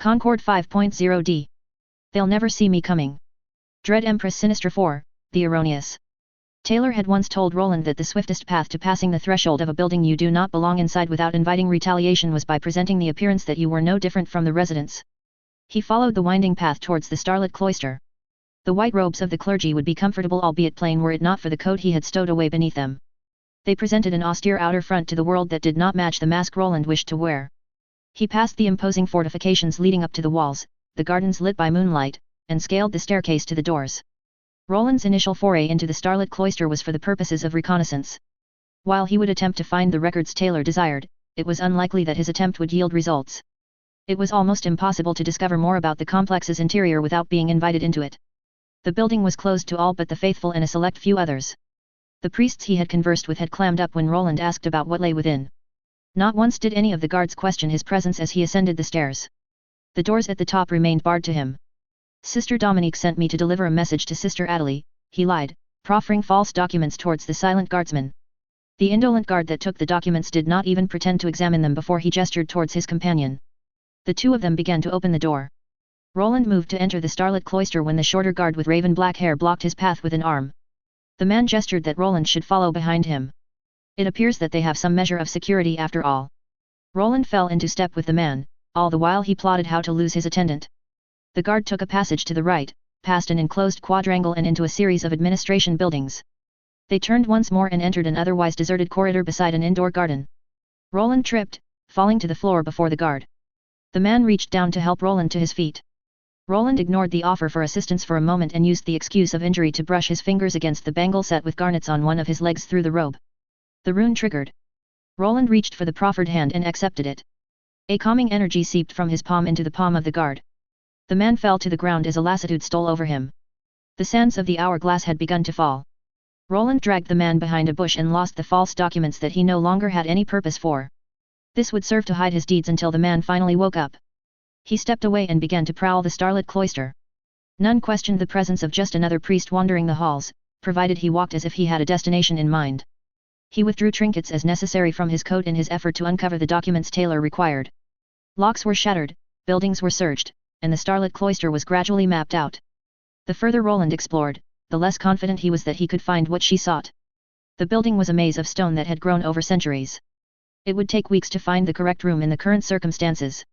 Concord 5.0d. They'll never see me coming. Dread Empress Sinistra 4, the erroneous. Taylor had once told Roland that the swiftest path to passing the threshold of a building you do not belong inside without inviting retaliation was by presenting the appearance that you were no different from the residents. He followed the winding path towards the starlit cloister. The white robes of the clergy would be comfortable albeit plain were it not for the coat he had stowed away beneath them. They presented an austere outer front to the world that did not match the mask Roland wished to wear. He passed the imposing fortifications leading up to the walls, the gardens lit by moonlight, and scaled the staircase to the doors. Roland's initial foray into the starlit cloister was for the purposes of reconnaissance. While he would attempt to find the records Taylor desired, it was unlikely that his attempt would yield results. It was almost impossible to discover more about the complex's interior without being invited into it. The building was closed to all but the faithful and a select few others. The priests he had conversed with had clammed up when Roland asked about what lay within. Not once did any of the guards question his presence as he ascended the stairs. The doors at the top remained barred to him. Sister Dominique sent me to deliver a message to Sister Adelaide, he lied, proffering false documents towards the silent guardsman. The indolent guard that took the documents did not even pretend to examine them before he gestured towards his companion. The two of them began to open the door. Roland moved to enter the starlit cloister when the shorter guard with raven black hair blocked his path with an arm. The man gestured that Roland should follow behind him. It appears that they have some measure of security after all. Roland fell into step with the man, all the while he plotted how to lose his attendant. The guard took a passage to the right, past an enclosed quadrangle and into a series of administration buildings. They turned once more and entered an otherwise deserted corridor beside an indoor garden. Roland tripped, falling to the floor before the guard. The man reached down to help Roland to his feet. Roland ignored the offer for assistance for a moment and used the excuse of injury to brush his fingers against the bangle set with garnets on one of his legs through the robe. The rune triggered. Roland reached for the proffered hand and accepted it. A calming energy seeped from his palm into the palm of the guard. The man fell to the ground as a lassitude stole over him. The sands of the hourglass had begun to fall. Roland dragged the man behind a bush and lost the false documents that he no longer had any purpose for. This would serve to hide his deeds until the man finally woke up. He stepped away and began to prowl the starlit cloister. None questioned the presence of just another priest wandering the halls, provided he walked as if he had a destination in mind. He withdrew trinkets as necessary from his coat in his effort to uncover the documents Taylor required. Locks were shattered, buildings were searched, and the starlit cloister was gradually mapped out. The further Roland explored, the less confident he was that he could find what she sought. The building was a maze of stone that had grown over centuries. It would take weeks to find the correct room in the current circumstances.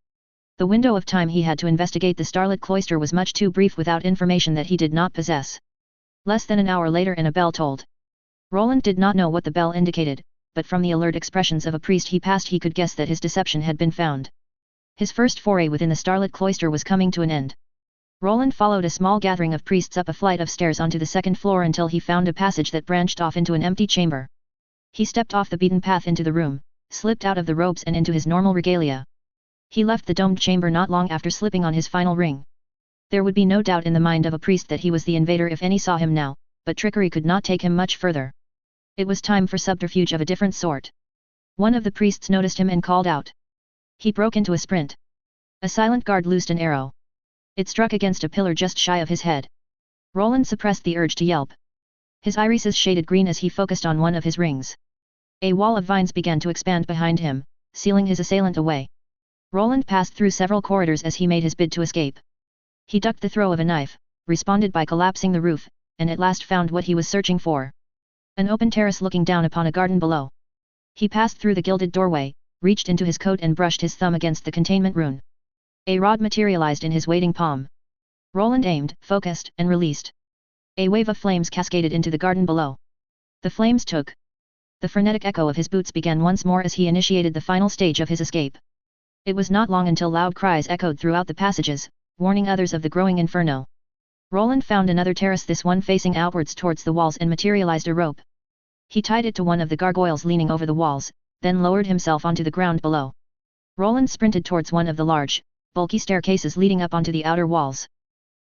The window of time he had to investigate the starlit cloister was much too brief without information that he did not possess. Less than an hour later and a bell tolled. Roland did not know what the bell indicated, but from the alert expressions of a priest he passed he could guess that his deception had been found. His first foray within the starlit cloister was coming to an end. Roland followed a small gathering of priests up a flight of stairs onto the second floor until he found a passage that branched off into an empty chamber. He stepped off the beaten path into the room, slipped out of the robes and into his normal regalia. He left the domed chamber not long after slipping on his final ring. There would be no doubt in the mind of a priest that he was the invader if any saw him now, but trickery could not take him much further. It was time for subterfuge of a different sort. One of the priests noticed him and called out. He broke into a sprint. A silent guard loosed an arrow. It struck against a pillar just shy of his head. Roland suppressed the urge to yelp. His irises shaded green as he focused on one of his rings. A wall of vines began to expand behind him, sealing his assailant away. Roland passed through several corridors as he made his bid to escape. He ducked the throw of a knife, responded by collapsing the roof, and at last found what he was searching for. An open terrace looking down upon a garden below. He passed through the gilded doorway, reached into his coat and brushed his thumb against the containment rune. A rod materialized in his waiting palm. Roland aimed, focused, and released. A wave of flames cascaded into the garden below. The flames took. The frenetic echo of his boots began once more as he initiated the final stage of his escape. It was not long until loud cries echoed throughout the passages, warning others of the growing inferno. Roland found another terrace, this one facing outwards towards the walls, and materialized a rope. He tied it to one of the gargoyles leaning over the walls, then lowered himself onto the ground below. Roland sprinted towards one of the large, bulky staircases leading up onto the outer walls.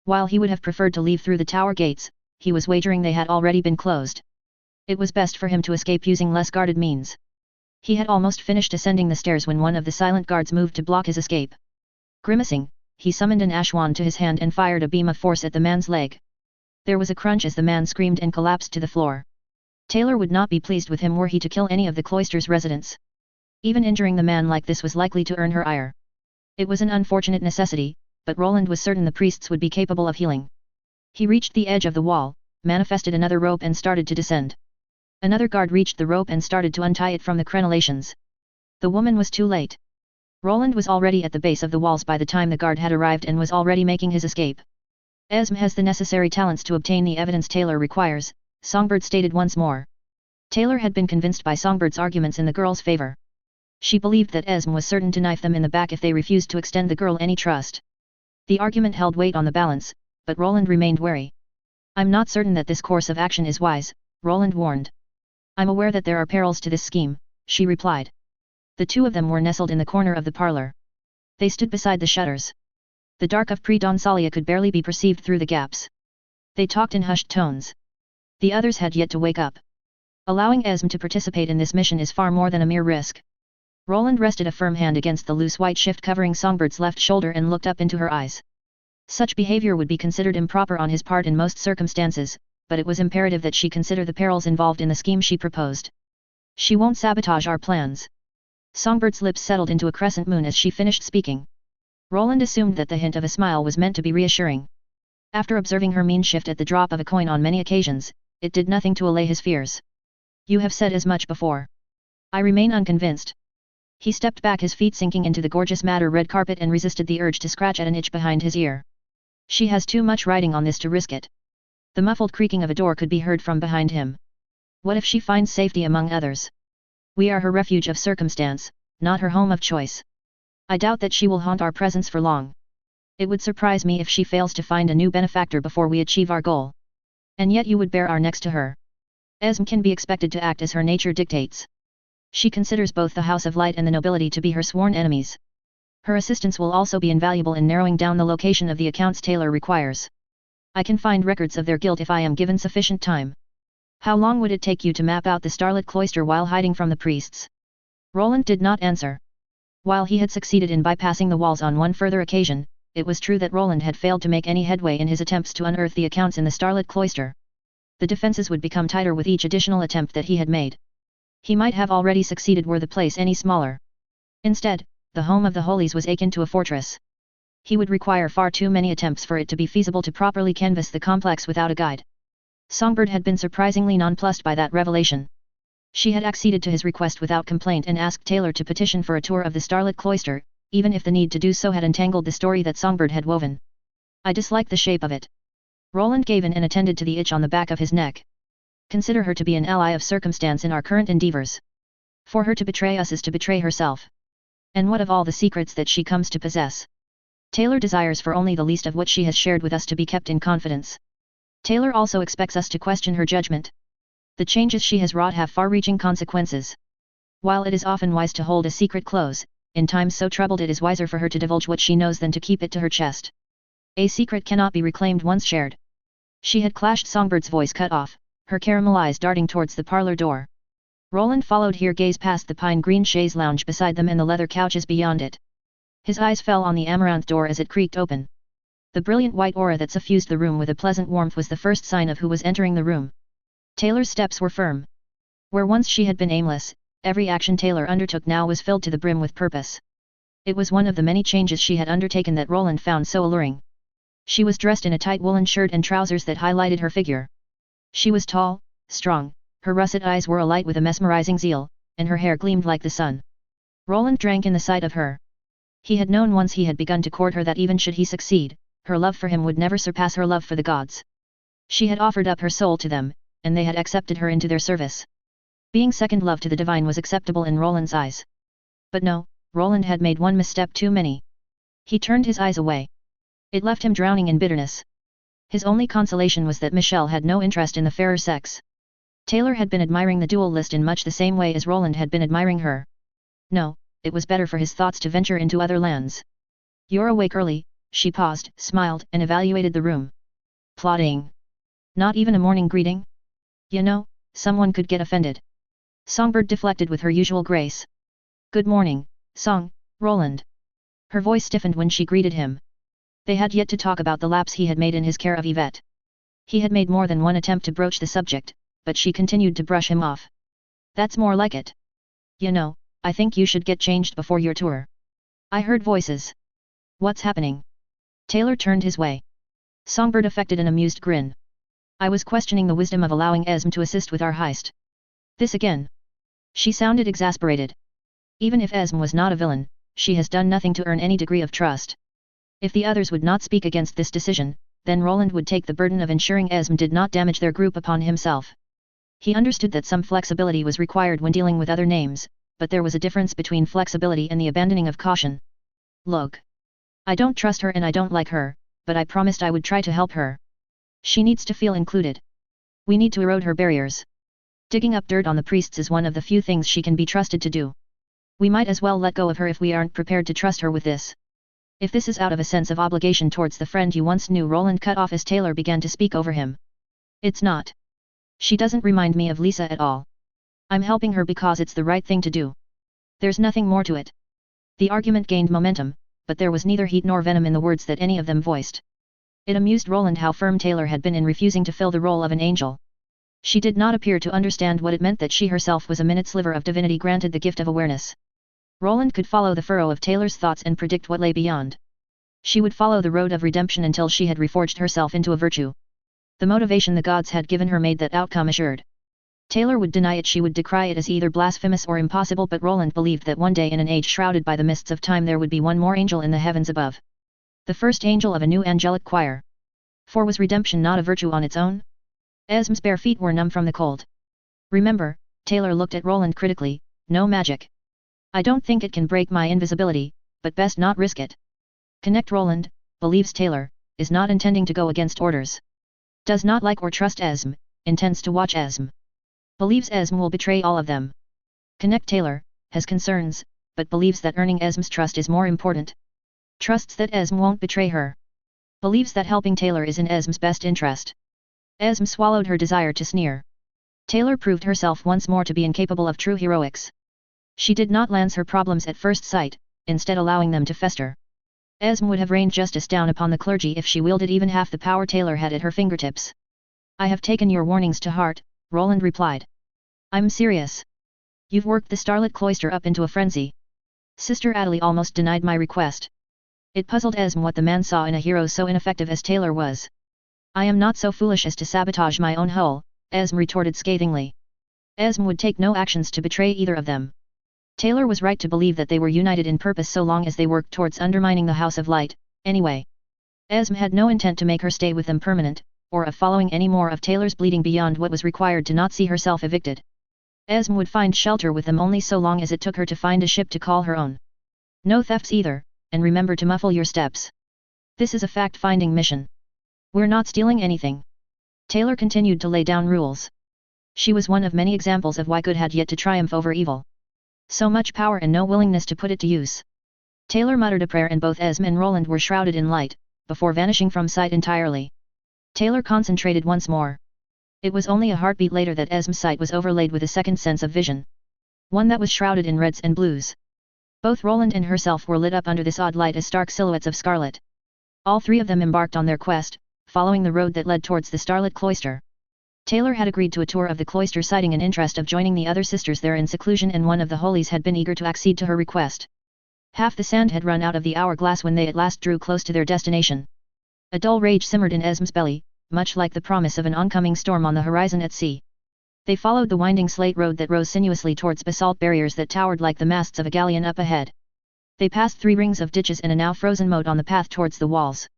While he would have preferred to leave through the tower gates, he was wagering they had already been closed. It was best for him to escape using less guarded means. He had almost finished ascending the stairs when one of the silent guards moved to block his escape. Grimacing, he summoned an ash wand to his hand and fired a beam of force at the man's leg. There was a crunch as the man screamed and collapsed to the floor. Taylor would not be pleased with him were he to kill any of the cloister's residents. Even injuring the man like this was likely to earn her ire. It was an unfortunate necessity, but Roland was certain the priests would be capable of healing. He reached the edge of the wall, manifested another rope and started to descend. Another guard reached the rope and started to untie it from the crenellations. The woman was too late. Roland was already at the base of the walls by the time the guard had arrived and was already making his escape. Esm has the necessary talents to obtain the evidence Taylor requires, Songbird stated once more. Taylor had been convinced by Songbird's arguments in the girl's favor. She believed that Esm was certain to knife them in the back if they refused to extend the girl any trust. The argument held weight on the balance, but Roland remained wary. I'm not certain that this course of action is wise, Roland warned. I'm aware that there are perils to this scheme, she replied. The two of them were nestled in the corner of the parlor. They stood beside the shutters. The dark of pre-dawn Salia could barely be perceived through the gaps. They talked in hushed tones. The others had yet to wake up. Allowing Esm to participate in this mission is far more than a mere risk. Roland rested a firm hand against the loose white shift covering Songbird's left shoulder and looked up into her eyes. Such behavior would be considered improper on his part in most circumstances, but it was imperative that she consider the perils involved in the scheme she proposed. She won't sabotage our plans. Songbird's lips settled into a crescent moon as she finished speaking. Roland assumed that the hint of a smile was meant to be reassuring. After observing her mean shift at the drop of a coin on many occasions, it did nothing to allay his fears. You have said as much before. I remain unconvinced. He stepped back, his feet sinking into the gorgeous madder red carpet, and resisted the urge to scratch at an itch behind his ear. She has too much riding on this to risk it. The muffled creaking of a door could be heard from behind him. What if she finds safety among others? We are her refuge of circumstance, not her home of choice. I doubt that she will haunt our presence for long. It would surprise me if she fails to find a new benefactor before we achieve our goal. And yet you would bear our necks to her. Esm can be expected to act as her nature dictates. She considers both the House of Light and the nobility to be her sworn enemies. Her assistance will also be invaluable in narrowing down the location of the accounts Taylor requires. I can find records of their guilt if I am given sufficient time. How long would it take you to map out the starlit cloister while hiding from the priests? Roland did not answer. While he had succeeded in bypassing the walls on one further occasion, it was true that Roland had failed to make any headway in his attempts to unearth the accounts in the starlit cloister. The defenses would become tighter with each additional attempt that he had made. He might have already succeeded were the place any smaller. Instead, the home of the Holies was akin to a fortress. He would require far too many attempts for it to be feasible to properly canvass the complex without a guide. Songbird had been surprisingly nonplussed by that revelation. She had acceded to his request without complaint and asked Taylor to petition for a tour of the starlit cloister, even if the need to do so had entangled the story that Songbird had woven. I dislike the shape of it. Roland gave in and attended to the itch on the back of his neck. Consider her to be an ally of circumstance in our current endeavors. For her to betray us is to betray herself. And what of all the secrets that she comes to possess? Taylor desires for only the least of what she has shared with us to be kept in confidence. Taylor also expects us to question her judgment. The changes she has wrought have far-reaching consequences. While it is often wise to hold a secret close, in times so troubled it is wiser for her to divulge what she knows than to keep it to her chest. A secret cannot be reclaimed once shared. She had clashed. Songbird's voice cut off, her caramel eyes darting towards the parlor door. Roland followed her gaze past the pine green chaise lounge beside them and the leather couches beyond it. His eyes fell on the amaranth door as it creaked open. The brilliant white aura that suffused the room with a pleasant warmth was the first sign of who was entering the room. Taylor's steps were firm. Where once she had been aimless, every action Taylor undertook now was filled to the brim with purpose. It was one of the many changes she had undertaken that Roland found so alluring. She was dressed in a tight woolen shirt and trousers that highlighted her figure. She was tall, strong, her russet eyes were alight with a mesmerizing zeal, and her hair gleamed like the sun. Roland drank in the sight of her. He had known once he had begun to court her that even should he succeed, her love for him would never surpass her love for the gods. She had offered up her soul to them, and they had accepted her into their service. Being second love to the divine was acceptable in Roland's eyes. But no, Roland had made one misstep too many. He turned his eyes away. It left him drowning in bitterness. His only consolation was that Michelle had no interest in the fairer sex. Taylor had been admiring the duelist in much the same way as Roland had been admiring her. No, it was better for his thoughts to venture into other lands. You're awake early, she paused, smiled, and evaluated the room. Plotting. Not even a morning greeting? You know, someone could get offended. Songbird deflected with her usual grace. Good morning, Roland. Her voice stiffened when she greeted him. They had yet to talk about the lapse he had made in his care of Yvette. He had made more than one attempt to broach the subject, but she continued to brush him off. That's more like it. You know, I think you should get changed before your tour. I heard voices. What's happening? Taylor turned his way. Songbird affected an amused grin. I was questioning the wisdom of allowing Esm to assist with our heist. This again. She sounded exasperated. Even if Esm was not a villain, she has done nothing to earn any degree of trust. If the others would not speak against this decision, then Roland would take the burden of ensuring Esm did not damage their group upon himself. He understood that some flexibility was required when dealing with other names, but there was a difference between flexibility and the abandoning of caution. Look. I don't trust her and I don't like her, but I promised I would try to help her. She needs to feel included. We need to erode her barriers. Digging up dirt on the priests is one of the few things she can be trusted to do. We might as well let go of her if we aren't prepared to trust her with this. If this is out of a sense of obligation towards the friend you once knew, Roland cut off as Taylor began to speak over him. It's not. She doesn't remind me of Lisa at all. I'm helping her because it's the right thing to do. There's nothing more to it. The argument gained momentum, but there was neither heat nor venom in the words that any of them voiced. It amused Roland how firm Taylor had been in refusing to fill the role of an angel. She did not appear to understand what it meant that she herself was a minute sliver of divinity granted the gift of awareness. Roland could follow the furrow of Taylor's thoughts and predict what lay beyond. She would follow the road of redemption until she had reforged herself into a virtue. The motivation the gods had given her made that outcome assured. Taylor would deny it, she would decry it as either blasphemous or impossible, but Roland believed that one day in an age shrouded by the mists of time there would be one more angel in the heavens above. The first angel of a new angelic choir. For was redemption not a virtue on its own? Esm's bare feet were numb from the cold. Remember, Taylor looked at Roland critically, no magic. I don't think it can break my invisibility, but best not risk it. Connect Roland, believes Taylor, is not intending to go against orders. Does not like or trust Esm, intends to watch Esm. Believes Esm will betray all of them. Connect Taylor, has concerns, but believes that earning Esm's trust is more important. Trusts that Esm won't betray her. Believes that helping Taylor is in Esm's best interest. Esm swallowed her desire to sneer. Taylor proved herself once more to be incapable of true heroics. She did not lance her problems at first sight, instead allowing them to fester. Esm would have rained justice down upon the clergy if she wielded even half the power Taylor had at her fingertips. I have taken your warnings to heart, Roland replied. I'm serious. You've worked the Starlit Cloister up into a frenzy. Sister Adderley almost denied my request. It puzzled Esm what the man saw in a hero so ineffective as Taylor was. I am not so foolish as to sabotage my own hull, Esm retorted scathingly. Esm would take no actions to betray either of them. Taylor was right to believe that they were united in purpose so long as they worked towards undermining the House of Light, anyway. Esm had no intent to make her stay with them permanent, or of following any more of Taylor's bleeding beyond what was required to not see herself evicted. Esm would find shelter with them only so long as it took her to find a ship to call her own. No thefts either, and remember to muffle your steps. This is a fact-finding mission. We're not stealing anything. Taylor continued to lay down rules. She was one of many examples of why good had yet to triumph over evil. So much power and no willingness to put it to use. Taylor muttered a prayer and both Esm and Roland were shrouded in light, before vanishing from sight entirely. Taylor concentrated once more. It was only a heartbeat later that Esm's sight was overlaid with a second sense of vision. One that was shrouded in reds and blues. Both Roland and herself were lit up under this odd light as stark silhouettes of scarlet. All three of them embarked on their quest, following the road that led towards the Starlit Cloister. Taylor had agreed to a tour of the cloister, citing an interest of joining the other sisters there in seclusion, and one of the holies had been eager to accede to her request. Half the sand had run out of the hourglass when they at last drew close to their destination. A dull rage simmered in Esm's belly, much like the promise of an oncoming storm on the horizon at sea. They followed the winding slate road that rose sinuously towards basalt barriers that towered like the masts of a galleon up ahead. They passed 3 rings of ditches and a now frozen moat on the path towards the walls.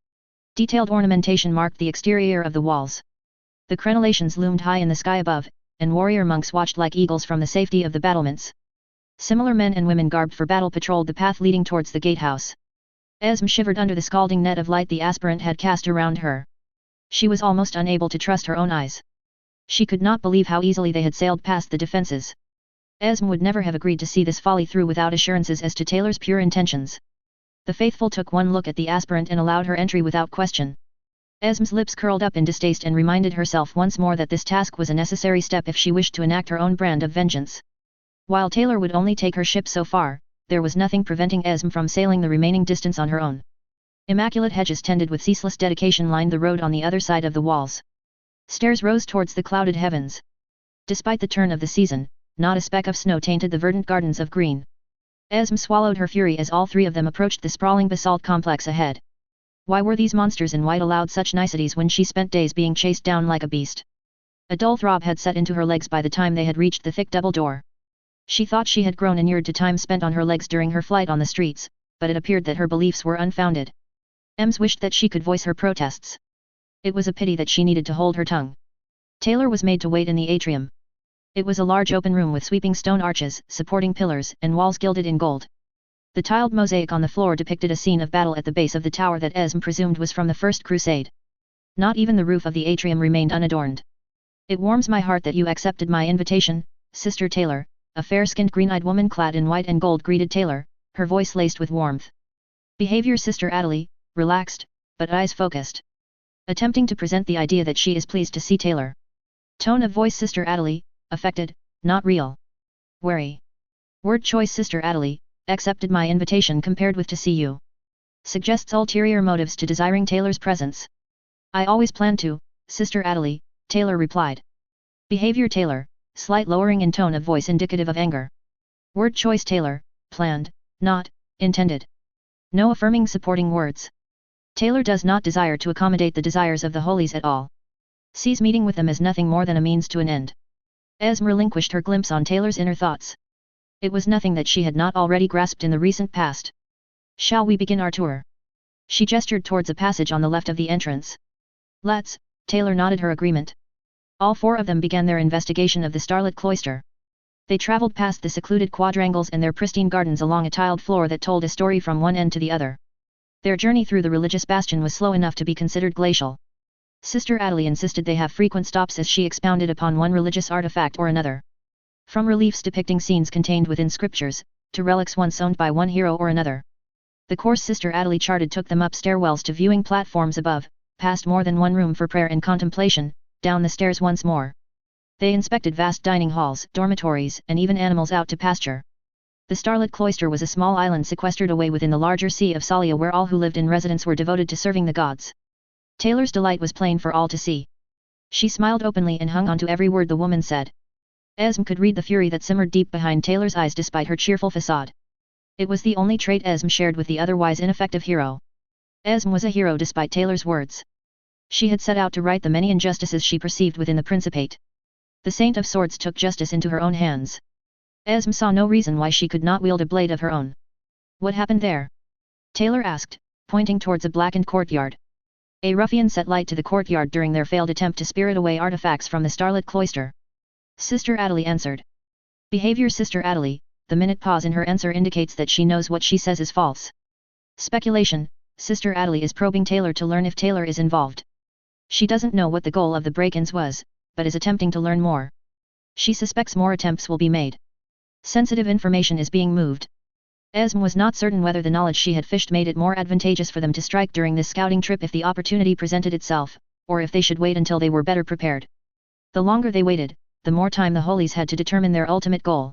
Detailed ornamentation marked the exterior of the walls. The crenellations loomed high in the sky above, and warrior monks watched like eagles from the safety of the battlements. Similar men and women garbed for battle patrolled the path leading towards the gatehouse. Esm shivered under the scalding net of light the aspirant had cast around her. She was almost unable to trust her own eyes. She could not believe how easily they had sailed past the defenses. Esm would never have agreed to see this folly through without assurances as to Taylor's pure intentions. The faithful took one look at the aspirant and allowed her entry without question. Esm's lips curled up in distaste and reminded herself once more that this task was a necessary step if she wished to enact her own brand of vengeance. While Taylor would only take her ship so far, there was nothing preventing Esm from sailing the remaining distance on her own. Immaculate hedges tended with ceaseless dedication lined the road on the other side of the walls. Stairs rose towards the clouded heavens. Despite the turn of the season, not a speck of snow tainted the verdant gardens of green. Esme swallowed her fury as all three of them approached the sprawling basalt complex ahead. Why were these monsters in white allowed such niceties when she spent days being chased down like a beast? A dull throb had set into her legs by the time they had reached the thick double door. She thought she had grown inured to time spent on her legs during her flight on the streets, but it appeared that her beliefs were unfounded. Ems wished that she could voice her protests. It was a pity that she needed to hold her tongue. Taylor was made to wait in the atrium. It was a large open room with sweeping stone arches, supporting pillars, and walls gilded in gold. The tiled mosaic on the floor depicted a scene of battle at the base of the tower that Esme presumed was from the First Crusade. Not even the roof of the atrium remained unadorned. It warms my heart that you accepted my invitation, Sister Taylor, a fair-skinned green-eyed woman clad in white and gold greeted Taylor, her voice laced with warmth. Behavior Sister Adelie, relaxed, but eyes focused. Attempting to present the idea that she is pleased to see Taylor. Tone of voice Sister Adelie, affected, not real. Wary. Word choice Sister Adelie, accepted my invitation compared with to see you. Suggests ulterior motives to desiring Taylor's presence. I always planned to, Sister Adelie, Taylor replied. Behavior Taylor, slight lowering in tone of voice indicative of anger. Word choice Taylor, planned, not, intended. No affirming supporting words. Taylor does not desire to accommodate the desires of the holies at all. Sees meeting with them as nothing more than a means to an end. Esme relinquished her glimpse on Taylor's inner thoughts. It was nothing that she had not already grasped in the recent past. Shall we begin our tour? She gestured towards a passage on the left of the entrance. Let's, Taylor nodded her agreement. All four of them began their investigation of the starlit cloister. They traveled past the secluded quadrangles and their pristine gardens along a tiled floor that told a story from one end to the other. Their journey through the religious bastion was slow enough to be considered glacial. Sister Adelie insisted they have frequent stops as she expounded upon one religious artifact or another. From reliefs depicting scenes contained within scriptures, to relics once owned by one hero or another. The course Sister Adelie charted took them up stairwells to viewing platforms above, past more than one room for prayer and contemplation, down the stairs once more. They inspected vast dining halls, dormitories, and even animals out to pasture. The starlit cloister was a small island sequestered away within the larger sea of Salia where all who lived in residence were devoted to serving the gods. Taylor's delight was plain for all to see. She smiled openly and hung on to every word the woman said. Esme could read the fury that simmered deep behind Taylor's eyes despite her cheerful facade. It was the only trait Esme shared with the otherwise ineffective hero. Esme was a hero despite Taylor's words. She had set out to right the many injustices she perceived within the Principate. The Saint of Swords took justice into her own hands. Esme saw no reason why she could not wield a blade of her own. What happened there? Taylor asked, pointing towards a blackened courtyard. A ruffian set light to the courtyard during their failed attempt to spirit away artifacts from the starlit cloister. Sister Adelie answered. Behavior Sister Adelie, the minute pause in her answer indicates that she knows what she says is false. Speculation, Sister Adelie is probing Taylor to learn if Taylor is involved. She doesn't know what the goal of the break-ins was, but is attempting to learn more. She suspects more attempts will be made. Sensitive information is being moved. Esme was not certain whether the knowledge she had fished made it more advantageous for them to strike during this scouting trip if the opportunity presented itself, or if they should wait until they were better prepared. The longer they waited, the more time the holies had to determine their ultimate goal.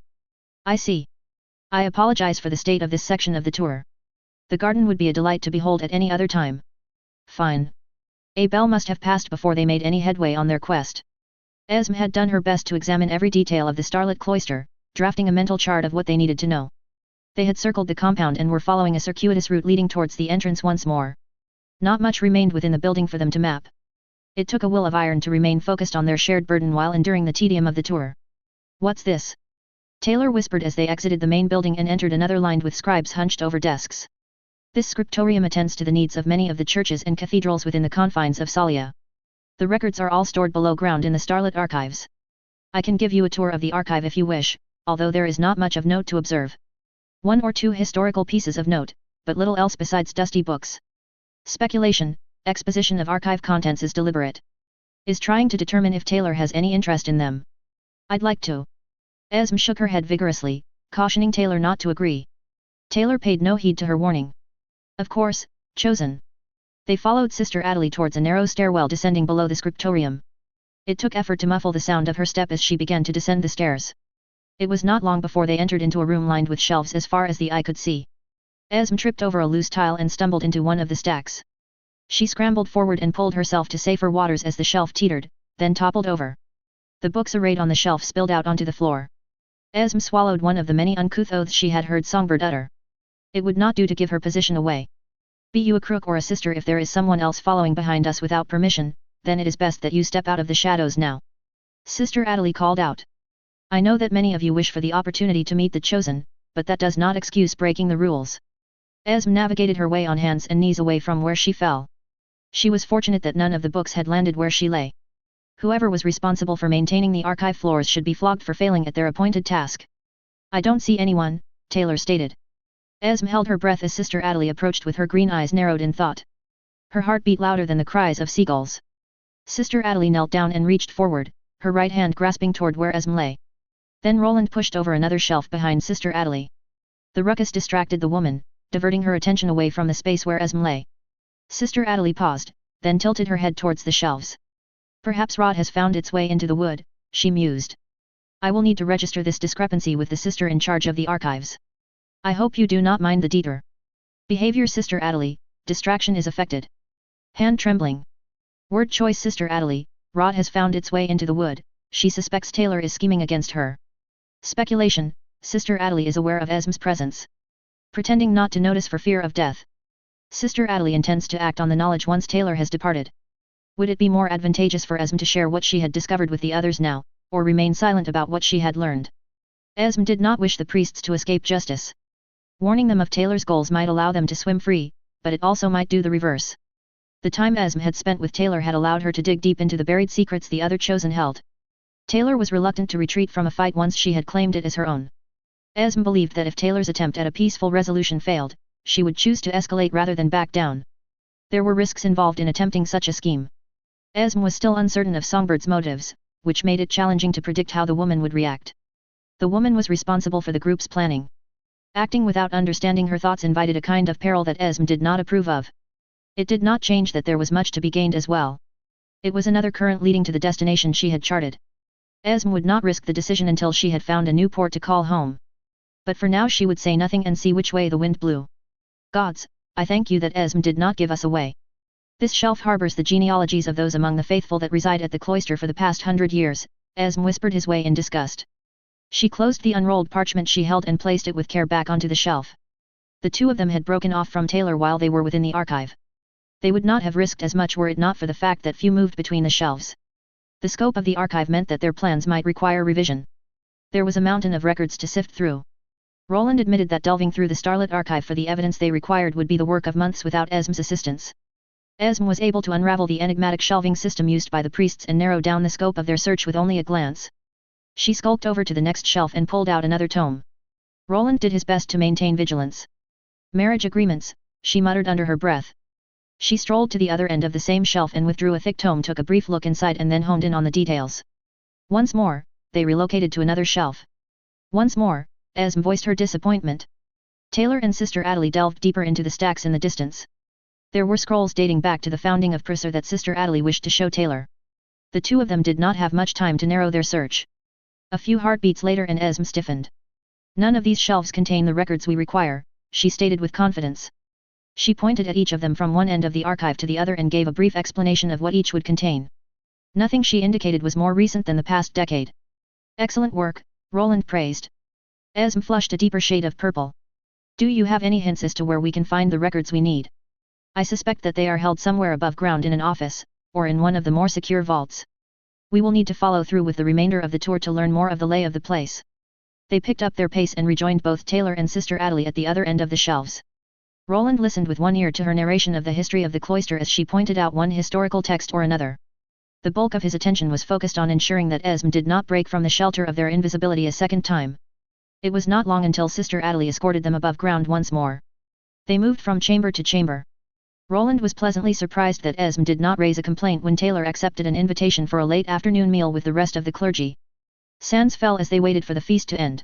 I see. I apologize for the state of this section of the tour. The garden would be a delight to behold at any other time. Fine. A bell must have passed before they made any headway on their quest. Esme had done her best to examine every detail of the starlit cloister, drafting a mental chart of what they needed to know. They had circled the compound and were following a circuitous route leading towards the entrance once more. Not much remained within the building for them to map. It took a will of iron to remain focused on their shared burden while enduring the tedium of the tour. What's this? Taylor whispered as they exited the main building and entered another lined with scribes hunched over desks. This scriptorium attends to the needs of many of the churches and cathedrals within the confines of Salia. The records are all stored below ground in the starlit archives. I can give you a tour of the archive if you wish, although there is not much of note to observe. One or two historical pieces of note, but little else besides dusty books. Speculation, exposition of archive contents is deliberate. Is trying to determine if Taylor has any interest in them. I'd like to. Esme shook her head vigorously, cautioning Taylor not to agree. Taylor paid no heed to her warning. Of course, chosen. They followed Sister Adelie towards a narrow stairwell descending below the scriptorium. It took effort to muffle the sound of her step as she began to descend the stairs. It was not long before they entered into a room lined with shelves as far as the eye could see. Esme tripped over a loose tile and stumbled into one of the stacks. She scrambled forward and pulled herself to safer waters as the shelf teetered, then toppled over. The books arrayed on the shelf spilled out onto the floor. Esme swallowed one of the many uncouth oaths she had heard Songbird utter. It would not do to give her position away. Be you a crook or a sister, if there is someone else following behind us without permission, then it is best that you step out of the shadows now. Sister Adelie called out. I know that many of you wish for the opportunity to meet the chosen, but that does not excuse breaking the rules. Esme navigated her way on hands and knees away from where she fell. She was fortunate that none of the books had landed where she lay. Whoever was responsible for maintaining the archive floors should be flogged for failing at their appointed task. I don't see anyone, Taylor stated. Esme held her breath as Sister Adelie approached with her green eyes narrowed in thought. Her heart beat louder than the cries of seagulls. Sister Adelie knelt down and reached forward, her right hand grasping toward where Esme lay. Then Roland pushed over another shelf behind Sister Adelie. The ruckus distracted the woman, diverting her attention away from the space where Esme lay. Sister Adelie paused, then tilted her head towards the shelves. Perhaps rot has found its way into the wood, she mused. I will need to register this discrepancy with the sister in charge of the archives. I hope you do not mind the detour. Behavior, Sister Adelie, distraction is affected. Hand trembling. Word choice, Sister Adelie, rot has found its way into the wood, she suspects Taylor is scheming against her. Speculation, Sister Adelie is aware of Esme's presence. Pretending not to notice for fear of death. Sister Adelie intends to act on the knowledge once Taylor has departed. Would it be more advantageous for Esme to share what she had discovered with the others now, or remain silent about what she had learned? Esme did not wish the priests to escape justice. Warning them of Taylor's goals might allow them to swim free, but it also might do the reverse. The time Esme had spent with Taylor had allowed her to dig deep into the buried secrets the other chosen held. Taylor was reluctant to retreat from a fight once she had claimed it as her own. Esme believed that if Taylor's attempt at a peaceful resolution failed, she would choose to escalate rather than back down. There were risks involved in attempting such a scheme. Esme was still uncertain of Songbird's motives, which made it challenging to predict how the woman would react. The woman was responsible for the group's planning. Acting without understanding her thoughts invited a kind of peril that Esme did not approve of. It did not change that there was much to be gained as well. It was another current leading to the destination she had charted. Esme would not risk the decision until she had found a new port to call home. But for now she would say nothing and see which way the wind blew. Gods, I thank you that Esme did not give us away. This shelf harbors the genealogies of those among the faithful that reside at the cloister for the past 100 years, Esme whispered his way in disgust. She closed the unrolled parchment she held and placed it with care back onto the shelf. The two of them had broken off from Taylor while they were within the archive. They would not have risked as much were it not for the fact that few moved between the shelves. The scope of the archive meant that their plans might require revision. There was a mountain of records to sift through. Roland admitted that delving through the starlit archive for the evidence they required would be the work of months without Esme's assistance. Esme was able to unravel the enigmatic shelving system used by the priests and narrow down the scope of their search with only a glance. She skulked over to the next shelf and pulled out another tome. Roland did his best to maintain vigilance. Marriage agreements, she muttered under her breath. She strolled to the other end of the same shelf and withdrew a thick tome, took a brief look inside and then honed in on the details. Once more, they relocated to another shelf. Once more, Esme voiced her disappointment. Taylor and Sister Adelie delved deeper into the stacks in the distance. There were scrolls dating back to the founding of Prusser that Sister Adelie wished to show Taylor. The two of them did not have much time to narrow their search. A few heartbeats later and Esme stiffened. None of these shelves contain the records we require, she stated with confidence. She pointed at each of them from one end of the archive to the other and gave a brief explanation of what each would contain. Nothing she indicated was more recent than the past decade. Excellent work, Roland praised. Esme flushed a deeper shade of purple. Do you have any hints as to where we can find the records we need? I suspect that they are held somewhere above ground in an office, or in one of the more secure vaults. We will need to follow through with the remainder of the tour to learn more of the lay of the place. They picked up their pace and rejoined both Taylor and Sister Adelie at the other end of the shelves. Roland listened with one ear to her narration of the history of the cloister as she pointed out one historical text or another. The bulk of his attention was focused on ensuring that Esme did not break from the shelter of their invisibility a second time. It was not long until Sister Adelie escorted them above ground once more. They moved from chamber to chamber. Roland was pleasantly surprised that Esme did not raise a complaint when Taylor accepted an invitation for a late afternoon meal with the rest of the clergy. Sands fell as they waited for the feast to end.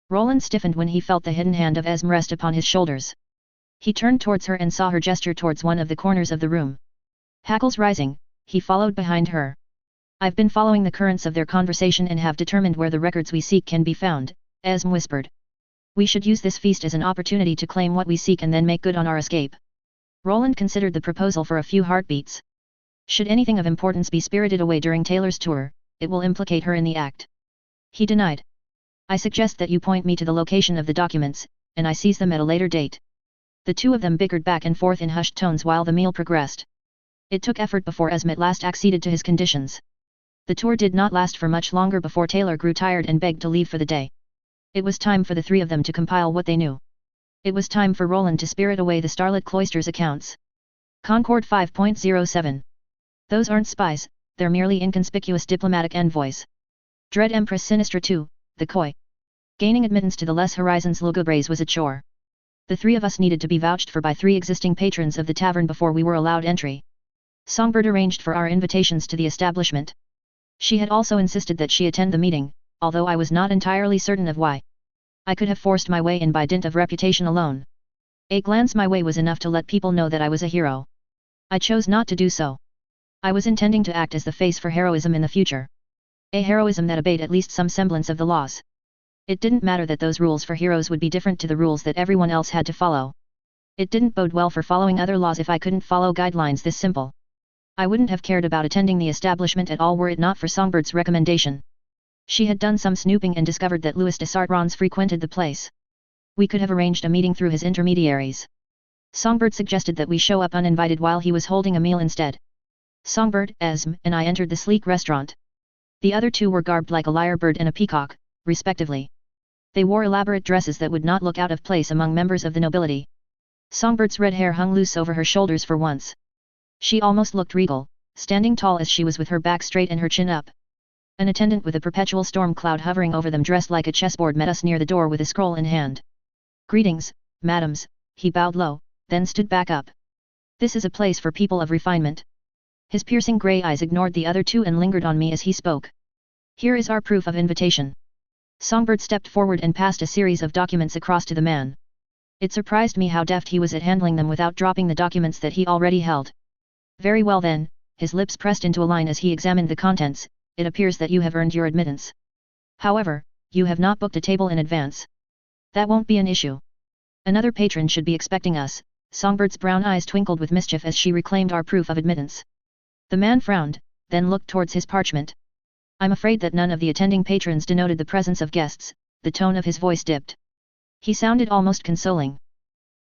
Roland stiffened when he felt the hidden hand of Esme rest upon his shoulders. He turned towards her and saw her gesture towards one of the corners of the room. Hackles rising, he followed behind her. I've been following the currents of their conversation and have determined where the records we seek can be found, Esme whispered. We should use this feast as an opportunity to claim what we seek and then make good on our escape. Roland considered the proposal for a few heartbeats. Should anything of importance be spirited away during Taylor's tour, it will implicate her in the act. He denied. I suggest that you point me to the location of the documents, and I seize them at a later date. The two of them bickered back and forth in hushed tones while the meal progressed. It took effort before Esm at last acceded to his conditions. The tour did not last for much longer before Taylor grew tired and begged to leave for the day. It was time for the three of them to compile what they knew. It was time for Roland to spirit away the Starlit Cloisters accounts. Concord 5.07. Those aren't spies, they're merely inconspicuous diplomatic envoys. Dread Empress Sinistra 2, the Koi. Gaining admittance to the Les Horizons Lugubres was a chore. The three of us needed to be vouched for by 3 existing patrons of the tavern before we were allowed entry. Songbird arranged for our invitations to the establishment. She had also insisted that she attend the meeting, although I was not entirely certain of why. I could have forced my way in by dint of reputation alone. A glance my way was enough to let people know that I was a hero. I chose not to do so. I was intending to act as the face for heroism in the future. A heroism that obeyed at least some semblance of the laws. It didn't matter that those rules for heroes would be different to the rules that everyone else had to follow. It didn't bode well for following other laws if I couldn't follow guidelines this simple. I wouldn't have cared about attending the establishment at all were it not for Songbird's recommendation. She had done some snooping and discovered that Louis de Sartrons frequented the place. We could have arranged a meeting through his intermediaries. Songbird suggested that we show up uninvited while he was holding a meal instead. Songbird, Esm, and I entered the sleek restaurant. The other two were garbed like a lyrebird and a peacock, respectively. They wore elaborate dresses that would not look out of place among members of the nobility. Songbird's red hair hung loose over her shoulders for once. She almost looked regal, standing tall as she was with her back straight and her chin up. An attendant with a perpetual storm cloud hovering over them dressed like a chessboard met us near the door with a scroll in hand. "Greetings, madams," he bowed low, then stood back up. "This is a place for people of refinement." His piercing grey eyes ignored the other two and lingered on me as he spoke. "Here is our proof of invitation." Songbird stepped forward and passed a series of documents across to the man. It surprised me how deft he was at handling them without dropping the documents that he already held. "Very well then," his lips pressed into a line as he examined the contents, "it appears that you have earned your admittance. However, you have not booked a table in advance. That won't be an issue. Another patron should be expecting us." Songbird's brown eyes twinkled with mischief as she reclaimed our proof of admittance. The man frowned, then looked towards his parchment. "I'm afraid that none of the attending patrons denoted the presence of guests." The tone of his voice dipped. He sounded almost consoling.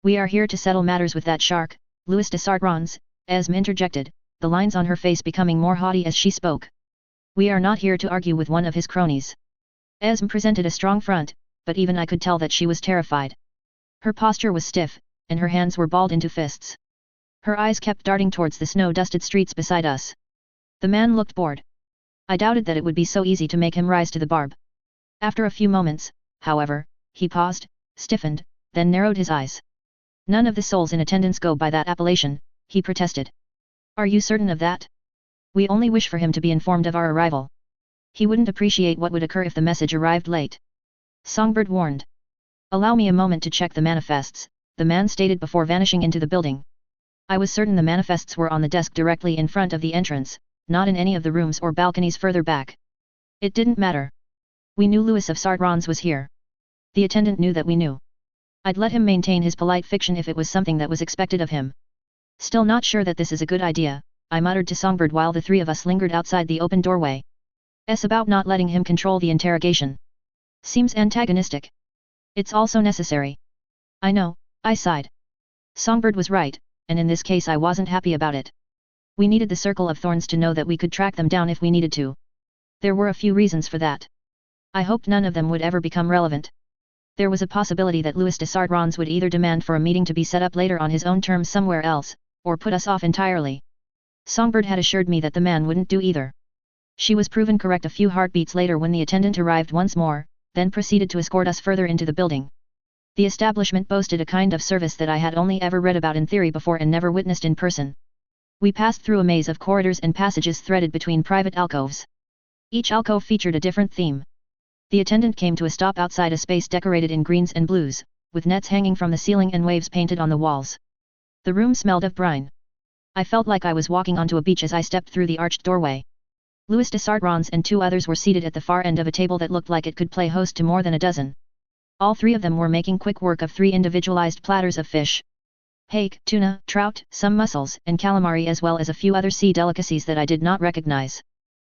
"We are here to settle matters with that shark, Louis de Sartrons," Esm interjected, the lines on her face becoming more haughty as she spoke. "We are not here to argue with one of his cronies." Esm presented a strong front, but even I could tell that she was terrified. Her posture was stiff, and her hands were balled into fists. Her eyes kept darting towards the snow-dusted streets beside us. The man looked bored. I doubted that it would be so easy to make him rise to the barb. After a few moments, however, he paused, stiffened, then narrowed his eyes. "None of the souls in attendance go by that appellation," he protested. "Are you certain of that? We only wish for him to be informed of our arrival. He wouldn't appreciate what would occur if the message arrived late." Songbird warned. "Allow me a moment to check the manifests," the man stated before vanishing into the building. I was certain the manifests were on the desk directly in front of the entrance, not in any of the rooms or balconies further back. It didn't matter. We knew Louis of Sartrons was here. The attendant knew that we knew. I'd let him maintain his polite fiction if it was something that was expected of him. "Still not sure that this is a good idea," I muttered to Songbird while the three of us lingered outside the open doorway. About not letting him control the interrogation. Seems antagonistic. It's also necessary. I know, I sighed. Songbird was right, and in this case I wasn't happy about it. We needed the Circle of Thorns to know that we could track them down if we needed to. There were a few reasons for that. I hoped none of them would ever become relevant. There was a possibility that Louis de Sartrons would either demand for a meeting to be set up later on his own terms somewhere else, or put us off entirely. Songbird had assured me that the man wouldn't do either. She was proven correct a few heartbeats later when the attendant arrived once more, then proceeded to escort us further into the building. The establishment boasted a kind of service that I had only ever read about in theory before and never witnessed in person. We passed through a maze of corridors and passages threaded between private alcoves. Each alcove featured a different theme. The attendant came to a stop outside a space decorated in greens and blues, with nets hanging from the ceiling and waves painted on the walls. The room smelled of brine. I felt like I was walking onto a beach as I stepped through the arched doorway. Louis de Sartrons and 2 others were seated at the far end of a table that looked like it could play host to more than a dozen. All 3 of them were making quick work of 3 individualized platters of fish. Hake, tuna, trout, some mussels, and calamari as well as a few other sea delicacies that I did not recognize.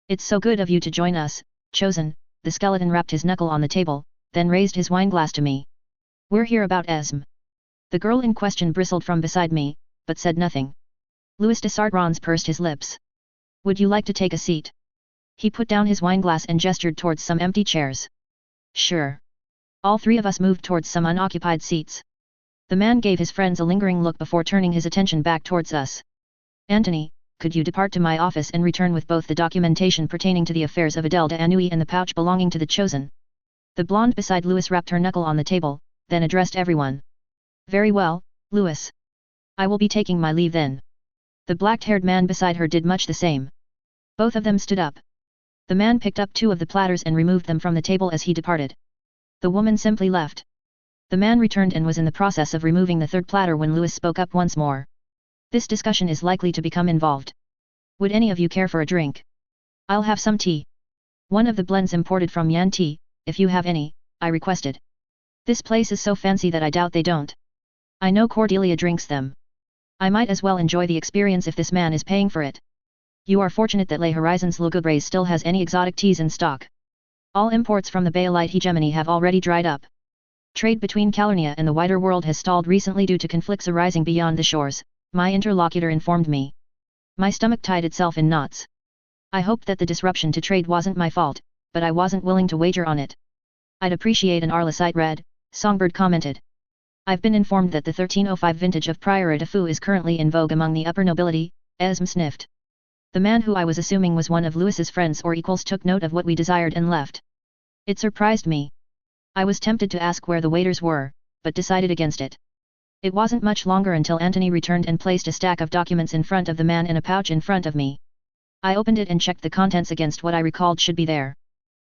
"It's so good of you to join us, Chosen," the skeleton rapped his knuckle on the table, then raised his wineglass to me. "We're here about Esme." The girl in question bristled from beside me, but said nothing. Louis de Sartrons pursed his lips. "Would you like to take a seat?" He put down his wineglass and gestured towards some empty chairs. "Sure." All three of us moved towards some unoccupied seats. The man gave his friends a lingering look before turning his attention back towards us. "Anthony, could you depart to my office and return with both the documentation pertaining to the affairs of Adele d'Anneuil and the pouch belonging to the Chosen?" The blonde beside Louis rapped her knuckle on the table, then addressed everyone. "Very well, Louis. I will be taking my leave then." The black-haired man beside her did much the same. Both of them stood up. The man picked up 2 of the platters and removed them from the table as he departed. The woman simply left. The man returned and was in the process of removing the 3rd platter when Louis spoke up once more. "This discussion is likely to become involved. Would any of you care for a drink? I'll have some tea. One of the blends imported from Yan Tea, if you have any," I requested. "This place is so fancy that I doubt they don't. I know Cordelia drinks them. I might as well enjoy the experience if this man is paying for it. You are fortunate that Les Horizons Lugubres still has any exotic teas in stock. All imports from the Baelite hegemony have already dried up. Trade between Calurnia and the wider world has stalled recently due to conflicts arising beyond the shores," my interlocutor informed me. My stomach tied itself in knots. I hoped that the disruption to trade wasn't my fault, but I wasn't willing to wager on it. "I'd appreciate an Arlecite Red," Songbird commented. "I've been informed that the 1305 vintage of Priorat de Fou is currently in vogue among the upper nobility," Esme sniffed. The man who I was assuming was one of Louis's friends or equals took note of what we desired and left. It surprised me. I was tempted to ask where the waiters were, but decided against it. It wasn't much longer until Anthony returned and placed a stack of documents in front of the man and a pouch in front of me. I opened it and checked the contents against what I recalled should be there.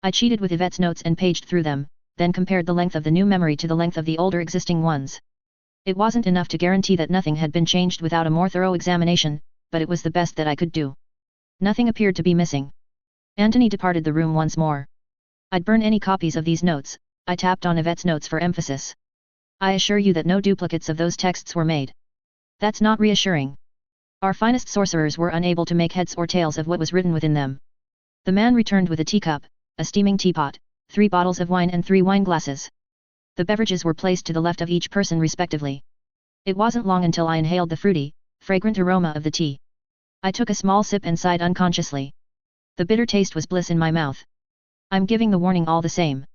I cheated with Yvette's notes and paged through them, then compared the length of the new memory to the length of the older existing ones. It wasn't enough to guarantee that nothing had been changed without a more thorough examination, but it was the best that I could do. Nothing appeared to be missing. Anthony departed the room once more. "I'd burn any copies of these notes," I tapped on Yvette's notes for emphasis. "I assure you that no duplicates of those texts were made." "That's not reassuring. Our finest sorcerers were unable to make heads or tails of what was written within them." The man returned with a teacup, a steaming teapot, 3 bottles of wine and 3 wineglasses. The beverages were placed to the left of each person respectively. It wasn't long until I inhaled the fruity, fragrant aroma of the tea. I took a small sip and sighed unconsciously. The bitter taste was bliss in my mouth. "I'm giving the warning all the same."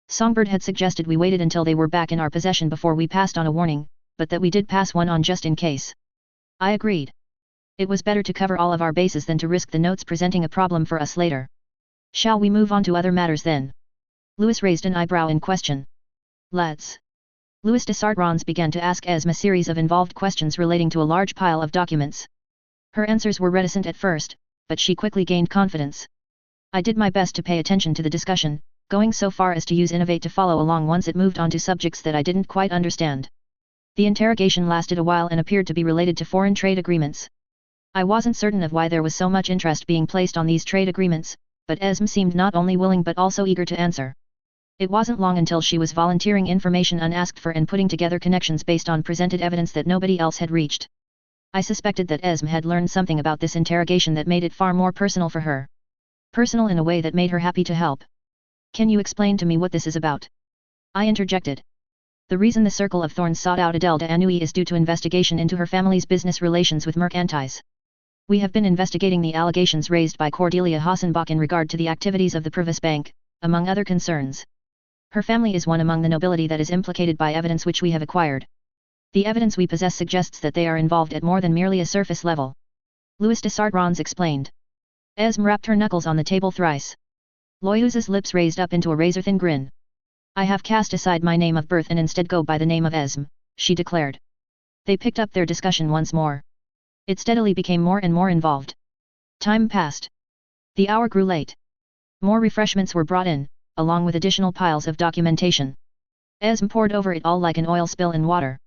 Songbird had suggested we waited until they were back in our possession before we passed on a warning, but that we did pass one on just in case. I agreed. It was better to cover all of our bases than to risk the notes presenting a problem for us later. "Shall we move on to other matters then?" Louis raised an eyebrow in question. "Let's." Louis de Sartrons began to ask Esme a series of involved questions relating to a large pile of documents. Her answers were reticent at first, but she quickly gained confidence. I did my best to pay attention to the discussion, going so far as to use Innovate to follow along once it moved on to subjects that I didn't quite understand. The interrogation lasted a while and appeared to be related to foreign trade agreements. I wasn't certain of why there was so much interest being placed on these trade agreements, but Esme seemed not only willing but also eager to answer. It wasn't long until she was volunteering information unasked for and putting together connections based on presented evidence that nobody else had reached. I suspected that Esme had learned something about this interrogation that made it far more personal for her. Personal in a way that made her happy to help. "Can you explain to me what this is about?" I interjected. "The reason the Circle of Thorns sought out Adele d'Anneuil is due to investigation into her family's business relations with mercantiles. We have been investigating the allegations raised by Cordelia Hassenbach in regard to the activities of the Privis Bank, among other concerns. Her family is one among the nobility that is implicated by evidence which we have acquired. The evidence we possess suggests that they are involved at more than merely a surface level." Louis de Sartrons explained. Esme rapped her knuckles on the table thrice. Loyuza's lips raised up into a razor-thin grin. "I have cast aside my name of birth and instead go by the name of Esme," she declared. They picked up their discussion once more. It steadily became more and more involved. Time passed. The hour grew late. More refreshments were brought in, along with additional piles of documentation. Esme poured over it all like an oil spill in water.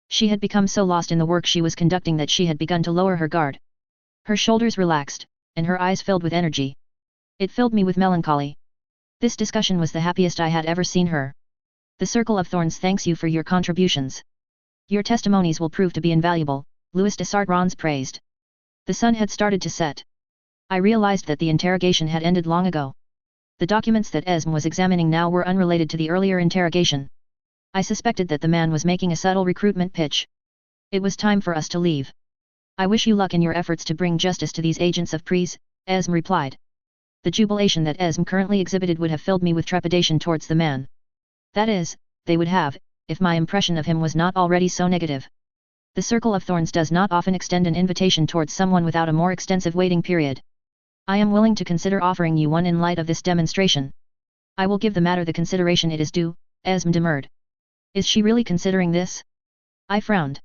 She had become so lost in the work she was conducting that she had begun to lower her guard. Her shoulders relaxed, and her eyes filled with energy. It filled me with melancholy. This discussion was the happiest I had ever seen her. "The Circle of Thorns thanks you for your contributions. Your testimonies will prove to be invaluable," Louis de Sartrons praised. The sun had started to set. I realized that the interrogation had ended long ago. The documents that Esm was examining now were unrelated to the earlier interrogation. I suspected that the man was making a subtle recruitment pitch. It was time for us to leave. I wish you luck in your efforts to bring justice to these agents of Pries, Esm replied. The jubilation that Esm currently exhibited would have filled me with trepidation towards the man. That is, they would have, if my impression of him was not already so negative. The circle of thorns does not often extend an invitation towards someone without a more extensive waiting period. I am willing to consider offering you one in light of this demonstration. I will give the matter the consideration it is due, Esm demurred. Is she really considering this? I frowned.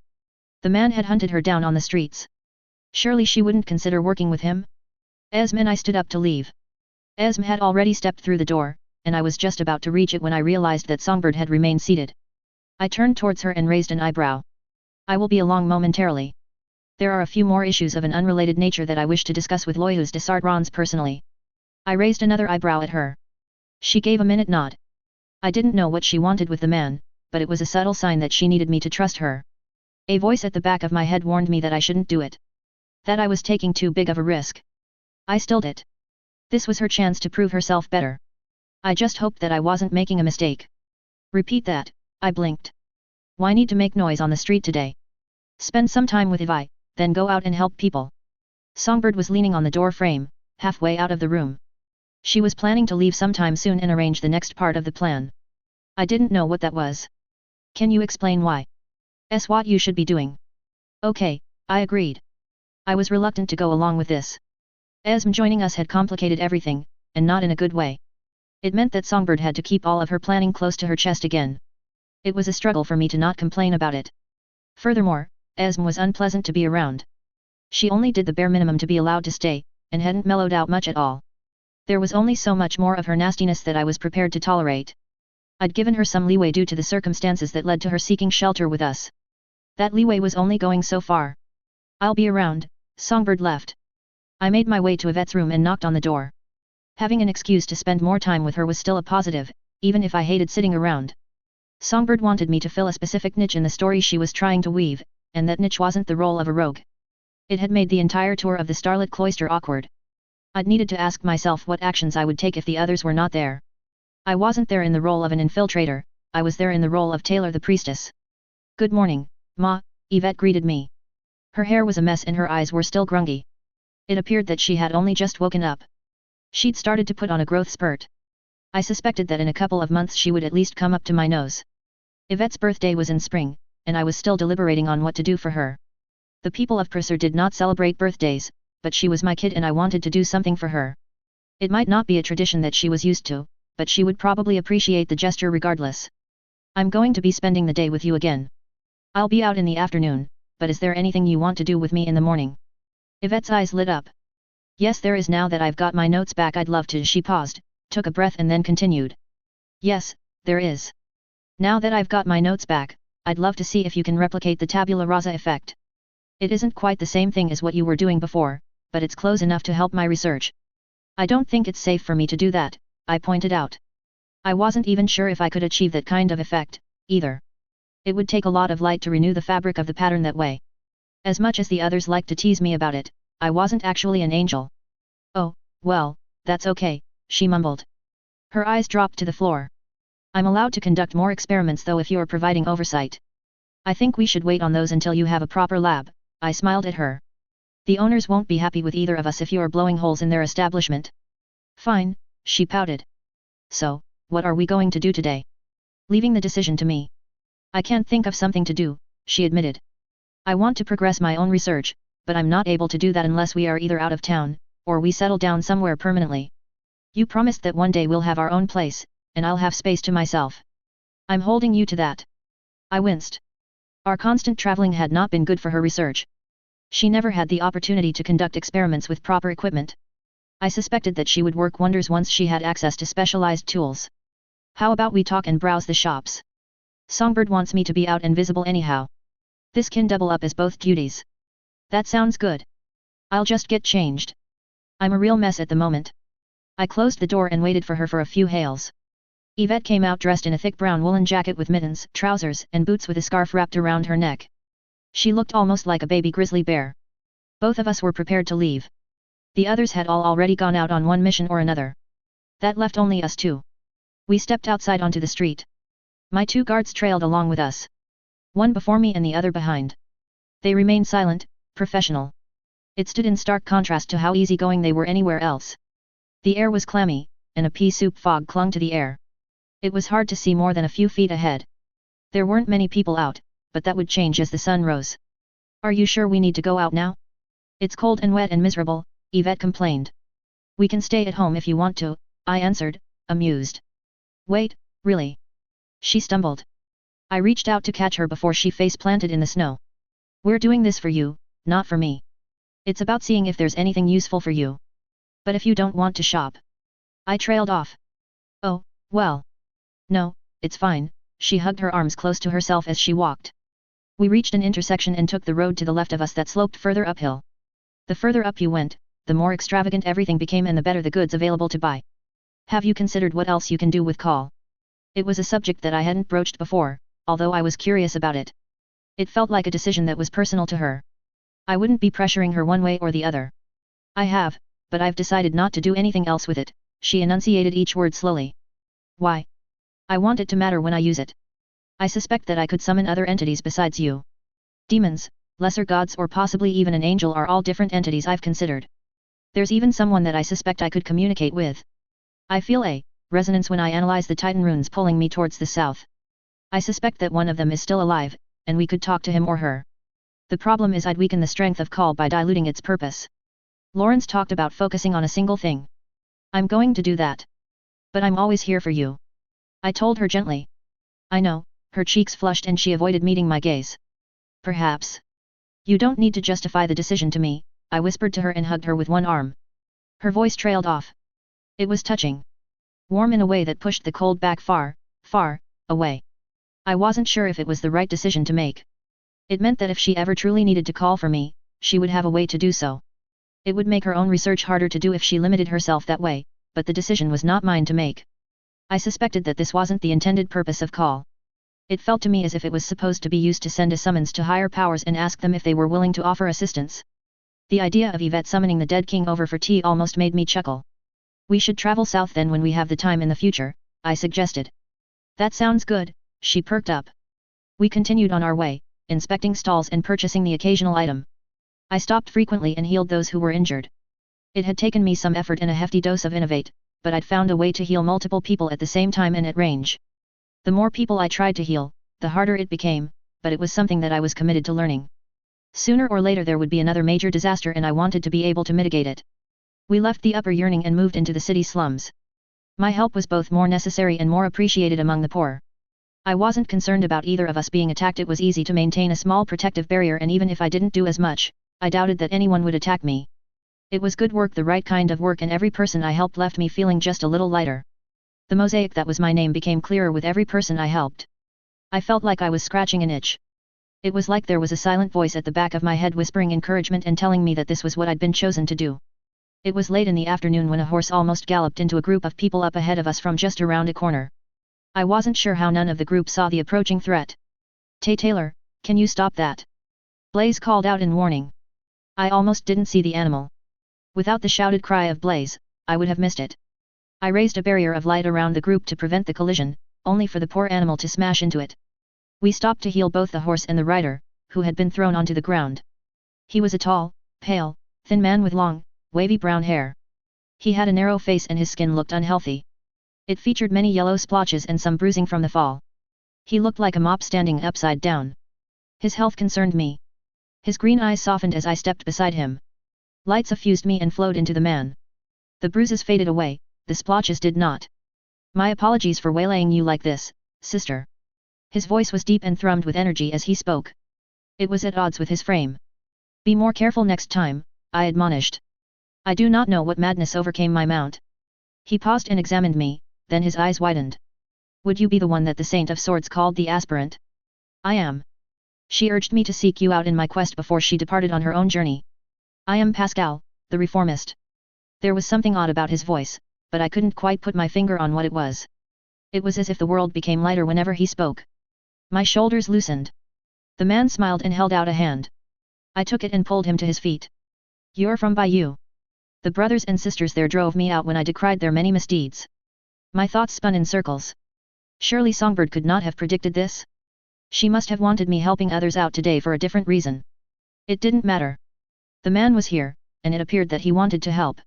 The man had hunted her down on the streets. Surely she wouldn't consider working with him? Esm and I stood up to leave. Esm had already stepped through the door, and I was just about to reach it when I realized that Songbird had remained seated. I turned towards her and raised an eyebrow. I will be along momentarily. There are a few more issues of an unrelated nature that I wish to discuss with Loyus de Sartrans personally. I raised another eyebrow at her. She gave a minute nod. I didn't know what she wanted with the man, but it was a subtle sign that she needed me to trust her. A voice at the back of my head warned me that I shouldn't do it. That I was taking too big of a risk. I stilled it. This was her chance to prove herself better. I just hoped that I wasn't making a mistake. Repeat that, I blinked. Why need to make noise on the street today? Spend some time with Ivi, then go out and help people. Songbird was leaning on the door frame, halfway out of the room. She was planning to leave sometime soon and arrange the next part of the plan. I didn't know what that was. Can you explain why? What you should be doing. Okay, I agreed. I was reluctant to go along with this. Esm joining us had complicated everything, and not in a good way. It meant that Songbird had to keep all of her planning close to her chest again. It was a struggle for me to not complain about it. Furthermore, Esm was unpleasant to be around. She only did the bare minimum to be allowed to stay, and hadn't mellowed out much at all. There was only so much more of her nastiness that I was prepared to tolerate. I'd given her some leeway due to the circumstances that led to her seeking shelter with us. That leeway was only going so far. I'll be around, Songbird left. I made my way to Yvette's room and knocked on the door. Having an excuse to spend more time with her was still a positive, even if I hated sitting around. Songbird wanted me to fill a specific niche in the story she was trying to weave, and that niche wasn't the role of a rogue. It had made the entire tour of the starlit cloister awkward. I'd needed to ask myself what actions I would take if the others were not there. I wasn't there in the role of an infiltrator, I was there in the role of Taylor the priestess. Good morning, Ma, Yvette greeted me. Her hair was a mess and her eyes were still grungy. It appeared that she had only just woken up. She'd started to put on a growth spurt. I suspected that in a couple of months she would at least come up to my nose. Yvette's birthday was in spring, and I was still deliberating on what to do for her. The people of Purser did not celebrate birthdays, but she was my kid and I wanted to do something for her. It might not be a tradition that she was used to, but she would probably appreciate the gesture regardless. I'm going to be spending the day with you again. I'll be out in the afternoon, but is there anything you want to do with me in the morning? Yvette's eyes lit up. Yes, there is. Now that I've got my notes back, I'd love to. She paused, took a breath and then continued. Yes, there is. Now that I've got my notes back, I'd love to see if you can replicate the tabula rasa effect. It isn't quite the same thing as what you were doing before, but it's close enough to help my research. I don't think it's safe for me to do that, I pointed out. I wasn't even sure if I could achieve that kind of effect, either. It would take a lot of light to renew the fabric of the pattern that way. As much as the others liked to tease me about it, I wasn't actually an angel. Oh, well, that's okay, she mumbled. Her eyes dropped to the floor. I'm allowed to conduct more experiments though if you're providing oversight. I think we should wait on those until you have a proper lab, I smiled at her. The owners won't be happy with either of us if you're blowing holes in their establishment. Fine, she pouted. So, what are we going to do today? Leaving the decision to me. I can't think of something to do, she admitted. I want to progress my own research, but I'm not able to do that unless we are either out of town, or we settle down somewhere permanently. You promised that one day we'll have our own place, and I'll have space to myself. I'm holding you to that. I winced. Our constant traveling had not been good for her research. She never had the opportunity to conduct experiments with proper equipment. I suspected that she would work wonders once she had access to specialized tools. How about we talk and browse the shops? Songbird wants me to be out and visible anyhow. This can double up as both duties. That sounds good. I'll just get changed. I'm a real mess at the moment. I closed the door and waited for her for a few hails. Yvette came out dressed in a thick brown woolen jacket with mittens, trousers, and boots with a scarf wrapped around her neck. She looked almost like a baby grizzly bear. Both of us were prepared to leave. The others had all already gone out on one mission or another. That left only us two. We stepped outside onto the street. My two guards trailed along with us. One before me and the other behind. They remained silent, professional. It stood in stark contrast to how easygoing they were anywhere else. The air was clammy, and a pea soup fog clung to the air. It was hard to see more than a few feet ahead. There weren't many people out, but that would change as the sun rose. Are you sure we need to go out now? It's cold and wet and miserable, Yvette complained. We can stay at home if you want to, I answered, amused. Wait, really? She stumbled. I reached out to catch her before she face-planted in the snow. We're doing this for you, not for me. It's about seeing if there's anything useful for you. But if you don't want to shop. I trailed off. Oh, well. No, it's fine, she hugged her arms close to herself as she walked. We reached an intersection and took the road to the left of us that sloped further uphill. The further up you went, the more extravagant everything became and the better the goods available to buy. Have you considered what else you can do with call? It was a subject that I hadn't broached before, although I was curious about it. It felt like a decision that was personal to her. I wouldn't be pressuring her one way or the other. I have, but I've decided not to do anything else with it, she enunciated each word slowly. Why? I want it to matter when I use it. I suspect that I could summon other entities besides you. Demons, lesser gods or possibly even an angel are all different entities I've considered. There's even someone that I suspect I could communicate with. I feel a resonance when I analyze the Titan runes pulling me towards the south. I suspect that one of them is still alive, and we could talk to him or her. The problem is I'd weaken the strength of call by diluting its purpose. Lawrence talked about focusing on a single thing. I'm going to do that. But I'm always here for you. I told her gently. I know, her cheeks flushed and she avoided meeting my gaze. Perhaps. You don't need to justify the decision to me, I whispered to her and hugged her with one arm. Her voice trailed off. It was touching. Warm in a way that pushed the cold back far, far, away. I wasn't sure if it was the right decision to make. It meant that if she ever truly needed to call for me, she would have a way to do so. It would make her own research harder to do if she limited herself that way, but the decision was not mine to make. I suspected that this wasn't the intended purpose of call. It felt to me as if it was supposed to be used to send a summons to higher powers and ask them if they were willing to offer assistance. The idea of Yvette summoning the dead king over for tea almost made me chuckle. We should travel south then when we have the time in the future, I suggested. That sounds good, she perked up. We continued on our way, inspecting stalls and purchasing the occasional item. I stopped frequently and healed those who were injured. It had taken me some effort and a hefty dose of innovate, but I'd found a way to heal multiple people at the same time and at range. The more people I tried to heal, the harder it became, but it was something that I was committed to learning. Sooner or later there would be another major disaster and I wanted to be able to mitigate it. We left the upper yearning and moved into the city slums. My help was both more necessary and more appreciated among the poor. I wasn't concerned about either of us being attacked. It was easy to maintain a small protective barrier, and even if I didn't do as much, I doubted that anyone would attack me. It was good work, the right kind of work, and every person I helped left me feeling just a little lighter. The mosaic that was my name became clearer with every person I helped. I felt like I was scratching an itch. It was like there was a silent voice at the back of my head whispering encouragement and telling me that this was what I'd been chosen to do. It was late in the afternoon when a horse almost galloped into a group of people up ahead of us from just around a corner. I wasn't sure how none of the group saw the approaching threat. Taylor, can you stop that? Blaze called out in warning. I almost didn't see the animal. Without the shouted cry of Blaze, I would have missed it. I raised a barrier of light around the group to prevent the collision, only for the poor animal to smash into it. We stopped to heal both the horse and the rider, who had been thrown onto the ground. He was a tall, pale, thin man with long, wavy brown hair. He had a narrow face and his skin looked unhealthy. It featured many yellow splotches and some bruising from the fall. He looked like a mop standing upside down. His health concerned me. His green eyes softened as I stepped beside him. Light suffused me and flowed into the man. The bruises faded away, the splotches did not. My apologies for waylaying you like this, sister. His voice was deep and thrummed with energy as he spoke. It was at odds with his frame. Be more careful next time, I admonished. I do not know what madness overcame my mount. He paused and examined me, then his eyes widened. Would you be the one that the Saint of Swords called the aspirant? I am. She urged me to seek you out in my quest before she departed on her own journey. I am Pascal, the reformist. There was something odd about his voice, but I couldn't quite put my finger on what it was. It was as if the world became lighter whenever he spoke. My shoulders loosened. The man smiled and held out a hand. I took it and pulled him to his feet. You're from Bayou. The brothers and sisters there drove me out when I decried their many misdeeds. My thoughts spun in circles. Surely Songbird could not have predicted this? She must have wanted me helping others out today for a different reason. It didn't matter. The man was here, and it appeared that he wanted to help.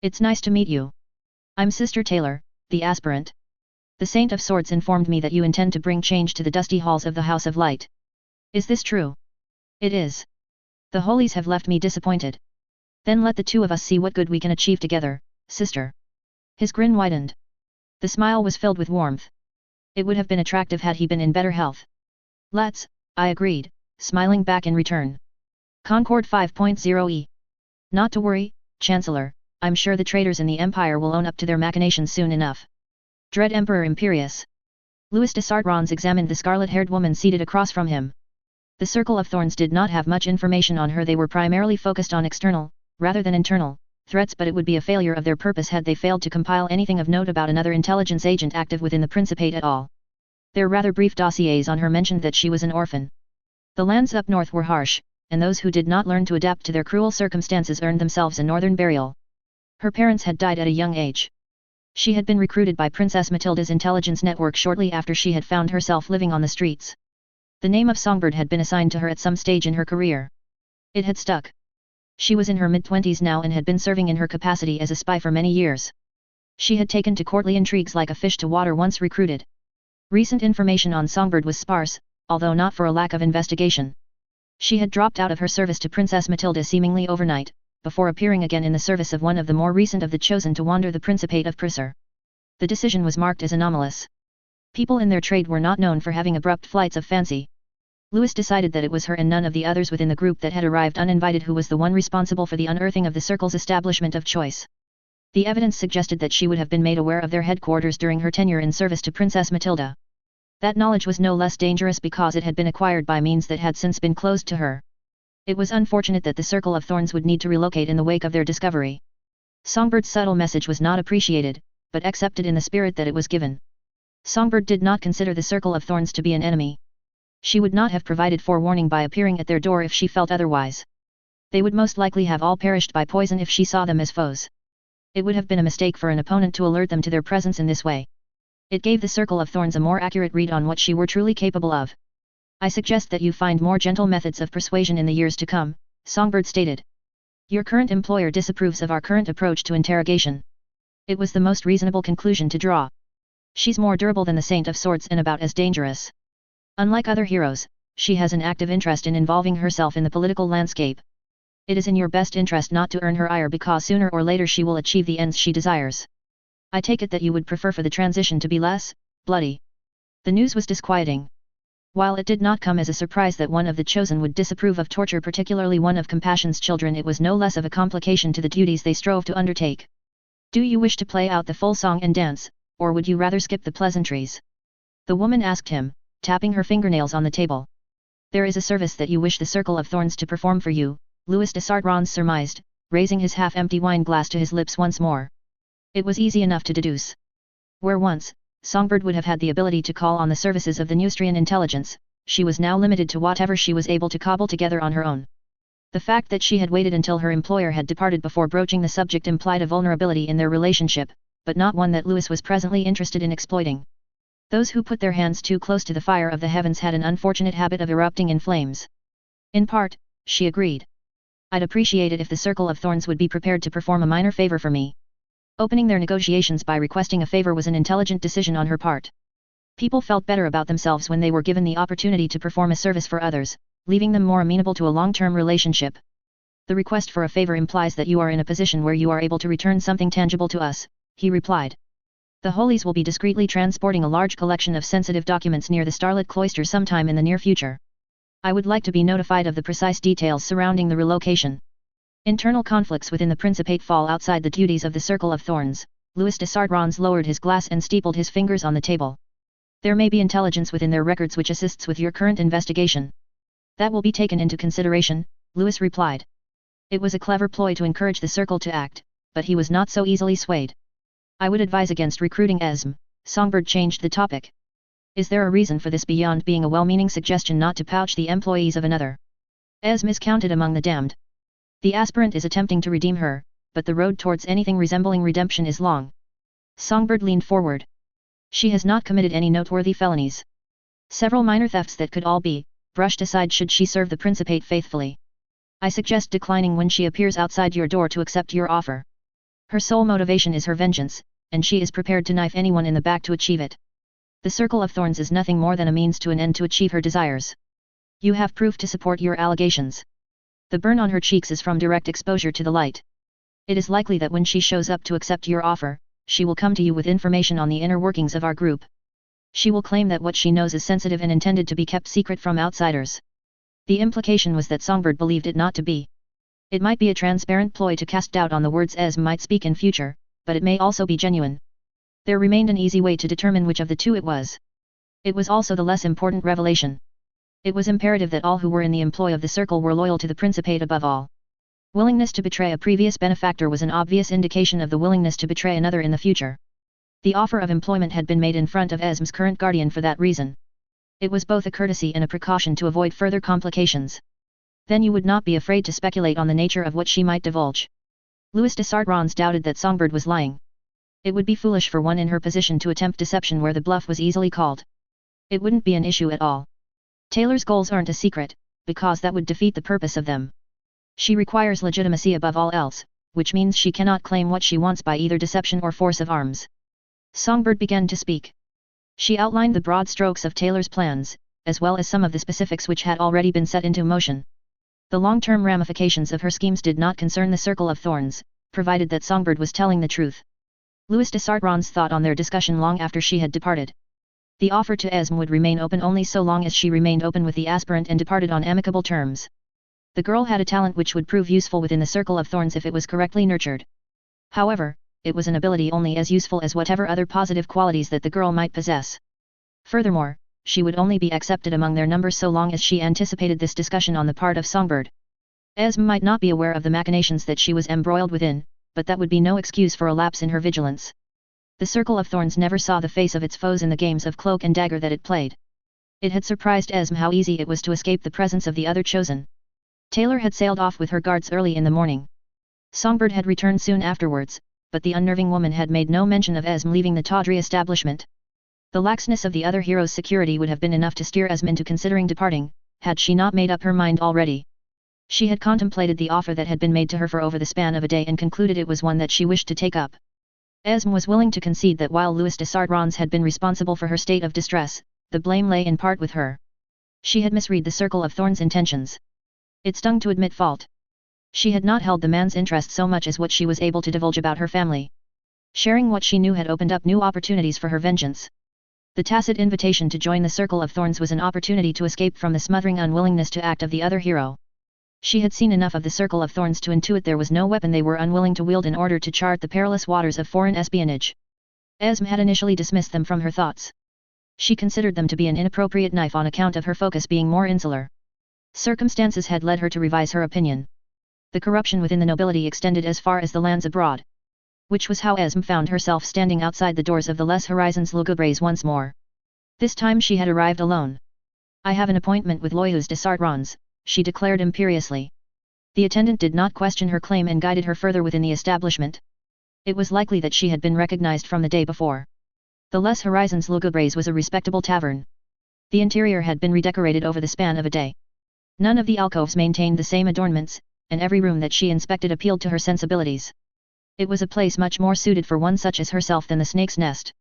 It's nice to meet you. I'm Sister Taylor, the aspirant. The Saint of Swords informed me that you intend to bring change to the dusty halls of the House of Light. Is this true? It is. The holies have left me disappointed. Then let the two of us see what good we can achieve together, sister. His grin widened. The smile was filled with warmth. It would have been attractive had he been in better health. Let's, I agreed, smiling back in return. Concord 5.0e. Not to worry, Chancellor, I'm sure the traitors in the Empire will own up to their machinations soon enough. Dread Emperor Imperious. Louis de Sartrons examined the scarlet-haired woman seated across from him. The Circle of Thorns did not have much information on her. They were primarily focused on external, rather than internal, threats, but it would be a failure of their purpose had they failed to compile anything of note about another intelligence agent active within the Principate at all. Their rather brief dossiers on her mentioned that she was an orphan. The lands up north were harsh, and those who did not learn to adapt to their cruel circumstances earned themselves a northern burial. Her parents had died at a young age. She had been recruited by Princess Matilda's intelligence network shortly after she had found herself living on the streets. The name of Songbird had been assigned to her at some stage in her career. It had stuck. She was in her mid-20s now and had been serving in her capacity as a spy for many years. She had taken to courtly intrigues like a fish to water once recruited. Recent information on Songbird was sparse, although not for a lack of investigation. She had dropped out of her service to Princess Matilda seemingly overnight, before appearing again in the service of one of the more recent of the chosen to wander the Principate of Prussia. The decision was marked as anomalous. People in their trade were not known for having abrupt flights of fancy. Louis decided that it was her and none of the others within the group that had arrived uninvited who was the one responsible for the unearthing of the Circle's establishment of choice. The evidence suggested that she would have been made aware of their headquarters during her tenure in service to Princess Matilda. That knowledge was no less dangerous because it had been acquired by means that had since been closed to her. It was unfortunate that the Circle of Thorns would need to relocate in the wake of their discovery. Songbird's subtle message was not appreciated, but accepted in the spirit that it was given. Songbird did not consider the Circle of Thorns to be an enemy. She would not have provided forewarning by appearing at their door if she felt otherwise. They would most likely have all perished by poison if she saw them as foes. It would have been a mistake for an opponent to alert them to their presence in this way. It gave the Circle of Thorns a more accurate read on what she were truly capable of. I suggest that you find more gentle methods of persuasion in the years to come, Songbird stated. Your current employer disapproves of our current approach to interrogation. It was the most reasonable conclusion to draw. She's more durable than the Saint of Swords and about as dangerous. Unlike other heroes, she has an active interest in involving herself in the political landscape. It is in your best interest not to earn her ire because sooner or later she will achieve the ends she desires. I take it that you would prefer for the transition to be less bloody. The news was disquieting. While it did not come as a surprise that one of the chosen would disapprove of torture, particularly one of Compassion's children, it was no less of a complication to the duties they strove to undertake. Do you wish to play out the full song and dance, or would you rather skip the pleasantries? The woman asked him, tapping her fingernails on the table. There is a service that you wish the Circle of Thorns to perform for you, Louis de Sartrons surmised, raising his half-empty wine glass to his lips once more. It was easy enough to deduce. Where once, Songbird would have had the ability to call on the services of the Neustrian intelligence, she was now limited to whatever she was able to cobble together on her own. The fact that she had waited until her employer had departed before broaching the subject implied a vulnerability in their relationship, but not one that Louis was presently interested in exploiting. Those who put their hands too close to the fire of the heavens had an unfortunate habit of erupting in flames. In part, she agreed. I'd appreciate it if the Circle of Thorns would be prepared to perform a minor favor for me. Opening their negotiations by requesting a favor was an intelligent decision on her part. People felt better about themselves when they were given the opportunity to perform a service for others, leaving them more amenable to a long-term relationship. The request for a favor implies that you are in a position where you are able to return something tangible to us, he replied. The Holies will be discreetly transporting a large collection of sensitive documents near the Starlit Cloister sometime in the near future. I would like to be notified of the precise details surrounding the relocation. Internal conflicts within the Principate fall outside the duties of the Circle of Thorns. Louis de Sartrons lowered his glass and steepled his fingers on the table. There may be intelligence within their records which assists with your current investigation. That will be taken into consideration, Louis replied. It was a clever ploy to encourage the Circle to act, but he was not so easily swayed. I would advise against recruiting ESM, Songbird changed the topic. Is there a reason for this beyond being a well-meaning suggestion not to pouch the employees of another? ESM is counted among the damned. The aspirant is attempting to redeem her, but the road towards anything resembling redemption is long. Songbird leaned forward. She has not committed any noteworthy felonies. Several minor thefts that could all be brushed aside should she serve the Principate faithfully. I suggest declining when she appears outside your door to accept your offer. Her sole motivation is her vengeance, and she is prepared to knife anyone in the back to achieve it. The Circle of Thorns is nothing more than a means to an end to achieve her desires. You have proof to support your allegations. The burn on her cheeks is from direct exposure to the light. It is likely that when she shows up to accept your offer, she will come to you with information on the inner workings of our group. She will claim that what she knows is sensitive and intended to be kept secret from outsiders. The implication was that Songbird believed it not to be. It might be a transparent ploy to cast doubt on the words Esm might speak in future, but it may also be genuine. There remained an easy way to determine which of the two it was. It was also the less important revelation. It was imperative that all who were in the employ of the Circle were loyal to the Principate above all. Willingness to betray a previous benefactor was an obvious indication of the willingness to betray another in the future. The offer of employment had been made in front of Esm's current guardian for that reason. It was both a courtesy and a precaution to avoid further complications. Then you would not be afraid to speculate on the nature of what she might divulge. Louis de Sartrons doubted that Songbird was lying. It would be foolish for one in her position to attempt deception where the bluff was easily called. It wouldn't be an issue at all. Taylor's goals aren't a secret, because that would defeat the purpose of them. She requires legitimacy above all else, which means she cannot claim what she wants by either deception or force of arms. Songbird began to speak. She outlined the broad strokes of Taylor's plans, as well as some of the specifics which had already been set into motion. The long-term ramifications of her schemes did not concern the Circle of Thorns, provided that Songbird was telling the truth. Louis de Sartrons thought on their discussion long after she had departed. The offer to Esm would remain open only so long as she remained open with the aspirant and departed on amicable terms. The girl had a talent which would prove useful within the Circle of Thorns if it was correctly nurtured. However, it was an ability only as useful as whatever other positive qualities that the girl might possess. Furthermore, she would only be accepted among their number so long as she anticipated this discussion on the part of Songbird. Esm might not be aware of the machinations that she was embroiled within, but that would be no excuse for a lapse in her vigilance. The Circle of Thorns never saw the face of its foes in the games of cloak and dagger that it played. It had surprised Esm how easy it was to escape the presence of the other chosen. Taylor had sailed off with her guards early in the morning. Songbird had returned soon afterwards, but the unnerving woman had made no mention of Esm leaving the tawdry establishment. The laxness of the other hero's security would have been enough to steer Esm into considering departing, had she not made up her mind already. She had contemplated the offer that had been made to her for over the span of a day and concluded it was one that she wished to take up. Esm was willing to concede that while Louis de Sartrons had been responsible for her state of distress, the blame lay in part with her. She had misread the Circle of Thorns' intentions. It stung to admit fault. She had not held the man's interest so much as what she was able to divulge about her family. Sharing what she knew had opened up new opportunities for her vengeance. The tacit invitation to join the Circle of Thorns was an opportunity to escape from the smothering unwillingness to act of the other hero. She had seen enough of the Circle of Thorns to intuit there was no weapon they were unwilling to wield in order to chart the perilous waters of foreign espionage. Esm had initially dismissed them from her thoughts. She considered them to be an inappropriate knife on account of her focus being more insular. Circumstances had led her to revise her opinion. The corruption within the nobility extended as far as the lands abroad. Which was how Esm found herself standing outside the doors of the Les Horizons Lugubres once more. This time she had arrived alone. I have an appointment with Louis de Sartrons, she declared imperiously. The attendant did not question her claim and guided her further within the establishment. It was likely that she had been recognized from the day before. The Les Horizons Lugubres was a respectable tavern. The interior had been redecorated over the span of a day. None of the alcoves maintained the same adornments, and every room that she inspected appealed to her sensibilities. It was a place much more suited for one such as herself than the snake's nest.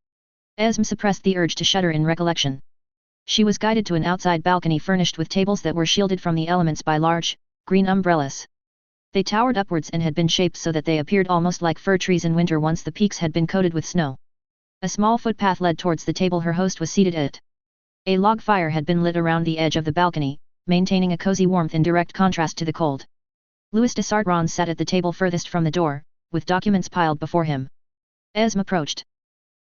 Esm suppressed the urge to shudder in recollection. She was guided to an outside balcony furnished with tables that were shielded from the elements by large, green umbrellas. They towered upwards and had been shaped so that they appeared almost like fir trees in winter once the peaks had been coated with snow. A small footpath led towards the table her host was seated at. A log fire had been lit around the edge of the balcony, maintaining a cozy warmth in direct contrast to the cold. Louis de Sartrons sat at the table furthest from the door, with documents piled before him. Esm approached.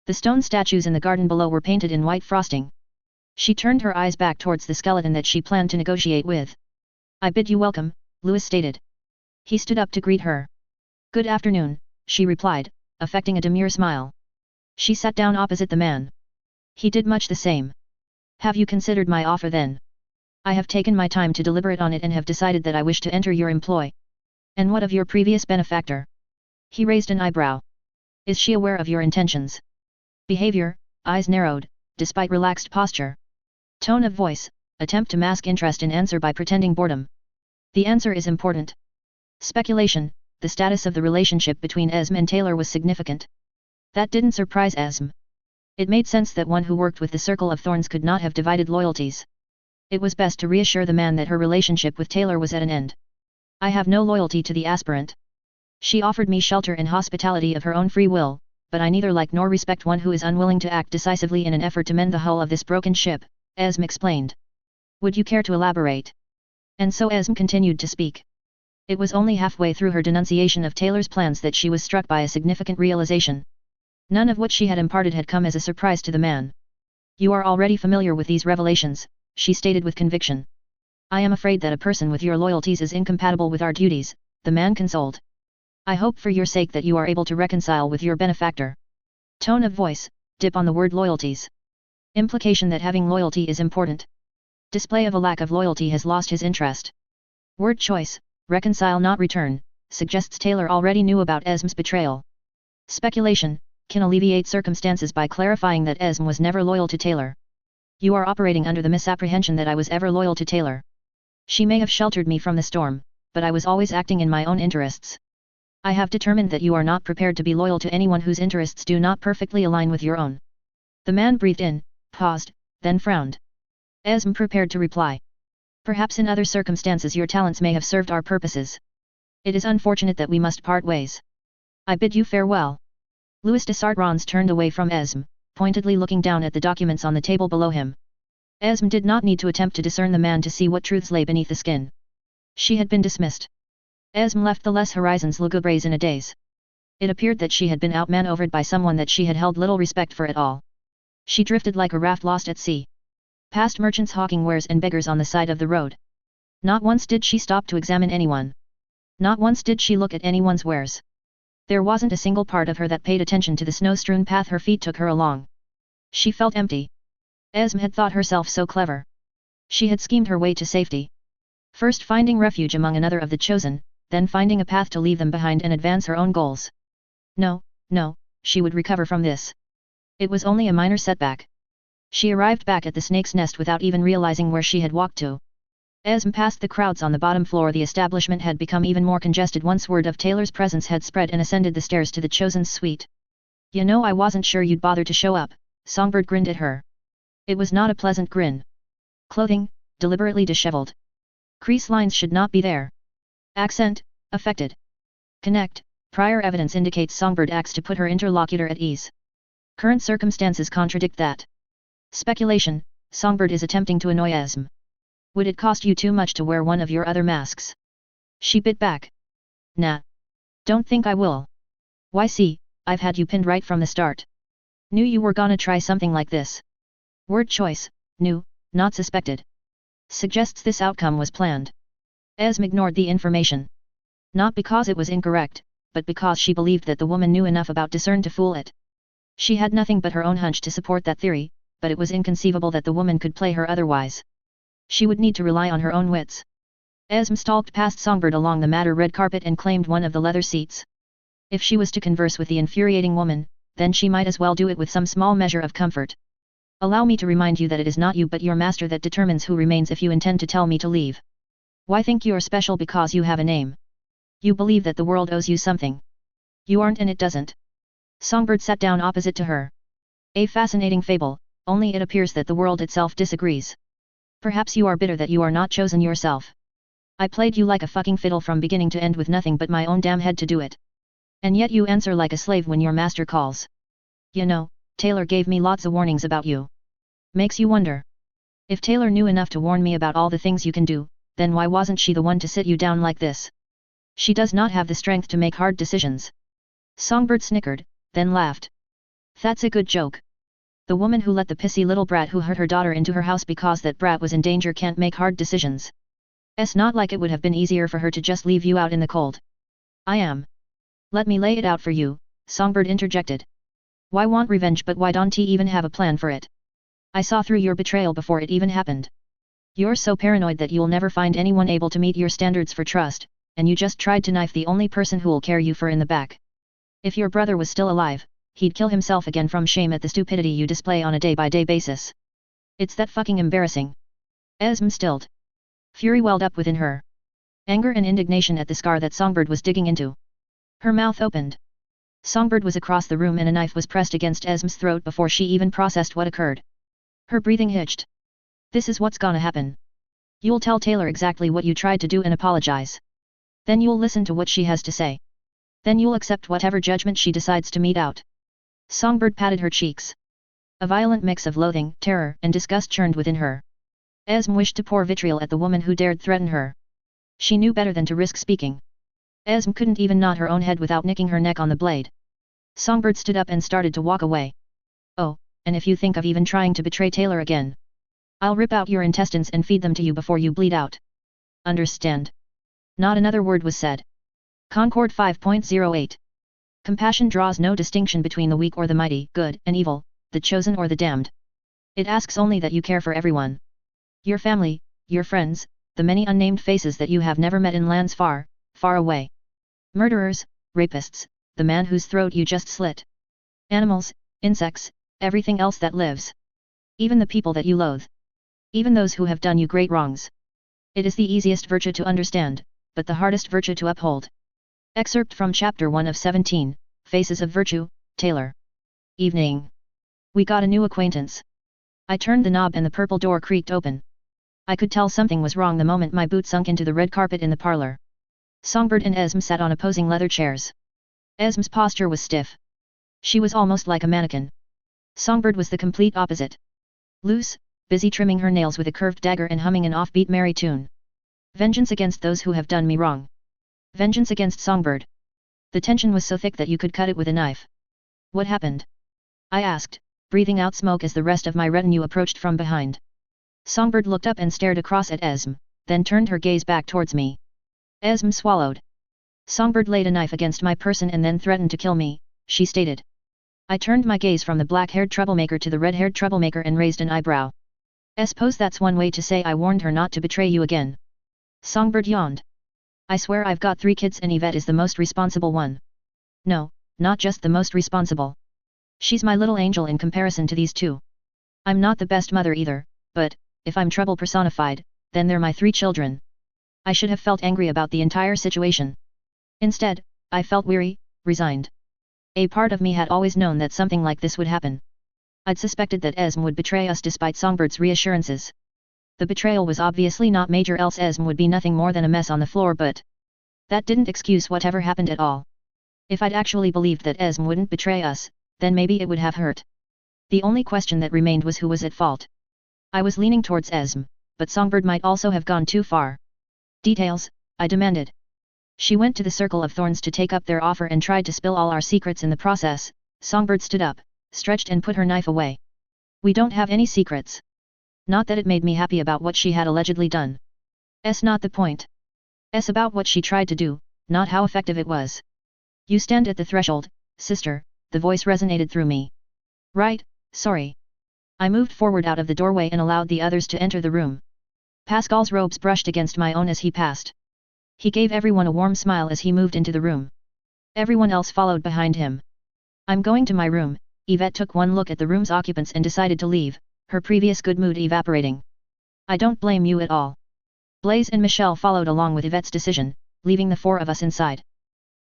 The stone statues in the garden below were painted in white frosting. She turned her eyes back towards the skeleton that she planned to negotiate with. "I bid you welcome," Louis stated. He stood up to greet her. "Good afternoon," she replied, affecting a demure smile. She sat down opposite the man. He did much the same. "Have you considered my offer then?" "I have taken my time to deliberate on it and have decided that I wish to enter your employ." "And what of your previous benefactor?" He raised an eyebrow. Is she aware of your intentions? Behavior, eyes narrowed, despite relaxed posture. Tone of voice, attempt to mask interest in answer by pretending boredom. The answer is important. Speculation, the status of the relationship between Esm and Taylor was significant. That didn't surprise Esm. It made sense that one who worked with the Circle of Thorns could not have divided loyalties. It was best to reassure the man that her relationship with Taylor was at an end. I have no loyalty to the aspirant. She offered me shelter and hospitality of her own free will, but I neither like nor respect one who is unwilling to act decisively in an effort to mend the hull of this broken ship, Esm explained. Would you care to elaborate? And so Esm continued to speak. It was only halfway through her denunciation of Taylor's plans that she was struck by a significant realization. None of what she had imparted had come as a surprise to the man. You are already familiar with these revelations, she stated with conviction. I am afraid that a person with your loyalties is incompatible with our duties, the man consoled. I hope for your sake that you are able to reconcile with your benefactor. Tone of voice, dip on the word loyalties. Implication that having loyalty is important. Display of a lack of loyalty has lost his interest. Word choice, reconcile not return, suggests Taylor already knew about Esm's betrayal. Speculation, can alleviate circumstances by clarifying that Esm was never loyal to Taylor. You are operating under the misapprehension that I was ever loyal to Taylor. She may have sheltered me from the storm, but I was always acting in my own interests. I have determined that you are not prepared to be loyal to anyone whose interests do not perfectly align with your own. The man breathed in, paused, then frowned. Esm prepared to reply. Perhaps in other circumstances your talents may have served our purposes. It is unfortunate that we must part ways. I bid you farewell. Louis de Sartrans turned away from Esm, pointedly looking down at the documents on the table below him. Esm did not need to attempt to discern the man to see what truths lay beneath the skin. She had been dismissed. Esm left the Les Horizons lugubres in a daze. It appeared that she had been outmaneuvered by someone that she had held little respect for at all. She drifted like a raft lost at sea. Past merchants hawking wares and beggars on the side of the road. Not once did she stop to examine anyone. Not once did she look at anyone's wares. There wasn't a single part of her that paid attention to the snow-strewn path her feet took her along. She felt empty. Esm had thought herself so clever. She had schemed her way to safety. First finding refuge among another of the chosen, then finding a path to leave them behind and advance her own goals. No, she would recover from this. It was only a minor setback. She arrived back at the snake's nest without even realizing where she had walked to. Esm passed the crowds on the bottom floor. The establishment had become even more congested once word of Taylor's presence had spread and ascended the stairs to the chosen's suite. You know, I wasn't sure you'd bother to show up, Songbird grinned at her. It was not a pleasant grin. Clothing, deliberately disheveled. Crease lines should not be there. Accent, affected. Connect, prior evidence indicates Songbird acts to put her interlocutor at ease. Current circumstances contradict that. Speculation, Songbird is attempting to annoy Esm. Would it cost you too much to wear one of your other masks? She bit back. Nah. Don't think I will. Why see, I've had you pinned right from the start. Knew you were gonna try something like this. Word choice, knew, not suspected. Suggests this outcome was planned. Esm ignored the information. Not because it was incorrect, but because she believed that the woman knew enough about discern to fool it. She had nothing but her own hunch to support that theory, but it was inconceivable that the woman could play her otherwise. She would need to rely on her own wits. Esm stalked past Songbird along the madder red carpet and claimed one of the leather seats. If she was to converse with the infuriating woman, then she might as well do it with some small measure of comfort. Allow me to remind you that it is not you but your master that determines who remains if you intend to tell me to leave. Why think you are special because you have a name? You believe that the world owes you something. You aren't and it doesn't. Songbird sat down opposite to her. A fascinating fable, only it appears that the world itself disagrees. Perhaps you are bitter that you are not chosen yourself. I played you like a fucking fiddle from beginning to end with nothing but my own damn head to do it. And yet you answer like a slave when your master calls. You know, Taylor gave me lots of warnings about you. Makes you wonder. If Taylor knew enough to warn me about all the things you can do, then why wasn't she the one to sit you down like this? She does not have the strength to make hard decisions. Songbird snickered, then laughed. That's a good joke. The woman who let the pissy little brat who hurt her daughter into her house because that brat was in danger can't make hard decisions. It's not like it would have been easier for her to just leave you out in the cold. I am. Let me lay it out for you, Songbird interjected. Why want revenge but why don't he even have a plan for it? I saw through your betrayal before it even happened. You're so paranoid that you'll never find anyone able to meet your standards for trust, and you just tried to knife the only person who'll carry you for in the back. If your brother was still alive, he'd kill himself again from shame at the stupidity you display on a day-by-day basis. It's that fucking embarrassing. Esme stilled. Fury welled up within her. Anger and indignation at the scar that Songbird was digging into. Her mouth opened. Songbird was across the room and a knife was pressed against Esme's throat before she even processed what occurred. Her breathing hitched. This is what's gonna happen. You'll tell Taylor exactly what you tried to do and apologize. Then you'll listen to what she has to say. Then you'll accept whatever judgment she decides to mete out. Songbird patted her cheeks. A violent mix of loathing, terror, and disgust churned within her. Esme wished to pour vitriol at the woman who dared threaten her. She knew better than to risk speaking. Esme couldn't even nod her own head without nicking her neck on the blade. Songbird stood up and started to walk away. Oh, and if you think of even trying to betray Taylor again, I'll rip out your intestines and feed them to you before you bleed out. Understand? Not another word was said. Concord 5.08. Compassion draws no distinction between the weak or the mighty, good and evil, the chosen or the damned. It asks only that you care for everyone. Your family, your friends, the many unnamed faces that you have never met in lands far, far away. Murderers, rapists, the man whose throat you just slit. Animals, insects, everything else that lives. Even the people that you loathe. Even those who have done you great wrongs. It is the easiest virtue to understand, but the hardest virtue to uphold. Excerpt from Chapter 1 of 17, Faces of Virtue, Taylor. Evening. We got a new acquaintance. I turned the knob and the purple door creaked open. I could tell something was wrong the moment my boot sunk into the red carpet in the parlor. Songbird and Esme sat on opposing leather chairs. Esme's posture was stiff. She was almost like a mannequin. Songbird was the complete opposite. Loose, busy trimming her nails with a curved dagger and humming an offbeat merry tune. Vengeance against those who have done me wrong. Vengeance against Songbird. The tension was so thick that you could cut it with a knife. What happened? I asked, breathing out smoke as the rest of my retinue approached from behind. Songbird looked up and stared across at Esme, then turned her gaze back towards me. Esme swallowed. Songbird laid a knife against my person and then threatened to kill me, she stated. I turned my gaze from the black-haired troublemaker to the red-haired troublemaker and raised an eyebrow. Suppose that's one way to say I warned her not to betray you again. Songbird yawned. I swear I've got 3 kids and Yvette is the most responsible one. No, not just the most responsible. She's my little angel in comparison to these 2. I'm not the best mother either, but, if I'm trouble personified, then they're my 3 children. I should have felt angry about the entire situation. Instead, I felt weary, resigned. A part of me had always known that something like this would happen. I'd suspected that Esme would betray us despite Songbird's reassurances. The betrayal was obviously not major, else Esme would be nothing more than a mess on the floor, but that didn't excuse whatever happened at all. If I'd actually believed that Esme wouldn't betray us, then maybe it would have hurt. The only question that remained was who was at fault. I was leaning towards Esme, but Songbird might also have gone too far. Details, I demanded. She went to the circle of thorns to take up their offer and tried to spill all our secrets in the process. Songbird stood up, stretched and put her knife away. We don't have any secrets. Not that it made me happy about what she had allegedly done. Not the point. About what she tried to do, not how effective it was. You stand at the threshold, sister, the voice resonated through me. Right, sorry. I moved forward out of the doorway and allowed the others to enter the room. Pascal's robes brushed against my own as he passed. He gave everyone a warm smile as he moved into the room. Everyone else followed behind him. I'm going to my room. Yvette took one look at the room's occupants and decided to leave, her previous good mood evaporating. I don't blame you at all. Blaise and Michelle followed along with Yvette's decision, leaving the 4 of us inside.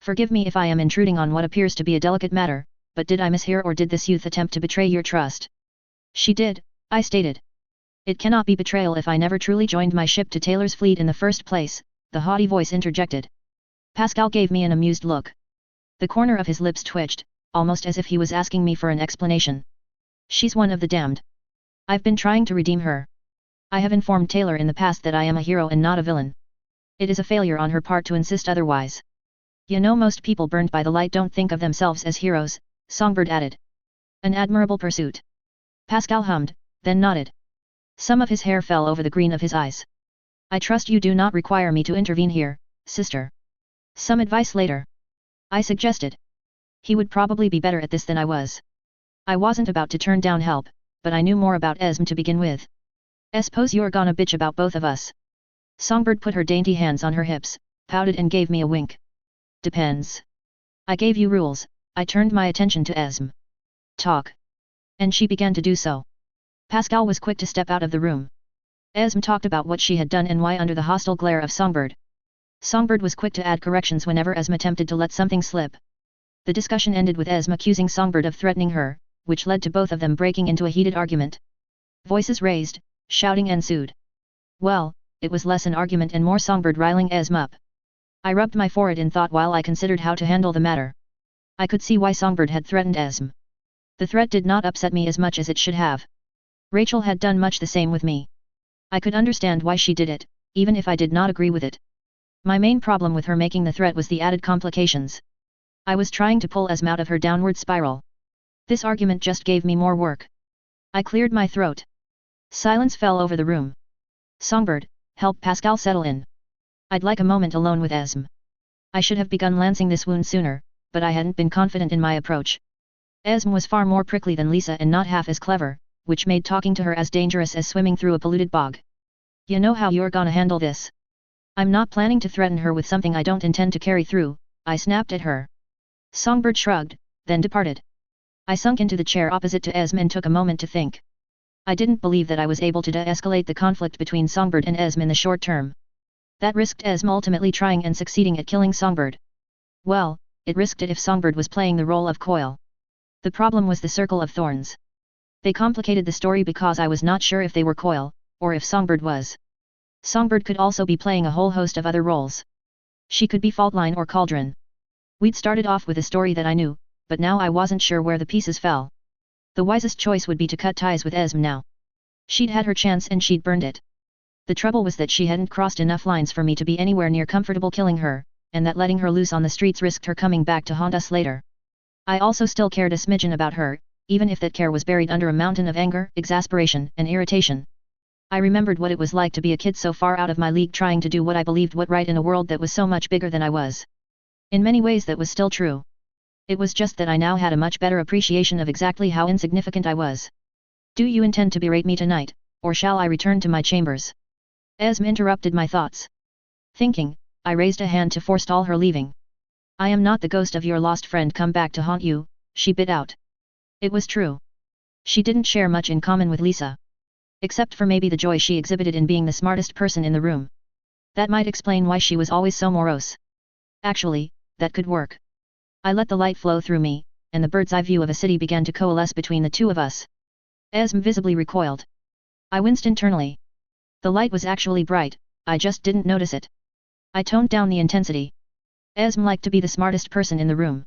Forgive me if I am intruding on what appears to be a delicate matter, but did I mishear, or did this youth attempt to betray your trust? She did, I stated. It cannot be betrayal if I never truly joined my ship to Taylor's fleet in the first place, the haughty voice interjected. Pascal gave me an amused look. The corner of his lips twitched, almost as if he was asking me for an explanation. She's one of the damned. I've been trying to redeem her. I have informed Taylor in the past that I am a hero and not a villain. It is a failure on her part to insist otherwise. You know, most people burned by the light don't think of themselves as heroes, Songbird added. An admirable pursuit. Pascal hummed, then nodded. Some of his hair fell over the green of his eyes. I trust you do not require me to intervene here, sister. Some advice later. I suggested. He would probably be better at this than I was. I wasn't about to turn down help, but I knew more about Esme to begin with. Suppose you're gonna bitch about both of us. Songbird put her dainty hands on her hips, pouted and gave me a wink. Depends. I gave you rules, I turned my attention to Esme. Talk. And she began to do so. Pascal was quick to step out of the room. Esme talked about what she had done and why under the hostile glare of Songbird. Songbird was quick to add corrections whenever Esme attempted to let something slip. The discussion ended with Esme accusing Songbird of threatening her, which led to both of them breaking into a heated argument. Voices raised, shouting ensued. Well, it was less an argument and more Songbird riling Esme up. I rubbed my forehead in thought while I considered how to handle the matter. I could see why Songbird had threatened Esme. The threat did not upset me as much as it should have. Rachel had done much the same with me. I could understand why she did it, even if I did not agree with it. My main problem with her making the threat was the added complications. I was trying to pull Esme out of her downward spiral. This argument just gave me more work. I cleared my throat. Silence fell over the room. Songbird, help Pascal settle in. I'd like a moment alone with Esme. I should have begun lancing this wound sooner, but I hadn't been confident in my approach. Esme was far more prickly than Lisa and not half as clever, which made talking to her as dangerous as swimming through a polluted bog. You know how you're gonna handle this? I'm not planning to threaten her with something I don't intend to carry through, I snapped at her. Songbird shrugged, then departed. I sunk into the chair opposite to Esme and took a moment to think. I didn't believe that I was able to de-escalate the conflict between Songbird and Esme in the short term. That risked Esme ultimately trying and succeeding at killing Songbird. Well, it risked it if Songbird was playing the role of Coil. The problem was the circle of thorns. They complicated the story because I was not sure if they were Coil, or if Songbird was. Songbird could also be playing a whole host of other roles. She could be Faultline or Cauldron. We'd started off with a story that I knew, but now I wasn't sure where the pieces fell. The wisest choice would be to cut ties with Esme now. She'd had her chance and she'd burned it. The trouble was that she hadn't crossed enough lines for me to be anywhere near comfortable killing her, and that letting her loose on the streets risked her coming back to haunt us later. I also still cared a smidgen about her, even if that care was buried under a mountain of anger, exasperation, and irritation. I remembered what it was like to be a kid so far out of my league trying to do what I believed was right in a world that was so much bigger than I was. In many ways that was still true. It was just that I now had a much better appreciation of exactly how insignificant I was. Do you intend to berate me tonight, or shall I return to my chambers? Esme interrupted my thoughts. Thinking, I raised a hand to forestall her leaving. I am not the ghost of your lost friend come back to haunt you, she bit out. It was true. She didn't share much in common with Lisa. Except for maybe the joy she exhibited in being the smartest person in the room. That might explain why she was always so morose. Actually, that could work. I let the light flow through me, and the bird's eye view of a city began to coalesce between the two of us. Esme visibly recoiled. I winced internally. The light was actually bright, I just didn't notice it. I toned down the intensity. Esme liked to be the smartest person in the room.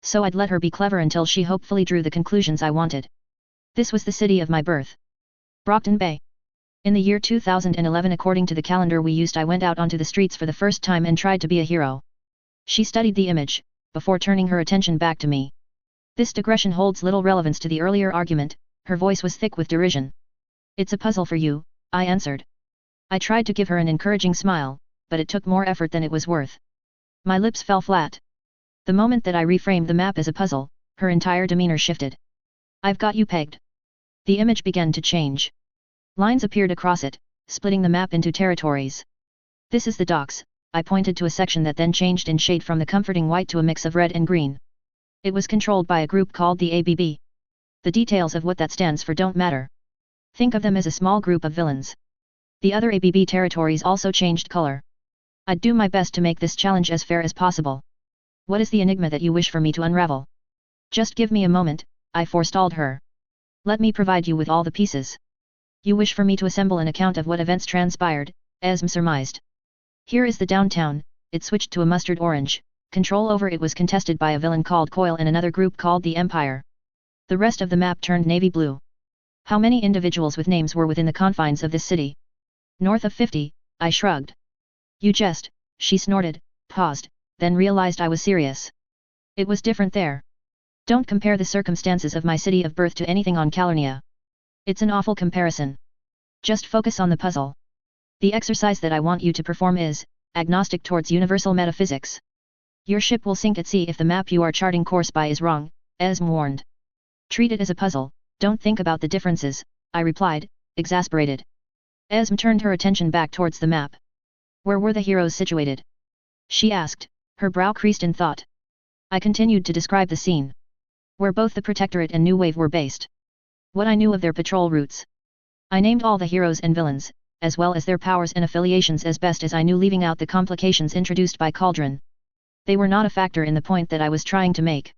So I'd let her be clever until she hopefully drew the conclusions I wanted. This was the city of my birth. Brockton Bay. In the year 2011 according to the calendar we used I went out onto the streets for the first time and tried to be a hero. She studied the image, before turning her attention back to me. This digression holds little relevance to the earlier argument, her voice was thick with derision. It's a puzzle for you, I answered. I tried to give her an encouraging smile, but it took more effort than it was worth. My lips fell flat. The moment that I reframed the map as a puzzle, her entire demeanor shifted. I've got you pegged. The image began to change. Lines appeared across it, splitting the map into territories. This is the docks, I pointed to a section that then changed in shade from the comforting white to a mix of red and green. It was controlled by a group called the ABB. The details of what that stands for don't matter. Think of them as a small group of villains. The other ABB territories also changed color. I'd do my best to make this challenge as fair as possible. What is the enigma that you wish for me to unravel? Just give me a moment, I forestalled her. Let me provide you with all the pieces. You wish for me to assemble an account of what events transpired, Esme surmised. Here is the downtown, it switched to a mustard orange, control over it was contested by a villain called Coil and another group called the Empire. The rest of the map turned navy blue. How many individuals with names were within the confines of this city? North of 50, I shrugged. You jest, she snorted, paused, then realized I was serious. It was different there. Don't compare the circumstances of my city of birth to anything on Calornia. It's an awful comparison. Just focus on the puzzle. The exercise that I want you to perform is, agnostic towards universal metaphysics. Your ship will sink at sea if the map you are charting course by is wrong, Esme warned. Treat it as a puzzle, don't think about the differences, I replied, exasperated. Esme turned her attention back towards the map. Where were the heroes situated? She asked, her brow creased in thought. I continued to describe the scene, where both the Protectorate and New Wave were based. What I knew of their patrol routes. I named all the heroes and villains, as well as their powers and affiliations as best as I knew, leaving out the complications introduced by Cauldron. They were not a factor in the point that I was trying to make.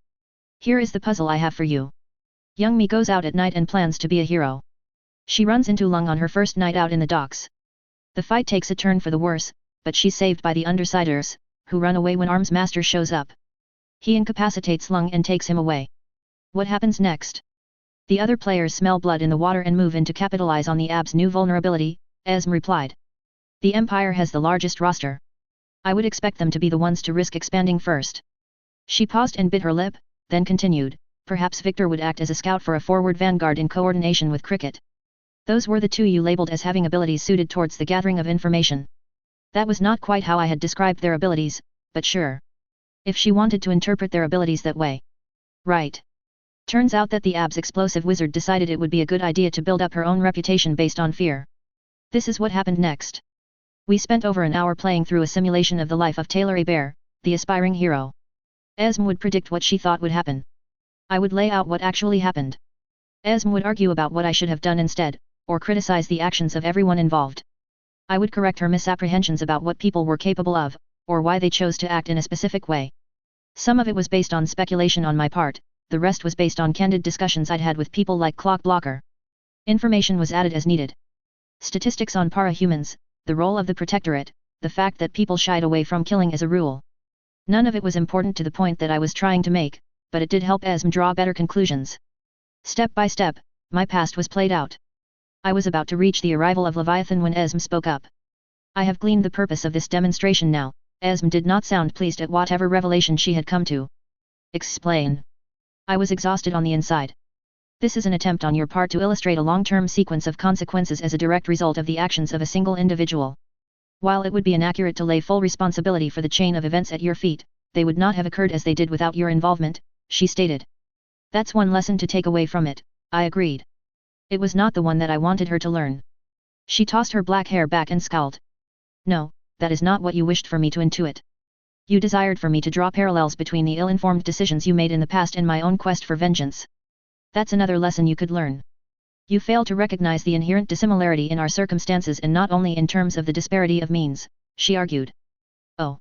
Here is the puzzle I have for you. Young Mi goes out at night and plans to be a hero. She runs into Lung on her first night out in the docks. The fight takes a turn for the worse, but she's saved by the Undersiders, who run away when Arms Master shows up. He incapacitates Lung and takes him away. What happens next? The other players smell blood in the water and move in to capitalize on the AB's new vulnerability, Esm replied. The Empire has the largest roster. I would expect them to be the ones to risk expanding first. She paused and bit her lip, then continued, perhaps Victor would act as a scout for a forward vanguard in coordination with Cricket. Those were the two you labeled as having abilities suited towards the gathering of information. That was not quite how I had described their abilities, but sure. If she wanted to interpret their abilities that way. Right. Turns out that the AB's explosive wizard decided it would be a good idea to build up her own reputation based on fear. This is what happened next. We spent over an hour playing through a simulation of the life of Taylor Bear, the aspiring hero. Esm would predict what she thought would happen. I would lay out what actually happened. Esm would argue about what I should have done instead, or criticize the actions of everyone involved. I would correct her misapprehensions about what people were capable of, or why they chose to act in a specific way. Some of it was based on speculation on my part, the rest was based on candid discussions I'd had with people like Clock Blocker. Information was added as needed. Statistics on para-humans, the role of the Protectorate, the fact that people shied away from killing as a rule. None of it was important to the point that I was trying to make, but it did help Esm draw better conclusions. Step by step, my past was played out. I was about to reach the arrival of Leviathan when Esm spoke up. I have gleaned the purpose of this demonstration now. Esm did not sound pleased at whatever revelation she had come to. Explain. I was exhausted on the inside. This is an attempt on your part to illustrate a long-term sequence of consequences as a direct result of the actions of a single individual. While it would be inaccurate to lay full responsibility for the chain of events at your feet, they would not have occurred as they did without your involvement, she stated. That's one lesson to take away from it, I agreed. It was not the one that I wanted her to learn. She tossed her black hair back and scowled. No, that is not what you wished for me to intuit. You desired for me to draw parallels between the ill-informed decisions you made in the past and my own quest for vengeance. That's another lesson you could learn. You fail to recognize the inherent dissimilarity in our circumstances and not only in terms of the disparity of means, she argued. Oh.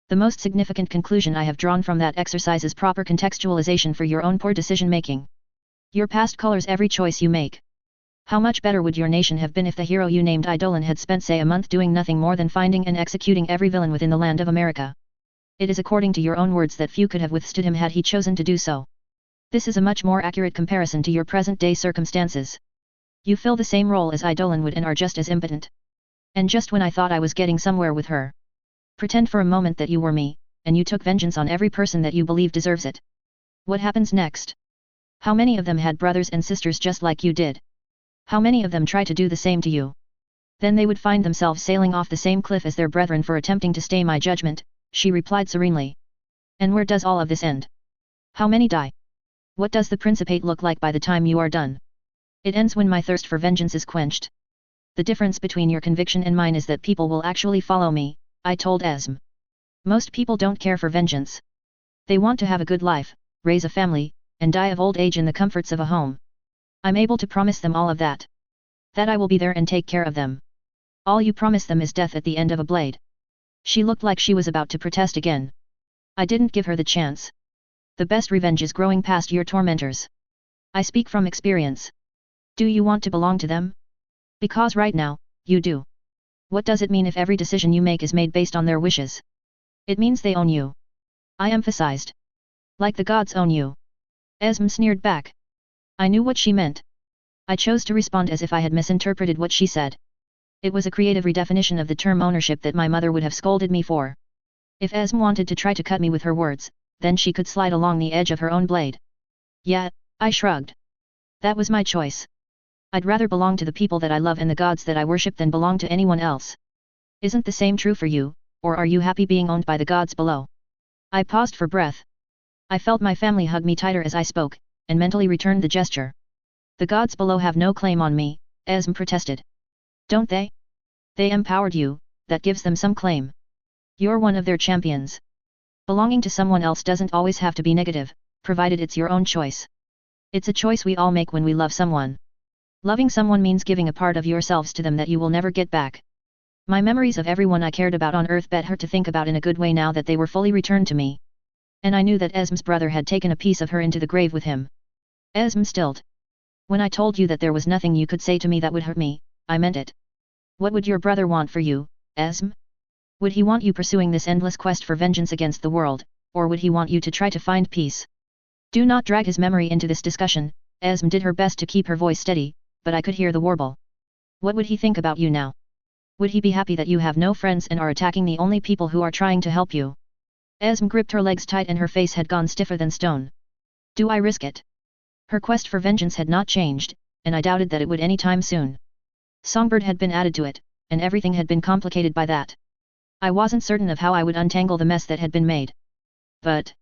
The most significant conclusion I have drawn from that exercise is proper contextualization for your own poor decision-making. Your past colors every choice you make. How much better would your nation have been if the hero you named Eidolon had spent say a month doing nothing more than finding and executing every villain within the land of America? It is according to your own words that few could have withstood him had he chosen to do so. This is a much more accurate comparison to your present-day circumstances. You fill the same role as Eidolon would and are just as impotent. And just when I thought I was getting somewhere with her. Pretend for a moment that you were me, and you took vengeance on every person that you believe deserves it. What happens next? How many of them had brothers and sisters just like you did? How many of them try to do the same to you? Then they would find themselves sailing off the same cliff as their brethren for attempting to stay my judgment, she replied serenely. And where does all of this end? How many die? What does the Principate look like by the time you are done? It ends when my thirst for vengeance is quenched. The difference between your conviction and mine is that people will actually follow me, I told Esm. Most people don't care for vengeance. They want to have a good life, raise a family, and die of old age in the comforts of a home. I'm able to promise them all of that. That I will be there and take care of them. All you promise them is death at the end of a blade. She looked like she was about to protest again. I didn't give her the chance. The best revenge is growing past your tormentors. I speak from experience. Do you want to belong to them? Because right now, you do. What does it mean if every decision you make is made based on their wishes? It means they own you. I emphasized. Like the gods own you. Esm sneered back. I knew what she meant. I chose to respond as if I had misinterpreted what she said. It was a creative redefinition of the term ownership that my mother would have scolded me for. If Esm wanted to try to cut me with her words, then she could slide along the edge of her own blade. Yeah, I shrugged. That was my choice. I'd rather belong to the people that I love and the gods that I worship than belong to anyone else. Isn't the same true for you, or are you happy being owned by the gods below? I paused for breath. I felt my family hug me tighter as I spoke, and mentally returned the gesture. The gods below have no claim on me, Esm protested. Don't they? They empowered you, that gives them some claim. You're one of their champions. Belonging to someone else doesn't always have to be negative, provided it's your own choice. It's a choice we all make when we love someone. Loving someone means giving a part of yourselves to them that you will never get back. My memories of everyone I cared about on earth better to think about in a good way now that they were fully returned to me. And I knew that Esm's brother had taken a piece of her into the grave with him. Esm stilled. When I told you that there was nothing you could say to me that would hurt me, I meant it. What would your brother want for you, Esm? Would he want you pursuing this endless quest for vengeance against the world, or would he want you to try to find peace? Do not drag his memory into this discussion. Esm did her best to keep her voice steady, but I could hear the warble. What would he think about you now? Would he be happy that you have no friends and are attacking the only people who are trying to help you? Esm gripped her legs tight and her face had gone stiffer than stone. Do I risk it? Her quest for vengeance had not changed, and I doubted that it would any time soon. Songbird had been added to it, and everything had been complicated by that. I wasn't certain of how I would untangle the mess that had been made. But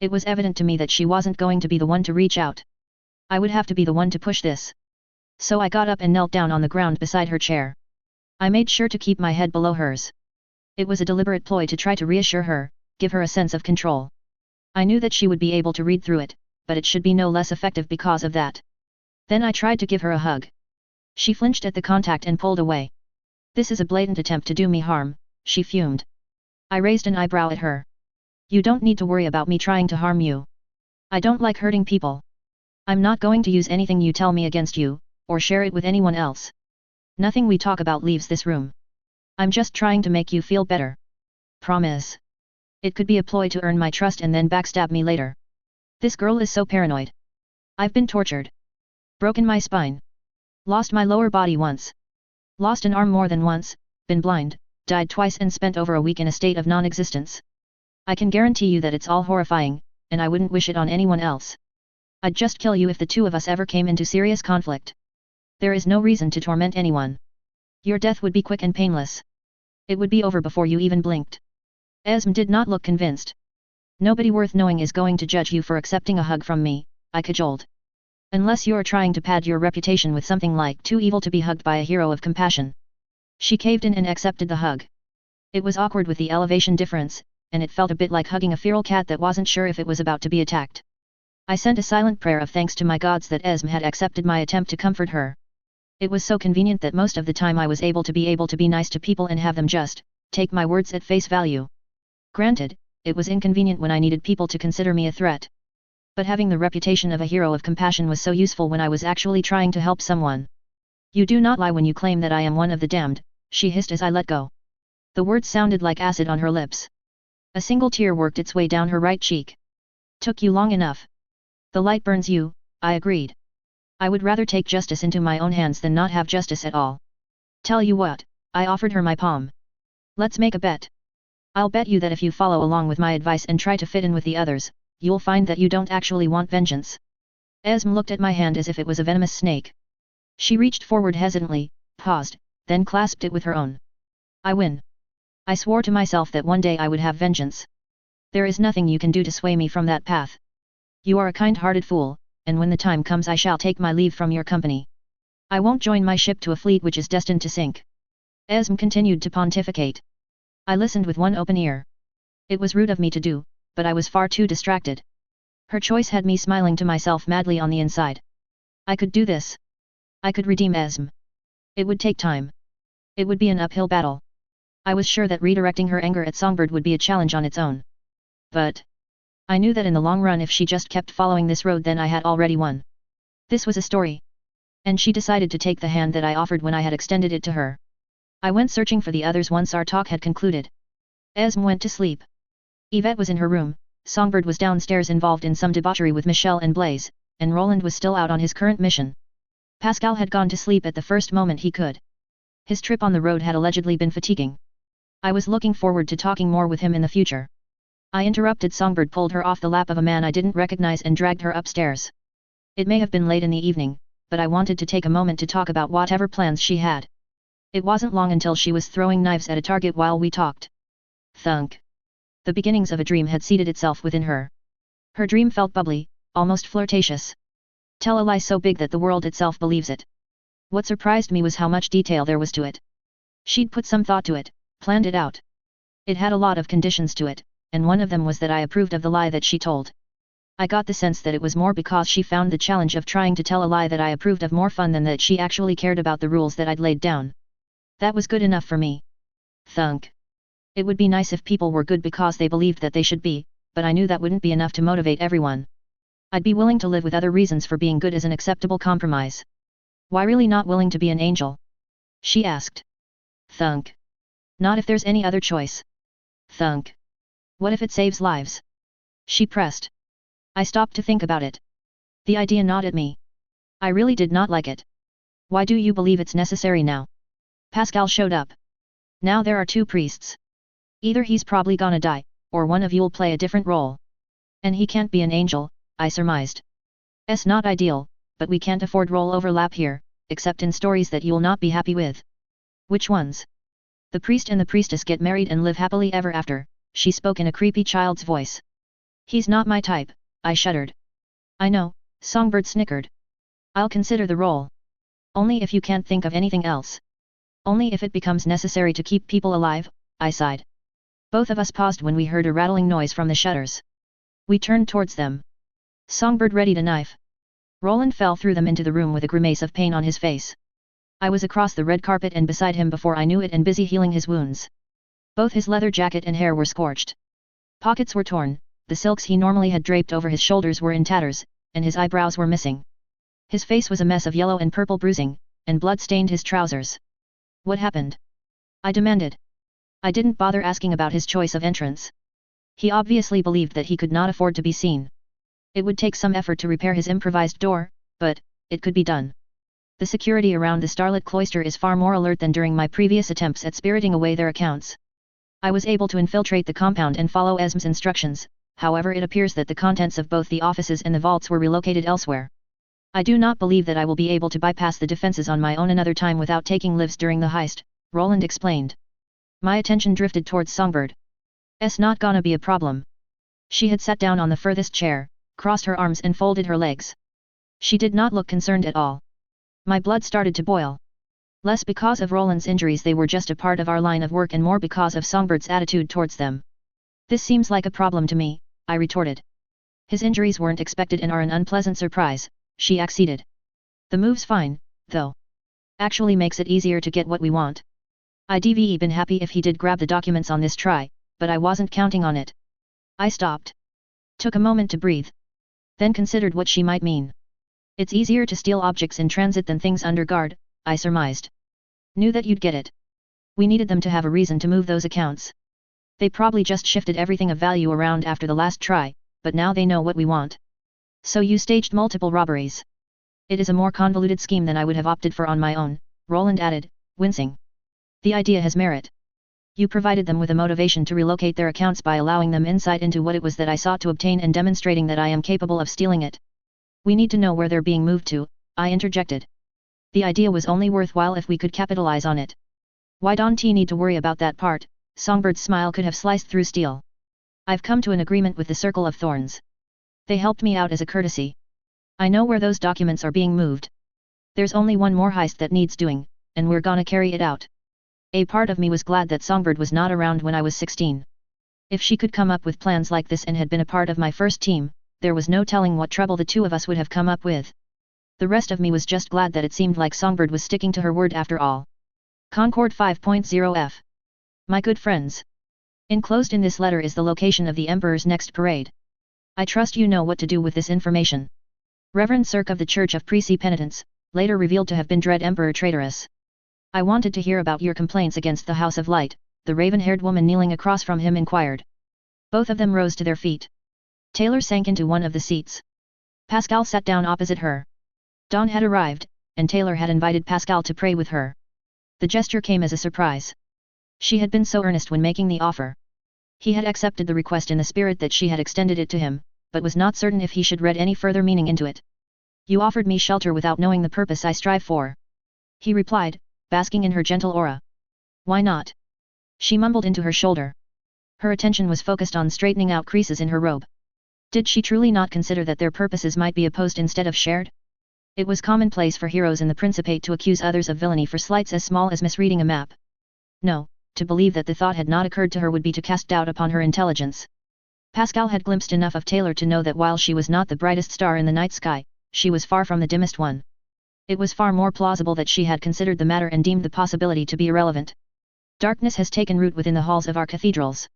it was evident to me that she wasn't going to be the one to reach out. I would have to be the one to push this. So I got up and knelt down on the ground beside her chair. I made sure to keep my head below hers. It was a deliberate ploy to try to reassure her, give her a sense of control. I knew that she would be able to read through it, but it should be no less effective because of that. Then I tried to give her a hug. She flinched at the contact and pulled away. This is a blatant attempt to do me harm, she fumed. I raised an eyebrow at her. You don't need to worry about me trying to harm you. I don't like hurting people. I'm not going to use anything you tell me against you, or share it with anyone else. Nothing we talk about leaves this room. I'm just trying to make you feel better. Promise. It could be a ploy to earn my trust and then backstab me later. This girl is so paranoid. I've been tortured. Broken my spine. Lost my lower body once. Lost an arm more than once, been blind, died twice and spent over a week in a state of non-existence. I can guarantee you that it's all horrifying, and I wouldn't wish it on anyone else. I'd just kill you if the two of us ever came into serious conflict. There is no reason to torment anyone. Your death would be quick and painless. It would be over before you even blinked. Esm did not look convinced. Nobody worth knowing is going to judge you for accepting a hug from me, I cajoled. Unless you're trying to pad your reputation with something like too evil to be hugged by a hero of compassion. She caved in and accepted the hug. It was awkward with the elevation difference, and it felt a bit like hugging a feral cat that wasn't sure if it was about to be attacked. I sent a silent prayer of thanks to my gods that Esm had accepted my attempt to comfort her. It was so convenient that most of the time I was able to be nice to people and have them just take my words at face value. Granted, it was inconvenient when I needed people to consider me a threat. But having the reputation of a hero of compassion was so useful when I was actually trying to help someone. You do not lie when you claim that I am one of the damned, she hissed as I let go. The words sounded like acid on her lips. A single tear worked its way down her right cheek. Took you long enough. The light burns you, I agreed. I would rather take justice into my own hands than not have justice at all. Tell you what, I offered her my palm. Let's make a bet. I'll bet you that if you follow along with my advice and try to fit in with the others, you'll find that you don't actually want vengeance. Esm looked at my hand as if it was a venomous snake. She reached forward hesitantly, paused, then clasped it with her own. I win. I swore to myself that one day I would have vengeance. There is nothing you can do to sway me from that path. You are a kind-hearted fool, and when the time comes I shall take my leave from your company. I won't join my ship to a fleet which is destined to sink. Esm continued to pontificate. I listened with one open ear. It was rude of me to do, but I was far too distracted. Her choice had me smiling to myself madly on the inside. I could do this. I could redeem Esm. It would take time. It would be an uphill battle. I was sure that redirecting her anger at Songbird would be a challenge on its own. But I knew that in the long run if she just kept following this road then I had already won. This was a story. And she decided to take the hand that I offered when I had extended it to her. I went searching for the others once our talk had concluded. Esm went to sleep. Yvette was in her room, Songbird was downstairs involved in some debauchery with Michelle and Blaise, and Roland was still out on his current mission. Pascal had gone to sleep at the first moment he could. His trip on the road had allegedly been fatiguing. I was looking forward to talking more with him in the future. I interrupted. Songbird pulled her off the lap of a man I didn't recognize and dragged her upstairs. It may have been late in the evening, but I wanted to take a moment to talk about whatever plans she had. It wasn't long until she was throwing knives at a target while we talked. Thunk. The beginnings of a dream had seeded itself within her. Her dream felt bubbly, almost flirtatious. Tell a lie so big that the world itself believes it. What surprised me was how much detail there was to it. She'd put some thought to it, planned it out. It had a lot of conditions to it, and one of them was that I approved of the lie that she told. I got the sense that it was more because she found the challenge of trying to tell a lie that I approved of more fun than that she actually cared about the rules that I'd laid down. That was good enough for me. Thunk. It would be nice if people were good because they believed that they should be, but I knew that wouldn't be enough to motivate everyone. I'd be willing to live with other reasons for being good as an acceptable compromise. Why really not willing to be an angel? She asked. Thunk. Not if there's any other choice. Thunk. What if it saves lives? She pressed. I stopped to think about it. The idea gnawed at me. I really did not like it. Why do you believe it's necessary now? Pascal showed up. Now there are two priests. Either he's probably gonna die, or one of you'll play a different role. And he can't be an angel, I surmised. It's not ideal, but we can't afford role overlap here, except in stories that you'll not be happy with. Which ones? The priest and the priestess get married and live happily ever after, she spoke in a creepy child's voice. He's not my type, I shuddered. I know, Songbird snickered. I'll consider the role. Only if you can't think of anything else. Only if it becomes necessary to keep people alive, I sighed. Both of us paused when we heard a rattling noise from the shutters. We turned towards them. Songbird readied a knife. Roland fell through them into the room with a grimace of pain on his face. I was across the red carpet and beside him before I knew it and busy healing his wounds. Both his leather jacket and hair were scorched. Pockets were torn, the silks he normally had draped over his shoulders were in tatters, and his eyebrows were missing. His face was a mess of yellow and purple bruising, and blood stained his trousers. What happened? I demanded. I didn't bother asking about his choice of entrance. He obviously believed that he could not afford to be seen. It would take some effort to repair his improvised door, but it could be done. The security around the Starlit Cloister is far more alert than during my previous attempts at spiriting away their accounts. I was able to infiltrate the compound and follow Esm's instructions, however it appears that the contents of both the offices and the vaults were relocated elsewhere. I do not believe that I will be able to bypass the defenses on my own another time without taking lives during the heist, Roland explained. My attention drifted towards Songbird. "It's not gonna be a problem." She had sat down on the furthest chair, crossed her arms and folded her legs. She did not look concerned at all. My blood started to boil. Less because of Roland's injuries, they were just a part of our line of work, and more because of Songbird's attitude towards them. "This seems like a problem to me," I retorted. "His injuries weren't expected and are an unpleasant surprise," she acceded. "The move's fine, though. Actually makes it easier to get what we want. I'd been happy if he did grab the documents on this try, but I wasn't counting on it." I stopped. Took a moment to breathe. Then considered what she might mean. "It's easier to steal objects in transit than things under guard," I surmised. "Knew that you'd get it. We needed them to have a reason to move those accounts. They probably just shifted everything of value around after the last try, but now they know what we want. So you staged multiple robberies. It is a more convoluted scheme than I would have opted for on my own," Roland added, wincing. "The idea has merit. You provided them with a motivation to relocate their accounts by allowing them insight into what it was that I sought to obtain and demonstrating that I am capable of stealing it. We need to know where they're being moved to," I interjected. "The idea was only worthwhile if we could capitalize on it. Why don't you need to worry about that part?" Songbird's smile could have sliced through steel. "I've come to an agreement with the Circle of Thorns. They helped me out as a courtesy. I know where those documents are being moved. There's only one more heist that needs doing, and we're gonna carry it out." A part of me was glad that Songbird was not around when I was 16. If she could come up with plans like this and had been a part of my first team, there was no telling what trouble the two of us would have come up with. The rest of me was just glad that it seemed like Songbird was sticking to her word after all. Concord 5.0 My good friends. Enclosed in this letter is the location of the Emperor's next parade. I trust you know what to do with this information. Reverend Cirque of the Church of Priests Penitents, later revealed to have been Dread Emperor Traitorous. I wanted to hear about your complaints against the House of Light, the raven-haired woman kneeling across from him inquired. Both of them rose to their feet. Taylor sank into one of the seats. Pascal sat down opposite her. Dawn had arrived, and Taylor had invited Pascal to pray with her. The gesture came as a surprise. She had been so earnest when making the offer. He had accepted the request in the spirit that she had extended it to him, but was not certain if he should read any further meaning into it. "You offered me shelter without knowing the purpose I strive for," he replied, basking in her gentle aura. "Why not?" She mumbled into her shoulder. Her attention was focused on straightening out creases in her robe. Did she truly not consider that their purposes might be opposed instead of shared? It was commonplace for heroes in the Principate to accuse others of villainy for slights as small as misreading a map. No, to believe that the thought had not occurred to her would be to cast doubt upon her intelligence. Pascal had glimpsed enough of Taylor to know that while she was not the brightest star in the night sky, she was far from the dimmest one. It was far more plausible that she had considered the matter and deemed the possibility to be irrelevant. Darkness has taken root within the halls of our cathedrals.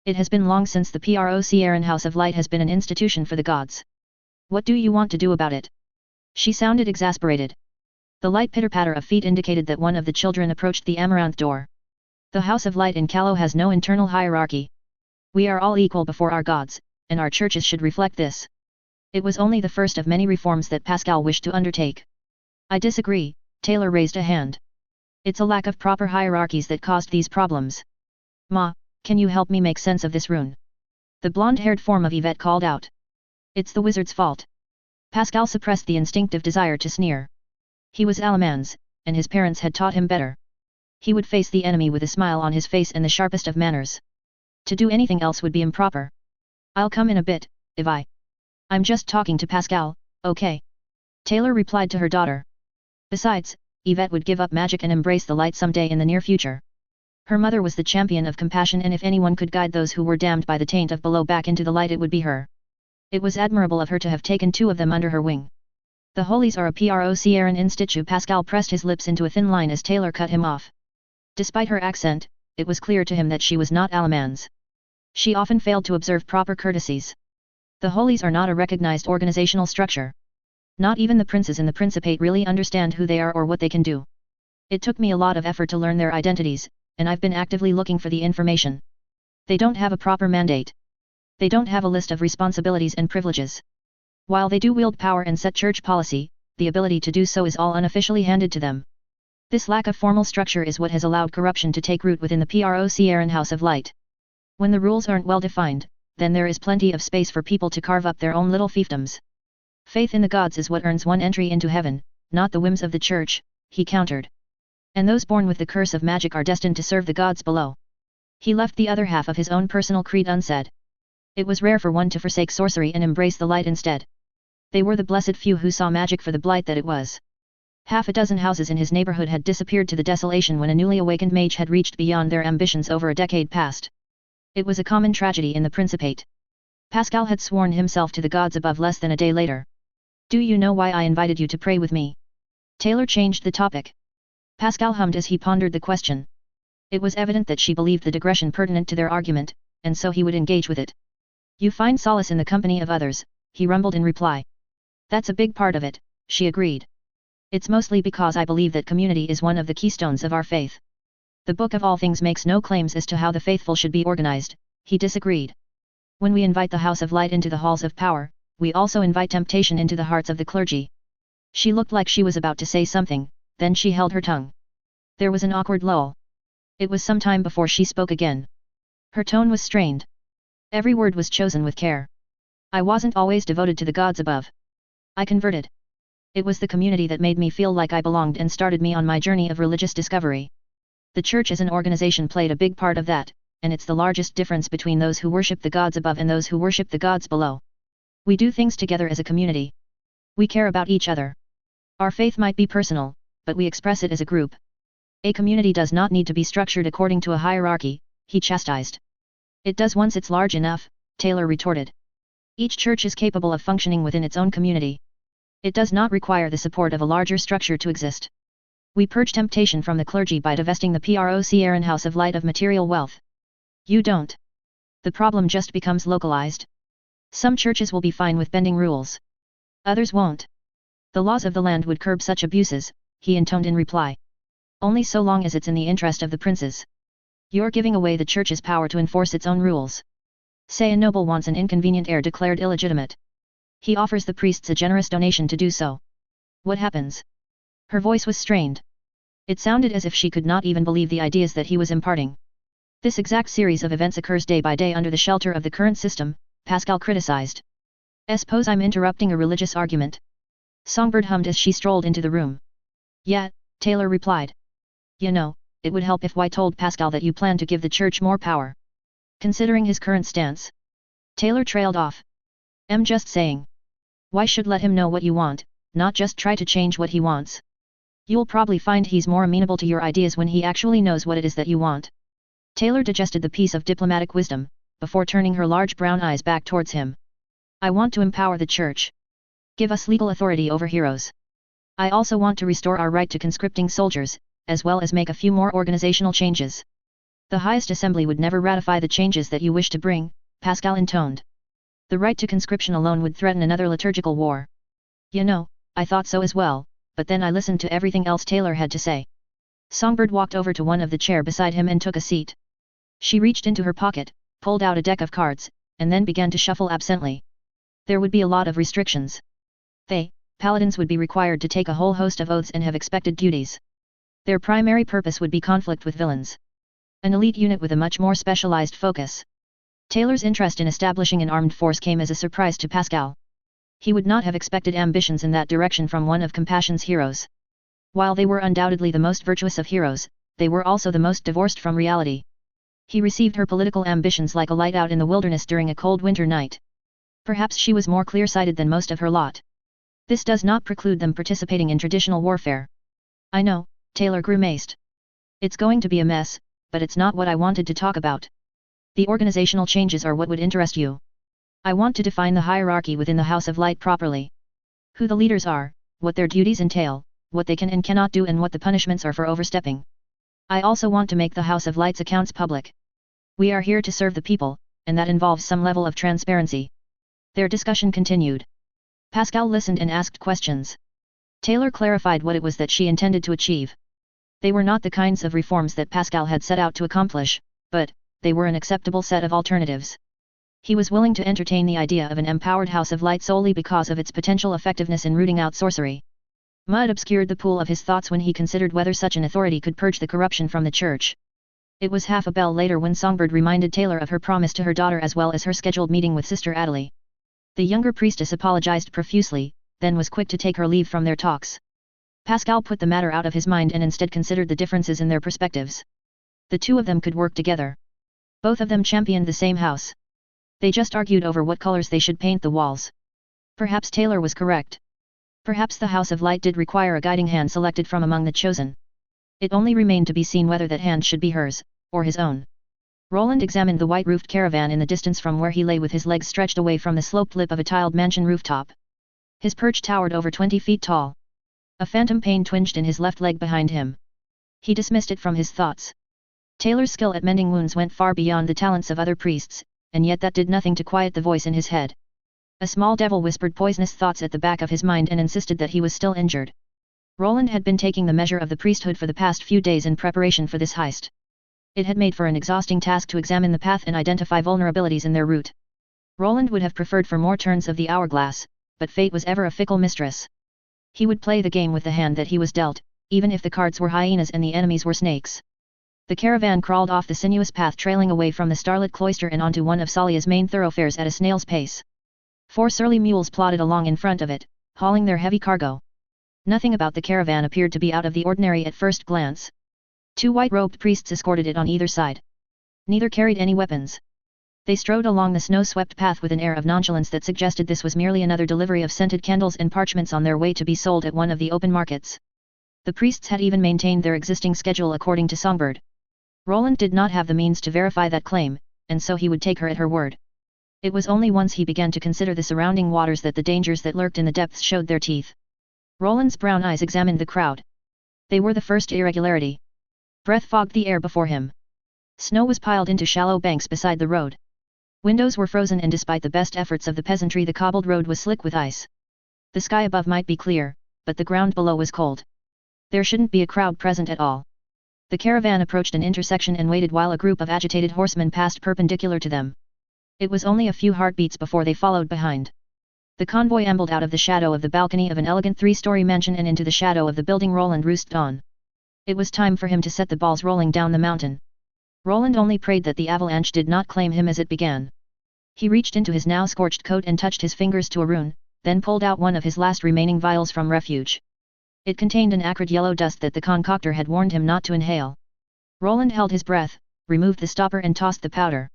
It has been long since the part4 House of Light has been an institution for the gods. What do you want to do about it? She sounded exasperated. The light pitter-patter of feet indicated that one of the children approached the amaranth door. The House of Light in Callow has no internal hierarchy. We are all equal before our gods, and our churches should reflect this. It was only the first of many reforms that Pascal wished to undertake. I disagree, Taylor raised a hand. It's a lack of proper hierarchies that caused these problems. Ma, can you help me make sense of this rune? The blonde-haired form of Yvette called out. It's the wizard's fault. Pascal suppressed the instinctive desire to sneer. He was Alemans, and his parents had taught him better. He would face the enemy with a smile on his face and the sharpest of manners. To do anything else would be improper. I'll come in a bit, Ivy. I'm just talking to Pascal, okay? Taylor replied to her daughter. Besides, Yvette would give up magic and embrace the light someday in the near future. Her mother was the champion of compassion, and if anyone could guide those who were damned by the taint of below back into the light, it would be her. It was admirable of her to have taken two of them under her wing. The Holies are a part4 institute. Pascal pressed his lips into a thin line as Taylor cut him off. Despite her accent, it was clear to him that she was not Alemans. She often failed to observe proper courtesies. The Holies are not a recognized organizational structure. Not even the princes in the Principate really understand who they are or what they can do. It took me a lot of effort to learn their identities, and I've been actively looking for the information. They don't have a proper mandate. They don't have a list of responsibilities and privileges. While they do wield power and set church policy, the ability to do so is all unofficially handed to them. This lack of formal structure is what has allowed corruption to take root within the part4 House of Light. When the rules aren't well defined, then there is plenty of space for people to carve up their own little fiefdoms. Faith in the gods is what earns one entry into heaven, not the whims of the church, he countered. And those born with the curse of magic are destined to serve the gods below. He left the other half of his own personal creed unsaid. It was rare for one to forsake sorcery and embrace the light instead. They were the blessed few who saw magic for the blight that it was. Half a dozen houses in his neighborhood had disappeared to the desolation when a newly awakened mage had reached beyond their ambitions over a decade past. It was a common tragedy in the Principate. Pascal had sworn himself to the gods above less than a day later. Do you know why I invited you to pray with me? Taylor changed the topic. Pascal hummed as he pondered the question. It was evident that she believed the digression pertinent to their argument, and so he would engage with it. You find solace in the company of others, he rumbled in reply. That's a big part of it, she agreed. It's mostly because I believe that community is one of the keystones of our faith. The Book of All Things makes no claims as to how the faithful should be organized, he disagreed. When we invite the House of Light into the halls of power, we also invite temptation into the hearts of the clergy. She looked like she was about to say something, then she held her tongue. There was an awkward lull. It was some time before she spoke again. Her tone was strained. Every word was chosen with care. I wasn't always devoted to the gods above. I converted. It was the community that made me feel like I belonged and started me on my journey of religious discovery. The church as an organization played a big part of that, and it's the largest difference between those who worship the gods above and those who worship the gods below. We do things together as a community. We care about each other. Our faith might be personal, but we express it as a group. A community does not need to be structured according to a hierarchy, he chastised. It does once it's large enough, Taylor retorted. Each church is capable of functioning within its own community. It does not require the support of a larger structure to exist. We purge temptation from the clergy by divesting the part4 House of Light of material wealth. You don't. The problem just becomes localized. Some churches will be fine with bending rules. Others won't. The laws of the land would curb such abuses, he intoned in reply. Only so long as it's in the interest of the princes. You're giving away the church's power to enforce its own rules. Say a noble wants an inconvenient heir declared illegitimate. He offers the priests a generous donation to do so. What happens? Her voice was strained. It sounded as if she could not even believe the ideas that he was imparting. This exact series of events occurs day by day under the shelter of the current system, Pascal criticized. Suppose I'm interrupting a religious argument? Songbird hummed as she strolled into the room. Yeah, Taylor replied. You know, it would help if I told Pascal that you plan to give the church more power. Considering his current stance. Taylor trailed off. I'm just saying. Why should let him know what you want, not just try to change what he wants. You'll probably find he's more amenable to your ideas when he actually knows what it is that you want. Taylor digested the piece of diplomatic wisdom, before turning her large brown eyes back towards him. I want to empower the church. Give us legal authority over heroes. I also want to restore our right to conscripting soldiers, as well as make a few more organizational changes. The highest assembly would never ratify the changes that you wish to bring, Pascal intoned. The right to conscription alone would threaten another liturgical war. You know, I thought so as well, but then I listened to everything else Taylor had to say. Songbird walked over to one of the chair beside him and took a seat. She reached into her pocket, pulled out a deck of cards, and then began to shuffle absently. There would be a lot of restrictions. They, paladins, would be required to take a whole host of oaths and have expected duties. Their primary purpose would be conflict with villains. An elite unit with a much more specialized focus. Taylor's interest in establishing an armed force came as a surprise to Pascal. He would not have expected ambitions in that direction from one of Compassion's heroes. While they were undoubtedly the most virtuous of heroes, they were also the most divorced from reality. He received her political ambitions like a light out in the wilderness during a cold winter night. Perhaps she was more clear-sighted than most of her lot. This does not preclude them participating in traditional warfare. I know, Taylor grimaced. It's going to be a mess, but it's not what I wanted to talk about. The organizational changes are what would interest you. I want to define the hierarchy within the House of Light properly. Who the leaders are, what their duties entail, what they can and cannot do, and what the punishments are for overstepping. I also want to make the House of Light's accounts public. We are here to serve the people, and that involves some level of transparency. Their discussion continued. Pascal listened and asked questions. Taylor clarified what it was that she intended to achieve. They were not the kinds of reforms that Pascal had set out to accomplish, but they were an acceptable set of alternatives. He was willing to entertain the idea of an empowered House of Light solely because of its potential effectiveness in rooting out sorcery. Mud obscured the pool of his thoughts when he considered whether such an authority could purge the corruption from the church. It was half a bell later when Songbird reminded Taylor of her promise to her daughter as well as her scheduled meeting with Sister Adelaide. The younger priestess apologized profusely, then was quick to take her leave from their talks. Pascal put the matter out of his mind and instead considered the differences in their perspectives. The two of them could work together. Both of them championed the same house. They just argued over what colors they should paint the walls. Perhaps Taylor was correct. Perhaps the House of Light did require a guiding hand selected from among the chosen. It only remained to be seen whether that hand should be hers, or his own. Roland examined the white-roofed caravan in the distance from where he lay with his legs stretched away from the sloped lip of a tiled mansion rooftop. His perch towered over 20 feet tall. A phantom pain twinged in his left leg behind him. He dismissed it from his thoughts. Taylor's skill at mending wounds went far beyond the talents of other priests, and yet that did nothing to quiet the voice in his head. A small devil whispered poisonous thoughts at the back of his mind and insisted that he was still injured. Roland had been taking the measure of the priesthood for the past few days in preparation for this heist. It had made for an exhausting task to examine the path and identify vulnerabilities in their route. Roland would have preferred for more turns of the hourglass, but fate was ever a fickle mistress. He would play the game with the hand that he was dealt, even if the cards were hyenas and the enemies were snakes. The caravan crawled off the sinuous path trailing away from the starlit cloister and onto one of Salia's main thoroughfares at a snail's pace. 4 surly mules plodded along in front of it, hauling their heavy cargo. Nothing about the caravan appeared to be out of the ordinary at first glance. 2 white-robed priests escorted it on either side. Neither carried any weapons. They strode along the snow-swept path with an air of nonchalance that suggested this was merely another delivery of scented candles and parchments on their way to be sold at one of the open markets. The priests had even maintained their existing schedule according to Songbird. Roland did not have the means to verify that claim, and so he would take her at her word. It was only once he began to consider the surrounding waters that the dangers that lurked in the depths showed their teeth. Roland's brown eyes examined the crowd. They were the first irregularity. Breath fogged the air before him. Snow was piled into shallow banks beside the road. Windows were frozen and despite the best efforts of the peasantry the cobbled road was slick with ice. The sky above might be clear, but the ground below was cold. There shouldn't be a crowd present at all. The caravan approached an intersection and waited while a group of agitated horsemen passed perpendicular to them. It was only a few heartbeats before they followed behind. The convoy ambled out of the shadow of the balcony of an elegant 3-story mansion and into the shadow of the building Roland roosted on. It was time for him to set the balls rolling down the mountain. Roland only prayed that the avalanche did not claim him as it began. He reached into his now scorched coat and touched his fingers to a rune, then pulled out one of his last remaining vials from refuge. It contained an acrid yellow dust that the concoctor had warned him not to inhale. Roland held his breath, removed the stopper and tossed the powder.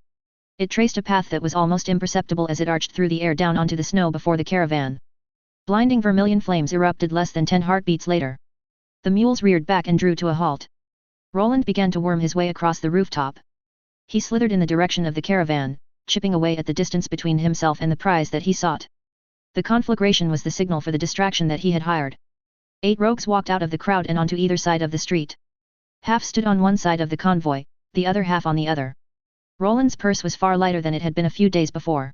It traced a path that was almost imperceptible as it arched through the air down onto the snow before the caravan. Blinding vermilion flames erupted less than 10 heartbeats later. The mules reared back and drew to a halt. Roland began to worm his way across the rooftop. He slithered in the direction of the caravan, chipping away at the distance between himself and the prize that he sought. The conflagration was the signal for the distraction that he had hired. 8 rogues walked out of the crowd and onto either side of the street. Half stood on one side of the convoy, the other half on the other. Roland's purse was far lighter than it had been a few days before.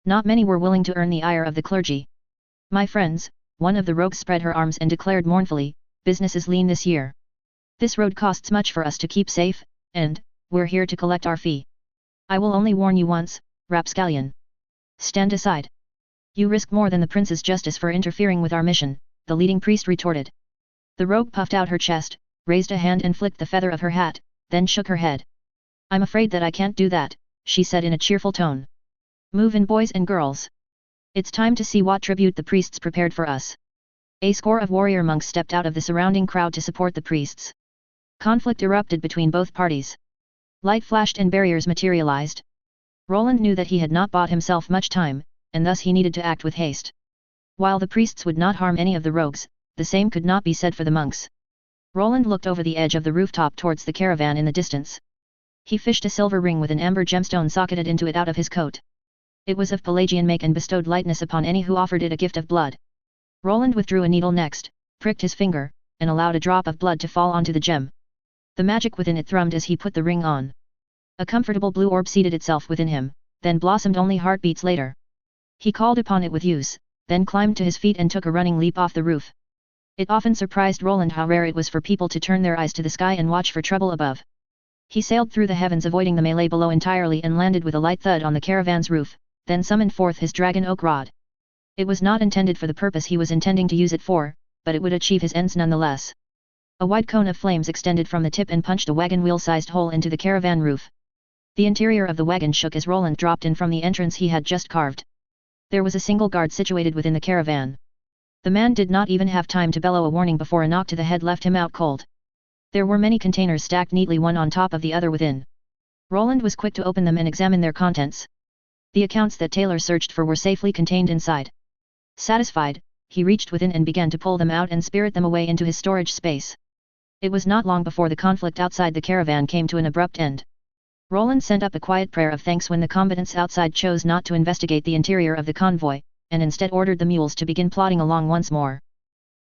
Not many were willing to earn the ire of the clergy. "My friends," one of the rogues spread her arms and declared mournfully, "business is lean this year. This road costs much for us to keep safe, and we're here to collect our fee. I will only warn you once, rapscallion. Stand aside. You risk more than the prince's justice for interfering with our mission," the leading priest retorted. The rogue puffed out her chest, raised a hand and flicked the feather of her hat, then shook her head. "I'm afraid that I can't do that," she said in a cheerful tone. "Move in, boys and girls. It's time to see what tribute the priests prepared for us." A score of warrior monks stepped out of the surrounding crowd to support the priests. Conflict erupted between both parties. Light flashed and barriers materialized. Roland knew that he had not bought himself much time, and thus he needed to act with haste. While the priests would not harm any of the rogues, the same could not be said for the monks. Roland looked over the edge of the rooftop towards the caravan in the distance. He fished a silver ring with an amber gemstone socketed into it out of his coat. It was of Pelagian make and bestowed lightness upon any who offered it a gift of blood. Roland withdrew a needle next, pricked his finger, and allowed a drop of blood to fall onto the gem. The magic within it thrummed as he put the ring on. A comfortable blue orb seated itself within him, then blossomed only heartbeats later. He called upon it with use, then climbed to his feet and took a running leap off the roof. It often surprised Roland how rare it was for people to turn their eyes to the sky and watch for trouble above. He sailed through the heavens avoiding the melee below entirely and landed with a light thud on the caravan's roof, then summoned forth his dragon oak rod. It was not intended for the purpose he was intending to use it for, but it would achieve his ends nonetheless. A wide cone of flames extended from the tip and punched a wagon wheel-sized hole into the caravan roof. The interior of the wagon shook as Roland dropped in from the entrance he had just carved. There was a single guard situated within the caravan. The man did not even have time to bellow a warning before a knock to the head left him out cold. There were many containers stacked neatly one on top of the other within. Roland was quick to open them and examine their contents. The accounts that Taylor searched for were safely contained inside. Satisfied, he reached within and began to pull them out and spirit them away into his storage space. It was not long before the conflict outside the caravan came to an abrupt end. Roland sent up a quiet prayer of thanks when the combatants outside chose not to investigate the interior of the convoy, and instead ordered the mules to begin plodding along once more.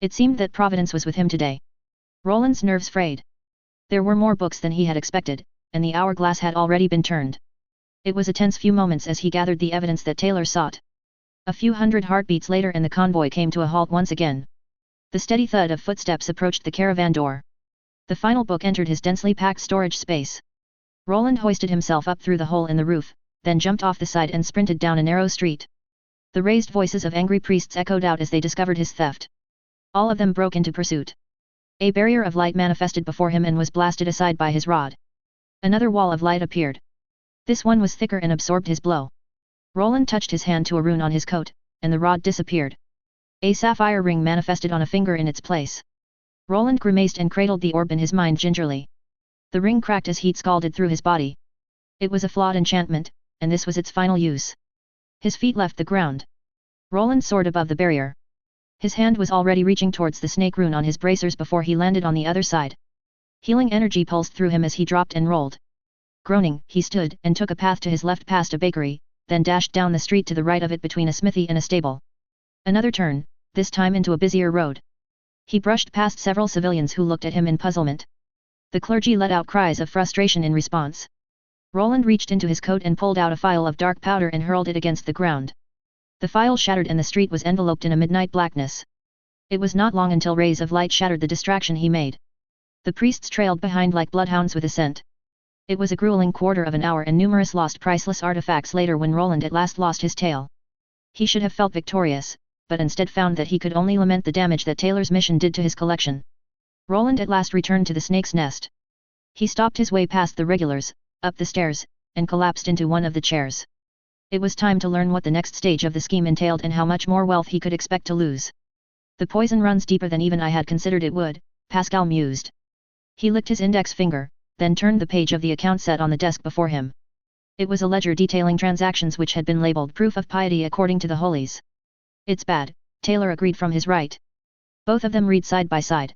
It seemed that Providence was with him today. Roland's nerves frayed. There were more books than he had expected, and the hourglass had already been turned. It was a tense few moments as he gathered the evidence that Taylor sought. A few hundred heartbeats later and the convoy came to a halt once again. The steady thud of footsteps approached the caravan door. The final book entered his densely packed storage space. Roland hoisted himself up through the hole in the roof, then jumped off the side and sprinted down a narrow street. The raised voices of angry priests echoed out as they discovered his theft. All of them broke into pursuit. A barrier of light manifested before him and was blasted aside by his rod. Another wall of light appeared. This one was thicker and absorbed his blow. Roland touched his hand to a rune on his coat, and the rod disappeared. A sapphire ring manifested on a finger in its place. Roland grimaced and cradled the orb in his mind gingerly. The ring cracked as heat scalded through his body. It was a flawed enchantment, and this was its final use. His feet left the ground. Roland soared above the barrier. His hand was already reaching towards the snake rune on his bracers before he landed on the other side. Healing energy pulsed through him as he dropped and rolled. Groaning, he stood and took a path to his left past a bakery, then dashed down the street to the right of it between a smithy and a stable. Another turn, this time into a busier road. He brushed past several civilians who looked at him in puzzlement. The clergy let out cries of frustration in response. Roland reached into his coat and pulled out a phial of dark powder and hurled it against the ground. The phial shattered and the street was enveloped in a midnight blackness. It was not long until rays of light shattered the distraction he made. The priests trailed behind like bloodhounds with a scent. It was a grueling quarter of an hour and numerous lost priceless artifacts later when Roland at last lost his tail. He should have felt victorious, but instead found that he could only lament the damage that Taylor's mission did to his collection. Roland at last returned to the snake's nest. He stopped his way past the regulars, up the stairs, and collapsed into one of the chairs. It was time to learn what the next stage of the scheme entailed and how much more wealth he could expect to lose. The poison runs deeper than even I had considered it would, Pascal mused. He licked his index finger, then turned the page of the account set on the desk before him. It was a ledger detailing transactions which had been labeled proof of piety according to the holies. It's bad, Taylor agreed from his right. Both of them read side by side.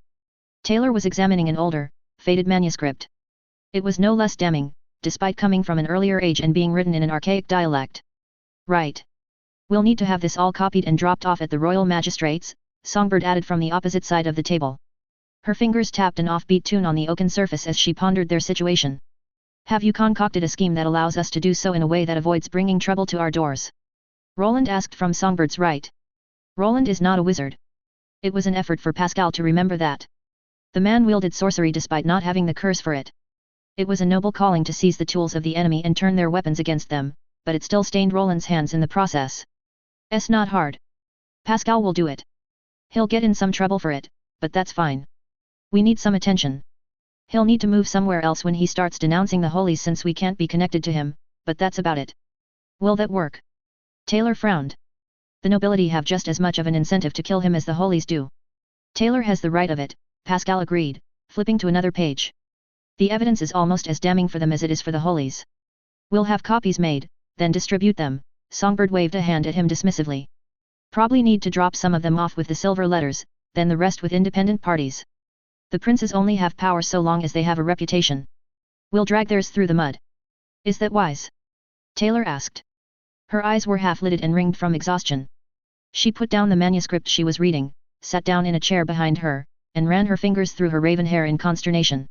Taylor was examining an older, faded manuscript. It was no less damning, despite coming from an earlier age and being written in an archaic dialect. Right. We'll need to have this all copied and dropped off at the royal magistrates, Songbird added from the opposite side of the table. Her fingers tapped an offbeat tune on the oaken surface as she pondered their situation. Have you concocted a scheme that allows us to do so in a way that avoids bringing trouble to our doors? Roland asked from Songbird's right. Roland is not a wizard. It was an effort for Pascal to remember that. The man wielded sorcery despite not having the curse for it. It was a noble calling to seize the tools of the enemy and turn their weapons against them, but it still stained Roland's hands in the process. It's not hard. Pascal will do it. He'll get in some trouble for it, but that's fine. We need some attention. He'll need to move somewhere else when he starts denouncing the holies since we can't be connected to him, but that's about it. Will that work? Taylor frowned. The nobility have just as much of an incentive to kill him as the holies do. Taylor has the right of it, Pascal agreed, flipping to another page. The evidence is almost as damning for them as it is for the holies. We'll have copies made, then distribute them, Songbird waved a hand at him dismissively. Probably need to drop some of them off with the silver letters, then the rest with independent parties. The princes only have power so long as they have a reputation. We'll drag theirs through the mud. Is that wise? Taylor asked. Her eyes were half-lidded and ringed from exhaustion. She put down the manuscript she was reading, sat down in a chair behind her, and ran her fingers through her raven hair in consternation.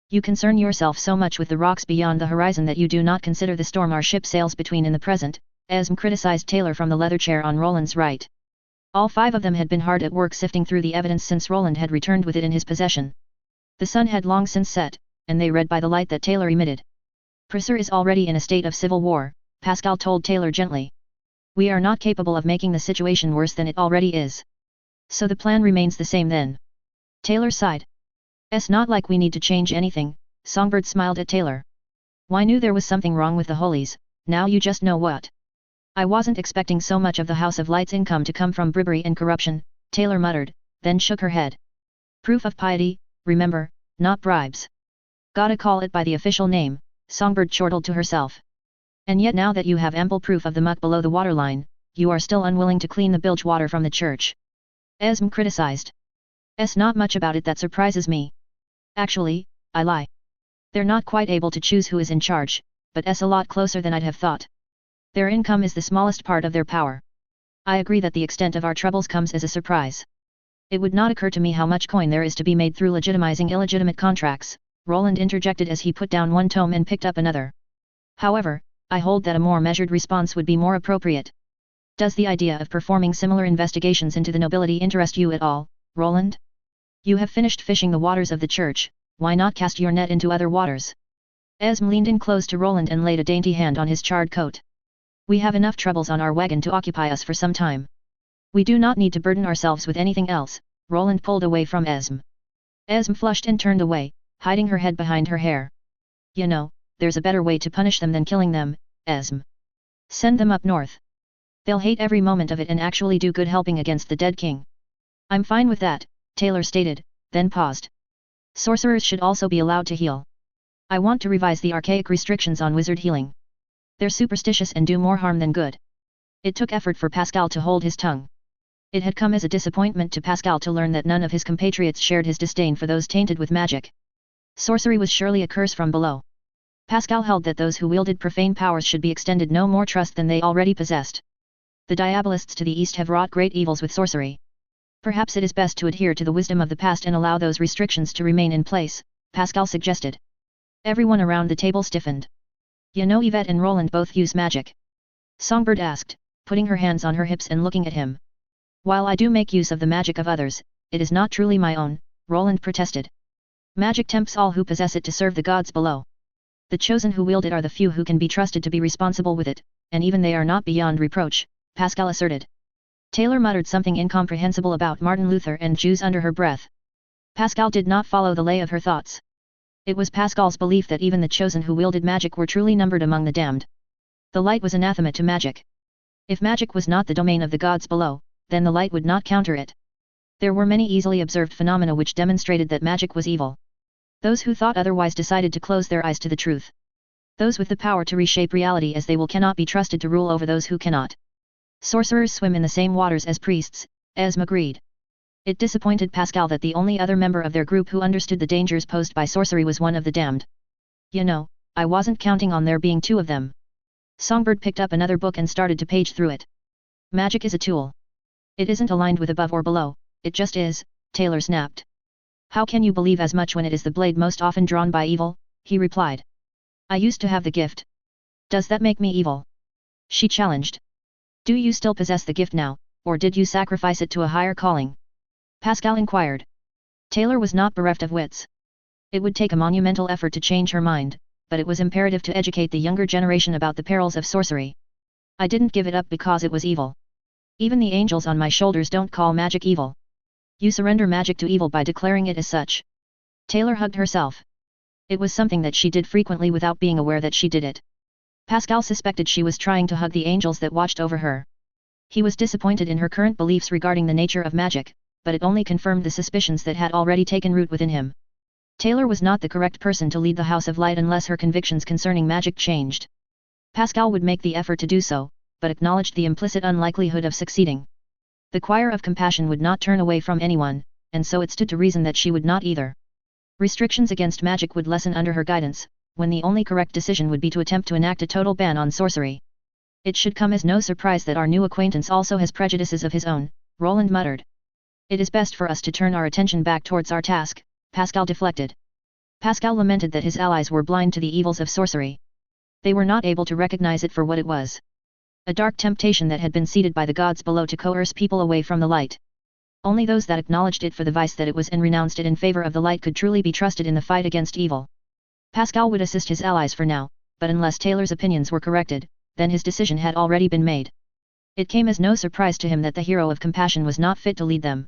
You concern yourself so much with the rocks beyond the horizon that you do not consider the storm our ship sails between in the present, Esme criticized Taylor from the leather chair on Roland's right. All five of them had been hard at work sifting through the evidence since Roland had returned with it in his possession. The sun had long since set, and they read by the light that Taylor emitted. Prussia is already in a state of civil war, Pascal told Taylor gently. We are not capable of making the situation worse than it already is. So the plan remains the same then. Taylor sighed. It's not like we need to change anything, Songbird smiled at Taylor. Why knew there was something wrong with the holies, now you just know what. I wasn't expecting so much of the House of Light's income to come from bribery and corruption, Taylor muttered, then shook her head. Proof of piety, remember, not bribes. Gotta call it by the official name, Songbird chortled to herself. And yet now that you have ample proof of the muck below the waterline, you are still unwilling to clean the bilge water from the church. Esme criticized. It's not much about it that surprises me. Actually, I lie. They're not quite able to choose who is in charge, but it's a lot closer than I'd have thought. Their income is the smallest part of their power. I agree that the extent of our troubles comes as a surprise. It would not occur to me how much coin there is to be made through legitimizing illegitimate contracts, Roland interjected as he put down one tome and picked up another. However, I hold that a more measured response would be more appropriate. Does the idea of performing similar investigations into the nobility interest you at all, Roland? You have finished fishing the waters of the church, why not cast your net into other waters? Esme leaned in close to Roland and laid a dainty hand on his charred coat. We have enough troubles on our wagon to occupy us for some time. We do not need to burden ourselves with anything else, Roland pulled away from Esme. Esme flushed and turned away, hiding her head behind her hair. You know, there's a better way to punish them than killing them, Esme. Send them up north. They'll hate every moment of it and actually do good helping against the dead king. I'm fine with that, Taylor stated, then paused. Sorcerers should also be allowed to heal. I want to revise the archaic restrictions on wizard healing. They're superstitious and do more harm than good. It took effort for Pascal to hold his tongue. It had come as a disappointment to Pascal to learn that none of his compatriots shared his disdain for those tainted with magic. Sorcery was surely a curse from below. Pascal held that those who wielded profane powers should be extended no more trust than they already possessed. The Diabolists to the east have wrought great evils with sorcery. Perhaps it is best to adhere to the wisdom of the past and allow those restrictions to remain in place, Pascal suggested. Everyone around the table stiffened. You know Yvette and Roland both use magic? Songbird asked, putting her hands on her hips and looking at him. While I do make use of the magic of others, it is not truly my own, Roland protested. Magic tempts all who possess it to serve the gods below. The chosen who wield it are the few who can be trusted to be responsible with it, and even they are not beyond reproach, Pascal asserted. Taylor muttered something incomprehensible about Martin Luther and Jews under her breath. Pascal did not follow the lay of her thoughts. It was Pascal's belief that even the chosen who wielded magic were truly numbered among the damned. The light was anathema to magic. If magic was not the domain of the gods below, then the light would not counter it. There were many easily observed phenomena which demonstrated that magic was evil. Those who thought otherwise decided to close their eyes to the truth. Those with the power to reshape reality as they will cannot be trusted to rule over those who cannot. Sorcerers swim in the same waters as priests, Esme agreed. It disappointed Pascal that the only other member of their group who understood the dangers posed by sorcery was one of the damned. You know, I wasn't counting on there being two of them. Songbird picked up another book and started to page through it. Magic is a tool. It isn't aligned with above or below, it just is, Taylor snapped. How can you believe as much when it is the blade most often drawn by evil? He replied. I used to have the gift. Does that make me evil? She challenged. Do you still possess the gift now, or did you sacrifice it to a higher calling? Pascal inquired. Taylor was not bereft of wits. It would take a monumental effort to change her mind, but it was imperative to educate the younger generation about the perils of sorcery. I didn't give it up because it was evil. Even the angels on my shoulders don't call magic evil. You surrender magic to evil by declaring it as such. Taylor hugged herself. It was something that she did frequently without being aware that she did it. Pascal suspected she was trying to hug the angels that watched over her. He was disappointed in her current beliefs regarding the nature of magic, but it only confirmed the suspicions that had already taken root within him. Taylor was not the correct person to lead the House of Light unless her convictions concerning magic changed. Pascal would make the effort to do so, but acknowledged the implicit unlikelihood of succeeding. The choir of compassion would not turn away from anyone, and so it stood to reason that she would not either. Restrictions against magic would lessen under her guidance, when the only correct decision would be to attempt to enact a total ban on sorcery. It should come as no surprise that our new acquaintance also has prejudices of his own, Roland muttered. It is best for us to turn our attention back towards our task, Pascal deflected. Pascal lamented that his allies were blind to the evils of sorcery. They were not able to recognize it for what it was. A dark temptation that had been seeded by the gods below to coerce people away from the light. Only those that acknowledged it for the vice that it was and renounced it in favor of the light could truly be trusted in the fight against evil. Pascal would assist his allies for now, but unless Taylor's opinions were corrected, then his decision had already been made. It came as no surprise to him that the hero of compassion was not fit to lead them.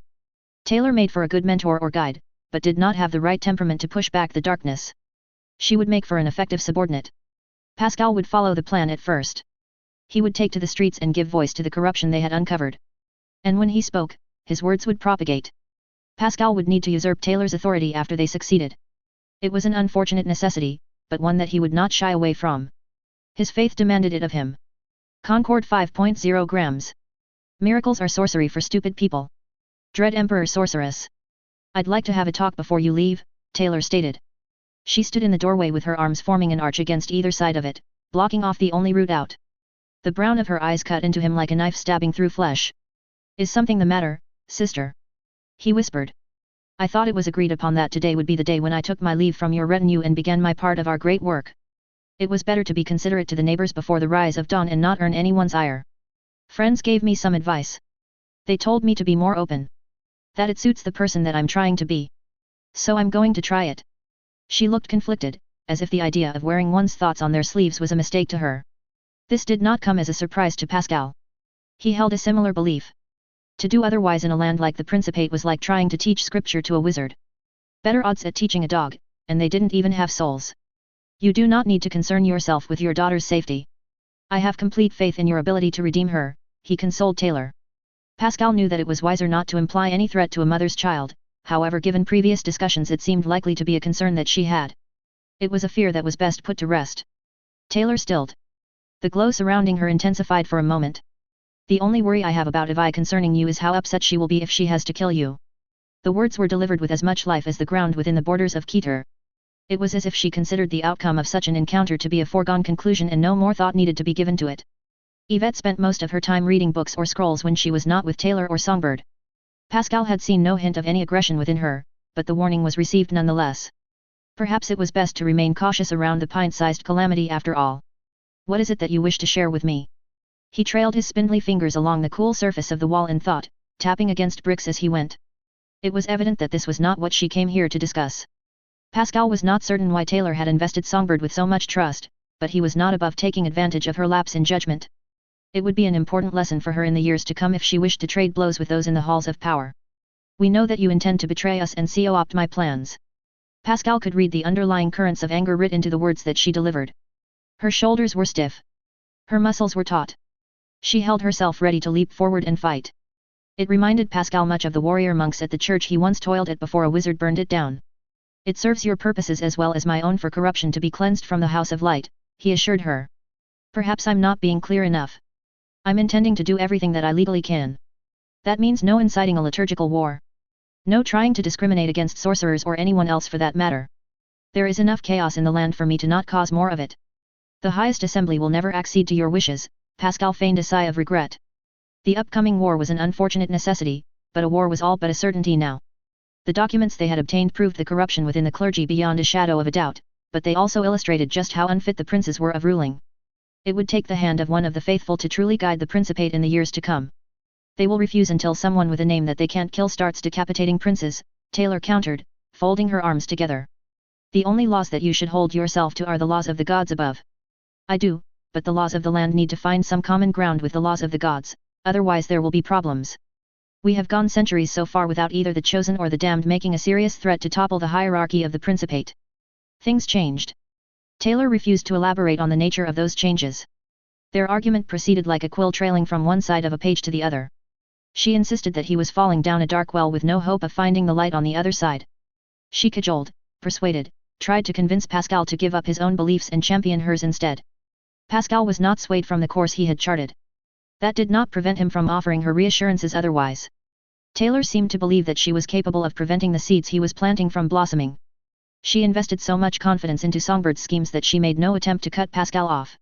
Taylor made for a good mentor or guide, but did not have the right temperament to push back the darkness. She would make for an effective subordinate. Pascal would follow the plan at first. He would take to the streets and give voice to the corruption they had uncovered. And when he spoke, his words would propagate. Pascal would need to usurp Taylor's authority after they succeeded. It was an unfortunate necessity, but one that he would not shy away from. His faith demanded it of him. Concord 5.0 grams. Miracles are sorcery for stupid people. Dread Emperor Sorceress. I'd like to have a talk before you leave, Taylor stated. She stood in the doorway with her arms forming an arch against either side of it, blocking off the only route out. The brown of her eyes cut into him like a knife stabbing through flesh. Is something the matter, sister? He whispered. I thought it was agreed upon that today would be the day when I took my leave from your retinue and began my part of our great work. It was better to be considerate to the neighbors before the rise of dawn and not earn anyone's ire. Friends gave me some advice. They told me to be more open. That it suits the person that I'm trying to be. So I'm going to try it. She looked conflicted, as if the idea of wearing one's thoughts on their sleeves was a mistake to her. This did not come as a surprise to Pascal. He held a similar belief. To do otherwise in a land like the Principate was like trying to teach scripture to a wizard. Better odds at teaching a dog, and they didn't even have souls. You do not need to concern yourself with your daughter's safety. I have complete faith in your ability to redeem her, he consoled Taylor. Pascal knew that it was wiser not to imply any threat to a mother's child, however given previous discussions it seemed likely to be a concern that she had. It was a fear that was best put to rest. Taylor stilled. The glow surrounding her intensified for a moment. The only worry I have about Evi concerning you is how upset she will be if she has to kill you. The words were delivered with as much life as the ground within the borders of Keter. It was as if she considered the outcome of such an encounter to be a foregone conclusion and no more thought needed to be given to it. Yvette spent most of her time reading books or scrolls when she was not with Taylor or Songbird. Pascal had seen no hint of any aggression within her, but the warning was received nonetheless. Perhaps it was best to remain cautious around the pint-sized calamity after all. What is it that you wish to share with me? He trailed his spindly fingers along the cool surface of the wall in thought, tapping against bricks as he went. It was evident that this was not what she came here to discuss. Pascal was not certain why Taylor had invested Songbird with so much trust, but he was not above taking advantage of her lapse in judgment. It would be an important lesson for her in the years to come if she wished to trade blows with those in the halls of power. We know that you intend to betray us and co-opt my plans. Pascal could read the underlying currents of anger writ into the words that she delivered. Her shoulders were stiff. Her muscles were taut. She held herself ready to leap forward and fight. It reminded Pascal much of the warrior monks at the church he once toiled at before a wizard burned it down. It serves your purposes as well as my own for corruption to be cleansed from the House of Light, he assured her. Perhaps I'm not being clear enough. I'm intending to do everything that I legally can. That means no inciting a liturgical war. No trying to discriminate against sorcerers or anyone else for that matter. There is enough chaos in the land for me to not cause more of it. The highest assembly will never accede to your wishes. Pascal feigned a sigh of regret. The upcoming war was an unfortunate necessity, but a war was all but a certainty now. The documents they had obtained proved the corruption within the clergy beyond a shadow of a doubt, but they also illustrated just how unfit the princes were of ruling. It would take the hand of one of the faithful to truly guide the principate in the years to come. They will refuse until someone with a name that they can't kill starts decapitating princes, Taylor countered, folding her arms together. The only laws that you should hold yourself to are the laws of the gods above. I do, but the laws of the land need to find some common ground with the laws of the gods, otherwise there will be problems. We have gone centuries so far without either the chosen or the damned making a serious threat to topple the hierarchy of the principate. Things changed. Taylor refused to elaborate on the nature of those changes. Their argument proceeded like a quill trailing from one side of a page to the other. She insisted that he was falling down a dark well with no hope of finding the light on the other side. She cajoled, persuaded, tried to convince Pascal to give up his own beliefs and champion hers instead. Pascal was not swayed from the course he had charted. That did not prevent him from offering her reassurances otherwise. Taylor seemed to believe that she was capable of preventing the seeds he was planting from blossoming. She invested so much confidence into Songbird's schemes that she made no attempt to cut Pascal off.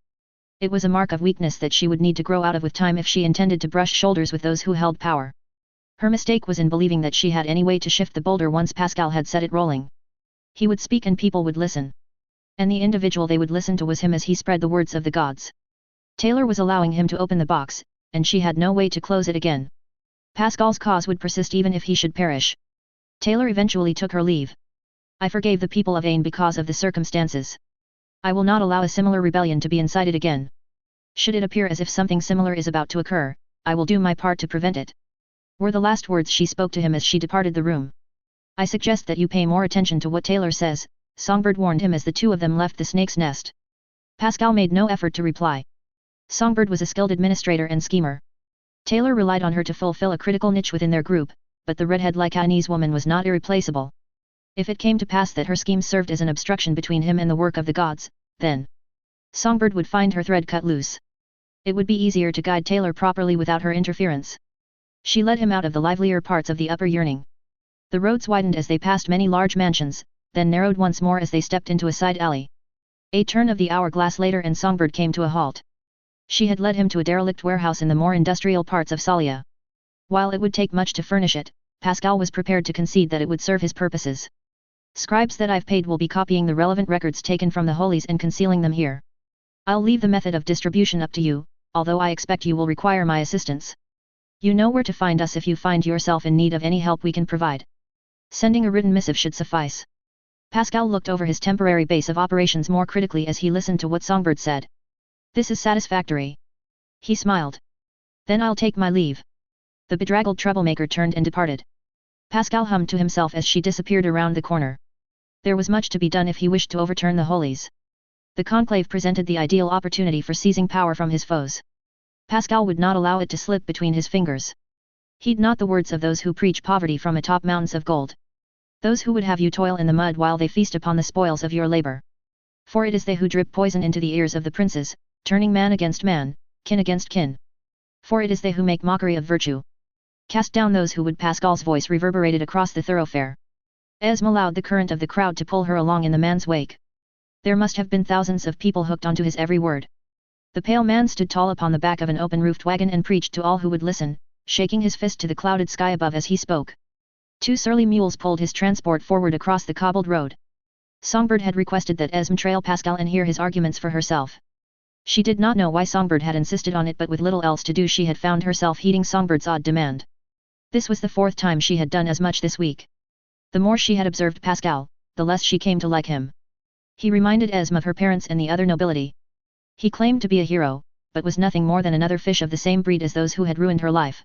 It was a mark of weakness that she would need to grow out of with time if she intended to brush shoulders with those who held power. Her mistake was in believing that she had any way to shift the boulder once Pascal had set it rolling. He would speak and people would listen. And the individual they would listen to was him as he spread the words of the gods. Taylor was allowing him to open the box, and she had no way to close it again. Pascal's cause would persist even if he should perish. Taylor eventually took her leave. I forgave the people of Ain because of the circumstances. I will not allow a similar rebellion to be incited again. Should it appear as if something similar is about to occur, I will do my part to prevent it. Were the last words she spoke to him as she departed the room. I suggest that you pay more attention to what Taylor says, Songbird warned him as the two of them left the snake's nest. Pascal made no effort to reply. Songbird was a skilled administrator and schemer. Taylor relied on her to fulfill a critical niche within their group, but the redhead Lycaonese woman was not irreplaceable. If it came to pass that her scheme served as an obstruction between him and the work of the gods, then Songbird would find her thread cut loose. It would be easier to guide Taylor properly without her interference. She led him out of the livelier parts of the upper yearning. The roads widened as they passed many large mansions, then narrowed once more as they stepped into a side alley. A turn of the hourglass later and Songbird came to a halt. She had led him to a derelict warehouse in the more industrial parts of Salia. While it would take much to furnish it, Pascal was prepared to concede that it would serve his purposes. Scribes that I've paid will be copying the relevant records taken from the holies and concealing them here. I'll leave the method of distribution up to you, although I expect you will require my assistance. You know where to find us if you find yourself in need of any help we can provide. Sending a written missive should suffice. Pascal looked over his temporary base of operations more critically as he listened to what Songbird said. This is satisfactory. He smiled. Then I'll take my leave. The bedraggled troublemaker turned and departed. Pascal hummed to himself as she disappeared around the corner. There was much to be done if he wished to overturn the holies. The conclave presented the ideal opportunity for seizing power from his foes. Pascal would not allow it to slip between his fingers. Heed not the words of those who preach poverty from atop mountains of gold. Those who would have you toil in the mud while they feast upon the spoils of your labor. For it is they who drip poison into the ears of the princes, turning man against man, kin against kin. For it is they who make mockery of virtue. Cast down those who would. Pascal's voice reverberated across the thoroughfare. Esme allowed the current of the crowd to pull her along in the man's wake. There must have been thousands of people hooked onto his every word. The pale man stood tall upon the back of an open-roofed wagon and preached to all who would listen, shaking his fist to the clouded sky above as he spoke. Two surly mules pulled his transport forward across the cobbled road. Songbird had requested that Esme trail Pascal and hear his arguments for herself. She did not know why Songbird had insisted on it, but with little else to do she had found herself heeding Songbird's odd demand. This was the fourth time she had done as much this week. The more she had observed Pascal, the less she came to like him. He reminded Esme of her parents and the other nobility. He claimed to be a hero, but was nothing more than another fish of the same breed as those who had ruined her life.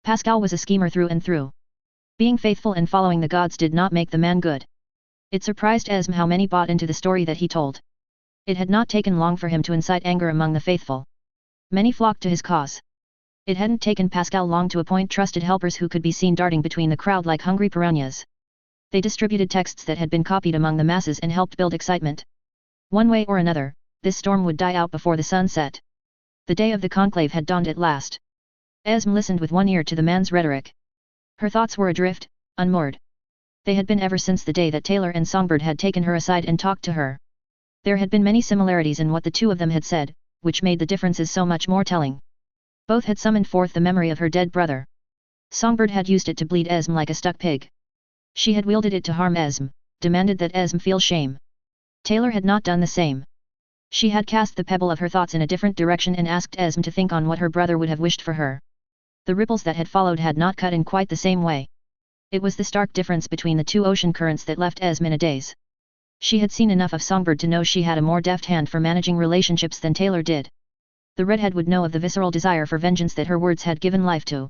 Pascal was a schemer through and through. Being faithful and following the gods did not make the man good. It surprised Esme how many bought into the story that he told. It had not taken long for him to incite anger among the faithful. Many flocked to his cause. It hadn't taken Pascal long to appoint trusted helpers who could be seen darting between the crowd like hungry piranhas. They distributed texts that had been copied among the masses and helped build excitement. One way or another, this storm would die out before the sun set. The day of the conclave had dawned at last. Esme listened with one ear to the man's rhetoric. Her thoughts were adrift, unmoored. They had been ever since the day that Taylor and Songbird had taken her aside and talked to her. There had been many similarities in what the two of them had said, which made the differences so much more telling. Both had summoned forth the memory of her dead brother. Songbird had used it to bleed Esm like a stuck pig. She had wielded it to harm Esm, demanded that Esm feel shame. Taylor had not done the same. She had cast the pebble of her thoughts in a different direction and asked Esm to think on what her brother would have wished for her. The ripples that had followed had not cut in quite the same way. It was the stark difference between the two ocean currents that left Esm in a daze. She had seen enough of Songbird to know she had a more deft hand for managing relationships than Taylor did. The redhead would know of the visceral desire for vengeance that her words had given life to.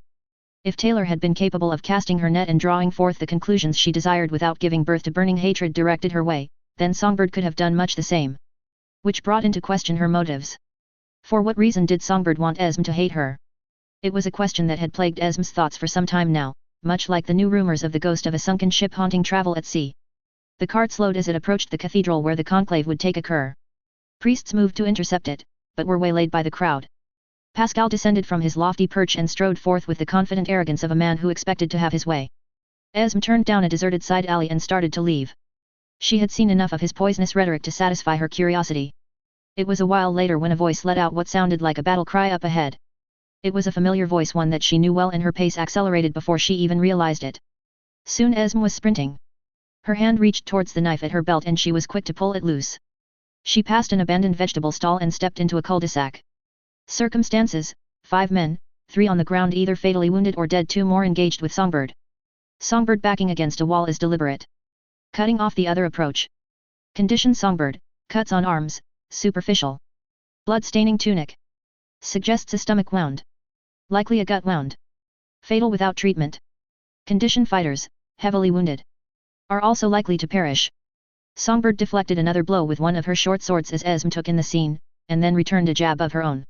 If Taylor had been capable of casting her net and drawing forth the conclusions she desired without giving birth to burning hatred directed her way, then Songbird could have done much the same. Which brought into question her motives. For what reason did Songbird want Esm to hate her? It was a question that had plagued Esm's thoughts for some time now, much like the new rumors of the ghost of a sunken ship haunting travel at sea. The cart slowed as it approached the cathedral where the conclave would take occur. Priests moved to intercept it, but were waylaid by the crowd. Pascal descended from his lofty perch and strode forth with the confident arrogance of a man who expected to have his way. Esm turned down a deserted side alley and started to leave. She had seen enough of his poisonous rhetoric to satisfy her curiosity. It was a while later when a voice let out what sounded like a battle cry up ahead. It was a familiar voice, one that she knew well, and her pace accelerated before she even realized it. Soon Esm was sprinting. Her hand reached towards the knife at her belt and she was quick to pull it loose. She passed an abandoned vegetable stall and stepped into a cul-de-sac. Circumstances: 5 men, 3 on the ground either fatally wounded or dead, 2 more engaged with Songbird. Songbird backing against a wall is deliberate. Cutting off the other approach. Condition: Songbird, cuts on arms, superficial. Blood-staining tunic. Suggests a stomach wound. Likely a gut wound. Fatal without treatment. Condition: fighters, heavily wounded. Are also likely to perish. Songbird deflected another blow with one of her short swords as Esm took in the scene, and then returned a jab of her own.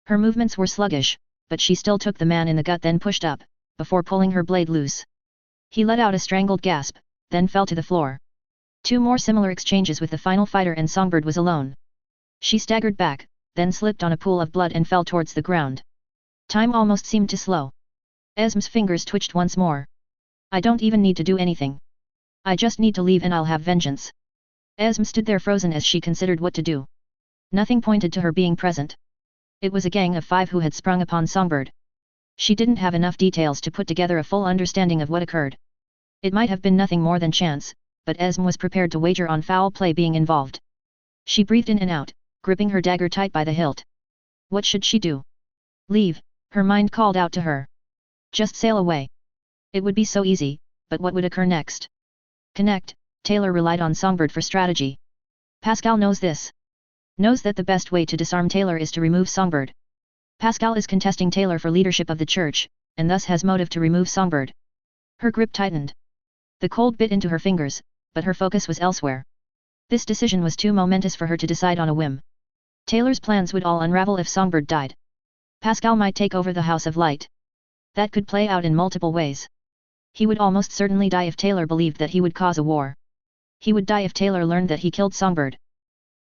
Her movements were sluggish, but she still took the man in the gut, then pushed up, before pulling her blade loose. He let out a strangled gasp, then fell to the floor. 2 more similar exchanges with the final fighter and Songbird was alone. She staggered back, then slipped on a pool of blood and fell towards the ground. Time almost seemed to slow. Esm's fingers twitched once more. I don't even need to do anything. I just need to leave and I'll have vengeance. Esm stood there frozen as she considered what to do. Nothing pointed to her being present. It was a gang of 5 who had sprung upon Songbird. She didn't have enough details to put together a full understanding of what occurred. It might have been nothing more than chance, but Esm was prepared to wager on foul play being involved. She breathed in and out, gripping her dagger tight by the hilt. What should she do? Leave, her mind called out to her. Just sail away. It would be so easy, but what would occur next? Connect. Taylor relied on Songbird for strategy. Pascal knows this. Knows that the best way to disarm Taylor is to remove Songbird. Pascal is contesting Taylor for leadership of the church, and thus has motive to remove Songbird. Her grip tightened. The cold bit into her fingers, but her focus was elsewhere. This decision was too momentous for her to decide on a whim. Taylor's plans would all unravel if Songbird died. Pascal might take over the House of Light. That could play out in multiple ways. He would almost certainly die if Taylor believed that he would cause a war. He would die if Taylor learned that he killed Songbird.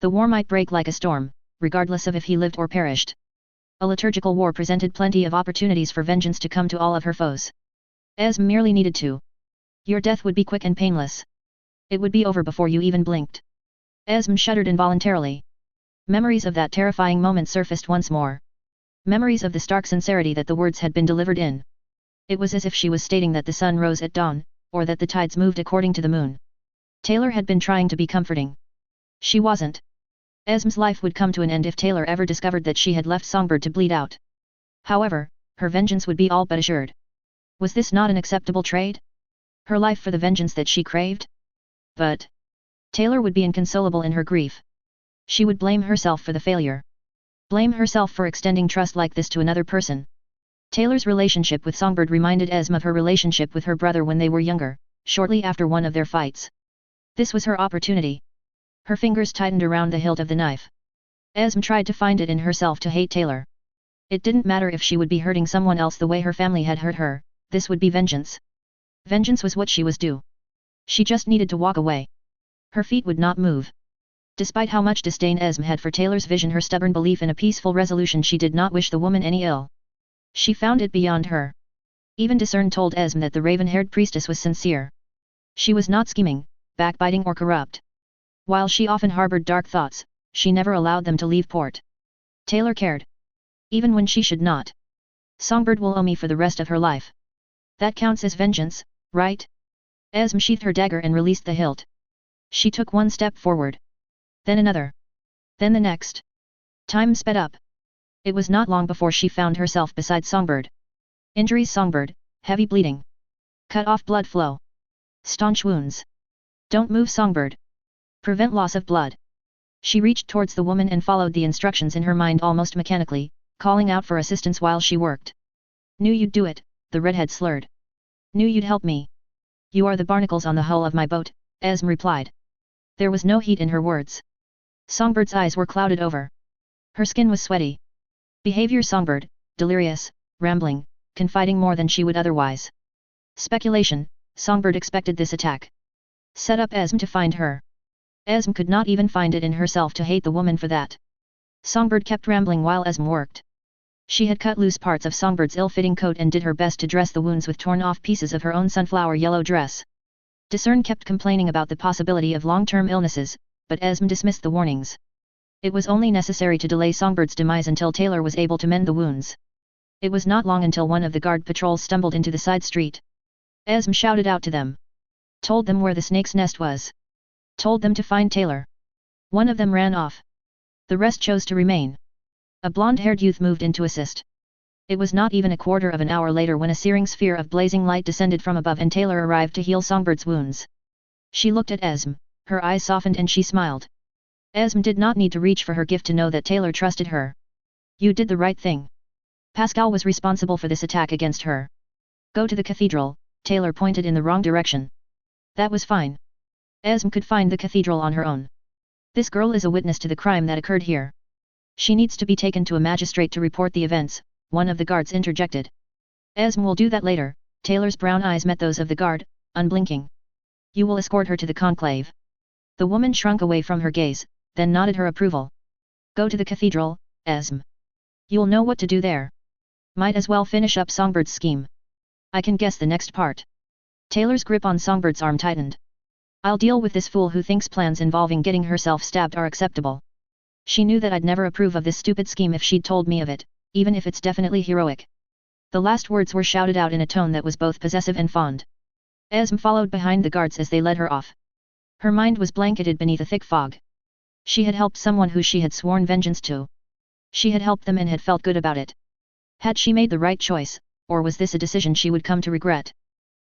The war might break like a storm, regardless of if he lived or perished. A liturgical war presented plenty of opportunities for vengeance to come to all of her foes. Esm merely needed to. Your death would be quick and painless. It would be over before you even blinked. Esm shuddered involuntarily. Memories of that terrifying moment surfaced once more. Memories of the stark sincerity that the words had been delivered in. It was as if she was stating that the sun rose at dawn, or that the tides moved according to the moon. Taylor had been trying to be comforting. She wasn't. Esm's life would come to an end if Taylor ever discovered that she had left Songbird to bleed out. However, her vengeance would be all but assured. Was this not an acceptable trade? Her life for the vengeance that she craved? But Taylor would be inconsolable in her grief. She would blame herself for the failure. Blame herself for extending trust like this to another person. Taylor's relationship with Songbird reminded Esm of her relationship with her brother when they were younger, shortly after one of their fights. This was her opportunity. Her fingers tightened around the hilt of the knife. Esm tried to find it in herself to hate Taylor. It didn't matter if she would be hurting someone else the way her family had hurt her, this would be vengeance. Vengeance was what she was due. She just needed to walk away. Her feet would not move. Despite how much disdain Esm had for Taylor's vision, her stubborn belief in a peaceful resolution, she did not wish the woman any ill. She found it beyond her. Even discern told Esm that the raven-haired priestess was sincere. She was not scheming, backbiting or corrupt. While she often harbored dark thoughts, she never allowed them to leave port. Taylor cared. Even when she should not. Songbird will owe me for the rest of her life. That counts as vengeance, right? Esme sheathed her dagger and released the hilt. She took one step forward. Then another. Then the next. Time sped up. It was not long before she found herself beside Songbird. Injuries: Songbird, heavy bleeding. Cut off blood flow. Staunch wounds. Don't move, Songbird. Prevent loss of blood. She reached towards the woman and followed the instructions in her mind almost mechanically, calling out for assistance while she worked. Knew you'd do it, the redhead slurred. Knew you'd help me. You are the barnacles on the hull of my boat, Esme replied. There was no heat in her words. Songbird's eyes were clouded over. Her skin was sweaty. Behavior: Songbird, delirious, rambling, confiding more than she would otherwise. Speculation: Songbird expected this attack. Set up Esme to find her. Esme could not even find it in herself to hate the woman for that. Songbird kept rambling while Esme worked. She had cut loose parts of Songbird's ill-fitting coat and did her best to dress the wounds with torn-off pieces of her own sunflower yellow dress. Discern kept complaining about the possibility of long-term illnesses, but Esme dismissed the warnings. It was only necessary to delay Songbird's demise until Taylor was able to mend the wounds. It was not long until one of the guard patrols stumbled into the side street. Esme shouted out to them. Told them where the snake's nest was. Told them to find Taylor. One of them ran off. The rest chose to remain. A blonde-haired youth moved in to assist. It was not even a quarter of an hour later when a searing sphere of blazing light descended from above and Taylor arrived to heal Songbird's wounds. She looked at Esme, her eyes softened and she smiled. Esme did not need to reach for her gift to know that Taylor trusted her. You did the right thing. Pascal was responsible for this attack against her. Go to the cathedral, Taylor pointed in the wrong direction. That was fine. Esme could find the cathedral on her own. This girl is a witness to the crime that occurred here. She needs to be taken to a magistrate to report the events, one of the guards interjected. Esme will do that later. Taylor's brown eyes met those of the guard, unblinking. You will escort her to the conclave. The woman shrunk away from her gaze, then nodded her approval. Go to the cathedral, Esme. You'll know what to do there. Might as well finish up Songbird's scheme. I can guess the next part. Taylor's grip on Songbird's arm tightened. I'll deal with this fool who thinks plans involving getting herself stabbed are acceptable. She knew that I'd never approve of this stupid scheme if she'd told me of it, even if it's definitely heroic. The last words were shouted out in a tone that was both possessive and fond. Esme followed behind the guards as they led her off. Her mind was blanketed beneath a thick fog. She had helped someone who she had sworn vengeance to. She had helped them and had felt good about it. Had she made the right choice, or was this a decision she would come to regret?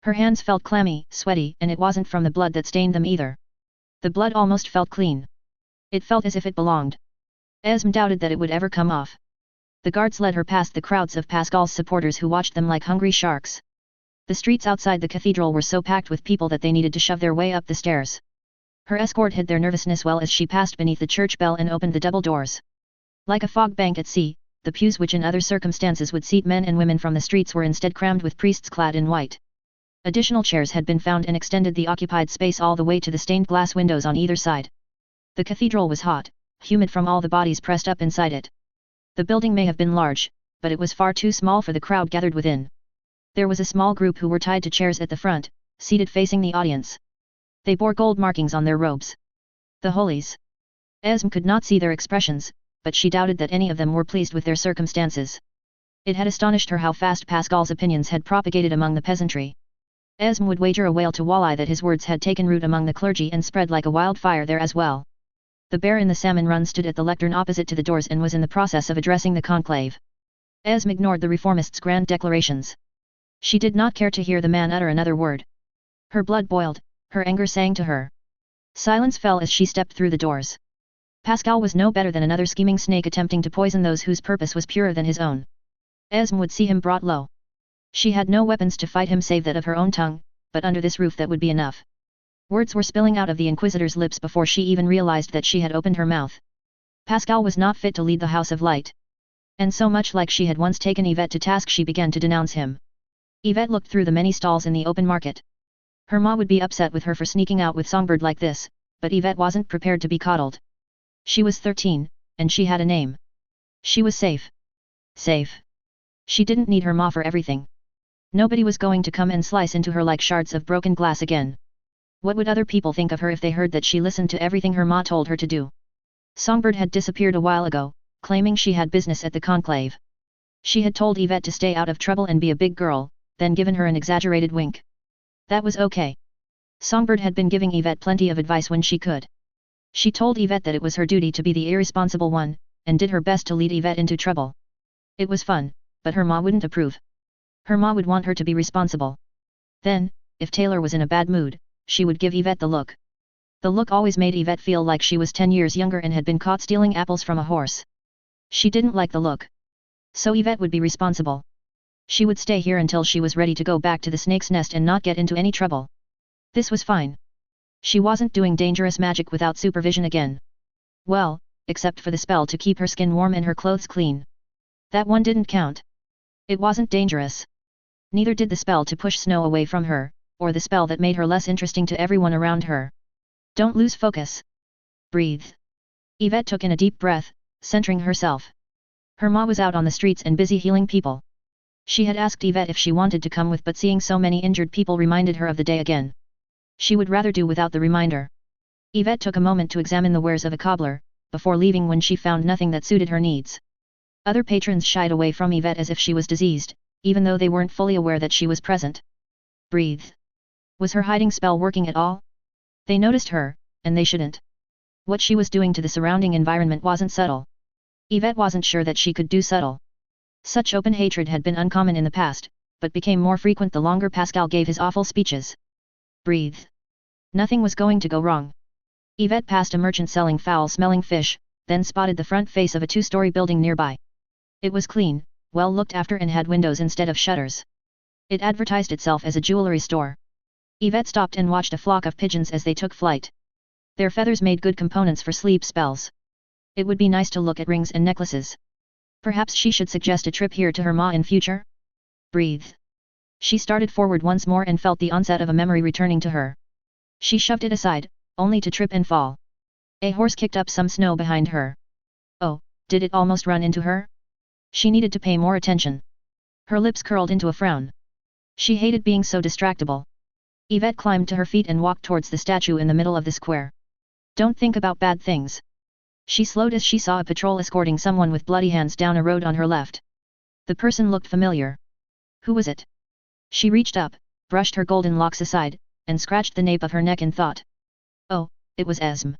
Her hands felt clammy, sweaty, and it wasn't from the blood that stained them either. The blood almost felt clean. It felt as if it belonged. Esme doubted that it would ever come off. The guards led her past the crowds of Pascal's supporters who watched them like hungry sharks. The streets outside the cathedral were so packed with people that they needed to shove their way up the stairs. Her escort hid their nervousness well as she passed beneath the church bell and opened the double doors. Like a fog bank at sea, the pews which in other circumstances would seat men and women from the streets were instead crammed with priests clad in white. Additional chairs had been found and extended the occupied space all the way to the stained glass windows on either side. The cathedral was hot, humid from all the bodies pressed up inside it. The building may have been large, but it was far too small for the crowd gathered within. There was a small group who were tied to chairs at the front, seated facing the audience. They bore gold markings on their robes. The holies. Esme could not see their expressions, but she doubted that any of them were pleased with their circumstances. It had astonished her how fast Pascal's opinions had propagated among the peasantry. Esme would wager a whale to walleye that his words had taken root among the clergy and spread like a wildfire there as well. The bear in the salmon run stood at the lectern opposite to the doors and was in the process of addressing the conclave. Esme ignored the reformists' grand declarations. She did not care to hear the man utter another word. Her blood boiled, her anger sang to her. Silence fell as she stepped through the doors. Pascal was no better than another scheming snake attempting to poison those whose purpose was purer than his own. Esme would see him brought low. She had no weapons to fight him save that of her own tongue, but under this roof that would be enough. Words were spilling out of the Inquisitor's lips before she even realized that she had opened her mouth. Pascal was not fit to lead the House of Light. And so much like she had once taken Yvette to task, she began to denounce him. Yvette looked through the many stalls in the open market. Her ma would be upset with her for sneaking out with Songbird like this, but Yvette wasn't prepared to be coddled. She was 13, and she had a name. She was safe. Safe. She didn't need her ma for everything. Nobody was going to come and slice into her like shards of broken glass again. What would other people think of her if they heard that she listened to everything her ma told her to do? Songbird had disappeared a while ago, claiming she had business at the conclave. She had told Yvette to stay out of trouble and be a big girl, then given her an exaggerated wink. That was okay. Songbird had been giving Yvette plenty of advice when she could. She told Yvette that it was her duty to be the irresponsible one, and did her best to lead Yvette into trouble. It was fun, but her ma wouldn't approve. Her ma would want her to be responsible. Then, if Taylor was in a bad mood, she would give Yvette the look. The look always made Yvette feel like she was 10 years younger and had been caught stealing apples from a horse. She didn't like the look. So Yvette would be responsible. She would stay here until she was ready to go back to the snake's nest and not get into any trouble. This was fine. She wasn't doing dangerous magic without supervision again. Well, except for the spell to keep her skin warm and her clothes clean. That one didn't count. It wasn't dangerous. Neither did the spell to push snow away from her, or the spell that made her less interesting to everyone around her. Don't lose focus. Breathe. Yvette took in a deep breath, centering herself. Her ma was out on the streets and busy healing people. She had asked Yvette if she wanted to come with, but seeing so many injured people reminded her of the day again. She would rather do without the reminder. Yvette took a moment to examine the wares of a cobbler, before leaving when she found nothing that suited her needs. Other patrons shied away from Yvette as if she was diseased, even though they weren't fully aware that she was present. Breathe. Was her hiding spell working at all? They noticed her, and they shouldn't. What she was doing to the surrounding environment wasn't subtle. Yvette wasn't sure that she could do subtle. Such open hatred had been uncommon in the past, but became more frequent the longer Pascal gave his awful speeches. Breathe. Nothing was going to go wrong. Yvette passed a merchant selling foul-smelling fish, then spotted the front face of a two-story building nearby. It was clean, well looked after and had windows instead of shutters. It advertised itself as a jewelry store. Yvette stopped and watched a flock of pigeons as they took flight. Their feathers made good components for sleep spells. It would be nice to look at rings and necklaces. Perhaps she should suggest a trip here to her ma in future? Breathe. She started forward once more and felt the onset of a memory returning to her. She shoved it aside, only to trip and fall. A horse kicked up some snow behind her. Oh, did it almost run into her? She needed to pay more attention. Her lips curled into a frown. She hated being so distractible. Yvette climbed to her feet and walked towards the statue in the middle of the square. Don't think about bad things. She slowed as she saw a patrol escorting someone with bloody hands down a road on her left. The person looked familiar. Who was it? She reached up, brushed her golden locks aside, and scratched the nape of her neck in thought. Oh, it was Esme.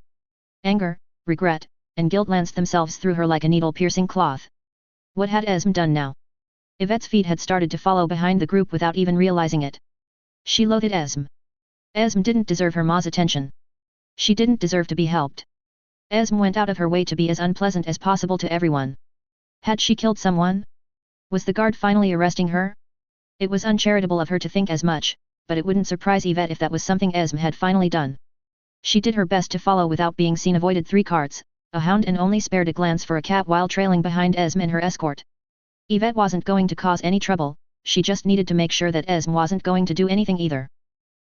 Anger, regret, and guilt lanced themselves through her like a needle-piercing cloth. What had Esme done now? Yvette's feet had started to follow behind the group without even realizing it. She loathed Esme. Esme didn't deserve her ma's attention. She didn't deserve to be helped. Esme went out of her way to be as unpleasant as possible to everyone. Had she killed someone? Was the guard finally arresting her? It was uncharitable of her to think as much, but it wouldn't surprise Yvette if that was something Esme had finally done. She did her best to follow without being seen, avoided 3 carts, a hound, and only spared a glance for a cat while trailing behind Esme and her escort. Yvette wasn't going to cause any trouble, she just needed to make sure that Esme wasn't going to do anything either.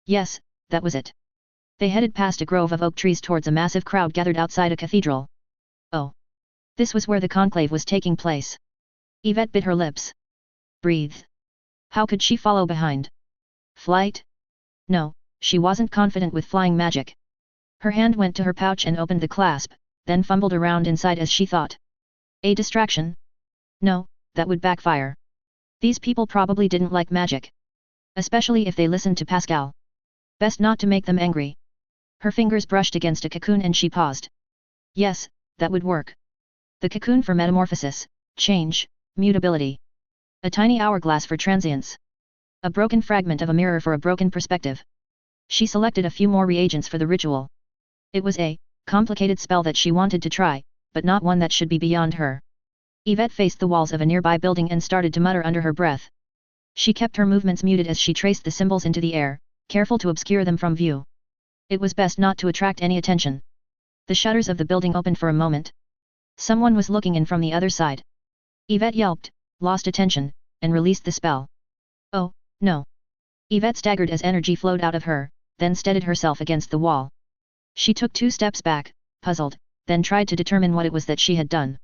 Yes, that was it. They headed past a grove of oak trees towards a massive crowd gathered outside a cathedral. Oh. This was where the conclave was taking place. Yvette bit her lips. Breathe. How could she follow behind? Flight? No, she wasn't confident with flying magic. Her hand went to her pouch and opened the clasp, then fumbled around inside as she thought. A distraction? No, that would backfire. These people probably didn't like magic. Especially if they listened to Pascal. Best not to make them angry. Her fingers brushed against a cocoon and she paused. Yes, that would work. The cocoon for metamorphosis, change, mutability. A tiny hourglass for transience. A broken fragment of a mirror for a broken perspective. She selected a few more reagents for the ritual. It was a complicated spell that she wanted to try, but not one that should be beyond her. Yvette faced the walls of a nearby building and started to mutter under her breath. She kept her movements muted as she traced the symbols into the air, careful to obscure them from view. It was best not to attract any attention. The shutters of the building opened for a moment. Someone was looking in from the other side. Yvette yelped, lost attention, and released the spell. Oh, no. Yvette staggered as energy flowed out of her, then steadied herself against the wall. She took 2 steps back, puzzled, then tried to determine what it was that she had done.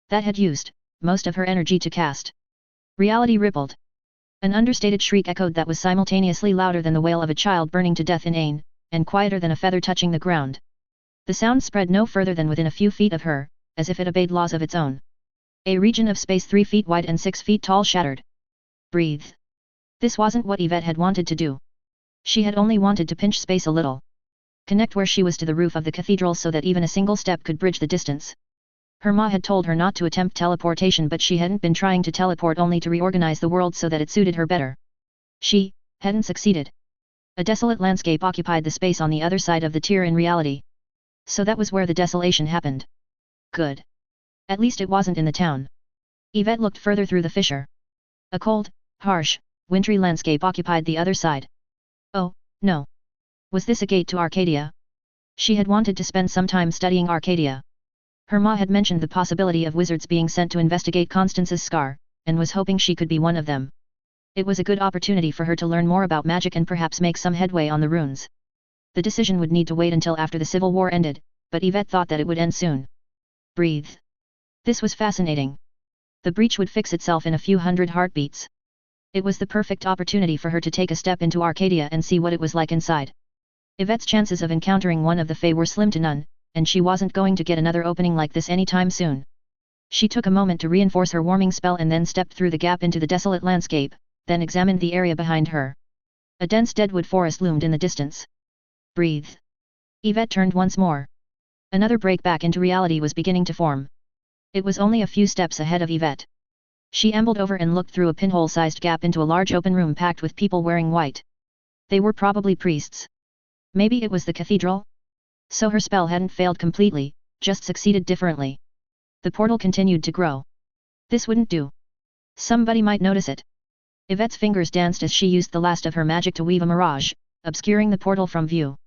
That had used most of her energy to cast. Reality rippled. An understated shriek echoed that was simultaneously louder than the wail of a child burning to death in ain, and quieter than a feather touching the ground. The sound spread no further than within a few feet of her, as if it obeyed laws of its own. A region of space 3 feet wide and 6 feet tall shattered. Breathe. This wasn't what Yvette had wanted to do. She had only wanted to pinch space a little. Connect where she was to the roof of the cathedral so that even a single step could bridge the distance. Her ma had told her not to attempt teleportation, but she hadn't been trying to teleport only to reorganize the world so that it suited her better. She hadn't succeeded. A desolate landscape occupied the space on the other side of the tier in reality. So that was where the desolation happened. Good. At least it wasn't in the town. Yvette looked further through the fissure. A cold, harsh, wintry landscape occupied the other side. Oh, no. Was this a gate to Arcadia? She had wanted to spend some time studying Arcadia. Her ma had mentioned the possibility of wizards being sent to investigate Constance's scar, and was hoping she could be one of them. It was a good opportunity for her to learn more about magic and perhaps make some headway on the runes. The decision would need to wait until after the Civil War ended, but Yvette thought that it would end soon. Breathe. This was fascinating. The breach would fix itself in a few hundred heartbeats. It was the perfect opportunity for her to take a step into Arcadia and see what it was like inside. Yvette's chances of encountering one of the Fae were slim to none, and she wasn't going to get another opening like this anytime soon. She took a moment to reinforce her warming spell and then stepped through the gap into the desolate landscape, then examined the area behind her. A dense deadwood forest loomed in the distance. Breathe. Yvette turned once more. Another break back into reality was beginning to form. It was only a few steps ahead of Yvette. She ambled over and looked through a pinhole-sized gap into a large open room packed with people wearing white. They were probably priests. Maybe it was the cathedral? So her spell hadn't failed completely, just succeeded differently. The portal continued to grow. This wouldn't do. Somebody might notice it. Yvette's fingers danced as she used the last of her magic to weave a mirage, obscuring the portal from view.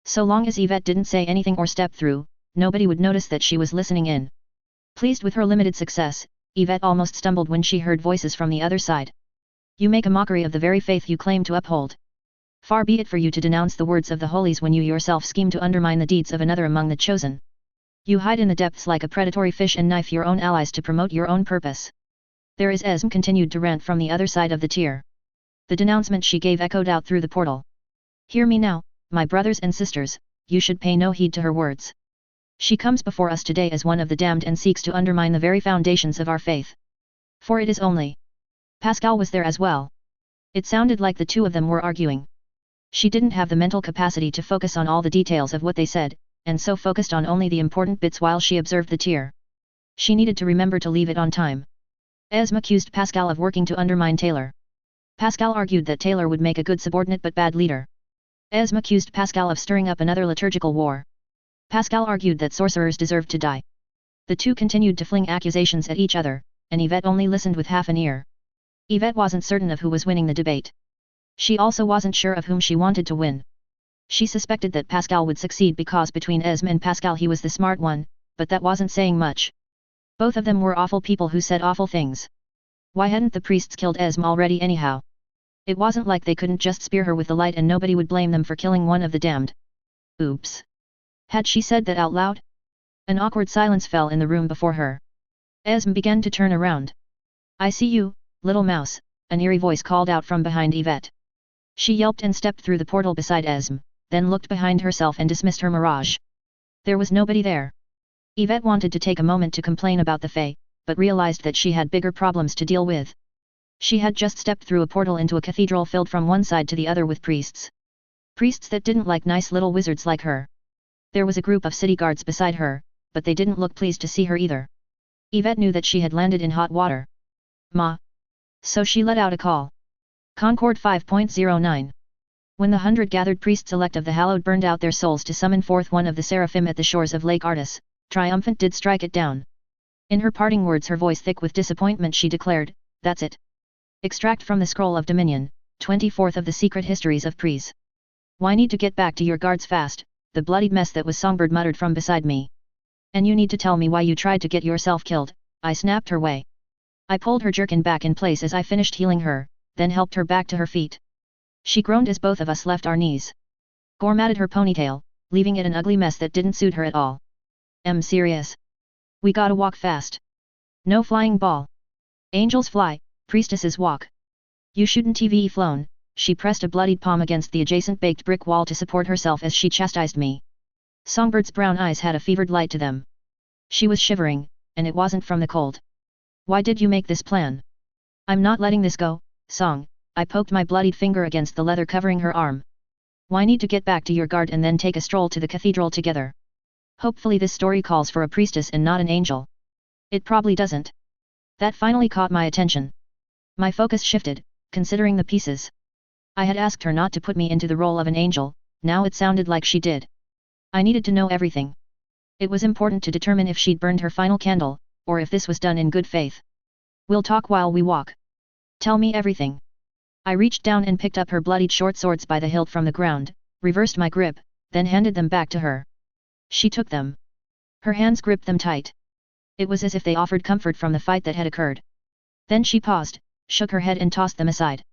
So long as Yvette didn't say anything or step through, nobody would notice that she was listening in. Pleased with her limited success, Yvette almost stumbled when she heard voices from the other side. You make a mockery of the very faith you claim to uphold. Far be it for you to denounce the words of the holies when you yourself scheme to undermine the deeds of another among the chosen. You hide in the depths like a predatory fish and knife your own allies to promote your own purpose. There is Esm continued to rant from the other side of the tier. The denouncement she gave echoed out through the portal. Hear me now, my brothers and sisters, you should pay no heed to her words. She comes before us today as one of the damned and seeks to undermine the very foundations of our faith. For it is only. Pascal was there as well. It sounded like the two of them were arguing. She didn't have the mental capacity to focus on all the details of what they said, and so focused on only the important bits while she observed the tier. She needed to remember to leave it on time. Esm accused Pascal of working to undermine Taylor. Pascal argued that Taylor would make a good subordinate but bad leader. Esm accused Pascal of stirring up another liturgical war. Pascal argued that sorcerers deserved to die. The two continued to fling accusations at each other, and Yvette only listened with half an ear. Yvette wasn't certain of who was winning the debate. She also wasn't sure of whom she wanted to win. She suspected that Pascal would succeed because between Esm and Pascal he was the smart one, but that wasn't saying much. Both of them were awful people who said awful things. Why hadn't the priests killed Esm already anyhow? It wasn't like they couldn't just spear her with the light and nobody would blame them for killing one of the damned. Oops. Had she said that out loud? An awkward silence fell in the room before her. Esm began to turn around. I see you, little mouse, an eerie voice called out from behind Yvette. She yelped and stepped through the portal beside Esm, then looked behind herself and dismissed her mirage. There was nobody there. Yvette wanted to take a moment to complain about the Fae, but realized that she had bigger problems to deal with. She had just stepped through a portal into a cathedral filled from one side to the other with priests. Priests that didn't like nice little wizards like her. There was a group of city guards beside her, but they didn't look pleased to see her either. Yvette knew that she had landed in hot water. Ma. So she let out a call. Concord 5.09. When the 100 gathered priests-elect of the hallowed burned out their souls to summon forth one of the seraphim at the shores of Lake Artis, triumphant did strike it down. In her parting words, her voice thick with disappointment, she declared, "That's it. Extract from the Scroll of Dominion, 24th of the Secret Histories of Pries. Why need to get back to your guards fast, the bloodied mess that was," Songbird muttered from beside me. "And you need to tell me why you tried to get yourself killed," I snapped her way. I pulled her jerkin back in place as I finished healing her, then helped her back to her feet. She groaned as both of us left our knees. Gore matted her ponytail, leaving it an ugly mess that didn't suit her at all. "I'm serious. We gotta walk fast. No flying ball. Angels fly, priestesses walk. You shouldn't have flown, she pressed a bloodied palm against the adjacent baked brick wall to support herself as she chastised me. Songbird's brown eyes had a fevered light to them. She was shivering, and it wasn't from the cold. Why did you make this plan? I'm not letting this go, Song. I poked my bloodied finger against the leather covering her arm. Why need to get back to your guard and then take a stroll to the cathedral together? Hopefully this story calls for a priestess and not an angel. It probably doesn't. That finally caught my attention. My focus shifted, considering the pieces. I had asked her not to put me into the role of an angel, now it sounded like she did. I needed to know everything. It was important to determine if she'd burned her final candle, or if this was done in good faith. We'll talk while we walk. Tell me everything. I reached down and picked up her bloodied short swords by the hilt from the ground, reversed my grip, then handed them back to her. She took them. Her hands gripped them tight. It was as if they offered comfort from the fight that had occurred. Then she paused, shook her head and tossed them aside.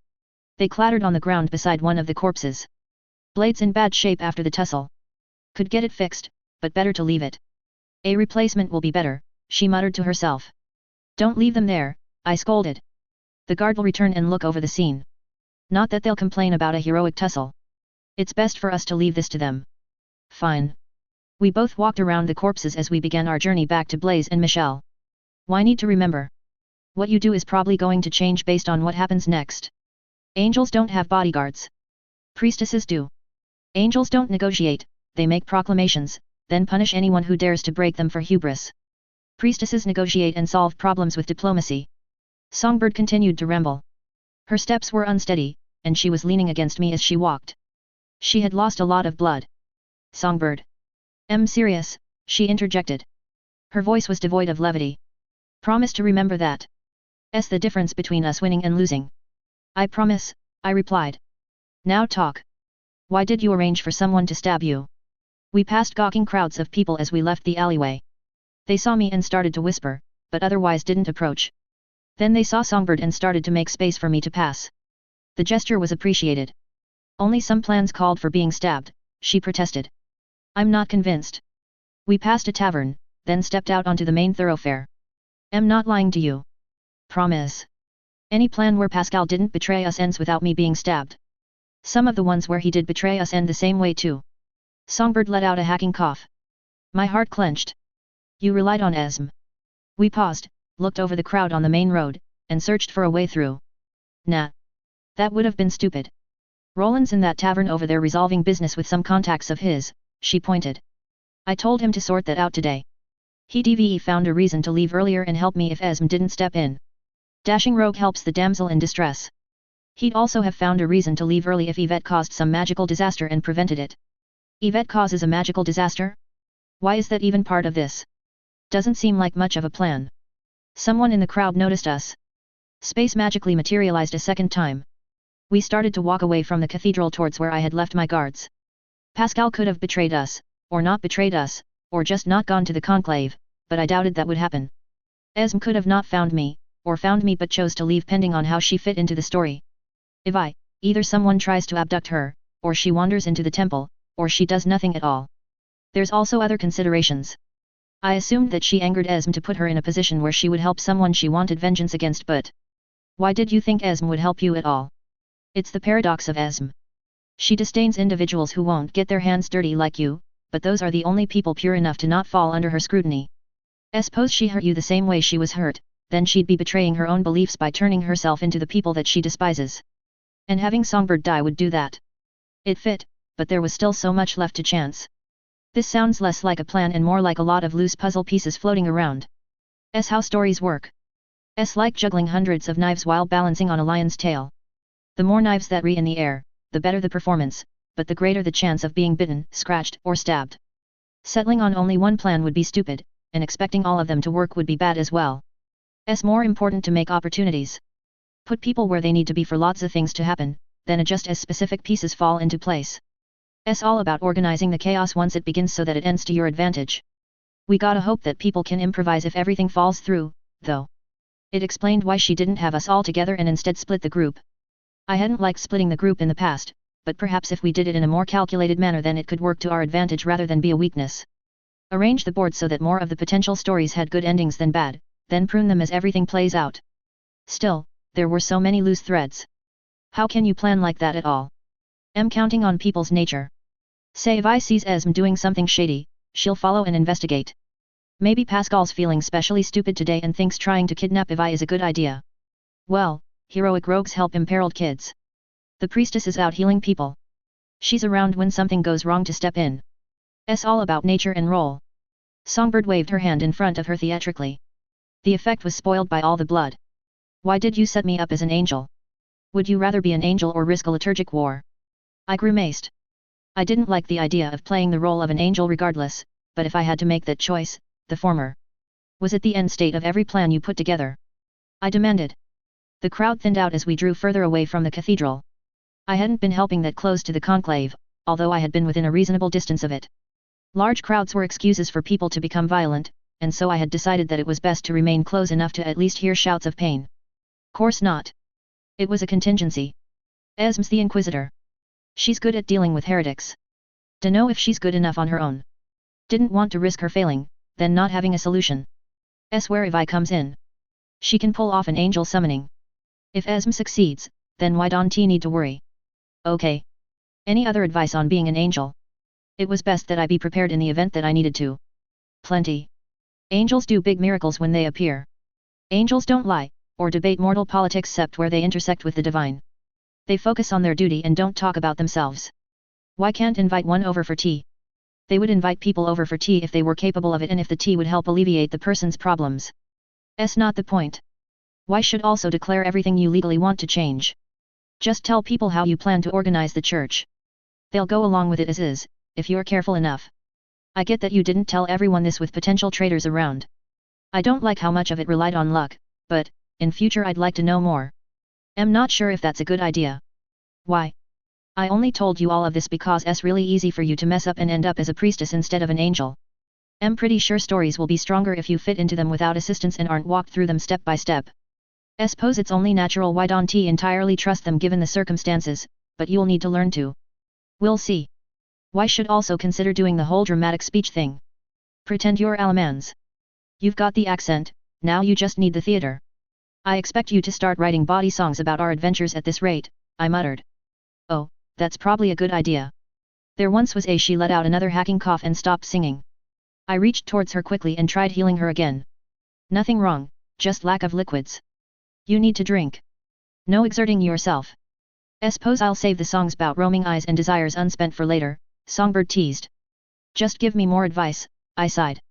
They clattered on the ground beside one of the corpses. Blades in bad shape after the tussle. Could get it fixed, but better to leave it. A replacement will be better, she muttered to herself. Don't leave them there, I scolded. The guard will return and look over the scene. Not that they'll complain about a heroic tussle. It's best for us to leave this to them. Fine. We both walked around the corpses as we began our journey back to Blaise and Michelle. Why need to remember? What you do is probably going to change based on what happens next. Angels don't have bodyguards. Priestesses do. Angels don't negotiate, they make proclamations, then punish anyone who dares to break them for hubris. Priestesses negotiate and solve problems with diplomacy. Songbird continued to ramble. Her steps were unsteady, and she was leaning against me as she walked. She had lost a lot of blood. Songbird. Serious, she interjected. Her voice was devoid of levity. Promise to remember that. The difference between us winning and losing. I promise, I replied. Now talk. Why did you arrange for someone to stab you? We passed gawking crowds of people as we left the alleyway. They saw me and started to whisper, but otherwise didn't approach. Then they saw Songbird and started to make space for me to pass. The gesture was appreciated. Only some plans called for being stabbed, she protested. I'm not convinced. We passed a tavern, then stepped out onto the main thoroughfare. I'm not lying to you. Promise. Any plan where Pascal didn't betray us ends without me being stabbed. Some of the ones where he did betray us end the same way too. Songbird let out a hacking cough. My heart clenched. You relied on Esm. We paused, looked over the crowd on the main road, and searched for a way through. Nah. That would have been stupid. Roland's in that tavern over there resolving business with some contacts of his, she pointed. I told him to sort that out today. He found a reason to leave earlier and help me if Esm didn't step in. Dashing rogue helps the damsel in distress. He'd also have found a reason to leave early if Yvette caused some magical disaster and prevented it. Yvette causes a magical disaster? Why is that even part of this? Doesn't seem like much of a plan. Someone in the crowd noticed us. Space magically materialized a second time. We started to walk away from the cathedral towards where I had left my guards. Pascal could have betrayed us, or not betrayed us, or just not gone to the conclave, but I doubted that would happen. Esm could have not found me, or found me but chose to leave pending on how she fit into the story. If either someone tries to abduct her, or she wanders into the temple, or she does nothing at all. There's also other considerations. I assumed that she angered Esm to put her in a position where she would help someone she wanted vengeance against, but why did you think Esm would help you at all? It's the paradox of Esm. She disdains individuals who won't get their hands dirty like you, but those are the only people pure enough to not fall under her scrutiny. Suppose she hurt you the same way she was hurt, then she'd be betraying her own beliefs by turning herself into the people that she despises. And having Songbird die would do that. It fit, but there was still so much left to chance. This sounds less like a plan and more like a lot of loose puzzle pieces floating around. How stories work. Like juggling hundreds of knives while balancing on a lion's tail. The more knives that in the air, the better the performance, but the greater the chance of being bitten, scratched, or stabbed. Settling on only one plan would be stupid, and expecting all of them to work would be bad as well. More important to make opportunities. Put people where they need to be for lots of things to happen, then adjust as specific pieces fall into place. All about organizing the chaos once it begins so that it ends to your advantage. We gotta hope that people can improvise if everything falls through, though. It explained why she didn't have us all together and instead split the group. I hadn't liked splitting the group in the past, but perhaps if we did it in a more calculated manner then it could work to our advantage rather than be a weakness. Arrange the board so that more of the potential stories had good endings than bad, then prune them as everything plays out. Still, there were so many loose threads. How can you plan like that at all? I'm counting on people's nature. Say if I sees Esme doing something shady, she'll follow and investigate. Maybe Pascal's feeling specially stupid today and thinks trying to kidnap Evi is a good idea. Well, heroic rogues help imperiled kids. The priestess is out healing people. She's around when something goes wrong to step in. It's all about nature and role. Songbird waved her hand in front of her theatrically. The effect was spoiled by all the blood. Why did you set me up as an angel? Would you rather be an angel or risk a liturgic war? I grimaced. I didn't like the idea of playing the role of an angel regardless, but if I had to make that choice, the former. Was it the end state of every plan you put together? I demanded. The crowd thinned out as we drew further away from the cathedral. I hadn't been helping that close to the conclave, although I had been within a reasonable distance of it. Large crowds were excuses for people to become violent, and so I had decided that it was best to remain close enough to at least hear shouts of pain. Course not. It was a contingency. Esme's the Inquisitor. She's good at dealing with heretics. Dunno if she's good enough on her own. Didn't want to risk her failing, then not having a solution. Where Evi comes in. She can pull off an angel summoning. If Esme succeeds, then why don't I need to worry? Okay. Any other advice on being an angel? It was best that I be prepared in the event that I needed to. Plenty. Angels do big miracles when they appear. Angels don't lie, or debate mortal politics except where they intersect with the divine. They focus on their duty and don't talk about themselves. Why can't invite one over for tea? They would invite people over for tea if they were capable of it and if the tea would help alleviate the person's problems. That's not the point. Why should also declare everything you legally want to change? Just tell people how you plan to organize the church. They'll go along with it as is, if you're careful enough. I get that you didn't tell everyone this with potential traitors around. I don't like how much of it relied on luck, but, in future I'd like to know more. I'm not sure if that's a good idea. Why? I only told you all of this because it's really easy for you to mess up and end up as a priestess instead of an angel. I'm pretty sure stories will be stronger if you fit into them without assistance and aren't walked through them step by step. I suppose it's only natural why don't I entirely trust them given the circumstances, but you'll need to learn to. We'll see. Why should also consider doing the whole dramatic speech thing? Pretend you're Alamans. You've got the accent, now you just need the theater. I expect you to start writing bawdy songs about our adventures at this rate, I muttered. Oh, that's probably a good idea. There once was she let out another hacking cough and stopped singing. I reached towards her quickly and tried healing her again. Nothing wrong, just lack of liquids. You need to drink. No exerting yourself. Suppose I'll save the songs about roaming eyes and desires unspent for later, Songbird teased. Just give me more advice, I sighed.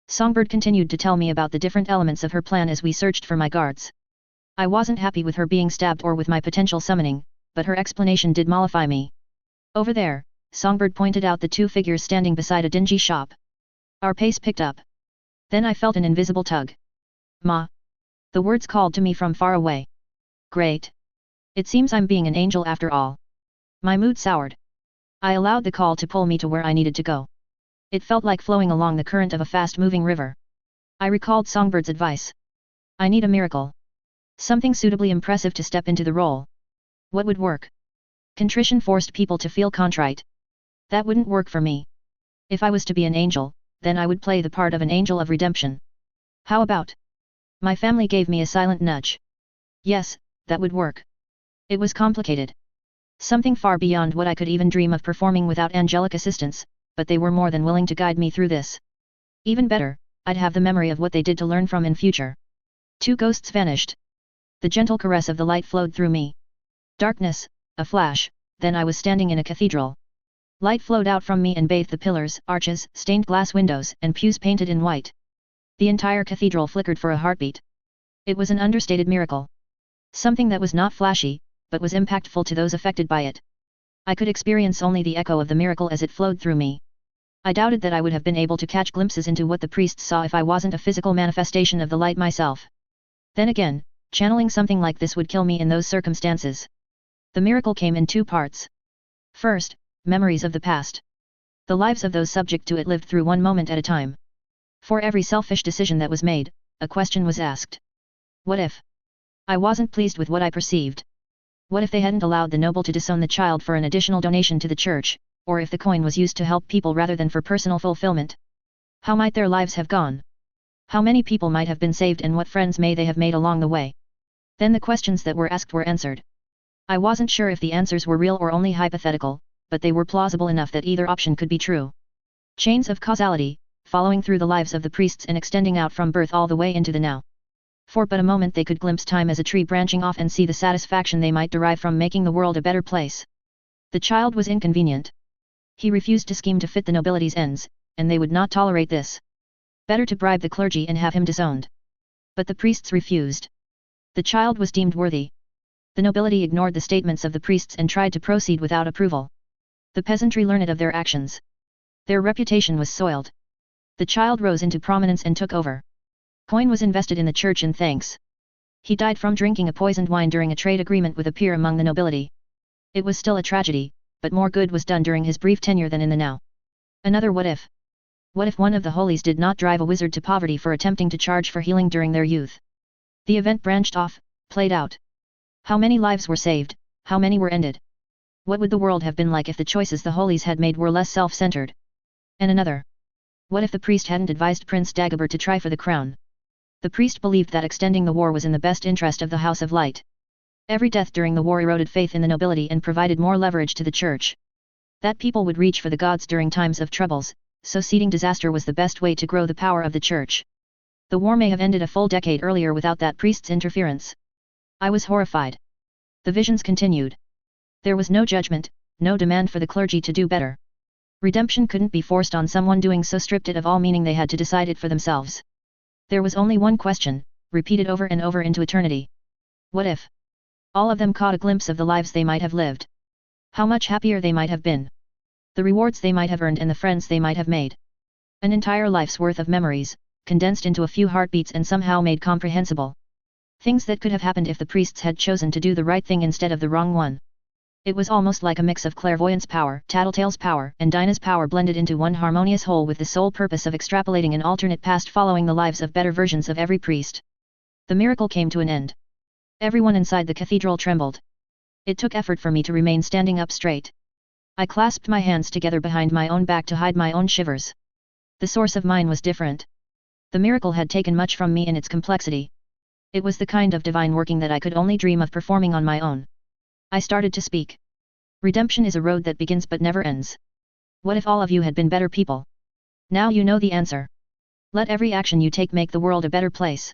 Songbird continued to tell me about the different elements of her plan as we searched for my guards. I wasn't happy with her being stabbed or with my potential summoning, but her explanation did mollify me. Over there, Songbird pointed out the two figures standing beside a dingy shop. Our pace picked up. Then I felt an invisible tug. Ma. The words called to me from far away. Great. It seems I'm being an angel after all. My mood soured. I allowed the call to pull me to where I needed to go. It felt like flowing along the current of a fast-moving river. I recalled Songbird's advice. I need a miracle. Something suitably impressive to step into the role. What would work? Contrition forced people to feel contrite. That wouldn't work for me. If I was to be an angel, then I would play the part of an angel of redemption. How about? My family gave me a silent nudge. Yes, that would work. It was complicated. Something far beyond what I could even dream of performing without angelic assistance, but they were more than willing to guide me through this. Even better, I'd have the memory of what they did to learn from in future. Two ghosts vanished. The gentle caress of the light flowed through me. Darkness, a flash, then I was standing in a cathedral. Light flowed out from me and bathed the pillars, arches, stained glass windows, and pews painted in white. The entire cathedral flickered for a heartbeat. It was an understated miracle. Something that was not flashy, but was impactful to those affected by it. I could experience only the echo of the miracle as it flowed through me. I doubted that I would have been able to catch glimpses into what the priests saw if I wasn't a physical manifestation of the light myself. Then again, channeling something like this would kill me in those circumstances. The miracle came in two parts. First, memories of the past. The lives of those subject to it lived through one moment at a time. For every selfish decision that was made, a question was asked. What if? I wasn't pleased with what I perceived. What if they hadn't allowed the noble to disown the child for an additional donation to the church, or if the coin was used to help people rather than for personal fulfillment? How might their lives have gone? How many people might have been saved and what friends may they have made along the way? Then the questions that were asked were answered. I wasn't sure if the answers were real or only hypothetical, but they were plausible enough that either option could be true. Chains of causality, following through the lives of the priests and extending out from birth all the way into the now. For but a moment they could glimpse time as a tree branching off and see the satisfaction they might derive from making the world a better place. The child was inconvenient. He refused to scheme to fit the nobility's ends, and they would not tolerate this. Better to bribe the clergy and have him disowned. But the priests refused. The child was deemed worthy. The nobility ignored the statements of the priests and tried to proceed without approval. The peasantry learned of their actions. Their reputation was soiled. The child rose into prominence and took over. Coin was invested in the church in thanks. He died from drinking a poisoned wine during a trade agreement with a peer among the nobility. It was still a tragedy, but more good was done during his brief tenure than in the now. Another what if? What if one of the holies did not drive a wizard to poverty for attempting to charge for healing during their youth? The event branched off, played out. How many lives were saved, how many were ended? What would the world have been like if the choices the holies had made were less self-centered? And another. What if the priest hadn't advised Prince Dagobert to try for the crown? The priest believed that extending the war was in the best interest of the House of Light. Every death during the war eroded faith in the nobility and provided more leverage to the church. That people would reach for the gods during times of troubles, so seeding disaster was the best way to grow the power of the church. The war may have ended a full decade earlier without that priest's interference. I was horrified. The visions continued. There was no judgment, no demand for the clergy to do better. Redemption couldn't be forced on someone doing so, stripped it of all meaning. They had to decide it for themselves. There was only one question, repeated over and over into eternity. What if? All of them caught a glimpse of the lives they might have lived. How much happier they might have been. The rewards they might have earned and the friends they might have made. An entire life's worth of memories, condensed into a few heartbeats and somehow made comprehensible. Things that could have happened if the priests had chosen to do the right thing instead of the wrong one. It was almost like a mix of clairvoyance power, Tattletale's power, and Dinah's power blended into one harmonious whole, with the sole purpose of extrapolating an alternate past following the lives of better versions of every priest. The miracle came to an end. Everyone inside the cathedral trembled. It took effort for me to remain standing up straight. I clasped my hands together behind my own back to hide my own shivers. The source of mine was different. The miracle had taken much from me in its complexity. It was the kind of divine working that I could only dream of performing on my own. I started to speak. Redemption is a road that begins but never ends. What if all of you had been better people? Now you know the answer. Let every action you take make the world a better place.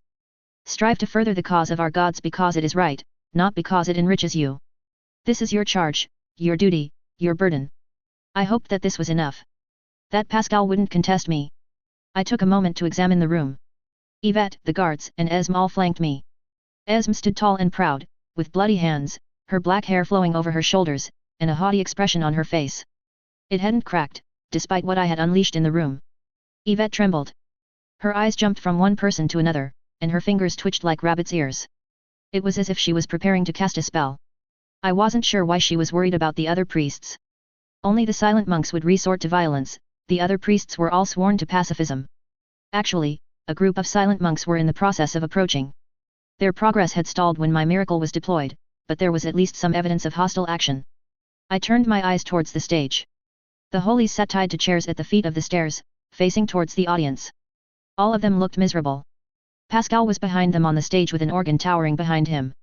Strive to further the cause of our gods because it is right, not because it enriches you. This is your charge, your duty, your burden. I hoped that this was enough. That Pascal wouldn't contest me. I took a moment to examine the room. Yvette, the guards, and Esme all flanked me. Esme stood tall and proud, with bloody hands, her black hair flowing over her shoulders, and a haughty expression on her face. It hadn't cracked, despite what I had unleashed in the room. Yvette trembled. Her eyes jumped from one person to another, and her fingers twitched like rabbit's ears. It was as if she was preparing to cast a spell. I wasn't sure why she was worried about the other priests. Only the silent monks would resort to violence, the other priests were all sworn to pacifism. Actually, a group of silent monks were in the process of approaching. Their progress had stalled when my miracle was deployed, but there was at least some evidence of hostile action. I turned my eyes towards the stage. The holies sat tied to chairs at the feet of the stairs, facing towards the audience. All of them looked miserable. Pascal was behind them on the stage with an organ towering behind him.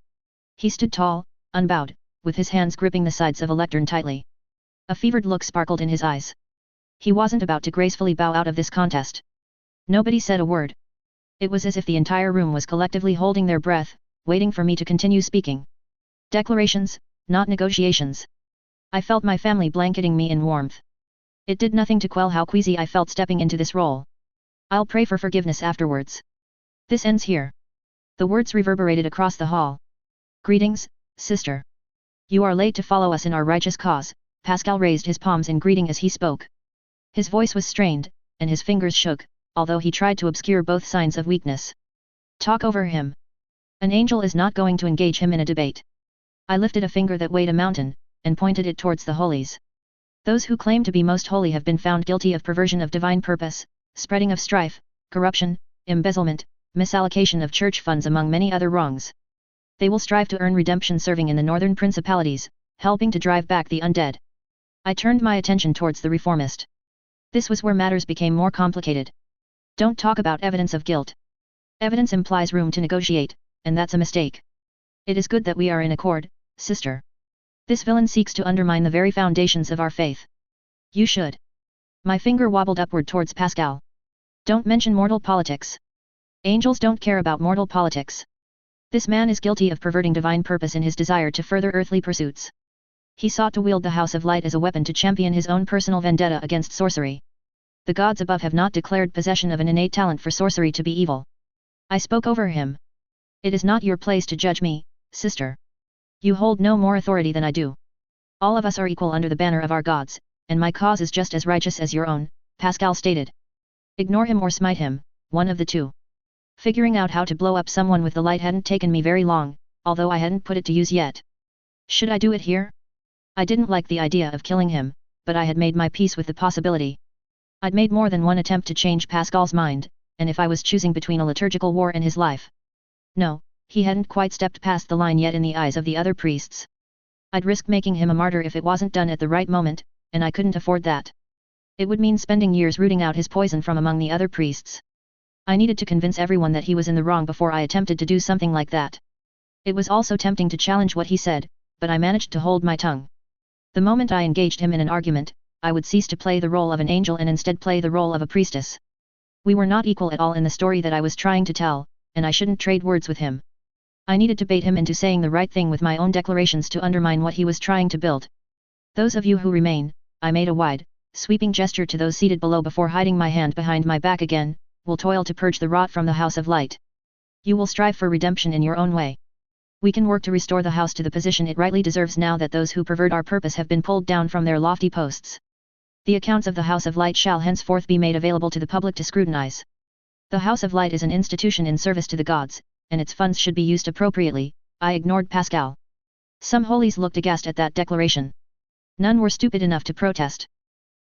He stood tall, unbowed, with his hands gripping the sides of a lectern tightly. A fevered look sparkled in his eyes. He wasn't about to gracefully bow out of this contest. Nobody said a word. It was as if the entire room was collectively holding their breath, waiting for me to continue speaking. Declarations, not negotiations. I felt my family blanketing me in warmth. It did nothing to quell how queasy I felt stepping into this role. I'll pray for forgiveness afterwards. This ends here. The words reverberated across the hall. Greetings, sister. You are late to follow us in our righteous cause. Pascal raised his palms in greeting as he spoke. His voice was strained, and his fingers shook, although he tried to obscure both signs of weakness. Talk over him. An angel is not going to engage him in a debate. I lifted a finger that weighed a mountain, and pointed it towards the holies. Those who claim to be most holy have been found guilty of perversion of divine purpose, spreading of strife, corruption, embezzlement, misallocation of church funds among many other wrongs. They will strive to earn redemption serving in the northern principalities, helping to drive back the undead. I turned my attention towards the reformist. This was where matters became more complicated. Don't talk about evidence of guilt. Evidence implies room to negotiate, and that's a mistake. It is good that we are in accord, sister. This villain seeks to undermine the very foundations of our faith. You should. My finger wobbled upward towards Pascal. Don't mention mortal politics. Angels don't care about mortal politics. This man is guilty of perverting divine purpose in his desire to further earthly pursuits. He sought to wield the House of Light as a weapon to champion his own personal vendetta against sorcery. The gods above have not declared possession of an innate talent for sorcery to be evil. I spoke over him. It is not your place to judge me, sister. You hold no more authority than I do. All of us are equal under the banner of our gods, and my cause is just as righteous as your own, Pascal stated. Ignore him or smite him, one of the two. Figuring out how to blow up someone with the light hadn't taken me very long, although I hadn't put it to use yet. Should I do it here? I didn't like the idea of killing him, but I had made my peace with the possibility. I'd made more than one attempt to change Pascal's mind, and if I was choosing between a liturgical war and his life. No, he hadn't quite stepped past the line yet in the eyes of the other priests. I'd risk making him a martyr if it wasn't done at the right moment, and I couldn't afford that. It would mean spending years rooting out his poison from among the other priests. I needed to convince everyone that he was in the wrong before I attempted to do something like that. It was also tempting to challenge what he said, but I managed to hold my tongue. The moment I engaged him in an argument, I would cease to play the role of an angel and instead play the role of a priestess. We were not equal at all in the story that I was trying to tell, and I shouldn't trade words with him. I needed to bait him into saying the right thing with my own declarations to undermine what he was trying to build. Those of you who remain, I made a wide, sweeping gesture to those seated below before hiding my hand behind my back again, will toil to purge the rot from the House of Light. You will strive for redemption in your own way. We can work to restore the house to the position it rightly deserves now that those who pervert our purpose have been pulled down from their lofty posts. The accounts of the House of Light shall henceforth be made available to the public to scrutinize. The House of Light is an institution in service to the gods, and its funds should be used appropriately. I ignored Pascal. Some holies looked aghast at that declaration. None were stupid enough to protest.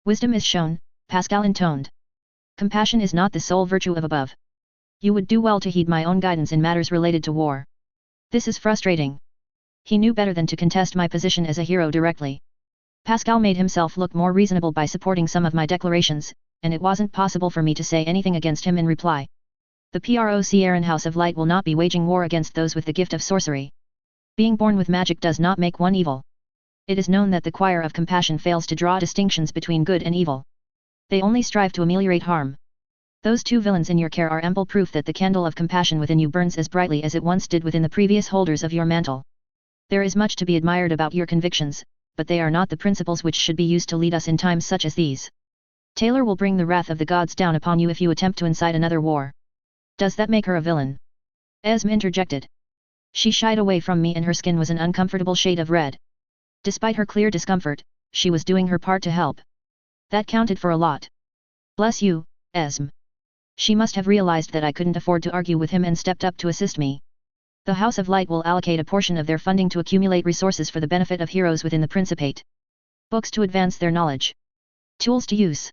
Wisdom is shown, Pascal intoned. Compassion is not the sole virtue of above. You would do well to heed my own guidance in matters related to war. This is frustrating. He knew better than to contest my position as a hero directly. Pascal made himself look more reasonable by supporting some of my declarations, and it wasn't possible for me to say anything against him in reply. The Procaren House of Light will not be waging war against those with the gift of sorcery. Being born with magic does not make one evil. It is known that the choir of compassion fails to draw distinctions between good and evil. They only strive to ameliorate harm. Those two villains in your care are ample proof that the candle of compassion within you burns as brightly as it once did within the previous holders of your mantle. There is much to be admired about your convictions, but they are not the principles which should be used to lead us in times such as these. Taylor will bring the wrath of the gods down upon you if you attempt to incite another war. Does that make her a villain? Esme interjected. She shied away from me and her skin was an uncomfortable shade of red. Despite her clear discomfort, she was doing her part to help. That counted for a lot. Bless you, Esme. She must have realized that I couldn't afford to argue with him and stepped up to assist me. The House of Light will allocate a portion of their funding to accumulate resources for the benefit of heroes within the Principate. Books to advance their knowledge. Tools to use.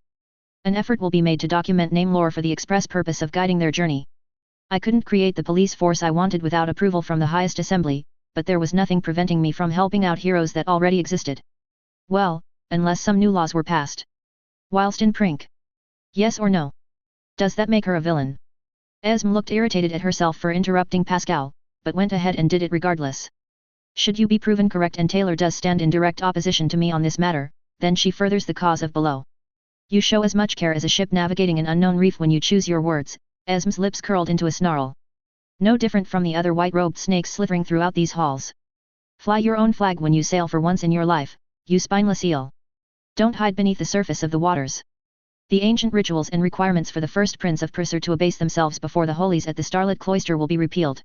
An effort will be made to document name lore for the express purpose of guiding their journey. I couldn't create the police force I wanted without approval from the highest assembly, but there was nothing preventing me from helping out heroes that already existed. Well, unless some new laws were passed. Whilst in Prink. Yes or no? Does that make her a villain? Esme looked irritated at herself for interrupting Pascal, but went ahead and did it regardless. Should you be proven correct and Taylor does stand in direct opposition to me on this matter, then she furthers the cause of below. You show as much care as a ship navigating an unknown reef when you choose your words. Esme's lips curled into a snarl. No different from the other white-robed snakes slithering throughout these halls. Fly your own flag when you sail for once in your life, you spineless eel. Don't hide beneath the surface of the waters. The ancient rituals and requirements for the first prince of Persir to abase themselves before the holies at the Starlit Cloister will be repealed.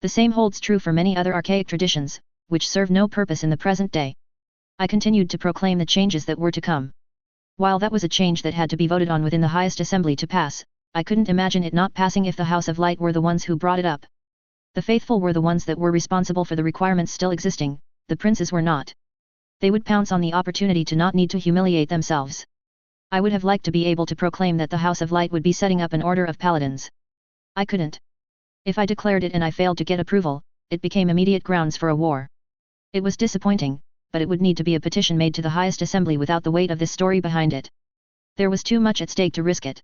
The same holds true for many other archaic traditions, which serve no purpose in the present day. I continued to proclaim the changes that were to come. While that was a change that had to be voted on within the highest assembly to pass, I couldn't imagine it not passing if the House of Light were the ones who brought it up. The faithful were the ones that were responsible for the requirements still existing, the princes were not. They would pounce on the opportunity to not need to humiliate themselves. I would have liked to be able to proclaim that the House of Light would be setting up an order of paladins. I couldn't. If I declared it and I failed to get approval, it became immediate grounds for a war. It was disappointing, but it would need to be a petition made to the highest assembly without the weight of this story behind it. There was too much at stake to risk it.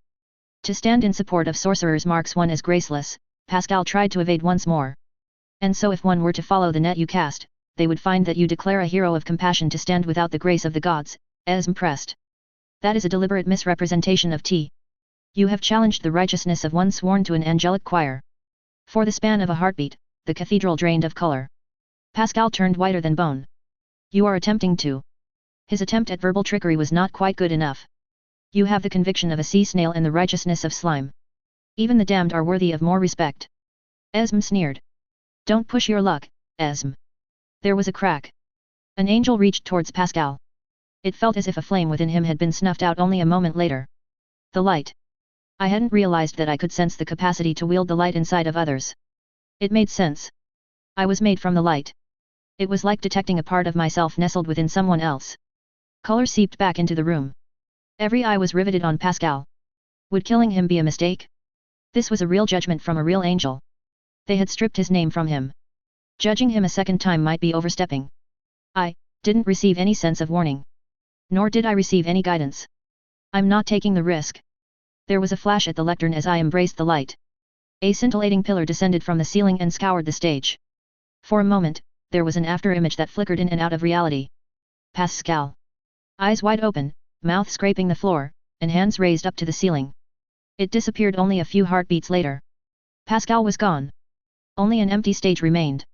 To stand in support of sorcerers marks one as graceless, Pascal tried to evade once more. And so if one were to follow the net you cast, they would find that you declare a hero of compassion to stand without the grace of the gods, Esm pressed. That is a deliberate misrepresentation of T. You have challenged the righteousness of one sworn to an angelic choir. For the span of a heartbeat, the cathedral drained of color. Pascal turned whiter than bone. You are attempting to. His attempt at verbal trickery was not quite good enough. You have the conviction of a sea snail and the righteousness of slime. Even the damned are worthy of more respect. Esm sneered. Don't push your luck, Esm. There was a crack. An angel reached towards Pascal. It felt as if a flame within him had been snuffed out only a moment later. The light. I hadn't realized that I could sense the capacity to wield the light inside of others. It made sense. I was made from the light. It was like detecting a part of myself nestled within someone else. Color seeped back into the room. Every eye was riveted on Pascal. Would killing him be a mistake? This was a real judgment from a real angel. They had stripped his name from him. Judging him a second time might be overstepping. I didn't receive any sense of warning. Nor did I receive any guidance. I'm not taking the risk. There was a flash at the lectern as I embraced the light. A scintillating pillar descended from the ceiling and scoured the stage. For a moment, there was an after-image that flickered in and out of reality. Pascal. Eyes wide open, mouth scraping the floor, and hands raised up to the ceiling. It disappeared only a few heartbeats later. Pascal was gone. Only an empty stage remained.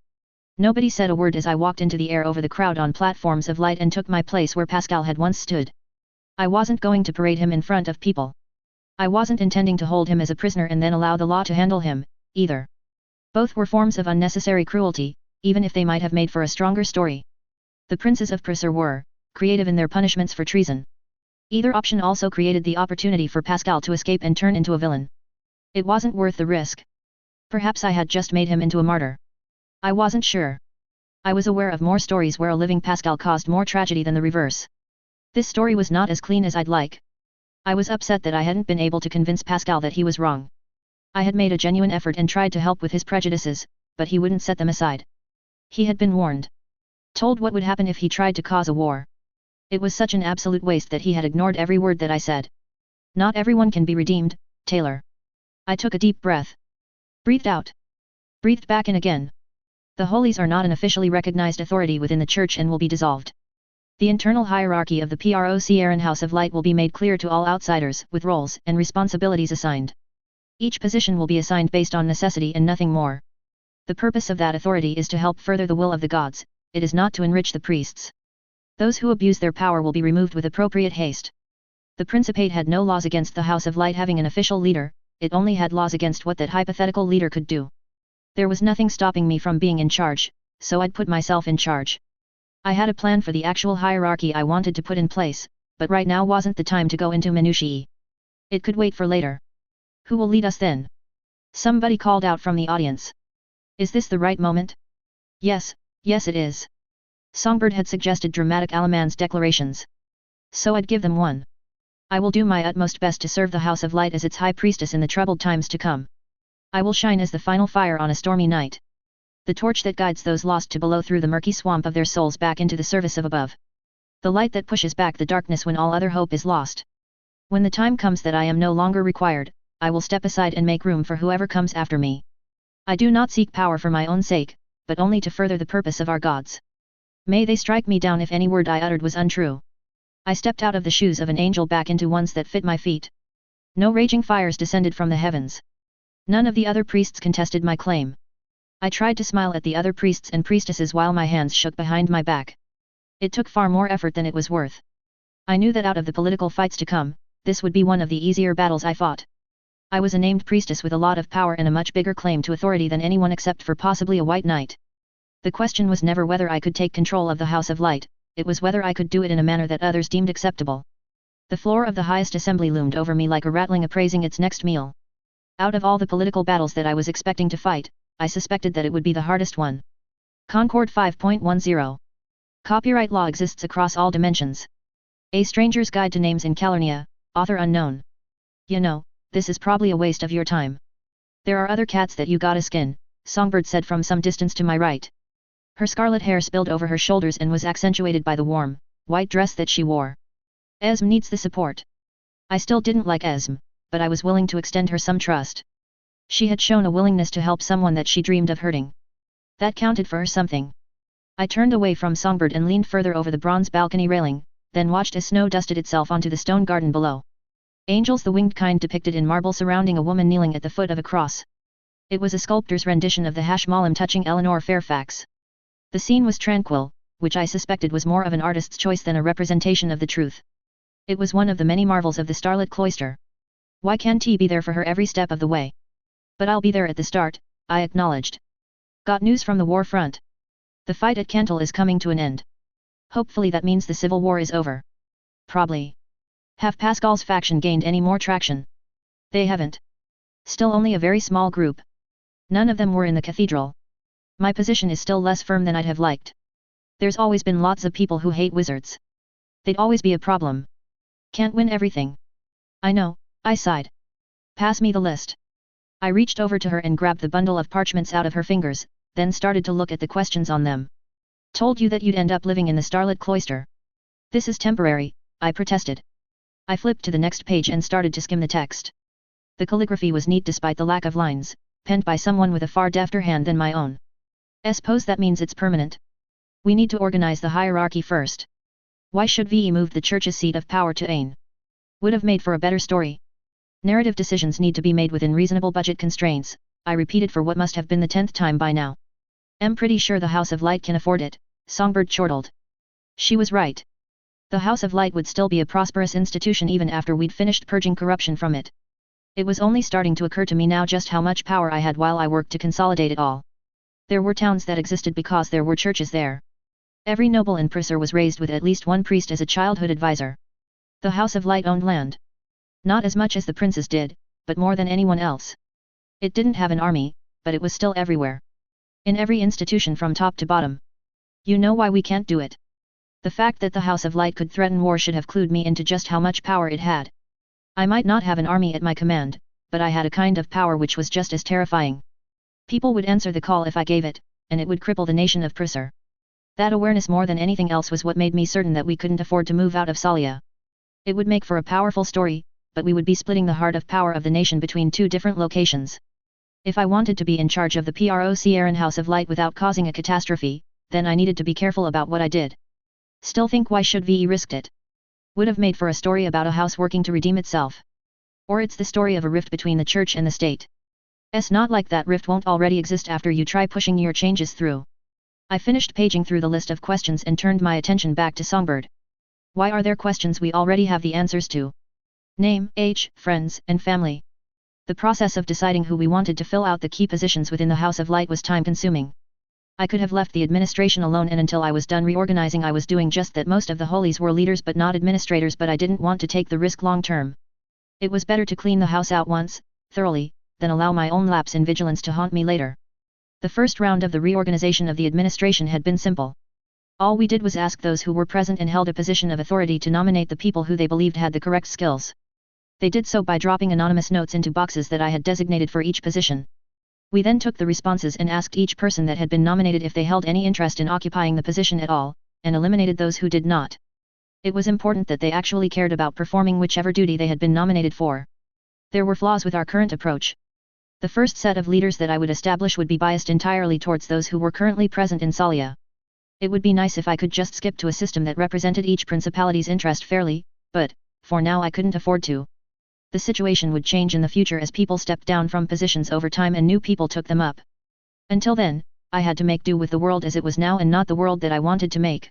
Nobody said a word as I walked into the air over the crowd on platforms of light and took my place where Pascal had once stood. I wasn't going to parade him in front of people. I wasn't intending to hold him as a prisoner and then allow the law to handle him, either. Both were forms of unnecessary cruelty, even if they might have made for a stronger story. The princes of Prussia were creative in their punishments for treason. Either option also created the opportunity for Pascal to escape and turn into a villain. It wasn't worth the risk. Perhaps I had just made him into a martyr. I wasn't sure. I was aware of more stories where a living Pascal caused more tragedy than the reverse. This story was not as clean as I'd like. I was upset that I hadn't been able to convince Pascal that he was wrong. I had made a genuine effort and tried to help with his prejudices, but he wouldn't set them aside. He had been warned. Told what would happen if he tried to cause a war. It was such an absolute waste that he had ignored every word that I said. Not everyone can be redeemed, Taylor. I took a deep breath. Breathed out. Breathed back in again. The holies are not an officially recognized authority within the church and will be dissolved. The internal hierarchy of the PROC House of Light will be made clear to all outsiders, with roles and responsibilities assigned. Each position will be assigned based on necessity and nothing more. The purpose of that authority is to help further the will of the gods, it is not to enrich the priests. Those who abuse their power will be removed with appropriate haste. The Principate had no laws against the House of Light having an official leader, it only had laws against what that hypothetical leader could do. There was nothing stopping me from being in charge, so I'd put myself in charge. I had a plan for the actual hierarchy I wanted to put in place, but right now wasn't the time to go into minutiae. It could wait for later. Who will lead us then? Somebody called out from the audience. Is this the right moment? Yes, yes it is. Songbird had suggested dramatic Alaman's declarations. So I'd give them one. I will do my utmost best to serve the House of Light as its high priestess in the troubled times to come. I will shine as the final fire on a stormy night. The torch that guides those lost to below through the murky swamp of their souls back into the service of above. The light that pushes back the darkness when all other hope is lost. When the time comes that I am no longer required, I will step aside and make room for whoever comes after me. I do not seek power for my own sake, but only to further the purpose of our gods. May they strike me down if any word I uttered was untrue. I stepped out of the shoes of an angel back into ones that fit my feet. No raging fires descended from the heavens. None of the other priests contested my claim. I tried to smile at the other priests and priestesses while my hands shook behind my back. It took far more effort than it was worth. I knew that out of the political fights to come, this would be one of the easier battles I fought. I was a named priestess with a lot of power and a much bigger claim to authority than anyone except for possibly a white knight. The question was never whether I could take control of the House of Light, it was whether I could do it in a manner that others deemed acceptable. The floor of the highest assembly loomed over me like a rattling appraising its next meal. Out of all the political battles that I was expecting to fight, I suspected that it would be the hardest one. Concord 5.10. Copyright law exists across all dimensions. A Stranger's Guide to Names in Calurnia, author unknown. You know, this is probably a waste of your time. There are other cats that you gotta skin, Songbird said from some distance to my right. Her scarlet hair spilled over her shoulders and was accentuated by the warm, white dress that she wore. Esm needs the support. I still didn't like Esm, but I was willing to extend her some trust. She had shown a willingness to help someone that she dreamed of hurting. That counted for her something. I turned away from Songbird and leaned further over the bronze balcony railing, then watched as snow dusted itself onto the stone garden below. Angels, the winged kind, depicted in marble surrounding a woman kneeling at the foot of a cross. It was a sculptor's rendition of the Hashmalim touching Eleanor Fairfax. The scene was tranquil, which I suspected was more of an artist's choice than a representation of the truth. It was one of the many marvels of the starlit cloister. Why can't he be there for her every step of the way? But I'll be there at the start, I acknowledged. Got news from the war front. The fight at Kental is coming to an end. Hopefully that means the civil war is over. Probably. Have Pascal's faction gained any more traction? They haven't. Still only a very small group. None of them were in the cathedral. My position is still less firm than I'd have liked. There's always been lots of people who hate wizards. They'd always be a problem. Can't win everything. I know, I sighed. Pass me the list. I reached over to her and grabbed the bundle of parchments out of her fingers, then started to look at the questions on them. Told you that you'd end up living in the starlit cloister. This is temporary, I protested. I flipped to the next page and started to skim the text. The calligraphy was neat despite the lack of lines, penned by someone with a far defter hand than my own. Suppose that means it's permanent. We need to organize the hierarchy first. Why should VE move the church's seat of power to Ain? Would have made for a better story. Narrative decisions need to be made within reasonable budget constraints, I repeated for what must have been the 10th time by now. I'm pretty sure the House of Light can afford it, Songbird chortled. She was right. The House of Light would still be a prosperous institution even after we'd finished purging corruption from it. It was only starting to occur to me now just how much power I had while I worked to consolidate it all. There were towns that existed because there were churches there. Every noble in Prisor was raised with at least one priest as a childhood advisor. The House of Light owned land. Not as much as the princes did, but more than anyone else. It didn't have an army, but it was still everywhere. In every institution from top to bottom. You know why we can't do it. The fact that the House of Light could threaten war should have clued me into just how much power it had. I might not have an army at my command, but I had a kind of power which was just as terrifying. People would answer the call if I gave it, and it would cripple the nation of Prisor. That awareness more than anything else was what made me certain that we couldn't afford to move out of Salia. It would make for a powerful story, but we would be splitting the heart of power of the nation between two different locations. If I wanted to be in charge of the Procieran House of Light without causing a catastrophe, then I needed to be careful about what I did. Still think why should VE risked it? Would have made for a story about a house working to redeem itself. Or it's the story of a rift between the church and the state. Not like that rift won't already exist after you try pushing your changes through. I finished paging through the list of questions and turned my attention back to Songbird. Why are there questions we already have the answers to? Name, age, friends, and family. The process of deciding who we wanted to fill out the key positions within the House of Light was time-consuming. I could have left the administration alone, and until I was done reorganizing I was doing just that. Most of the holies were leaders but not administrators, but I didn't want to take the risk long-term. It was better to clean the house out once, thoroughly, than allow my own lapse in vigilance to haunt me later. The first round of the reorganization of the administration had been simple. All we did was ask those who were present and held a position of authority to nominate the people who they believed had the correct skills. They did so by dropping anonymous notes into boxes that I had designated for each position. We then took the responses and asked each person that had been nominated if they held any interest in occupying the position at all, and eliminated those who did not. It was important that they actually cared about performing whichever duty they had been nominated for. There were flaws with our current approach. The first set of leaders that I would establish would be biased entirely towards those who were currently present in Salia. It would be nice if I could just skip to a system that represented each principality's interest fairly, but, for now I couldn't afford to. The situation would change in the future as people stepped down from positions over time and new people took them up. Until then, I had to make do with the world as it was now and not the world that I wanted to make.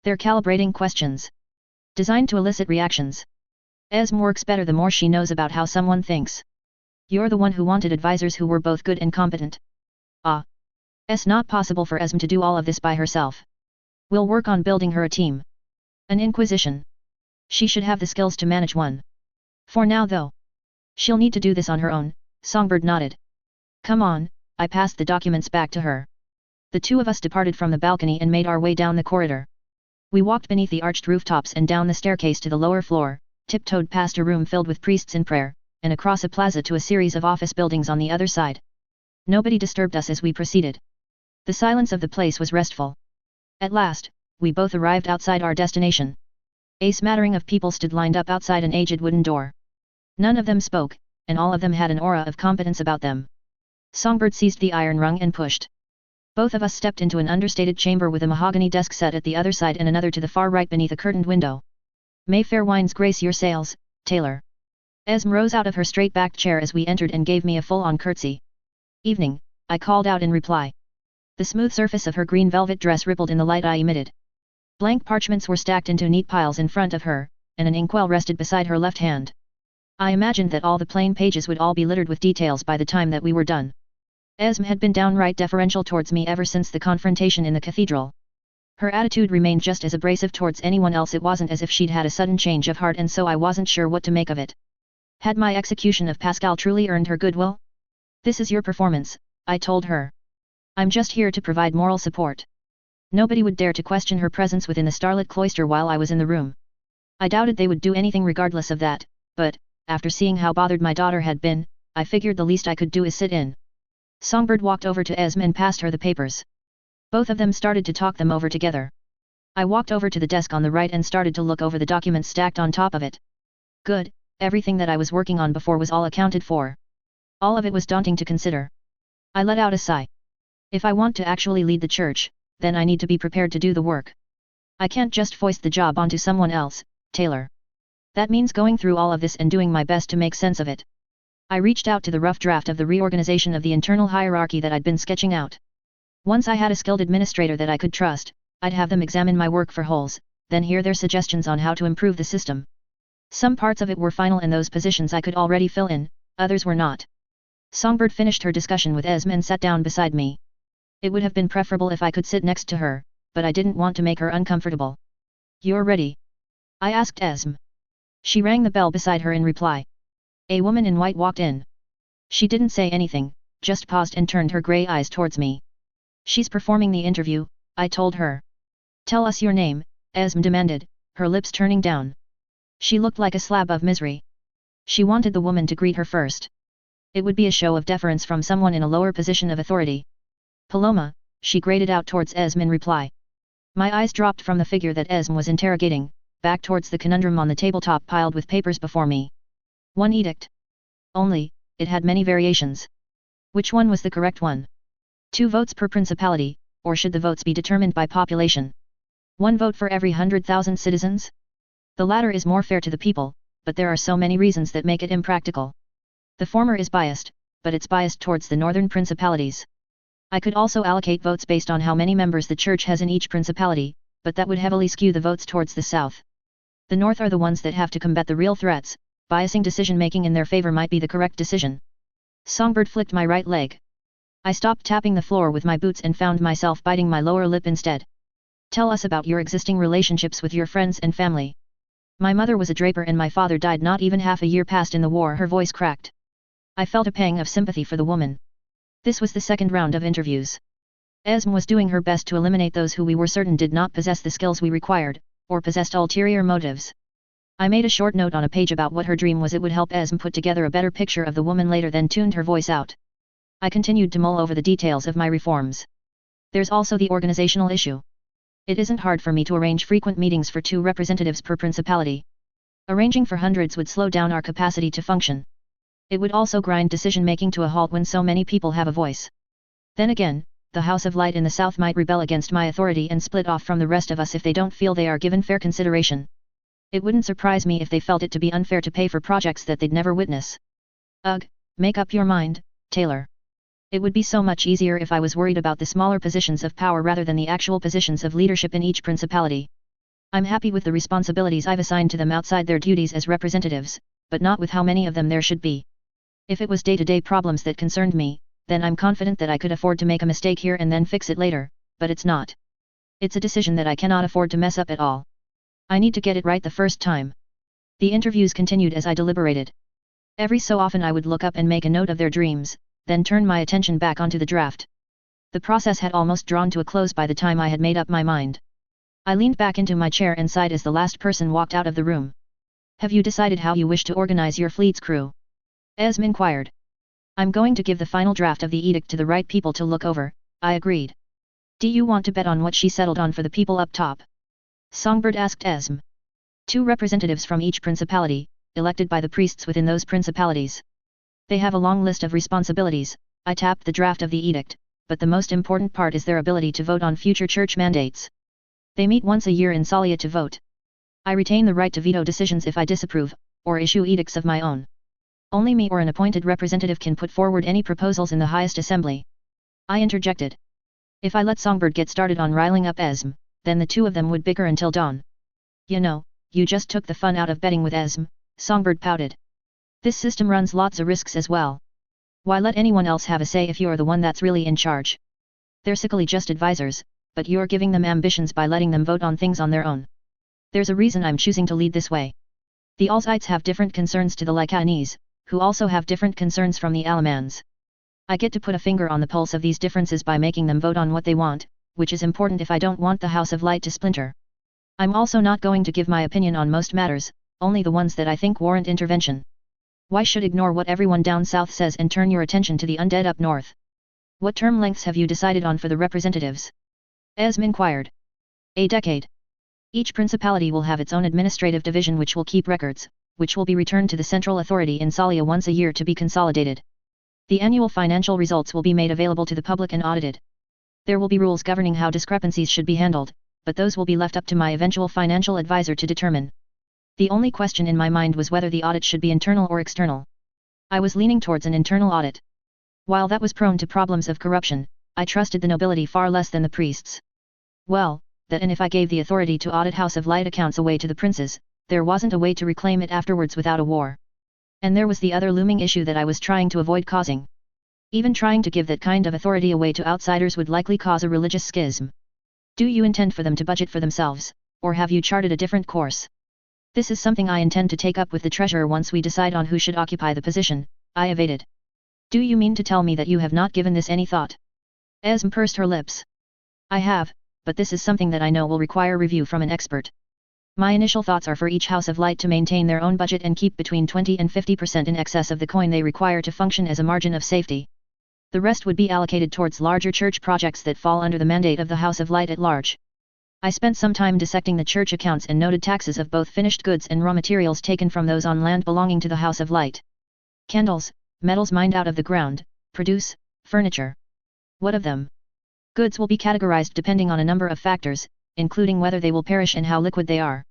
They're calibrating questions. Designed to elicit reactions. Esm works better the more she knows about how someone thinks. You're the one who wanted advisors who were both good and competent. It's not possible for Esm to do all of this by herself. We'll work on building her a team. An inquisition. She should have the skills to manage one. For now though. She'll need to do this on her own, Songbird nodded. Come on, I passed the documents back to her. The two of us departed from the balcony and made our way down the corridor. We walked beneath the arched rooftops and down the staircase to the lower floor, tiptoed past a room filled with priests in prayer, and across a plaza to a series of office buildings on the other side. Nobody disturbed us as we proceeded. The silence of the place was restful. At last, we both arrived outside our destination. A smattering of people stood lined up outside an aged wooden door. None of them spoke, and all of them had an aura of competence about them. Songbird seized the iron rung and pushed. Both of us stepped into an understated chamber with a mahogany desk set at the other side and another to the far right beneath a curtained window. Mayfair wines grace your sails, Taylor. Esme rose out of her straight-backed chair as we entered and gave me a full-on curtsy. Evening, I called out in reply. The smooth surface of her green velvet dress rippled in the light I emitted. Blank parchments were stacked into neat piles in front of her, and an inkwell rested beside her left hand. I imagined that all the plain pages would all be littered with details by the time that we were done. Esme had been downright deferential towards me ever since the confrontation in the cathedral. Her attitude remained just as abrasive towards anyone else. It wasn't as if she'd had a sudden change of heart, and so I wasn't sure what to make of it. Had my execution of Pascal truly earned her goodwill? This is your performance, I told her. I'm just here to provide moral support. Nobody would dare to question her presence within the starlit cloister while I was in the room. I doubted they would do anything regardless of that, but, after seeing how bothered my daughter had been, I figured the least I could do is sit in. Songbird walked over to Esme and passed her the papers. Both of them started to talk them over together. I walked over to the desk on the right and started to look over the documents stacked on top of it. Good, everything that I was working on before was all accounted for. All of it was daunting to consider. I let out a sigh. If I want to actually lead the church, then I need to be prepared to do the work. I can't just foist the job onto someone else, Taylor. That means going through all of this and doing my best to make sense of it. I reached out to the rough draft of the reorganization of the internal hierarchy that I'd been sketching out. Once I had a skilled administrator that I could trust, I'd have them examine my work for holes, then hear their suggestions on how to improve the system. Some parts of it were final and those positions I could already fill in, others were not. Songbird finished her discussion with Esme and sat down beside me. It would have been preferable if I could sit next to her, but I didn't want to make her uncomfortable. You're ready? I asked Esme. She rang the bell beside her in reply. A woman in white walked in. She didn't say anything, just paused and turned her grey eyes towards me. She's performing the interview, I told her. Tell us your name, Esme demanded, her lips turning down. She looked like a slab of misery. She wanted the woman to greet her first. It would be a show of deference from someone in a lower position of authority. Paloma, she grated out towards Esme in reply. My eyes dropped from the figure that Esme was interrogating, back towards the conundrum on the tabletop piled with papers before me. One edict. Only, it had many variations. Which one was the correct one? 2 votes per principality, or should the votes be determined by population? 1 vote for every 100,000 citizens? The latter is more fair to the people, but there are so many reasons that make it impractical. The former is biased, but it's biased towards the northern principalities. I could also allocate votes based on how many members the church has in each principality, but that would heavily skew the votes towards the south. The north are the ones that have to combat the real threats. Biasing decision-making in their favor might be the correct decision. Songbird flicked my right leg. I stopped tapping the floor with my boots and found myself biting my lower lip instead. Tell us about your existing relationships with your friends and family. My mother was a draper and my father died not even half a year past in the war. Her voice cracked. I felt a pang of sympathy for the woman. This was the second round of interviews. Esme was doing her best to eliminate those who we were certain did not possess the skills we required, or possessed ulterior motives. I made a short note on a page about what her dream was. It would help Esme put together a better picture of the woman later, then tuned her voice out. I continued to mull over the details of my reforms. There's also the organizational issue. It isn't hard for me to arrange frequent meetings for 2 representatives per principality. Arranging for hundreds would slow down our capacity to function. It would also grind decision-making to a halt when so many people have a voice. Then again, the House of Light in the South might rebel against my authority and split off from the rest of us if they don't feel they are given fair consideration. It wouldn't surprise me if they felt it to be unfair to pay for projects that they'd never witness. Ugh, make up your mind, Taylor. It would be so much easier if I was worried about the smaller positions of power rather than the actual positions of leadership in each principality. I'm happy with the responsibilities I've assigned to them outside their duties as representatives, but not with how many of them there should be. If it was day-to-day problems that concerned me, then I'm confident that I could afford to make a mistake here and then fix it later, but it's not. It's a decision that I cannot afford to mess up at all. I need to get it right the first time. The interviews continued as I deliberated. Every so often I would look up and make a note of their dreams, then turn my attention back onto the draft. The process had almost drawn to a close by the time I had made up my mind. I leaned back into my chair and sighed as the last person walked out of the room. Have you decided how you wish to organize your fleet's crew? Esme inquired. I'm going to give the final draft of the edict to the right people to look over, I agreed. Do you want to bet on what she settled on for the people up top? Songbird asked Esme. 2 representatives from each principality, elected by the priests within those principalities. They have a long list of responsibilities. I tapped the draft of the edict, but the most important part is their ability to vote on future church mandates. They meet once a year in Salia to vote. I retain the right to veto decisions if I disapprove, or issue edicts of my own. Only me or an appointed representative can put forward any proposals in the highest assembly. I interjected. If I let Songbird get started on riling up Esm, then the two of them would bicker until dawn. You know, you just took the fun out of betting with Esm, Songbird pouted. This system runs lots of risks as well. Why let anyone else have a say if you're the one that's really in charge? They're sickly just advisors, but you're giving them ambitions by letting them vote on things on their own. There's a reason I'm choosing to lead this way. The Alzites have different concerns to the Lycaonese, who also have different concerns from the Alamans. I get to put a finger on the pulse of these differences by making them vote on what they want, which is important if I don't want the House of Light to splinter. I'm also not going to give my opinion on most matters, only the ones that I think warrant intervention. Why should ignore what everyone down south says and turn your attention to the undead up north? What term lengths have you decided on for the representatives? Esm inquired. A decade. Each principality will have its own administrative division which will keep records, which will be returned to the central authority in Salia once a year to be consolidated. The annual financial results will be made available to the public and audited. There will be rules governing how discrepancies should be handled, but those will be left up to my eventual financial advisor to determine. The only question in my mind was whether the audit should be internal or external. I was leaning towards an internal audit. While that was prone to problems of corruption, I trusted the nobility far less than the priests. Well, that and if I gave the authority to audit House of Light accounts away to the princes, there wasn't a way to reclaim it afterwards without a war. And there was the other looming issue that I was trying to avoid causing. Even trying to give that kind of authority away to outsiders would likely cause a religious schism. Do you intend for them to budget for themselves, or have you charted a different course? This is something I intend to take up with the treasurer once we decide on who should occupy the position, I evaded. Do you mean to tell me that you have not given this any thought? Esm pursed her lips. I have, but this is something that I know will require review from an expert. My initial thoughts are for each House of Light to maintain their own budget and keep between 20 and 50% in excess of the coin they require to function as a margin of safety. The rest would be allocated towards larger church projects that fall under the mandate of the House of Light at large. I spent some time dissecting the church accounts and noted taxes of both finished goods and raw materials taken from those on land belonging to the House of Light. Candles, metals mined out of the ground, produce, furniture. What of them? Goods will be categorized depending on a number of factors, including whether they will perish and how liquid they are.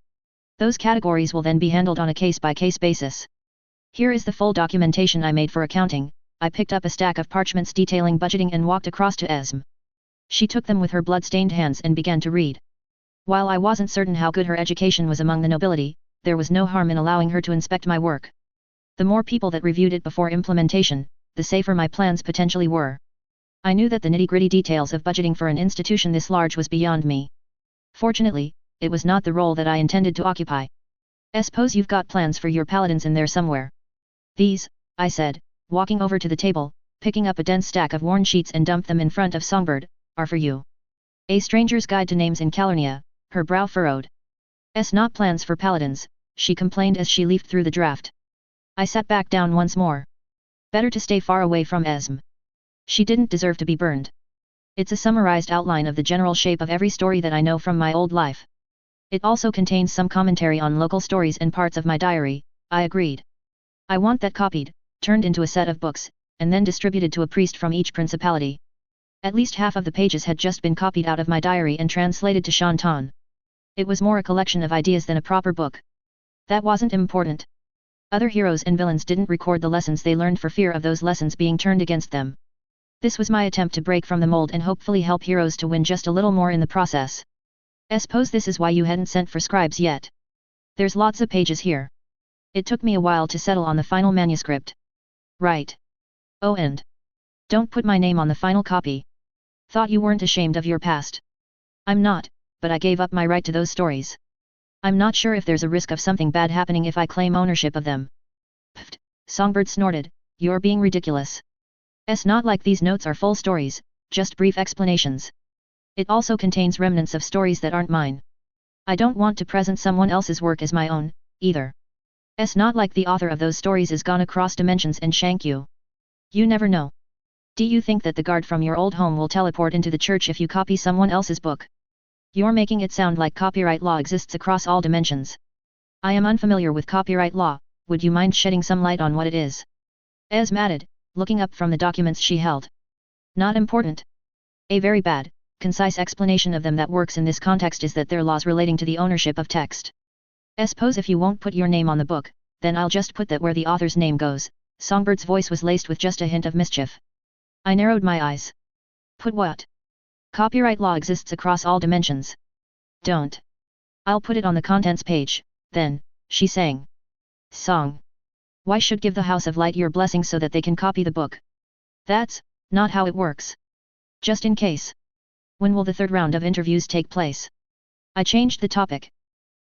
Those categories will then be handled on a case-by-case basis. Here is the full documentation I made for accounting. I picked up a stack of parchments detailing budgeting and walked across to Esm. She took them with her blood-stained hands and began to read. While I wasn't certain how good her education was among the nobility, there was no harm in allowing her to inspect my work. The more people that reviewed it before implementation, the safer my plans potentially were. I knew that the nitty-gritty details of budgeting for an institution this large was beyond me. Fortunately, it was not the role that I intended to occupy. Suppose you've got plans for your paladins in there somewhere. These, I said, walking over to the table, picking up a dense stack of worn sheets and dumped them in front of Songbird, are for you. A Stranger's Guide to Names in Calurnia, her brow furrowed. Not plans for paladins, she complained as she leafed through the draft. I sat back down once more. Better to stay far away from Esm. She didn't deserve to be burned. It's a summarized outline of the general shape of every story that I know from my old life. It also contains some commentary on local stories and parts of my diary, I agreed. I want that copied, turned into a set of books, and then distributed to a priest from each principality. At least half of the pages had just been copied out of my diary and translated to Shantan. It was more a collection of ideas than a proper book. That wasn't important. Other heroes and villains didn't record the lessons they learned for fear of those lessons being turned against them. This was my attempt to break from the mold and hopefully help heroes to win just a little more in the process. Suppose this is why you hadn't sent for scribes yet. There's lots of pages here. It took me a while to settle on the final manuscript. Right. Oh, and don't put my name on the final copy. Thought you weren't ashamed of your past. I'm not, but I gave up my right to those stories. I'm not sure if there's a risk of something bad happening if I claim ownership of them. Pfft, Songbird snorted, you're being ridiculous. Not like these notes are full stories, just brief explanations. It also contains remnants of stories that aren't mine. I don't want to present someone else's work as my own, either. Not like the author of those stories is gone across dimensions and shank you. You never know. Do you think that the guard from your old home will teleport into the church if you copy someone else's book? You're making it sound like copyright law exists across all dimensions. I am unfamiliar with copyright law, would you mind shedding some light on what it is? Esm added, looking up from the documents she held. Not important. A very bad, concise explanation of them that works in this context is that they're laws relating to the ownership of text. Suppose if you won't put your name on the book, then I'll just put that where the author's name goes. Songbird's voice was laced with just a hint of mischief. I narrowed my eyes. Put what? Copyright law exists across all dimensions. Don't. I'll put it on the contents page, then, she sang. Song. Why should give the House of Light your blessing so that they can copy the book? That's not how it works. Just in case. When will the third round of interviews take place? I changed the topic.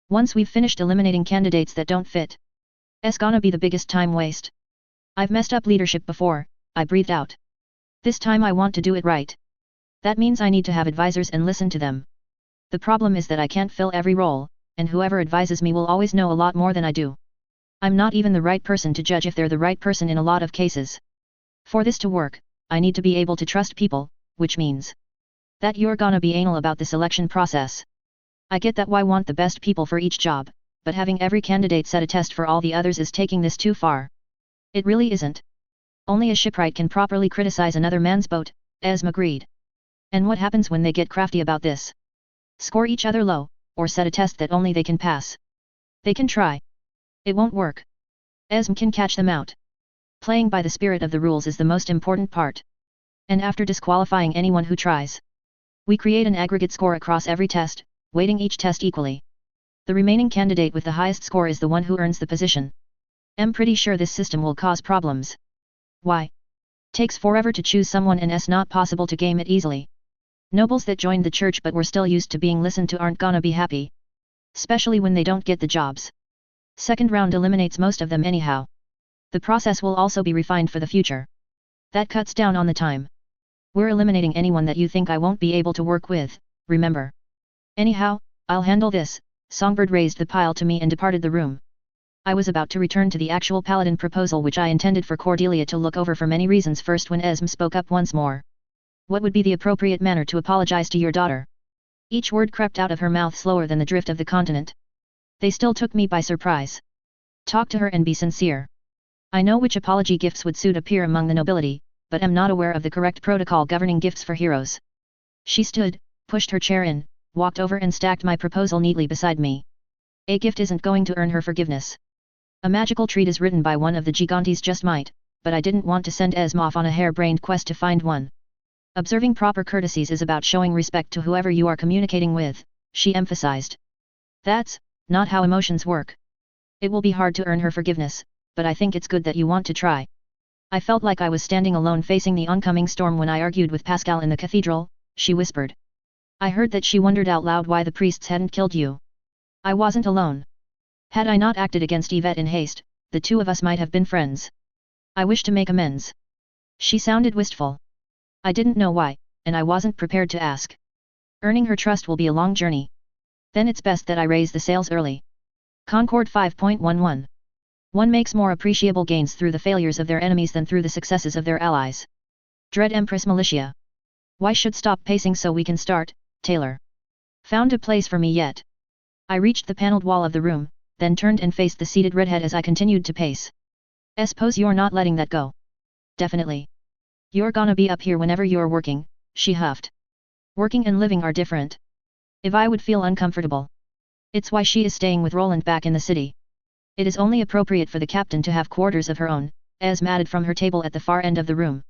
Once we've finished eliminating candidates that don't fit. It's gonna be the biggest time waste. I've messed up leadership before, I breathed out. This time I want to do it right. That means I need to have advisors and listen to them. The problem is that I can't fill every role, and whoever advises me will always know a lot more than I do. I'm not even the right person to judge if they're the right person in a lot of cases. For this to work, I need to be able to trust people, which means that you're gonna be anal about the selection process. I get that why want the best people for each job, but having every candidate set a test for all the others is taking this too far. It really isn't. Only a shipwright can properly criticize another man's boat, Esm agreed. And what happens when they get crafty about this? Score each other low, or set a test that only they can pass. They can try. It won't work. Esm can catch them out. Playing by the spirit of the rules is the most important part. And after disqualifying anyone who tries, we create an aggregate score across every test, weighting each test equally. The remaining candidate with the highest score is the one who earns the position. I'm pretty sure this system will cause problems. Why? Takes forever to choose someone and it's not possible to game it easily. Nobles that joined the church but were still used to being listened to aren't gonna be happy. Especially when they don't get the jobs. Second round eliminates most of them anyhow. The process will also be refined for the future. That cuts down on the time. We're eliminating anyone that you think I won't be able to work with, remember. Anyhow, I'll handle this. Songbird raised the pile to me and departed the room. I was about to return to the actual paladin proposal which I intended for Cordelia to look over for many reasons first when Esm spoke up once more. What would be the appropriate manner to apologize to your daughter? Each word crept out of her mouth slower than the drift of the continent. They still took me by surprise. Talk to her and be sincere. I know which apology gifts would suit a peer among the nobility, but am not aware of the correct protocol governing gifts for heroes. She stood, pushed her chair in, walked over and stacked my proposal neatly beside me. A gift isn't going to earn her forgiveness. A magical treat written by one of the Gigantes just might, but I didn't want to send Esm off on a harebrained quest to find one. Observing proper courtesies is about showing respect to whoever you are communicating with, she emphasized. That's not how emotions work. It will be hard to earn her forgiveness, but I think it's good that you want to try. I felt like I was standing alone facing the oncoming storm when I argued with Pascal in the cathedral, she whispered. I heard that she wondered out loud why the priests hadn't killed you. I wasn't alone. Had I not acted against Yvette in haste, the two of us might have been friends. I wish to make amends. She sounded wistful. I didn't know why, and I wasn't prepared to ask. Earning her trust will be a long journey. Then it's best that I raise the sails early. Concord 5.11. One makes more appreciable gains through the failures of their enemies than through the successes of their allies. Dread Empress Militia. Why should stop pacing so we can start, Taylor? Found a place for me yet? I reached the paneled wall of the room, then turned and faced the seated redhead as I continued to pace. Suppose you're not letting that go. Definitely. You're gonna be up here whenever you're working, she huffed. Working and living are different. If I would feel uncomfortable. It's why she is staying with Roland back in the city. It is only appropriate for the captain to have quarters of her own, Esm added from her table at the far end of the room.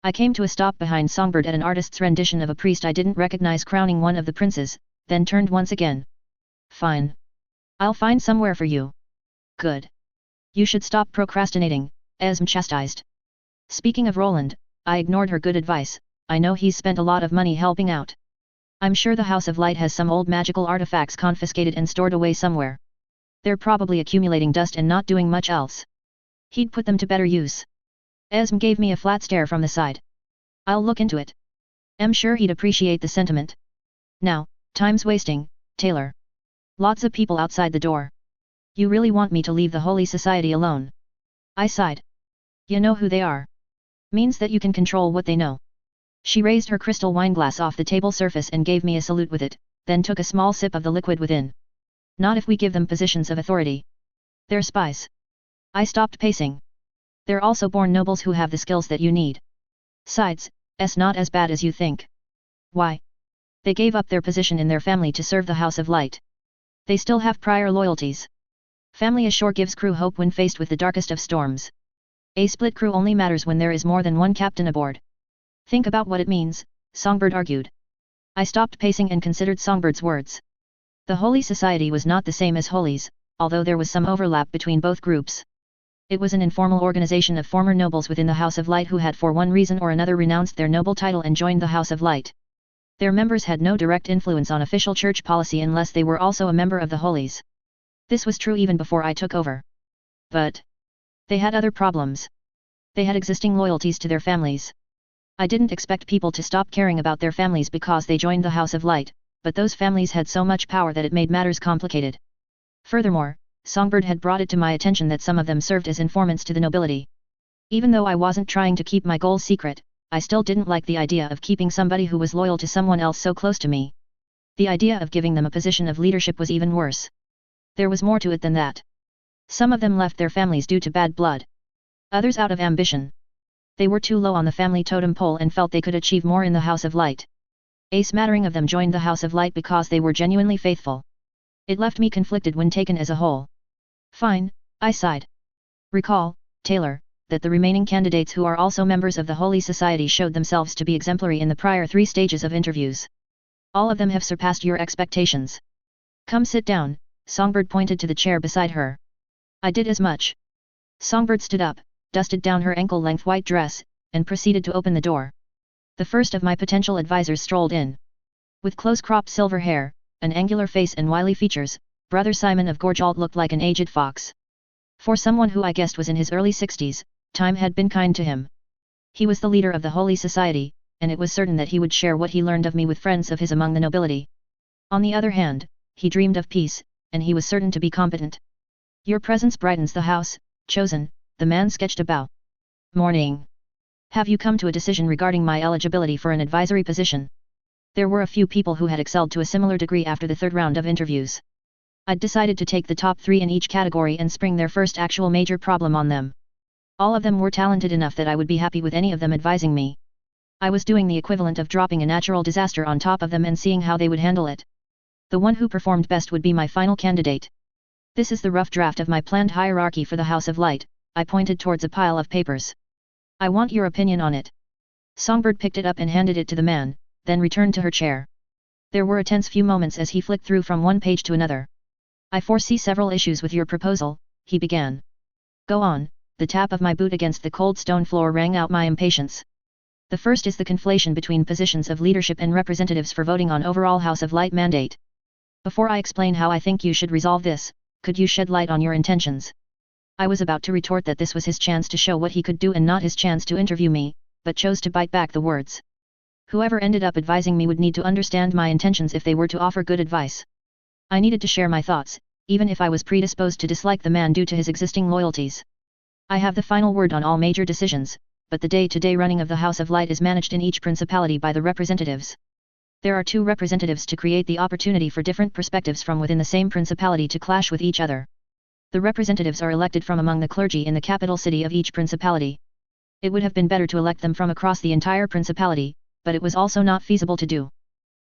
I came to a stop behind Songbird at an artist's rendition of a priest I didn't recognize crowning one of the princes, then turned once again. Fine. I'll find somewhere for you. Good. You should stop procrastinating, Esm chastised. Speaking of Roland, I ignored her good advice. I know he's spent a lot of money helping out. I'm sure the House of Light has some old magical artifacts confiscated and stored away somewhere. They're probably accumulating dust and not doing much else. He'd put them to better use. Esm gave me a flat stare from the side. I'll look into it. I'm sure he'd appreciate the sentiment. Now, time's wasting, Taylor. Lots of people outside the door. You really want me to leave the Holy Society alone? I sighed. You know who they are. Means that you can control what they know. She raised her crystal wineglass off the table surface and gave me a salute with it, then took a small sip of the liquid within. Not if we give them positions of authority. They're spies. I stopped pacing. They're also born nobles who have the skills that you need. Sides, it's not as bad as you think. Why? They gave up their position in their family to serve the House of Light. They still have prior loyalties. Family ashore gives crew hope when faced with the darkest of storms. A split crew only matters when there is more than one captain aboard. Think about what it means, Songbird argued. I stopped pacing and considered Songbird's words. The Holy Society was not the same as Holies, although there was some overlap between both groups. It was an informal organization of former nobles within the House of Light who had for one reason or another renounced their noble title and joined the House of Light. Their members had no direct influence on official church policy unless they were also a member of the Holies. This was true even before I took over. But they had other problems. They had existing loyalties to their families. I didn't expect people to stop caring about their families because they joined the House of Light, but those families had so much power that it made matters complicated. Furthermore, Songbird had brought it to my attention that some of them served as informants to the nobility. Even though I wasn't trying to keep my goals secret, I still didn't like the idea of keeping somebody who was loyal to someone else so close to me. The idea of giving them a position of leadership was even worse. There was more to it than that. Some of them left their families due to bad blood. Others out of ambition. They were too low on the family totem pole and felt they could achieve more in the House of Light. A smattering of them joined the House of Light because they were genuinely faithful. It left me conflicted when taken as a whole. Fine, I sighed. Recall, Taylor, that the remaining candidates who are also members of the Holy Society showed themselves to be exemplary in the prior 3 stages of interviews. All of them have surpassed your expectations. Come sit down, Songbird pointed to the chair beside her. I did as much. Songbird stood up, dusted down her ankle-length white dress, and proceeded to open the door. The first of my potential advisors strolled in. With close-cropped silver hair, an angular face and wily features, Brother Simon of Gorgalt looked like an aged fox. For someone who I guessed was in his early 60s, time had been kind to him. He was the leader of the Holy Society, and it was certain that he would share what he learned of me with friends of his among the nobility. On the other hand, he dreamed of peace, and he was certain to be competent. Your presence brightens the house, Chosen, the man sketched a bow. Morning. Have you come to a decision regarding my eligibility for an advisory position? There were a few people who had excelled to a similar degree after the 3rd round of interviews. I'd decided to take the top 3 in each category and spring their first actual major problem on them. All of them were talented enough that I would be happy with any of them advising me. I was doing the equivalent of dropping a natural disaster on top of them and seeing how they would handle it. The one who performed best would be my final candidate. This is the rough draft of my planned hierarchy for the House of Light, I pointed towards a pile of papers. I want your opinion on it. Songbird picked it up and handed it to the man, then returned to her chair. There were a tense few moments as he flicked through from one page to another. I foresee several issues with your proposal, he began. Go on. The tap of my boot against the cold stone floor rang out my impatience. The first is the conflation between positions of leadership and representatives for voting on overall House of Light mandate. Before I explain how I think you should resolve this, could you shed light on your intentions? I was about to retort that this was his chance to show what he could do and not his chance to interview me, but chose to bite back the words. Whoever ended up advising me would need to understand my intentions if they were to offer good advice. I needed to share my thoughts, even if I was predisposed to dislike the man due to his existing loyalties. I have the final word on all major decisions, but the day-to-day running of the House of Light is managed in each principality by the representatives. There are 2 representatives to create the opportunity for different perspectives from within the same principality to clash with each other. The representatives are elected from among the clergy in the capital city of each principality. It would have been better to elect them from across the entire principality, but it was also not feasible to do.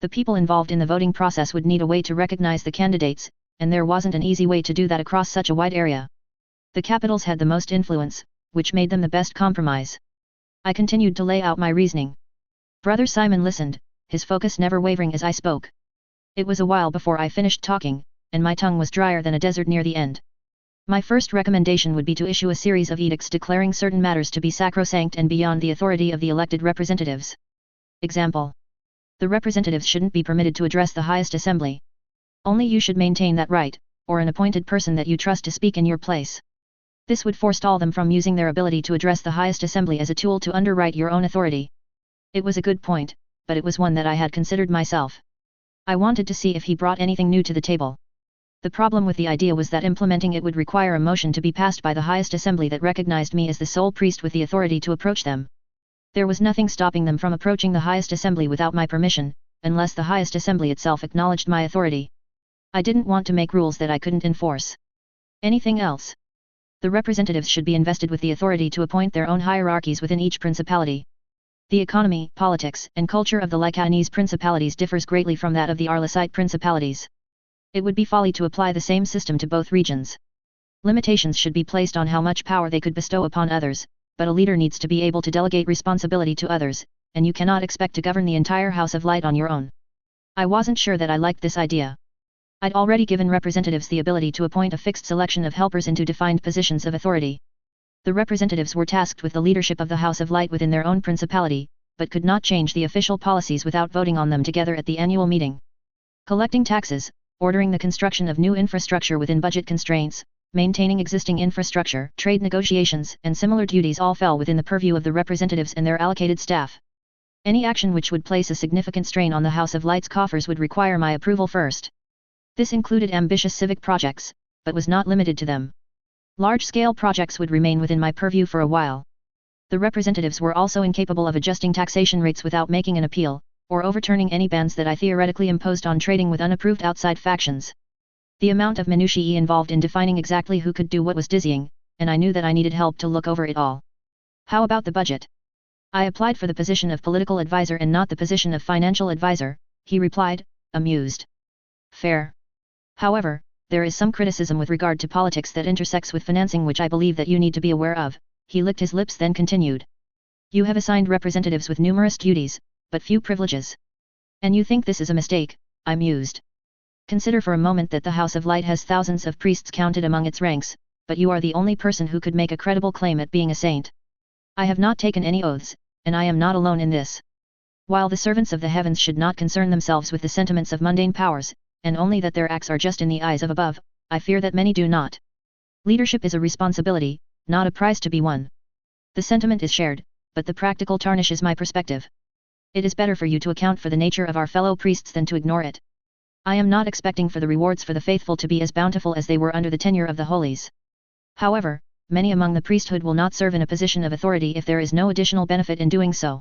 The people involved in the voting process would need a way to recognize the candidates, and there wasn't an easy way to do that across such a wide area. The capitals had the most influence, which made them the best compromise. I continued to lay out my reasoning. Brother Simon listened, his focus never wavering as I spoke. It was a while before I finished talking, and my tongue was drier than a desert near the end. My first recommendation would be to issue a series of edicts declaring certain matters to be sacrosanct and beyond the authority of the elected representatives. Example. The representatives shouldn't be permitted to address the highest assembly. Only you should maintain that right, or an appointed person that you trust to speak in your place. This would forestall them from using their ability to address the highest assembly as a tool to underwrite your own authority. It was a good point, but it was one that I had considered myself. I wanted to see if he brought anything new to the table. The problem with the idea was that implementing it would require a motion to be passed by the highest assembly that recognized me as the sole priest with the authority to approach them. There was nothing stopping them from approaching the highest assembly without my permission, unless the highest assembly itself acknowledged my authority. I didn't want to make rules that I couldn't enforce. Anything else? The representatives should be invested with the authority to appoint their own hierarchies within each principality. The economy, politics, and culture of the Lycaonese principalities differs greatly from that of the Arlesite principalities. It would be folly to apply the same system to both regions. Limitations should be placed on how much power they could bestow upon others, but a leader needs to be able to delegate responsibility to others, and you cannot expect to govern the entire House of Light on your own. I wasn't sure that I liked this idea. I'd already given representatives the ability to appoint a fixed selection of helpers into defined positions of authority. The representatives were tasked with the leadership of the House of Light within their own principality, but could not change the official policies without voting on them together at the annual meeting. Collecting taxes, ordering the construction of new infrastructure within budget constraints, maintaining existing infrastructure, trade negotiations, and similar duties all fell within the purview of the representatives and their allocated staff. Any action which would place a significant strain on the House of Light's coffers would require my approval first. This included ambitious civic projects, but was not limited to them. Large-scale projects would remain within my purview for a while. The representatives were also incapable of adjusting taxation rates without making an appeal, or overturning any bans that I theoretically imposed on trading with unapproved outside factions. The amount of minutiae involved in defining exactly who could do what was dizzying, and I knew that I needed help to look over it all. How about the budget? I applied for the position of political advisor and not the position of financial advisor, he replied, amused. Fair. However, there is some criticism with regard to politics that intersects with financing which I believe that you need to be aware of. He licked his lips then continued. You have assigned representatives with numerous duties, but few privileges. And you think this is a mistake, I mused. Consider for a moment that the House of Light has thousands of priests counted among its ranks, but you are the only person who could make a credible claim at being a saint. I have not taken any oaths, and I am not alone in this. While the servants of the heavens should not concern themselves with the sentiments of mundane powers, and only that their acts are just in the eyes of above, I fear that many do not. Leadership is a responsibility, not a prize to be won. The sentiment is shared, but the practical tarnishes my perspective. It is better for you to account for the nature of our fellow priests than to ignore it. I am not expecting for the rewards for the faithful to be as bountiful as they were under the tenure of the holies. However, many among the priesthood will not serve in a position of authority if there is no additional benefit in doing so.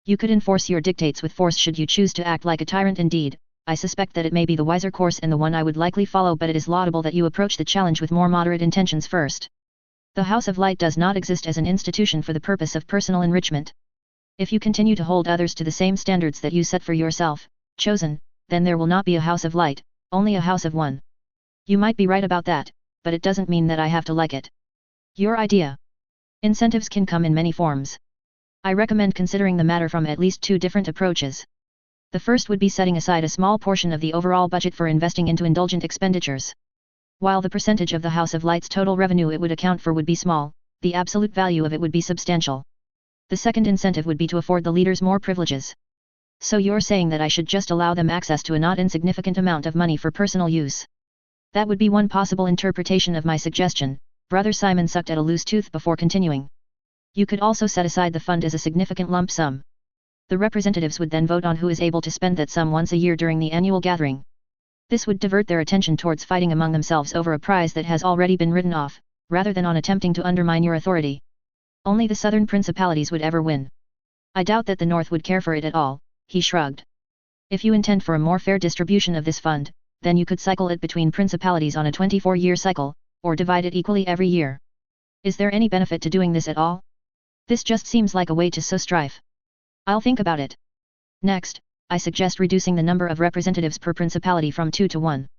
You could enforce your dictates with force should you choose to act like a tyrant indeed. I suspect that it may be the wiser course and the one I would likely follow, but it is laudable that you approach the challenge with more moderate intentions first. The House of Light does not exist as an institution for the purpose of personal enrichment. If you continue to hold others to the same standards that you set for yourself, chosen, then there will not be a House of Light, only a house of one. You might be right about that, but it doesn't mean that I have to like it. Your idea. Incentives can come in many forms. I recommend considering the matter from at least two different approaches. The first would be setting aside a small portion of the overall budget for investing into indulgent expenditures. While the percentage of the House of Light's total revenue it would account for would be small, the absolute value of it would be substantial. The second incentive would be to afford the leaders more privileges. So you're saying that I should just allow them access to a not insignificant amount of money for personal use. That would be one possible interpretation of my suggestion. Brother Simon sucked at a loose tooth before continuing. You could also set aside the fund as a significant lump sum. The representatives would then vote on who is able to spend that sum once a year during the annual gathering. This would divert their attention towards fighting among themselves over a prize that has already been written off, rather than on attempting to undermine your authority. Only the southern principalities would ever win. I doubt that the north would care for it at all, he shrugged. If you intend for a more fair distribution of this fund, then you could cycle it between principalities on a 24-year cycle, or divide it equally every year. Is there any benefit to doing this at all? This just seems like a way to sow strife. I'll think about it. Next, I suggest reducing the number of representatives per principality from 2 to 1.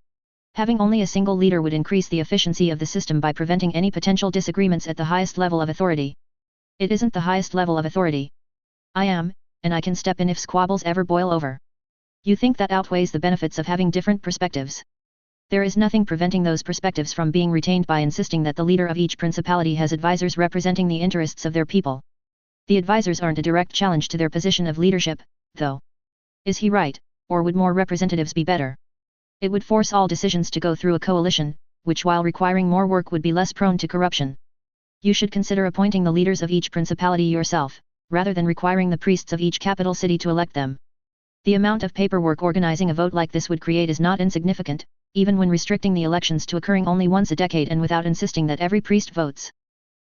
Having only a single leader would increase the efficiency of the system by preventing any potential disagreements at the highest level of authority. It isn't the highest level of authority. I am, and I can step in if squabbles ever boil over. You think that outweighs the benefits of having different perspectives? There is nothing preventing those perspectives from being retained by insisting that the leader of each principality has advisors representing the interests of their people. The advisors aren't a direct challenge to their position of leadership, though. Is he right, or would more representatives be better? It would force all decisions to go through a coalition, which while requiring more work would be less prone to corruption. You should consider appointing the leaders of each principality yourself, rather than requiring the priests of each capital city to elect them. The amount of paperwork organizing a vote like this would create is not insignificant, even when restricting the elections to occurring only once a decade and without insisting that every priest votes.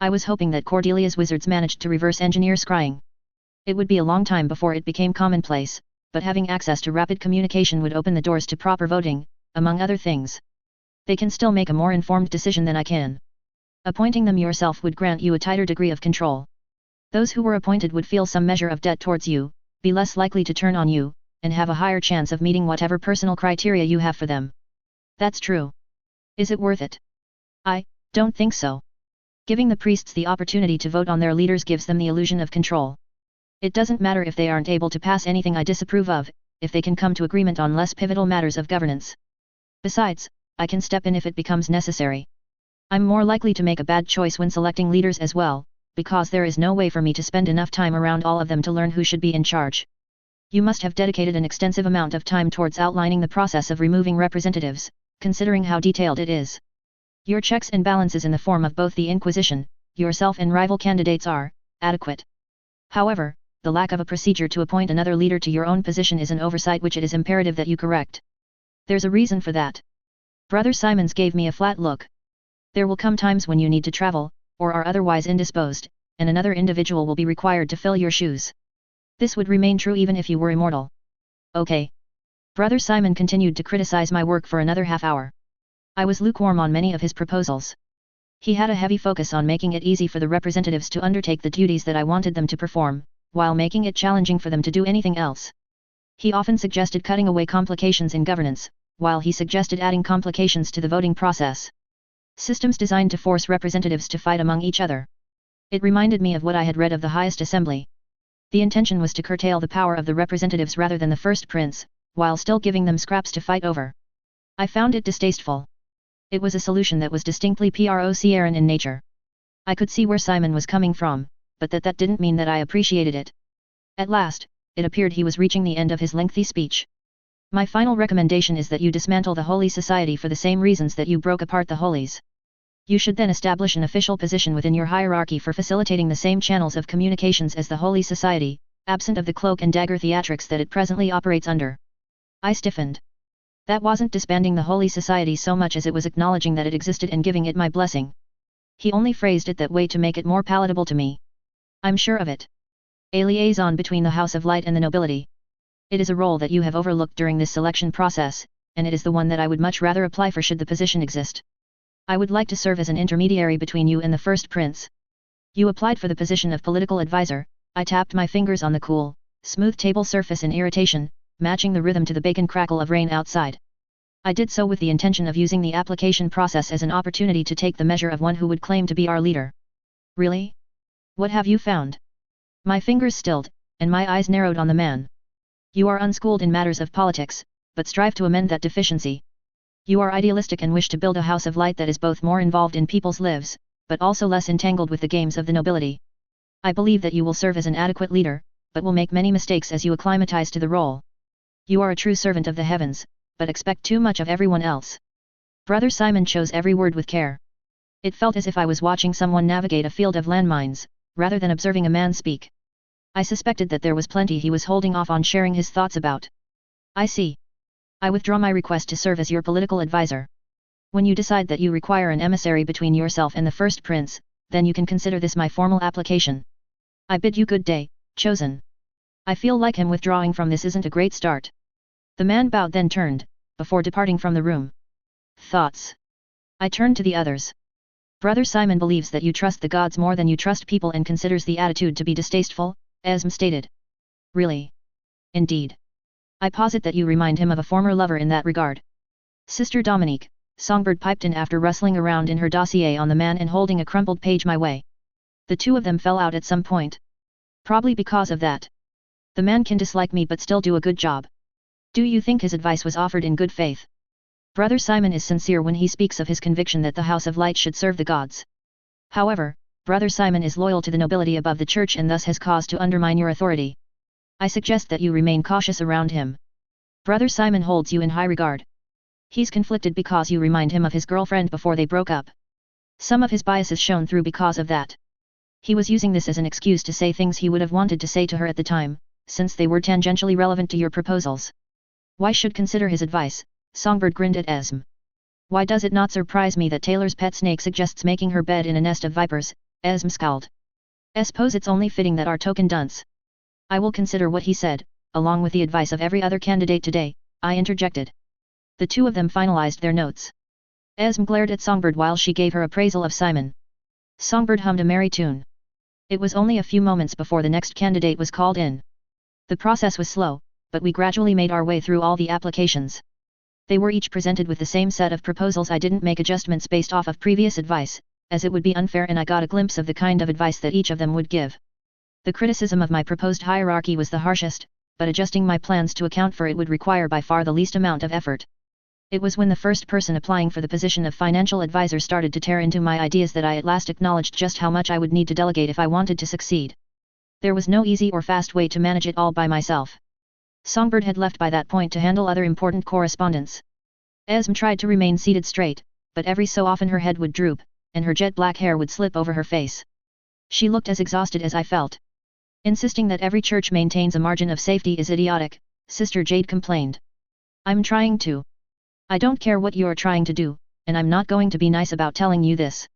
I was hoping that Cordelia's wizards managed to reverse engineer scrying. It would be a long time before it became commonplace, but having access to rapid communication would open the doors to proper voting, among other things. They can still make a more informed decision than I can. Appointing them yourself would grant you a tighter degree of control. Those who were appointed would feel some measure of debt towards you, be less likely to turn on you, and have a higher chance of meeting whatever personal criteria you have for them. That's true. Is it worth it? I don't think so. Giving the priests the opportunity to vote on their leaders gives them the illusion of control. It doesn't matter if they aren't able to pass anything I disapprove of, if they can come to agreement on less pivotal matters of governance. Besides, I can step in if it becomes necessary. I'm more likely to make a bad choice when selecting leaders as well, because there is no way for me to spend enough time around all of them to learn who should be in charge. You must have dedicated an extensive amount of time towards outlining the process of removing representatives, considering how detailed it is. Your checks and balances in the form of both the Inquisition, yourself and rival candidates are adequate. However, the lack of a procedure to appoint another leader to your own position is an oversight which it is imperative that you correct. There's a reason for that. Brother Simons gave me a flat look. There will come times when you need to travel, or are otherwise indisposed, and another individual will be required to fill your shoes. This would remain true even if you were immortal. Okay. Brother Simon continued to criticize my work for another half hour. I was lukewarm on many of his proposals. He had a heavy focus on making it easy for the representatives to undertake the duties that I wanted them to perform, while making it challenging for them to do anything else. He often suggested cutting away complications in governance, while he suggested adding complications to the voting process. Systems designed to force representatives to fight among each other. It reminded me of what I had read of the highest assembly. The intention was to curtail the power of the representatives rather than the first prince, while still giving them scraps to fight over. I found it distasteful. It was a solution that was distinctly Procran in nature. I could see where Simon was coming from, but that didn't mean that I appreciated it. At last, it appeared he was reaching the end of his lengthy speech. My final recommendation is that you dismantle the Holy Society for the same reasons that you broke apart the Holies. You should then establish an official position within your hierarchy for facilitating the same channels of communications as the Holy Society, absent of the cloak and dagger theatrics that it presently operates under. I stiffened. That wasn't disbanding the Holy Society so much as it was acknowledging that it existed and giving it my blessing. He only phrased it that way to make it more palatable to me. I'm sure of it. A liaison between the House of Light and the nobility. It is a role that you have overlooked during this selection process, and it is the one that I would much rather apply for should the position exist. I would like to serve as an intermediary between you and the first prince. You applied for the position of political advisor. I tapped my fingers on the cool, smooth table surface in irritation, matching the rhythm to the bacon crackle of rain outside. I did so with the intention of using the application process as an opportunity to take the measure of one who would claim to be our leader. Really? What have you found? My fingers stilled, and my eyes narrowed on the man. You are unschooled in matters of politics, but strive to amend that deficiency. You are idealistic and wish to build a house of light that is both more involved in people's lives, but also less entangled with the games of the nobility. I believe that you will serve as an adequate leader, but will make many mistakes as you acclimatize to the role. You are a true servant of the heavens, but expect too much of everyone else. Brother Simon chose every word with care. It felt as if I was watching someone navigate a field of landmines, rather than observing a man speak. I suspected that there was plenty he was holding off on sharing his thoughts about. I see. I withdraw my request to serve as your political advisor. When you decide that you require an emissary between yourself and the first prince, then you can consider this my formal application. I bid you good day, chosen. I feel like him withdrawing from this isn't a great start. The man bowed then turned, before departing from the room. Thoughts? I turned to the others. Brother Simon believes that you trust the gods more than you trust people and considers the attitude to be distasteful, Esm stated. Really? Indeed. I posit that you remind him of a former lover in that regard. Sister Dominique, Songbird piped in after rustling around in her dossier on the man and holding a crumpled page my way. The two of them fell out at some point. Probably because of that. The man can dislike me but still do a good job. Do you think his advice was offered in good faith? Brother Simon is sincere when he speaks of his conviction that the House of Light should serve the gods. However, Brother Simon is loyal to the nobility above the church and thus has cause to undermine your authority. I suggest that you remain cautious around him. Brother Simon holds you in high regard. He's conflicted because you remind him of his girlfriend before they broke up. Some of his biases shone through because of that. He was using this as an excuse to say things he would have wanted to say to her at the time, since they were tangentially relevant to your proposals. Why should consider his advice? Songbird grinned at Esm. Why does it not surprise me that Taylor's pet snake suggests making her bed in a nest of vipers? Esm scowled. Suppose it's only fitting that our token dunce. I will consider what he said, along with the advice of every other candidate today, I interjected. The two of them finalized their notes. Esm glared at Songbird while she gave her appraisal of Simon. Songbird hummed a merry tune. It was only a few moments before the next candidate was called in. The process was slow, but we gradually made our way through all the applications. They were each presented with the same set of proposals. I didn't make adjustments based off of previous advice, as it would be unfair, and I got a glimpse of the kind of advice that each of them would give. The criticism of my proposed hierarchy was the harshest, but adjusting my plans to account for it would require by far the least amount of effort. It was when the first person applying for the position of financial advisor started to tear into my ideas that I at last acknowledged just how much I would need to delegate if I wanted to succeed. There was no easy or fast way to manage it all by myself. Songbird had left by that point to handle other important correspondence. Esme tried to remain seated straight, but every so often her head would droop, and her jet black hair would slip over her face. She looked as exhausted as I felt. Insisting that every church maintains a margin of safety is idiotic, Sister Jade complained. I'm trying to. I don't care what you're trying to do, and I'm not going to be nice about telling you this.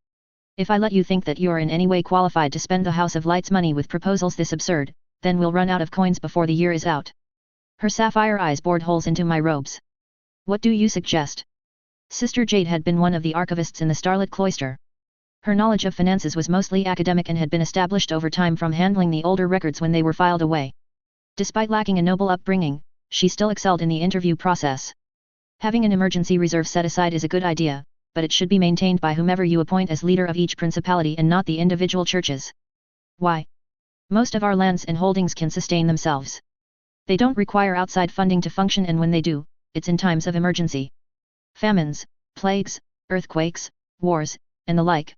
If I let you think that you're in any way qualified to spend the House of Light's money with proposals this absurd, then we'll run out of coins before the year is out. Her sapphire eyes bored holes into my robes. What do you suggest? Sister Jade had been one of the archivists in the Starlit Cloister. Her knowledge of finances was mostly academic and had been established over time from handling the older records when they were filed away. Despite lacking a noble upbringing, she still excelled in the interview process. Having an emergency reserve set aside is a good idea, but it should be maintained by whomever you appoint as leader of each principality and not the individual churches. Why? Most of our lands and holdings can sustain themselves. They don't require outside funding to function, and when they do, it's in times of emergency. Famines, plagues, earthquakes, wars, and the like.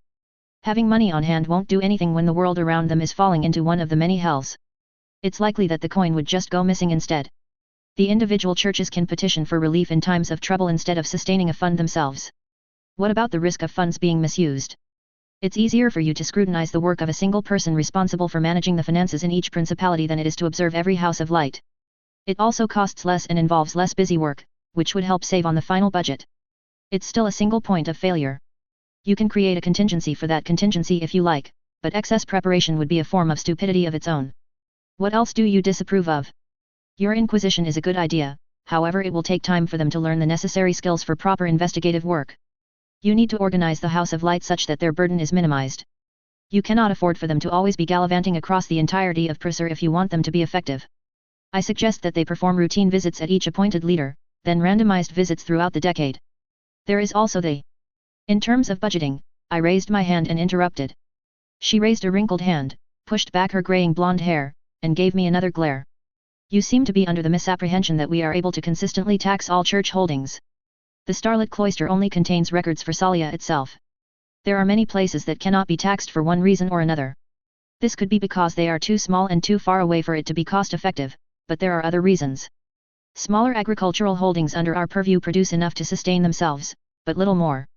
Having money on hand won't do anything when the world around them is falling into one of the many hells. It's likely that the coin would just go missing instead. The individual churches can petition for relief in times of trouble instead of sustaining a fund themselves. What about the risk of funds being misused? It's easier for you to scrutinize the work of a single person responsible for managing the finances in each principality than it is to observe every House of Light. It also costs less and involves less busy work, which would help save on the final budget. It's still a single point of failure. You can create a contingency for that contingency if you like, but excess preparation would be a form of stupidity of its own. What else do you disapprove of? Your inquisition is a good idea, however it will take time for them to learn the necessary skills for proper investigative work. You need to organize the House of Light such that their burden is minimized. You cannot afford for them to always be gallivanting across the entirety of Purser if you want them to be effective. I suggest that they perform routine visits at each appointed leader, then randomized visits throughout the decade. There is also the... In terms of budgeting, I raised my hand and interrupted. She raised a wrinkled hand, pushed back her graying blonde hair, and gave me another glare. You seem to be under the misapprehension that we are able to consistently tax all church holdings. The Starlit Cloister only contains records for Salia itself. There are many places that cannot be taxed for one reason or another. This could be because they are too small and too far away for it to be cost-effective, but there are other reasons. Smaller agricultural holdings under our purview produce enough to sustain themselves, but little more.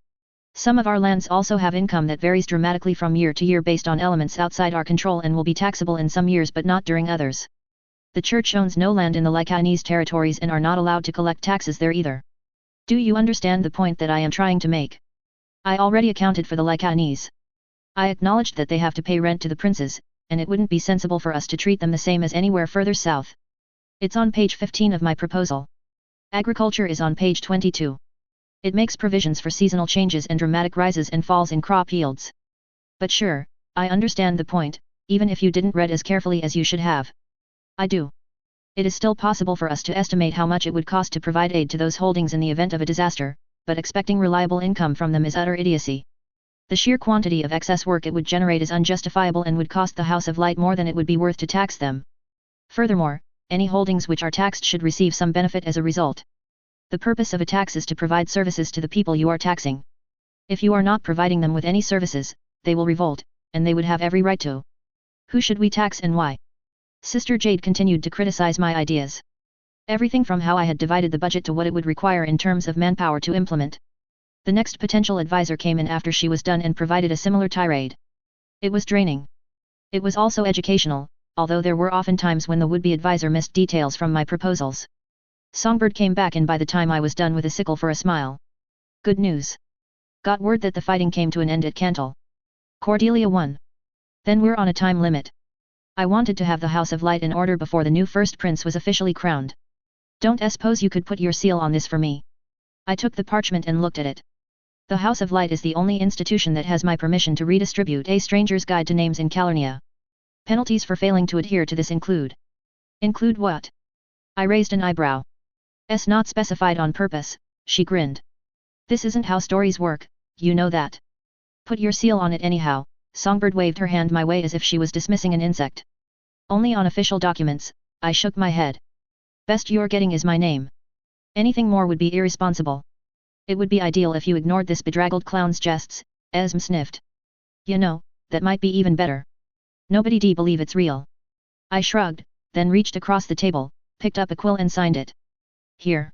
Some of our lands also have income that varies dramatically from year to year based on elements outside our control and will be taxable in some years but not during others. The Church owns no land in the Lycaonese territories and are not allowed to collect taxes there either. Do you understand the point that I am trying to make? I already accounted for the Lycaonese. I acknowledged that they have to pay rent to the princes, and it wouldn't be sensible for us to treat them the same as anywhere further south. It's on page 15 of my proposal. Agriculture is on page 22. It makes provisions for seasonal changes and dramatic rises and falls in crop yields. But sure, I understand the point, even if you didn't read as carefully as you should have. I do. It is still possible for us to estimate how much it would cost to provide aid to those holdings in the event of a disaster, but expecting reliable income from them is utter idiocy. The sheer quantity of excess work it would generate is unjustifiable and would cost the House of Light more than it would be worth to tax them. Furthermore, any holdings which are taxed should receive some benefit as a result. The purpose of a tax is to provide services to the people you are taxing. If you are not providing them with any services, they will revolt, and they would have every right to. Who should we tax and why? Sister Jade continued to criticize my ideas. Everything from how I had divided the budget to what it would require in terms of manpower to implement. The next potential advisor came in after she was done and provided a similar tirade. It was draining. It was also educational, although there were often times when the would-be advisor missed details from my proposals. Songbird came back in by the time I was done with a sickle for a smile. Good news. Got word that the fighting came to an end at Cantal. Cordelia won. Then we're on a time limit. I wanted to have the House of Light in order before the new first prince was officially crowned. Don't suppose you could put your seal on this for me? I took the parchment and looked at it. The House of Light is the only institution that has my permission to redistribute A Stranger's Guide to Names in Calurnia. Penalties for failing to adhere to this include. Include what? I raised an eyebrow. Not specified on purpose, she grinned. This isn't how stories work, you know that. Put your seal on it anyhow. Songbird waved her hand my way as if she was dismissing an insect. Only on official documents, I shook my head. Best you're getting is my name. Anything more would be irresponsible. It would be ideal if you ignored this bedraggled clown's jests, Esm sniffed. You know, that might be even better. Nobody'd believe it's real. I shrugged, then reached across the table, picked up a quill and signed it. Here.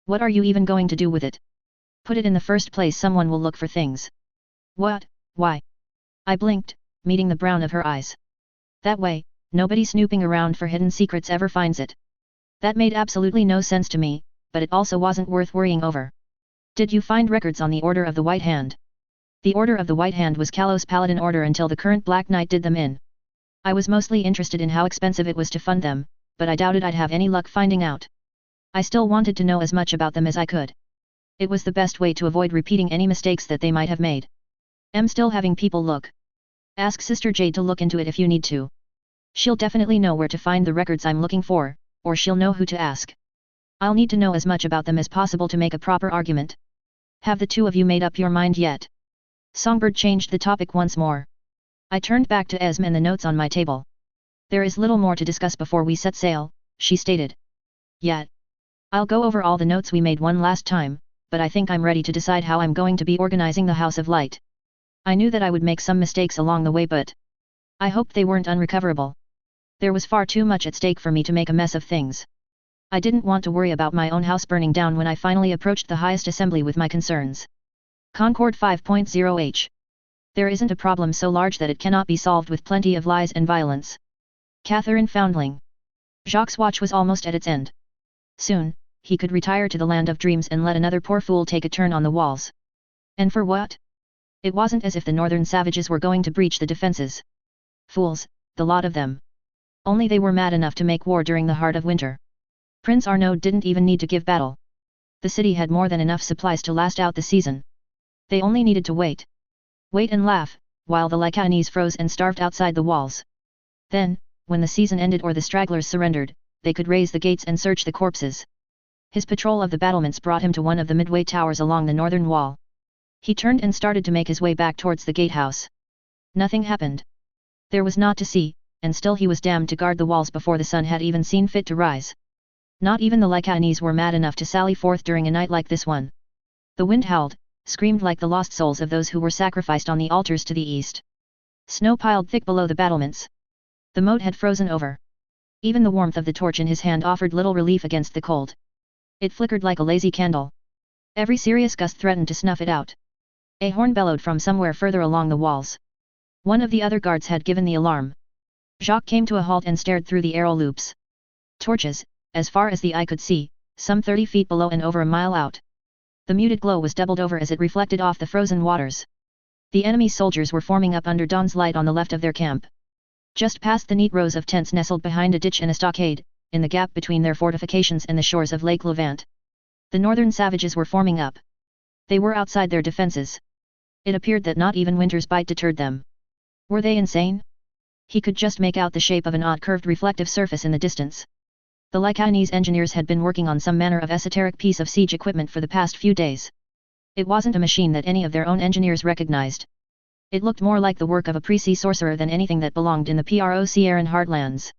What are you even going to do with it? Put it in the first place someone will look for things. What, why? I blinked, meeting the brown of her eyes. That way, nobody snooping around for hidden secrets ever finds it. That made absolutely no sense to me, but it also wasn't worth worrying over. Did you find records on the Order of the White Hand? The Order of the White Hand was Kalos Paladin Order until the current Black Knight did them in. I was mostly interested in how expensive it was to fund them, but I doubted I'd have any luck finding out. I still wanted to know as much about them as I could. It was the best way to avoid repeating any mistakes that they might have made. Still having people look. Ask Sister Jade to look into it if you need to. She'll definitely know where to find the records I'm looking for, or she'll know who to ask. I'll need to know as much about them as possible to make a proper argument. Have the two of you made up your mind yet? Songbird changed the topic once more. I turned back to Esm and the notes on my table. There is little more to discuss before we set sail, she stated. Yet. I'll go over all the notes we made one last time, but I think I'm ready to decide how I'm going to be organizing the House of Light. I knew that I would make some mistakes along the way, but I hoped they weren't unrecoverable. There was far too much at stake for me to make a mess of things. I didn't want to worry about my own house burning down when I finally approached the highest assembly with my concerns. Concord 5.0H. There isn't a problem so large that it cannot be solved with plenty of lies and violence. Catherine Foundling. Jacques' watch was almost at its end. Soon, he could retire to the land of dreams and let another poor fool take a turn on the walls. And for what? It wasn't as if the northern savages were going to breach the defenses. Fools, the lot of them. Only they were mad enough to make war during the heart of winter. Prince Arnaud didn't even need to give battle. The city had more than enough supplies to last out the season. They only needed to wait. Wait and laugh, while the Lycaonese froze and starved outside the walls. Then, when the season ended or the stragglers surrendered, they could raise the gates and search the corpses. His patrol of the battlements brought him to one of the midway towers along the northern wall. He turned and started to make his way back towards the gatehouse. Nothing happened. There was naught to see, and still he was damned to guard the walls before the sun had even seen fit to rise. Not even the Lycaonese were mad enough to sally forth during a night like this one. The wind howled, screamed like the lost souls of those who were sacrificed on the altars to the east. Snow piled thick below the battlements. The moat had frozen over. Even the warmth of the torch in his hand offered little relief against the cold. It flickered like a lazy candle. Every serious gust threatened to snuff it out. A horn bellowed from somewhere further along the walls. One of the other guards had given the alarm. Jacques came to a halt and stared through the arrow loops. Torches, as far as the eye could see, some 30 feet below and over a mile out. The muted glow was doubled over as it reflected off the frozen waters. The enemy soldiers were forming up under dawn's light on the left of their camp. Just past the neat rows of tents nestled behind a ditch and a stockade, in the gap between their fortifications and the shores of Lake Levant. The northern savages were forming up. They were outside their defenses. It appeared that not even winter's bite deterred them. Were they insane? He could just make out the shape of an odd curved reflective surface in the distance. The Lycaonese engineers had been working on some manner of esoteric piece of siege equipment for the past few days. It wasn't a machine that any of their own engineers recognized. It looked more like the work of a pre-sea sorcerer than anything that belonged in the Pro-Sierran heartlands.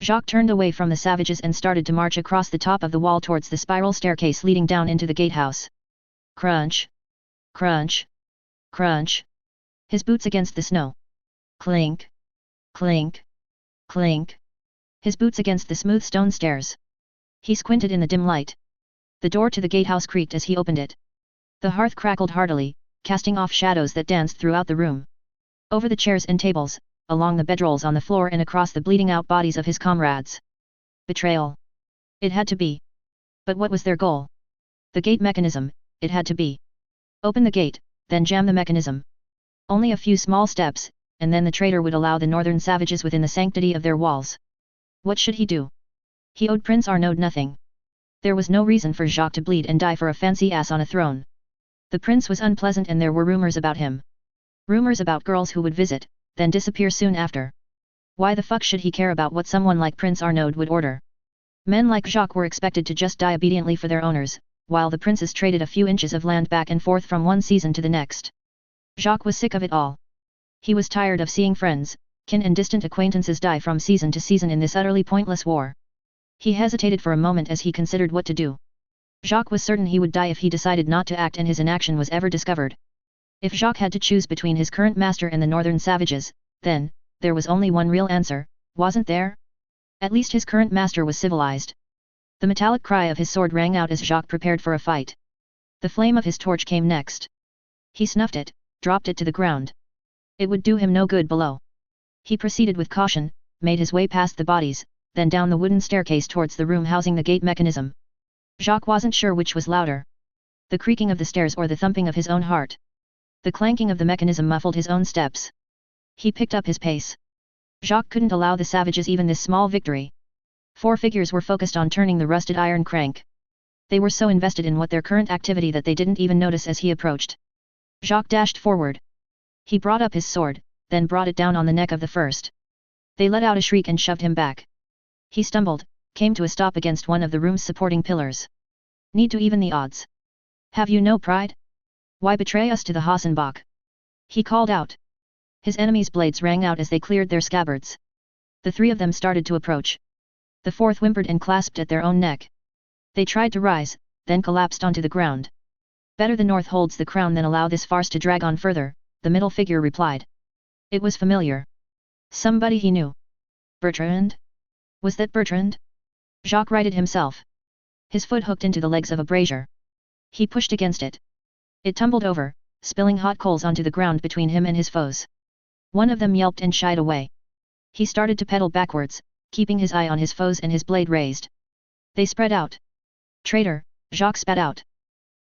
Jacques turned away from the savages and started to march across the top of the wall towards the spiral staircase leading down into the gatehouse. Crunch! Crunch! Crunch! His boots against the snow. Clink! Clink! Clink! His boots against the smooth stone stairs. He squinted in the dim light. The door to the gatehouse creaked as he opened it. The hearth crackled heartily, casting off shadows that danced throughout the room. Over the chairs and tables, along the bedrolls on the floor and across the bleeding-out bodies of his comrades. Betrayal. It had to be. But what was their goal? The gate mechanism, it had to be. Open the gate, then jam the mechanism. Only a few small steps, and then the traitor would allow the northern savages within the sanctity of their walls. What should he do? He owed Prince Arnaud nothing. There was no reason for Jacques to bleed and die for a fancy ass on a throne. The prince was unpleasant and there were rumors about him. Rumors about girls who would visit, then disappear soon after. Why the fuck should he care about what someone like Prince Arnaud would order? Men like Jacques were expected to just die obediently for their owners, while the princes traded a few inches of land back and forth from one season to the next. Jacques was sick of it all. He was tired of seeing friends, kin and distant acquaintances die from season to season in this utterly pointless war. He hesitated for a moment as he considered what to do. Jacques was certain he would die if he decided not to act and his inaction was ever discovered. If Jacques had to choose between his current master and the northern savages, then, there was only one real answer, wasn't there? At least his current master was civilized. The metallic cry of his sword rang out as Jacques prepared for a fight. The flame of his torch came next. He snuffed it, dropped it to the ground. It would do him no good below. He proceeded with caution, made his way past the bodies, then down the wooden staircase towards the room housing the gate mechanism. Jacques wasn't sure which was louder. The creaking of the stairs or the thumping of his own heart. The clanking of the mechanism muffled his own steps. He picked up his pace. Jacques couldn't allow the savages even this small victory. 4 figures were focused on turning the rusted iron crank. They were so invested in what their current activity that they didn't even notice as he approached. Jacques dashed forward. He brought up his sword, then brought it down on the neck of the first. They let out a shriek and shoved him back. He stumbled, came to a stop against one of the room's supporting pillars. Need to even the odds. Have you no pride? Why betray us to the Hassenbach? He called out. His enemies' blades rang out as they cleared their scabbards. The 3 of them started to approach. The 4th whimpered and clasped at their own neck. They tried to rise, then collapsed onto the ground. Better the North holds the crown than allow this farce to drag on further, the middle figure replied. It was familiar. Somebody he knew. Bertrand? Was that Bertrand? Jacques righted himself. His foot hooked into the legs of a brazier. He pushed against it. It tumbled over, spilling hot coals onto the ground between him and his foes. One of them yelped and shied away. He started to pedal backwards, keeping his eye on his foes and his blade raised. They spread out. Traitor, Jacques spat out.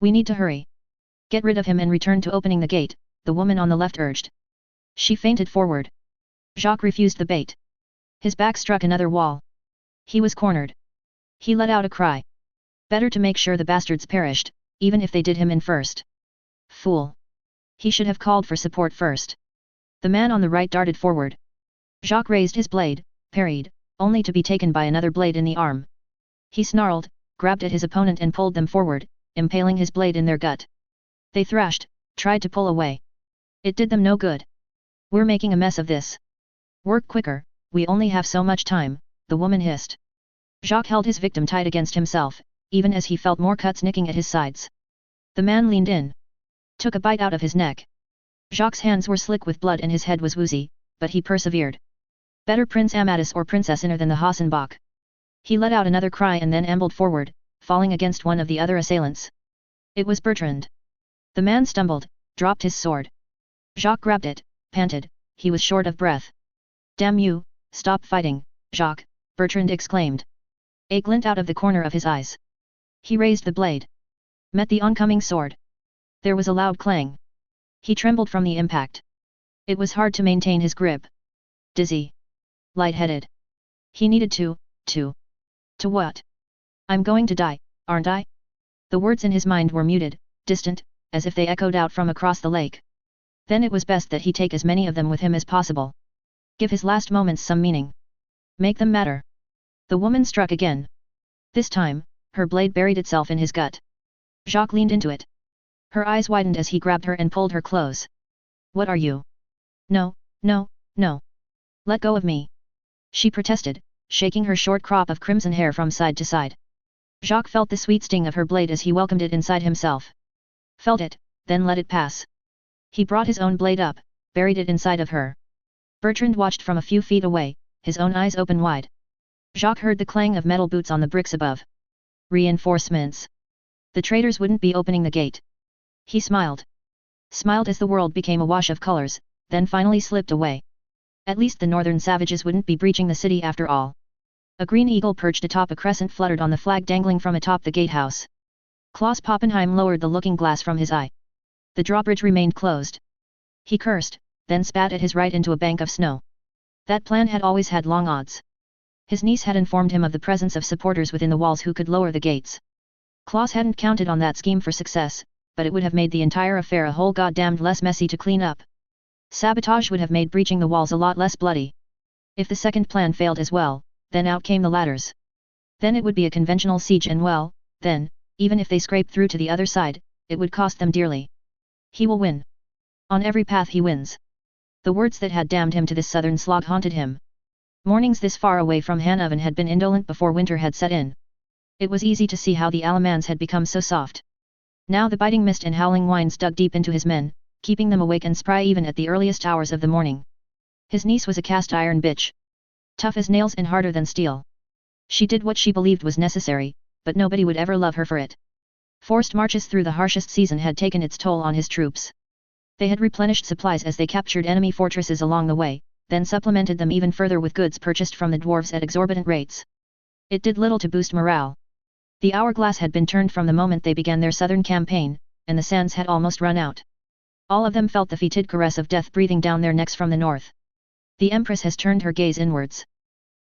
We need to hurry. Get rid of him and return to opening the gate, the woman on the left urged. She fainted forward. Jacques refused the bait. His back struck another wall. He was cornered. He let out a cry. Better to make sure the bastards perished, even if they did him in first. Fool. He should have called for support first. The man on the right darted forward. Jacques raised his blade, parried, only to be taken by another blade in the arm. He snarled, grabbed at his opponent and pulled them forward, impaling his blade in their gut. They thrashed, tried to pull away. It did them no good. We're making a mess of this. Work quicker, we only have so much time, the woman hissed. Jacques held his victim tight against himself, even as he felt more cuts nicking at his sides. The man leaned in. Took a bite out of his neck. Jacques' hands were slick with blood and his head was woozy, but he persevered. Better Prince Amadis or Princess Inner than the Hassenbach. He let out another cry and then ambled forward, falling against one of the other assailants. It was Bertrand. The man stumbled, dropped his sword. Jacques grabbed it, panted, he was short of breath. Damn you, stop fighting, Jacques, Bertrand exclaimed. A glint out of the corner of his eyes. He raised the blade. Met the oncoming sword. There was a loud clang. He trembled from the impact. It was hard to maintain his grip. Dizzy. Lightheaded. He needed to what? I'm going to die, aren't I? The words in his mind were muted, distant, as if they echoed out from across the lake. Then it was best that he take as many of them with him as possible. Give his last moments some meaning. Make them matter. The woman struck again. This time, her blade buried itself in his gut. Jacques leaned into it. Her eyes widened as he grabbed her and pulled her close. What are you? No, no, no. Let go of me. She protested, shaking her short crop of crimson hair from side to side. Jacques felt the sweet sting of her blade as he welcomed it inside himself. Felt it, then let it pass. He brought his own blade up, buried it inside of her. Bertrand watched from a few feet away, his own eyes open wide. Jacques heard the clang of metal boots on the bricks above. Reinforcements. The traitors wouldn't be opening the gate. He smiled. Smiled as the world became a wash of colors, then finally slipped away. At least the northern savages wouldn't be breaching the city after all. A green eagle perched atop a crescent fluttered on the flag dangling from atop the gatehouse. Klaus Poppenheim lowered the looking glass from his eye. The drawbridge remained closed. He cursed, then spat at his right into a bank of snow. That plan had always had long odds. His niece had informed him of the presence of supporters within the walls who could lower the gates. Klaus hadn't counted on that scheme for success, but it would have made the entire affair a whole goddamned less messy to clean up. Sabotage would have made breaching the walls a lot less bloody. If the second plan failed as well, then out came the ladders. Then it would be a conventional siege and well, then, even if they scraped through to the other side, it would cost them dearly. He will win. On every path he wins. The words that had damned him to this southern slog haunted him. Mornings this far away from Hanover had been indolent before winter had set in. It was easy to see how the Alamans had become so soft. Now the biting mist and howling winds dug deep into his men, keeping them awake and spry even at the earliest hours of the morning. His niece was a cast iron bitch. Tough as nails and harder than steel. She did what she believed was necessary, but nobody would ever love her for it. Forced marches through the harshest season had taken its toll on his troops. They had replenished supplies as they captured enemy fortresses along the way, then supplemented them even further with goods purchased from the dwarves at exorbitant rates. It did little to boost morale. The hourglass had been turned from the moment they began their southern campaign, and the sands had almost run out. All of them felt the fetid caress of death breathing down their necks from the north. The Empress has turned her gaze inwards.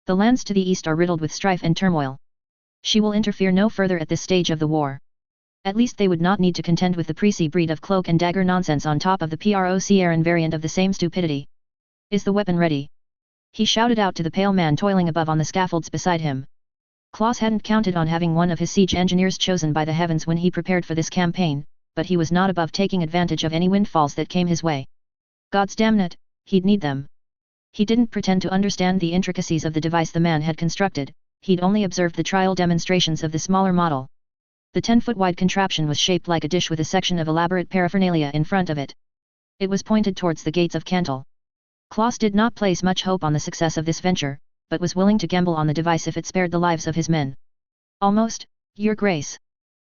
The lands to the east are riddled with strife and turmoil. She will interfere no further at this stage of the war. At least they would not need to contend with the Prissy breed of cloak and dagger nonsense on top of the PROCRN variant of the same stupidity. Is the weapon ready? He shouted out to the pale man toiling above on the scaffolds beside him. Klaus hadn't counted on having one of his siege engineers chosen by the heavens when he prepared for this campaign, but he was not above taking advantage of any windfalls that came his way. God's damn it, he'd need them. He didn't pretend to understand the intricacies of the device the man had constructed, he'd only observed the trial demonstrations of the smaller model. The 10-foot-wide contraption was shaped like a dish with a section of elaborate paraphernalia in front of it. It was pointed towards the gates of Cantal. Klaus did not place much hope on the success of this venture, but was willing to gamble on the device if it spared the lives of his men. Almost, Your Grace.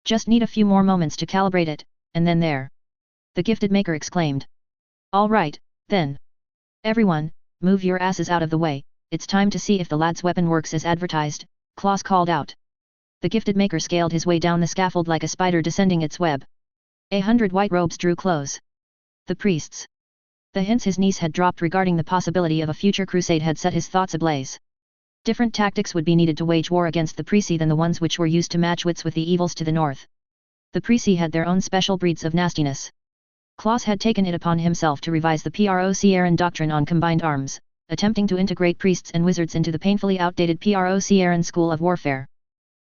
Just need a few more moments to calibrate it, and then there. The gifted maker exclaimed. All right, then. Everyone, move your asses out of the way, it's time to see if the lad's weapon works as advertised, Klaus called out. The gifted maker scaled his way down the scaffold like a spider descending its web. 100 white robes drew close. The priests. The hints his niece had dropped regarding the possibility of a future crusade had set his thoughts ablaze. Different tactics would be needed to wage war against the Prissy than the ones which were used to match wits with the evils to the north. The Prissy had their own special breeds of nastiness. Klaus had taken it upon himself to revise the PROCRN doctrine on combined arms, attempting to integrate priests and wizards into the painfully outdated PROCRN school of warfare.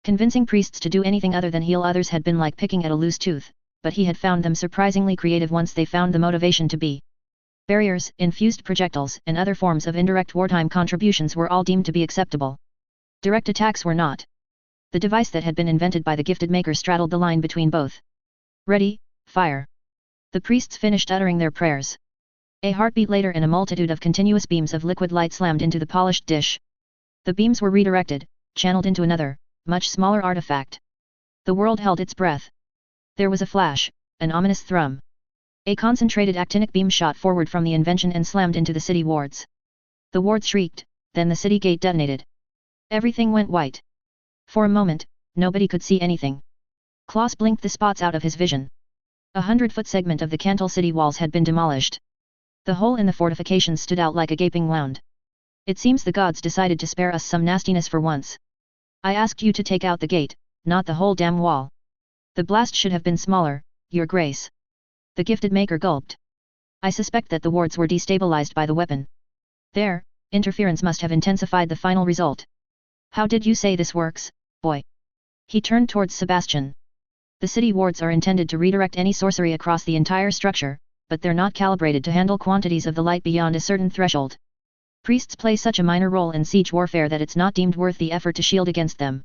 Convincing priests to do anything other than heal others had been like picking at a loose tooth, but he had found them surprisingly creative once they found the motivation to be. Barriers, infused projectiles, and other forms of indirect wartime contributions were all deemed to be acceptable. Direct attacks were not. The device that had been invented by the gifted maker straddled the line between both. Ready, fire. The priests finished uttering their prayers. A heartbeat later and a multitude of continuous beams of liquid light slammed into the polished dish. The beams were redirected, channeled into another, much smaller artifact. The world held its breath. There was a flash, an ominous thrum. A concentrated actinic beam shot forward from the invention and slammed into the city wards. The wards shrieked, then the city gate detonated. Everything went white. For a moment, nobody could see anything. Klaus blinked the spots out of his vision. 100-foot segment of the Cantal city walls had been demolished. The hole in the fortifications stood out like a gaping wound. It seems the gods decided to spare us some nastiness for once. I asked you to take out the gate, not the whole damn wall. The blast should have been smaller, Your Grace. The gifted maker gulped. I suspect that the wards were destabilized by the weapon. Their interference must have intensified the final result. How did you say this works, boy? He turned towards Sebastian. The city wards are intended to redirect any sorcery across the entire structure, but they're not calibrated to handle quantities of the light beyond a certain threshold. Priests play such a minor role in siege warfare that it's not deemed worth the effort to shield against them.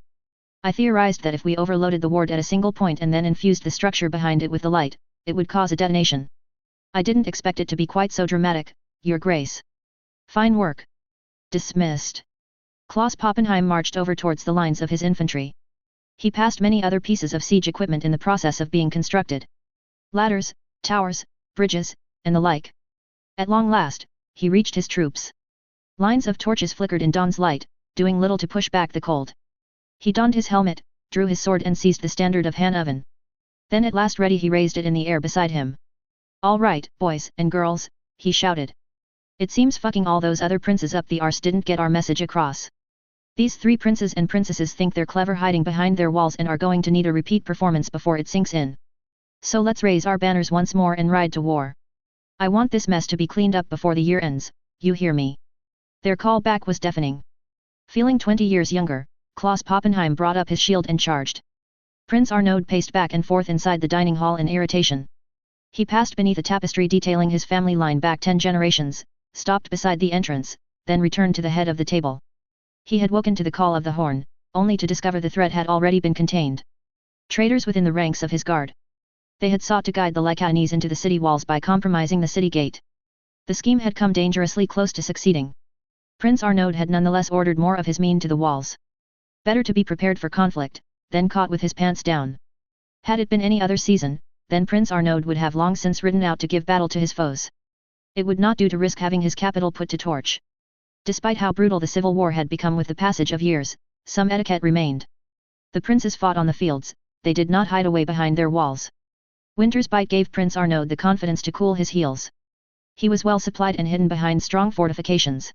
I theorized that if we overloaded the ward at a single point and then infused the structure behind it with the light, it would cause a detonation. I didn't expect it to be quite so dramatic, Your Grace. Fine work. Dismissed. Klaus Poppenheim marched over towards the lines of his infantry. He passed many other pieces of siege equipment in the process of being constructed. Ladders, towers, bridges, and the like. At long last, he reached his troops. Lines of torches flickered in dawn's light, doing little to push back the cold. He donned his helmet, drew his sword and seized the standard of Hanover. Then at last ready he raised it in the air beside him. All right, boys and girls, he shouted. It seems fucking all those other princes up the arse didn't get our message across. These 3 princes and princesses think they're clever hiding behind their walls and are going to need a repeat performance before it sinks in. So let's raise our banners once more and ride to war. I want this mess to be cleaned up before the year ends, you hear me? Their call back was deafening. Feeling 20 years younger, Klaus Poppenheim brought up his shield and charged. Prince Arnaud paced back and forth inside the dining hall in irritation. He passed beneath a tapestry detailing his family line back 10 generations, stopped beside the entrance, then returned to the head of the table. He had woken to the call of the horn, only to discover the threat had already been contained. Traitors within the ranks of his guard. They had sought to guide the Lycaonese into the city walls by compromising the city gate. The scheme had come dangerously close to succeeding. Prince Arnaud had nonetheless ordered more of his men to the walls. Better to be prepared for conflict, than caught with his pants down. Had it been any other season, then Prince Arnaud would have long since ridden out to give battle to his foes. It would not do to risk having his capital put to torch. Despite how brutal the civil war had become with the passage of years, some etiquette remained. The princes fought on the fields, they did not hide away behind their walls. Winter's bite gave Prince Arnaud the confidence to cool his heels. He was well supplied and hidden behind strong fortifications.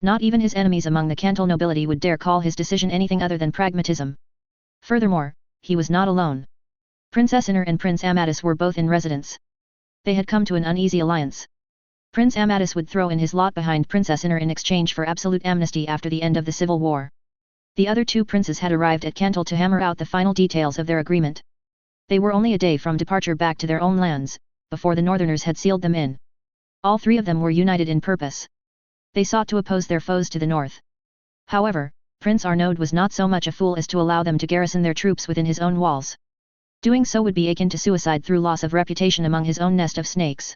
Not even his enemies among the Cantal nobility would dare call his decision anything other than pragmatism. Furthermore, he was not alone. Princess Iner and Prince Amadis were both in residence. They had come to an uneasy alliance. Prince Amadis would throw in his lot behind Princess Iner in exchange for absolute amnesty after the end of the civil war. The other two princes had arrived at Cantal to hammer out the final details of their agreement. They were only a day from departure back to their own lands, before the northerners had sealed them in. All three of them were united in purpose. They sought to oppose their foes to the north. However, Prince Arnaud was not so much a fool as to allow them to garrison their troops within his own walls. Doing so would be akin to suicide through loss of reputation among his own nest of snakes.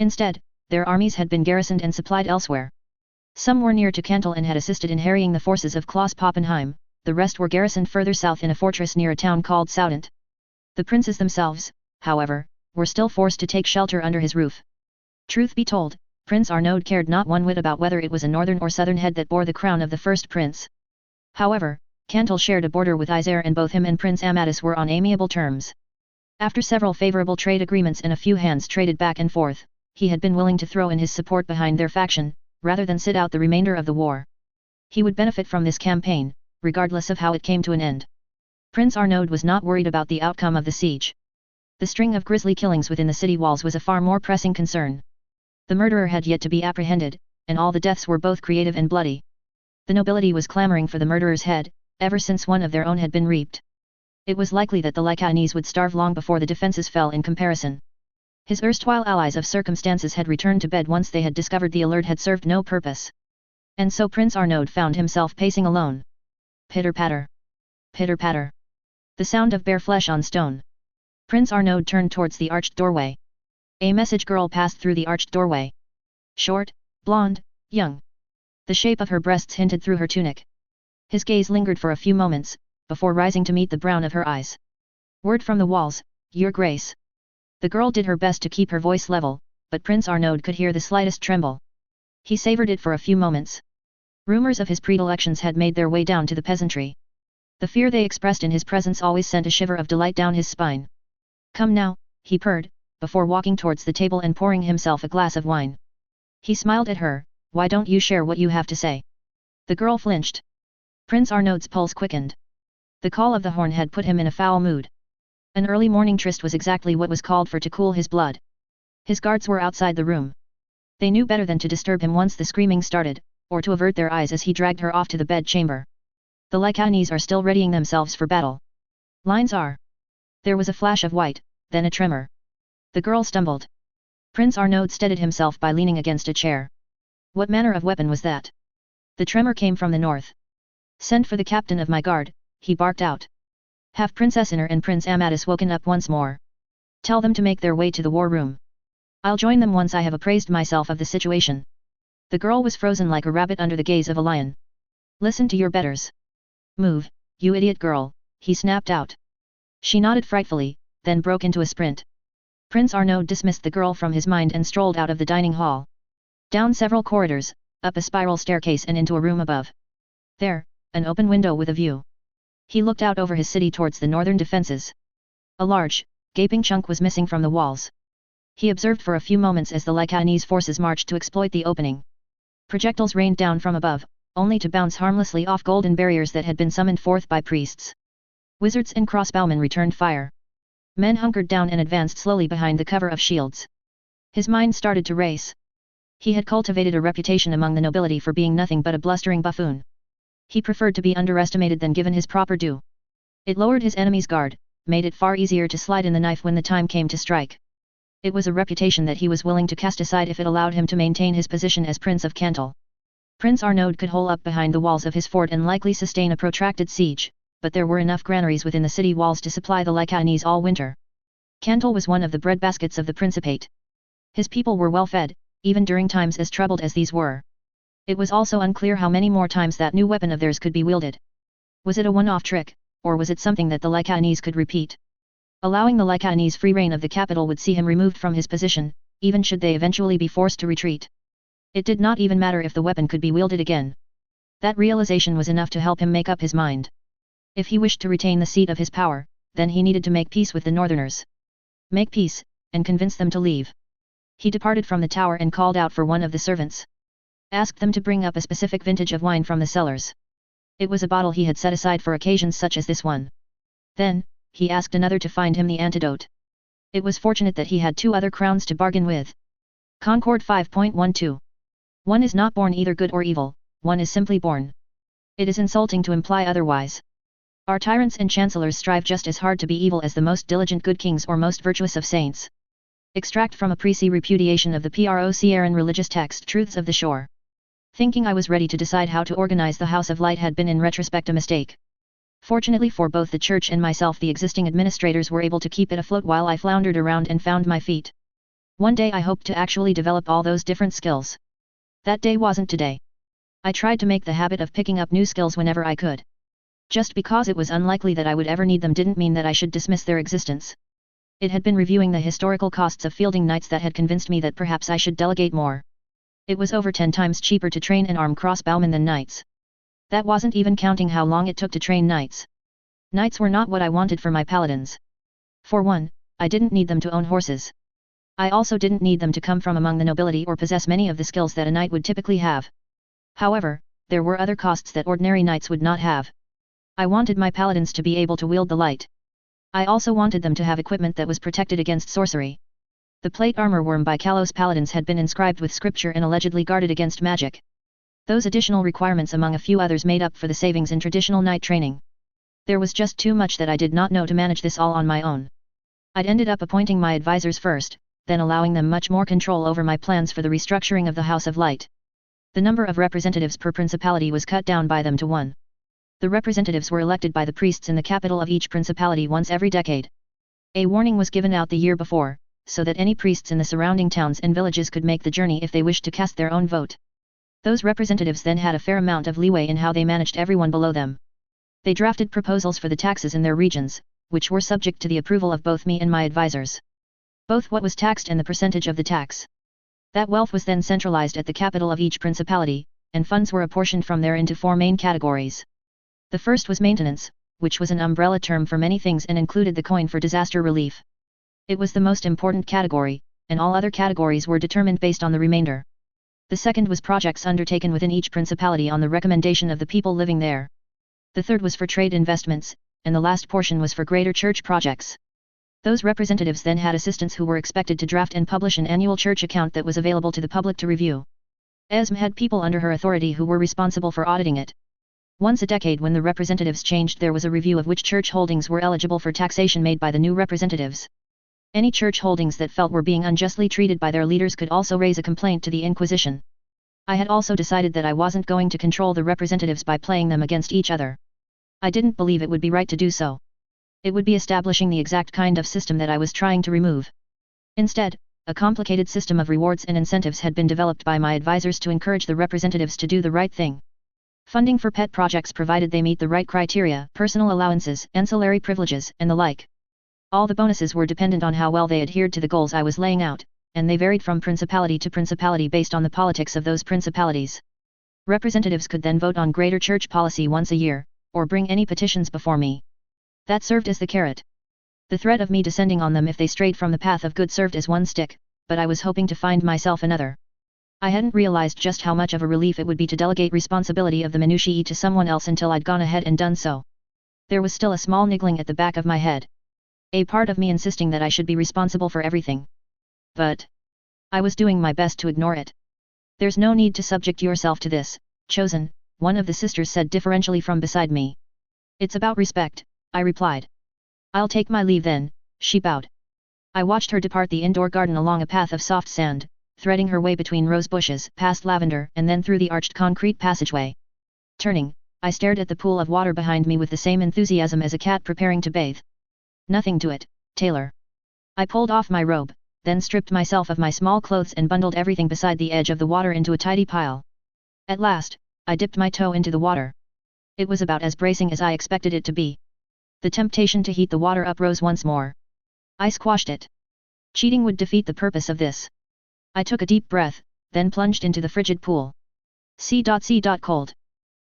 Instead, their armies had been garrisoned and supplied elsewhere. Some were near to Cantal and had assisted in harrying the forces of Klaus Poppenheim, the rest were garrisoned further south in a fortress near a town called Soudant. The princes themselves, however, were still forced to take shelter under his roof. Truth be told, Prince Arnaud cared not one whit about whether it was a northern or southern head that bore the crown of the first prince. However, Cantal shared a border with Isère and both him and Prince Amadis were on amiable terms. After several favorable trade agreements and a few hands traded back and forth, he had been willing to throw in his support behind their faction, rather than sit out the remainder of the war. He would benefit from this campaign, regardless of how it came to an end. Prince Arnaud was not worried about the outcome of the siege. The string of grisly killings within the city walls was a far more pressing concern. The murderer had yet to be apprehended, and all the deaths were both creative and bloody. The nobility was clamoring for the murderer's head, ever since one of their own had been reaped. It was likely that the Lycaonese would starve long before the defences fell in comparison. His erstwhile allies of circumstances had returned to bed once they had discovered the alert had served no purpose. And so Prince Arnaud found himself pacing alone. Pitter-patter. Pitter-patter. The sound of bare flesh on stone. Prince Arnaud turned towards the arched doorway. A message girl passed through the arched doorway. Short, blonde, young. The shape of her breasts hinted through her tunic. His gaze lingered for a few moments, before rising to meet the brown of her eyes. Word from the walls, Your Grace. The girl did her best to keep her voice level, but Prince Arnaud could hear the slightest tremble. He savored it for a few moments. Rumors of his predilections had made their way down to the peasantry. The fear they expressed in his presence always sent a shiver of delight down his spine. Come now, he purred, before walking towards the table and pouring himself a glass of wine. He smiled at her, Why don't you share what you have to say? The girl flinched. Prince Arnaud's pulse quickened. The call of the horn had put him in a foul mood. An early morning tryst was exactly what was called for to cool his blood. His guards were outside the room. They knew better than to disturb him once the screaming started, or to avert their eyes as he dragged her off to the bed chamber. The Lycaonese are still readying themselves for battle. Lines are. There was a flash of white, then a tremor. The girl stumbled. Prince Arnaud steadied himself by leaning against a chair. What manner of weapon was that? The tremor came from the north. Send for the captain of my guard, he barked out. Have Princess Iner and Prince Amadis woken up once more. Tell them to make their way to the war room. I'll join them once I have appraised myself of the situation. The girl was frozen like a rabbit under the gaze of a lion. Listen to your betters. Move, you idiot girl, he snapped out. She nodded frightfully, then broke into a sprint. Prince Arnaud dismissed the girl from his mind and strolled out of the dining hall. Down several corridors, up a spiral staircase and into a room above. There, an open window with a view. He looked out over his city towards the northern defences. A large, gaping chunk was missing from the walls. He observed for a few moments as the Lycaonese forces marched to exploit the opening. Projectiles rained down from above, only to bounce harmlessly off golden barriers that had been summoned forth by priests. Wizards and crossbowmen returned fire. Men hunkered down and advanced slowly behind the cover of shields. His mind started to race. He had cultivated a reputation among the nobility for being nothing but a blustering buffoon. He preferred to be underestimated than given his proper due. It lowered his enemy's guard, made it far easier to slide in the knife when the time came to strike. It was a reputation that he was willing to cast aside if it allowed him to maintain his position as Prince of Cantal. Prince Arnaud could hole up behind the walls of his fort and likely sustain a protracted siege, but there were enough granaries within the city walls to supply the Lycaonese all winter. Cantal was one of the breadbaskets of the Principate. His people were well fed, even during times as troubled as these were. It was also unclear how many more times that new weapon of theirs could be wielded. Was it a one-off trick, or was it something that the Lycaonese could repeat? Allowing the Lycaonese free reign of the capital would see him removed from his position, even should they eventually be forced to retreat. It did not even matter if the weapon could be wielded again. That realization was enough to help him make up his mind. If he wished to retain the seat of his power, then he needed to make peace with the northerners. Make peace, and convince them to leave. He departed from the tower and called out for one of the servants. Asked them to bring up a specific vintage of wine from the cellars. It was a bottle he had set aside for occasions such as this one. Then, he asked another to find him the antidote. It was fortunate that he had 2 other crowns to bargain with. Concord 5.12. One is not born either good or evil, one is simply born. It is insulting to imply otherwise. Our tyrants and chancellors strive just as hard to be evil as the most diligent good kings or most virtuous of saints. Extract from a Précis repudiation of the Procn religious text Truths of the Shore. Thinking I was ready to decide how to organize the House of Light had been in retrospect a mistake. Fortunately for both the church and myself, the existing administrators were able to keep it afloat while I floundered around and found my feet. One day I hoped to actually develop all those different skills. That day wasn't today. I tried to make the habit of picking up new skills whenever I could. Just because it was unlikely that I would ever need them didn't mean that I should dismiss their existence. It had been reviewing the historical costs of fielding knights that had convinced me that perhaps I should delegate more. It was over 10 times cheaper to train and arm crossbowmen than knights. That wasn't even counting how long it took to train knights. Knights were not what I wanted for my paladins. For one, I didn't need them to own horses. I also didn't need them to come from among the nobility or possess many of the skills that a knight would typically have. However, there were other costs that ordinary knights would not have. I wanted my paladins to be able to wield the light. I also wanted them to have equipment that was protected against sorcery. The plate armor worn by Kalos paladins had been inscribed with scripture and allegedly guarded against magic. Those additional requirements among a few others made up for the savings in traditional knight training. There was just too much that I did not know to manage this all on my own. I'd ended up appointing my advisors first, then allowing them much more control over my plans for the restructuring of the House of Light. The number of representatives per principality was cut down by them to 1. The representatives were elected by the priests in the capital of each principality once every decade. A warning was given out the year before, so that any priests in the surrounding towns and villages could make the journey if they wished to cast their own vote. Those representatives then had a fair amount of leeway in how they managed everyone below them. They drafted proposals for the taxes in their regions, which were subject to the approval of both me and my advisors. Both what was taxed and the percentage of the tax. That wealth was then centralized at the capital of each principality, and funds were apportioned from there into 4 main categories. The first was maintenance, which was an umbrella term for many things and included the coin for disaster relief. It was the most important category, and all other categories were determined based on the remainder. The second was projects undertaken within each principality on the recommendation of the people living there. The third was for trade investments, and the last portion was for greater church projects. Those representatives then had assistants who were expected to draft and publish an annual church account that was available to the public to review. ESM had people under her authority who were responsible for auditing it. Once a decade, when the representatives changed, there was a review of which church holdings were eligible for taxation made by the new representatives. Any church holdings that felt were being unjustly treated by their leaders could also raise a complaint to the Inquisition. I had also decided that I wasn't going to control the representatives by playing them against each other. I didn't believe it would be right to do so. It would be establishing the exact kind of system that I was trying to remove. Instead, a complicated system of rewards and incentives had been developed by my advisors to encourage the representatives to do the right thing. Funding for pet projects provided they meet the right criteria, personal allowances, ancillary privileges, and the like. All the bonuses were dependent on how well they adhered to the goals I was laying out, and they varied from principality to principality based on the politics of those principalities. Representatives could then vote on greater church policy once a year, or bring any petitions before me. That served as the carrot. The threat of me descending on them if they strayed from the path of good served as one stick, but I was hoping to find myself another. I hadn't realized just how much of a relief it would be to delegate responsibility of the minutiae to someone else until I'd gone ahead and done so. There was still a small niggling at the back of my head. A part of me insisting that I should be responsible for everything. But I was doing my best to ignore it. There's no need to subject yourself to this, chosen, one of the sisters said deferentially from beside me. It's about respect, I replied. I'll take my leave then, she bowed. I watched her depart the indoor garden along a path of soft sand, threading her way between rose bushes, past lavender, and then through the arched concrete passageway. Turning, I stared at the pool of water behind me with the same enthusiasm as a cat preparing to bathe. Nothing to it, Taylor. I pulled off my robe, then stripped myself of my small clothes and bundled everything beside the edge of the water into a tidy pile. At last, I dipped my toe into the water. It was about as bracing as I expected it to be. The temptation to heat the water up rose once more. I squashed it. Cheating would defeat the purpose of this. I took a deep breath, then plunged into the frigid pool. C. Cold.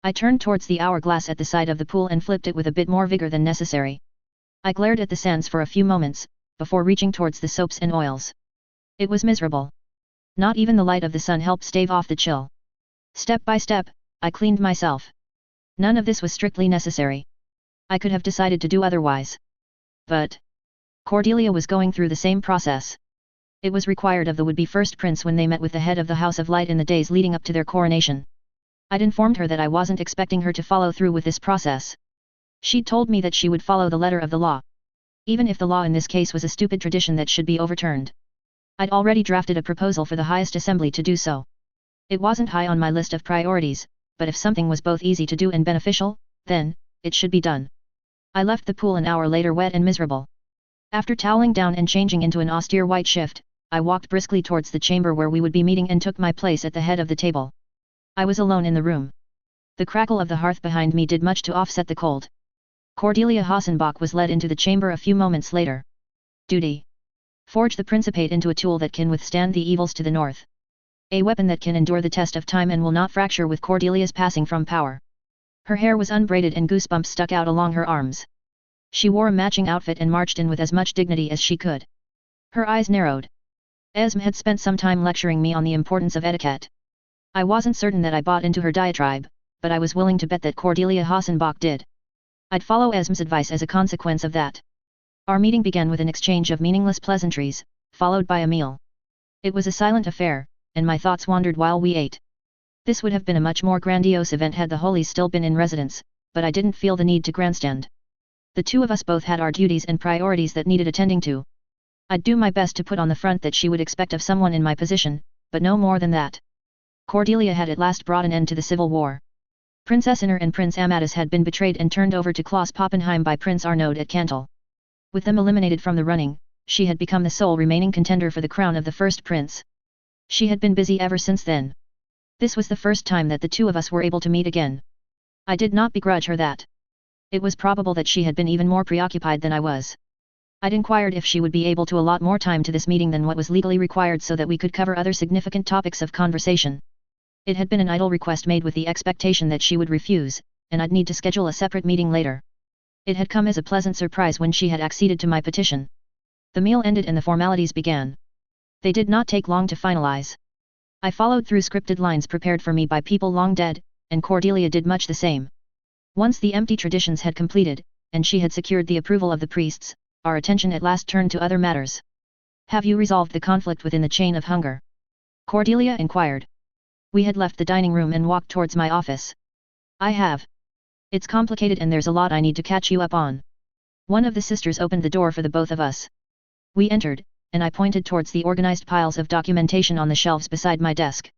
I turned towards the hourglass at the side of the pool and flipped it with a bit more vigor than necessary. I glared at the sands for a few moments, before reaching towards the soaps and oils. It was miserable. Not even the light of the sun helped stave off the chill. Step by step, I cleaned myself. None of this was strictly necessary. I could have decided to do otherwise. But Cordelia was going through the same process. It was required of the would-be first prince when they met with the head of the House of Light in the days leading up to their coronation. I'd informed her that I wasn't expecting her to follow through with this process. She'd told me that she would follow the letter of the law. Even if the law in this case was a stupid tradition that should be overturned. I'd already drafted a proposal for the highest assembly to do so. It wasn't high on my list of priorities, but if something was both easy to do and beneficial, then, it should be done. I left the pool an hour later wet and miserable. After toweling down and changing into an austere white shift, I walked briskly towards the chamber where we would be meeting and took my place at the head of the table. I was alone in the room. The crackle of the hearth behind me did much to offset the cold. Cordelia Hassenbach was led into the chamber a few moments later. Duty. Forge the Principate into a tool that can withstand the evils to the north. A weapon that can endure the test of time and will not fracture with Cordelia's passing from power. Her hair was unbraided and goosebumps stuck out along her arms. She wore a matching outfit and marched in with as much dignity as she could. Her eyes narrowed. Esme had spent some time lecturing me on the importance of etiquette. I wasn't certain that I bought into her diatribe, but I was willing to bet that Cordelia Hassenbach did. I'd follow Esme's advice as a consequence of that. Our meeting began with an exchange of meaningless pleasantries, followed by a meal. It was a silent affair, and my thoughts wandered while we ate. This would have been a much more grandiose event had the Holies still been in residence, but I didn't feel the need to grandstand. The two of us both had our duties and priorities that needed attending to. I'd do my best to put on the front that she would expect of someone in my position, but no more than that. Cordelia had at last brought an end to the civil war. Princess Inner and Prince Amatus had been betrayed and turned over to Klaus Poppenheim by Prince Arnaud at Cantal. With them eliminated from the running, she had become the sole remaining contender for the crown of the first prince. She had been busy ever since then. This was the first time that the two of us were able to meet again. I did not begrudge her that. It was probable that she had been even more preoccupied than I was. I'd inquired if she would be able to allot more time to this meeting than what was legally required so that we could cover other significant topics of conversation. It had been an idle request made with the expectation that she would refuse, and I'd need to schedule a separate meeting later. It had come as a pleasant surprise when she had acceded to my petition. The meal ended and the formalities began. They did not take long to finalize. I followed through scripted lines prepared for me by people long dead, and Cordelia did much the same. Once the empty traditions had completed, and she had secured the approval of the priests, our attention at last turned to other matters. Have you resolved the conflict within the chain of hunger? Cordelia inquired. We had left the dining room and walked towards my office. I have. It's complicated and there's a lot I need to catch you up on. One of the sisters opened the door for the both of us. We entered, and I pointed towards the organized piles of documentation on the shelves beside my desk.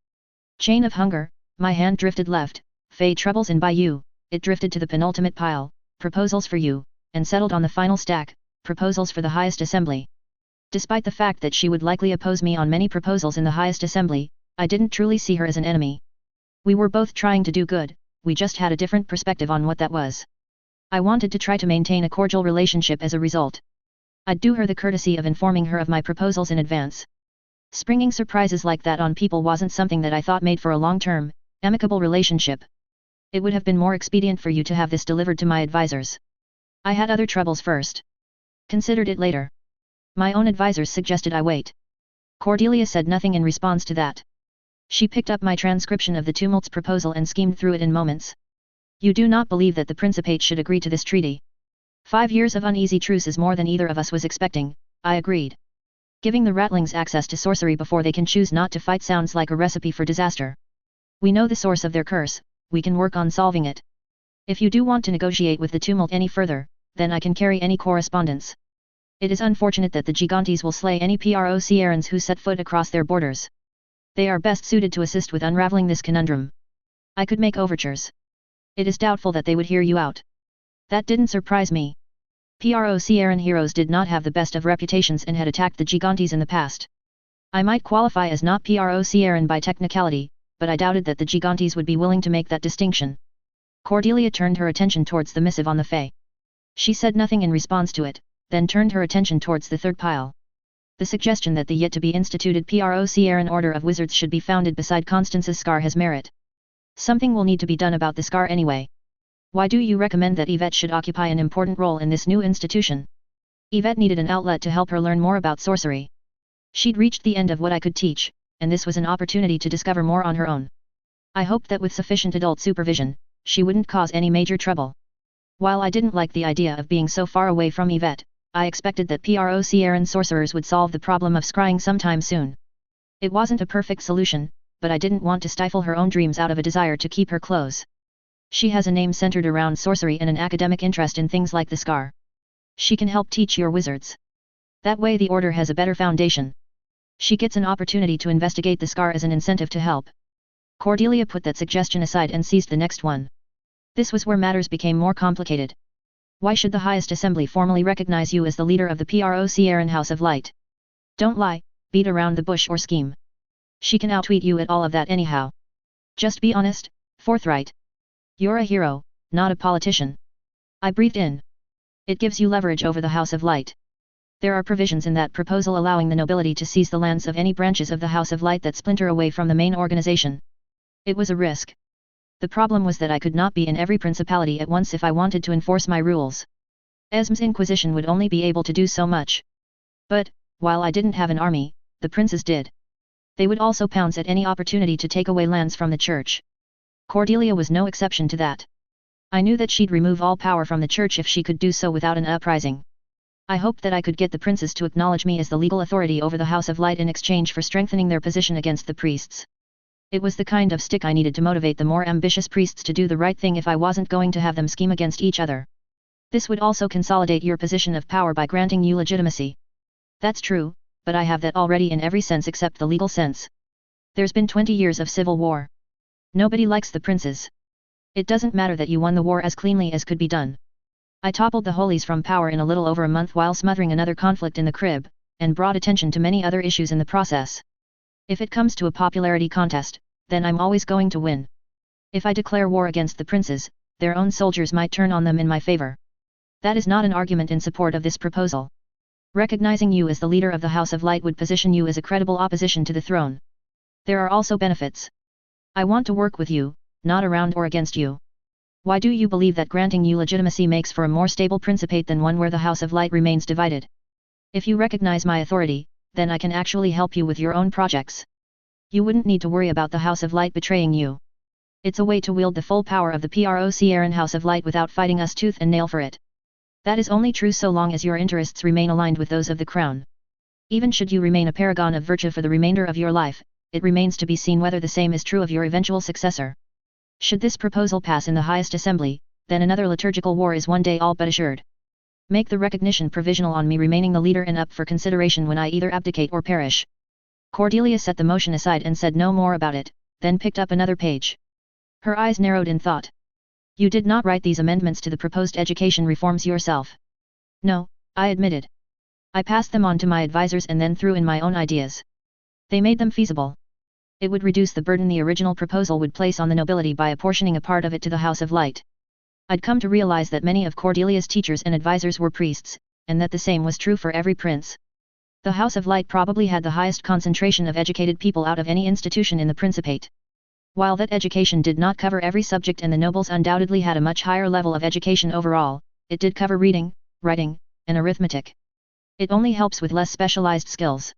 Chain of hunger, my hand drifted left, Fey troubles and Bayou, it drifted to the penultimate pile, proposals for you, and settled on the final stack, proposals for the highest assembly. Despite the fact that she would likely oppose me on many proposals in the highest assembly, I didn't truly see her as an enemy. We were both trying to do good, we just had a different perspective on what that was. I wanted to try to maintain a cordial relationship as a result. I'd do her the courtesy of informing her of my proposals in advance. Springing surprises like that on people wasn't something that I thought made for a long-term, amicable relationship. It would have been more expedient for you to have this delivered to my advisors. I had other troubles first. Considered it later. My own advisors suggested I wait. Cordelia said nothing in response to that. She picked up my transcription of the tumult's proposal and skimmed through it in moments. You do not believe that the Principate should agree to this treaty. 5 years of uneasy truce is more than either of us was expecting, I agreed. Giving the Ratlings access to sorcery before they can choose not to fight sounds like a recipe for disaster. We know the source of their curse, we can work on solving it. If you do want to negotiate with the tumult any further, then I can carry any correspondence. It is unfortunate that the Gigantes will slay any Procierans who set foot across their borders. They are best suited to assist with unraveling this conundrum. I could make overtures. It is doubtful that they would hear you out. That didn't surprise me. Procieran heroes did not have the best of reputations and had attacked the Gigantes in the past. I might qualify as not Procieran by technicality, but I doubted that the Gigantes would be willing to make that distinction. Cordelia turned her attention towards the missive on the Fae. She said nothing in response to it, then turned her attention towards the third pile. The suggestion that the yet-to-be-instituted Procieran Order of Wizards should be founded beside Constance's scar has merit. Something will need to be done about the scar anyway. Why do you recommend that Yvette should occupy an important role in this new institution? Yvette needed an outlet to help her learn more about sorcery. She'd reached the end of what I could teach, and this was an opportunity to discover more on her own. I hoped that with sufficient adult supervision, she wouldn't cause any major trouble. While I didn't like the idea of being so far away from Yvette, I expected that Procieran sorcerers would solve the problem of scrying sometime soon. It wasn't a perfect solution, but I didn't want to stifle her own dreams out of a desire to keep her close. She has a name centered around sorcery and an academic interest in things like the scar. She can help teach your wizards. That way the order has a better foundation. She gets an opportunity to investigate the scar as an incentive to help. Cordelia put that suggestion aside and seized the next one. This was where matters became more complicated. Why should the highest assembly formally recognize you as the leader of the Procieran House of Light? Don't lie, beat around the bush or scheme. She can out-tweet you at all of that anyhow. Just be honest, forthright. You're a hero, not a politician. I breathed in. It gives you leverage over the House of Light. There are provisions in that proposal allowing the nobility to seize the lands of any branches of the House of Light that splinter away from the main organization. It was a risk. The problem was that I could not be in every principality at once if I wanted to enforce my rules. Esm's Inquisition would only be able to do so much. But, while I didn't have an army, the princes did. They would also pounce at any opportunity to take away lands from the church. Cordelia was no exception to that. I knew that she'd remove all power from the church if she could do so without an uprising. I hoped that I could get the princes to acknowledge me as the legal authority over the House of Light in exchange for strengthening their position against the priests. It was the kind of stick I needed to motivate the more ambitious priests to do the right thing if I wasn't going to have them scheme against each other. This would also consolidate your position of power by granting you legitimacy. That's true, but I have that already in every sense except the legal sense. There's been 20 years of civil war. Nobody likes the princes. It doesn't matter that you won the war as cleanly as could be done. I toppled the Holies from power in a little over a month while smothering another conflict in the crib, and brought attention to many other issues in the process. If it comes to a popularity contest, then I'm always going to win. If I declare war against the princes, their own soldiers might turn on them in my favor. That is not an argument in support of this proposal. Recognizing you as the leader of the House of Light would position you as a credible opposition to the throne. There are also benefits. I want to work with you, not around or against you. Why do you believe that granting you legitimacy makes for a more stable principate than one where the House of Light remains divided? If you recognize my authority, then I can actually help you with your own projects. You wouldn't need to worry about the House of Light betraying you. It's a way to wield the full power of the Procieran House of Light without fighting us tooth and nail for it. That is only true so long as your interests remain aligned with those of the Crown. Even should you remain a paragon of virtue for the remainder of your life, it remains to be seen whether the same is true of your eventual successor. Should this proposal pass in the highest assembly, then another liturgical war is one day all but assured. Make the recognition provisional on me remaining the leader and up for consideration when I either abdicate or perish. Cordelia set the motion aside and said no more about it, then picked up another page. Her eyes narrowed in thought. You did not write these amendments to the proposed education reforms yourself. No, I admitted. I passed them on to my advisors and then threw in my own ideas. They made them feasible. It would reduce the burden the original proposal would place on the nobility by apportioning a part of it to the House of Light. I'd come to realize that many of Cordelia's teachers and advisors were priests, and that the same was true for every prince. The House of Light probably had the highest concentration of educated people out of any institution in the Principate. While that education did not cover every subject and the nobles undoubtedly had a much higher level of education overall, it did cover reading, writing, and arithmetic. It only helps with less specialized skills.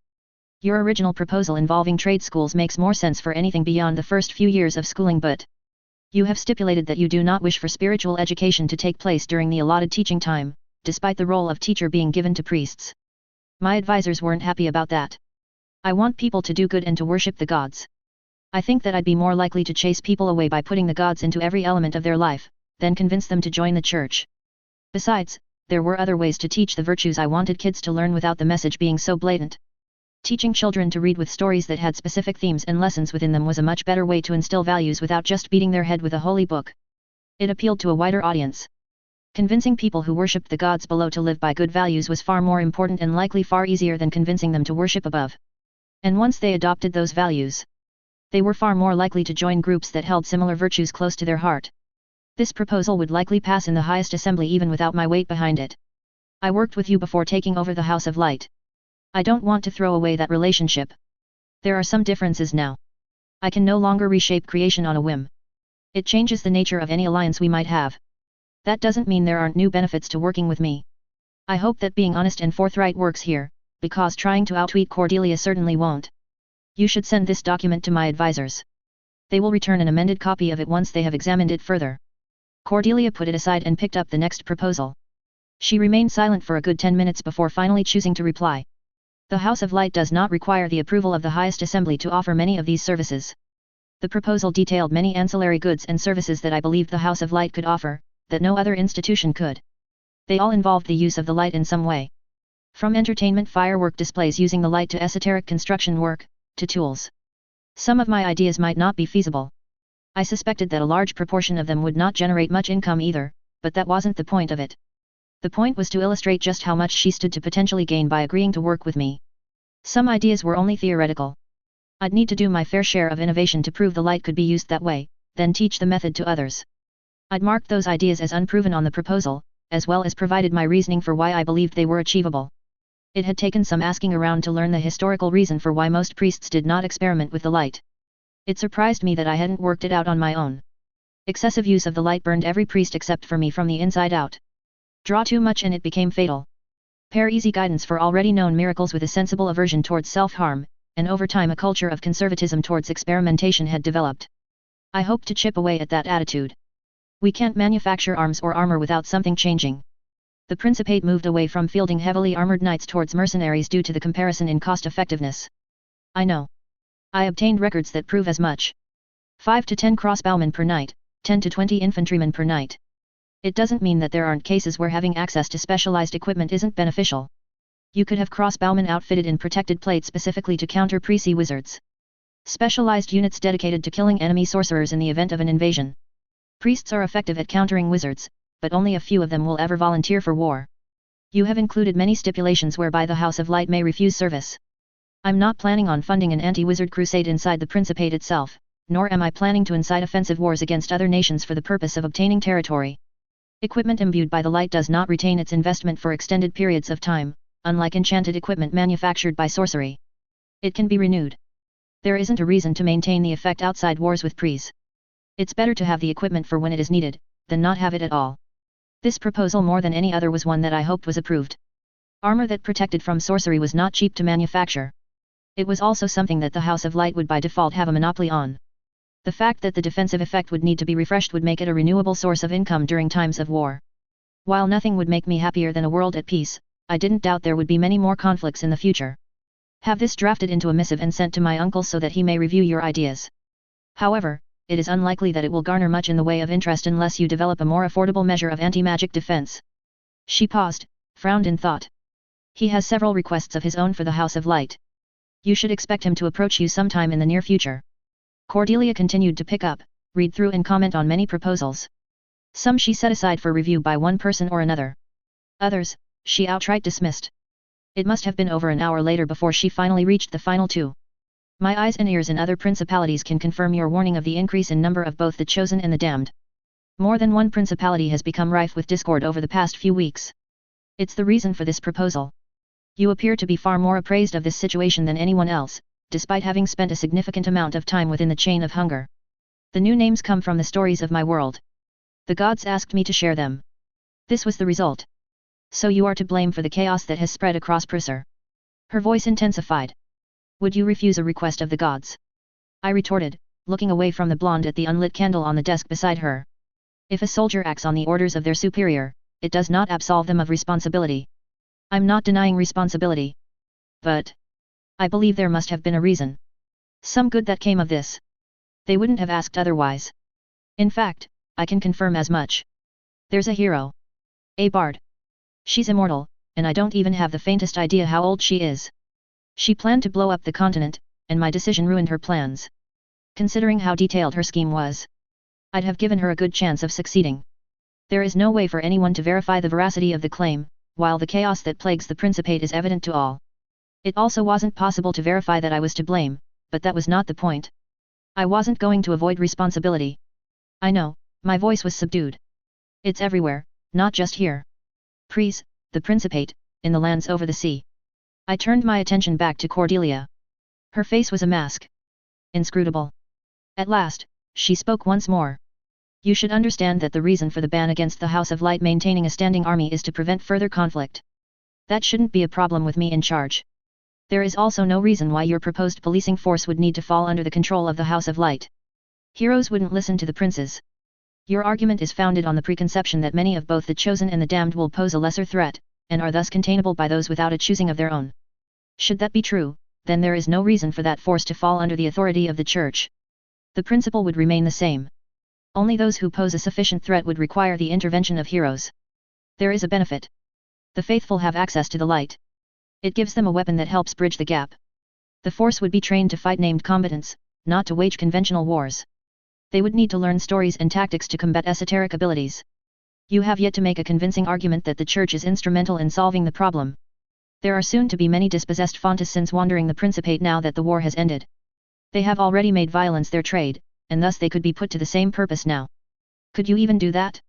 Your original proposal involving trade schools makes more sense for anything beyond the first few years of schooling, but you have stipulated that you do not wish for spiritual education to take place during the allotted teaching time, despite the role of teacher being given to priests. My advisors weren't happy about that. I want people to do good and to worship the gods. I think that I'd be more likely to chase people away by putting the gods into every element of their life, than convince them to join the church. Besides, there were other ways to teach the virtues I wanted kids to learn without the message being so blatant. Teaching children to read with stories that had specific themes and lessons within them was a much better way to instill values without just beating their head with a holy book. It appealed to a wider audience. Convincing people who worshipped the gods below to live by good values was far more important and likely far easier than convincing them to worship above. And once they adopted those values, they were far more likely to join groups that held similar virtues close to their heart. This proposal would likely pass in the highest assembly even without my weight behind it. I worked with you before taking over the House of Light. I don't want to throw away that relationship. There are some differences now. I can no longer reshape creation on a whim. It changes the nature of any alliance we might have. That doesn't mean there aren't new benefits to working with me. I hope that being honest and forthright works here, because trying to outtweet Cordelia certainly won't. You should send this document to my advisors. They will return an amended copy of it once they have examined it further. Cordelia put it aside and picked up the next proposal. She remained silent for a good 10 minutes before finally choosing to reply. The House of Light does not require the approval of the highest assembly to offer many of these services. The proposal detailed many ancillary goods and services that I believed the House of Light could offer, that no other institution could. They all involved the use of the light in some way. From entertainment firework displays using the light to esoteric construction work, to tools. Some of my ideas might not be feasible. I suspected that a large proportion of them would not generate much income either, but that wasn't the point of it. The point was to illustrate just how much she stood to potentially gain by agreeing to work with me. Some ideas were only theoretical. I'd need to do my fair share of innovation to prove the light could be used that way, then teach the method to others. I'd marked those ideas as unproven on the proposal, as well as provided my reasoning for why I believed they were achievable. It had taken some asking around to learn the historical reason for why most priests did not experiment with the light. It surprised me that I hadn't worked it out on my own. Excessive use of the light burned every priest except for me from the inside out. Draw too much and it became fatal. Pair easy guidance for already known miracles with a sensible aversion towards self-harm, and over time a culture of conservatism towards experimentation had developed. I hoped to chip away at that attitude. We can't manufacture arms or armor without something changing. The Principate moved away from fielding heavily armored knights towards mercenaries due to the comparison in cost-effectiveness. I know. I obtained records that prove as much. 5 to 10 crossbowmen per night, 10 to 20 infantrymen per night. It doesn't mean that there aren't cases where having access to specialized equipment isn't beneficial. You could have crossbowmen outfitted in protected plates specifically to counter pre-sea wizards. Specialized units dedicated to killing enemy sorcerers in the event of an invasion. Priests are effective at countering wizards, but only a few of them will ever volunteer for war. You have included many stipulations whereby the House of Light may refuse service. I'm not planning on funding an anti-wizard crusade inside the Principate itself, nor am I planning to incite offensive wars against other nations for the purpose of obtaining territory. Equipment imbued by the light does not retain its investment for extended periods of time, unlike enchanted equipment manufactured by sorcery. It can be renewed. There isn't a reason to maintain the effect outside wars with prees. It's better to have the equipment for when it is needed, than not have it at all. This proposal more than any other was one that I hoped was approved. Armor that protected from sorcery was not cheap to manufacture. It was also something that the House of Light would by default have a monopoly on. The fact that the defensive effect would need to be refreshed would make it a renewable source of income during times of war. While nothing would make me happier than a world at peace, I didn't doubt there would be many more conflicts in the future. Have this drafted into a missive and sent to my uncle so that he may review your ideas. However, it is unlikely that it will garner much in the way of interest unless you develop a more affordable measure of anti-magic defense. She paused, frowned in thought. He has several requests of his own for the House of Light. You should expect him to approach you sometime in the near future. Cordelia continued to pick up, read through and comment on many proposals. Some she set aside for review by one person or another. Others, she outright dismissed. It must have been over an hour later before she finally reached the final two. My eyes and ears in other principalities can confirm your warning of the increase in number of both the chosen and the damned. More than one principality has become rife with discord over the past few weeks. It's the reason for this proposal. You appear to be far more appraised of this situation than anyone else, despite having spent a significant amount of time within the chain of hunger. The new names come from the stories of my world. The gods asked me to share them. This was the result. So you are to blame for the chaos that has spread across Prisser. Her voice intensified. Would you refuse a request of the gods? I retorted, looking away from the blonde at the unlit candle on the desk beside her. If a soldier acts on the orders of their superior, it does not absolve them of responsibility. I'm not denying responsibility. but I believe there must have been a reason. Some good that came of this. They wouldn't have asked otherwise. In fact, I can confirm as much. There's a hero. A bard. She's immortal, and I don't even have the faintest idea how old she is. She planned to blow up the continent, and my decision ruined her plans. Considering how detailed her scheme was, I'd have given her a good chance of succeeding. There is no way for anyone to verify the veracity of the claim, while the chaos that plagues the Principate is evident to all. It also wasn't possible to verify that I was to blame, but that was not the point. I wasn't going to avoid responsibility. I know, my voice was subdued. It's everywhere, not just here. Pries, the Principate, in the lands over the sea. I turned my attention back to Cordelia. Her face was a mask. Inscrutable. At last, she spoke once more. You should understand that the reason for the ban against the House of Light maintaining a standing army is to prevent further conflict. That shouldn't be a problem with me in charge. There is also no reason why your proposed policing force would need to fall under the control of the House of Light. Heroes wouldn't listen to the princes. Your argument is founded on the preconception that many of both the chosen and the damned will pose a lesser threat, and are thus containable by those without a choosing of their own. Should that be true, then there is no reason for that force to fall under the authority of the Church. The principle would remain the same. Only those who pose a sufficient threat would require the intervention of heroes. There is a benefit. The faithful have access to the light. It gives them a weapon that helps bridge the gap. The force would be trained to fight named combatants, not to wage conventional wars. They would need to learn stories and tactics to combat esoteric abilities. You have yet to make a convincing argument that the Church is instrumental in solving the problem. There are soon to be many dispossessed Fontisans wandering the Principate now that the war has ended. They have already made violence their trade, and thus they could be put to the same purpose now. Could you even do that?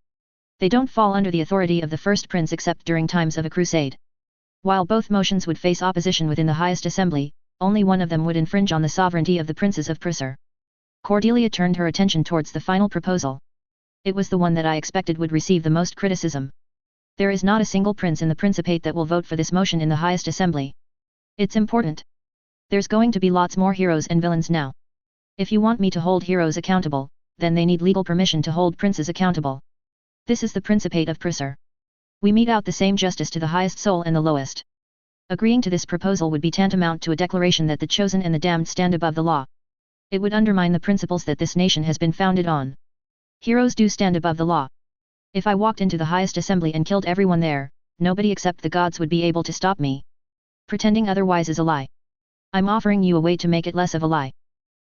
They don't fall under the authority of the first prince except during times of a crusade. While both motions would face opposition within the highest assembly, only one of them would infringe on the sovereignty of the princes of Prusa. Cordelia turned her attention towards the final proposal. It was the one that I expected would receive the most criticism. There is not a single prince in the Principate that will vote for this motion in the highest assembly. It's important. There's going to be lots more heroes and villains now. If you want me to hold heroes accountable, then they need legal permission to hold princes accountable. This is the Principate of Prusa. We mete out the same justice to the highest soul and the lowest. Agreeing to this proposal would be tantamount to a declaration that the chosen and the damned stand above the law. It would undermine the principles that this nation has been founded on. Heroes do stand above the law. If I walked into the highest assembly and killed everyone there, nobody except the gods would be able to stop me. Pretending otherwise is a lie. I'm offering you a way to make it less of a lie.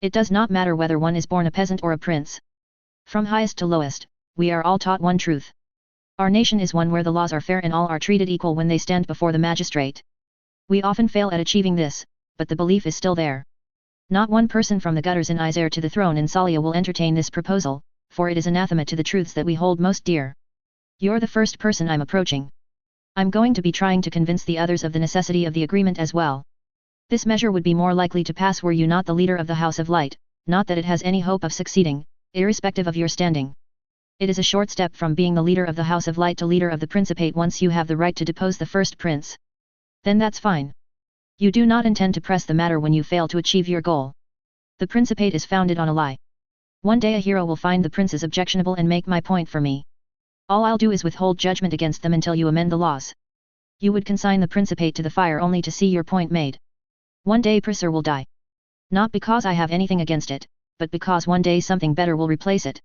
It does not matter whether one is born a peasant or a prince. From highest to lowest, we are all taught one truth. Our nation is one where the laws are fair and all are treated equal when they stand before the magistrate. We often fail at achieving this, but the belief is still there. Not one person from the gutters in Isare to the throne in Salia will entertain this proposal, for it is anathema to the truths that we hold most dear. You're the first person I'm approaching. I'm going to be trying to convince the others of the necessity of the agreement as well. This measure would be more likely to pass were you not the leader of the House of Light, not that it has any hope of succeeding, irrespective of your standing. It is a short step from being the leader of the House of Light to leader of the Principate once you have the right to depose the first prince. Then that's fine. You do not intend to press the matter when you fail to achieve your goal. The Principate is founded on a lie. One day a hero will find the princes objectionable and make my point for me. All I'll do is withhold judgment against them until you amend the laws. You would consign the Principate to the fire only to see your point made. One day Prusa will die. Not because I have anything against it, but because one day something better will replace it.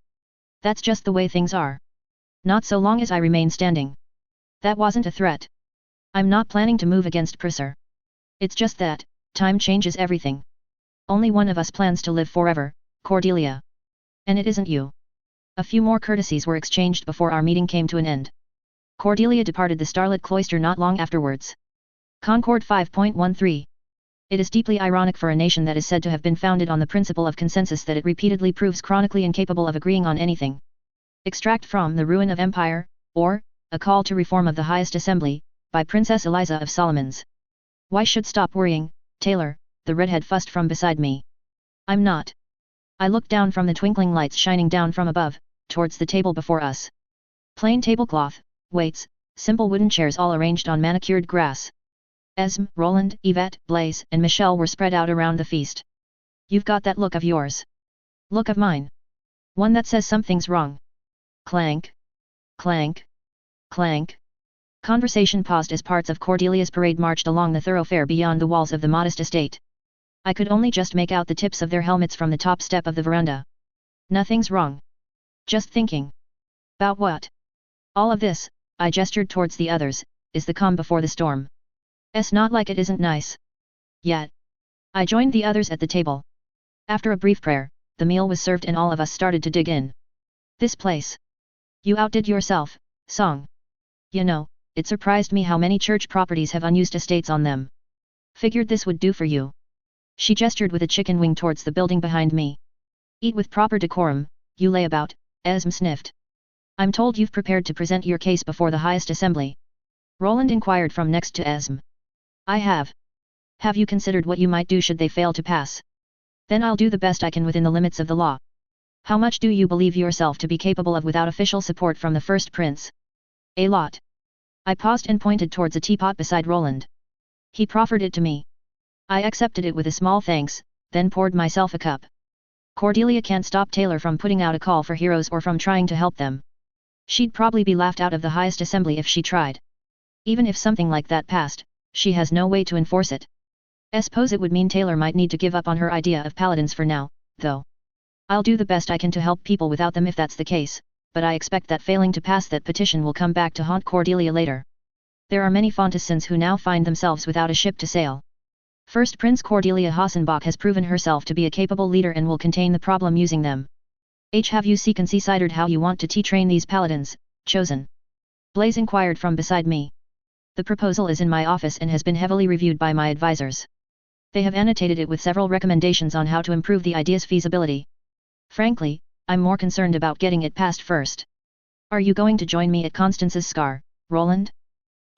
That's just the way things are. Not so long as I remain standing. That wasn't a threat. I'm not planning to move against Prusa. It's just that, time changes everything. Only one of us plans to live forever, Cordelia. And it isn't you. A few more courtesies were exchanged before our meeting came to an end. Cordelia departed the starlit cloister not long afterwards. Concord 5.13. It is deeply ironic for a nation that is said to have been founded on the principle of consensus that it repeatedly proves chronically incapable of agreeing on anything. Extract from The Ruin of Empire, or, A Call to Reform of the Highest Assembly, by Princess Eliza of Solomons. Why should stop worrying, Taylor, the redhead fussed from beside me. I'm not. I looked down from the twinkling lights shining down from above, towards the table before us. Plain tablecloth, weights, simple wooden chairs all arranged on manicured grass. Esme, Roland, Yvette, Blaise, and Michelle were spread out around the feast. You've got that look of yours. Look of mine. One that says something's wrong. Clank. Clank. Clank. Conversation paused as parts of Cordelia's parade marched along the thoroughfare beyond the walls of the modest estate. I could only just make out the tips of their helmets from the top step of the veranda. Nothing's wrong. Just thinking. About what? All of this, I gestured towards the others, is the calm before the storm. It's not like it isn't nice. Yet. I joined the others at the table. After a brief prayer, the meal was served and all of us started to dig in. This place. You outdid yourself, Song. You know, it surprised me how many church properties have unused estates on them. Figured this would do for you. She gestured with a chicken wing towards the building behind me. Eat with proper decorum, you layabout, Esm sniffed. I'm told you've prepared to present your case before the highest assembly. Roland inquired from next to Esm. I have. Have you considered what you might do should they fail to pass? Then I'll do the best I can within the limits of the law. How much do you believe yourself to be capable of without official support from the first prince? A lot. I paused and pointed towards a teapot beside Roland. He proffered it to me. I accepted it with a small thanks, then poured myself a cup. Cordelia can't stop Taylor from putting out a call for heroes or from trying to help them. She'd probably be laughed out of the highest assembly if she tried. Even if something like that passed, she has no way to enforce it. I suppose it would mean Taylor might need to give up on her idea of paladins for now, though. I'll do the best I can to help people without them if that's the case, but I expect that failing to pass that petition will come back to haunt Cordelia later. There are many Fontessins who now find themselves without a ship to sail. First Prince Cordelia Hassenbach has proven herself to be a capable leader and will contain the problem using them. Have you considered how you want to train these paladins, chosen? Blaze inquired from beside me. The proposal is in my office and has been heavily reviewed by my advisors. They have annotated it with several recommendations on how to improve the idea's feasibility. Frankly, I'm more concerned about getting it passed first. Are you going to join me at Constance's Scar, Roland?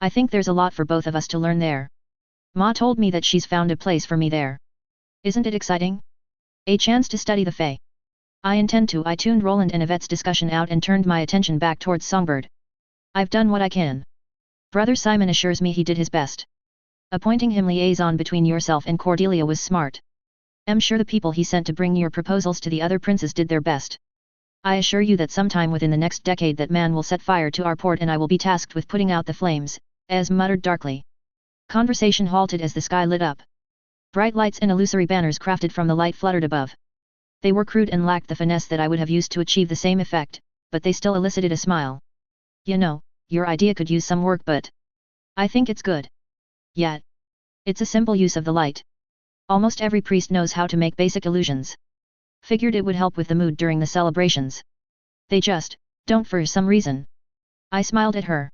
I think there's a lot for both of us to learn there. Ma told me that she's found a place for me there. Isn't it exciting? A chance to study the Fae. I intend to. I tuned Roland and Yvette's discussion out and turned my attention back towards Songbird. I've done what I can. Brother Simon assures me he did his best. Appointing him liaison between yourself and Cordelia was smart. I'm sure the people he sent to bring your proposals to the other princes did their best. I assure you that sometime within the next decade that man will set fire to our port and I will be tasked with putting out the flames, as muttered darkly. Conversation halted as the sky lit up. Bright lights and illusory banners crafted from the light fluttered above. They were crude and lacked the finesse that I would have used to achieve the same effect, but they still elicited a smile. You know, your idea could use some work but I think it's good. Yet. It's a simple use of the light. Almost every priest knows how to make basic illusions. Figured it would help with the mood during the celebrations. They just don't for some reason. I smiled at her.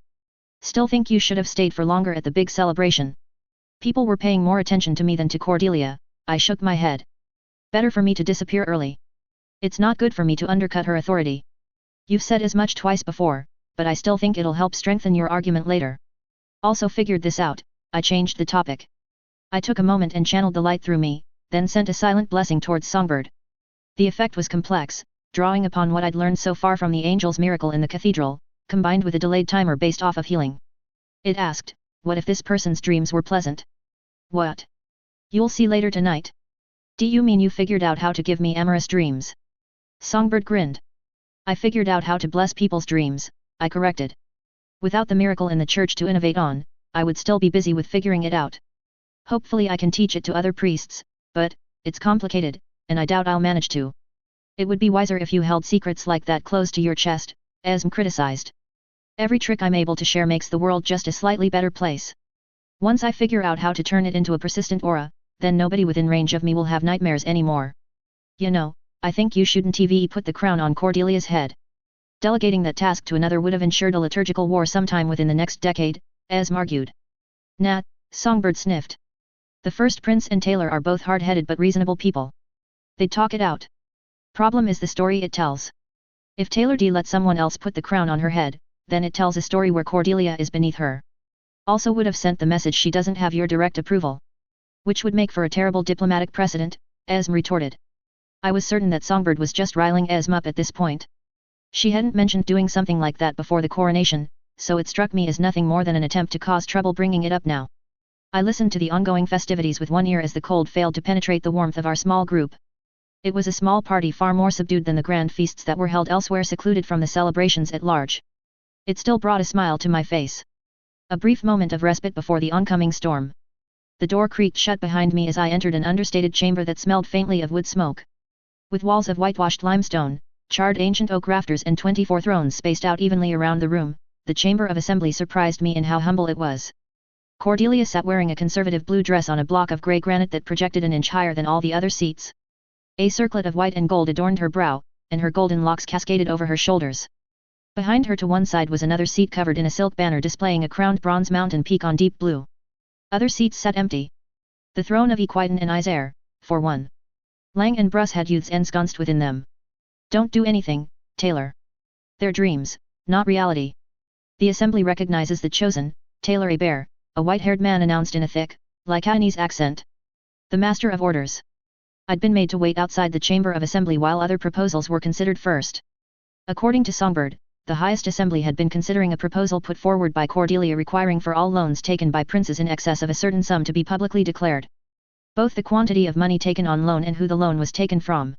Still think you should have stayed for longer at the big celebration. People were paying more attention to me than to Cordelia. I shook my head. Better for me to disappear early. It's not good for me to undercut her authority. You've said as much twice before, but I still think it'll help strengthen your argument later. Also figured this out, I changed the topic. I took a moment and channeled the light through me, then sent a silent blessing towards Songbird. The effect was complex, drawing upon what I'd learned so far from the angel's miracle in the cathedral, combined with a delayed timer based off of healing. It asked, what if this person's dreams were pleasant? What? You'll see later tonight. Do you mean you figured out how to give me amorous dreams? Songbird grinned. I figured out how to bless people's dreams, I corrected. Without the miracle in the church to innovate on, I would still be busy with figuring it out. Hopefully I can teach it to other priests, but it's complicated, and I doubt I'll manage to. It would be wiser if you held secrets like that close to your chest, Esm criticized. Every trick I'm able to share makes the world just a slightly better place. Once I figure out how to turn it into a persistent aura, then nobody within range of me will have nightmares anymore. You know, I think you shouldn't put the crown on Cordelia's head. Delegating that task to another would have ensured a liturgical war sometime within the next decade, Esm argued. Nah, Songbird sniffed. The first prince and Taylor are both hard-headed but reasonable people. They'd talk it out. Problem is the story it tells. If Taylor let someone else put the crown on her head, then it tells a story where Cordelia is beneath her. Also would have sent the message she doesn't have your direct approval. Which would make for a terrible diplomatic precedent, Esm retorted. I was certain that Songbird was just riling Esm up at this point. She hadn't mentioned doing something like that before the coronation, so it struck me as nothing more than an attempt to cause trouble bringing it up now. I listened to the ongoing festivities with one ear as the cold failed to penetrate the warmth of our small group. It was a small party far more subdued than the grand feasts that were held elsewhere secluded from the celebrations at large. It still brought a smile to my face. A brief moment of respite before the oncoming storm. The door creaked shut behind me as I entered an understated chamber that smelled faintly of wood smoke. With walls of whitewashed limestone, charred ancient oak rafters and 24 thrones spaced out evenly around the room, the chamber of assembly surprised me in how humble it was. Cordelia sat wearing a conservative blue dress on a block of grey granite that projected an inch higher than all the other seats. A circlet of white and gold adorned her brow, and her golden locks cascaded over her shoulders. Behind her to one side was another seat covered in a silk banner displaying a crowned bronze mountain peak on deep blue. Other seats sat empty. The throne of Equitan and Isare, for one. Lang and Bruss had youths ensconced within them. Don't do anything, Taylor. They're dreams, not reality. The assembly recognizes the chosen, Taylor a bear, a white-haired man announced in a thick, Lycaonese accent. The Master of Orders. I'd been made to wait outside the chamber of assembly while other proposals were considered first. According to Songbird, the highest assembly had been considering a proposal put forward by Cordelia requiring for all loans taken by princes in excess of a certain sum to be publicly declared. Both the quantity of money taken on loan and who the loan was taken from.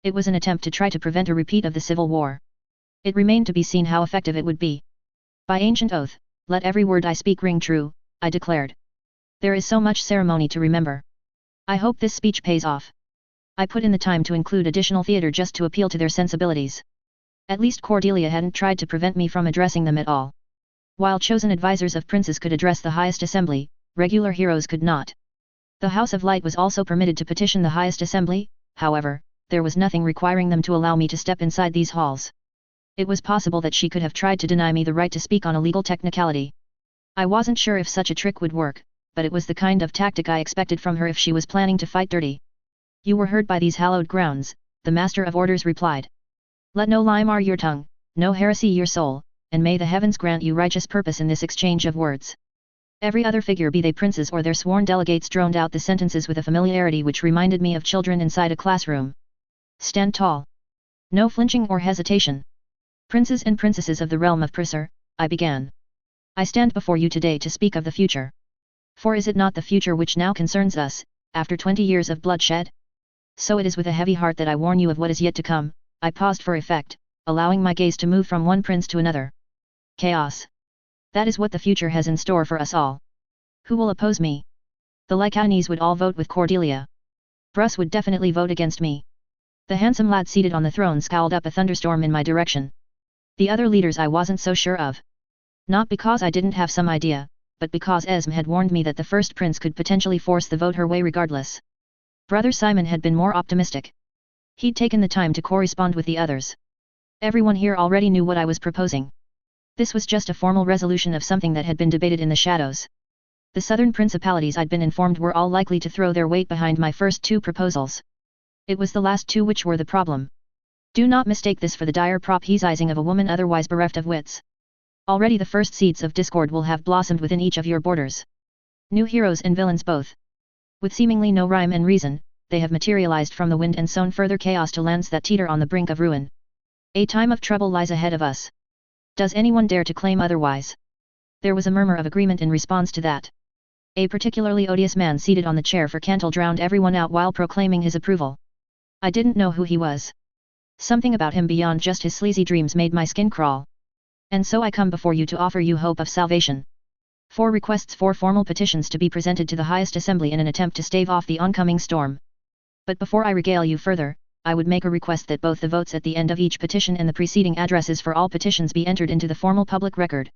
It was an attempt to try to prevent a repeat of the Civil War. It remained to be seen how effective it would be. By ancient oath, let every word I speak ring true, I declared. There is so much ceremony to remember. I hope this speech pays off. I put in the time to include additional theatre just to appeal to their sensibilities. At least Cordelia hadn't tried to prevent me from addressing them at all. While chosen advisors of princes could address the highest assembly, regular heroes could not. The House of Light was also permitted to petition the highest assembly, however, there was nothing requiring them to allow me to step inside these halls. It was possible that she could have tried to deny me the right to speak on a legal technicality. I wasn't sure if such a trick would work, but it was the kind of tactic I expected from her if she was planning to fight dirty. You were heard by these hallowed grounds, the Master of Orders replied. Let no lie mar your tongue, no heresy your soul, and may the heavens grant you righteous purpose in this exchange of words. Every other figure, be they princes or their sworn delegates, droned out the sentences with a familiarity which reminded me of children inside a classroom. Stand tall. No flinching or hesitation. Princes and princesses of the realm of Prisar, I began. I stand before you today to speak of the future. For is it not the future which now concerns us, after 20 years of bloodshed? So it is with a heavy heart that I warn you of what is yet to come. I paused for effect, allowing my gaze to move from one prince to another. Chaos. That is what the future has in store for us all. Who will oppose me? The Lycaonese would all vote with Cordelia. Bruss would definitely vote against me. The handsome lad seated on the throne scowled up a thunderstorm in my direction. The other leaders I wasn't so sure of. Not because I didn't have some idea, but because Esme had warned me that the first prince could potentially force the vote her way regardless. Brother Simon had been more optimistic. He'd taken the time to correspond with the others. Everyone here already knew what I was proposing. This was just a formal resolution of something that had been debated in the shadows. The southern principalities, I'd been informed, were all likely to throw their weight behind my first two proposals. It was the last two which were the problem. Do not mistake this for the dire prophesying of a woman otherwise bereft of wits. Already the first seeds of discord will have blossomed within each of your borders. New heroes and villains both. With seemingly no rhyme and reason, they have materialized from the wind and sown further chaos to lands that teeter on the brink of ruin. A time of trouble lies ahead of us. Does anyone dare to claim otherwise? There was a murmur of agreement in response to that. A particularly odious man seated on the chair for Cantle drowned everyone out while proclaiming his approval. I didn't know who he was. Something about him beyond just his sleazy dreams made my skin crawl. And so I come before you to offer you hope of salvation. 4 requests for formal petitions to be presented to the highest assembly in an attempt to stave off the oncoming storm. But before I regale you further, I would make a request that both the votes at the end of each petition and the preceding addresses for all petitions be entered into the formal public record.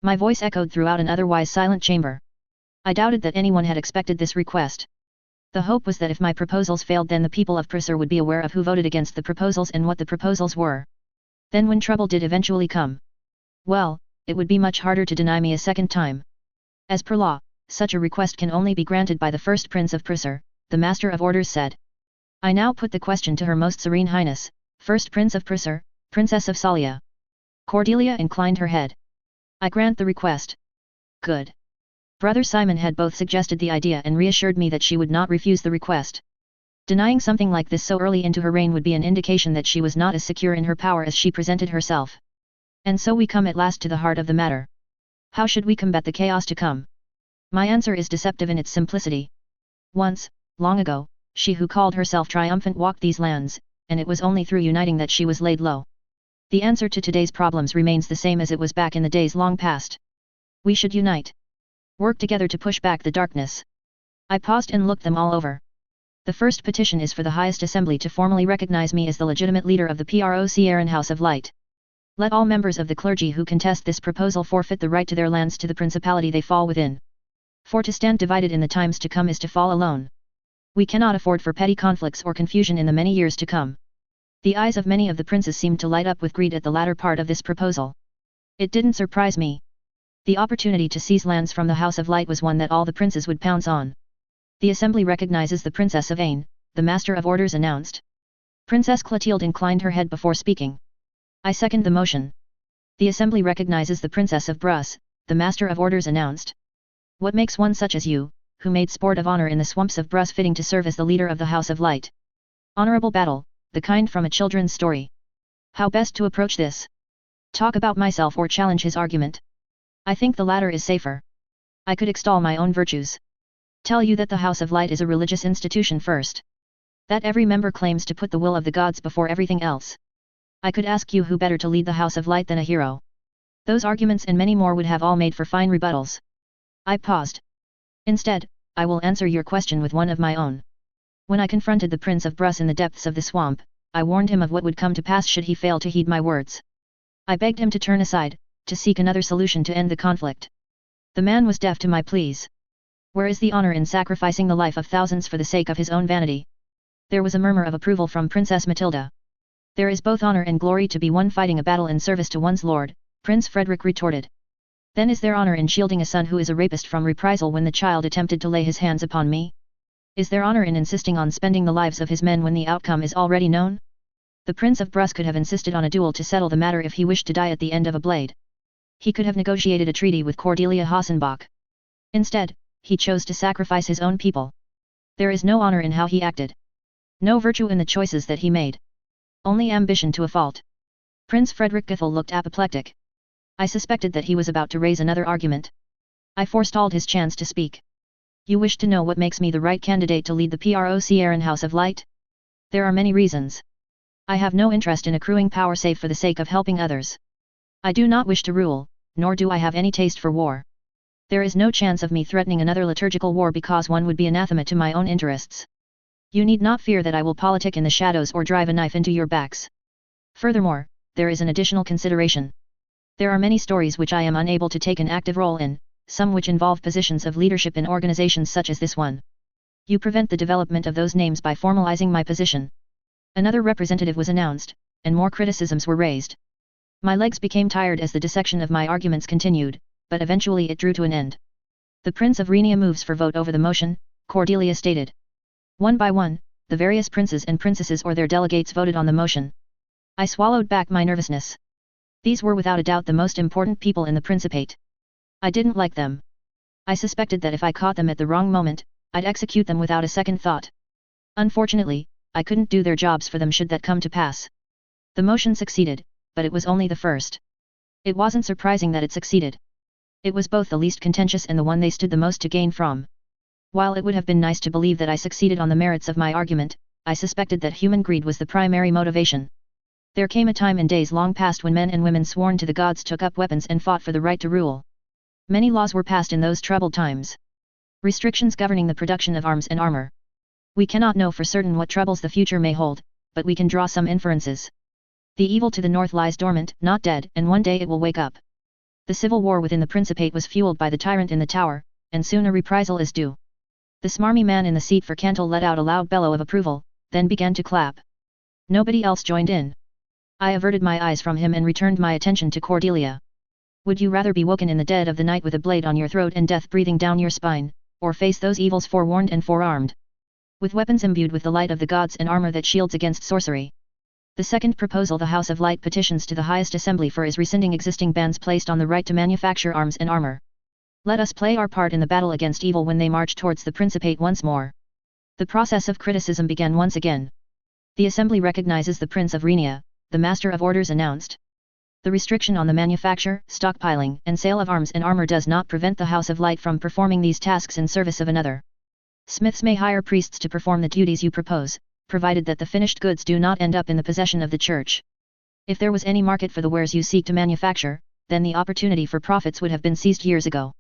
My voice echoed throughout an otherwise silent chamber. I doubted that anyone had expected this request. The hope was that if my proposals failed, then the people of Prisar would be aware of who voted against the proposals and what the proposals were. Then when trouble did eventually come, well, it would be much harder to deny me a second time. As per law, such a request can only be granted by the first prince of Prisar, the Master of Orders said. I now put the question to Her Most Serene Highness, First Prince of Prisar, Princess of Salia. Cordelia inclined her head. I grant the request. Good. Brother Simon had both suggested the idea and reassured me that she would not refuse the request. Denying something like this so early into her reign would be an indication that she was not as secure in her power as she presented herself. And so we come at last to the heart of the matter. How should we combat the chaos to come? My answer is deceptive in its simplicity. Once, long ago, she who called herself triumphant walked these lands, and it was only through uniting that she was laid low. The answer to today's problems remains the same as it was back in the days long past. We should unite. Work together to push back the darkness. I paused and looked them all over. The first petition is for the highest assembly to formally recognize me as the legitimate leader of the part4 House of Light. Let all members of the clergy who contest this proposal forfeit the right to their lands to the principality they fall within. For to stand divided in the times to come is to fall alone. We cannot afford for petty conflicts or confusion in the many years to come. The eyes of many of the princes seemed to light up with greed at the latter part of this proposal. It didn't surprise me. The opportunity to seize lands from the House of Light was one that all the princes would pounce on. The assembly recognizes the Princess of Ain, the Master of Orders announced. Princess Clotilde inclined her head before speaking. I second the motion. The assembly recognizes the Princess of Brus, the Master of Orders announced. What makes one such as you, who made sport of honor in the swamps of Brus, fitting to serve as the leader of the House of Light? Honorable battle, the kind from a children's story. How best to approach this? Talk about myself or challenge his argument? I think the latter is safer. I could extol my own virtues. Tell you that the House of Light is a religious institution first. That every member claims to put the will of the gods before everything else. I could ask you who better to lead the House of Light than a hero. Those arguments and many more would have all made for fine rebuttals. I paused. Instead, I will answer your question with one of my own. When I confronted the Prince of Brus in the depths of the swamp, I warned him of what would come to pass should he fail to heed my words. I begged him to turn aside, to seek another solution to end the conflict. The man was deaf to my pleas. Where is the honor in sacrificing the life of thousands for the sake of his own vanity? There was a murmur of approval from Princess Matilda. There is both honor and glory to be won fighting a battle in service to one's lord, Prince Frederick retorted. Then is there honor in shielding a son who is a rapist from reprisal when the child attempted to lay his hands upon me? Is there honor in insisting on spending the lives of his men when the outcome is already known? The Prince of Brus could have insisted on a duel to settle the matter if he wished to die at the end of a blade. He could have negotiated a treaty with Cordelia Hassenbach. Instead, he chose to sacrifice his own people. There is no honor in how he acted. No virtue in the choices that he made. Only ambition to a fault. Prince Frederick Goethel looked apoplectic. I suspected that he was about to raise another argument. I forestalled his chance to speak. You wish to know what makes me the right candidate to lead the part4 House of Light? There are many reasons. I have no interest in accruing power save for the sake of helping others. I do not wish to rule, nor do I have any taste for war. There is no chance of me threatening another liturgical war because one would be anathema to my own interests. You need not fear that I will politic in the shadows or drive a knife into your backs. Furthermore, there is an additional consideration. There are many stories which I am unable to take an active role in, some which involve positions of leadership in organizations such as this one. You prevent the development of those names by formalizing my position. Another representative was announced, and more criticisms were raised. My legs became tired as the dissection of my arguments continued, but eventually it drew to an end. The Prince of Rhenia moves for vote over the motion, Cordelia stated. One by one, the various princes and princesses or their delegates voted on the motion. I swallowed back my nervousness. These were without a doubt the most important people in the Principate. I didn't like them. I suspected that if I caught them at the wrong moment, I'd execute them without a second thought. Unfortunately, I couldn't do their jobs for them should that come to pass. The motion succeeded, but it was only the first. It wasn't surprising that it succeeded. It was both the least contentious and the one they stood the most to gain from. While it would have been nice to believe that I succeeded on the merits of my argument, I suspected that human greed was the primary motivation. There came a time in days long past when men and women sworn to the gods took up weapons and fought for the right to rule. Many laws were passed in those troubled times. Restrictions governing the production of arms and armor. We cannot know for certain what troubles the future may hold, but we can draw some inferences. The evil to the north lies dormant, not dead, and one day it will wake up. The civil war within the Principate was fueled by the tyrant in the tower, and soon a reprisal is due. The smarmy man in the seat for Cantal let out a loud bellow of approval, then began to clap. Nobody else joined in. I averted my eyes from him and returned my attention to Cordelia. Would you rather be woken in the dead of the night with a blade on your throat and death breathing down your spine, or face those evils forewarned and forearmed? With weapons imbued with the light of the gods and armor that shields against sorcery. The second proposal the House of Light petitions to the highest assembly for is rescinding existing bans placed on the right to manufacture arms and armor. Let us play our part in the battle against evil when they march towards the Principate once more. The process of criticism began once again. The assembly recognizes the Prince of Rhenia, the Master of Orders announced. The restriction on the manufacture, stockpiling, and sale of arms and armor does not prevent the House of Light from performing these tasks in service of another. Smiths may hire priests to perform the duties you propose, provided that the finished goods do not end up in the possession of the Church. If there was any market for the wares you seek to manufacture, then the opportunity for profits would have been seized years ago.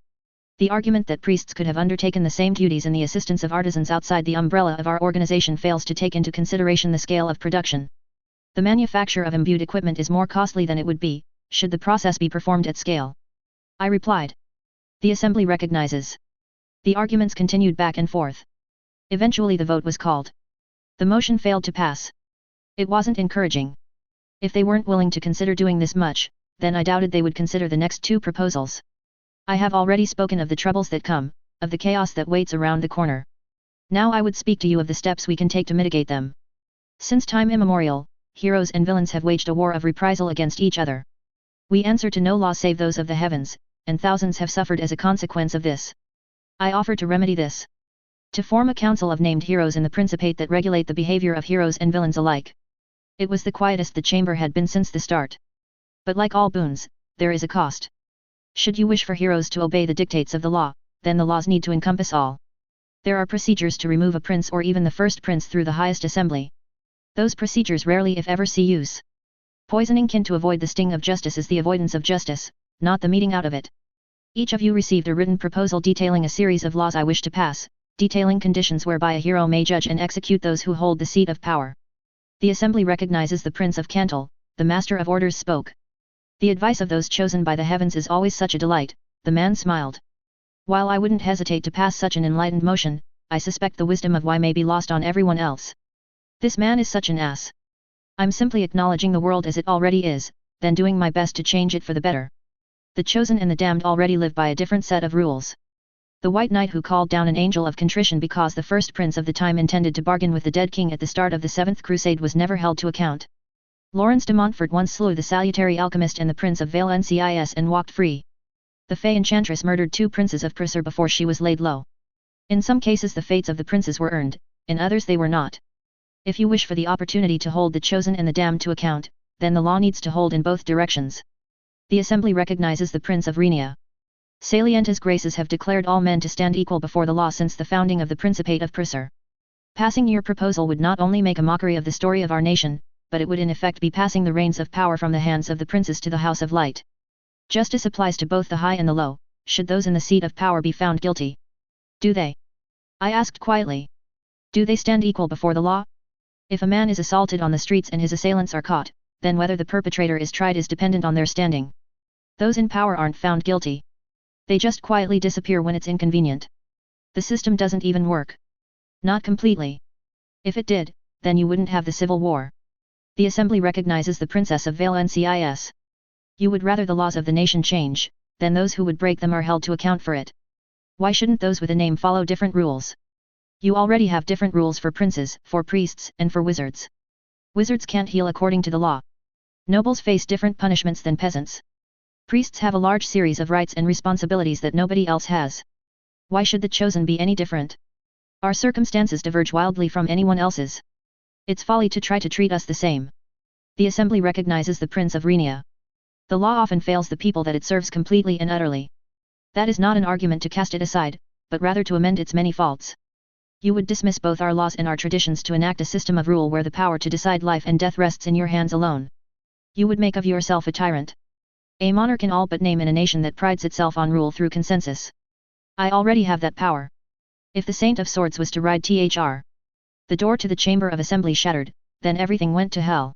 The argument that priests could have undertaken the same duties in the assistance of artisans outside the umbrella of our organization fails to take into consideration the scale of production. The manufacture of imbued equipment is more costly than it would be, should the process be performed at scale. I replied. The assembly recognizes. The arguments continued back and forth. Eventually the vote was called. The motion failed to pass. It wasn't encouraging. If they weren't willing to consider doing this much, then I doubted they would consider the next two proposals. I have already spoken of the troubles that come, of the chaos that waits around the corner. Now I would speak to you of the steps we can take to mitigate them. Since time immemorial, heroes and villains have waged a war of reprisal against each other. We answer to no law save those of the heavens, and thousands have suffered as a consequence of this. I offer to remedy this. To form a council of named heroes in the Principate that regulate the behavior of heroes and villains alike. It was the quietest the chamber had been since the start. But like all boons, there is a cost. Should you wish for heroes to obey the dictates of the law, then the laws need to encompass all. There are procedures to remove a prince or even the first prince through the highest assembly. Those procedures rarely if ever see use. Poisoning kin to avoid the sting of justice is the avoidance of justice, not the meeting out of it. Each of you received a written proposal detailing a series of laws I wish to pass, detailing conditions whereby a hero may judge and execute those who hold the seat of power. The assembly recognizes the Prince of Cantal, the Master of Orders spoke. The advice of those chosen by the heavens is always such a delight, the man smiled. While I wouldn't hesitate to pass such an enlightened motion, I suspect the wisdom of why may be lost on everyone else. This man is such an ass. I'm simply acknowledging the world as it already is, then doing my best to change it for the better. The chosen and the damned already live by a different set of rules. The White Knight who called down an angel of contrition because the first prince of the time intended to bargain with the dead king at the start of the Seventh Crusade was never held to account. Lawrence de Montfort once slew the salutary alchemist and the Prince of Valenciennes and walked free. The Fey enchantress murdered two princes of Prusa before she was laid low. In some cases the fates of the princes were earned, in others they were not. If you wish for the opportunity to hold the chosen and the damned to account, then the law needs to hold in both directions. The assembly recognizes the Prince of Rhenia. Saliente's graces have declared all men to stand equal before the law since the founding of the Principate of Prusa. Passing your proposal would not only make a mockery of the story of our nation, but it would in effect be passing the reins of power from the hands of the princes to the House of Light. Justice applies to both the high and the low, should those in the seat of power be found guilty. Do they? I asked quietly. Do they stand equal before the law? If a man is assaulted on the streets and his assailants are caught, then whether the perpetrator is tried is dependent on their standing. Those in power aren't found guilty. They just quietly disappear when it's inconvenient. The system doesn't even work. Not completely. If it did, then you wouldn't have the Civil War. The assembly recognizes the Princess of Valenciennes. You would rather the laws of the nation change, than those who would break them are held to account for it. Why shouldn't those with a name follow different rules? You already have different rules for princes, for priests, and for wizards. Wizards can't heal according to the law. Nobles face different punishments than peasants. Priests have a large series of rights and responsibilities that nobody else has. Why should the chosen be any different? Our circumstances diverge wildly from anyone else's. It's folly to try to treat us the same. The assembly recognizes the Prince of Rhenia. The law often fails the people that it serves completely and utterly. That is not an argument to cast it aside, but rather to amend its many faults. You would dismiss both our laws and our traditions to enact a system of rule where the power to decide life and death rests in your hands alone. You would make of yourself a tyrant. A monarch in all but name in a nation that prides itself on rule through consensus. I already have that power. If the Saint of Swords was to ride Thr. The door to the chamber of assembly shattered, then everything went to hell.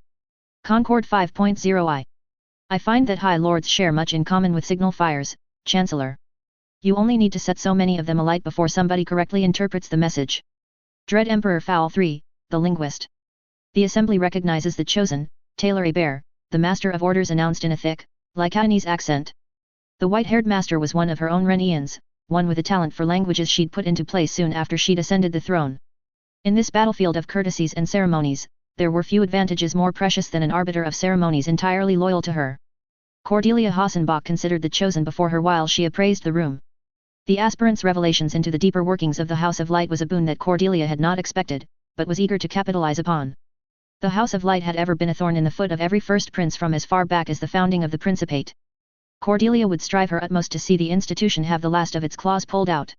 Concord 5.0 I find that high lords share much in common with signal fires, Chancellor. You only need to set so many of them alight before somebody correctly interprets the message. Dread Emperor Fowl 3, the linguist. The assembly recognizes the chosen, Taylor Hebert, the Master of Orders announced in a thick, Lycaonese accent. The white-haired master was one of her own Rhenians, one with a talent for languages she'd put into place soon after she'd ascended the throne. In this battlefield of courtesies and ceremonies, there were few advantages more precious than an arbiter of ceremonies entirely loyal to her. Cordelia Hassenbach considered the chosen before her while she appraised the room. The aspirant's revelations into the deeper workings of the House of Light was a boon that Cordelia had not expected, but was eager to capitalize upon. The House of Light had ever been a thorn in the foot of every first prince from as far back as the founding of the Principate. Cordelia would strive her utmost to see the institution have the last of its claws pulled out.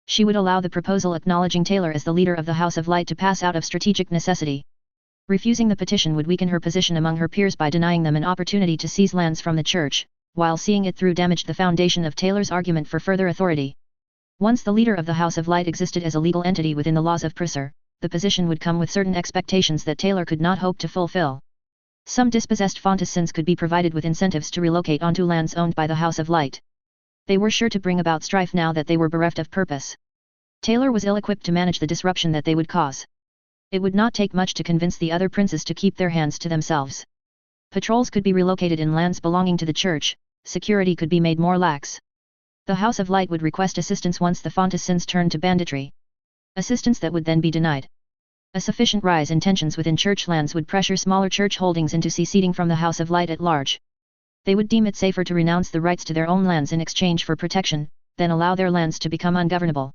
She would allow the proposal acknowledging Taylor as the leader of the House of Light to pass out of strategic necessity. Refusing the petition would weaken her position among her peers by denying them an opportunity to seize lands from the Church, while seeing it through damaged the foundation of Taylor's argument for further authority. Once the leader of the House of Light existed as a legal entity within the laws of Prusser, the position would come with certain expectations that Taylor could not hope to fulfill. Some dispossessed Fontissons could be provided with incentives to relocate onto lands owned by the House of Light. They were sure to bring about strife now that they were bereft of purpose. Taylor was ill-equipped to manage the disruption that they would cause. It would not take much to convince the other princes to keep their hands to themselves. Patrols could be relocated in lands belonging to the church, security could be made more lax. The House of Light would request assistance once the Fontissons turned to banditry. Assistance that would then be denied. A sufficient rise in tensions within church lands would pressure smaller church holdings into seceding from the House of Light at large. They would deem it safer to renounce the rights to their own lands in exchange for protection, than allow their lands to become ungovernable.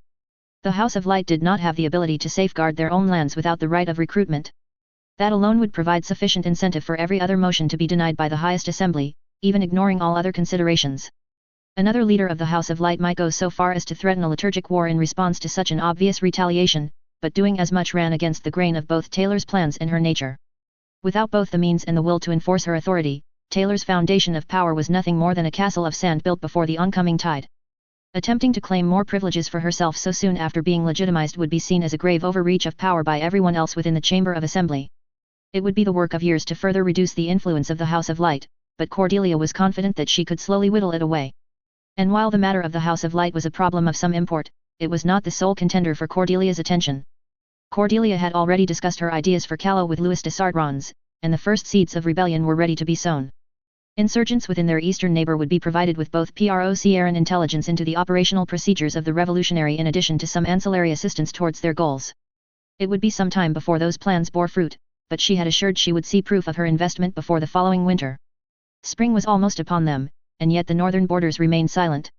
The House of Light did not have the ability to safeguard their own lands without the right of recruitment. That alone would provide sufficient incentive for every other motion to be denied by the highest assembly, even ignoring all other considerations. Another leader of the House of Light might go so far as to threaten a liturgic war in response to such an obvious retaliation, but doing as much ran against the grain of both Taylor's plans and her nature. Without both the means and the will to enforce her authority, Taylor's foundation of power was nothing more than a castle of sand built before the oncoming tide. Attempting to claim more privileges for herself so soon after being legitimized would be seen as a grave overreach of power by everyone else within the Chamber of Assembly. It would be the work of years to further reduce the influence of the House of Light, but Cordelia was confident that she could slowly whittle it away. And while the matter of the House of Light was a problem of some import, it was not the sole contender for Cordelia's attention. Cordelia had already discussed her ideas for Calais with Louis de Sartrons, and the first seeds of rebellion were ready to be sown. Insurgents within their eastern neighbor would be provided with both part4 and intelligence into the operational procedures of the revolutionary in addition to some ancillary assistance towards their goals. It would be some time before those plans bore fruit, but she had assured she would see proof of her investment before the following winter. Spring was almost upon them, and yet the northern borders remained silent.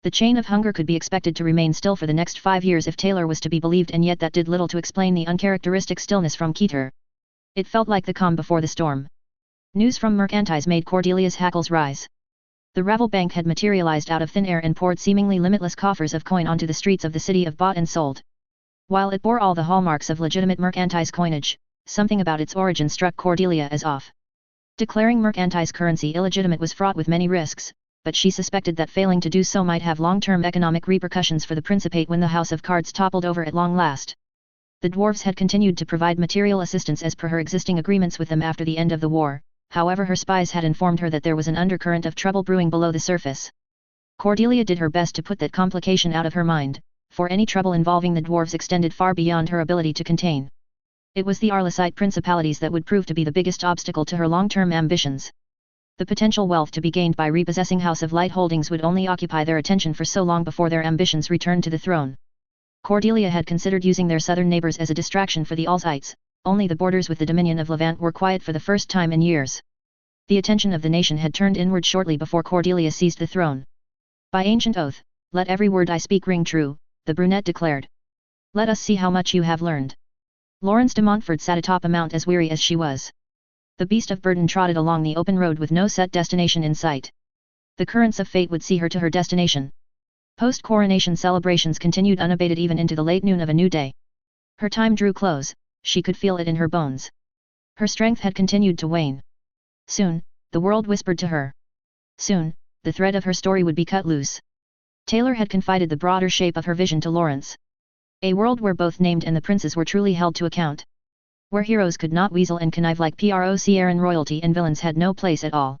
The chain of hunger could be expected to remain still for the next 5 years if Taylor was to be believed, and yet that did little to explain the uncharacteristic stillness from Keter. It felt like the calm before the storm. News from Mercantise made Cordelia's hackles rise. The Ravel Bank had materialized out of thin air and poured seemingly limitless coffers of coin onto the streets of the city of bought and sold. While it bore all the hallmarks of legitimate mercantise coinage, something about its origin struck Cordelia as off. Declaring mercantise currency illegitimate was fraught with many risks, but she suspected that failing to do so might have long-term economic repercussions for the Principate when the House of Cards toppled over at long last. The dwarves had continued to provide material assistance as per her existing agreements with them after the end of the war, however her spies had informed her that there was an undercurrent of trouble brewing below the surface. Cordelia did her best to put that complication out of her mind, for any trouble involving the dwarves extended far beyond her ability to contain. It was the Arlesite principalities that would prove to be the biggest obstacle to her long-term ambitions. The potential wealth to be gained by repossessing House of Light holdings would only occupy their attention for so long before their ambitions returned to the throne. Cordelia had considered using their southern neighbors as a distraction for the Alsites, only the borders with the Dominion of Levant were quiet for the first time in years. The attention of the nation had turned inward shortly before Cordelia seized the throne. By ancient oath, let every word I speak ring true, the brunette declared. Let us see how much you have learned. Laurence de Montfort sat atop a mount as weary as she was. The beast of burden trotted along the open road with no set destination in sight. The currents of fate would see her to her destination. Post-coronation celebrations continued unabated even into the late noon of a new day. Her time drew close, she could feel it in her bones. Her strength had continued to wane. Soon, the world whispered to her. Soon, the thread of her story would be cut loose. Taylor had confided the broader shape of her vision to Laurence. A world where both named and the princes were truly held to account. Where heroes could not weasel and connive like part4 and royalty and villains had no place at all.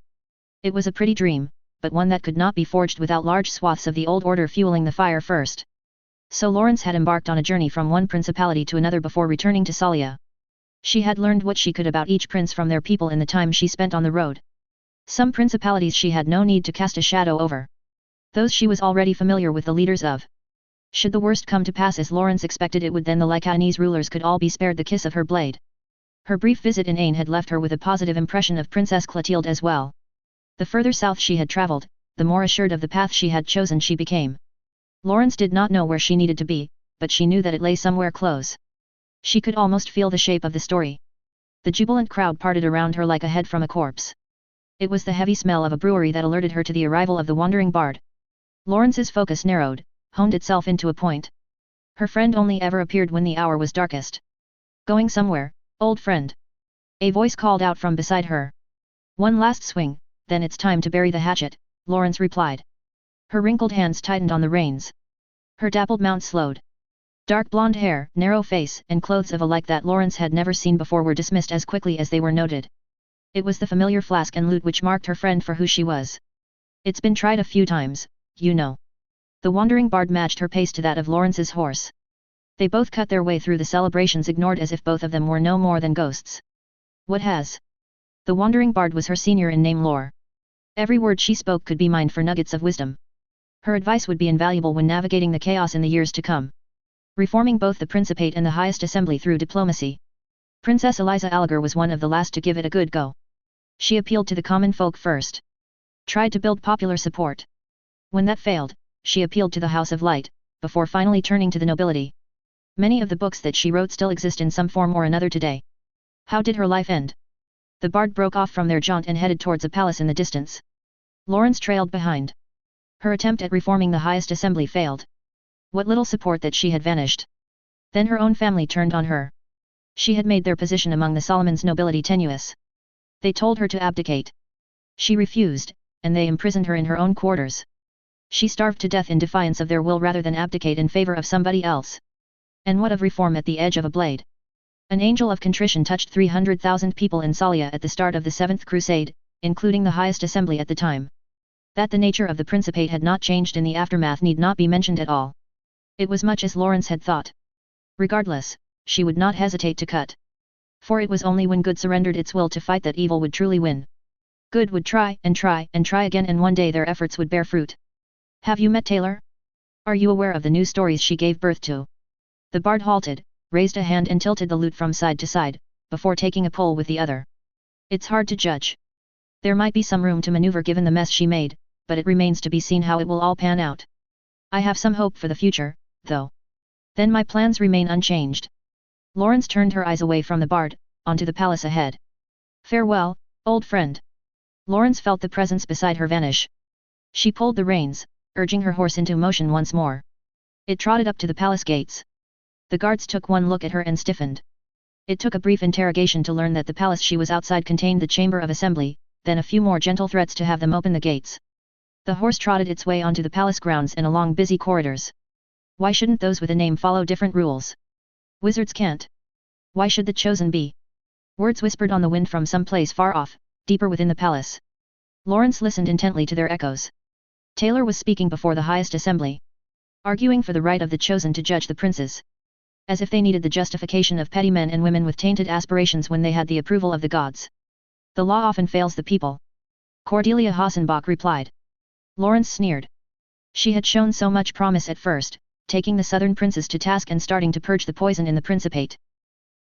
It was a pretty dream, but one that could not be forged without large swaths of the old order fueling the fire first. So Laurence had embarked on a journey from one principality to another before returning to Salia. She had learned what she could about each prince from their people in the time she spent on the road. Some principalities she had no need to cast a shadow over. Those she was already familiar with the leaders of. Should the worst come to pass as Laurence expected it would, then the Lycaonese rulers could all be spared the kiss of her blade. Her brief visit in Ain had left her with a positive impression of Princess Clotilde as well. The further south she had travelled, the more assured of the path she had chosen she became. Laurence did not know where she needed to be, but she knew that it lay somewhere close. She could almost feel the shape of the story. The jubilant crowd parted around her like a head from a corpse. It was the heavy smell of a brewery that alerted her to the arrival of the wandering bard. Laurence's focus narrowed, honed itself into a point. Her friend only ever appeared when the hour was darkest. Going somewhere, old friend? A voice called out from beside her. One last swing, then it's time to bury the hatchet, Lawrence replied. Her wrinkled hands tightened on the reins. Her dappled mount slowed. Dark blonde hair, narrow face, and clothes of a like that Lawrence had never seen before were dismissed as quickly as they were noted. It was the familiar flask and lute which marked her friend for who she was. It's been tried a few times, you know. The wandering bard matched her pace to that of Lawrence's horse. They both cut their way through the celebrations, ignored as if both of them were no more than ghosts. What has? The wandering bard was her senior in name lore. Every word she spoke could be mined for nuggets of wisdom. Her advice would be invaluable when navigating the chaos in the years to come. Reforming both the Principate and the highest assembly through diplomacy. Princess Eliza Alliger was one of the last to give it a good go. She appealed to the common folk first. Tried to build popular support. When that failed, she appealed to the House of Light, before finally turning to the nobility. Many of the books that she wrote still exist in some form or another today. How did her life end? The bard broke off from their jaunt and headed towards a palace in the distance. Lawrence trailed behind. Her attempt at reforming the highest assembly failed. What little support that she had vanished. Then her own family turned on her. She had made their position among the Solomon's nobility tenuous. They told her to abdicate. She refused, and they imprisoned her in her own quarters. She starved to death in defiance of their will rather than abdicate in favor of somebody else. And what of reform at the edge of a blade? An angel of contrition touched 300,000 people in Salia at the start of the Seventh Crusade, including the highest assembly at the time. That the nature of the Principate had not changed in the aftermath need not be mentioned at all. It was much as Lawrence had thought. Regardless, she would not hesitate to cut. For it was only when good surrendered its will to fight that evil would truly win. Good would try and try and try again, and one day their efforts would bear fruit. Have you met Taylor? Are you aware of the new stories she gave birth to? The bard halted, raised a hand and tilted the lute from side to side, before taking a pull with the other. It's hard to judge. There might be some room to maneuver given the mess she made, but it remains to be seen how it will all pan out. I have some hope for the future, though. Then my plans remain unchanged. Lawrence turned her eyes away from the bard, onto the palace ahead. Farewell, old friend. Lawrence felt the presence beside her vanish. She pulled the reins, urging her horse into motion once more. It trotted up to the palace gates. The guards took one look at her and stiffened. It took a brief interrogation to learn that the palace she was outside contained the chamber of assembly, then a few more gentle threats to have them open the gates. The horse trotted its way onto the palace grounds and along busy corridors. Why shouldn't those with a name follow different rules? Wizards can't. Why should the chosen be? Words whispered on the wind from some place far off, deeper within the palace. Lawrence listened intently to their echoes. Taylor was speaking before the highest assembly. Arguing for the right of the chosen to judge the princes. As if they needed the justification of petty men and women with tainted aspirations when they had the approval of the gods. The law often fails the people. Cordelia Hassenbach replied. Lawrence sneered. She had shown so much promise at first, taking the southern princes to task and starting to purge the poison in the Principate.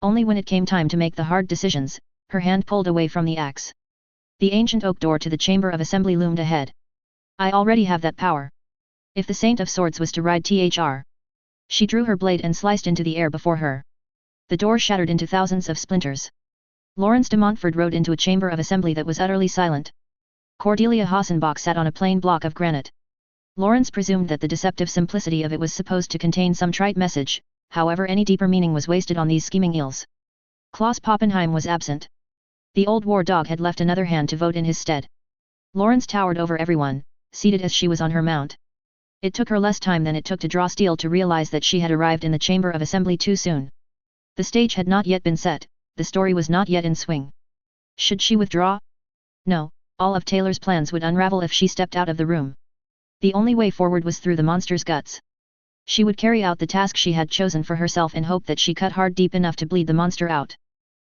Only when it came time to make the hard decisions, her hand pulled away from the axe. The ancient oak door to the chamber of assembly loomed ahead. I already have that power. If the Saint of Swords was to ride Thr. She drew her blade and sliced into the air before her. The door shattered into thousands of splinters. Lawrence de Montfort rode into a chamber of assembly that was utterly silent. Cordelia Hassenbach sat on a plain block of granite. Lawrence presumed that the deceptive simplicity of it was supposed to contain some trite message, however any deeper meaning was wasted on these scheming eels. Klaus Poppenheim was absent. The old war dog had left another hand to vote in his stead. Lawrence towered over everyone, seated as she was on her mount. It took her less time than it took to draw steel to realize that she had arrived in the chamber of assembly too soon. The stage had not yet been set, the story was not yet in swing. Should she withdraw? No, all of Taylor's plans would unravel if she stepped out of the room. The only way forward was through the monster's guts. She would carry out the task she had chosen for herself and hope that she cut hard deep enough to bleed the monster out.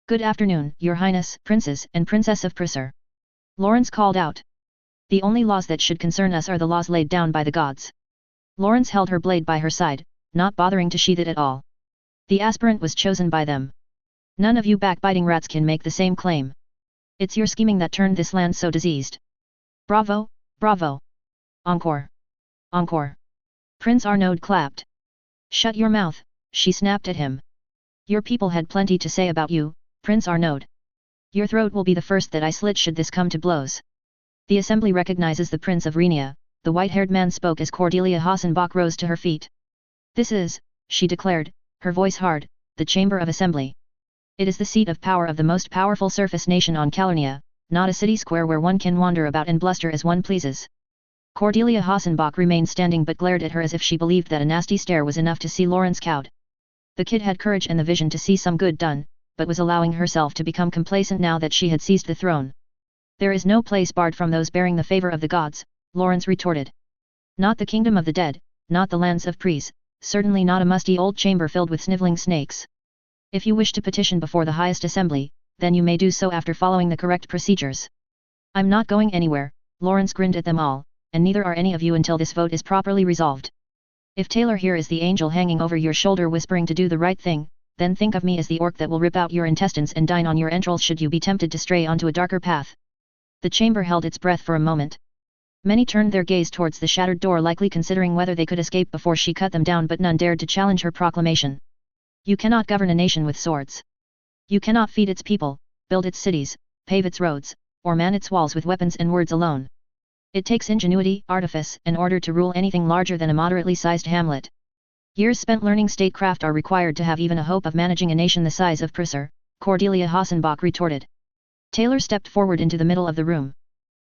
Good afternoon, Your Highness, Princes and Princess of Prussia. Lawrence called out. The only laws that should concern us are the laws laid down by the gods. Lawrence held her blade by her side, not bothering to sheath it at all. The aspirant was chosen by them. None of you backbiting rats can make the same claim. It's your scheming that turned this land so diseased. Bravo, bravo. Encore. Encore. Prince Arnaud clapped. Shut your mouth, she snapped at him. Your people had plenty to say about you, Prince Arnaud. Your throat will be the first that I slit should this come to blows. The assembly recognizes the Prince of Renia, the white-haired man spoke as Cordelia Hassenbach rose to her feet. This is, she declared, her voice hard, the Chamber of Assembly. It is the seat of power of the most powerful surface nation on Calurnia, not a city square where one can wander about and bluster as one pleases. Cordelia Hassenbach remained standing but glared at her as if she believed that a nasty stare was enough to see Lawrence cowed. The kid had courage and the vision to see some good done, but was allowing herself to become complacent now that she had seized the throne. There is no place barred from those bearing the favor of the gods, Lawrence retorted. Not the kingdom of the dead, not the lands of Pries, certainly not a musty old chamber filled with sniveling snakes. If you wish to petition before the highest assembly, then you may do so after following the correct procedures. I'm not going anywhere, Lawrence grinned at them all, and neither are any of you until this vote is properly resolved. If Taylor here is the angel hanging over your shoulder whispering to do the right thing, then think of me as the orc that will rip out your intestines and dine on your entrails should you be tempted to stray onto a darker path. The chamber held its breath for a moment. Many turned their gaze towards the shattered door, likely considering whether they could escape before she cut them down, but none dared to challenge her proclamation. You cannot govern a nation with swords. You cannot feed its people, build its cities, pave its roads, or man its walls with weapons and words alone. It takes ingenuity, artifice, and order to rule anything larger than a moderately sized hamlet. Years spent learning statecraft are required to have even a hope of managing a nation the size of Prusa, Cordelia Hassenbach retorted. Taylor stepped forward into the middle of the room.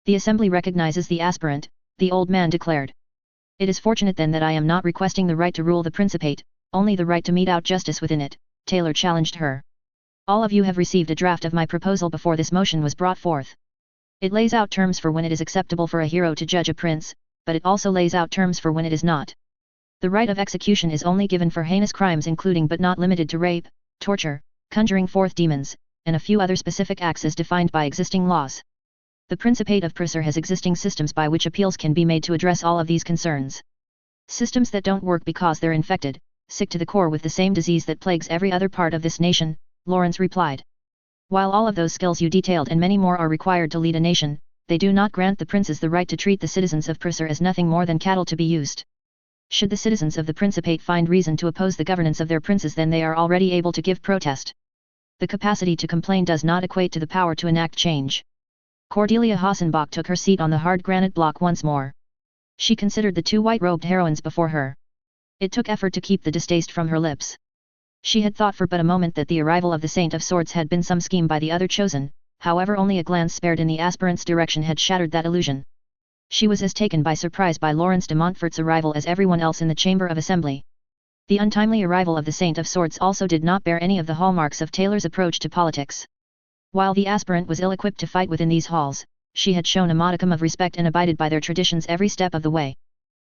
The assembly recognizes the aspirant, the old man declared. It is fortunate then that I am not requesting the right to rule the Principate, only the right to mete out justice within it, Taylor challenged her. All of you have received a draft of my proposal before this motion was brought forth. It lays out terms for when it is acceptable for a hero to judge a prince, but it also lays out terms for when it is not. The right of execution is only given for heinous crimes including but not limited to rape, torture, conjuring forth demons, and a few other specific acts as defined by existing laws. The Principate of Prusa has existing systems by which appeals can be made to address all of these concerns. Systems that don't work because they're infected, sick to the core with the same disease that plagues every other part of this nation, Lawrence replied. While all of those skills you detailed and many more are required to lead a nation, they do not grant the princes the right to treat the citizens of Prusa as nothing more than cattle to be used. Should the citizens of the Principate find reason to oppose the governance of their princes, then they are already able to give protest. The capacity to complain does not equate to the power to enact change. Cordelia Hassenbach took her seat on the hard granite block once more. She considered the two white-robed heroines before her. It took effort to keep the distaste from her lips. She had thought for but a moment that the arrival of the Saint of Swords had been some scheme by the other chosen, however only a glance spared in the aspirant's direction had shattered that illusion. She was as taken by surprise by Lawrence de Montfort's arrival as everyone else in the Chamber of Assembly. The untimely arrival of the Saint of Swords also did not bear any of the hallmarks of Taylor's approach to politics. While the aspirant was ill-equipped to fight within these halls, she had shown a modicum of respect and abided by their traditions every step of the way.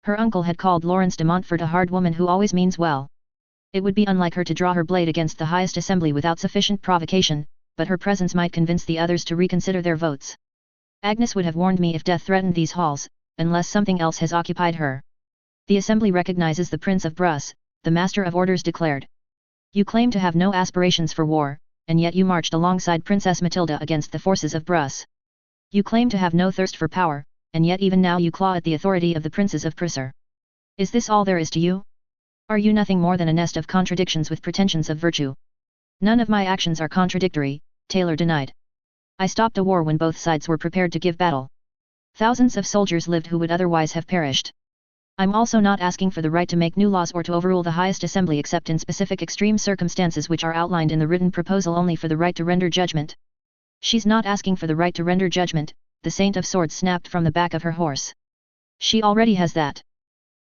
Her uncle had called Lawrence de Montfort a hard woman who always means well. It would be unlike her to draw her blade against the highest assembly without sufficient provocation, but her presence might convince the others to reconsider their votes. Agnes would have warned me if death threatened these halls, unless something else has occupied her. The assembly recognizes the Prince of Brus, the Master of Orders declared. You claim to have no aspirations for war, and yet you marched alongside Princess Matilda against the forces of Brus. You claim to have no thirst for power, and yet even now you claw at the authority of the princes of Prusa. Is this all there is to you? Are you nothing more than a nest of contradictions with pretensions of virtue? None of my actions are contradictory, Taylor denied. I stopped a war when both sides were prepared to give battle. Thousands of soldiers lived who would otherwise have perished. I'm also not asking for the right to make new laws or to overrule the highest assembly except in specific extreme circumstances which are outlined in the written proposal, only for the right to render judgment. She's not asking for the right to render judgment, the Saint of Swords snapped from the back of her horse. She already has that.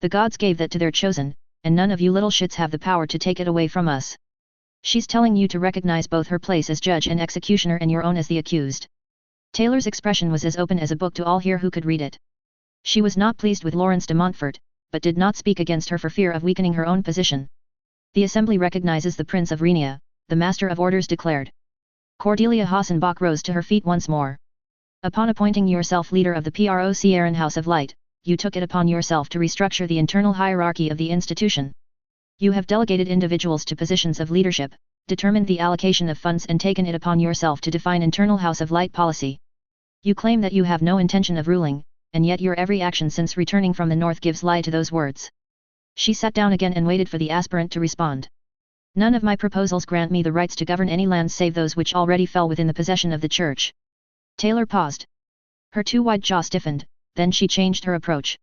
The gods gave that to their chosen, and none of you little shits have the power to take it away from us. She's telling you to recognize both her place as judge and executioner and your own as the accused. Taylor's expression was as open as a book to all here who could read it. She was not pleased with Lawrence de Montfort, but did not speak against her for fear of weakening her own position. The assembly recognizes the Prince of Renia, the Master of Orders declared. Cordelia Hassenbach rose to her feet once more. Upon appointing yourself leader of the Procaren House of Light, you took it upon yourself to restructure the internal hierarchy of the institution. You have delegated individuals to positions of leadership, determined the allocation of funds and taken it upon yourself to define internal House of Light policy. You claim that you have no intention of ruling, and yet your every action since returning from the north gives lie to those words. She sat down again and waited for the aspirant to respond. None of my proposals grant me the rights to govern any lands save those which already fell within the possession of the Church. Taylor paused. Her too wide jaw stiffened, then she changed her approach.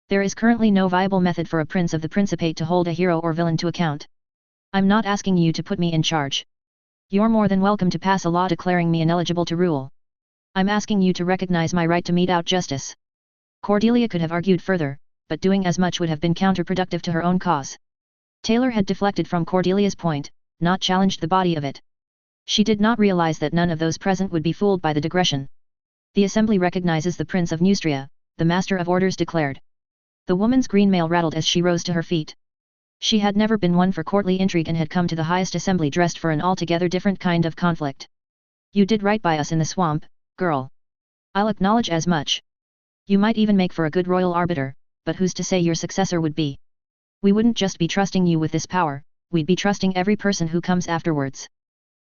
There is currently no viable method for a prince of the Principate to hold a hero or villain to account. I'm not asking you to put me in charge. You're more than welcome to pass a law declaring me ineligible to rule. I'm asking you to recognize my right to mete out justice. Cordelia could have argued further, but doing as much would have been counterproductive to her own cause. Taylor had deflected from Cordelia's point, not challenged the body of it. She did not realize that none of those present would be fooled by the digression. The assembly recognizes the Prince of Neustria, the Master of Orders declared. The woman's green mail rattled as she rose to her feet. She had never been one for courtly intrigue and had come to the highest assembly dressed for an altogether different kind of conflict. You did right by us in the swamp, girl. I'll acknowledge as much. You might even make for a good royal arbiter, but who's to say your successor would be? We wouldn't just be trusting you with this power, we'd be trusting every person who comes afterwards.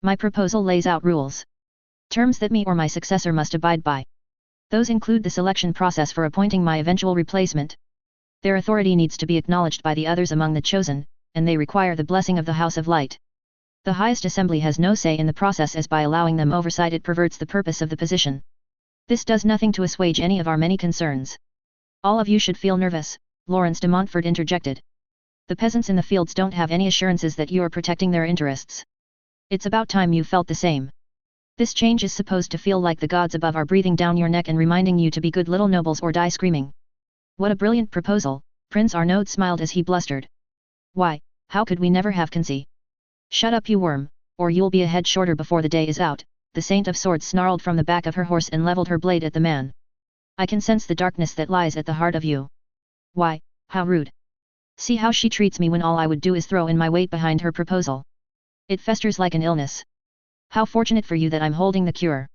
My proposal lays out rules. Terms that me or my successor must abide by. Those include the selection process for appointing my eventual replacement. Their authority needs to be acknowledged by the others among the chosen, and they require the blessing of the House of Light. The highest assembly has no say in the process, as by allowing them oversight it perverts the purpose of the position. This does nothing to assuage any of our many concerns. All of you should feel nervous, Lawrence de Montfort interjected. The peasants in the fields don't have any assurances that you are protecting their interests. It's about time you felt the same. This change is supposed to feel like the gods above are breathing down your neck and reminding you to be good little nobles or die screaming. What a brilliant proposal, Prince Arnaud smiled as he blustered. Why, how could we never have conceived? Shut up you worm, or you'll be a head shorter before the day is out, the Saint of Swords snarled from the back of her horse and leveled her blade at the man. I can sense the darkness that lies at the heart of you. Why, how rude. See how she treats me when all I would do is throw in my weight behind her proposal. It festers like an illness. How fortunate for you that I'm holding the cure.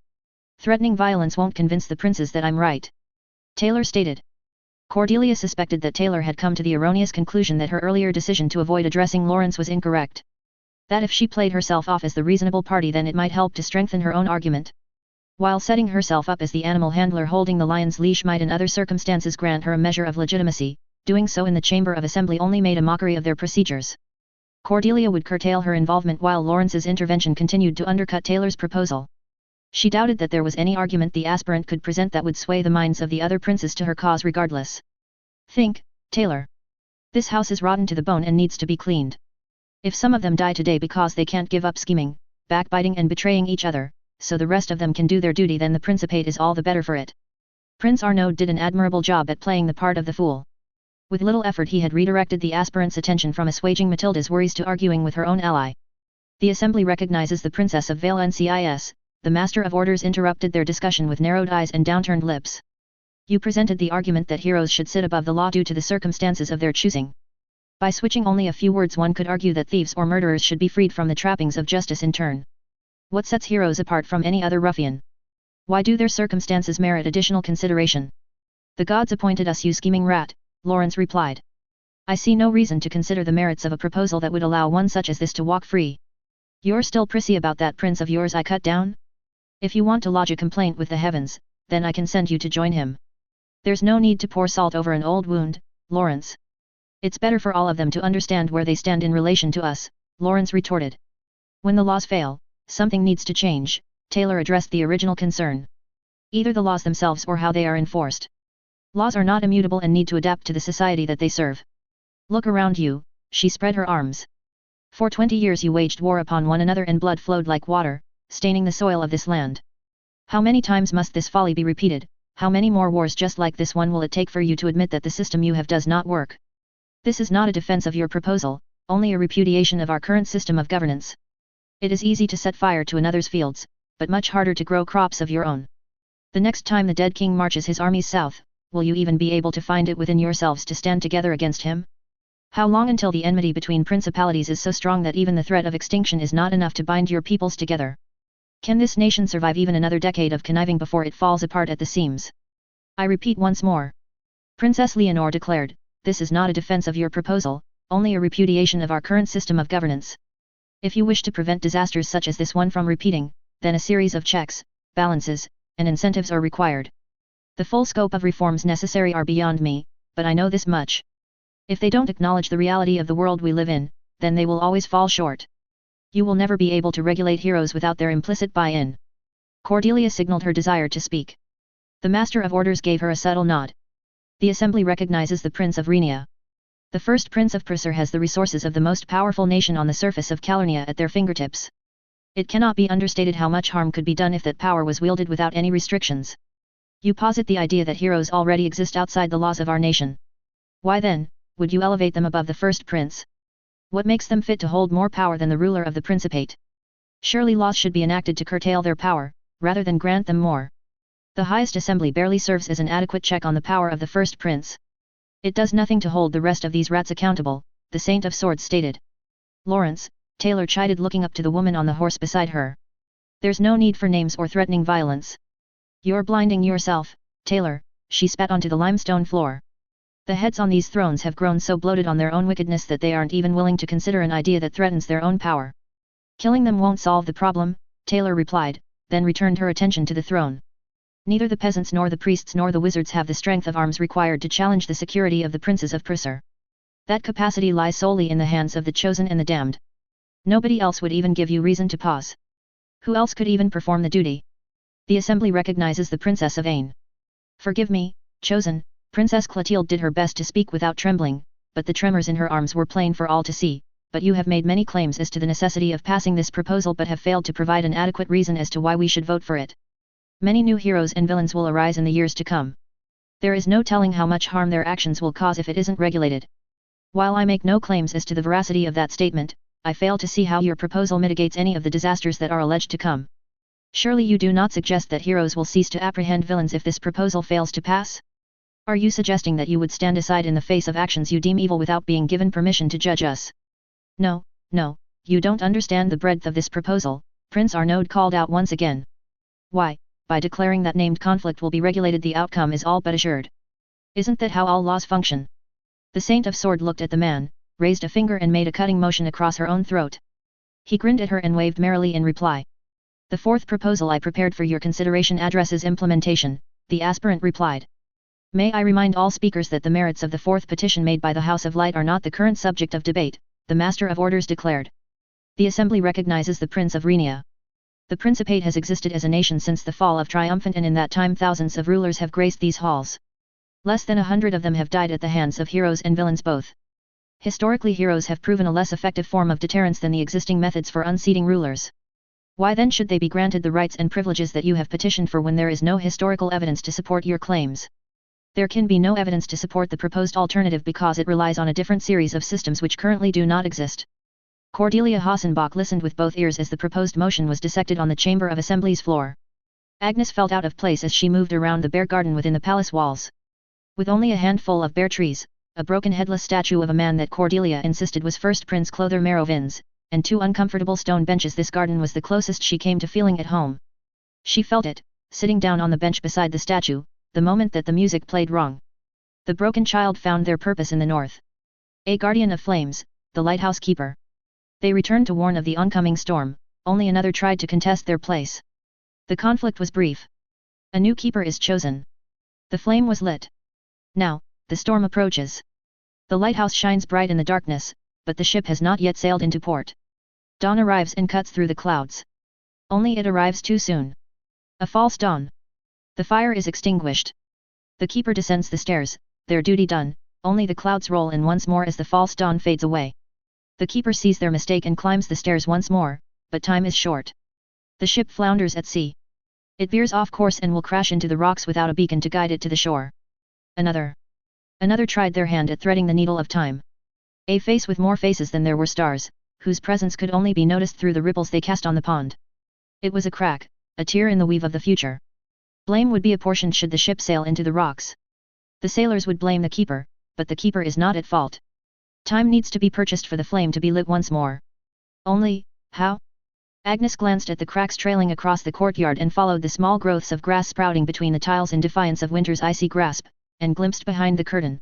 Threatening violence won't convince the princes that I'm right. Taylor stated. Cordelia suspected that Taylor had come to the erroneous conclusion that her earlier decision to avoid addressing Lawrence was incorrect. That if she played herself off as the reasonable party, then it might help to strengthen her own argument. While setting herself up as the animal handler holding the lion's leash might in other circumstances grant her a measure of legitimacy, doing so in the Chamber of Assembly only made a mockery of their procedures. Cordelia would curtail her involvement while Lawrence's intervention continued to undercut Taylor's proposal. She doubted that there was any argument the aspirant could present that would sway the minds of the other princes to her cause regardless. Think, Taylor. This house is rotten to the bone and needs to be cleaned. If some of them die today because they can't give up scheming, backbiting and betraying each other, so the rest of them can do their duty, then the Principate is all the better for it. Prince Arnaud did an admirable job at playing the part of the fool. With little effort he had redirected the aspirant's attention from assuaging Matilda's worries to arguing with her own ally. The assembly recognizes the Princess of Valenciennes, the Master of Orders interrupted their discussion with narrowed eyes and downturned lips. You presented the argument that heroes should sit above the law due to the circumstances of their choosing. By switching only a few words one could argue that thieves or murderers should be freed from the trappings of justice in turn. What sets heroes apart from any other ruffian? Why do their circumstances merit additional consideration? The gods appointed us, you scheming rat, Lawrence replied. I see no reason to consider the merits of a proposal that would allow one such as this to walk free. You're still prissy about that prince of yours I cut down? If you want to lodge a complaint with the heavens, then I can send you to join him. There's no need to pour salt over an old wound, Lawrence. It's better for all of them to understand where they stand in relation to us, Lawrence retorted. When the laws fail, something needs to change, Taylor addressed the original concern. Either the laws themselves or how they are enforced. Laws are not immutable and need to adapt to the society that they serve. Look around you, she spread her arms. For 20 years you waged war upon one another and blood flowed like water, staining the soil of this land. How many times must this folly be repeated? How many more wars just like this one will it take for you to admit that the system you have does not work? This is not a defense of your proposal, only a repudiation of our current system of governance. It is easy to set fire to another's fields, but much harder to grow crops of your own. The next time the dead king marches his armies south, will you even be able to find it within yourselves to stand together against him? How long until the enmity between principalities is so strong that even the threat of extinction is not enough to bind your peoples together? Can this nation survive even another decade of conniving before it falls apart at the seams? I repeat once more. Princess Leonore declared, this is not a defense of your proposal, only a repudiation of our current system of governance. If you wish to prevent disasters such as this one from repeating, then a series of checks, balances, and incentives are required. The full scope of reforms necessary are beyond me, but I know this much. If they don't acknowledge the reality of the world we live in, then they will always fall short. You will never be able to regulate heroes without their implicit buy-in. Cordelia signaled her desire to speak. The Master of Orders gave her a subtle nod. The assembly recognizes the Prince of Rhenia. The first Prince of Prusa has the resources of the most powerful nation on the surface of Calurnia at their fingertips. It cannot be understated how much harm could be done if that power was wielded without any restrictions. You posit the idea that heroes already exist outside the laws of our nation. Why then, would you elevate them above the first prince? What makes them fit to hold more power than the ruler of the principate? Surely laws should be enacted to curtail their power, rather than grant them more. The highest assembly barely serves as an adequate check on the power of the first prince. It does nothing to hold the rest of these rats accountable, the Saint of Swords stated. Lawrence, Taylor chided, looking up to the woman on the horse beside her. There's no need for names or threatening violence. You're blinding yourself, Taylor, she spat onto the limestone floor. The heads on these thrones have grown so bloated on their own wickedness that they aren't even willing to consider an idea that threatens their own power. Killing them won't solve the problem, Taylor replied, then returned her attention to the throne. Neither the peasants nor the priests nor the wizards have the strength of arms required to challenge the security of the princes of Prussia. That capacity lies solely in the hands of the chosen and the damned. Nobody else would even give you reason to pause. Who else could even perform the duty? The assembly recognizes the Princess of Ain. Forgive me, chosen, Princess Clotilde did her best to speak without trembling, but the tremors in her arms were plain for all to see. But you have made many claims as to the necessity of passing this proposal but have failed to provide an adequate reason as to why we should vote for it. Many new heroes and villains will arise in the years to come. There is no telling how much harm their actions will cause if it isn't regulated. While I make no claims as to the veracity of that statement, I fail to see how your proposal mitigates any of the disasters that are alleged to come. Surely you do not suggest that heroes will cease to apprehend villains if this proposal fails to pass? Are you suggesting that you would stand aside in the face of actions you deem evil without being given permission to judge us? No, no, you don't understand the breadth of this proposal, Prince Arnaud called out once again. Why, by declaring that named conflict will be regulated, the outcome is all but assured. Isn't that how all laws function? The Saint of Sword looked at the man, raised a finger and made a cutting motion across her own throat. He grinned at her and waved merrily in reply. The fourth proposal I prepared for your consideration addresses implementation, the aspirant replied. May I remind all speakers that the merits of the fourth petition made by the House of Light are not the current subject of debate, the Master of Orders declared. The Assembly recognizes the Prince of Rhenia. The Principate has existed as a nation since the fall of Triumphant, and in that time thousands of rulers have graced these halls. Less than 100 of them have died at the hands of heroes and villains both. Historically, heroes have proven a less effective form of deterrence than the existing methods for unseating rulers. Why then should they be granted the rights and privileges that you have petitioned for when there is no historical evidence to support your claims? There can be no evidence to support the proposed alternative because it relies on a different series of systems which currently do not exist. Cordelia Hassenbach listened with both ears as the proposed motion was dissected on the Chamber of Assembly's floor. Agnes felt out of place as she moved around the bare garden within the palace walls. With only a handful of bare trees, a broken headless statue of a man that Cordelia insisted was first Prince Clother Merovins, and two uncomfortable stone benches, this garden was the closest she came to feeling at home. She felt it, sitting down on the bench beside the statue, the moment that the music played wrong. The broken child found their purpose in the north. A guardian of flames, the lighthouse keeper. They returned to warn of the oncoming storm, only another tried to contest their place. The conflict was brief. A new keeper is chosen. The flame was lit. Now, the storm approaches. The lighthouse shines bright in the darkness, but the ship has not yet sailed into port. Dawn arrives and cuts through the clouds. Only it arrives too soon. A false dawn. The fire is extinguished. The keeper descends the stairs, their duty done, only the clouds roll in once more as the false dawn fades away. The keeper sees their mistake and climbs the stairs once more, but time is short. The ship flounders at sea. It veers off course and will crash into the rocks without a beacon to guide it to the shore. Another tried their hand at threading the needle of time. A face with more faces than there were stars, whose presence could only be noticed through the ripples they cast on the pond. It was a crack, a tear in the weave of the future. Blame would be apportioned should the ship sail into the rocks. The sailors would blame the keeper, but the keeper is not at fault. Time needs to be purchased for the flame to be lit once more. Only, how? Agnes glanced at the cracks trailing across the courtyard and followed the small growths of grass sprouting between the tiles in defiance of winter's icy grasp, and glimpsed behind the curtain.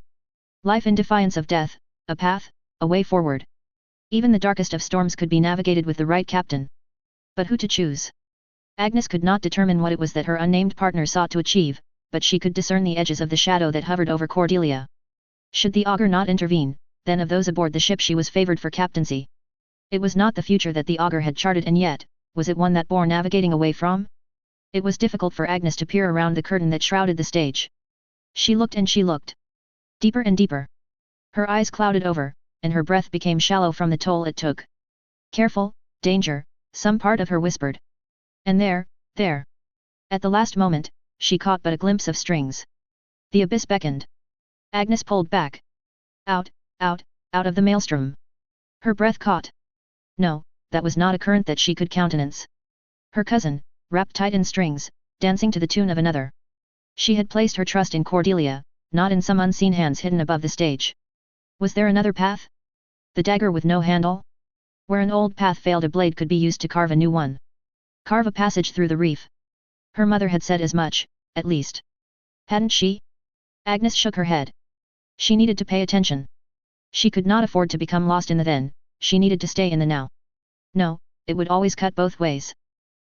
Life in defiance of death, a path, a way forward. Even the darkest of storms could be navigated with the right captain. But who to choose? Agnes could not determine what it was that her unnamed partner sought to achieve, but she could discern the edges of the shadow that hovered over Cordelia. Should the augur not intervene, then of those aboard the ship she was favored for captaincy. It was not the future that the augur had charted, and yet, was it one that bore navigating away from? It was difficult for Agnes to peer around the curtain that shrouded the stage. She looked and she looked. Deeper and deeper. Her eyes clouded over, and her breath became shallow from the toll it took. Careful, danger, some part of her whispered. And there, at the last moment, she caught but a glimpse of strings. The abyss beckoned. Agnes pulled back. Out, out, out of the maelstrom. Her breath caught. No, that was not a current that she could countenance. Her cousin, wrapped tight in strings, dancing to the tune of another. She had placed her trust in Cordelia, not in some unseen hands hidden above the stage. Was there another path? The dagger with no handle? Where an old path failed, a blade could be used to carve a new one. Carve a passage through the reef. Her mother had said as much, at least. Hadn't she? Agnes shook her head. She needed to pay attention. She could not afford to become lost in the then, she needed to stay in the now. No, it would always cut both ways.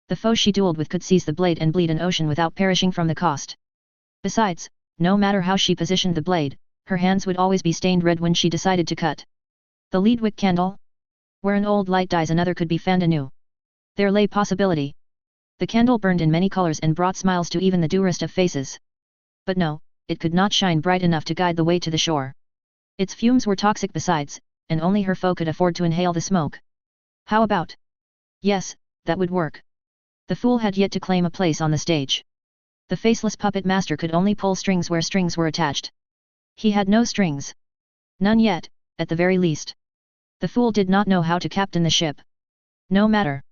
The foe she dueled with could seize the blade and bleed an ocean without perishing from the cost. Besides, no matter how she positioned the blade, her hands would always be stained red when she decided to cut. The lead wick candle? Where an old light dies, another could be fanned anew. There lay possibility. The candle burned in many colors and brought smiles to even the dourest of faces. But no, it could not shine bright enough to guide the way to the shore. Its fumes were toxic besides, and only her foe could afford to inhale the smoke. How about? Yes, that would work. The fool had yet to claim a place on the stage. The faceless puppet master could only pull strings where strings were attached. He had no strings. None yet, at the very least. The fool did not know how to captain the ship. No matter.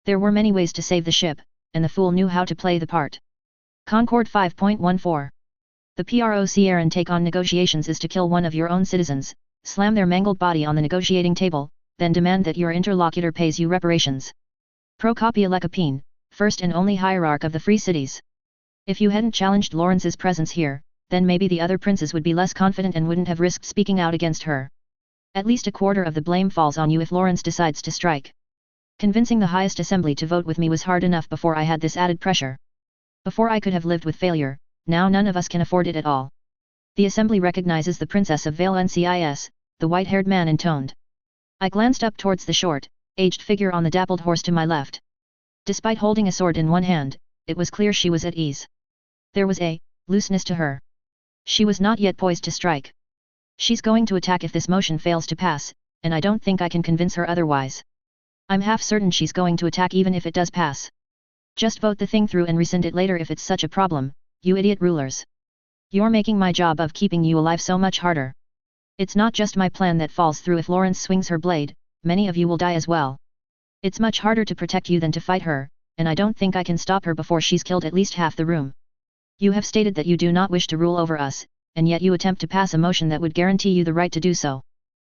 There were many ways to save the ship, and the fool knew how to play the part. Concord 5.14. The PROCR take on negotiations is to kill one of your own citizens, slam their mangled body on the negotiating table, then demand that your interlocutor pays you reparations. Procopia Lekapine, first and only hierarch of the Free Cities. If you hadn't challenged Lawrence's presence here, then maybe the other princes would be less confident and wouldn't have risked speaking out against her. At least a quarter of the blame falls on you if Lawrence decides to strike. Convincing the highest assembly to vote with me was hard enough before I had this added pressure. Before I could have lived with failure, now none of us can afford it at all. The assembly recognizes the Princess of Vale Ncis, the white-haired man intoned. I glanced up towards the short, aged figure on the dappled horse to my left. Despite holding a sword in one hand, it was clear she was at ease. There was a looseness to her. She was not yet poised to strike. She's going to attack if this motion fails to pass, and I don't think I can convince her otherwise. I'm half certain she's going to attack even if it does pass. Just vote the thing through and rescind it later if it's such a problem, you idiot rulers. You're making my job of keeping you alive so much harder. It's not just my plan that falls through if Lawrence swings her blade, many of you will die as well. It's much harder to protect you than to fight her, and I don't think I can stop her before she's killed at least half the room. You have stated that you do not wish to rule over us, and yet you attempt to pass a motion that would guarantee you the right to do so.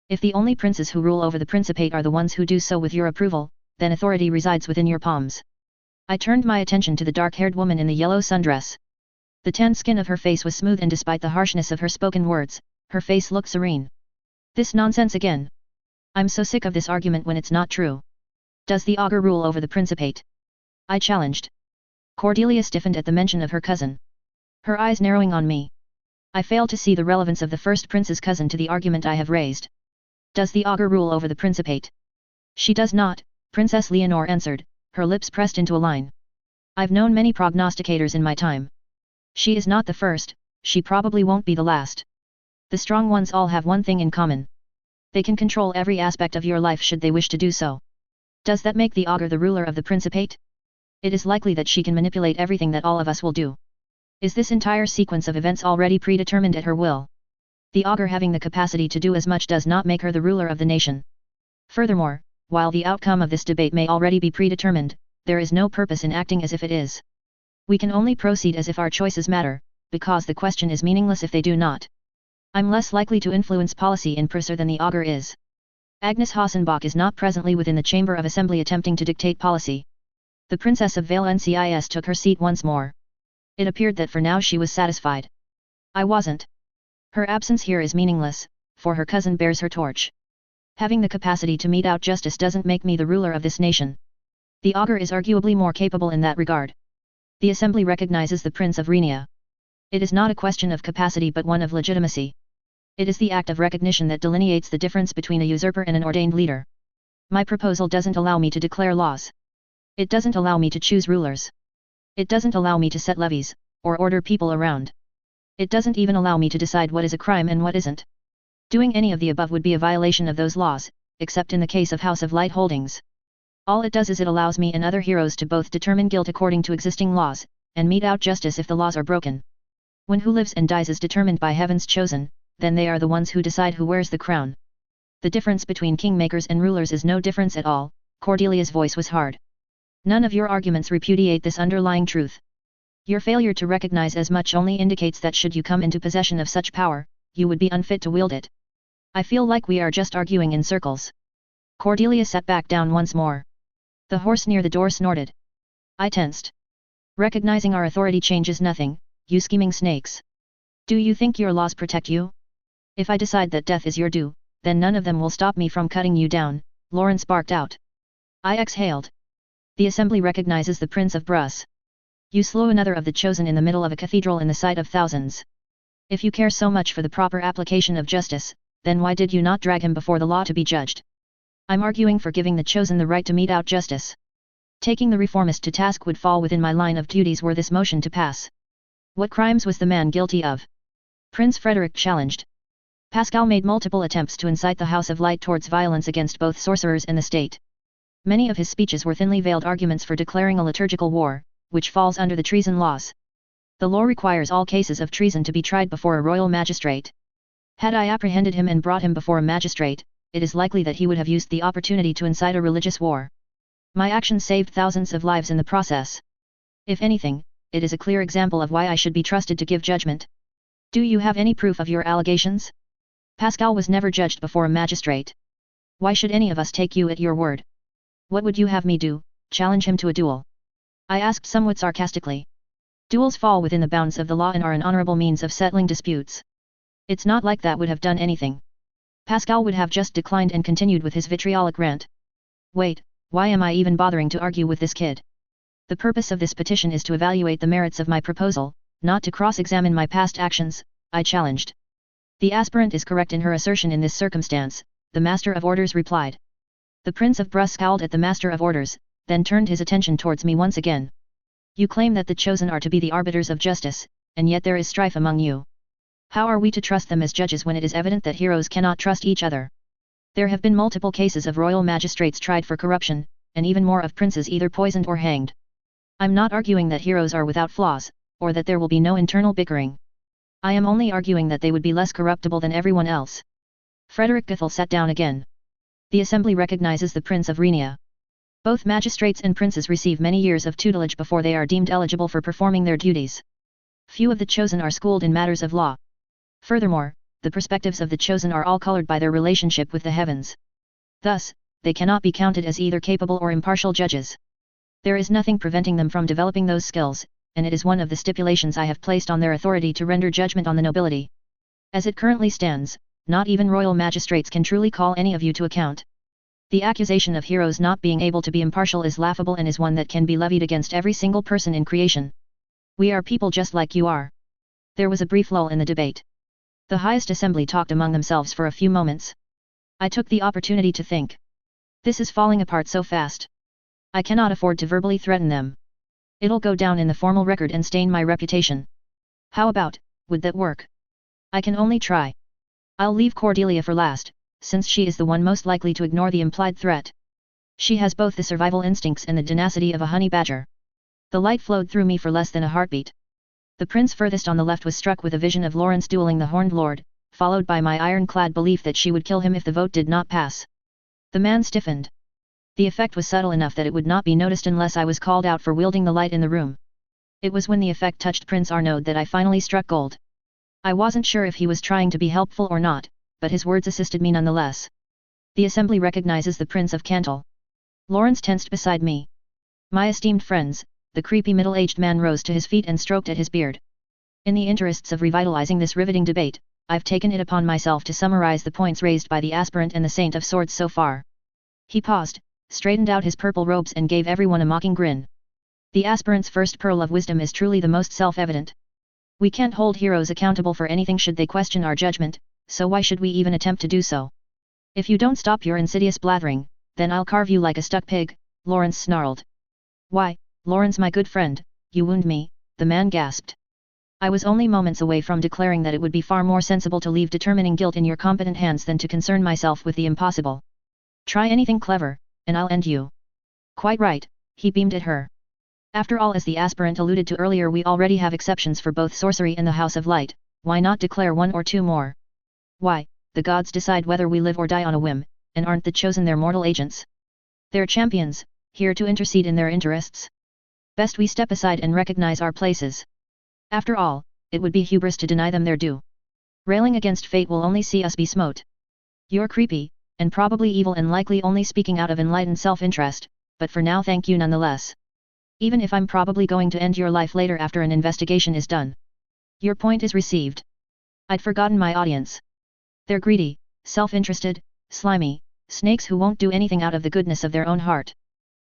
If the only princes who rule over the Principate are the ones who do so with your approval, then authority resides within your palms. I turned my attention to the dark-haired woman in the yellow sundress. The tan skin of her face was smooth, and despite the harshness of her spoken words, her face looked serene. This nonsense again. I'm so sick of this argument when it's not true. Does the augur rule over the Principate? I challenged. Cordelia stiffened at the mention of her cousin. Her eyes narrowing on me. I fail to see the relevance of the first prince's cousin to the argument I have raised. Does the augur rule over the Principate? She does not, Princess Leonore answered, her lips pressed into a line. I've known many prognosticators in my time. She is not the first, she probably won't be the last. The strong ones all have one thing in common. They can control every aspect of your life should they wish to do so. Does that make the augur the ruler of the Principate? It is likely that she can manipulate everything that all of us will do. Is this entire sequence of events already predetermined at her will? The augur having the capacity to do as much does not make her the ruler of the nation. Furthermore, while the outcome of this debate may already be predetermined, there is no purpose in acting as if it is. We can only proceed as if our choices matter, because the question is meaningless if they do not. I'm less likely to influence policy in Purser than the augur is. Agnes Hassenbach is not presently within the Chamber of Assembly attempting to dictate policy. The Princess of Vale Ncis took her seat once more. It appeared that for now she was satisfied. I wasn't. Her absence here is meaningless, for her cousin bears her torch. Having the capacity to mete out justice doesn't make me the ruler of this nation. The augur is arguably more capable in that regard. The Assembly recognizes the Prince of Rhenia. It is not a question of capacity but one of legitimacy. It is the act of recognition that delineates the difference between a usurper and an ordained leader. My proposal doesn't allow me to declare laws. It doesn't allow me to choose rulers. It doesn't allow me to set levies, or order people around. It doesn't even allow me to decide what is a crime and what isn't. Doing any of the above would be a violation of those laws, except in the case of House of Light holdings. All it does is it allows me and other heroes to both determine guilt according to existing laws, and mete out justice if the laws are broken. When who lives and dies is determined by heaven's chosen, then they are the ones who decide who wears the crown. The difference between kingmakers and rulers is no difference at all. Cordelia's voice was hard. None of your arguments repudiate this underlying truth. Your failure to recognize as much only indicates that should you come into possession of such power, you would be unfit to wield it. I feel like we are just arguing in circles. Cordelia sat back down once more. The horse near the door snorted. I tensed. Recognizing our authority changes nothing, you scheming snakes. Do you think your laws protect you? If I decide that death is your due, then none of them will stop me from cutting you down, Lawrence barked out. I exhaled. The assembly recognizes the Prince of Brus. You slew another of the chosen in the middle of a cathedral in the sight of thousands. If you care so much for the proper application of justice, then why did you not drag him before the law to be judged? I'm arguing for giving the chosen the right to mete out justice. Taking the reformist to task would fall within my line of duties were this motion to pass. What crimes was the man guilty of? Prince Frederick challenged. Pascal made multiple attempts to incite the House of Light towards violence against both sorcerers and the state. Many of his speeches were thinly veiled arguments for declaring a liturgical war, which falls under the treason laws. The law requires all cases of treason to be tried before a royal magistrate. Had I apprehended him and brought him before a magistrate, it is likely that he would have used the opportunity to incite a religious war. My action saved thousands of lives in the process. If anything, it is a clear example of why I should be trusted to give judgment. Do you have any proof of your allegations? Pascal was never judged before a magistrate. Why should any of us take you at your word? What would you have me do, challenge him to a duel? I asked somewhat sarcastically. Duels fall within the bounds of the law and are an honorable means of settling disputes. It's not like that would have done anything. Pascal would have just declined and continued with his vitriolic rant. Wait, why am I even bothering to argue with this kid? The purpose of this petition is to evaluate the merits of my proposal, not to cross-examine my past actions, I challenged. The aspirant is correct in her assertion in this circumstance, the Master of Orders replied. The Prince of Brus scowled at the Master of Orders, then turned his attention towards me once again. You claim that the chosen are to be the arbiters of justice, and yet there is strife among you. How are we to trust them as judges when it is evident that heroes cannot trust each other? There have been multiple cases of royal magistrates tried for corruption, and even more of princes either poisoned or hanged. I'm not arguing that heroes are without flaws, or that there will be no internal bickering. I am only arguing that they would be less corruptible than everyone else. Frederick Goethel sat down again. The assembly recognizes the Prince of Rhenia. Both magistrates and princes receive many years of tutelage before they are deemed eligible for performing their duties. Few of the chosen are schooled in matters of law. Furthermore, the perspectives of the chosen are all colored by their relationship with the heavens. Thus, they cannot be counted as either capable or impartial judges. There is nothing preventing them from developing those skills, and it is one of the stipulations I have placed on their authority to render judgment on the nobility. As it currently stands, not even royal magistrates can truly call any of you to account. The accusation of heroes not being able to be impartial is laughable and is one that can be levied against every single person in creation. We are people just like you are. There was a brief lull in the debate. The highest assembly talked among themselves for a few moments. I took the opportunity to think. This is falling apart so fast. I cannot afford to verbally threaten them. It'll go down in the formal record and stain my reputation. How about, would that work? I can only try. I'll leave Cordelia for last, since she is the one most likely to ignore the implied threat. She has both the survival instincts and the tenacity of a honey badger. The light flowed through me for less than a heartbeat. The prince furthest on the left was struck with a vision of Lawrence dueling the Horned Lord, followed by my ironclad belief that she would kill him if the vote did not pass. The man stiffened. The effect was subtle enough that it would not be noticed unless I was called out for wielding the light in the room. It was when the effect touched Prince Arnaud that I finally struck gold. I wasn't sure if he was trying to be helpful or not, but his words assisted me nonetheless. The assembly recognizes the Prince of Cantal. Lawrence tensed beside me. My esteemed friends, the creepy middle-aged man rose to his feet and stroked at his beard. In the interests of revitalizing this riveting debate, I've taken it upon myself to summarize the points raised by the aspirant and the Saint of Swords so far. He paused, straightened out his purple robes and gave everyone a mocking grin. The aspirant's first pearl of wisdom is truly the most self-evident. We can't hold heroes accountable for anything should they question our judgment, so why should we even attempt to do so? If you don't stop your insidious blathering, then I'll carve you like a stuck pig, Lawrence snarled. Why, Lawrence my good friend, you wound me, the man gasped. I was only moments away from declaring that it would be far more sensible to leave determining guilt in your competent hands than to concern myself with the impossible. Try anything clever, and I'll end you. Quite right, he beamed at her. After all, as the aspirant alluded to earlier, we already have exceptions for both sorcery and the House of Light, why not declare one or two more? Why, the gods decide whether we live or die on a whim, and aren't the chosen their mortal agents? They're champions, here to intercede in their interests. Best we step aside and recognize our places. After all, it would be hubris to deny them their due. Railing against fate will only see us be smote. You're creepy, and probably evil and likely only speaking out of enlightened self-interest, but for now thank you nonetheless. Even if I'm probably going to end your life later after an investigation is done. Your point is received. I'd forgotten my audience. They're greedy, self-interested, slimy, snakes who won't do anything out of the goodness of their own heart.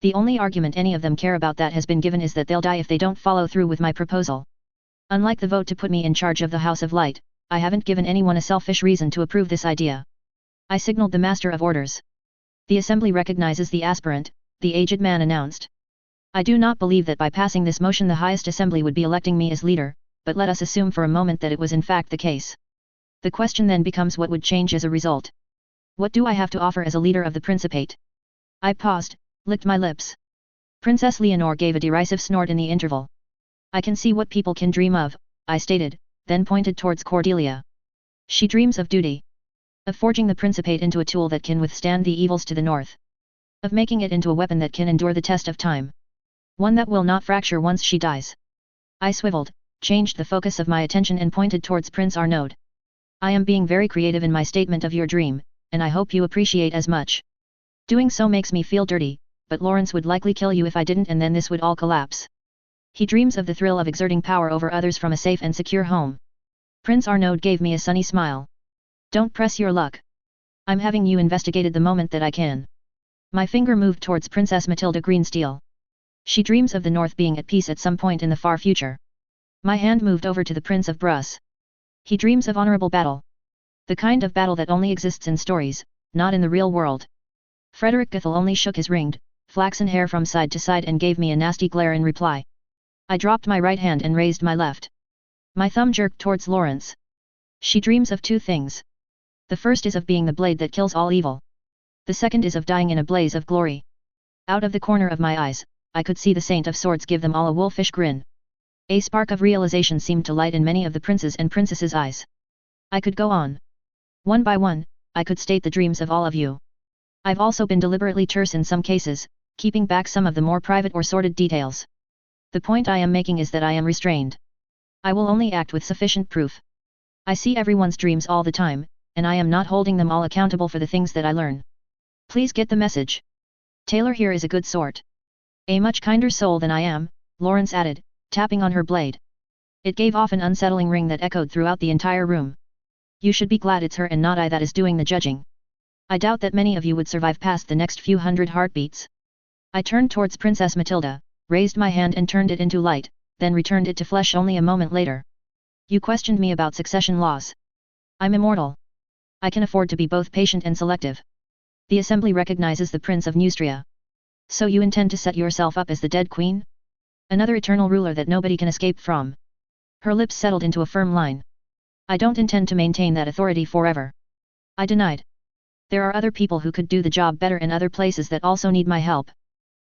The only argument any of them care about that has been given is that they'll die if they don't follow through with my proposal. Unlike the vote to put me in charge of the House of Light, I haven't given anyone a selfish reason to approve this idea. I signaled the Master of Orders. The Assembly recognizes the aspirant, the aged man announced. I do not believe that by passing this motion the highest assembly would be electing me as leader, but let us assume for a moment that it was in fact the case. The question then becomes what would change as a result. What do I have to offer as a leader of the Principate? I paused, licked my lips. Princess Leonore gave a derisive snort in the interval. I can see what people can dream of, I stated, then pointed towards Cordelia. She dreams of duty. Of forging the Principate into a tool that can withstand the evils to the north. Of making it into a weapon that can endure the test of time. One that will not fracture once she dies. I swiveled, changed the focus of my attention and pointed towards Prince Arnaud. I am being very creative in my statement of your dream, and I hope you appreciate as much. Doing so makes me feel dirty, but Lawrence would likely kill you if I didn't, and then this would all collapse. He dreams of the thrill of exerting power over others from a safe and secure home. Prince Arnaud gave me a sunny smile. Don't press your luck. I'm having you investigated the moment that I can. My finger moved towards Princess Matilda Greensteel. She dreams of the North being at peace at some point in the far future. My hand moved over to the Prince of Bruss. He dreams of honorable battle. The kind of battle that only exists in stories, not in the real world. Frederick Goethel only shook his ringed, flaxen hair from side to side and gave me a nasty glare in reply. I dropped my right hand and raised my left. My thumb jerked towards Lawrence. She dreams of two things. The first is of being the blade that kills all evil. The second is of dying in a blaze of glory. Out of the corner of my eyes, I could see the Saint of Swords give them all a wolfish grin. A spark of realization seemed to light in many of the princes and princesses' eyes. I could go on. One by one, I could state the dreams of all of you. I've also been deliberately terse in some cases, keeping back some of the more private or sordid details. The point I am making is that I am restrained. I will only act with sufficient proof. I see everyone's dreams all the time, and I am not holding them all accountable for the things that I learn. Please get the message. Taylor here is a good sort. A much kinder soul than I am, Lawrence added, tapping on her blade. It gave off an unsettling ring that echoed throughout the entire room. You should be glad it's her and not I that is doing the judging. I doubt that many of you would survive past the next few hundred heartbeats. I turned towards Princess Matilda, raised my hand and turned it into light, then returned it to flesh only a moment later. You questioned me about succession laws. I'm immortal. I can afford to be both patient and selective. The Assembly recognizes the Prince of Neustria. So you intend to set yourself up as the dead queen? Another eternal ruler that nobody can escape from. Her lips settled into a firm line. I don't intend to maintain that authority forever. I denied. There are other people who could do the job better in other places that also need my help.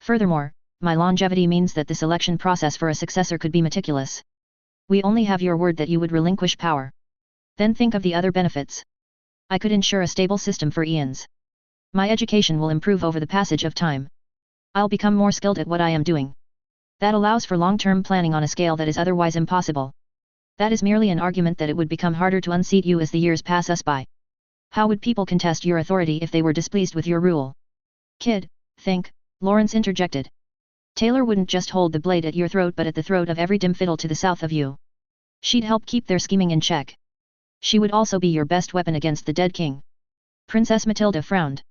Furthermore, my longevity means that the selection process for a successor could be meticulous. We only have your word that you would relinquish power. Then think of the other benefits. I could ensure a stable system for eons. My education will improve over the passage of time. I'll become more skilled at what I am doing. That allows for long-term planning on a scale that is otherwise impossible. That is merely an argument that it would become harder to unseat you as the years pass us by. How would people contest your authority if they were displeased with your rule? Kid, think, Lawrence interjected. Taylor wouldn't just hold the blade at your throat but at the throat of every dim fiddle to the south of you. She'd help keep their scheming in check. She would also be your best weapon against the dead king. Princess Matilda frowned.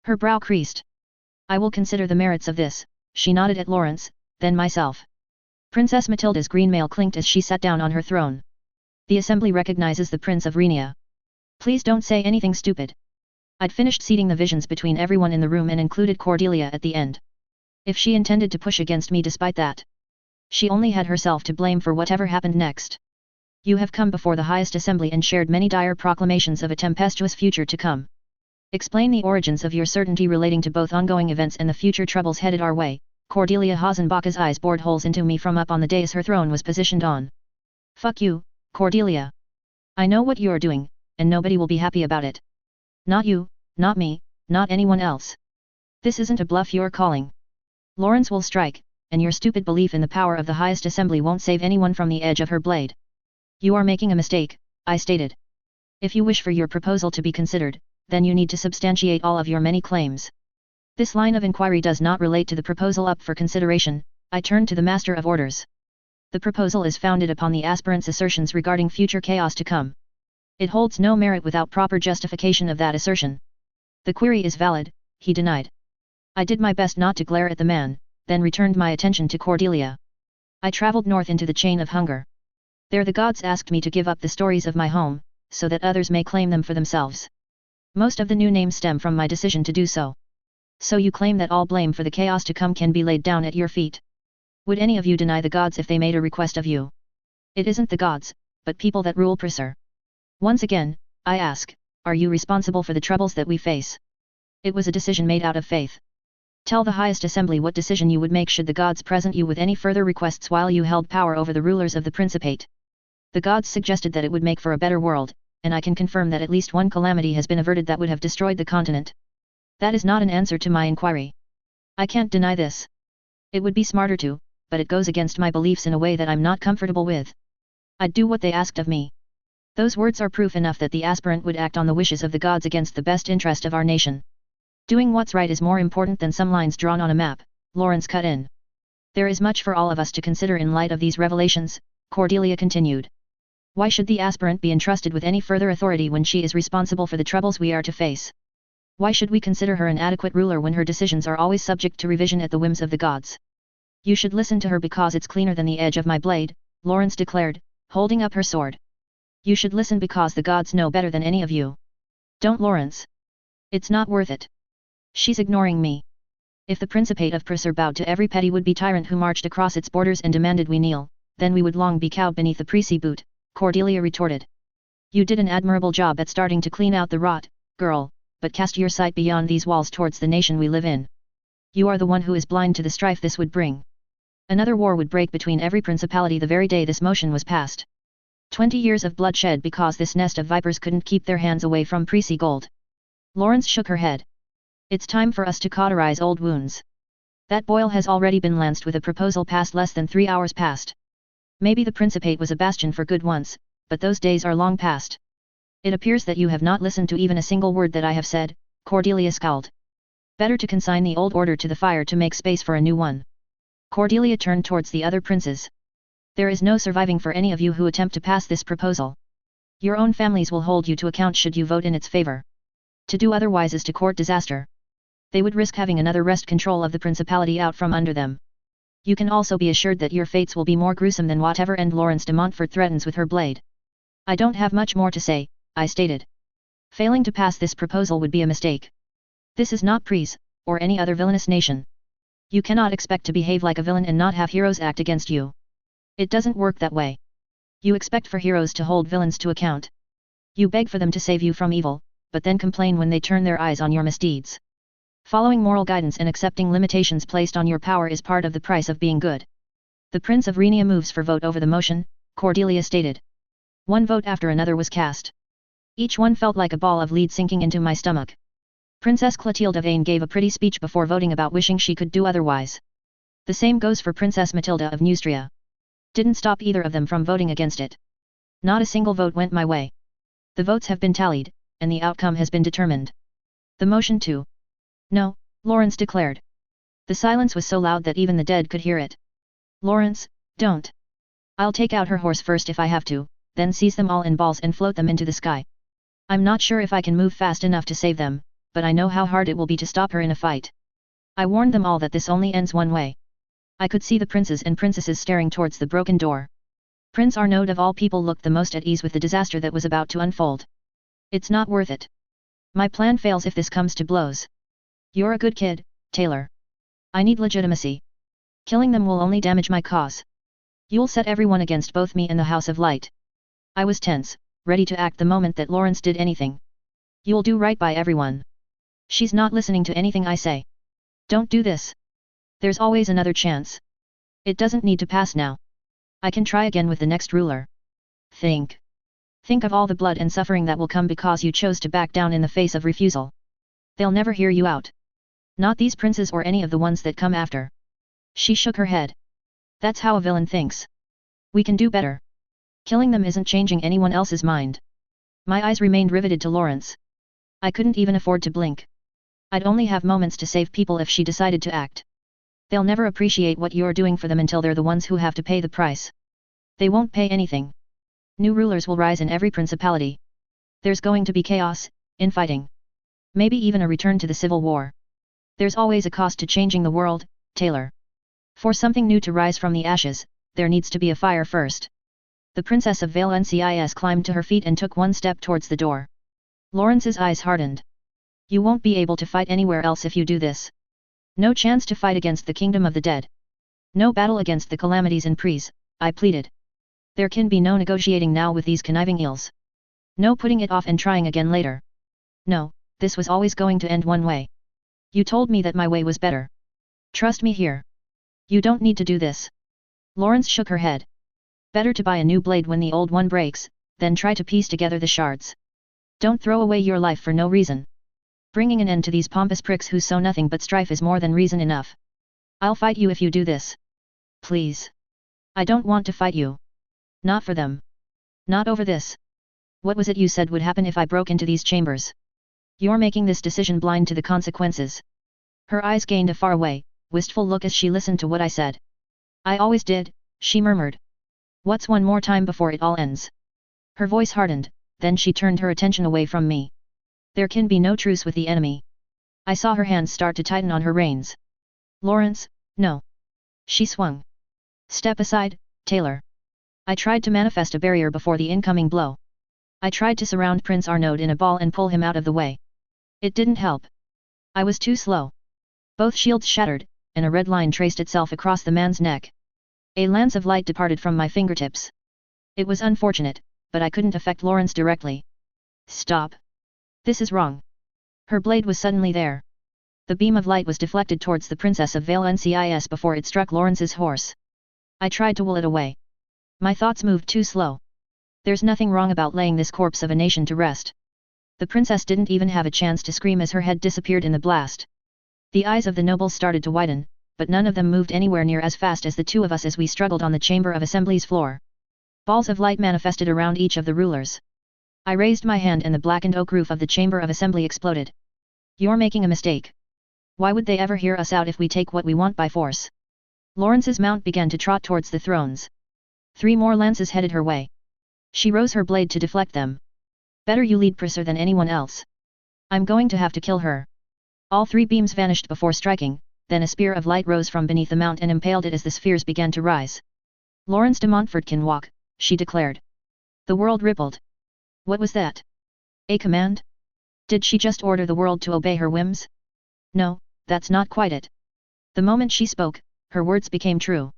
Her brow creased. I will consider the merits of this, she nodded at Lawrence, then myself. Princess Matilda's green mail clinked as she sat down on her throne. The Assembly recognizes the Prince of Renia. Please don't say anything stupid. I'd finished seating the visions between everyone in the room and included Cordelia at the end. If she intended to push against me despite that, she only had herself to blame for whatever happened next. You have come before the highest assembly and shared many dire proclamations of a tempestuous future to come. Explain the origins of your certainty relating to both ongoing events and the future troubles headed our way, Cordelia Hasenbach's eyes bored holes into me from up on the dais her throne was positioned on. Fuck you, Cordelia. I know what you're doing, and nobody will be happy about it. Not you, not me, not anyone else. This isn't a bluff you're calling. Lawrence will strike, and your stupid belief in the power of the highest assembly won't save anyone from the edge of her blade. You are making a mistake, I stated. If you wish for your proposal to be considered, then you need to substantiate all of your many claims. This line of inquiry does not relate to the proposal up for consideration. I turned to the Master of Orders. The proposal is founded upon the aspirant's assertions regarding future chaos to come. It holds no merit without proper justification of that assertion. The query is valid, he denied. I did my best not to glare at the man, then returned my attention to Cordelia. I traveled north into the chain of hunger. There the gods asked me to give up the stories of my home, so that others may claim them for themselves. Most of the new names stem from my decision to do so. So you claim that all blame for the chaos to come can be laid down at your feet? Would any of you deny the gods if they made a request of you? It isn't the gods, but people that rule Persur. Once again, I ask, are you responsible for the troubles that we face? It was a decision made out of faith. Tell the highest assembly what decision you would make should the gods present you with any further requests while you held power over the rulers of the Principate. The gods suggested that it would make for a better world, and I can confirm that at least one calamity has been averted that would have destroyed the continent. That is not an answer to my inquiry. I can't deny this. It would be smarter to, but it goes against my beliefs in a way that I'm not comfortable with. I'd do what they asked of me. Those words are proof enough that the aspirant would act on the wishes of the gods against the best interest of our nation. Doing what's right is more important than some lines drawn on a map, Lawrence cut in. There is much for all of us to consider in light of these revelations, Cordelia continued. Why should the aspirant be entrusted with any further authority when she is responsible for the troubles we are to face? Why should we consider her an adequate ruler when her decisions are always subject to revision at the whims of the gods? You should listen to her because it's cleaner than the edge of my blade, Lawrence declared, holding up her sword. You should listen because the gods know better than any of you. Don't, Lawrence. It's not worth it. She's ignoring me. If the Principate of Persur bowed to every petty would-be tyrant who marched across its borders and demanded we kneel, then we would long be cowed beneath the priestly boot, Cordelia retorted. You did an admirable job at starting to clean out the rot, girl, but cast your sight beyond these walls towards the nation we live in. You are the one who is blind to the strife this would bring. Another war would break between every principality the very day this motion was passed. 20 years of bloodshed because this nest of vipers couldn't keep their hands away from priestly gold. Lawrence shook her head. It's time for us to cauterize old wounds. That boil has already been lanced with a proposal passed less than 3 hours past. Maybe the Principate was a bastion for good once, but those days are long past. It appears that you have not listened to even a single word that I have said, Cordelia scowled. Better to consign the old order to the fire to make space for a new one. Cordelia turned towards the other princes. There is no surviving for any of you who attempt to pass this proposal. Your own families will hold you to account should you vote in its favor. To do otherwise is to court disaster. They would risk having another wrest control of the principality out from under them. You can also be assured that your fates will be more gruesome than whatever end Lawrence de Montfort threatens with her blade. I don't have much more to say, I stated. Failing to pass this proposal would be a mistake. This is not Pries, or any other villainous nation. You cannot expect to behave like a villain and not have heroes act against you. It doesn't work that way. You expect for heroes to hold villains to account. You beg for them to save you from evil, but then complain when they turn their eyes on your misdeeds. Following moral guidance and accepting limitations placed on your power is part of the price of being good. The Prince of Rhenia moves for vote over the motion, Cordelia stated. One vote after another was cast. Each one felt like a ball of lead sinking into my stomach. Princess Clotilde of Ain gave a pretty speech before voting about wishing she could do otherwise. The same goes for Princess Matilda of Neustria. Didn't stop either of them from voting against it. Not a single vote went my way. The votes have been tallied, and the outcome has been determined. The motion too. No, Lawrence declared. The silence was so loud that even the dead could hear it. Lawrence, don't. I'll take out her horse first if I have to, then seize them all in balls and float them into the sky. I'm not sure if I can move fast enough to save them, but I know how hard it will be to stop her in a fight. I warned them all that this only ends one way. I could see the princes and princesses staring towards the broken door. Prince Arnaud of all people looked the most at ease with the disaster that was about to unfold. It's not worth it. My plan fails if this comes to blows. You're a good kid, Taylor. I need legitimacy. Killing them will only damage my cause. You'll set everyone against both me and the House of Light. I was tense, ready to act the moment that Lawrence did anything. You'll do right by everyone. She's not listening to anything I say. Don't do this. There's always another chance. It doesn't need to pass now. I can try again with the next ruler. Think. Think of all the blood and suffering that will come because you chose to back down in the face of refusal. They'll never hear you out. Not these princes or any of the ones that come after. She shook her head. That's how a villain thinks. We can do better. Killing them isn't changing anyone else's mind. My eyes remained riveted to Lawrence. I couldn't even afford to blink. I'd only have moments to save people if she decided to act. They'll never appreciate what you're doing for them until they're the ones who have to pay the price. They won't pay anything. New rulers will rise in every principality. There's going to be chaos, infighting. Maybe even a return to the civil war. There's always a cost to changing the world, Taylor. For something new to rise from the ashes, there needs to be a fire first. The Princess of Valenciennes climbed to her feet and took one step towards the door. Lawrence's eyes hardened. You won't be able to fight anywhere else if you do this. No chance to fight against the kingdom of the dead. No battle against the calamities in Pries, I pleaded. There can be no negotiating now with these conniving eels. No putting it off and trying again later. No, this was always going to end one way. You told me that my way was better. Trust me here. You don't need to do this. Lawrence shook her head. Better to buy a new blade when the old one breaks, than try to piece together the shards. Don't throw away your life for no reason. Bringing an end to these pompous pricks who sow nothing but strife is more than reason enough. I'll fight you if you do this. Please. I don't want to fight you. Not for them. Not over this. What was it you said would happen if I broke into these chambers? You're making this decision blind to the consequences. Her eyes gained a faraway, wistful look as she listened to what I said. I always did, she murmured. What's one more time before it all ends? Her voice hardened, then she turned her attention away from me. There can be no truce with the enemy. I saw her hands start to tighten on her reins. Lawrence, no. She swung. Step aside, Taylor. I tried to manifest a barrier before the incoming blow. I tried to surround Prince Arnaud in a ball and pull him out of the way. It didn't help. I was too slow. Both shields shattered, and a red line traced itself across the man's neck. A lance of light departed from my fingertips. It was unfortunate, but I couldn't affect Lawrence directly. Stop. This is wrong. Her blade was suddenly there. The beam of light was deflected towards the Princess of Valenciennes before it struck Lawrence's horse. I tried to will it away. My thoughts moved too slow. There's nothing wrong about laying this corpse of a nation to rest. The princess didn't even have a chance to scream as her head disappeared in the blast. The eyes of the nobles started to widen, but none of them moved anywhere near as fast as the two of us as we struggled on the Chamber of Assembly's floor. Balls of light manifested around each of the rulers. I raised my hand and the blackened oak roof of the Chamber of Assembly exploded. You're making a mistake. Why would they ever hear us out if we take what we want by force? Lawrence's mount began to trot towards the thrones. 3 more lances headed her way. She rose her blade to deflect them. Better you lead Prisser than anyone else. I'm going to have to kill her. All 3 beams vanished before striking, then a spear of light rose from beneath the mount and impaled it as the spheres began to rise. Lawrence de Montfort can walk, she declared. The world rippled. What was that? A command? Did she just order the world to obey her whims? No, that's not quite it. The moment she spoke, her words became true.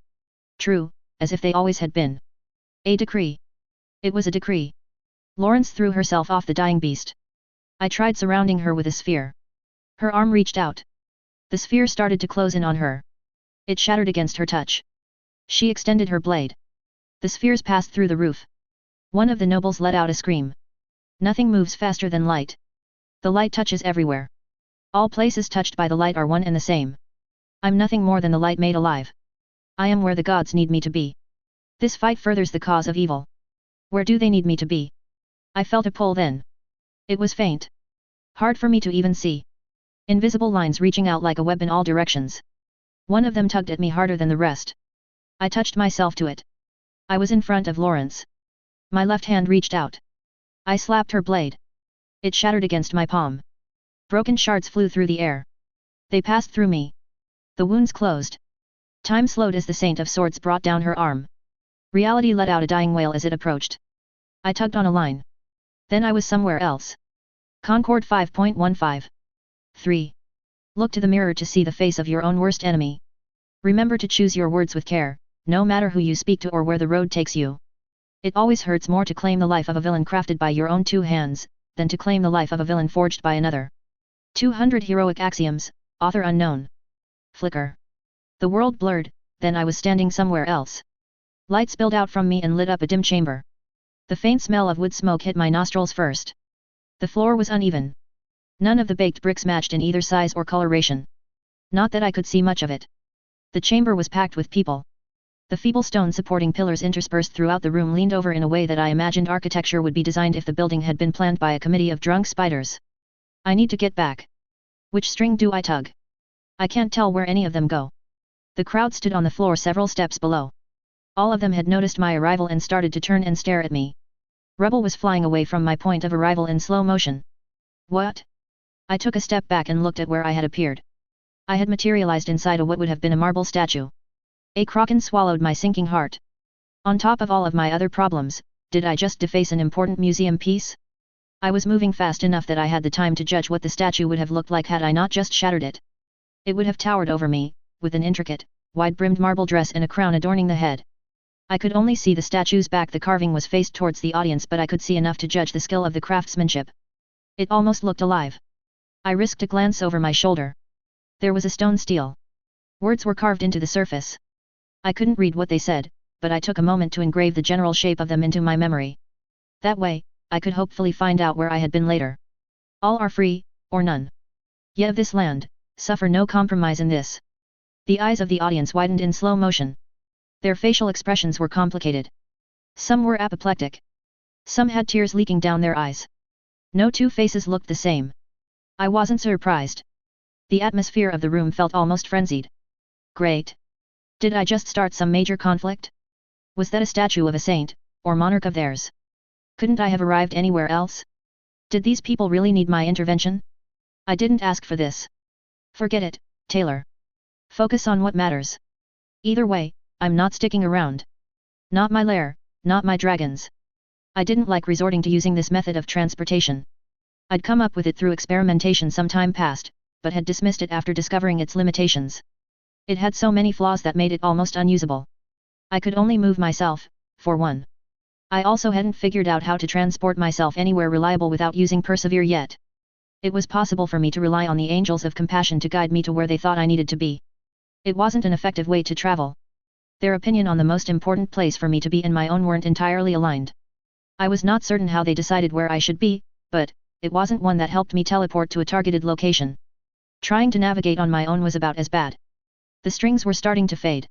True, as if they always had been. A decree. It was a decree. Lawrence threw herself off the dying beast. I tried surrounding her with a sphere. Her arm reached out. The sphere started to close in on her. It shattered against her touch. She extended her blade. The spheres passed through the roof. One of the nobles let out a scream. Nothing moves faster than light. The light touches everywhere. All places touched by the light are one and the same. I'm nothing more than the light made alive. I am where the gods need me to be. This fight furthers the cause of evil. Where do they need me to be? I felt a pull then. It was faint. Hard for me to even see. Invisible lines reaching out like a web in all directions. One of them tugged at me harder than the rest. I touched myself to it. I was in front of Lawrence. My left hand reached out. I slapped her blade. It shattered against my palm. Broken shards flew through the air. They passed through me. The wounds closed. Time slowed as the Saint of Swords brought down her arm. Reality let out a dying wail as it approached. I tugged on a line. Then I was somewhere else. Concord 5.15. 3. Look to the mirror to see the face of your own worst enemy. Remember to choose your words with care, no matter who you speak to or where the road takes you. It always hurts more to claim the life of a villain crafted by your own 2 hands, than to claim the life of a villain forged by another. 200 Heroic Axioms, author unknown. Flickr. The world blurred, then I was standing somewhere else. Light spilled out from me and lit up a dim chamber. The faint smell of wood smoke hit my nostrils first. The floor was uneven. None of the baked bricks matched in either size or coloration. Not that I could see much of it. The chamber was packed with people. The feeble stone supporting pillars interspersed throughout the room leaned over in a way that I imagined architecture would be designed if the building had been planned by a committee of drunk spiders. I need to get back. Which string do I tug? I can't tell where any of them go. The crowd stood on the floor several steps below. All of them had noticed my arrival and started to turn and stare at me. Rubble was flying away from my point of arrival in slow motion. What? I took a step back and looked at where I had appeared. I had materialized inside a what would have been a marble statue. A kraken swallowed my sinking heart. On top of all of my other problems, did I just deface an important museum piece? I was moving fast enough that I had the time to judge what the statue would have looked like had I not just shattered it. It would have towered over me, with an intricate, wide-brimmed marble dress and a crown adorning the head. I could only see the statue's back. The carving was faced towards the audience, but I could see enough to judge the skill of the craftsmanship. It almost looked alive. I risked a glance over my shoulder. There was a stone stele. Words were carved into the surface. I couldn't read what they said, but I took a moment to engrave the general shape of them into my memory. That way, I could hopefully find out where I had been later. All are free, or none. Ye of this land, suffer no compromise in this. The eyes of the audience widened in slow motion. Their facial expressions were complicated. Some were apoplectic. Some had tears leaking down their eyes. No two faces looked the same. I wasn't surprised. The atmosphere of the room felt almost frenzied. Great. Did I just start some major conflict? Was that a statue of a saint, or monarch of theirs? Couldn't I have arrived anywhere else? Did these people really need my intervention? I didn't ask for this. Forget it, Taylor. Focus on what matters. Either way, I'm not sticking around. Not my lair, not my dragons. I didn't like resorting to using this method of transportation. I'd come up with it through experimentation some time past, but had dismissed it after discovering its limitations. It had so many flaws that made it almost unusable. I could only move myself, for one. I also hadn't figured out how to transport myself anywhere reliable without using Persevere yet. It was possible for me to rely on the angels of compassion to guide me to where they thought I needed to be. It wasn't an effective way to travel. Their opinion on the most important place for me to be and my own weren't entirely aligned. I was not certain how they decided where I should be, but it wasn't one that helped me teleport to a targeted location. Trying to navigate on my own was about as bad. The strings were starting to fade.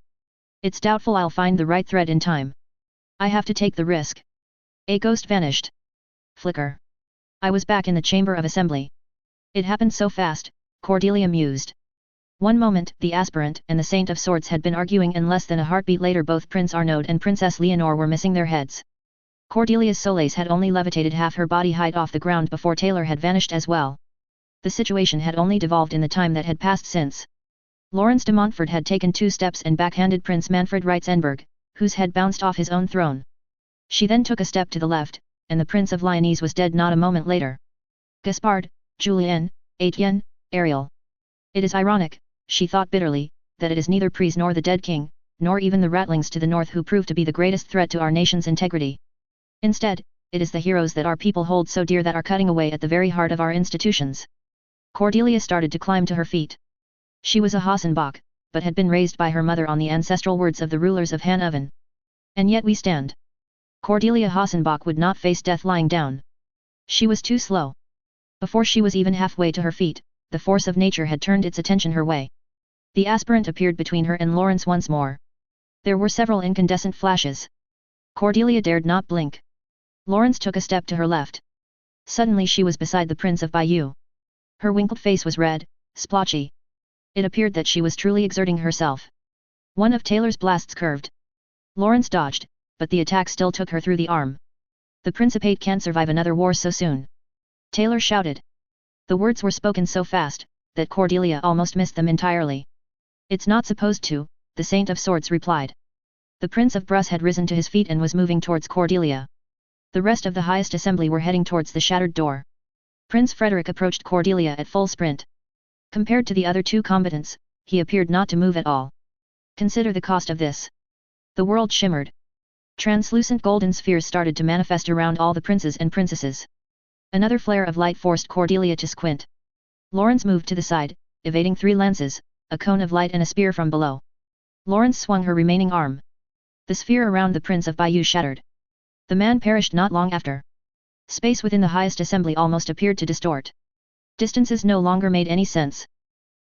It's doubtful I'll find the right thread in time. I have to take the risk. A ghost vanished. Flicker. I was back in the Chamber of Assembly. It happened so fast, Cordelia mused. One moment, the aspirant and the Saint of Swords had been arguing, and less than a heartbeat later both Prince Arnaud and Princess Leonore were missing their heads. Cordelia's solace had only levitated half her body height off the ground before Taylor had vanished as well. The situation had only devolved in the time that had passed since. Lawrence de Montfort had taken 2 steps and backhanded Prince Manfred Reitzenberg, whose head bounced off his own throne. She then took a step to the left, and the Prince of Lyonesse was dead not a moment later. Gaspard, Julien, Etienne, Ariel. It is ironic, she thought bitterly, that it is neither Prise nor the dead king, nor even the Ratlings to the north who prove to be the greatest threat to our nation's integrity. Instead, it is the heroes that our people hold so dear that are cutting away at the very heart of our institutions. Cordelia started to climb to her feet. She was a Hassenbach, but had been raised by her mother on the ancestral words of the rulers of Hanover. And yet we stand. Cordelia Hassenbach would not face death lying down. She was too slow. Before she was even halfway to her feet, the force of nature had turned its attention her way. The aspirant appeared between her and Lawrence once more. There were several incandescent flashes. Cordelia dared not blink. Lawrence took a step to her left. Suddenly she was beside the Prince of Bayeux. Her wrinkled face was red, splotchy. It appeared that she was truly exerting herself. One of Taylor's blasts curved. Lawrence dodged, but the attack still took her through the arm. The Principate can't survive another war so soon. Taylor shouted. The words were spoken so fast, that Cordelia almost missed them entirely. It's not supposed to, the Saint of Swords replied. The Prince of Bruss had risen to his feet and was moving towards Cordelia. The rest of the highest assembly were heading towards the shattered door. Prince Frederick approached Cordelia at full sprint. Compared to the other 2 combatants, he appeared not to move at all. Consider the cost of this. The world shimmered. Translucent golden spheres started to manifest around all the princes and princesses. Another flare of light forced Cordelia to squint. Lawrence moved to the side, evading 3 lances, a cone of light and a spear from below. Lawrence swung her remaining arm. The sphere around the Prince of Bayou shattered. The man perished not long after. Space within the highest assembly almost appeared to distort. Distances no longer made any sense.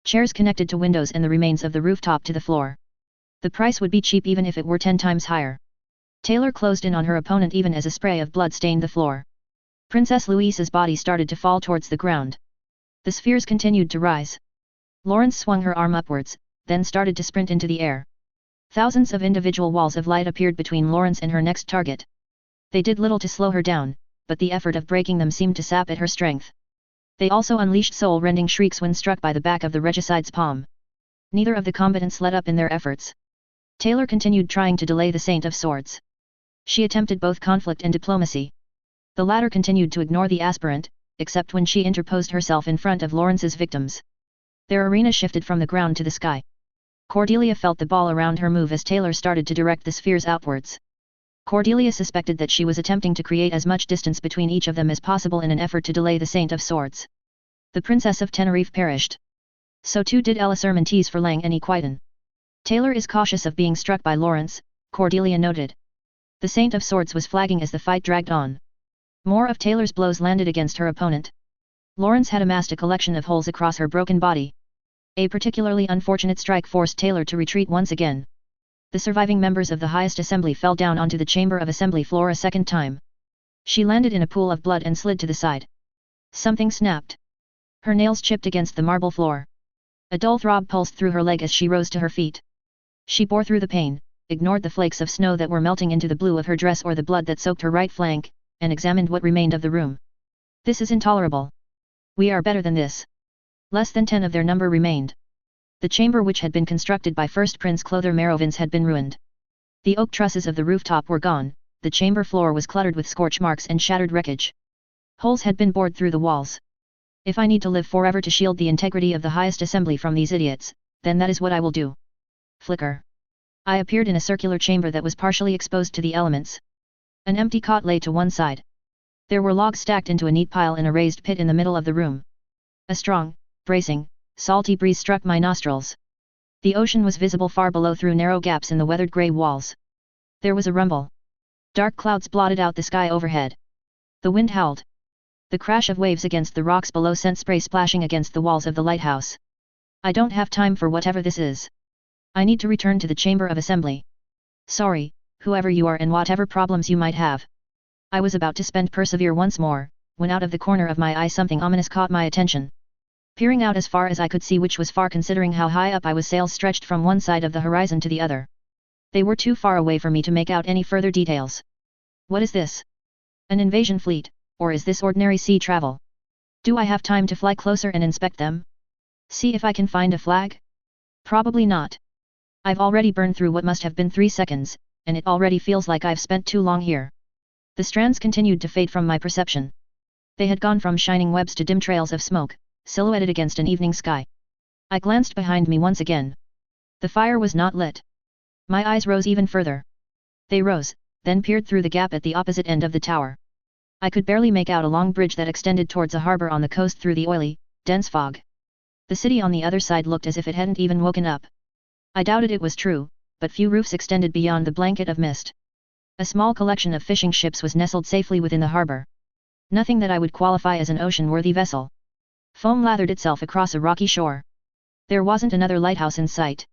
Chairs connected to windows and the remains of the rooftop to the floor. The price would be cheap even if it were 10 times higher. Taylor closed in on her opponent even as a spray of blood stained the floor. Princess Louise's body started to fall towards the ground. The spheres continued to rise. Lawrence swung her arm upwards, then started to sprint into the air. Thousands of individual walls of light appeared between Lawrence and her next target. They did little to slow her down, but the effort of breaking them seemed to sap at her strength. They also unleashed soul-rending shrieks when struck by the back of the regicide's palm. Neither of the combatants let up in their efforts. Taylor continued trying to delay the Saint of Swords. She attempted both conflict and diplomacy. The latter continued to ignore the aspirant, except when she interposed herself in front of Lawrence's victims. Their arena shifted from the ground to the sky. Cordelia felt the ball around her move as Taylor started to direct the spheres outwards. Cordelia suspected that she was attempting to create as much distance between each of them as possible in an effort to delay the Saint of Swords. The Princess of Tenerife perished. So too did Ella Sermontes for Lang and Equitan. Taylor is cautious of being struck by Lawrence, Cordelia noted. The Saint of Swords was flagging as the fight dragged on. More of Taylor's blows landed against her opponent. Lawrence had amassed a collection of holes across her broken body. A particularly unfortunate strike forced Taylor to retreat once again. The surviving members of the highest assembly fell down onto the chamber of assembly floor a second time. She landed in a pool of blood and slid to the side. Something snapped. Her nails chipped against the marble floor. A dull throb pulsed through her leg as she rose to her feet. She bore through the pain, ignored the flakes of snow that were melting into the blue of her dress or the blood that soaked her right flank, and examined what remained of the room. This is intolerable. We are better than this. Less than 10 of their number remained. The chamber which had been constructed by first Prince Clother Merovins had been ruined. The oak trusses of the rooftop were gone, the chamber floor was cluttered with scorch marks and shattered wreckage. Holes had been bored through the walls. If I need to live forever to shield the integrity of the highest assembly from these idiots, then that is what I will do. Flicker. I appeared in a circular chamber that was partially exposed to the elements. An empty cot lay to one side. There were logs stacked into a neat pile in a raised pit in the middle of the room. A strong, bracing, salty breeze struck my nostrils. The ocean was visible far below through narrow gaps in the weathered grey walls. There was a rumble. Dark clouds blotted out the sky overhead. The wind howled. The crash of waves against the rocks below sent spray splashing against the walls of the lighthouse. I don't have time for whatever this is. I need to return to the chamber of assembly. Sorry, whoever you are and whatever problems you might have. I was about to spend persevere once more, when out of the corner of my eye something ominous caught my attention. Peering out as far as I could see, which was far considering how high up I was, sails stretched from one side of the horizon to the other. They were too far away for me to make out any further details. What is this? An invasion fleet, or is this ordinary sea travel? Do I have time to fly closer and inspect them? See if I can find a flag? Probably not. I've already burned through what must have been 3 seconds, and it already feels like I've spent too long here. The strands continued to fade from my perception. They had gone from shining webs to dim trails of smoke, silhouetted against an evening sky. I glanced behind me once again. The fire was not lit. My eyes rose even further. They rose, then peered through the gap at the opposite end of the tower. I could barely make out a long bridge that extended towards a harbor on the coast through the oily, dense fog. The city on the other side looked as if it hadn't even woken up. I doubted it was true, but few roofs extended beyond the blanket of mist. A small collection of fishing ships was nestled safely within the harbor. Nothing that I would qualify as an ocean-worthy vessel. Foam lathered itself across a rocky shore. There wasn't another lighthouse in sight.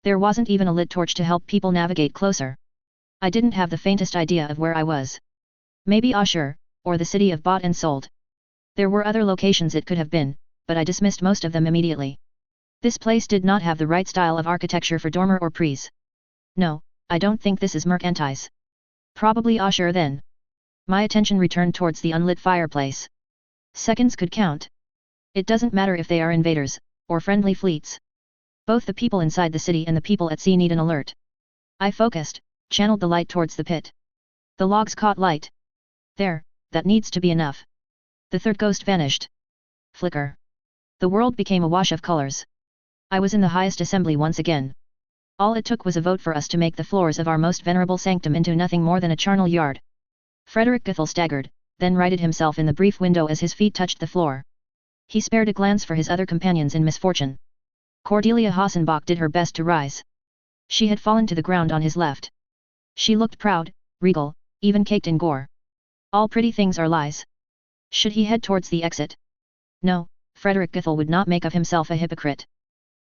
There wasn't even a lit torch to help people navigate closer. I didn't have the faintest idea of where I was. Maybe Ashur, or the city of bought and sold. There were other locations it could have been, but I dismissed most of them immediately. This place did not have the right style of architecture for dormer or pries. No, I don't think this is Mercantize. Probably Ashur then. My attention returned towards the unlit fireplace. Seconds could count. It doesn't matter if they are invaders, or friendly fleets. Both the people inside the city and the people at sea need an alert. I focused, channeled the light towards the pit. The logs caught light. There, that needs to be enough. The third ghost vanished. Flicker. The world became a wash of colors. I was in the highest assembly once again. All it took was a vote for us to make the floors of our most venerable sanctum into nothing more than a charnel yard. Frederick Goethel staggered, then righted himself in the brief window as his feet touched the floor. He spared a glance for his other companions in misfortune. Cordelia Hassenbach did her best to rise. She had fallen to the ground on his left. She looked proud, regal, even caked in gore. All pretty things are lies. Should he head towards the exit? No, Frederick Goethel would not make of himself a hypocrite.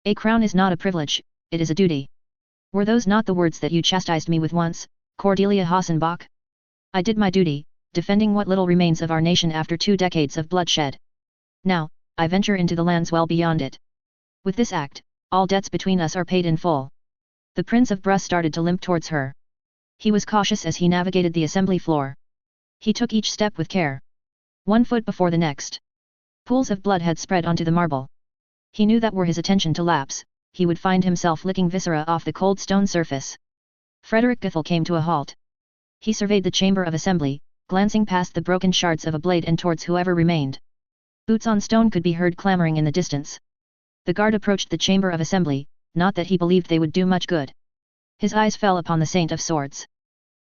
A crown is not a privilege, it is a duty. Were those not the words that you chastised me with once, Cordelia Hassenbach? I did my duty, defending what little remains of our nation after 2 decades of bloodshed. Now, I venture into the lands well beyond it. With this act, all debts between us are paid in full. The Prince of Brus started to limp towards her. He was cautious as he navigated the assembly floor. He took each step with care. 1 foot before the next. Pools of blood had spread onto the marble. He knew that were his attention to lapse, he would find himself licking viscera off the cold stone surface. Frederick Goethel came to a halt. He surveyed the chamber of assembly, glancing past the broken shards of a blade and towards whoever remained. Boots on stone could be heard clamoring in the distance. The guard approached the chamber of assembly, not that he believed they would do much good. His eyes fell upon the Saint of Swords.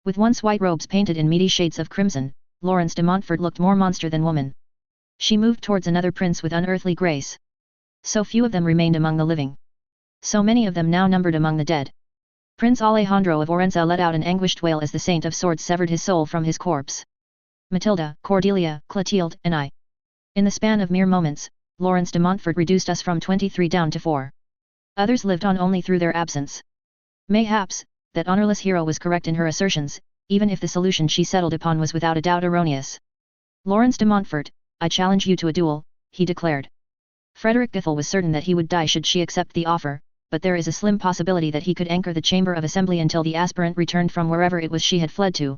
With once white robes painted in meaty shades of crimson, Laurence de Montfort looked more monster than woman. She moved towards another prince with unearthly grace. So few of them remained among the living. So many of them now numbered among the dead. Prince Alejandro of Orense let out an anguished wail as the Saint of Swords severed his soul from his corpse. Matilda, Cordelia, Clotilde, and I. In the span of mere moments, Laurence de Montfort reduced us from 23 down to 4. Others lived on only through their absence. Mayhaps, that honorless hero was correct in her assertions, even if the solution she settled upon was without a doubt erroneous. Laurence de Montfort, I challenge you to a duel, he declared. Frederick Goethel was certain that he would die should she accept the offer, but there is a slim possibility that he could anchor the chamber of assembly until the aspirant returned from wherever it was she had fled to.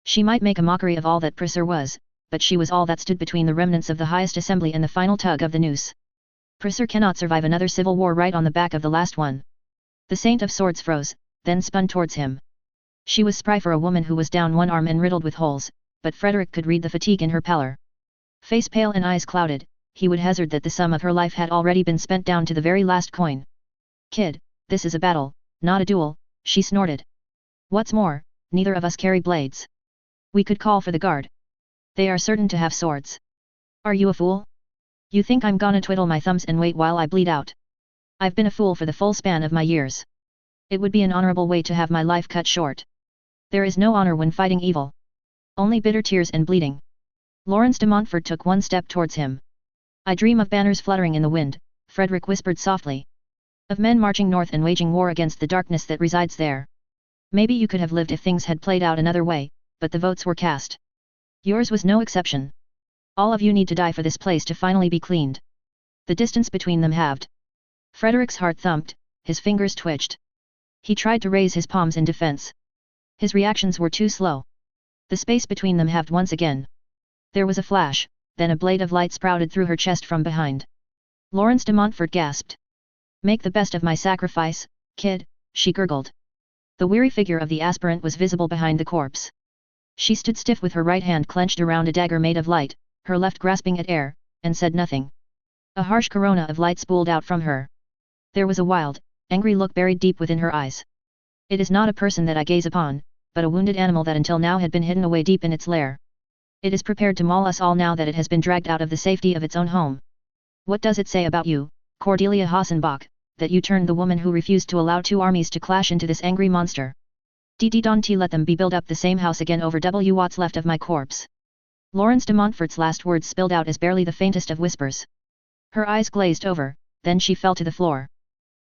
She might make a mockery of all that Priscilla was, but she was all that stood between the remnants of the highest assembly and the final tug of the noose. Priscilla cannot survive another civil war right on the back of the last one. The Saint of Swords froze, then spun towards him. She was spry for a woman who was down one arm and riddled with holes, but Frederick could read the fatigue in her pallor. Face pale and eyes clouded, he would hazard that the sum of her life had already been spent down to the very last coin. Kid, this is a battle, not a duel, she snorted. What's more, neither of us carry blades. We could call for the guard. They are certain to have swords. Are you a fool? You think I'm gonna twiddle my thumbs and wait while I bleed out? I've been a fool for the full span of my years. It would be an honorable way to have my life cut short. There is no honor when fighting evil. Only bitter tears and bleeding. Laurence de Montfort took 1 step towards him. I dream of banners fluttering in the wind, Frederick whispered softly. Of men marching north and waging war against the darkness that resides there. Maybe you could have lived if things had played out another way, but the votes were cast. Yours was no exception. All of you need to die for this place to finally be cleaned. The distance between them halved. Frederick's heart thumped, his fingers twitched. He tried to raise his palms in defense. His reactions were too slow. The space between them halved once again. There was a flash, then a blade of light sprouted through her chest from behind. Laurence de Montfort gasped. Make the best of my sacrifice, kid, she gurgled. The weary figure of the aspirant was visible behind the corpse. She stood stiff with her right hand clenched around a dagger made of light, her left grasping at air, and said nothing. A harsh corona of light spooled out from her. There was a wild, angry look buried deep within her eyes. It is not a person that I gaze upon, but a wounded animal that until now had been hidden away deep in its lair. It is prepared to maul us all now that it has been dragged out of the safety of its own home. What does it say about you, Cordelia Hassenbach, that you turned the woman who refused to allow 2 armies to clash into this angry monster? Don't let them be build up the same house again over what's left of my corpse. Laurence de Montfort's last words spilled out as barely the faintest of whispers. Her eyes glazed over, then she fell to the floor.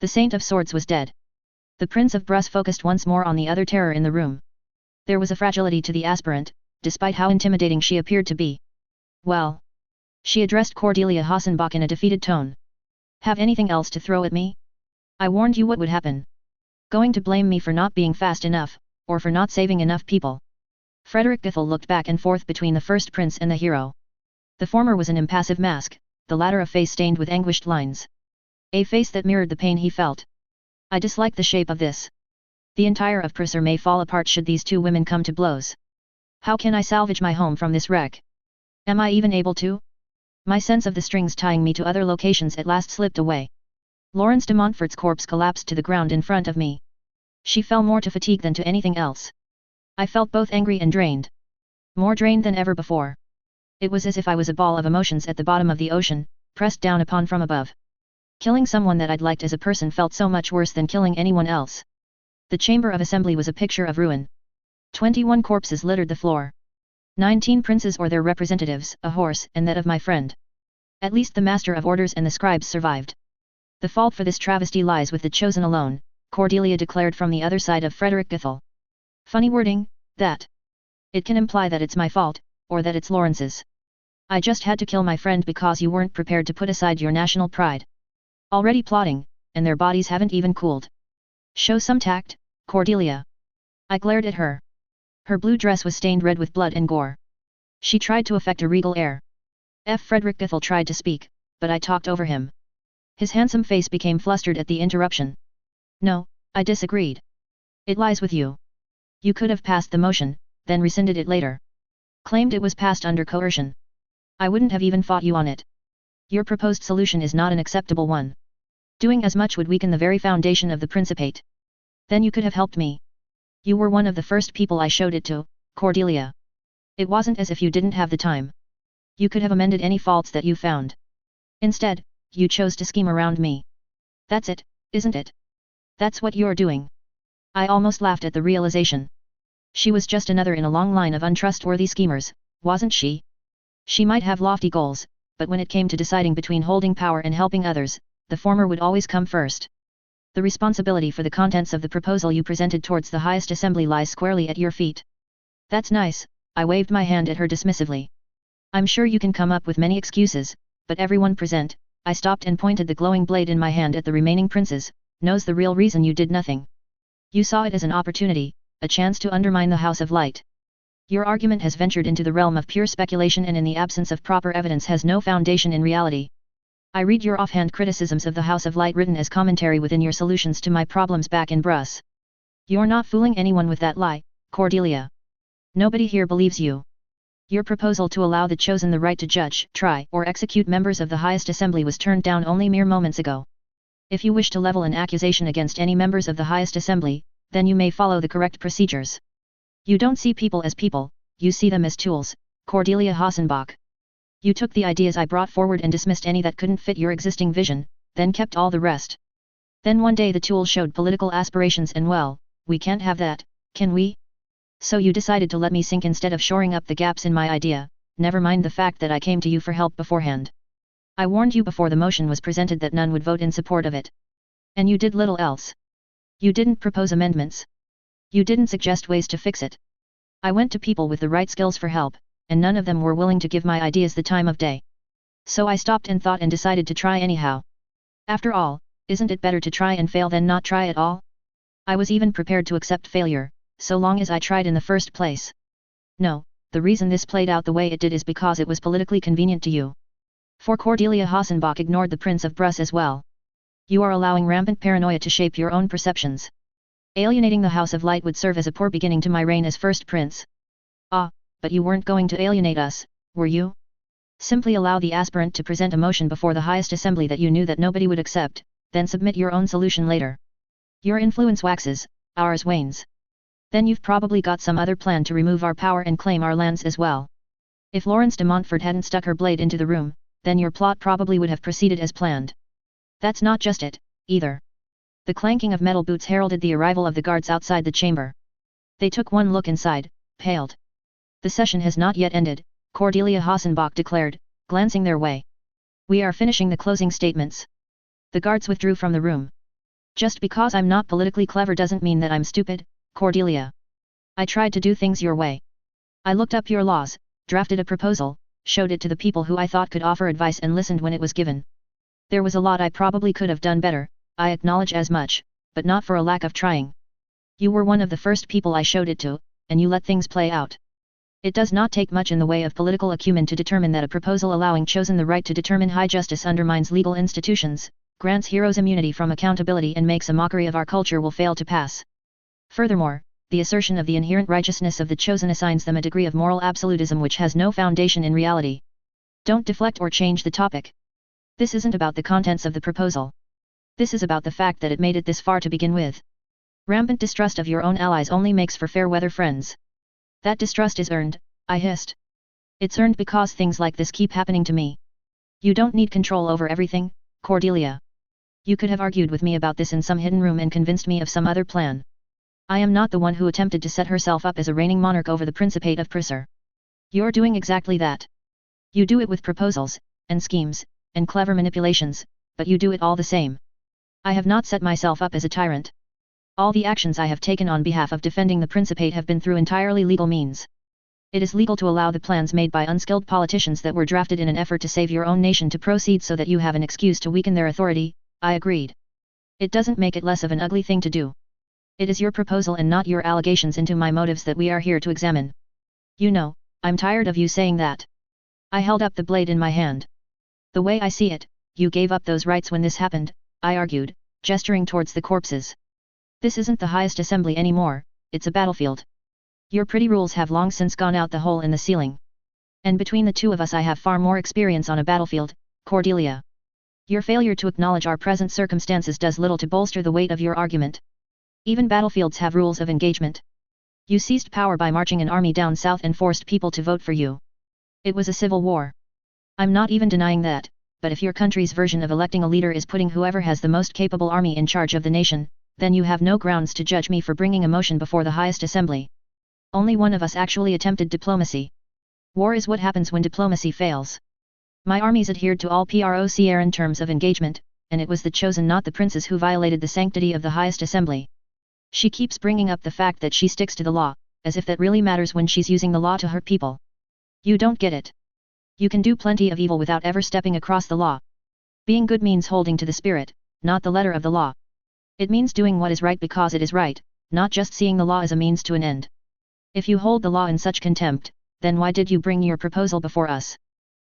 The Saint of Swords was dead. The Prince of Brus focused once more on the other terror in the room. There was a fragility to the aspirant, despite how intimidating she appeared to be. Well? She addressed Cordelia Hassenbach in a defeated tone. Have anything else to throw at me? I warned you what would happen. Going to blame me for not being fast enough, or for not saving enough people? Frederick Goethel looked back and forth between the first prince and the hero. The former was an impassive mask, the latter a face stained with anguished lines. A face that mirrored the pain he felt. I dislike the shape of this. The entire of Priscilla may fall apart should these 2 women come to blows. How can I salvage my home from this wreck? Am I even able to? My sense of the strings tying me to other locations at last slipped away. Laurence de Montfort's corpse collapsed to the ground in front of me. She fell more to fatigue than to anything else. I felt both angry and drained. More drained than ever before. It was as if I was a ball of emotions at the bottom of the ocean, pressed down upon from above. Killing someone that I'd liked as a person felt so much worse than killing anyone else. The chamber of assembly was a picture of ruin. 21 corpses littered the floor. 19 princes or their representatives, a horse, and that of my friend. At least the master of orders and the scribes survived. The fault for this travesty lies with the chosen alone, Cordelia declared from the other side of Frederick Goethel. Funny wording, that. It can imply that it's my fault, or that it's Lawrence's. I just had to kill my friend because you weren't prepared to put aside your national pride. Already plotting, and their bodies haven't even cooled. Show some tact, Cordelia. I glared at her. Her blue dress was stained red with blood and gore. She tried to affect a regal air. Frederick Goethel tried to speak, but I talked over him. His handsome face became flustered at the interruption. No, I disagreed. It lies with you. You could have passed the motion, then rescinded it later. Claimed it was passed under coercion. I wouldn't have even fought you on it. Your proposed solution is not an acceptable one. Doing as much would weaken the very foundation of the Principate. Then you could have helped me. You were one of the first people I showed it to, Cordelia. It wasn't as if you didn't have the time. You could have amended any faults that you found. Instead, you chose to scheme around me. That's it, isn't it? That's what you're doing. I almost laughed at the realization. She was just another in a long line of untrustworthy schemers, wasn't she? She might have lofty goals, but when it came to deciding between holding power and helping others, the former would always come first. The responsibility for the contents of the proposal you presented towards the highest assembly lies squarely at your feet. That's nice, I waved my hand at her dismissively. I'm sure you can come up with many excuses, but everyone present, I stopped and pointed the glowing blade in my hand at the remaining princes, knows the real reason you did nothing. You saw it as an opportunity, a chance to undermine the House of Light. Your argument has ventured into the realm of pure speculation and in the absence of proper evidence has no foundation in reality. I read your offhand criticisms of the House of Light written as commentary within your solutions to my problems back in Bruss. You're not fooling anyone with that lie, Cordelia. Nobody here believes you. Your proposal to allow the chosen the right to judge, try, or execute members of the highest assembly was turned down only mere moments ago. If you wish to level an accusation against any members of the highest assembly, then you may follow the correct procedures. You don't see people as people, you see them as tools, Cordelia Hassenbach. You took the ideas I brought forward and dismissed any that couldn't fit your existing vision, then kept all the rest. Then one day the tool showed political aspirations and well, we can't have that, can we? So you decided to let me sink instead of shoring up the gaps in my idea, never mind the fact that I came to you for help beforehand. I warned you before the motion was presented that none would vote in support of it. And you did little else. You didn't propose amendments. You didn't suggest ways to fix it. I went to people with the right skills for help, and none of them were willing to give my ideas the time of day. So I stopped and thought and decided to try anyhow. After all, isn't it better to try and fail than not try at all? I was even prepared to accept failure, so long as I tried in the first place. No, the reason this played out the way it did is because it was politically convenient to you. For Cordelia Hassenbach ignored the Prince of Bruss as well. You are allowing rampant paranoia to shape your own perceptions. Alienating the House of Light would serve as a poor beginning to my reign as first prince. Ah, but you weren't going to alienate us, were you? Simply allow the aspirant to present a motion before the highest assembly that you knew that nobody would accept, then submit your own solution later. Your influence waxes, ours wanes. Then you've probably got some other plan to remove our power and claim our lands as well. If Lawrence de Montfort hadn't stuck her blade into the room, then your plot probably would have proceeded as planned. That's not just it, either. The clanking of metal boots heralded the arrival of the guards outside the chamber. They took one look inside, paled. The session has not yet ended, Cordelia Hassenbach declared, glancing their way. We are finishing the closing statements. The guards withdrew from the room. Just because I'm not politically clever doesn't mean that I'm stupid, Cordelia. I tried to do things your way. I looked up your laws, drafted a proposal, showed it to the people who I thought could offer advice and listened when it was given. There was a lot I probably could have done better, I acknowledge as much, but not for a lack of trying. You were one of the first people I showed it to, and you let things play out. It does not take much in the way of political acumen to determine that a proposal allowing chosen the right to determine high justice undermines legal institutions, grants heroes immunity from accountability and makes a mockery of our culture will fail to pass. Furthermore, the assertion of the inherent righteousness of the chosen assigns them a degree of moral absolutism which has no foundation in reality. Don't deflect or change the topic. This isn't about the contents of the proposal. This is about the fact that it made it this far to begin with. Rampant distrust of your own allies only makes for fair weather friends. That distrust is earned, I hissed. It's earned because things like this keep happening to me. You don't need control over everything, Cordelia. You could have argued with me about this in some hidden room and convinced me of some other plan. I am not the one who attempted to set herself up as a reigning monarch over the Principate of Prussia. You're doing exactly that. You do it with proposals, and schemes, and clever manipulations, but you do it all the same. I have not set myself up as a tyrant. All the actions I have taken on behalf of defending the Principate have been through entirely legal means. It is legal to allow the plans made by unskilled politicians that were drafted in an effort to save your own nation to proceed so that you have an excuse to weaken their authority. I agreed. It doesn't make it less of an ugly thing to do. It is your proposal and not your allegations into my motives that we are here to examine. You know, I'm tired of you saying that. I held up the blade in my hand. The way I see it, you gave up those rights when this happened, I argued, gesturing towards the corpses. This isn't the highest assembly anymore, it's a battlefield. Your pretty rules have long since gone out the hole in the ceiling. And between the two of us I have far more experience on a battlefield, Cordelia. Your failure to acknowledge our present circumstances does little to bolster the weight of your argument. Even battlefields have rules of engagement. You seized power by marching an army down south and forced people to vote for you. It was a civil war. I'm not even denying that, but if your country's version of electing a leader is putting whoever has the most capable army in charge of the nation, then you have no grounds to judge me for bringing a motion before the highest assembly. Only one of us actually attempted diplomacy. War is what happens when diplomacy fails. My armies adhered to all PROCRN terms of engagement, and it was the chosen not the princes who violated the sanctity of the highest assembly. She keeps bringing up the fact that she sticks to the law, as if that really matters when she's using the law to hurt people. You don't get it. You can do plenty of evil without ever stepping across the law. Being good means holding to the spirit, not the letter of the law. It means doing what is right because it is right, not just seeing the law as a means to an end. If you hold the law in such contempt, then why did you bring your proposal before us?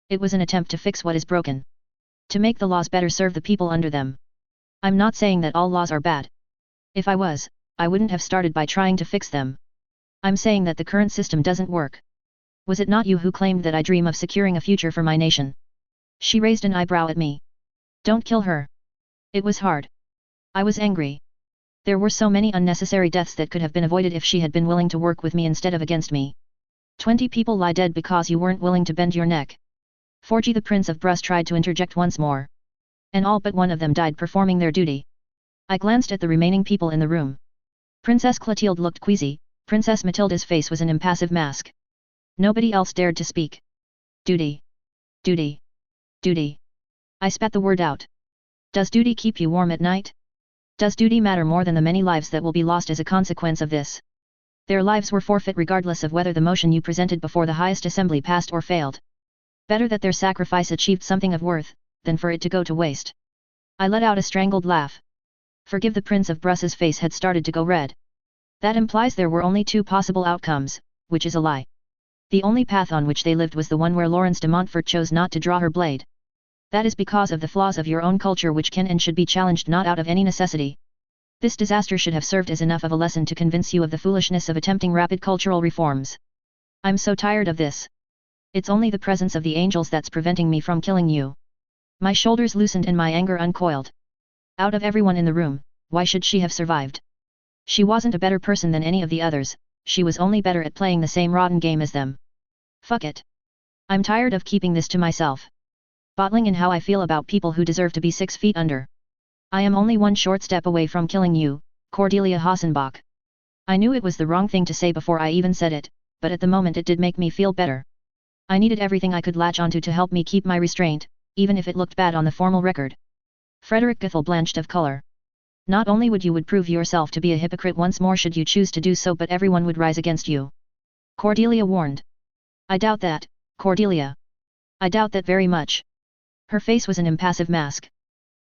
It was an attempt to fix what is broken. To make the laws better serve the people under them. I'm not saying that all laws are bad. If I was, I wouldn't have started by trying to fix them. I'm saying that the current system doesn't work. Was it not you who claimed that I dream of securing a future for my nation? She raised an eyebrow at me. Don't kill her. It was hard. I was angry. There were so many unnecessary deaths that could have been avoided if she had been willing to work with me instead of against me. 20 people lie dead because you weren't willing to bend your neck. Forgy the Prince of Brus tried to interject once more. And all but one of them died performing their duty. I glanced at the remaining people in the room. Princess Clotilde looked queasy, Princess Matilda's face was an impassive mask. Nobody else dared to speak. Duty. Duty. Duty. I spat the word out. Does duty keep you warm at night? Does duty matter more than the many lives that will be lost as a consequence of this? Their lives were forfeit regardless of whether the motion you presented before the highest assembly passed or failed. Better that their sacrifice achieved something of worth, than for it to go to waste. I let out a strangled laugh. Forgive the Prince of Brus's face had started to go red. That implies there were only two possible outcomes, which is a lie. The only path on which they lived was the one where Laurence de Montfort chose not to draw her blade. That is because of the flaws of your own culture which can and should be challenged not out of any necessity. This disaster should have served as enough of a lesson to convince you of the foolishness of attempting rapid cultural reforms. I'm so tired of this. It's only the presence of the angels that's preventing me from killing you. My shoulders loosened and my anger uncoiled. Out of everyone in the room, why should she have survived? She wasn't a better person than any of the others, she was only better at playing the same rotten game as them. Fuck it. I'm tired of keeping this to myself. Bottling in how I feel about people who deserve to be 6 feet under. I am only one short step away from killing you, Cordelia Hassenbach. I knew it was the wrong thing to say before I even said it, but at the moment it did make me feel better. I needed everything I could latch onto to help me keep my restraint, even if it looked bad on the formal record. Frederick Goethel blanched of color. Not only would prove yourself to be a hypocrite once more should you choose to do so, but everyone would rise against you. Cordelia warned. I doubt that, Cordelia. I doubt that very much. Her face was an impassive mask.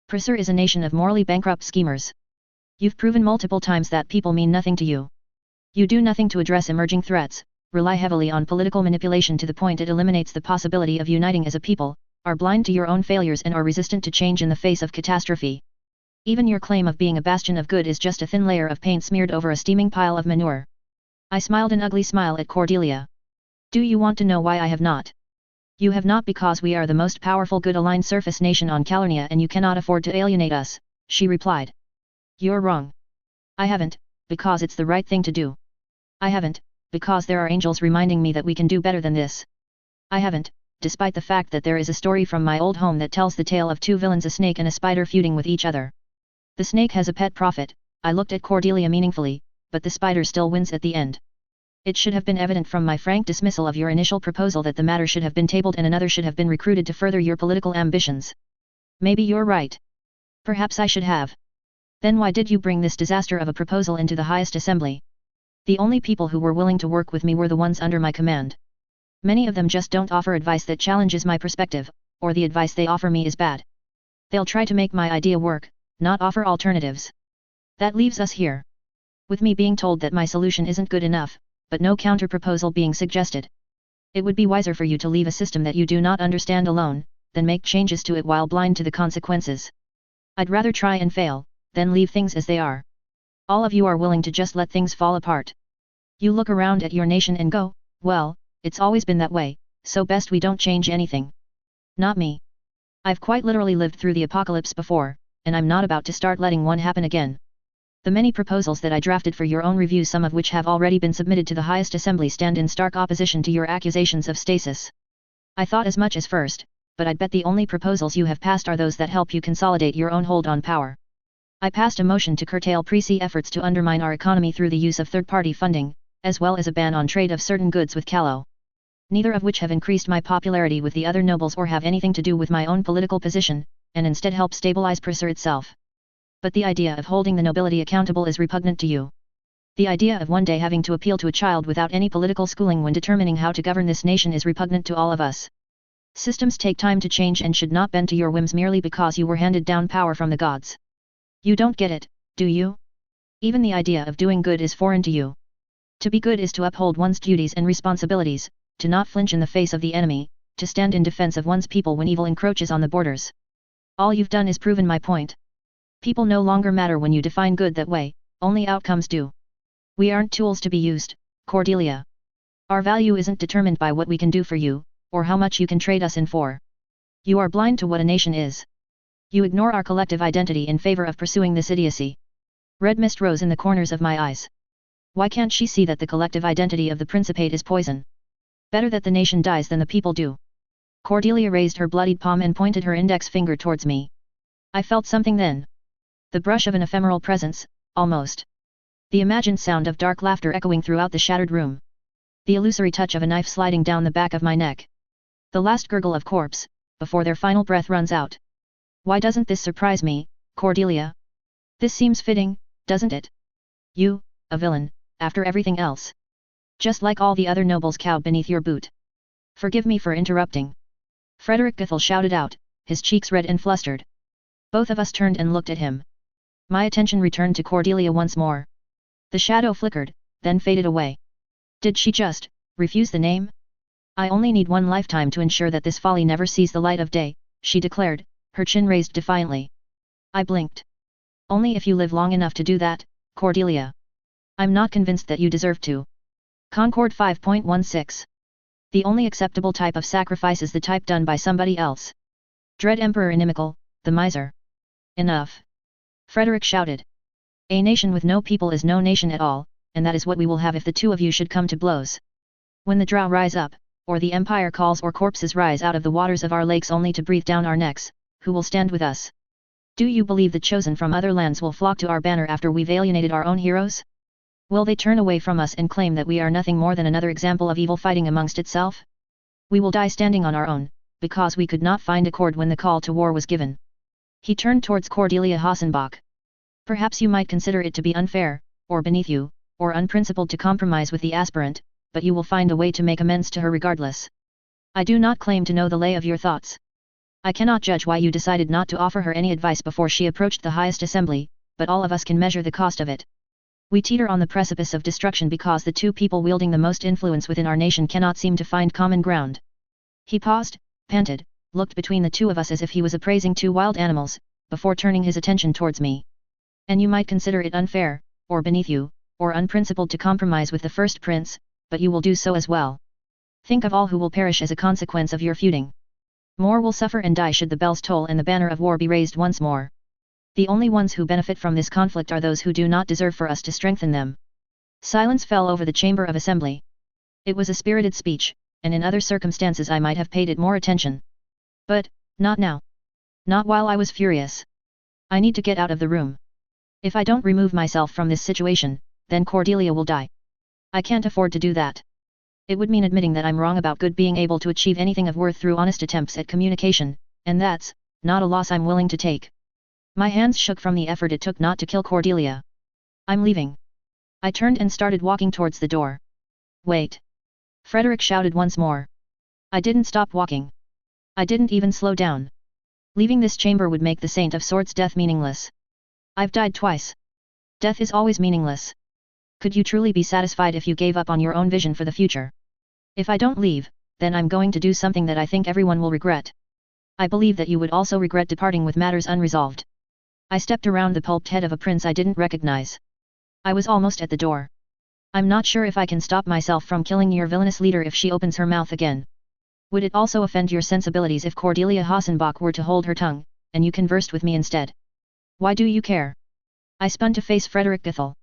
Prussia is a nation of morally bankrupt schemers. You've proven multiple times that people mean nothing to you. You do nothing to address emerging threats, rely heavily on political manipulation to the point it eliminates the possibility of uniting as a people, are blind to your own failures and are resistant to change in the face of catastrophe. Even your claim of being a bastion of good is just a thin layer of paint smeared over a steaming pile of manure. I smiled an ugly smile at Cordelia. Do you want to know why I have not? You have not because we are the most powerful good-aligned surface nation on Calurnia and you cannot afford to alienate us, she replied. You're wrong. I haven't, because it's the right thing to do. I haven't, because there are angels reminding me that we can do better than this. I haven't, despite the fact that there is a story from my old home that tells the tale of two villains, a snake and a spider feuding with each other. The snake has a pet prophet. I looked at Cordelia meaningfully, but the spider still wins at the end. It should have been evident from my frank dismissal of your initial proposal that the matter should have been tabled and another should have been recruited to further your political ambitions. Maybe you're right. Perhaps I should have. Then why did you bring this disaster of a proposal into the highest assembly? The only people who were willing to work with me were the ones under my command. Many of them just don't offer advice that challenges my perspective, or the advice they offer me is bad. They'll try to make my idea work, not offer alternatives. That leaves us here. With me being told that my solution isn't good enough, but no counter-proposal being suggested. It would be wiser for you to leave a system that you do not understand alone, than make changes to it while blind to the consequences. I'd rather try and fail, than leave things as they are. All of you are willing to just let things fall apart. You look around at your nation and go, well, it's always been that way, so best we don't change anything. Not me. I've quite literally lived through the apocalypse before, and I'm not about to start letting one happen again. The many proposals that I drafted for your own review, some of which have already been submitted to the highest assembly, stand in stark opposition to your accusations of stasis. I thought as much as first, but I'd bet the only proposals you have passed are those that help you consolidate your own hold on power. I passed a motion to curtail pre-C efforts to undermine our economy through the use of third-party funding, as well as a ban on trade of certain goods with Callow. Neither of which have increased my popularity with the other nobles or have anything to do with my own political position, and instead help stabilize Persir itself. But the idea of holding the nobility accountable is repugnant to you. The idea of one day having to appeal to a child without any political schooling when determining how to govern this nation is repugnant to all of us. Systems take time to change and should not bend to your whims merely because you were handed down power from the gods. You don't get it, do you? Even the idea of doing good is foreign to you. To be good is to uphold one's duties and responsibilities, to not flinch in the face of the enemy, to stand in defense of one's people when evil encroaches on the borders. All you've done is proven my point. People no longer matter when you define good that way, only outcomes do. We aren't tools to be used, Cordelia. Our value isn't determined by what we can do for you, or how much you can trade us in for. You are blind to what a nation is. You ignore our collective identity in favor of pursuing this idiocy. Red mist rose in the corners of my eyes. Why can't she see that the collective identity of the Principate is poison? Better that the nation dies than the people do. Cordelia raised her bloodied palm and pointed her index finger towards me. I felt something then. The brush of an ephemeral presence, almost. The imagined sound of dark laughter echoing throughout the shattered room. The illusory touch of a knife sliding down the back of my neck. The last gurgle of corpse, before their final breath runs out. Why doesn't this surprise me, Cordelia? This seems fitting, doesn't it? You, a villain, after everything else. Just like all the other nobles cowed beneath your boot. Forgive me for interrupting. Frederick Goethel shouted out, his cheeks red and flustered. Both of us turned and looked at him. My attention returned to Cordelia once more. The shadow flickered, then faded away. Did she just refuse the name? I only need one lifetime to ensure that this folly never sees the light of day, she declared, her chin raised defiantly. I blinked. Only if you live long enough to do that, Cordelia. I'm not convinced that you deserve to. Concord 5.16. The only acceptable type of sacrifice is the type done by somebody else. Dread Emperor inimical, the miser. Enough. Frederick shouted. A nation with no people is no nation at all, and that is what we will have if the two of you should come to blows. When the drow rise up, or the empire calls or corpses rise out of the waters of our lakes only to breathe down our necks, who will stand with us? Do you believe the chosen from other lands will flock to our banner after we've alienated our own heroes? Will they turn away from us and claim that we are nothing more than another example of evil fighting amongst itself? We will die standing on our own, because we could not find accord when the call to war was given. He turned towards Cordelia Hassenbach. Perhaps you might consider it to be unfair, or beneath you, or unprincipled to compromise with the aspirant, but you will find a way to make amends to her regardless. I do not claim to know the lay of your thoughts. I cannot judge why you decided not to offer her any advice before she approached the highest assembly, but all of us can measure the cost of it. We teeter on the precipice of destruction because the two people wielding the most influence within our nation cannot seem to find common ground. He paused, panted, looked between the two of us as if he was appraising two wild animals, before turning his attention towards me. And you might consider it unfair, or beneath you, or unprincipled to compromise with the first prince, but you will do so as well. Think of all who will perish as a consequence of your feuding. More will suffer and die should the bells toll and the banner of war be raised once more. The only ones who benefit from this conflict are those who do not deserve for us to strengthen them. Silence fell over the chamber of assembly. It was a spirited speech, and in other circumstances I might have paid it more attention. But, not now. Not while I was furious. I need to get out of the room. If I don't remove myself from this situation, then Cordelia will die. I can't afford to do that. It would mean admitting that I'm wrong about good being able to achieve anything of worth through honest attempts at communication, and that's not a loss I'm willing to take. My hands shook from the effort it took not to kill Cordelia. I'm leaving. I turned and started walking towards the door. Wait! Frederick shouted once more. I didn't stop walking. I didn't even slow down. Leaving this chamber would make the Saint of Swords' death meaningless. I've died twice. Death is always meaningless. Could you truly be satisfied if you gave up on your own vision for the future? If I don't leave, then I'm going to do something that I think everyone will regret. I believe that you would also regret departing with matters unresolved. I stepped around the pulped head of a prince I didn't recognize. I was almost at the door. I'm not sure if I can stop myself from killing your villainous leader if she opens her mouth again. Would it also offend your sensibilities if Cordelia Hassenbach were to hold her tongue, and you conversed with me instead? Why do you care? I spun to face Frederick Goethel.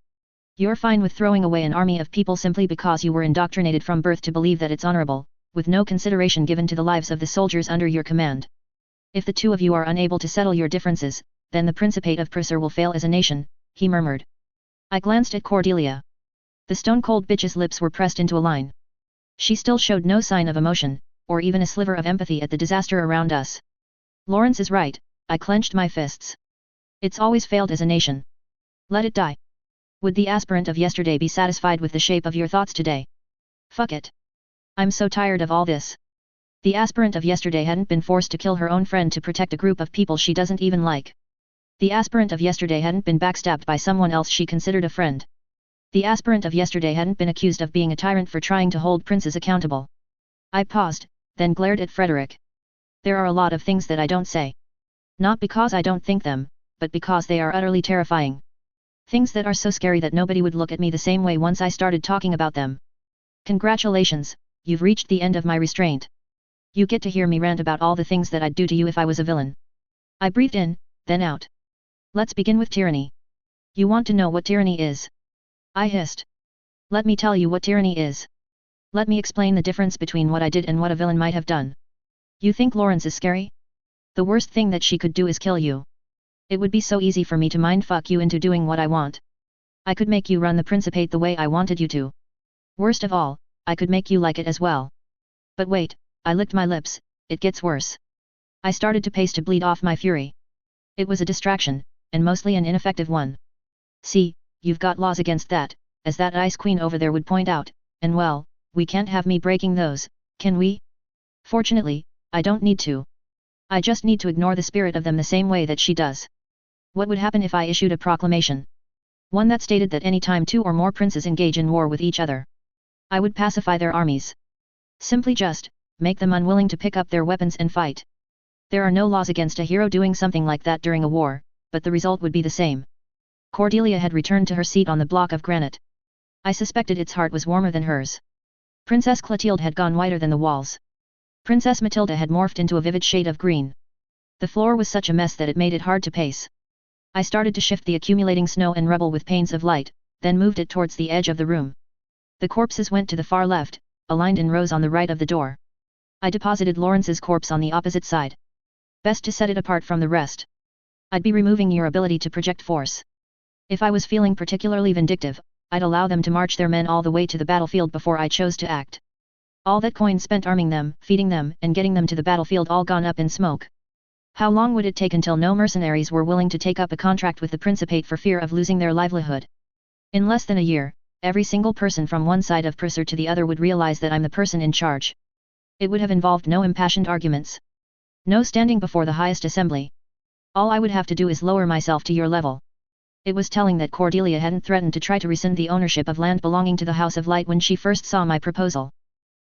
You're fine with throwing away an army of people simply because you were indoctrinated from birth to believe that it's honorable, with no consideration given to the lives of the soldiers under your command. If the two of you are unable to settle your differences, then the Principate of Prussia will fail as a nation, he murmured. I glanced at Cordelia. The stone-cold bitch's lips were pressed into a line. She still showed no sign of emotion, or even a sliver of empathy at the disaster around us. Lawrence is right, I clenched my fists. It's always failed as a nation. Let it die. Would the aspirant of yesterday be satisfied with the shape of your thoughts today? Fuck it. I'm so tired of all this. The aspirant of yesterday hadn't been forced to kill her own friend to protect a group of people she doesn't even like. The aspirant of yesterday hadn't been backstabbed by someone else she considered a friend. The aspirant of yesterday hadn't been accused of being a tyrant for trying to hold princes accountable. I paused, then glared at Frederick. There are a lot of things that I don't say. Not because I don't think them, but because they are utterly terrifying. Things that are so scary that nobody would look at me the same way once I started talking about them. Congratulations, you've reached the end of my restraint. You get to hear me rant about all the things that I'd do to you if I was a villain. I breathed in, then out. Let's begin with tyranny. You want to know what tyranny is? I hissed. Let me tell you what tyranny is. Let me explain the difference between what I did and what a villain might have done. You think Lawrence is scary? The worst thing that she could do is kill you. It would be so easy for me to mindfuck you into doing what I want. I could make you run the Principate the way I wanted you to. Worst of all, I could make you like it as well. But wait, I licked my lips, it gets worse. I started to pace to bleed off my fury. It was a distraction, and mostly an ineffective one. See, you've got laws against that, as that Ice Queen over there would point out, and well, we can't have me breaking those, can we? Fortunately, I don't need to. I just need to ignore the spirit of them the same way that she does. What would happen if I issued a proclamation? One that stated that any time two or more princes engage in war with each other, I would pacify their armies. Simply just, make them unwilling to pick up their weapons and fight. There are no laws against a hero doing something like that during a war, but the result would be the same. Cordelia had returned to her seat on the block of granite. I suspected its heart was warmer than hers. Princess Clotilde had gone whiter than the walls. Princess Matilda had morphed into a vivid shade of green. The floor was such a mess that it made it hard to pace. I started to shift the accumulating snow and rubble with panes of light, then moved it towards the edge of the room. The corpses went to the far left, aligned in rows on the right of the door. I deposited Lawrence's corpse on the opposite side. Best to set it apart from the rest. I'd be removing your ability to project force. If I was feeling particularly vindictive, I'd allow them to march their men all the way to the battlefield before I chose to act. All that coin spent arming them, feeding them, and getting them to the battlefield all gone up in smoke. How long would it take until no mercenaries were willing to take up a contract with the Principate for fear of losing their livelihood? In less than a year, every single person from one side of Prussia to the other would realize that I'm the person in charge. It would have involved no impassioned arguments. No standing before the highest assembly. All I would have to do is lower myself to your level. It was telling that Cordelia hadn't threatened to try to rescind the ownership of land belonging to the House of Light when she first saw my proposal.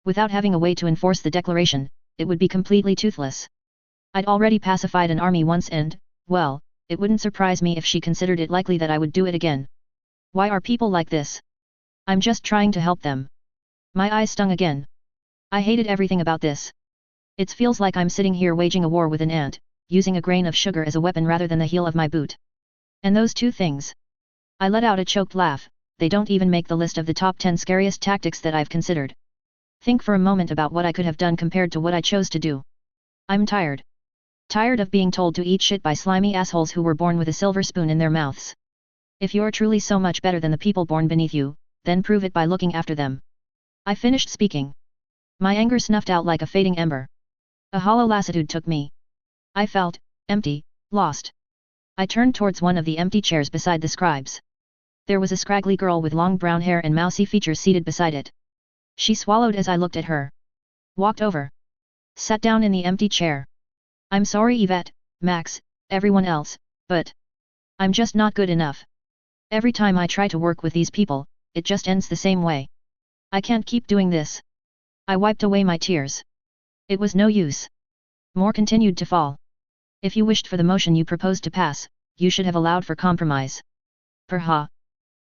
Without having a way to enforce the declaration, it would be completely toothless. I'd already pacified an army once and, well, it wouldn't surprise me if she considered it likely that I would do it again. Why are people like this? I'm just trying to help them. My eyes stung again. I hated everything about this. It feels like I'm sitting here waging a war with an ant, using a grain of sugar as a weapon rather than the heel of my boot. And those two things. I let out a choked laugh, they don't even make the list of the top 10 scariest tactics that I've considered. Think for a moment about what I could have done compared to what I chose to do. I'm tired. Tired of being told to eat shit by slimy assholes who were born with a silver spoon in their mouths. If you're truly so much better than the people born beneath you, then prove it by looking after them. I finished speaking. My anger snuffed out like a fading ember. A hollow lassitude took me. I felt empty, lost. I turned towards one of the empty chairs beside the scribes. There was a scraggly girl with long brown hair and mousy features seated beside it. She swallowed as I looked at her. Walked over. Sat down in the empty chair. I'm sorry Yvette, Max, everyone else, but I'm just not good enough. Every time I try to work with these people, it just ends the same way. I can't keep doing this. I wiped away my tears. It was no use. More continued to fall. If you wished for the motion you proposed to pass, you should have allowed for compromise. Perha.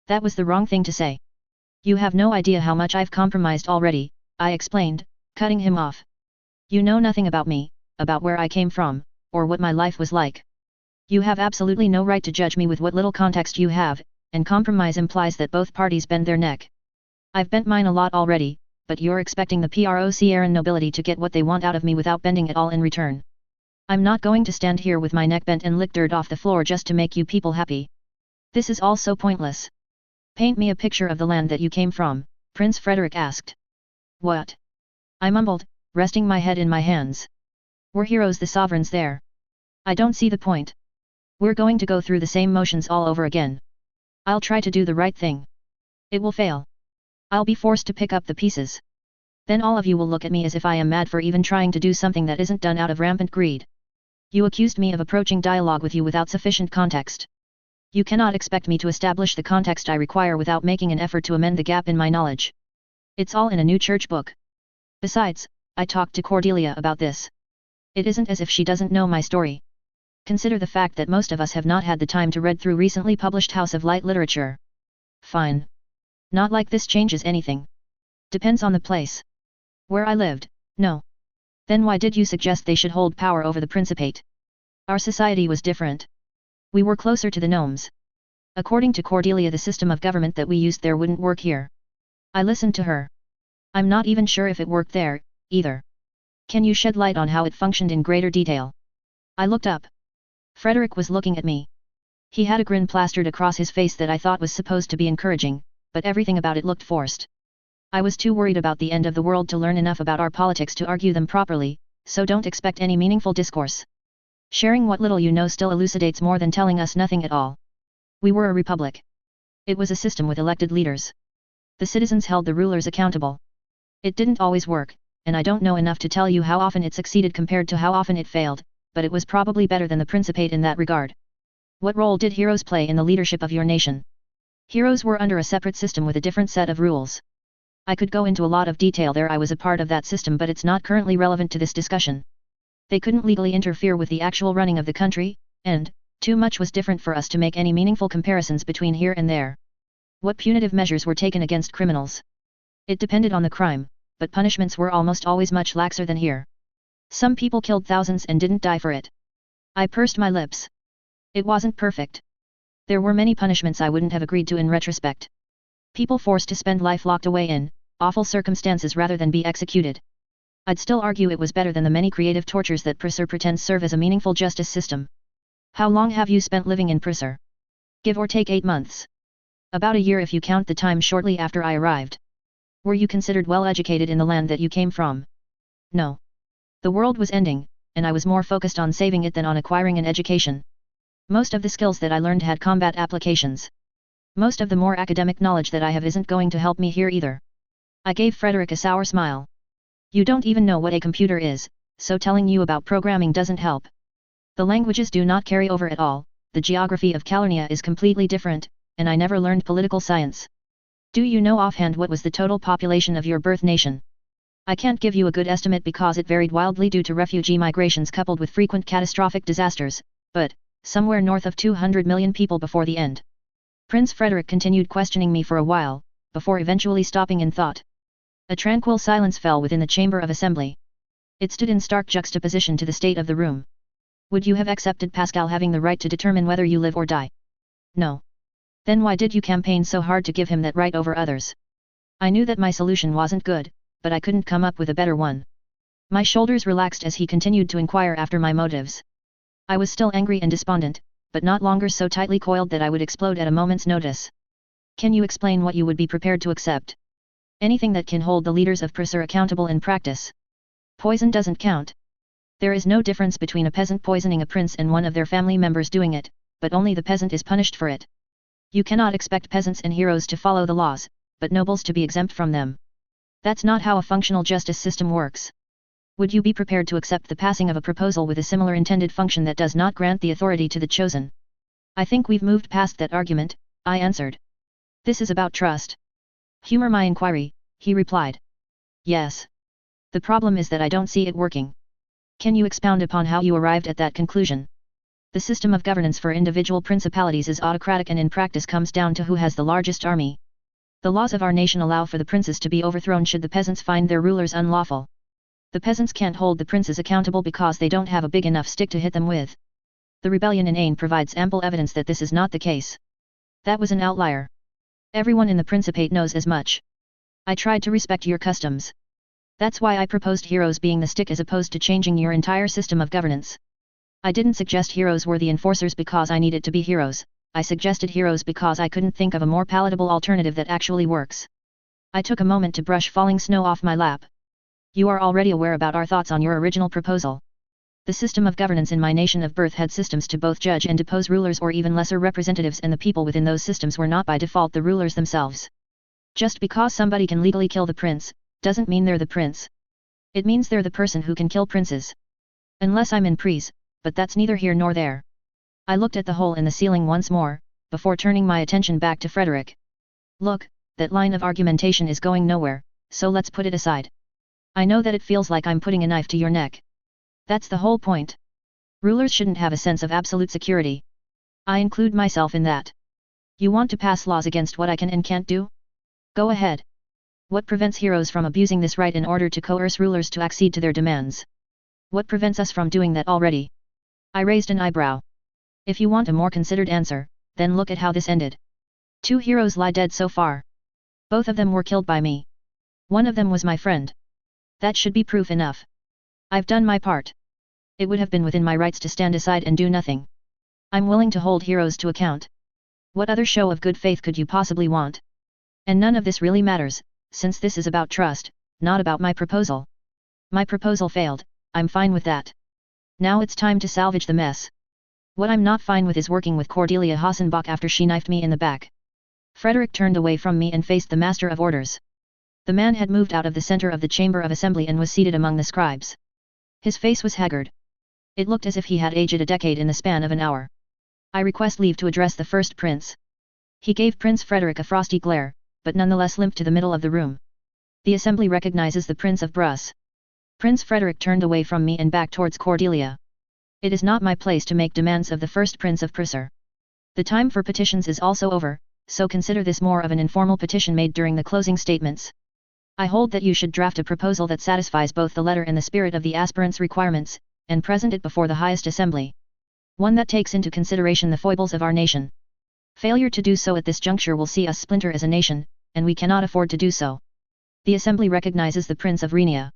That was the wrong thing to say. You have no idea how much I've compromised already, I explained, cutting him off. You know nothing about me, about where I came from, or what my life was like. You have absolutely no right to judge me with what little context you have, and compromise implies that both parties bend their neck. I've bent mine a lot already, but you're expecting the Procran nobility to get what they want out of me without bending at all in return. I'm not going to stand here with my neck bent and lick dirt off the floor just to make you people happy. This is all so pointless. Paint me a picture of the land that you came from, Prince Frederick asked. What? I mumbled, resting my head in my hands. We're heroes, the sovereigns there. I don't see the point. We're going to go through the same motions all over again. I'll try to do the right thing. It will fail. I'll be forced to pick up the pieces. Then all of you will look at me as if I am mad for even trying to do something that isn't done out of rampant greed. You accused me of approaching dialogue with you without sufficient context. You cannot expect me to establish the context I require without making an effort to amend the gap in my knowledge. It's all in a new church book. Besides, I talked to Cordelia about this. It isn't as if she doesn't know my story. Consider the fact that most of us have not had the time to read through recently published House of Light literature. Fine. Not like this changes anything. Depends on the place. Where I lived, no. Then why did you suggest they should hold power over the Principate? Our society was different. We were closer to the gnomes. According to Cordelia, the system of government that we used there wouldn't work here. I listened to her. I'm not even sure if it worked there, either. Can you shed light on how it functioned in greater detail? I looked up. Frederick was looking at me. He had a grin plastered across his face that I thought was supposed to be encouraging, but everything about it looked forced. I was too worried about the end of the world to learn enough about our politics to argue them properly, so don't expect any meaningful discourse. Sharing what little you know still elucidates more than telling us nothing at all. We were a republic. It was a system with elected leaders. The citizens held the rulers accountable. It didn't always work, and I don't know enough to tell you how often it succeeded compared to how often it failed, but it was probably better than the Principate in that regard. What role did heroes play in the leadership of your nation? Heroes were under a separate system with a different set of rules. I could go into a lot of detail there. I was a part of that system, but it's not currently relevant to this discussion. They couldn't legally interfere with the actual running of the country, and too much was different for us to make any meaningful comparisons between here and there. What punitive measures were taken against criminals? It depended on the crime, but punishments were almost always much laxer than here. Some people killed thousands and didn't die for it. I pursed my lips. It wasn't perfect. There were many punishments I wouldn't have agreed to in retrospect. People forced to spend life locked away in awful circumstances rather than be executed. I'd still argue it was better than the many creative tortures that Prisser pretends serve as a meaningful justice system. How long have you spent living in Prisser? Give or take 8 months. About a year if you count the time shortly after I arrived. Were you considered well educated in the land that you came from? No. The world was ending, and I was more focused on saving it than on acquiring an education. Most of the skills that I learned had combat applications. Most of the more academic knowledge that I have isn't going to help me here either. I gave Frederick a sour smile. You don't even know what a computer is, so telling you about programming doesn't help. The languages do not carry over at all, the geography of Calurnia is completely different, and I never learned political science. Do you know offhand what was the total population of your birth nation? I can't give you a good estimate because it varied wildly due to refugee migrations coupled with frequent catastrophic disasters, but somewhere north of 200 million people before the end. Prince Frederick continued questioning me for a while, before eventually stopping in thought. A tranquil silence fell within the chamber of assembly. It stood in stark juxtaposition to the state of the room. Would you have accepted Pascal having the right to determine whether you live or die? No. Then why did you campaign so hard to give him that right over others? I knew that my solution wasn't good, but I couldn't come up with a better one. My shoulders relaxed as he continued to inquire after my motives. I was still angry and despondent, but not longer so tightly coiled that I would explode at a moment's notice. Can you explain what you would be prepared to accept? Anything that can hold the leaders of Prussia accountable in practice. Poison doesn't count. There is no difference between a peasant poisoning a prince and one of their family members doing it, but only the peasant is punished for it. You cannot expect peasants and heroes to follow the laws, but nobles to be exempt from them. That's not how a functional justice system works. Would you be prepared to accept the passing of a proposal with a similar intended function that does not grant the authority to the chosen? I think we've moved past that argument, I answered. This is about trust. Humor my inquiry, he replied. Yes. The problem is that I don't see it working. Can you expound upon how you arrived at that conclusion? The system of governance for individual principalities is autocratic and in practice comes down to who has the largest army. The laws of our nation allow for the princes to be overthrown should the peasants find their rulers unlawful. The peasants can't hold the princes accountable because they don't have a big enough stick to hit them with. The rebellion in Ain provides ample evidence that this is not the case. That was an outlier. Everyone in the Principate knows as much. I tried to respect your customs. That's why I proposed heroes being the stick as opposed to changing your entire system of governance. I didn't suggest heroes were the enforcers because I needed to be heroes, I suggested heroes because I couldn't think of a more palatable alternative that actually works. I took a moment to brush falling snow off my lap. You are already aware about our thoughts on your original proposal. The system of governance in my nation of birth had systems to both judge and depose rulers or even lesser representatives, and the people within those systems were not by default the rulers themselves. Just because somebody can legally kill the prince, doesn't mean they're the prince. It means they're the person who can kill princes. Unless I'm in prise, but that's neither here nor there. I looked at the hole in the ceiling once more, before turning my attention back to Frederick. Look, that line of argumentation is going nowhere, so let's put it aside. I know that it feels like I'm putting a knife to your neck. That's the whole point. Rulers shouldn't have a sense of absolute security. I include myself in that. You want to pass laws against what I can and can't do? Go ahead. What prevents heroes from abusing this right in order to coerce rulers to accede to their demands? What prevents us from doing that already? I raised an eyebrow. If you want a more considered answer, then look at how this ended. 2 heroes lie dead so far. Both of them were killed by me. One of them was my friend. That should be proof enough. I've done my part. It would have been within my rights to stand aside and do nothing. I'm willing to hold heroes to account. What other show of good faith could you possibly want? And none of this really matters, since this is about trust, not about my proposal. My proposal failed, I'm fine with that. Now it's time to salvage the mess. What I'm not fine with is working with Cordelia Hassenbach after she knifed me in the back. Frederick turned away from me and faced the Master of Orders. The man had moved out of the center of the chamber of assembly and was seated among the scribes. His face was haggard. It looked as if he had aged a decade in the span of an hour. I request leave to address the first prince. He gave Prince Frederick a frosty glare, but nonetheless limped to the middle of the room. The assembly recognizes the Prince of Bruss. Prince Frederick turned away from me and back towards Cordelia. It is not my place to make demands of the first Prince of Prussia. The time for petitions is also over, so consider this more of an informal petition made during the closing statements. I hold that you should draft a proposal that satisfies both the letter and the spirit of the aspirant's requirements, and present it before the highest assembly. One that takes into consideration the foibles of our nation. Failure to do so at this juncture will see us splinter as a nation, and we cannot afford to do so. The assembly recognizes the Prince of Rhenia.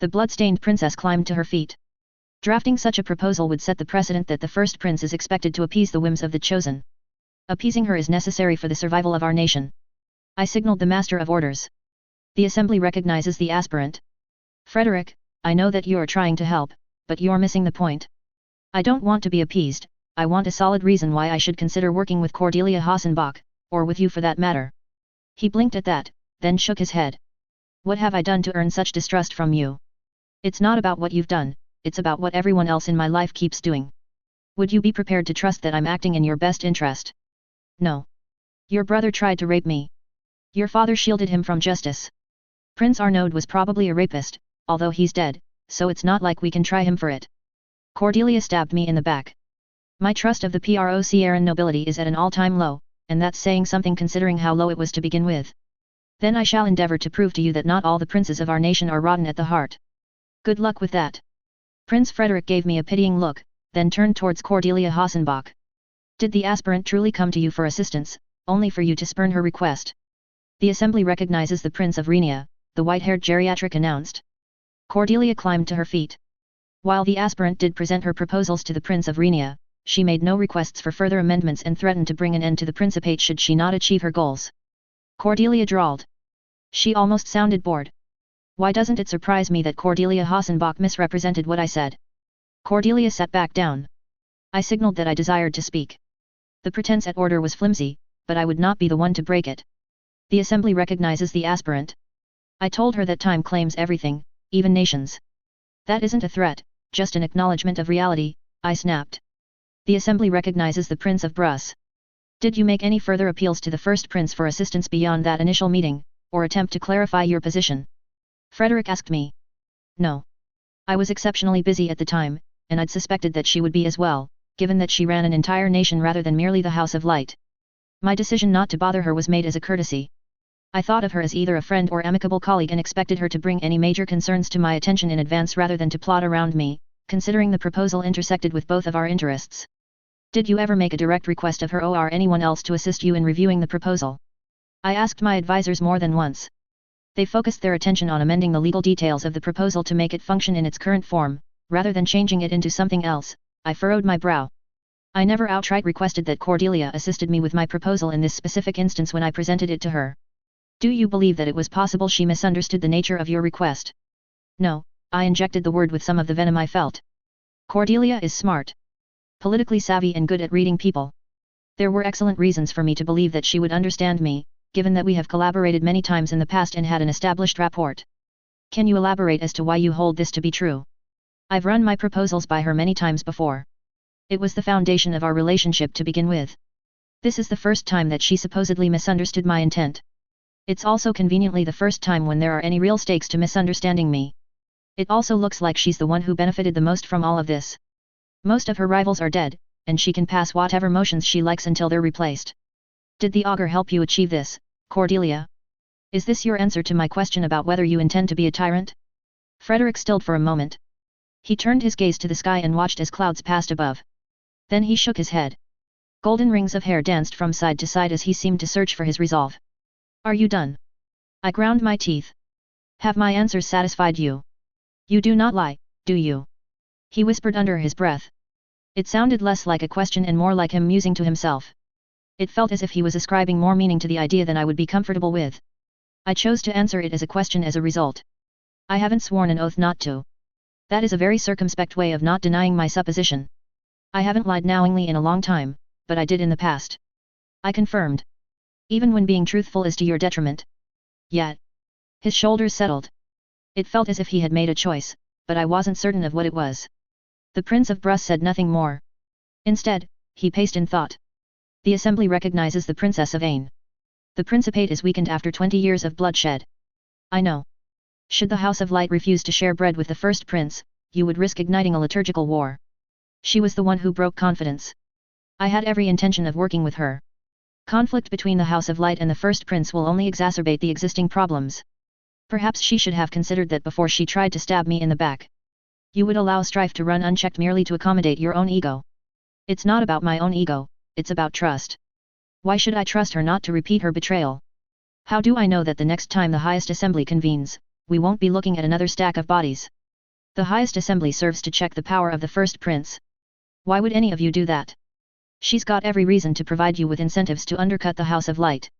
The blood-stained princess climbed to her feet. Drafting such a proposal would set the precedent that the first prince is expected to appease the whims of the chosen. Appeasing her is necessary for the survival of our nation. I signaled the Master of Orders. The assembly recognizes the aspirant. Frederick, I know that you are trying to help, but you're missing the point. I don't want to be appeased, I want a solid reason why I should consider working with Cordelia Hassenbach, or with you for that matter. He blinked at that, then shook his head. What have I done to earn such distrust from you? It's not about what you've done, it's about what everyone else in my life keeps doing. Would you be prepared to trust that I'm acting in your best interest? No. Your brother tried to rape me. Your father shielded him from justice. Prince Arnaud was probably a rapist, although he's dead, so it's not like we can try him for it. Cordelia stabbed me in the back. My trust of the Procieran nobility is at an all-time low, and that's saying something considering how low it was to begin with. Then I shall endeavor to prove to you that not all the princes of our nation are rotten at the heart. Good luck with that. Prince Frederick gave me a pitying look, then turned towards Cordelia Hassenbach. Did the aspirant truly come to you for assistance, only for you to spurn her request? The assembly recognizes the Prince of Rhenia, the white-haired geriatric announced. Cordelia climbed to her feet. While the aspirant did present her proposals to the Prince of Rhenia, she made no requests for further amendments and threatened to bring an end to the Principate should she not achieve her goals. Cordelia drawled. She almost sounded bored. Why doesn't it surprise me that Cordelia Hassenbach misrepresented what I said? Cordelia sat back down. I signaled that I desired to speak. The pretense at order was flimsy, but I would not be the one to break it. The assembly recognizes the aspirant. I told her that time claims everything, even nations. That isn't a threat, just an acknowledgement of reality, I snapped. The assembly recognizes the Prince of Brus. Did you make any further appeals to the first prince for assistance beyond that initial meeting, or attempt to clarify your position? Frederick asked me. No. I was exceptionally busy at the time, and I'd suspected that she would be as well, given that she ran an entire nation rather than merely the House of Light. My decision not to bother her was made as a courtesy. I thought of her as either a friend or amicable colleague and expected her to bring any major concerns to my attention in advance rather than to plot around me, considering the proposal intersected with both of our interests. Did you ever make a direct request of her or anyone else to assist you in reviewing the proposal? I asked my advisors more than once. They focused their attention on amending the legal details of the proposal to make it function in its current form, rather than changing it into something else. I furrowed my brow. I never outright requested that Cordelia assisted me with my proposal in this specific instance when I presented it to her. Do you believe that it was possible she misunderstood the nature of your request? No, I injected the word with some of the venom I felt. Cordelia is smart. Politically savvy and good at reading people. There were excellent reasons for me to believe that she would understand me, given that we have collaborated many times in the past and had an established rapport. Can you elaborate as to why you hold this to be true? I've run my proposals by her many times before. It was the foundation of our relationship to begin with. This is the first time that she supposedly misunderstood my intent. It's also conveniently the first time when there are any real stakes to misunderstanding me. It also looks like she's the one who benefited the most from all of this. Most of her rivals are dead, and she can pass whatever motions she likes until they're replaced. Did the augur help you achieve this, Cordelia? Is this your answer to my question about whether you intend to be a tyrant? Frederick stilled for a moment. He turned his gaze to the sky and watched as clouds passed above. Then he shook his head. Golden rings of hair danced from side to side as he seemed to search for his resolve. Are you done? I ground my teeth. Have my answers satisfied you? You do not lie, do you? He whispered under his breath. It sounded less like a question and more like him musing to himself. It felt as if he was ascribing more meaning to the idea than I would be comfortable with. I chose to answer it as a question as a result. I haven't sworn an oath not to. That is a very circumspect way of not denying my supposition. I haven't lied knowingly in a long time, but I did in the past. I confirmed. Even when being truthful is to your detriment. Yet. His shoulders settled. It felt as if he had made a choice, but I wasn't certain of what it was. The Prince of Brus said nothing more. Instead, he paced in thought. The assembly recognizes the Princess of Ain. The Principate is weakened after 20 years of bloodshed. I know. Should the House of Light refuse to share bread with the first prince, you would risk igniting a liturgical war. She was the one who broke confidence. I had every intention of working with her. Conflict between the House of Light and the first prince will only exacerbate the existing problems. Perhaps she should have considered that before she tried to stab me in the back. You would allow strife to run unchecked merely to accommodate your own ego. It's not about my own ego, it's about trust. Why should I trust her not to repeat her betrayal? How do I know that the next time the highest assembly convenes, we won't be looking at another stack of bodies? The highest assembly serves to check the power of the first prince. Why would any of you do that? She's got every reason to provide you with incentives to undercut the House of Light.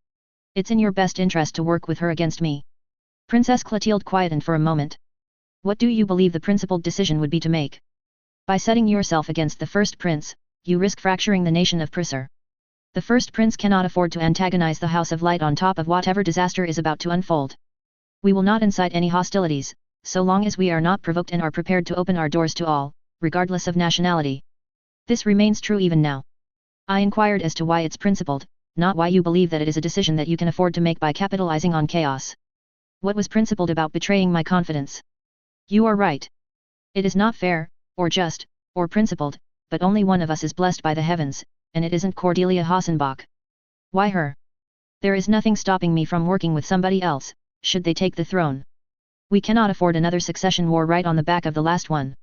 It's in your best interest to work with her against me. Princess Clotilde quietened for a moment. What do you believe the principled decision would be to make? By setting yourself against the first prince, you risk fracturing the nation of Prussia. The first prince cannot afford to antagonize the House of Light on top of whatever disaster is about to unfold. We will not incite any hostilities, so long as we are not provoked and are prepared to open our doors to all, regardless of nationality. This remains true even now. I inquired as to why it's principled, not why you believe that it is a decision that you can afford to make by capitalizing on chaos. What was principled about betraying my confidence? You are right. It is not fair, or just, or principled, but only one of us is blessed by the heavens, and it isn't Cordelia Hassenbach. Why her? There is nothing stopping me from working with somebody else, should they take the throne. We cannot afford another succession war right on the back of the last one.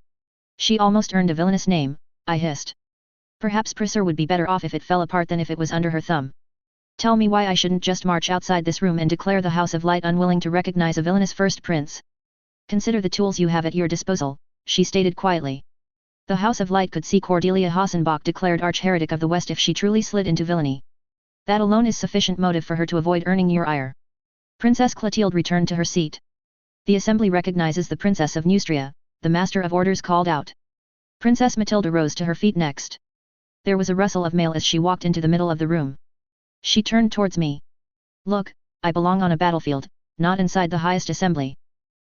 She almost earned a villainous name, I hissed. Perhaps Prussia would be better off if it fell apart than if it was under her thumb. Tell me why I shouldn't just march outside this room and declare the House of Light unwilling to recognize a villainous first prince. Consider the tools you have at your disposal, she stated quietly. The House of Light could see Cordelia Hassenbach declared arch-heretic of the West if she truly slid into villainy. That alone is sufficient motive for her to avoid earning your ire. Princess Clotilde returned to her seat. The assembly recognizes the Princess of Neustria, the Master of Orders called out. Princess Matilda rose to her feet next. There was a rustle of mail as she walked into the middle of the room. She turned towards me. Look, I belong on a battlefield, not inside the highest assembly.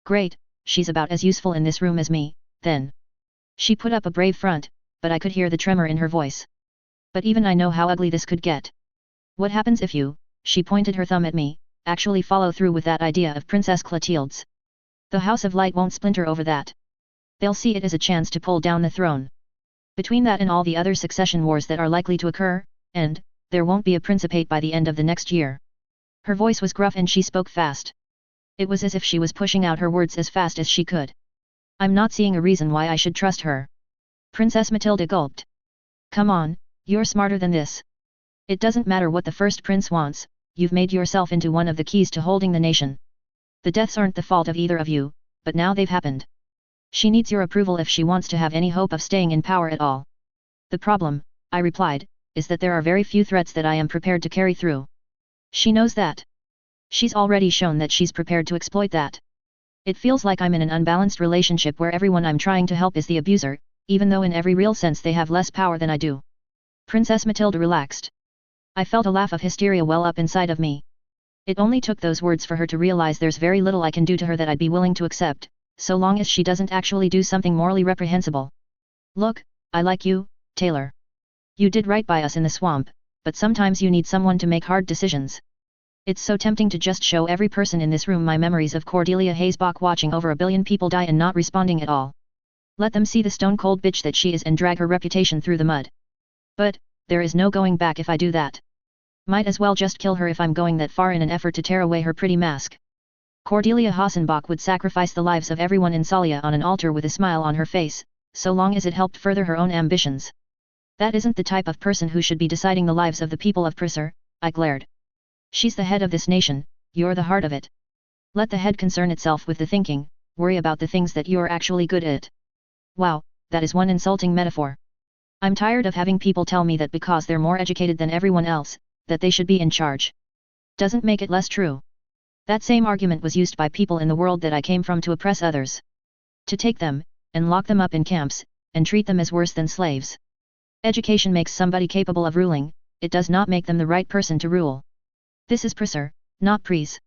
Great, she's about as useful in this room as me, then. She put up a brave front, but I could hear the tremor in her voice. But even I know how ugly this could get. What happens if you, she pointed her thumb at me, actually follow through with that idea of Princess Clotilde's? The House of Light won't splinter over that. They'll see it as a chance to pull down the throne. Between that and all the other succession wars that are likely to occur, and, there won't be a principate by the end of the next year. Her voice was gruff and she spoke fast. It was as if she was pushing out her words as fast as she could. I'm not seeing a reason why I should trust her. Princess Matilda gulped. Come on, you're smarter than this. It doesn't matter what the first prince wants, you've made yourself into one of the keys to holding the nation. The deaths aren't the fault of either of you, but now they've happened. She needs your approval if she wants to have any hope of staying in power at all. The problem, I replied, is that there are very few threats that I am prepared to carry through. She knows that. She's already shown that she's prepared to exploit that. It feels like I'm in an unbalanced relationship where everyone I'm trying to help is the abuser, even though in every real sense they have less power than I do. Princess Matilda relaxed. I felt a laugh of hysteria well up inside of me. It only took those words for her to realize there's very little I can do to her that I'd be willing to accept, so long as she doesn't actually do something morally reprehensible. Look, I like you, Taylor. You did right by us in the swamp, but sometimes you need someone to make hard decisions. It's so tempting to just show every person in this room my memories of Cordelia Hassenbach watching over 1 billion people die and not responding at all. Let them see the stone-cold bitch that she is and drag her reputation through the mud. But, there is no going back if I do that. Might as well just kill her if I'm going that far in an effort to tear away her pretty mask. Cordelia Hassenbach would sacrifice the lives of everyone in Salia on an altar with a smile on her face, so long as it helped further her own ambitions. That isn't the type of person who should be deciding the lives of the people of Prussia, I glared. She's the head of this nation, you're the heart of it. Let the head concern itself with the thinking, worry about the things that you're actually good at. Wow, that is one insulting metaphor. I'm tired of having people tell me that because they're more educated than everyone else, that they should be in charge. Doesn't make it less true. That same argument was used by people in the world that I came from to oppress others. To take them, and lock them up in camps, and treat them as worse than slaves. Education makes somebody capable of ruling, it does not make them the right person to rule. This is Prussia, not Pries.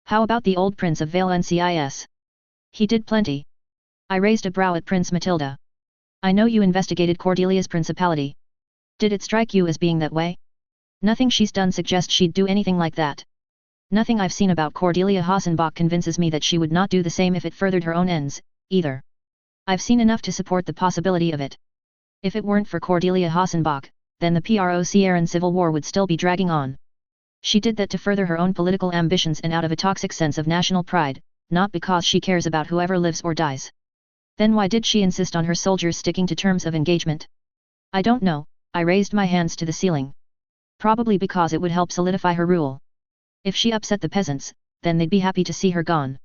How about the old Prince of Valenciennes? He did plenty. I raised a brow at Prince Matilda. I know you investigated Cordelia's principality. Did it strike you as being that way? Nothing she's done suggests she'd do anything like that. Nothing I've seen about Cordelia Hassenbach convinces me that she would not do the same if it furthered her own ends, either. I've seen enough to support the possibility of it. If it weren't for Cordelia Hassenbach, then the Prussian Civil War would still be dragging on. She did that to further her own political ambitions and out of a toxic sense of national pride, not because she cares about whoever lives or dies. Then why did she insist on her soldiers sticking to terms of engagement? I don't know, I raised my hands to the ceiling. Probably because it would help solidify her rule. If she upset the peasants, then they'd be happy to see her gone.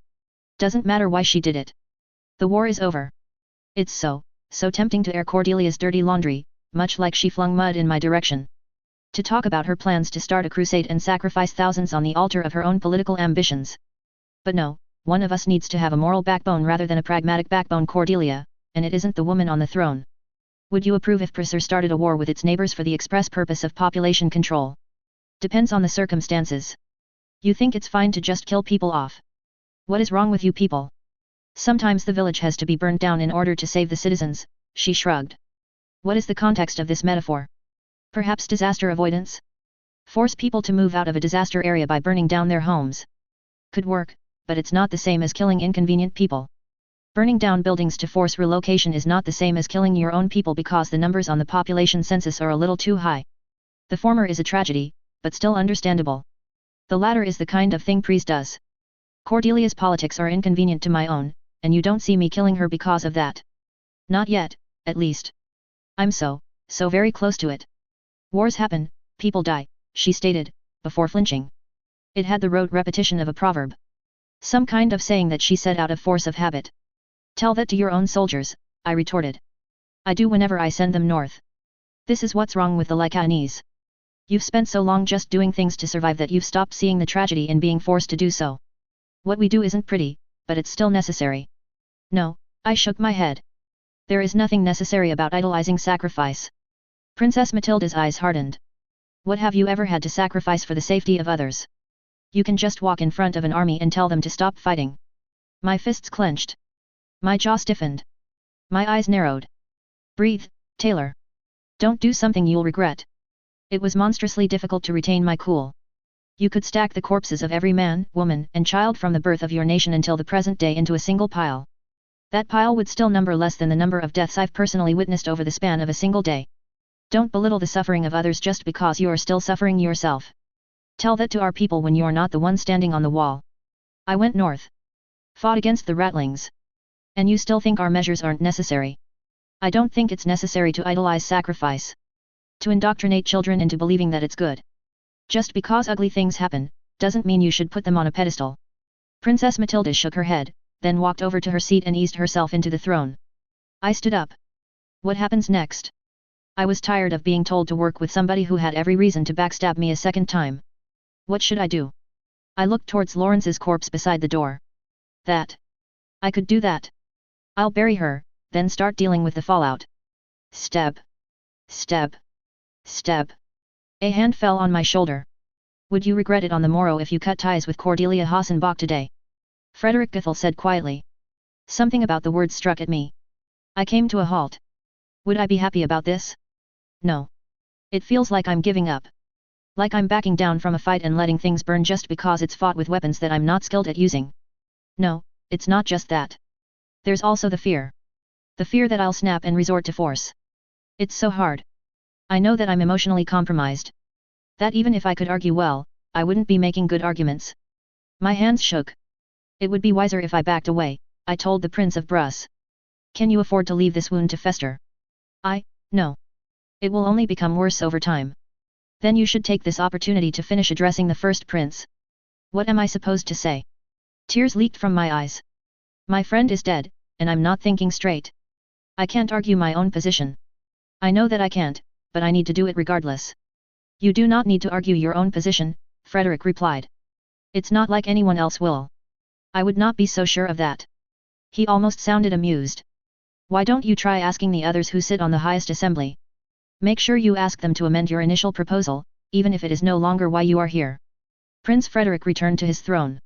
Doesn't matter why she did it. The war is over. It's so tempting to air Cordelia's dirty laundry, much like she flung mud in my direction. To talk about her plans to start a crusade and sacrifice thousands on the altar of her own political ambitions. But no, one of us needs to have a moral backbone rather than a pragmatic backbone, Cordelia, and it isn't the woman on the throne. Would you approve if Prussia started a war with its neighbors for the express purpose of population control? Depends on the circumstances. You think it's fine to just kill people off? What is wrong with you people? Sometimes the village has to be burnt down in order to save the citizens, she shrugged. What is the context of this metaphor? Perhaps disaster avoidance? Force people to move out of a disaster area by burning down their homes. Could work, but it's not the same as killing inconvenient people. Burning down buildings to force relocation is not the same as killing your own people because the numbers on the population census are a little too high. The former is a tragedy, but still understandable. The latter is the kind of thing Pries does. Cordelia's politics are inconvenient to my own, and you don't see me killing her because of that. Not yet, at least. I'm so very close to it. Wars happen, people die, she stated, before flinching. It had the rote repetition of a proverb. Some kind of saying that she said out of force of habit. Tell that to your own soldiers, I retorted. I do whenever I send them north. This is what's wrong with the Lycaonese. You've spent so long just doing things to survive that you've stopped seeing the tragedy in being forced to do so. What we do isn't pretty, but it's still necessary. No, I shook my head. There is nothing necessary about idolizing sacrifice. Princess Matilda's eyes hardened. What have you ever had to sacrifice for the safety of others? You can just walk in front of an army and tell them to stop fighting. My fists clenched. My jaw stiffened. My eyes narrowed. Breathe, Taylor. Don't do something you'll regret. It was monstrously difficult to retain my cool. You could stack the corpses of every man, woman, and child from the birth of your nation until the present day into a single pile. That pile would still number less than the number of deaths I've personally witnessed over the span of a single day. Don't belittle the suffering of others just because you are still suffering yourself. Tell that to our people when you're not the one standing on the wall. I went north. Fought against the Ratlings. And you still think our measures aren't necessary? I don't think it's necessary to idolize sacrifice. To indoctrinate children into believing that it's good. Just because ugly things happen, doesn't mean you should put them on a pedestal. Princess Matilda shook her head, then walked over to her seat and eased herself into the throne. I stood up. What happens next? I was tired of being told to work with somebody who had every reason to backstab me a second time. What should I do? I looked towards Lawrence's corpse beside the door. That. I could do that. I'll bury her, then start dealing with the fallout. Step. Step. Step. A hand fell on my shoulder. Would you regret it on the morrow if you cut ties with Cordelia Hassenbach today? Frederick Goethel said quietly. Something about the words struck at me. I came to a halt. Would I be happy about this? No. It feels like I'm giving up. Like I'm backing down from a fight and letting things burn just because it's fought with weapons that I'm not skilled at using. No, it's not just that. There's also the fear. The fear that I'll snap and resort to force. It's so hard. I know that I'm emotionally compromised. That even if I could argue well, I wouldn't be making good arguments. My hands shook. It would be wiser if I backed away, I told the Prince of Bruss. Can you afford to leave this wound to fester? No. It will only become worse over time. Then you should take this opportunity to finish addressing the first prince. What am I supposed to say? Tears leaked from my eyes. My friend is dead, and I'm not thinking straight. I can't argue my own position. I know that I can't, but I need to do it regardless. You do not need to argue your own position, Frederick replied. It's not like anyone else will. I would not be so sure of that. He almost sounded amused. Why don't you try asking the others who sit on the highest assembly? Make sure you ask them to amend your initial proposal, even if it is no longer why you are here. Prince Frederick returned to his throne.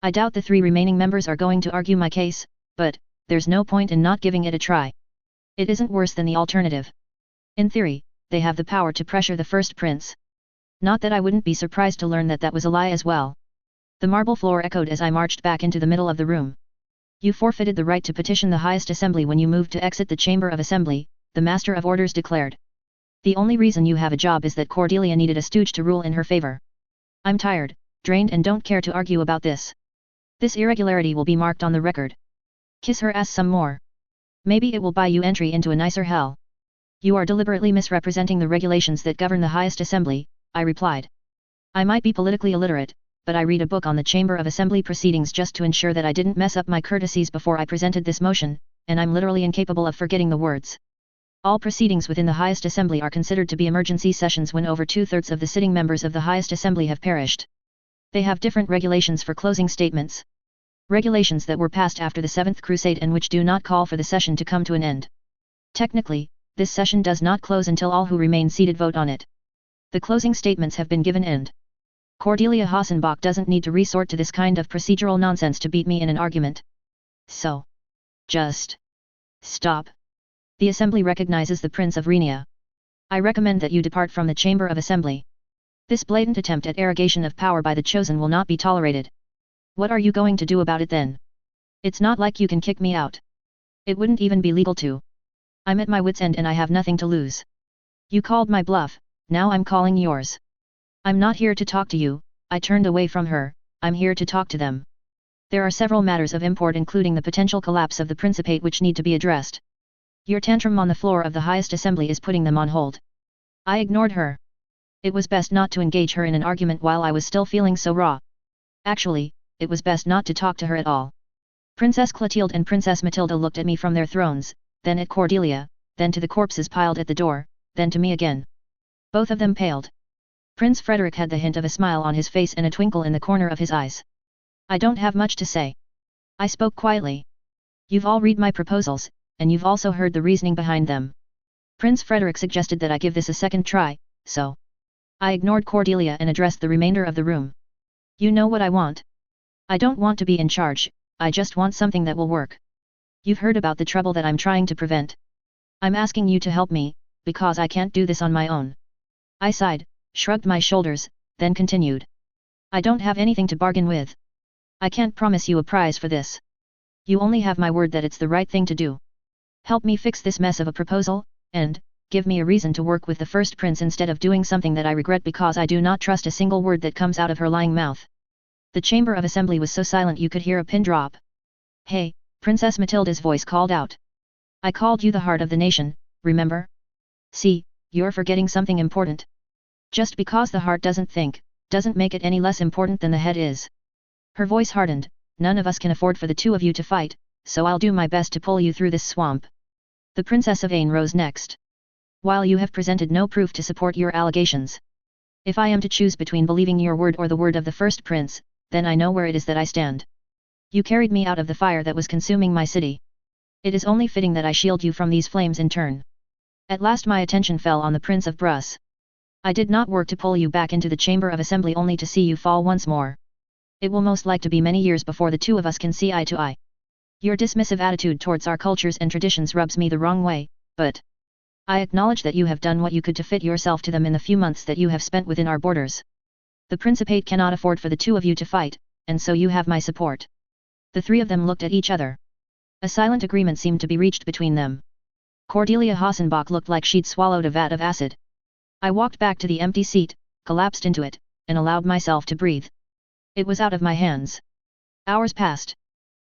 I doubt the 3 remaining members are going to argue my case, but there's no point in not giving it a try. It isn't worse than the alternative. In theory, they have the power to pressure the first prince. Not that I wouldn't be surprised to learn that that was a lie as well. The marble floor echoed as I marched back into the middle of the room. You forfeited the right to petition the highest assembly when you moved to exit the chamber of assembly, the master of orders declared. The only reason you have a job is that Cordelia needed a stooge to rule in her favor. I'm tired, drained and don't care to argue about this. This irregularity will be marked on the record. Kiss her ass some more. Maybe it will buy you entry into a nicer hell. You are deliberately misrepresenting the regulations that govern the highest assembly, I replied. I might be politically illiterate, but I read a book on the Chamber of Assembly proceedings just to ensure that I didn't mess up my courtesies before I presented this motion, and I'm literally incapable of forgetting the words. All proceedings within the highest assembly are considered to be emergency sessions when over 2/3 of the sitting members of the highest assembly have perished. They have different regulations for closing statements. Regulations that were passed after the Seventh Crusade and which do not call for the session to come to an end. Technically, this session does not close until all who remain seated vote on it. The closing statements have been given and Cordelia Hassenbach doesn't need to resort to this kind of procedural nonsense to beat me in an argument. So. Just. Stop. The assembly recognizes the Prince of Rhenia. I recommend that you depart from the Chamber of Assembly. This blatant attempt at arrogation of power by the chosen will not be tolerated. What are you going to do about it then? It's not like you can kick me out. It wouldn't even be legal to. I'm at my wit's end and I have nothing to lose. You called my bluff, now I'm calling yours. I'm not here to talk to you, I turned away from her, I'm here to talk to them. There are several matters of import including the potential collapse of the Principate which need to be addressed. Your tantrum on the floor of the highest assembly is putting them on hold. I ignored her. It was best not to engage her in an argument while I was still feeling so raw. Actually, it was best not to talk to her at all. Princess Clotilde and Princess Matilda looked at me from their thrones, then at Cordelia, then to the corpses piled at the door, then to me again. Both of them paled. Prince Frederick had the hint of a smile on his face and a twinkle in the corner of his eyes. I don't have much to say. I spoke quietly. You've all read my proposals, and you've also heard the reasoning behind them. Prince Frederick suggested that I give this a second try, so I ignored Cordelia and addressed the remainder of the room. You know what I want. I don't want to be in charge, I just want something that will work. You've heard about the trouble that I'm trying to prevent. I'm asking you to help me, because I can't do this on my own. I sighed, shrugged my shoulders, then continued. I don't have anything to bargain with. I can't promise you a prize for this. You only have my word that it's the right thing to do. Help me fix this mess of a proposal, and give me a reason to work with the first prince instead of doing something that I regret because I do not trust a single word that comes out of her lying mouth. The chamber of assembly was so silent you could hear a pin drop. Hey, Princess Matilda's voice called out. I called you the heart of the nation, remember? See, you're forgetting something important. Just because the heart doesn't think, doesn't make it any less important than the head is. Her voice hardened. None of us can afford for the two of you to fight, so I'll do my best to pull you through this swamp. The Princess of Ain rose next. While you have presented no proof to support your allegations. If I am to choose between believing your word or the word of the first prince, then I know where it is that I stand. You carried me out of the fire that was consuming my city. It is only fitting that I shield you from these flames in turn. At last my attention fell on the Prince of Brus. I did not work to pull you back into the chamber of assembly only to see you fall once more. It will most likely be many years before the two of us can see eye to eye. Your dismissive attitude towards our cultures and traditions rubs me the wrong way, but I acknowledge that you have done what you could to fit yourself to them in the few months that you have spent within our borders. The Principate cannot afford for the two of you to fight, and so you have my support. The three of them looked at each other. A silent agreement seemed to be reached between them. Cordelia Hassenbach looked like she'd swallowed a vat of acid. I walked back to the empty seat, collapsed into it, and allowed myself to breathe. It was out of my hands. Hours passed.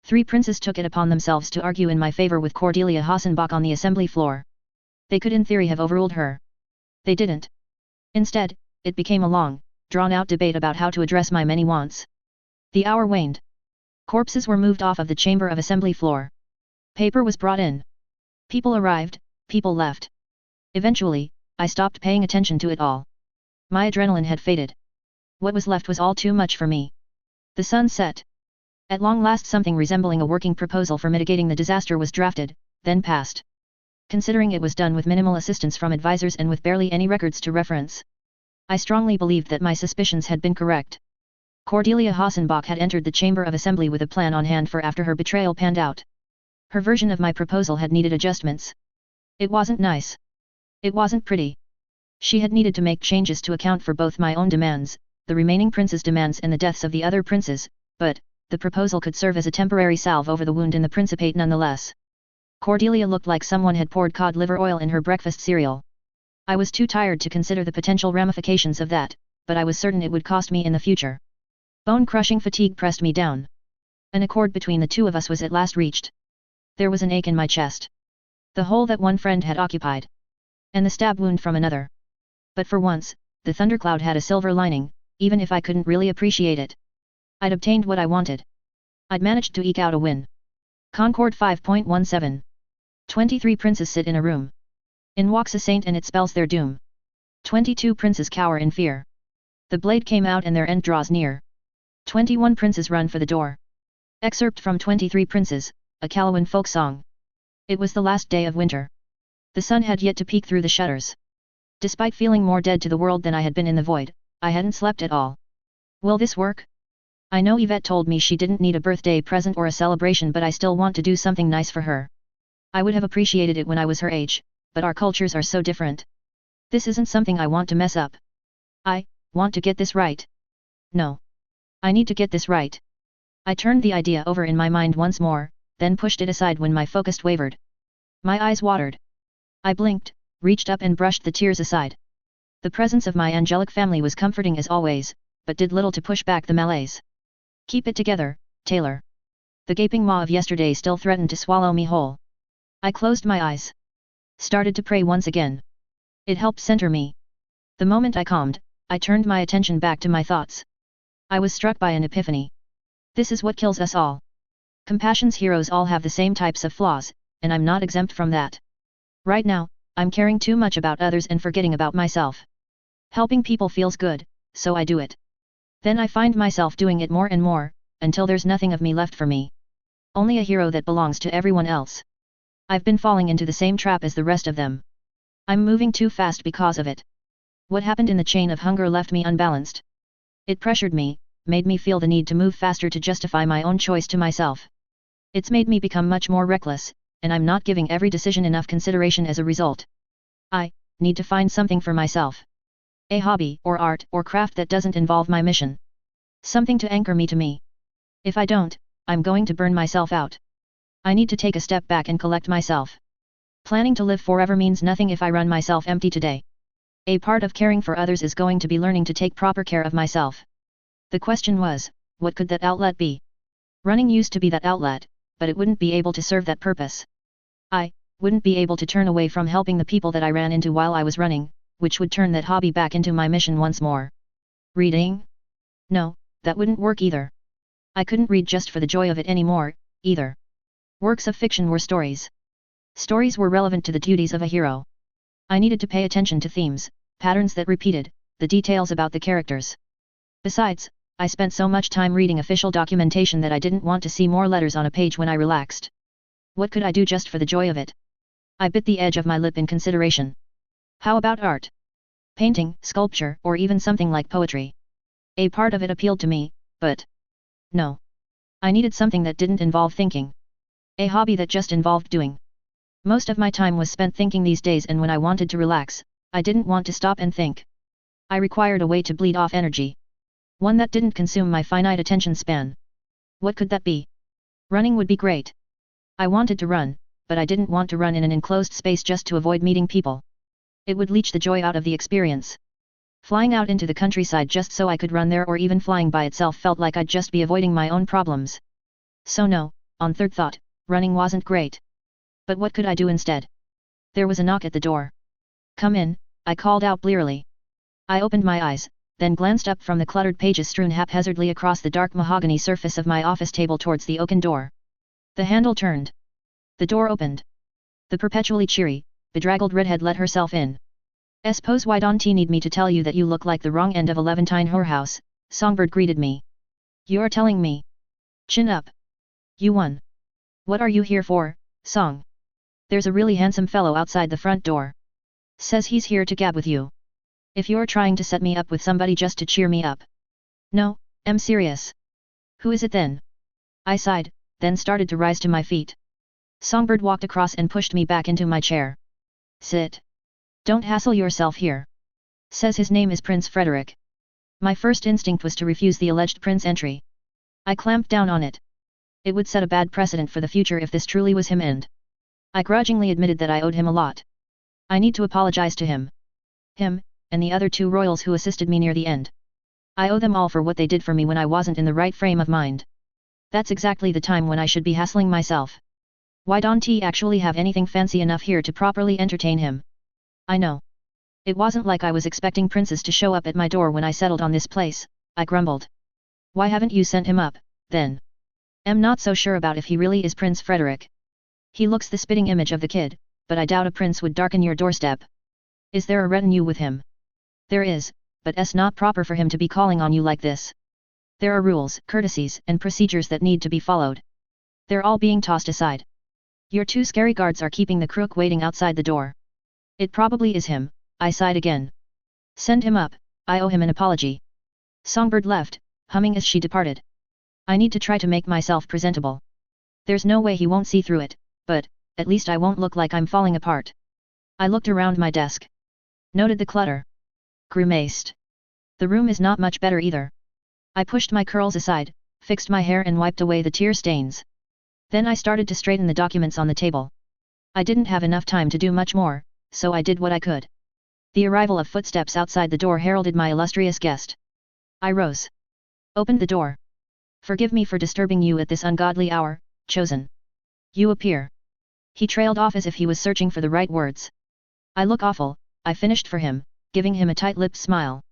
3 princes took it upon themselves to argue in my favor with Cordelia Hassenbach on the assembly floor. They could in theory have overruled her. They didn't. Instead, it became a long, drawn-out debate about how to address my many wants. The hour waned. Corpses were moved off of the chamber of assembly floor. Paper was brought in. People arrived, people left. Eventually, I stopped paying attention to it all. My adrenaline had faded. What was left was all too much for me. The sun set. At long last something resembling a working proposal for mitigating the disaster was drafted, then passed. Considering it was done with minimal assistance from advisors and with barely any records to reference, I strongly believed that my suspicions had been correct. Cordelia Hassenbach had entered the chamber of assembly with a plan on hand for after her betrayal panned out. Her version of my proposal had needed adjustments. It wasn't nice. It wasn't pretty. She had needed to make changes to account for both my own demands, the remaining prince's demands and the deaths of the other princes, but the proposal could serve as a temporary salve over the wound in the Principate nonetheless. Cordelia looked like someone had poured cod liver oil in her breakfast cereal. I was too tired to consider the potential ramifications of that, but I was certain it would cost me in the future. Bone-crushing fatigue pressed me down. An accord between the two of us was at last reached. There was an ache in my chest. The hole that one friend had occupied. And the stab wound from another. But for once, the thundercloud had a silver lining, even if I couldn't really appreciate it. I'd obtained what I wanted. I'd managed to eke out a win. Concord 5.17. 23 princes sit in a room. In walks a saint and it spells their doom. 22 princes cower in fear. The blade came out and their end draws near. 21 princes run for the door. Excerpt from 23 Princes, a Calawan folk song. It was the last day of winter. The sun had yet to peek through the shutters. Despite feeling more dead to the world than I had been in the void, I hadn't slept at all. Will this work? I know Yvette told me she didn't need a birthday present or a celebration, but I still want to do something nice for her. I would have appreciated it when I was her age, but our cultures are so different. This isn't something I want to mess up. I want to get this right. No. I need to get this right. I turned the idea over in my mind once more, then pushed it aside when my focus wavered. My eyes watered. I blinked, reached up and brushed the tears aside. The presence of my angelic family was comforting as always, but did little to push back the malaise. Keep it together, Taylor. The gaping maw of yesterday still threatened to swallow me whole. I closed my eyes. Started to pray once again. It helped center me. The moment I calmed, I turned my attention back to my thoughts. I was struck by an epiphany. This is what kills us all. Compassion's heroes all have the same types of flaws, and I'm not exempt from that. Right now, I'm caring too much about others and forgetting about myself. Helping people feels good, so I do it. Then I find myself doing it more and more, until there's nothing of me left for me. Only a hero that belongs to everyone else. I've been falling into the same trap as the rest of them. I'm moving too fast because of it. What happened in the chain of hunger left me unbalanced. It pressured me, made me feel the need to move faster to justify my own choice to myself. It's made me become much more reckless, and I'm not giving every decision enough consideration as a result. I need to find something for myself. A hobby or art or craft that doesn't involve my mission. Something to anchor me to me. If I don't, I'm going to burn myself out. I need to take a step back and collect myself. Planning to live forever means nothing if I run myself empty today. A part of caring for others is going to be learning to take proper care of myself. The question was, what could that outlet be? Running used to be that outlet, but it wouldn't be able to serve that purpose. I wouldn't be able to turn away from helping the people that I ran into while I was running, which would turn that hobby back into my mission once more. Reading? No, that wouldn't work either. I couldn't read just for the joy of it anymore, either. Works of fiction were stories. Stories were relevant to the duties of a hero. I needed to pay attention to themes, patterns that repeated, the details about the characters. Besides, I spent so much time reading official documentation that I didn't want to see more letters on a page when I relaxed. What could I do just for the joy of it? I bit the edge of my lip in consideration. How about art? Painting, sculpture, or even something like poetry? A part of it appealed to me, but no. I needed something that didn't involve thinking. A hobby that just involved doing. Most of my time was spent thinking these days, and when I wanted to relax, I didn't want to stop and think. I required a way to bleed off energy. One that didn't consume my finite attention span. What could that be? Running would be great. I wanted to run, but I didn't want to run in an enclosed space just to avoid meeting people. It would leach the joy out of the experience. Flying out into the countryside just so I could run there, or even flying by itself, felt like I'd just be avoiding my own problems. So no, on third thought, running wasn't great. But what could I do instead? There was a knock at the door. Come in, I called out blearily. I opened my eyes, then glanced up from the cluttered pages strewn haphazardly across the dark mahogany surface of my office table towards the oaken door. The handle turned. The door opened. The perpetually cheery, bedraggled redhead let herself in. Suppose why don't need me to tell you that you look like the wrong end of a Levantine whorehouse, Songbird greeted me. You're telling me. Chin up. You won. What are you here for, Song? There's a really handsome fellow outside the front door. Says he's here to gab with you. If you're trying to set me up with somebody just to cheer me up. No, I'm serious. Who is it then? I sighed, then started to rise to my feet. Songbird walked across and pushed me back into my chair. Sit. Don't hassle yourself here. Says his name is Prince Frederick. My first instinct was to refuse the alleged prince entry. I clamped down on it. It would set a bad precedent for the future if this truly was him, and I grudgingly admitted that I owed him a lot. I need to apologize to him. Him, and the other two royals who assisted me near the end. I owe them all for what they did for me when I wasn't in the right frame of mind. That's exactly the time when I should be hassling myself. Why don't he actually have anything fancy enough here to properly entertain him? I know. It wasn't like I was expecting princes to show up at my door when I settled on this place, I grumbled. Why haven't you sent him up, then? I'm not so sure about if he really is Prince Frederick. He looks the spitting image of the kid, but I doubt a prince would darken your doorstep. Is there a retinue with him? There is, but it's not proper for him to be calling on you like this. There are rules, courtesies, and procedures that need to be followed. They're all being tossed aside. Your two scary guards are keeping the crook waiting outside the door. It probably is him, I sighed again. Send him up, I owe him an apology. Songbird left, humming as she departed. I need to try to make myself presentable. There's no way he won't see through it, but at least I won't look like I'm falling apart. I looked around my desk. Noted the clutter. Grimaced. The room is not much better either. I pushed my curls aside, fixed my hair and wiped away the tear stains. Then I started to straighten the documents on the table. I didn't have enough time to do much more, so I did what I could. The arrival of footsteps outside the door heralded my illustrious guest. I rose. Opened the door. Forgive me for disturbing you at this ungodly hour, Chosen. You appear. He trailed off as if he was searching for the right words. I look awful, I finished for him, giving him a tight-lipped smile.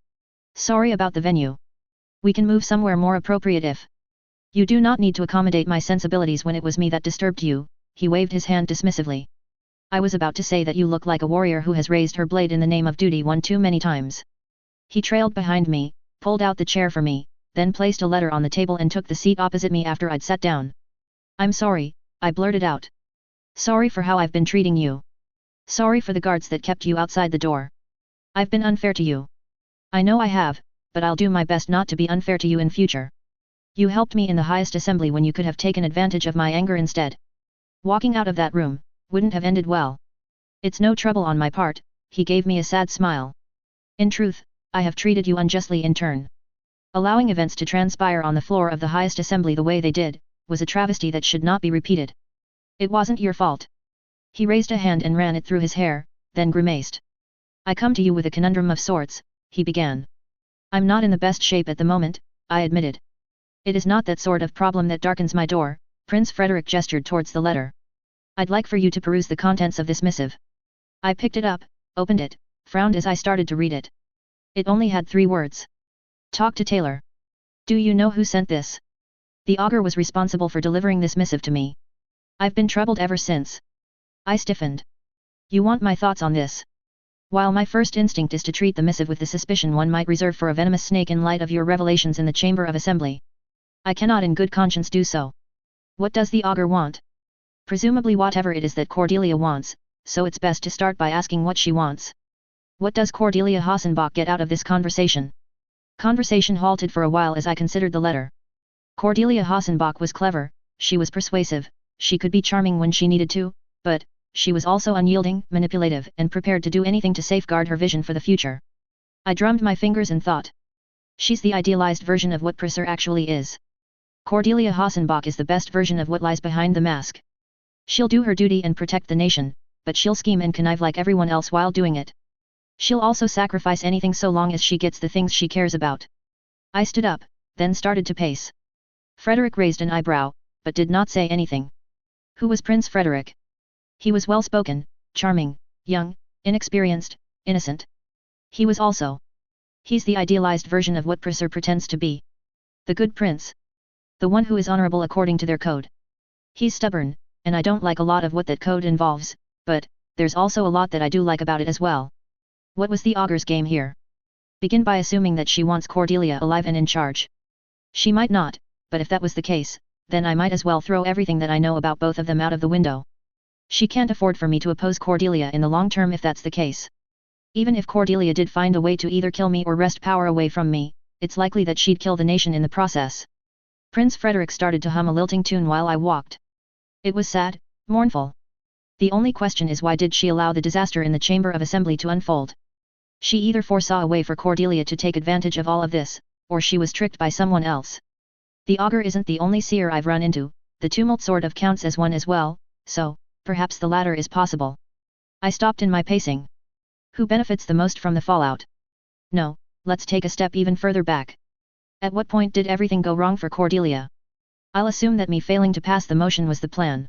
Sorry about the venue. We can move somewhere more appropriate if. You do not need to accommodate my sensibilities when it was me that disturbed you, he waved his hand dismissively. I was about to say that you look like a warrior who has raised her blade in the name of duty one too many times. He trailed behind me, pulled out the chair for me, then placed a letter on the table and took the seat opposite me after I'd sat down. I'm sorry, I blurted out. Sorry for how I've been treating you. Sorry for the guards that kept you outside the door. I've been unfair to you. I know I have, but I'll do my best not to be unfair to you in future. You helped me in the highest assembly when you could have taken advantage of my anger instead. Walking out of that room wouldn't have ended well. It's no trouble on my part, he gave me a sad smile. In truth, I have treated you unjustly in turn. Allowing events to transpire on the floor of the highest assembly the way they did, was a travesty that should not be repeated. It wasn't your fault. He raised a hand and ran it through his hair, then grimaced. I come to you with a conundrum of sorts, he began. I'm not in the best shape at the moment, I admitted. It is not that sort of problem that darkens my door, Prince Frederick gestured towards the letter. I'd like for you to peruse the contents of this missive. I picked it up, opened it, frowned as I started to read it. It only had 3 words. Talk to Taylor. Do you know who sent this? The augur was responsible for delivering this missive to me. I've been troubled ever since. I stiffened. You want my thoughts on this? While my first instinct is to treat the missive with the suspicion one might reserve for a venomous snake in light of your revelations in the Chamber of Assembly, I cannot in good conscience do so. What does the augur want? Presumably whatever it is that Cordelia wants, so it's best to start by asking what she wants. What does Cordelia Hassenbach get out of this conversation? Conversation halted for a while as I considered the letter. Cordelia Hassenbach was clever, she was persuasive, she could be charming when she needed to, but she was also unyielding, manipulative, and prepared to do anything to safeguard her vision for the future. I drummed my fingers and thought. She's the idealized version of what Priscilla actually is. Cordelia Hassenbach is the best version of what lies behind the mask. She'll do her duty and protect the nation, but she'll scheme and connive like everyone else while doing it. She'll also sacrifice anything so long as she gets the things she cares about. I stood up, then started to pace. Frederick raised an eyebrow, but did not say anything. Who was Prince Frederick? He was well-spoken, charming, young, inexperienced, innocent. He was also. He's the idealized version of what Priscilla pretends to be. The good prince. The one who is honorable according to their code. He's stubborn, and I don't like a lot of what that code involves, but there's also a lot that I do like about it as well. What was the augur's game here? Begin by assuming that she wants Cordelia alive and in charge. She might not, but if that was the case, then I might as well throw everything that I know about both of them out of the window. She can't afford for me to oppose Cordelia in the long term if that's the case. Even if Cordelia did find a way to either kill me or wrest power away from me, it's likely that she'd kill the nation in the process. Prince Frederick started to hum a lilting tune while I walked. It was sad, mournful. The only question is why did she allow the disaster in the Chamber of Assembly to unfold? She either foresaw a way for Cordelia to take advantage of all of this, or she was tricked by someone else. The augur isn't the only seer I've run into, the tumult sort of counts as one as well, so, perhaps the latter is possible. I stopped in my pacing. Who benefits the most from the fallout? No, let's take a step even further back. At what point did everything go wrong for Cordelia? I'll assume that me failing to pass the motion was the plan.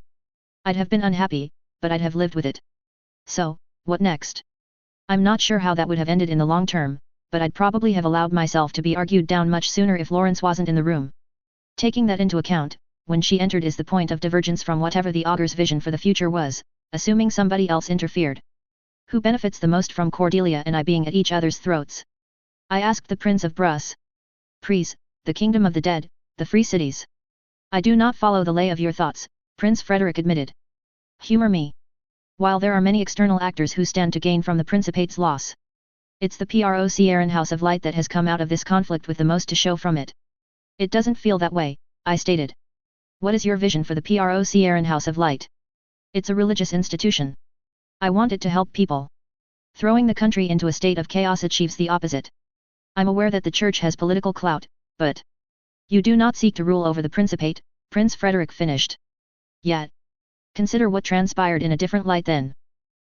I'd have been unhappy, but I'd have lived with it. So, what next? I'm not sure how that would have ended in the long term, but I'd probably have allowed myself to be argued down much sooner if Lawrence wasn't in the room. Taking that into account, when she entered is the point of divergence from whatever the augur's vision for the future was, assuming somebody else interfered. Who benefits the most from Cordelia and I being at each other's throats? I asked the Prince of Brus. Pries, the kingdom of the dead, the free cities. I do not follow the lay of your thoughts, Prince Frederick admitted. Humor me. While there are many external actors who stand to gain from the Principate's loss, it's the part4 House of Light that has come out of this conflict with the most to show from it. It doesn't feel that way, I stated. What is your vision for the part4 House of Light? It's a religious institution. I want it to help people. Throwing the country into a state of chaos achieves the opposite. I'm aware that the Church has political clout, but you do not seek to rule over the Principate, Prince Frederick finished. Yet. Consider what transpired in a different light then.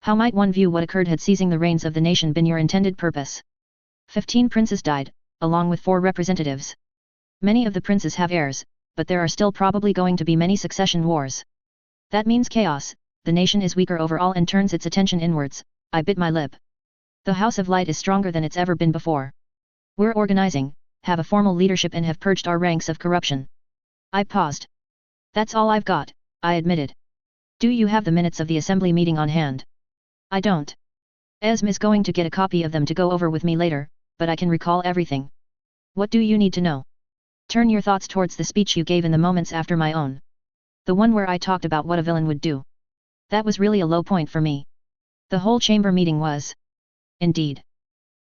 How might one view what occurred had seizing the reins of the nation been your intended purpose? 15 princes died, along with 4 representatives. Many of the princes have heirs, but there are still probably going to be many succession wars. That means chaos, the nation is weaker overall and turns its attention inwards. I bit my lip. The House of Light is stronger than it's ever been before. We're organizing, have a formal leadership and have purged our ranks of corruption. I paused. That's all I've got, I admitted. Do you have the minutes of the assembly meeting on hand? I don't. Esm is going to get a copy of them to go over with me later, but I can recall everything. What do you need to know? Turn your thoughts towards the speech you gave in the moments after my own. The one where I talked about what a villain would do. That was really a low point for me. The whole chamber meeting was. Indeed.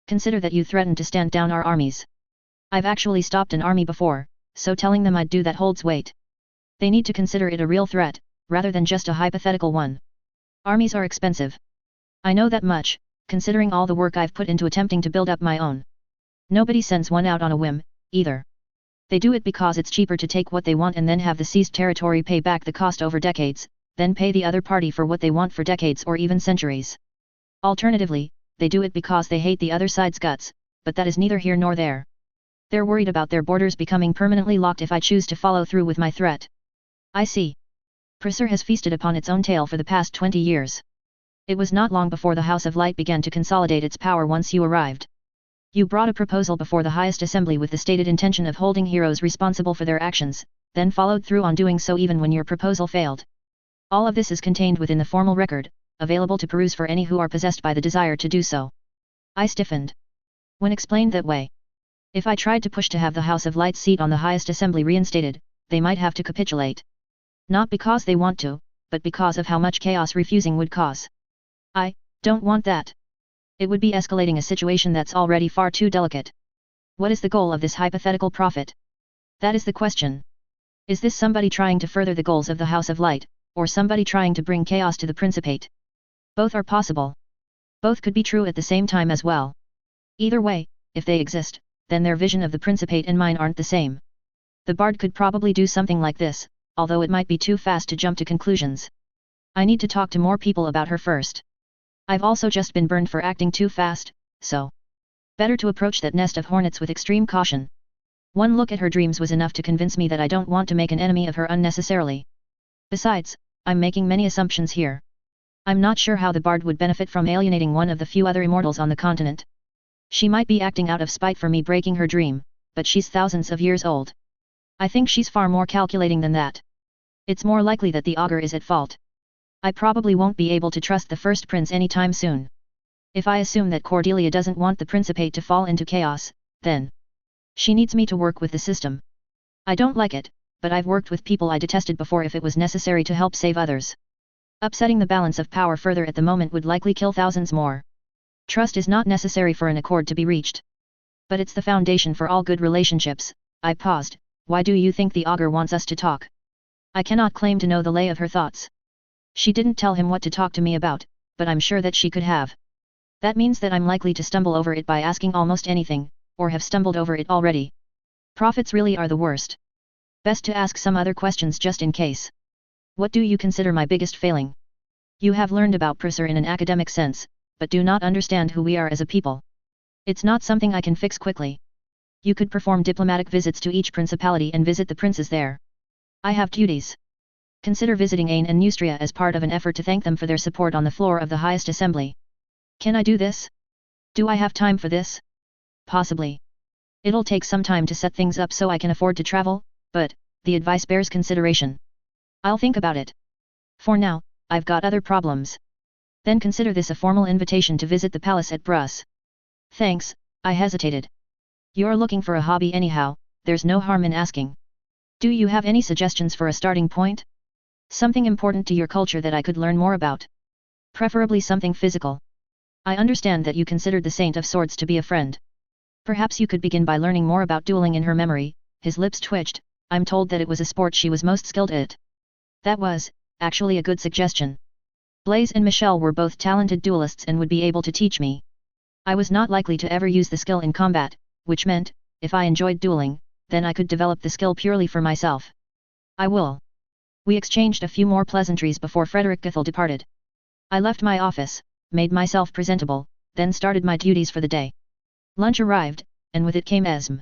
Consider that you threatened to stand down our armies. I've actually stopped an army before, so telling them I'd do that holds weight. They need to consider it a real threat, rather than just a hypothetical one. Armies are expensive. I know that much, considering all the work I've put into attempting to build up my own. Nobody sends one out on a whim, either. They do it because it's cheaper to take what they want and then have the seized territory pay back the cost over decades, then pay the other party for what they want for decades or even centuries. Alternatively, they do it because they hate the other side's guts, but that is neither here nor there. They're worried about their borders becoming permanently locked if I choose to follow through with my threat. I see. Prussia has feasted upon its own tail for the past 20 years. It was not long before the House of Light began to consolidate its power once you arrived. You brought a proposal before the highest assembly with the stated intention of holding heroes responsible for their actions, then followed through on doing so even when your proposal failed. All of this is contained within the formal record, available to peruse for any who are possessed by the desire to do so. I stiffened. When explained that way. If I tried to push to have the House of Light's seat on the highest assembly reinstated, they might have to capitulate. Not because they want to, but because of how much chaos refusing would cause. I don't want that. It would be escalating a situation that's already far too delicate. What is the goal of this hypothetical prophet? That is the question. Is this somebody trying to further the goals of the House of Light, or somebody trying to bring chaos to the Principate? Both are possible. Both could be true at the same time as well. Either way, if they exist, then their vision of the Principate and mine aren't the same. The Bard could probably do something like this, although it might be too fast to jump to conclusions. I need to talk to more people about her first. I've also just been burned for acting too fast, so. Better to approach that nest of hornets with extreme caution. One look at her dreams was enough to convince me that I don't want to make an enemy of her unnecessarily. Besides, I'm making many assumptions here. I'm not sure how the Bard would benefit from alienating one of the few other immortals on the continent. She might be acting out of spite for me breaking her dream, but she's thousands of years old. I think she's far more calculating than that. It's more likely that the augur is at fault. I probably won't be able to trust the first prince anytime soon. If I assume that Cordelia doesn't want the Principate to fall into chaos, then she needs me to work with the system. I don't like it, but I've worked with people I detested before if it was necessary to help save others. Upsetting the balance of power further at the moment would likely kill thousands more. Trust is not necessary for an accord to be reached. But it's the foundation for all good relationships. I paused. Why do you think the augur wants us to talk? I cannot claim to know the lay of her thoughts. She didn't tell him what to talk to me about, but I'm sure that she could have. That means that I'm likely to stumble over it by asking almost anything, or have stumbled over it already. Prophets really are the worst. Best to ask some other questions just in case. What do you consider my biggest failing? You have learned about Prussia in an academic sense, but do not understand who we are as a people. It's not something I can fix quickly. You could perform diplomatic visits to each principality and visit the princes there. I have duties. Consider visiting Ain and Neustria as part of an effort to thank them for their support on the floor of the highest assembly. Can I do this? Do I have time for this? Possibly. It'll take some time to set things up so I can afford to travel, but the advice bears consideration. I'll think about it. For now, I've got other problems. Then consider this a formal invitation to visit the palace at Bruss. Thanks, I hesitated. You're looking for a hobby anyhow, there's no harm in asking. Do you have any suggestions for a starting point? Something important to your culture that I could learn more about. Preferably something physical. I understand that you considered the Saint of Swords to be a friend. Perhaps you could begin by learning more about dueling in her memory. His lips twitched. I'm told that it was a sport she was most skilled at. That was, actually, a good suggestion. Blaise and Michelle were both talented duelists and would be able to teach me. I was not likely to ever use the skill in combat, which meant, if I enjoyed dueling, then I could develop the skill purely for myself. I will. We exchanged a few more pleasantries before Frederick Goethel departed. I left my office, made myself presentable, then started my duties for the day. Lunch arrived, and with it came Esm.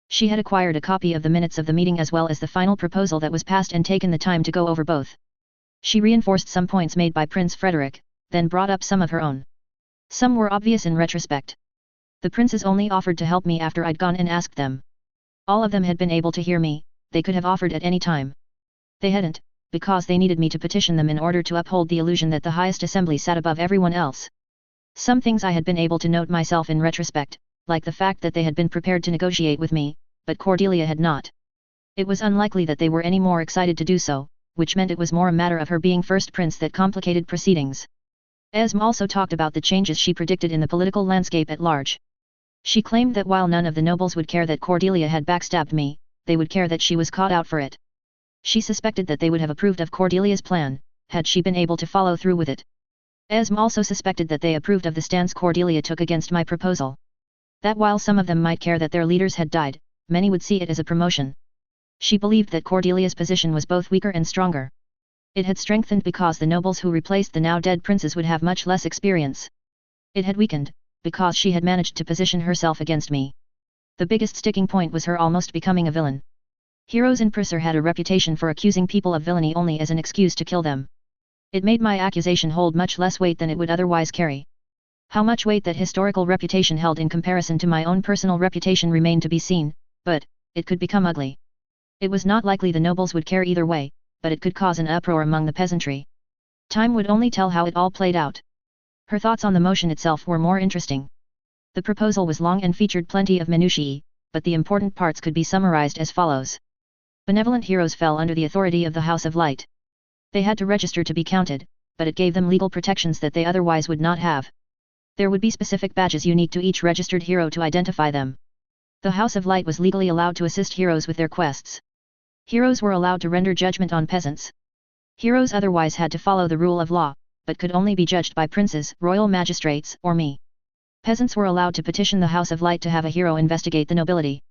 She had acquired a copy of the minutes of the meeting as well as the final proposal that was passed and taken the time to go over both. She reinforced some points made by Prince Frederick, then brought up some of her own. Some were obvious in retrospect. The princes only offered to help me after I'd gone and asked them. All of them had been able to hear me, they could have offered at any time. They hadn't, because they needed me to petition them in order to uphold the illusion that the highest assembly sat above everyone else. Some things I had been able to note myself in retrospect, like the fact that they had been prepared to negotiate with me, but Cordelia had not. It was unlikely that they were any more excited to do so, which meant it was more a matter of her being first prince that complicated proceedings. Esme also talked about the changes she predicted in the political landscape at large. She claimed that while none of the nobles would care that Cordelia had backstabbed me, they would care that she was caught out for it. She suspected that they would have approved of Cordelia's plan, had she been able to follow through with it. Esme also suspected that they approved of the stance Cordelia took against my proposal. That while some of them might care that their leaders had died, many would see it as a promotion. She believed that Cordelia's position was both weaker and stronger. It had strengthened because the nobles who replaced the now dead princes would have much less experience. It had weakened, because she had managed to position herself against me. The biggest sticking point was her almost becoming a villain. Heroes in Prisr had a reputation for accusing people of villainy only as an excuse to kill them. It made my accusation hold much less weight than it would otherwise carry. How much weight that historical reputation held in comparison to my own personal reputation remained to be seen, but it could become ugly. It was not likely the nobles would care either way, but it could cause an uproar among the peasantry. Time would only tell how it all played out. Her thoughts on the motion itself were more interesting. The proposal was long and featured plenty of minutiae, but the important parts could be summarized as follows. Benevolent heroes fell under the authority of the House of Light. They had to register to be counted, but it gave them legal protections that they otherwise would not have. There would be specific badges unique to each registered hero to identify them. The House of Light was legally allowed to assist heroes with their quests. Heroes were allowed to render judgment on peasants. Heroes otherwise had to follow the rule of law, but could only be judged by princes, royal magistrates, or me. Peasants were allowed to petition the House of Light to have a hero investigate the nobility.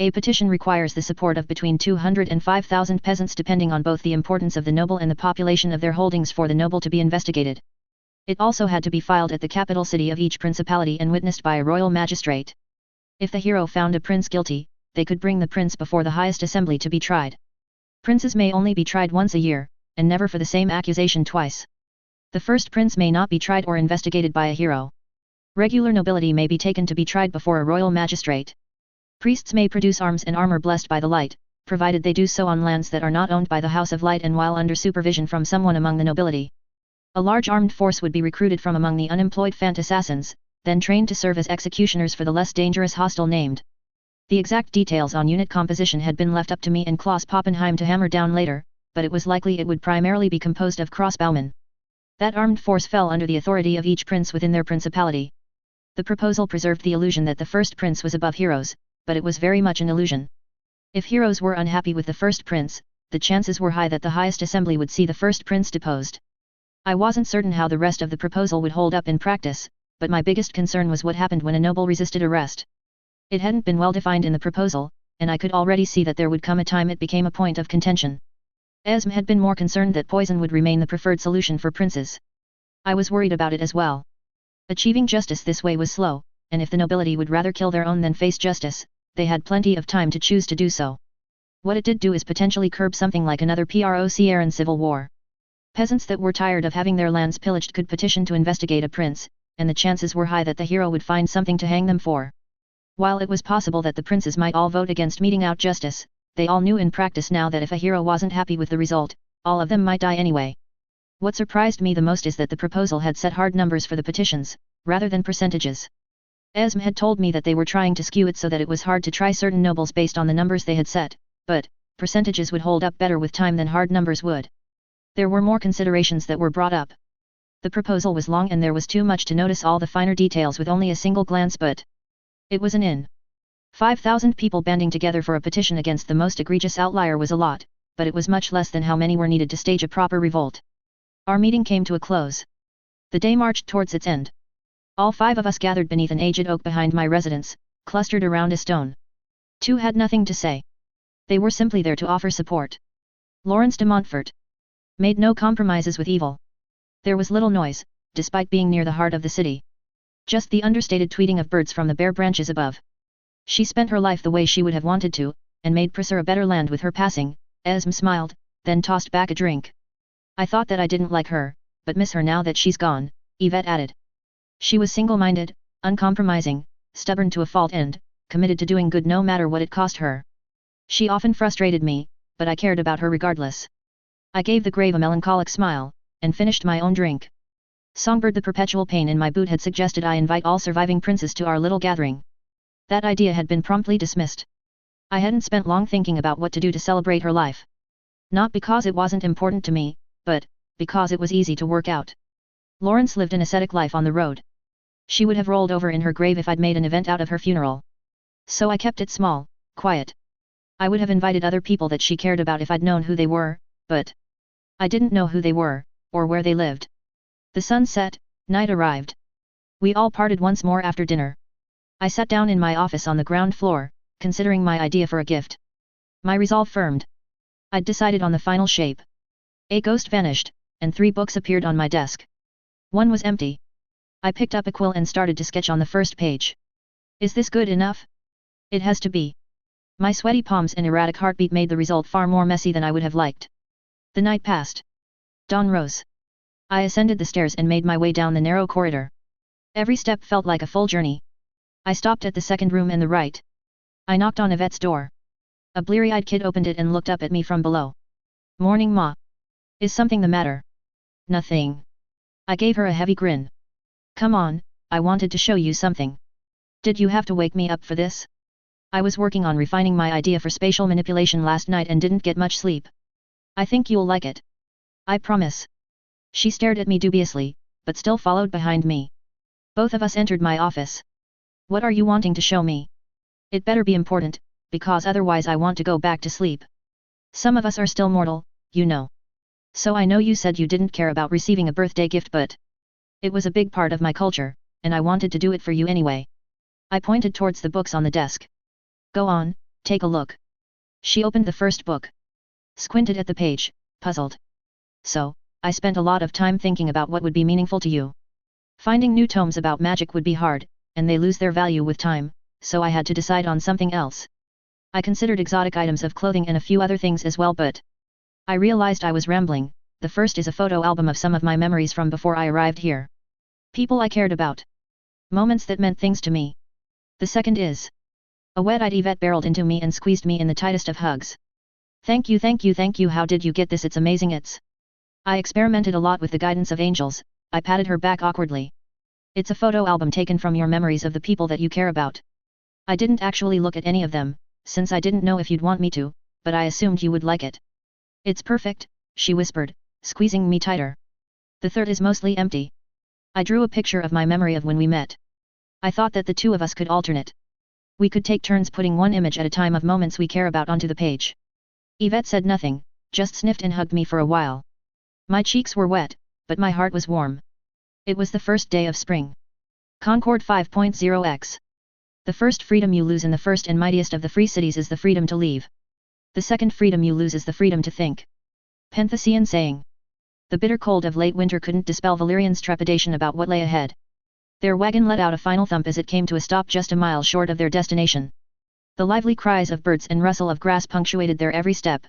A petition requires the support of between 200 and 5,000 peasants depending on both the importance of the noble and the population of their holdings for the noble to be investigated. It also had to be filed at the capital city of each principality and witnessed by a royal magistrate. If the hero found a prince guilty, they could bring the prince before the highest assembly to be tried. Princes may only be tried once a year, and never for the same accusation twice. The first prince may not be tried or investigated by a hero. Regular nobility may be taken to be tried before a royal magistrate. Priests may produce arms and armor blessed by the light, provided they do so on lands that are not owned by the House of Light and while under supervision from someone among the nobility. A large armed force would be recruited from among the unemployed Fant assassins, then trained to serve as executioners for the less dangerous hostile named. The exact details on unit composition had been left up to me and Klaus Poppenheim to hammer down later, but it was likely it would primarily be composed of crossbowmen. That armed force fell under the authority of each prince within their principality. The proposal preserved the illusion that the first prince was above heroes, but it was very much an illusion. If heroes were unhappy with the first prince, the chances were high that the highest assembly would see the first prince deposed. I wasn't certain how the rest of the proposal would hold up in practice, but my biggest concern was what happened when a noble resisted arrest. It hadn't been well defined in the proposal, and I could already see that there would come a time it became a point of contention. Esme had been more concerned that poison would remain the preferred solution for princes. I was worried about it as well. Achieving justice this way was slow, and if the nobility would rather kill their own than face justice, they had plenty of time to choose to do so. What it did do is potentially curb something like another Procran civil war. Peasants that were tired of having their lands pillaged could petition to investigate a prince, and the chances were high that the hero would find something to hang them for. While it was possible that the princes might all vote against meting out justice, they all knew in practice now that if a hero wasn't happy with the result, all of them might die anyway. What surprised me the most is that the proposal had set hard numbers for the petitions, rather than percentages. Esme had told me that they were trying to skew it so that it was hard to try certain nobles based on the numbers they had set, but percentages would hold up better with time than hard numbers would. There were more considerations that were brought up. The proposal was long and there was too much to notice all the finer details with only a single glance, but it was an in. 5,000 people banding together for a petition against the most egregious outlier was a lot, but it was much less than how many were needed to stage a proper revolt. Our meeting came to a close. The day marched towards its end. All 5 of us gathered beneath an aged oak behind my residence, clustered around a stone. 2 had nothing to say. They were simply there to offer support. Lawrence de Montfort made no compromises with evil. There was little noise, despite being near the heart of the city. Just the understated tweeting of birds from the bare branches above. She spent her life the way she would have wanted to, and made Prisr a better land with her passing. Esme smiled, then tossed back a drink. I thought that I didn't like her, but miss her now that she's gone, Yvette added. She was single-minded, uncompromising, stubborn to a fault and committed to doing good no matter what it cost her. She often frustrated me, but I cared about her regardless. I gave the grave a melancholic smile, and finished my own drink. Songbird, the perpetual pain in my boot, had suggested I invite all surviving princes to our little gathering. That idea had been promptly dismissed. I hadn't spent long thinking about what to do to celebrate her life. Not because it wasn't important to me, but because it was easy to work out. Lawrence lived an ascetic life on the road. She would have rolled over in her grave if I'd made an event out of her funeral. So I kept it small, quiet. I would have invited other people that she cared about if I'd known who they were, but I didn't know who they were, or where they lived. The sun set, night arrived. We all parted once more after dinner. I sat down in my office on the ground floor, considering my idea for a gift. My resolve firmed. I'd decided on the final shape. A ghost vanished, and 3 books appeared on my desk. One was empty. I picked up a quill and started to sketch on the first page. Is this good enough? It has to be. My sweaty palms and erratic heartbeat made the result far more messy than I would have liked. The night passed. Dawn rose. I ascended the stairs and made my way down the narrow corridor. Every step felt like a full journey. I stopped at the second room on the right. I knocked on Yvette's door. A bleary-eyed kid opened it and looked up at me from below. "Morning, Ma. Is something the matter?" "Nothing." I gave her a heavy grin. "Come on, I wanted to show you something." "Did you have to wake me up for this?" "I was working on refining my idea for spatial manipulation last night and didn't get much sleep. I think you'll like it. I promise." She stared at me dubiously, but still followed behind me. Both of us entered my office. "What are you wanting to show me?" "It better be important, because otherwise I want to go back to sleep. Some of us are still mortal, you know. So I know you said you didn't care about receiving a birthday gift, but it was a big part of my culture, and I wanted to do it for you anyway." I pointed towards the books on the desk. "Go on, take a look." She opened the first book. Squinted at the page, puzzled. "So, I spent a lot of time thinking about what would be meaningful to you. Finding new tomes about magic would be hard, and they lose their value with time, so I had to decide on something else. I considered exotic items of clothing and a few other things as well, but I realized I was rambling. The first is a photo album of some of my memories from before I arrived here. People I cared about. Moments that meant things to me. The second is a wet-eyed Yvette barreled into me and squeezed me in the tightest of hugs. Thank you, thank you, thank you. How did you get this? It's amazing. I experimented a lot with the guidance of angels." I patted her back awkwardly. "It's a photo album taken from your memories of the people that you care about. I didn't actually look at any of them, since I didn't know if you'd want me to, but I assumed you would like it." "It's perfect," she whispered, squeezing me tighter. "The third is mostly empty." I drew a picture of my memory of when we met. I thought that the two of us could alternate. We could take turns putting one image at a time of moments we care about onto the page. Yvette said nothing, just sniffed and hugged me for a while. My cheeks were wet, but my heart was warm. It was the first day of spring. Concord 5.0x. The first freedom you lose in the first and mightiest of the free cities is the freedom to leave. The second freedom you lose is the freedom to think. Penthesian saying. The bitter cold of late winter couldn't dispel Valerian's trepidation about what lay ahead. Their wagon let out a final thump as it came to a stop just a mile short of their destination. The lively cries of birds and rustle of grass punctuated their every step.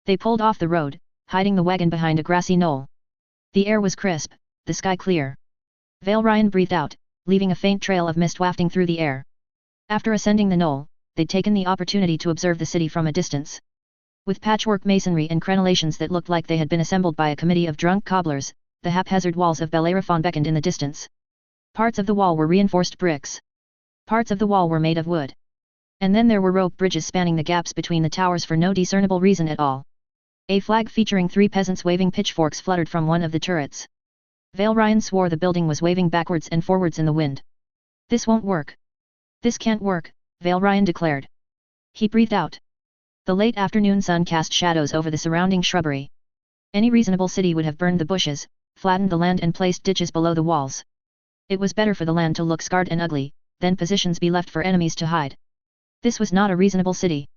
They pulled off the road, hiding the wagon behind a grassy knoll. The air was crisp, the sky clear. Valerian breathed out, leaving a faint trail of mist wafting through the air. After ascending the knoll, they'd taken the opportunity to observe the city from a distance. With patchwork masonry and crenellations that looked like they had been assembled by a committee of drunk cobblers, the haphazard walls of Bellerophon beckoned in the distance. Parts of the wall were reinforced bricks. Parts of the wall were made of wood. And then there were rope bridges spanning the gaps between the towers for no discernible reason at all. A flag featuring 3 peasants waving pitchforks fluttered from one of the turrets. Valerian swore the building was waving backwards and forwards in the wind. "This won't work. This can't work," Valerian declared. He breathed out. The late afternoon sun cast shadows over the surrounding shrubbery. Any reasonable city would have burned the bushes, flattened the land and placed ditches below the walls. It was better for the land to look scarred and ugly, than positions be left for enemies to hide. This was not a reasonable city.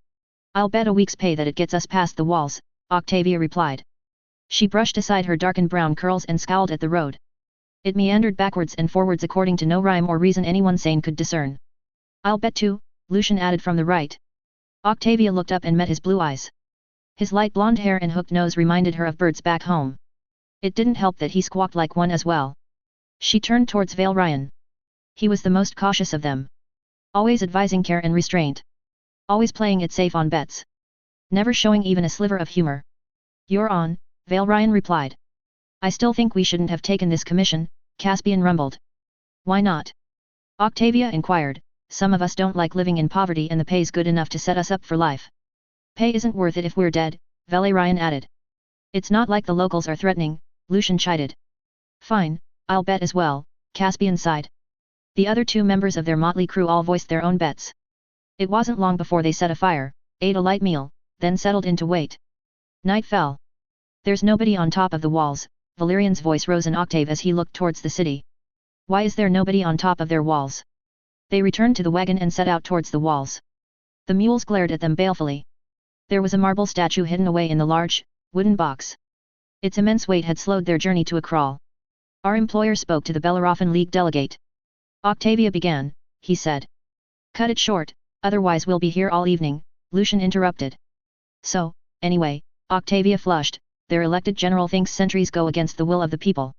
"I'll bet a week's pay that it gets us past the walls," Octavia replied. She brushed aside her darkened brown curls and scowled at the road. It meandered backwards and forwards according to no rhyme or reason anyone sane could discern. "I'll bet too," Lucian added from the right. Octavia looked up and met his blue eyes. His light blonde hair and hooked nose reminded her of birds back home. It didn't help that he squawked like one as well. She turned towards Valerian. He was the most cautious of them. Always advising care and restraint. Always playing it safe on bets. Never showing even a sliver of humor. "You're on," Vale Ryan replied. I still think we shouldn't have taken this commission, Caspian rumbled. Why not? Octavia inquired. Some of us don't like living in poverty and the pay's good enough to set us up for life. Pay isn't worth it if we're dead, Vale Ryan added. It's not like the locals are threatening, Lucian chided. Fine, I'll bet as well, Caspian sighed. The other two members of their motley crew all voiced their own bets. It wasn't long before they set a fire, ate a light meal, then settled in to wait. Night fell. There's nobody on top of the walls, Valerian's voice rose an octave as he looked towards the city. Why is there nobody on top of their walls? They returned to the wagon and set out towards the walls. The mules glared at them balefully. There was a marble statue hidden away in the large, wooden box. Its immense weight had slowed their journey to a crawl. Our employer spoke to the Bellerophon League delegate. Octavia began, he said. Cut it short, otherwise we'll be here all evening, Lucian interrupted. So, anyway, Octavia flushed, their elected general thinks sentries go against the will of the people.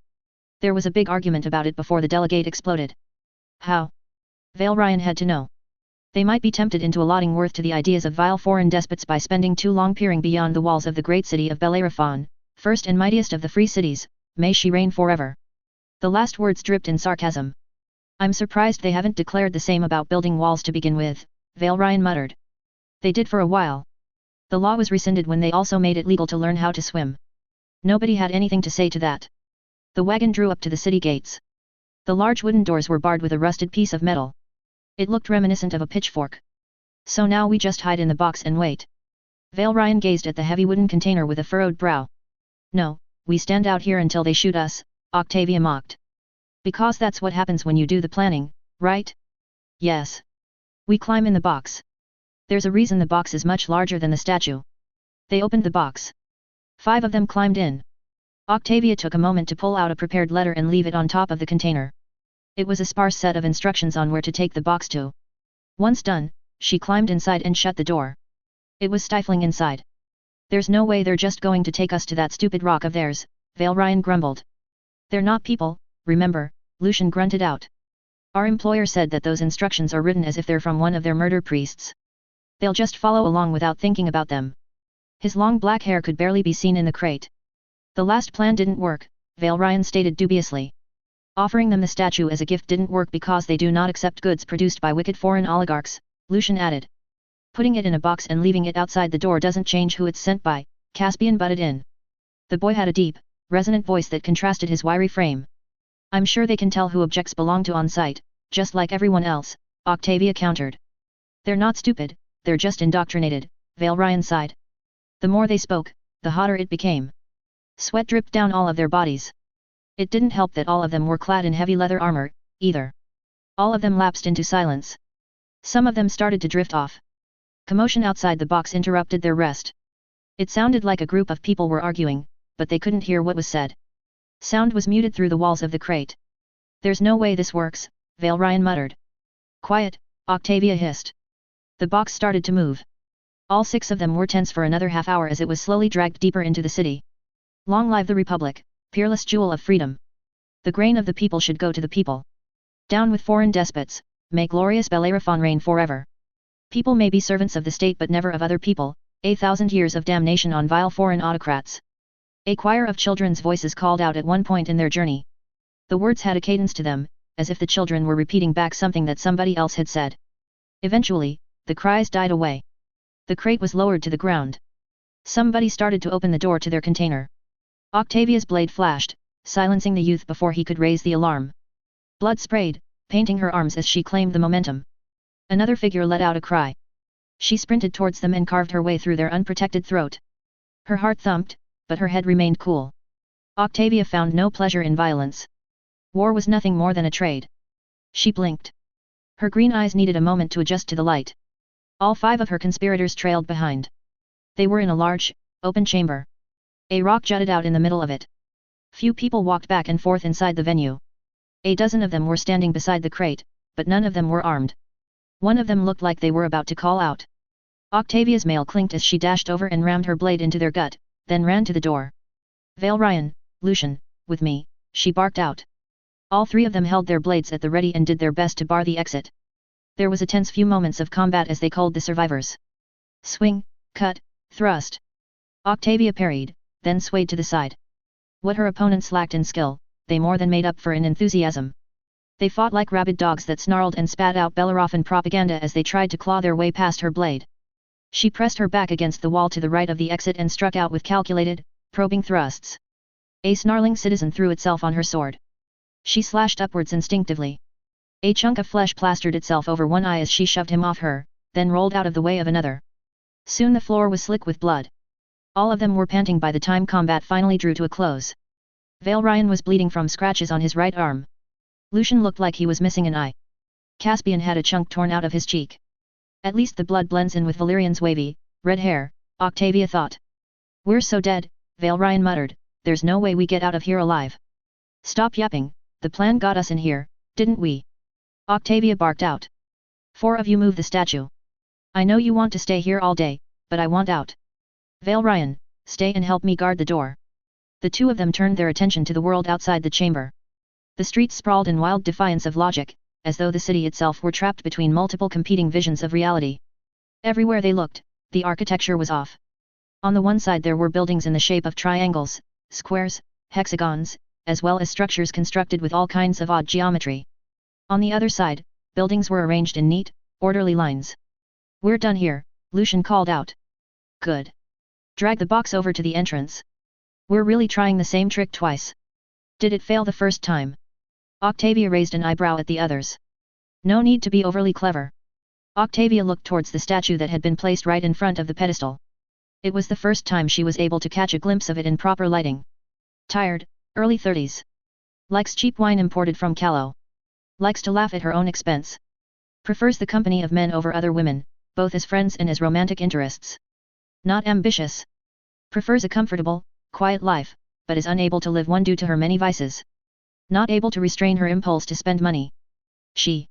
There was a big argument about it before the delegate exploded. How? Vale Ryan had to know. They might be tempted into allotting worth to the ideas of vile foreign despots by spending too long peering beyond the walls of the great city of Bellerophon, first and mightiest of the free cities, may she reign forever. The last words dripped in sarcasm. I'm surprised they haven't declared the same about building walls to begin with, Vale Ryan muttered. They did for a while. The law was rescinded when they also made it legal to learn how to swim. Nobody had anything to say to that. The wagon drew up to the city gates. The large wooden doors were barred with a rusted piece of metal. It looked reminiscent of a pitchfork. So now we just hide in the box and wait. Vale Ryan gazed at the heavy wooden container with a furrowed brow. No, we stand out here until they shoot us, Octavia mocked. Because that's what happens when you do the planning, right? Yes. We climb in the box. There's a reason the box is much larger than the statue. They opened the box. 5 of them climbed in. Octavia took a moment to pull out a prepared letter and leave it on top of the container. It was a sparse set of instructions on where to take the box to. Once done, she climbed inside and shut the door. It was stifling inside. There's no way they're just going to take us to that stupid rock of theirs, Vale Ryan grumbled. They're not people, remember, Lucian grunted out. Our employer said that those instructions are written as if they're from one of their murder priests. They'll just follow along without thinking about them. His long black hair could barely be seen in the crate. The last plan didn't work, Vale Ryan stated dubiously. Offering them the statue as a gift didn't work because they do not accept goods produced by wicked foreign oligarchs, Lucian added. Putting it in a box and leaving it outside the door doesn't change who it's sent by, Caspian butted in. The boy had a deep, resonant voice that contrasted his wiry frame. I'm sure they can tell who objects belong to on-site, just like everyone else, Octavia countered. They're not stupid, they're just indoctrinated, Vale Ryan sighed. The more they spoke, the hotter it became. Sweat dripped down all of their bodies. It didn't help that all of them were clad in heavy leather armor, either. All of them lapsed into silence. Some of them started to drift off. Commotion outside the box interrupted their rest. It sounded like a group of people were arguing, but they couldn't hear what was said. Sound was muted through the walls of the crate. There's no way this works, Vale Ryan muttered. Quiet, Octavia hissed. The box started to move. All 6 of them were tense for another half hour as it was slowly dragged deeper into the city. Long live the Republic, peerless jewel of freedom. The grain of the people should go to the people. Down with foreign despots, may glorious Bellerophon reign forever. People may be servants of the state but never of other people, 1,000 years of damnation on vile foreign autocrats. A choir of children's voices called out at one point in their journey. The words had a cadence to them, as if the children were repeating back something that somebody else had said. Eventually, the cries died away. The crate was lowered to the ground. Somebody started to open the door to their container. Octavia's blade flashed, silencing the youth before he could raise the alarm. Blood sprayed, painting her arms as she claimed the momentum. Another figure let out a cry. She sprinted towards them and carved her way through their unprotected throat. Her heart thumped, but her head remained cool. Octavia found no pleasure in violence. War was nothing more than a trade. She blinked. Her green eyes needed a moment to adjust to the light. All 5 of her conspirators trailed behind. They were in a large, open chamber. A rock jutted out in the middle of it. Few people walked back and forth inside the venue. A dozen of them were standing beside the crate, but none of them were armed. One of them looked like they were about to call out. Octavia's mail clinked as she dashed over and rammed her blade into their gut, then ran to the door. Vale Ryan, Lucian, with me, she barked out. All 3 of them held their blades at the ready and did their best to bar the exit. There was a tense few moments of combat as they culled the survivors. Swing, cut, thrust. Octavia parried, then swayed to the side. What her opponents lacked in skill, they more than made up for in enthusiasm. They fought like rabid dogs that snarled and spat out Bellerophon propaganda as they tried to claw their way past her blade. She pressed her back against the wall to the right of the exit and struck out with calculated, probing thrusts. A snarling citizen threw itself on her sword. She slashed upwards instinctively. A chunk of flesh plastered itself over one eye as she shoved him off her, then rolled out of the way of another. Soon the floor was slick with blood. All of them were panting by the time combat finally drew to a close. Valerian was bleeding from scratches on his right arm. Lucian looked like he was missing an eye. Caspian had a chunk torn out of his cheek. At least the blood blends in with Valerian's wavy, red hair, Octavia thought. We're so dead, Valerian muttered, there's no way we get out of here alive. Stop yapping, the plan got us in here, didn't we? Octavia barked out. 4 of you move the statue. I know you want to stay here all day, but I want out. Valerian, stay and help me guard the door. The two of them turned their attention to the world outside the chamber. The streets sprawled in wild defiance of logic, as though the city itself were trapped between multiple competing visions of reality. Everywhere they looked, the architecture was off. On the one side there were buildings in the shape of triangles, squares, hexagons, as well as structures constructed with all kinds of odd geometry. On the other side, buildings were arranged in neat, orderly lines. We're done here, Lucian called out. Good. Drag the box over to the entrance. We're really trying the same trick twice. Did it fail the first time? Octavia raised an eyebrow at the others. No need to be overly clever. Octavia looked towards the statue that had been placed right in front of the pedestal. It was the first time she was able to catch a glimpse of it in proper lighting. Tired, early 30s. Likes cheap wine imported from Calais. Likes to laugh at her own expense. Prefers the company of men over other women, both as friends and as romantic interests. Not ambitious. Prefers a comfortable, quiet life, but is unable to live one due to her many vices. Not able to restrain her impulse to spend money. She.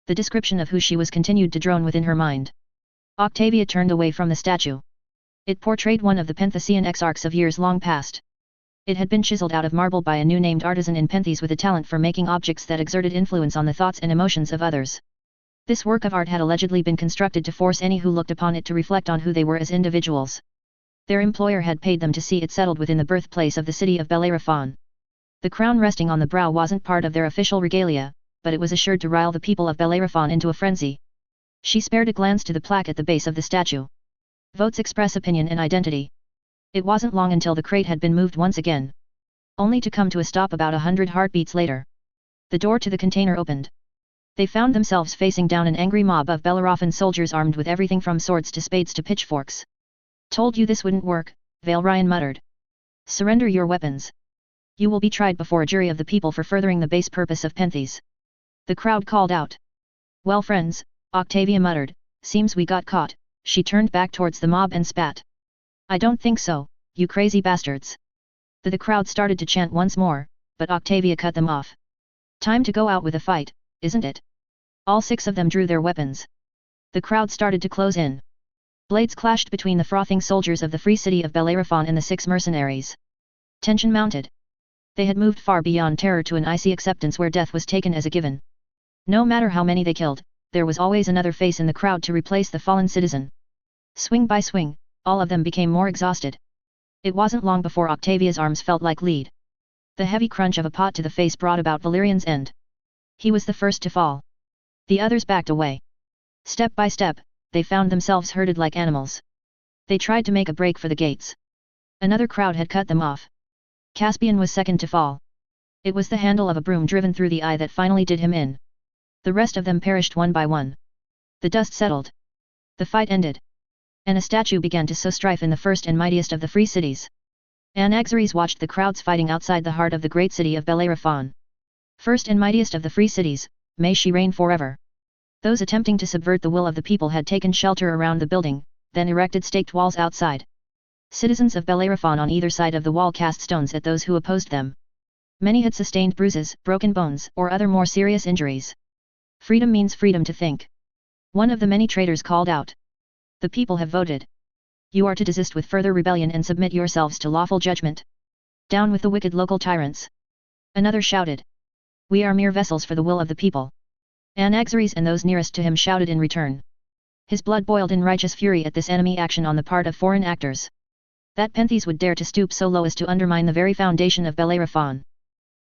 The description of who she was continued to drone within her mind. Octavia turned away from the statue. It portrayed one of the Penthesian exarchs of years long past. It had been chiseled out of marble by a new-named artisan in Penthes with a talent for making objects that exerted influence on the thoughts and emotions of others. This work of art had allegedly been constructed to force any who looked upon it to reflect on who they were as individuals. Their employer had paid them to see it settled within the birthplace of the city of Bellerophon. The crown resting on the brow wasn't part of their official regalia, but it was assured to rile the people of Bellerophon into a frenzy. She spared a glance to the plaque at the base of the statue. Votes express opinion and identity. It wasn't long until the crate had been moved once again. Only to come to a stop about 100 heartbeats later. The door to the container opened. They found themselves facing down an angry mob of Bellerophon soldiers armed with everything from swords to spades to pitchforks. Told you this wouldn't work, Valerian muttered. Surrender your weapons. You will be tried before a jury of the people for furthering the base purpose of Penthes. The crowd called out. Well friends, Octavia muttered, seems we got caught. She turned back towards the mob and spat. I don't think so, you crazy bastards. The crowd started to chant once more, but Octavia cut them off. Time to go out with a fight, isn't it? All 6 of them drew their weapons. The crowd started to close in. Blades clashed between the frothing soldiers of the free city of Bellerophon and the 6 mercenaries. Tension mounted. They had moved far beyond terror to an icy acceptance where death was taken as a given. No matter how many they killed, there was always another face in the crowd to replace the fallen citizen. Swing by swing, all of them became more exhausted. It wasn't long before Octavia's arms felt like lead. The heavy crunch of a pot to the face brought about Valerian's end. He was the first to fall. The others backed away. Step by step, they found themselves herded like animals. They tried to make a break for the gates. Another crowd had cut them off. Caspian was second to fall. It was the handle of a broom driven through the eye that finally did him in. The rest of them perished one by one. The dust settled. The fight ended. And a statue began to sow strife in the first and mightiest of the free cities. Anaxares watched the crowds fighting outside the heart of the great city of Bellerophon. First and mightiest of the free cities, may she reign forever. Those attempting to subvert the will of the people had taken shelter around the building, then erected staked walls outside. Citizens of Bellerophon on either side of the wall cast stones at those who opposed them. Many had sustained bruises, broken bones, or other more serious injuries. Freedom means freedom to think. One of the many traitors called out. The people have voted. You are to desist with further rebellion and submit yourselves to lawful judgment. Down with the wicked local tyrants. Another shouted. We are mere vessels for the will of the people. Anaxares and those nearest to him shouted in return. His blood boiled in righteous fury at this enemy action on the part of foreign actors. That Pentheus would dare to stoop so low as to undermine the very foundation of Bellerophon.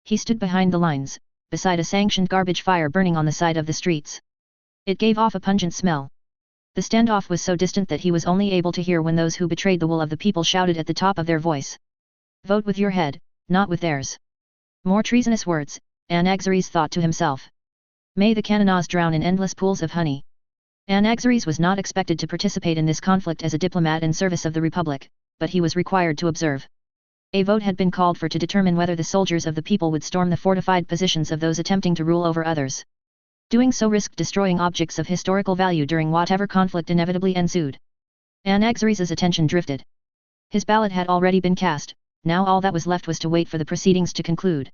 He stood behind the lines, beside a sanctioned garbage fire burning on the side of the streets. It gave off a pungent smell. The standoff was so distant that he was only able to hear when those who betrayed the will of the people shouted at the top of their voice. Vote with your head, not with theirs. More treasonous words, Anaxares thought to himself. May the Cananas drown in endless pools of honey. Anaxares was not expected to participate in this conflict as a diplomat in service of the Republic, but he was required to observe. A vote had been called for to determine whether the soldiers of the people would storm the fortified positions of those attempting to rule over others. Doing so risked destroying objects of historical value during whatever conflict inevitably ensued. Anaxares's attention drifted. His ballot had already been cast, now all that was left was to wait for the proceedings to conclude.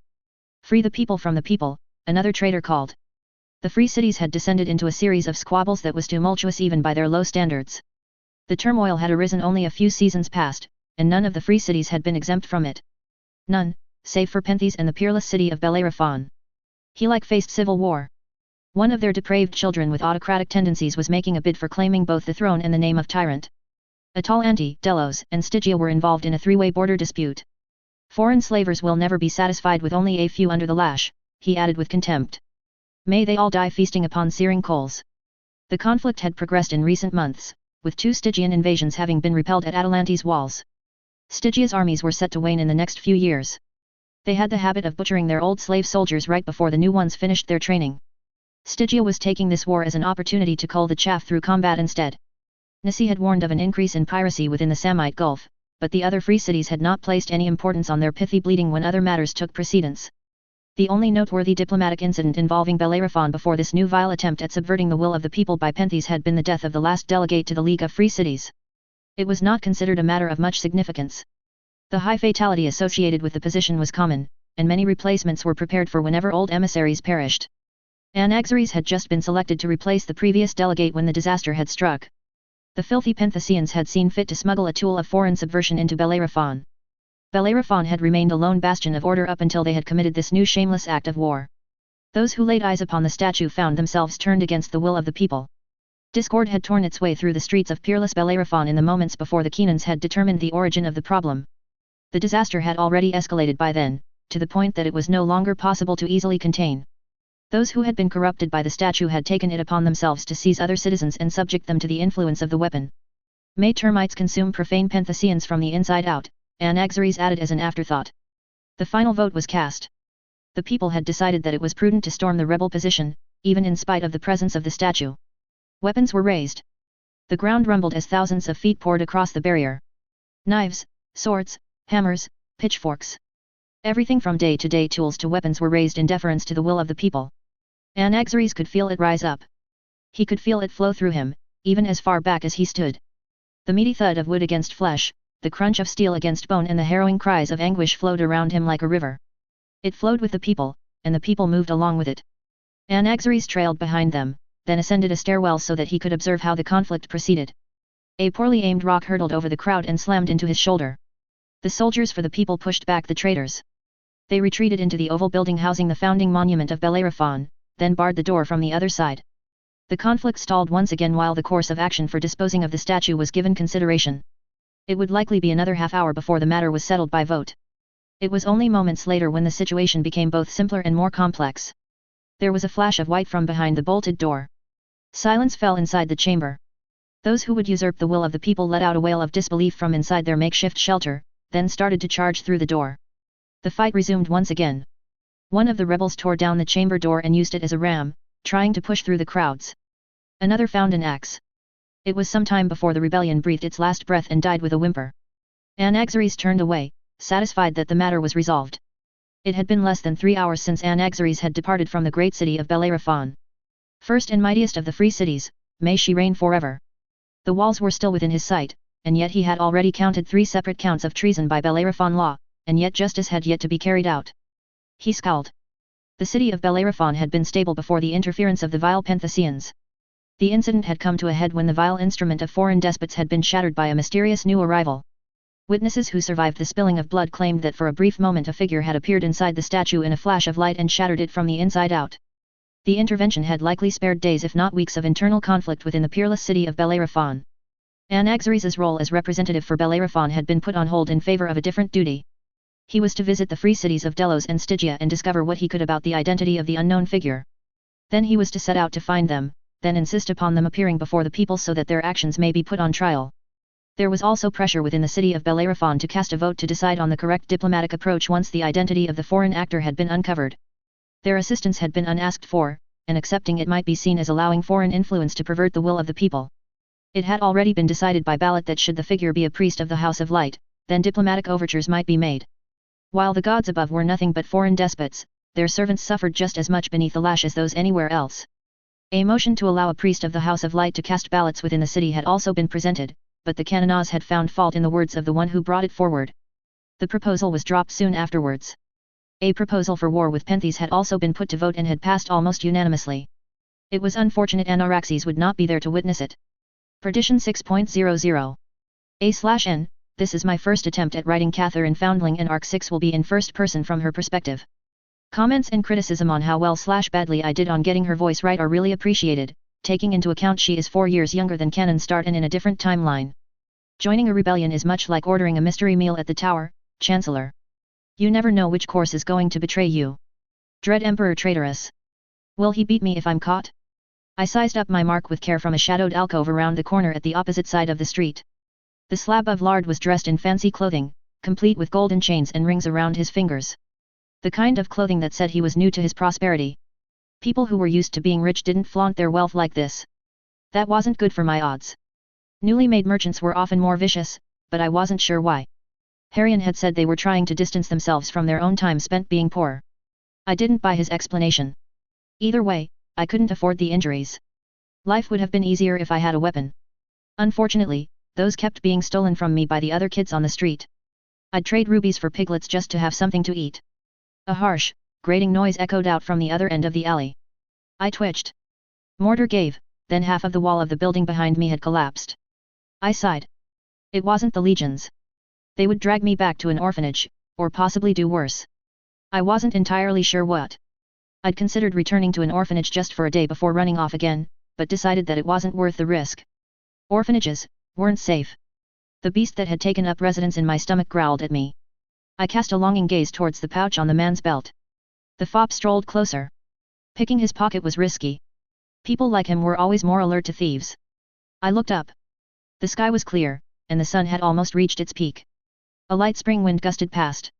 Free the people from the people, another traitor called. The free cities had descended into a series of squabbles that was tumultuous even by their low standards. The turmoil had arisen only a few seasons past, and none of the free cities had been exempt from it. None, save for Pentheus and the peerless city of Bellerophon. He faced civil war. One of their depraved children with autocratic tendencies was making a bid for claiming both the throne and the name of tyrant. Atalante, Delos, and Stygia were involved in a three-way border dispute. Foreign slavers will never be satisfied with only a few under the lash, he added with contempt. May they all die feasting upon searing coals. The conflict had progressed in recent months, with 2 Stygian invasions having been repelled at Atalante's walls. Stygia's armies were set to wane in the next few years. They had the habit of butchering their old slave soldiers right before the new ones finished their training. Stygia was taking this war as an opportunity to cull the chaff through combat instead. Nicaea had warned of an increase in piracy within the Samnite Gulf, but the other free cities had not placed any importance on their pithy bleating when other matters took precedence. The only noteworthy diplomatic incident involving Bellerophon before this new vile attempt at subverting the will of the people by Pentheus had been the death of the last delegate to the League of Free Cities. It was not considered a matter of much significance. The high fatality associated with the position was common, and many replacements were prepared for whenever old emissaries perished. Anaxares had just been selected to replace the previous delegate when the disaster had struck. The filthy Penthesians had seen fit to smuggle a tool of foreign subversion into Bellerophon. Bellerophon had remained a lone bastion of order up until they had committed this new shameless act of war. Those who laid eyes upon the statue found themselves turned against the will of the people. Discord had torn its way through the streets of peerless Bellerophon in the moments before the Canaans had determined the origin of the problem. The disaster had already escalated by then, to the point that it was no longer possible to easily contain. Those who had been corrupted by the statue had taken it upon themselves to seize other citizens and subject them to the influence of the weapon. May termites consume profane Penthesians from the inside out, Anaxares added as an afterthought. The final vote was cast. The people had decided that it was prudent to storm the rebel position, even in spite of the presence of the statue. Weapons were raised. The ground rumbled as thousands of feet poured across the barrier. Knives, swords, hammers, pitchforks. Everything from day-to-day tools to weapons were raised in deference to the will of the people. Anaxares could feel it rise up. He could feel it flow through him, even as far back as he stood. The meaty thud of wood against flesh, the crunch of steel against bone and the harrowing cries of anguish flowed around him like a river. It flowed with the people, and the people moved along with it. Anaxares trailed behind them, then ascended a stairwell so that he could observe how the conflict proceeded. A poorly aimed rock hurtled over the crowd and slammed into his shoulder. The soldiers for the people pushed back the traitors. They retreated into the oval building housing the founding monument of Bellerophon, then barred the door from the other side. The conflict stalled once again while the course of action for disposing of the statue was given consideration. It would likely be another half-hour before the matter was settled by vote. It was only moments later when the situation became both simpler and more complex. There was a flash of white from behind the bolted door. Silence fell inside the chamber. Those who would usurp the will of the people let out a wail of disbelief from inside their makeshift shelter, then started to charge through the door. The fight resumed once again. One of the rebels tore down the chamber door and used it as a ram, trying to push through the crowds. Another found an axe. It was some time before the rebellion breathed its last breath and died with a whimper. Anaxares turned away, satisfied that the matter was resolved. It had been less than 3 hours since Anaxares had departed from the great city of Bellerophon. First and mightiest of the free cities, may she reign forever. The walls were still within his sight, and yet he had already counted 3 separate counts of treason by Bellerophon law, and yet justice had yet to be carried out. He scowled. The city of Bellerophon had been stable before the interference of the vile Penthesians. The incident had come to a head when the vile instrument of foreign despots had been shattered by a mysterious new arrival. Witnesses who survived the spilling of blood claimed that for a brief moment a figure had appeared inside the statue in a flash of light and shattered it from the inside out. The intervention had likely spared days if not weeks of internal conflict within the peerless city of Bellerophon. Anaxares's role as representative for Bellerophon had been put on hold in favor of a different duty. He was to visit the free cities of Delos and Stygia and discover what he could about the identity of the unknown figure. Then he was to set out to find them, then insist upon them appearing before the people so that their actions may be put on trial. There was also pressure within the city of Bellerophon to cast a vote to decide on the correct diplomatic approach once the identity of the foreign actor had been uncovered. Their assistance had been unasked for, and accepting it might be seen as allowing foreign influence to pervert the will of the people. It had already been decided by ballot that should the figure be a priest of the House of Light, then diplomatic overtures might be made. While the gods above were nothing but foreign despots, their servants suffered just as much beneath the lash as those anywhere else. A motion to allow a priest of the House of Light to cast ballots within the city had also been presented, but the canonaz had found fault in the words of the one who brought it forward. The proposal was dropped soon afterwards. A proposal for war with Penthés had also been put to vote and had passed almost unanimously. It was unfortunate Anaxares would not be there to witness it. Perdition 6.00 A/N, this is my first attempt at writing Cather in Foundling and Arc 6 will be in first person from her perspective. Comments and criticism on how well/badly I did on getting her voice right are really appreciated, taking into account she is 4 years younger than Canon Start and in a different timeline. Joining a rebellion is much like ordering a mystery meal at the Tower, Chancellor. You never know which course is going to betray you. Dread Emperor traitorous. Will he beat me if I'm caught? I sized up my mark with care from a shadowed alcove around the corner at the opposite side of the street. The slab of lard was dressed in fancy clothing, complete with golden chains and rings around his fingers. The kind of clothing that said he was new to his prosperity. People who were used to being rich didn't flaunt their wealth like this. That wasn't good for my odds. Newly made merchants were often more vicious, but I wasn't sure why. Harrion had said they were trying to distance themselves from their own time spent being poor. I didn't buy his explanation. Either way, I couldn't afford the injuries. Life would have been easier if I had a weapon. Unfortunately, those kept being stolen from me by the other kids on the street. I'd trade rubies for piglets just to have something to eat. A harsh, grating noise echoed out from the other end of the alley. I twitched. Mortar gave, then half of the wall of the building behind me had collapsed. I sighed. It wasn't the legions. They would drag me back to an orphanage, or possibly do worse. I wasn't entirely sure what. I'd considered returning to an orphanage just for a day before running off again, but decided that it wasn't worth the risk. Orphanages weren't safe. The beast that had taken up residence in my stomach growled at me. I cast a longing gaze towards the pouch on the man's belt. The fop strolled closer. Picking his pocket was risky. People like him were always more alert to thieves. I looked up. The sky was clear, and the sun had almost reached its peak. A light spring wind gusted past.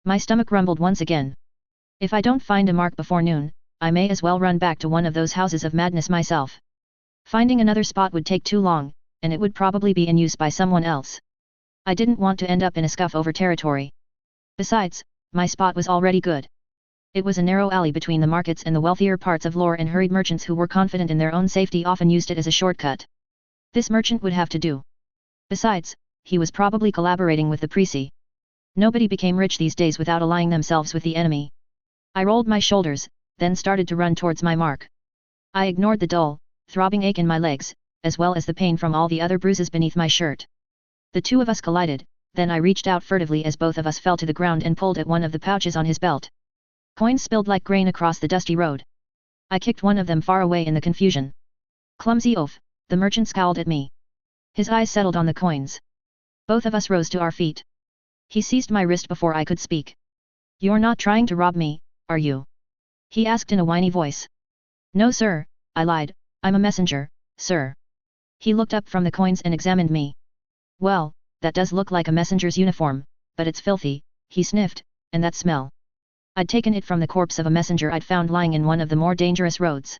My stomach rumbled once again. If I don't find a mark before noon, I may as well run back to one of those houses of madness myself. Finding another spot would take too long, and it would probably be in use by someone else. I didn't want to end up in a scuff over territory. Besides, my spot was already good. It was a narrow alley between the markets and the wealthier parts of Lore, and hurried merchants who were confident in their own safety often used it as a shortcut. This merchant would have to do. Besides, he was probably collaborating with the Presi. Nobody became rich these days without allying themselves with the enemy. I rolled my shoulders, then started to run towards my mark. I ignored the dull, throbbing ache in my legs, as well as the pain from all the other bruises beneath my shirt. The two of us collided, then I reached out furtively as both of us fell to the ground and pulled at one of the pouches on his belt. Coins spilled like grain across the dusty road. I kicked one of them far away in the confusion. Clumsy oaf, the merchant scowled at me. His eyes settled on the coins. Both of us rose to our feet. He seized my wrist before I could speak. "You're not trying to rob me, are you?" he asked in a whiny voice. "No sir," I lied, "I'm a messenger, sir." He looked up from the coins and examined me. "Well, that does look like a messenger's uniform, but it's filthy," he sniffed, "and that smell." I'd taken it from the corpse of a messenger I'd found lying in one of the more dangerous roads.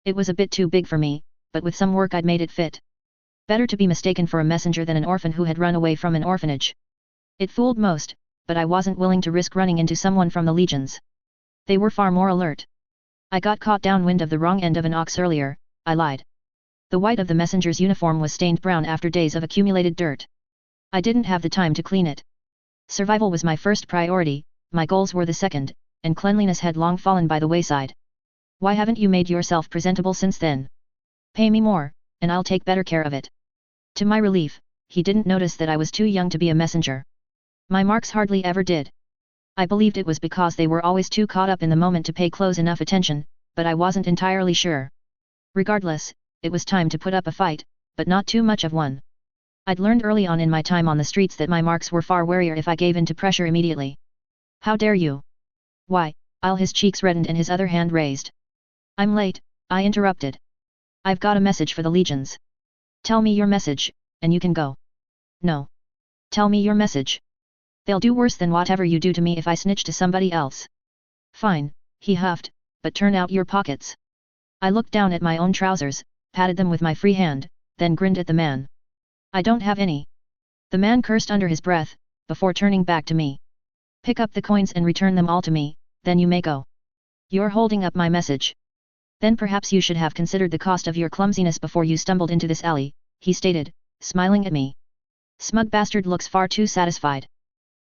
It was a bit too big for me, but with some work I'd made it fit. Better to be mistaken for a messenger than an orphan who had run away from an orphanage. It fooled most, but I wasn't willing to risk running into someone from the legions. They were far more alert. "I got caught downwind of the wrong end of an ox earlier," I lied. The white of the messenger's uniform was stained brown after days of accumulated dirt. I didn't have the time to clean it. Survival was my first priority, my goals were the second, and cleanliness had long fallen by the wayside. "Why haven't you made yourself presentable since then? Pay me more, and I'll take better care of it." To my relief, he didn't notice that I was too young to be a messenger. My marks hardly ever did. I believed it was because they were always too caught up in the moment to pay close enough attention, but I wasn't entirely sure. Regardless, it was time to put up a fight, but not too much of one. I'd learned early on in my time on the streets that my marks were far warier if I gave in to pressure immediately. How dare you? Why, his cheeks reddened and his other hand raised. I'm late, I interrupted. I've got a message for the legions. Tell me your message, and you can go. No. Tell me your message. They'll do worse than whatever you do to me if I snitch to somebody else. Fine, he huffed, but turn out your pockets. I looked down at my own trousers, patted them with my free hand, then grinned at the man. I don't have any. The man cursed under his breath, before turning back to me. Pick up the coins and return them all to me, then you may go. You're holding up my message. Then perhaps you should have considered the cost of your clumsiness before you stumbled into this alley, he stated, smiling at me. Smug bastard looks far too satisfied.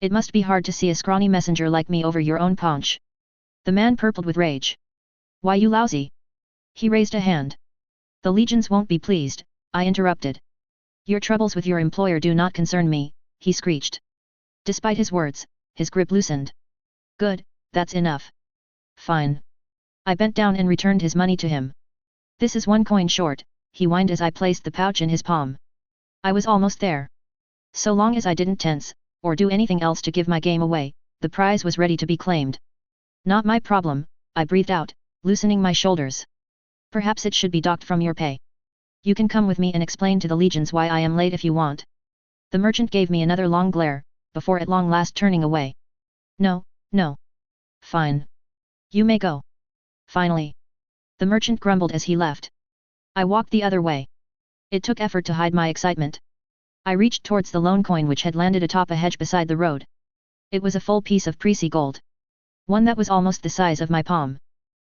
It must be hard to see a scrawny messenger like me over your own paunch. The man purpled with rage. Why you lousy? He raised a hand. The legions won't be pleased, I interrupted. Your troubles with your employer do not concern me, he screeched. Despite his words, his grip loosened. Good, that's enough. Fine. I bent down and returned his money to him. This is 1 coin short, he whined as I placed the pouch in his palm. I was almost there. So long as I didn't tense, or do anything else to give my game away, the prize was ready to be claimed. Not my problem, I breathed out, loosening my shoulders. Perhaps it should be docked from your pay. You can come with me and explain to the legions why I am late if you want. The merchant gave me another long glare, before at long last turning away. No, no. Fine. You may go. Finally. The merchant grumbled as he left. I walked the other way. It took effort to hide my excitement. I reached towards the lone coin which had landed atop a hedge beside the road. It was a full piece of prissy gold. One that was almost the size of my palm.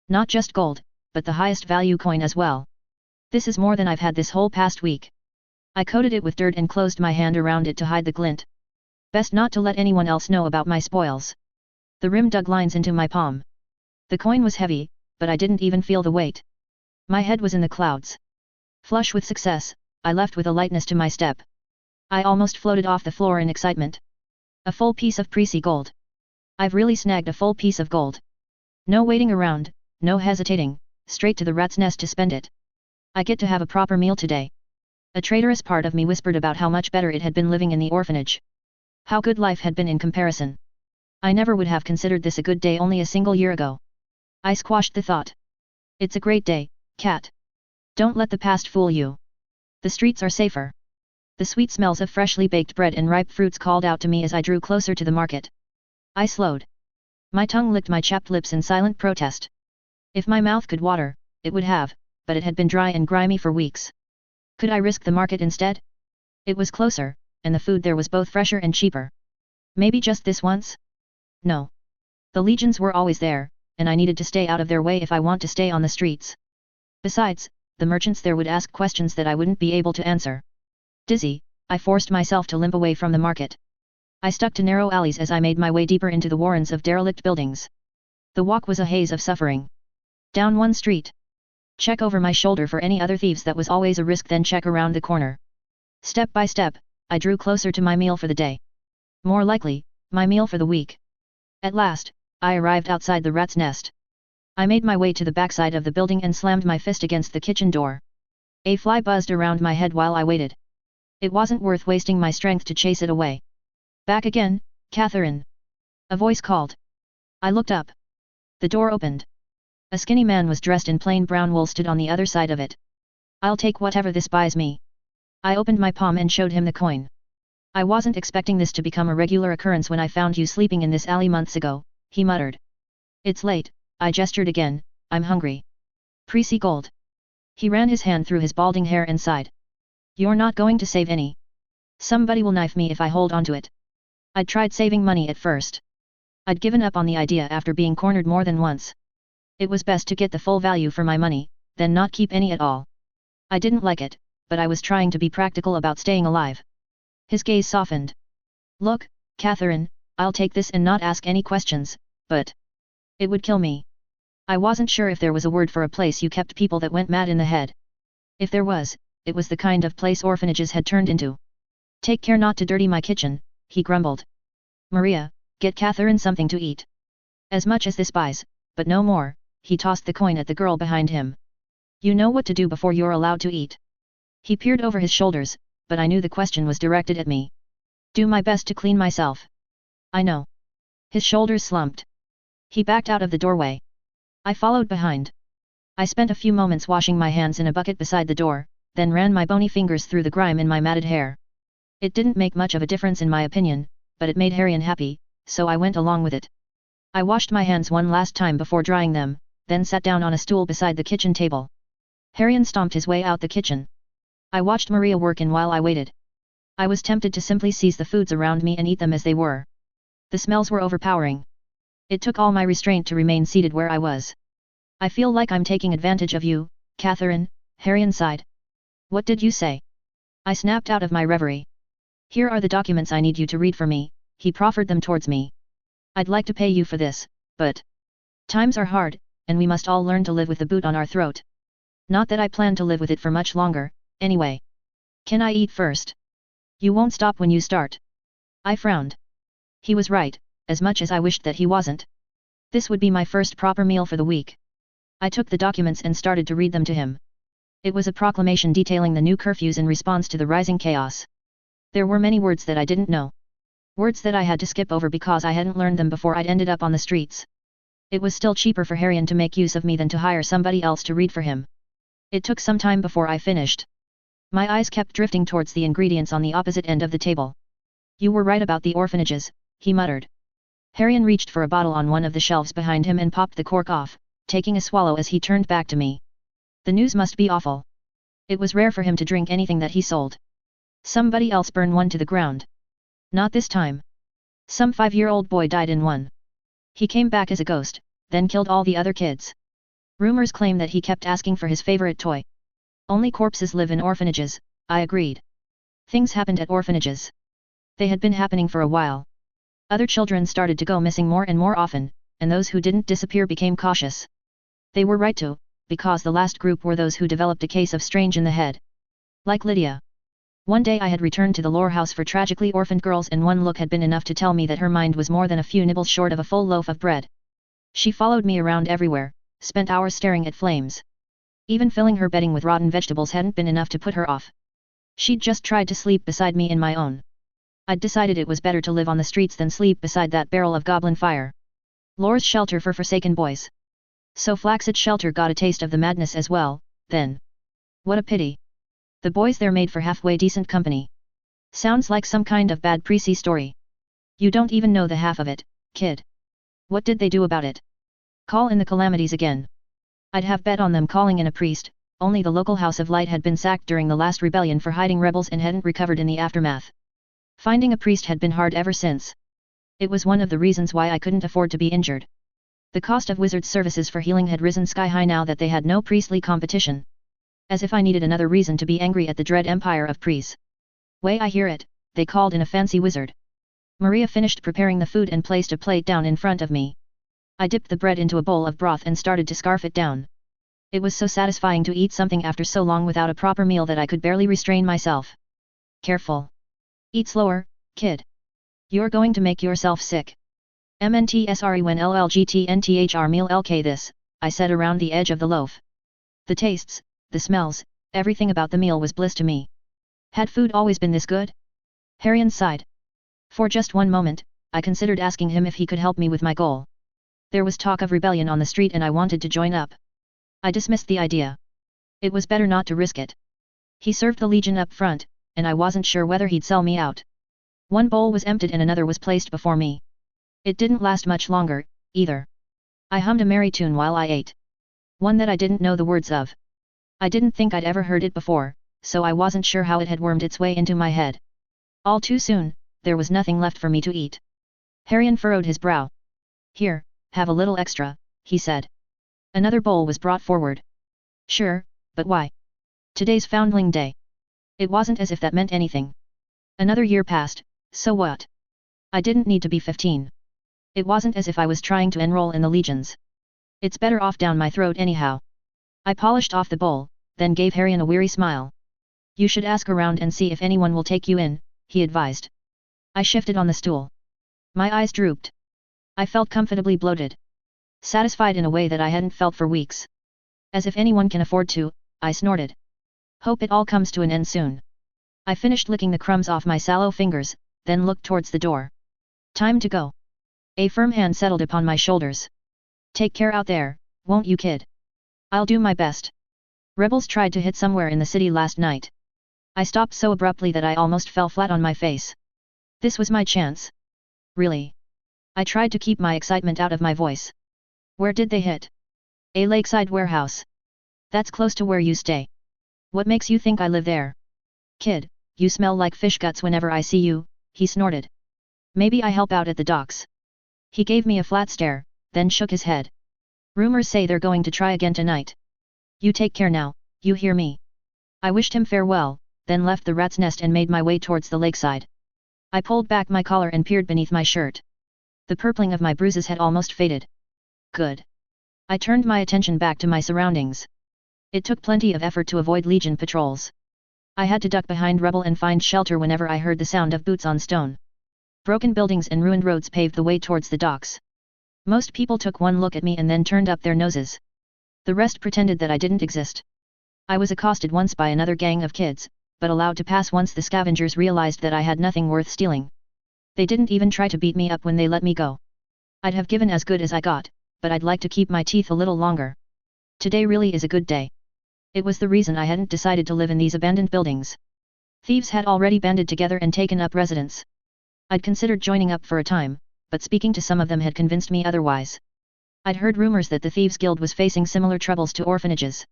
Not just gold, but the highest value coin as well. This is more than I've had this whole past week. I coated it with dirt and closed my hand around it to hide the glint. Best not to let anyone else know about my spoils. The rim dug lines into my palm. The coin was heavy, but I didn't even feel the weight. My head was in the clouds. Flush with success, I left with a lightness to my step. I almost floated off the floor in excitement. A full piece of prissy gold. I've really snagged a full piece of gold. No waiting around, no hesitating, straight to the rat's nest to spend it. I get to have a proper meal today. A traitorous part of me whispered about how much better it had been living in the orphanage. How good life had been in comparison. I never would have considered this a good day only a single year ago. I squashed the thought. It's a great day, cat. Don't let the past fool you. The streets are safer. The sweet smells of freshly baked bread and ripe fruits called out to me as I drew closer to the market. I slowed. My tongue licked my chapped lips in silent protest. If my mouth could water, it would have, but it had been dry and grimy for weeks. Could I risk the market instead? It was closer, and the food there was both fresher and cheaper. Maybe just this once? No. The legions were always there, and I needed to stay out of their way if I want to stay on the streets. Besides, the merchants there would ask questions that I wouldn't be able to answer. Dizzy, I forced myself to limp away from the market. I stuck to narrow alleys as I made my way deeper into the warrens of derelict buildings. The walk was a haze of suffering. Down one street. Check over my shoulder for any other thieves, that was always a risk, then check around the corner. Step by step, I drew closer to my meal for the day. More likely, my meal for the week. At last, I arrived outside the rat's nest. I made my way to the backside of the building and slammed my fist against the kitchen door. A fly buzzed around my head while I waited. It wasn't worth wasting my strength to chase it away. Back again, Catherine. A voice called. I looked up. The door opened. A skinny man was dressed in plain brown wool stood on the other side of it. I'll take whatever this buys me. I opened my palm and showed him the coin. I wasn't expecting this to become a regular occurrence when I found you sleeping in this alley months ago, he muttered. It's late, I gestured again, I'm hungry. Prissy gold. He ran his hand through his balding hair and sighed. You're not going to save any. Somebody will knife me if I hold onto it. I'd tried saving money at first. I'd given up on the idea after being cornered more than once. It was best to get the full value for my money, then not keep any at all. I didn't like it, but I was trying to be practical about staying alive. His gaze softened. Look, Catherine, I'll take this and not ask any questions, but it would kill me. I wasn't sure if there was a word for a place you kept people that went mad in the head. If there was, it was the kind of place orphanages had turned into. Take care not to dirty my kitchen, he grumbled. Maria, get Catherine something to eat. As much as this buys, but no more, he tossed the coin at the girl behind him. You know what to do before you're allowed to eat. He peered over his shoulders, but I knew the question was directed at me. Do my best to clean myself. I know. His shoulders slumped. He backed out of the doorway. I followed behind. I spent a few moments washing my hands in a bucket beside the door, then ran my bony fingers through the grime in my matted hair. It didn't make much of a difference in my opinion, but it made Harrian happy, so I went along with it. I washed my hands one last time before drying them, then sat down on a stool beside the kitchen table. Harrian stomped his way out the kitchen. I watched Maria work in while I waited. I was tempted to simply seize the foods around me and eat them as they were. The smells were overpowering. It took all my restraint to remain seated where I was. I feel like I'm taking advantage of you, Catherine, Harrian sighed. What did you say? I snapped out of my reverie. Here are the documents I need you to read for me, he proffered them towards me. I'd like to pay you for this, but times are hard, and we must all learn to live with the boot on our throat. Not that I plan to live with it for much longer, anyway. Can I eat first? You won't stop when you start. I frowned. He was right, as much as I wished that he wasn't. This would be my first proper meal for the week. I took the documents and started to read them to him. It was a proclamation detailing the new curfews in response to the rising chaos. There were many words that I didn't know. Words that I had to skip over because I hadn't learned them before I'd ended up on the streets. It was still cheaper for Harrian to make use of me than to hire somebody else to read for him. It took some time before I finished. My eyes kept drifting towards the ingredients on the opposite end of the table. You were right about the orphanages, he muttered. Harrian reached for a bottle on one of the shelves behind him and popped the cork off, taking a swallow as he turned back to me. The news must be awful. It was rare for him to drink anything that he sold. Somebody else burned one to the ground. Not this time. Some 5-year-old boy died in one. He came back as a ghost, then killed all the other kids. Rumors claim that he kept asking for his favorite toy. Only corpses live in orphanages, I agreed. Things happened at orphanages. They had been happening for a while. Other children started to go missing more and more often, and those who didn't disappear became cautious. They were right to, because the last group were those who developed a case of strange in the head. Like Lydia. One day I had returned to the lore house for tragically orphaned girls and one look had been enough to tell me that her mind was more than a few nibbles short of a full loaf of bread. She followed me around everywhere, spent hours staring at flames. Even filling her bedding with rotten vegetables hadn't been enough to put her off. She'd just tried to sleep beside me in my own. I'd decided it was better to live on the streets than sleep beside that barrel of goblin fire. Lore's shelter for forsaken boys. So Flax's shelter got a taste of the madness as well, then. What a pity. The boys there made for halfway decent company. Sounds like some kind of bad Prissy story. You don't even know the half of it, kid. What did they do about it? Call in the calamities again. I'd have bet on them calling in a priest, only the local House of Light had been sacked during the last rebellion for hiding rebels and hadn't recovered in the aftermath. Finding a priest had been hard ever since. It was one of the reasons why I couldn't afford to be injured. The cost of wizard services for healing had risen sky high now that they had no priestly competition. As if I needed another reason to be angry at the dread empire of priests. Way I hear it, they called in a fancy wizard. Maria finished preparing the food and placed a plate down in front of me. I dipped the bread into a bowl of broth and started to scarf it down. It was so satisfying to eat something after so long without a proper meal that I could barely restrain myself. Careful. Eat slower, kid. You're going to make yourself sick. MNTSRE when LLGTNTHR meal LK this, I said around the edge of the loaf. The tastes, the smells, everything about the meal was bliss to me. Had food always been this good? Harrian sighed. For just one moment, I considered asking him if he could help me with my goal. There was talk of rebellion on the street and I wanted to join up. I dismissed the idea. It was better not to risk it. He served the Legion up front, and I wasn't sure whether he'd sell me out. One bowl was emptied and another was placed before me. It didn't last much longer, either. I hummed a merry tune while I ate. One that I didn't know the words of. I didn't think I'd ever heard it before, so I wasn't sure how it had wormed its way into my head. All too soon, there was nothing left for me to eat. Harrian furrowed his brow. Here, have a little extra, he said. Another bowl was brought forward. Sure, but why? Today's Foundling Day. It wasn't as if that meant anything. Another year passed, so what? I didn't need to be 15. It wasn't as if I was trying to enroll in the legions. It's better off down my throat anyhow. I polished off the bowl, then gave Harrian a weary smile. You should ask around and see if anyone will take you in, he advised. I shifted on the stool. My eyes drooped. I felt comfortably bloated. Satisfied in a way that I hadn't felt for weeks. As if anyone can afford to, I snorted. Hope it all comes to an end soon. I finished licking the crumbs off my sallow fingers, then looked towards the door. Time to go. A firm hand settled upon my shoulders. Take care out there, won't you, kid? I'll do my best. Rebels tried to hit somewhere in the city last night. I stopped so abruptly that I almost fell flat on my face. This was my chance. Really? I tried to keep my excitement out of my voice. Where did they hit? A lakeside warehouse. That's close to where you stay. What makes you think I live there? Kid, you smell like fish guts whenever I see you, he snorted. Maybe I help out at the docks. He gave me a flat stare, then shook his head. Rumors say they're going to try again tonight. You take care now, you hear me? I wished him farewell, then left the rat's nest and made my way towards the lakeside. I pulled back my collar and peered beneath my shirt. The purpling of my bruises had almost faded. Good. I turned my attention back to my surroundings. It took plenty of effort to avoid Legion patrols. I had to duck behind rubble and find shelter whenever I heard the sound of boots on stone. Broken buildings and ruined roads paved the way towards the docks. Most people took one look at me and then turned up their noses. The rest pretended that I didn't exist. I was accosted once by another gang of kids, but allowed to pass once the scavengers realized that I had nothing worth stealing. They didn't even try to beat me up when they let me go. I'd have given as good as I got, but I'd like to keep my teeth a little longer. Today really is a good day. It was the reason I hadn't decided to live in these abandoned buildings. Thieves had already banded together and taken up residence. I'd considered joining up for a time, but speaking to some of them had convinced me otherwise. I'd heard rumors that the Thieves Guild was facing similar troubles to orphanages.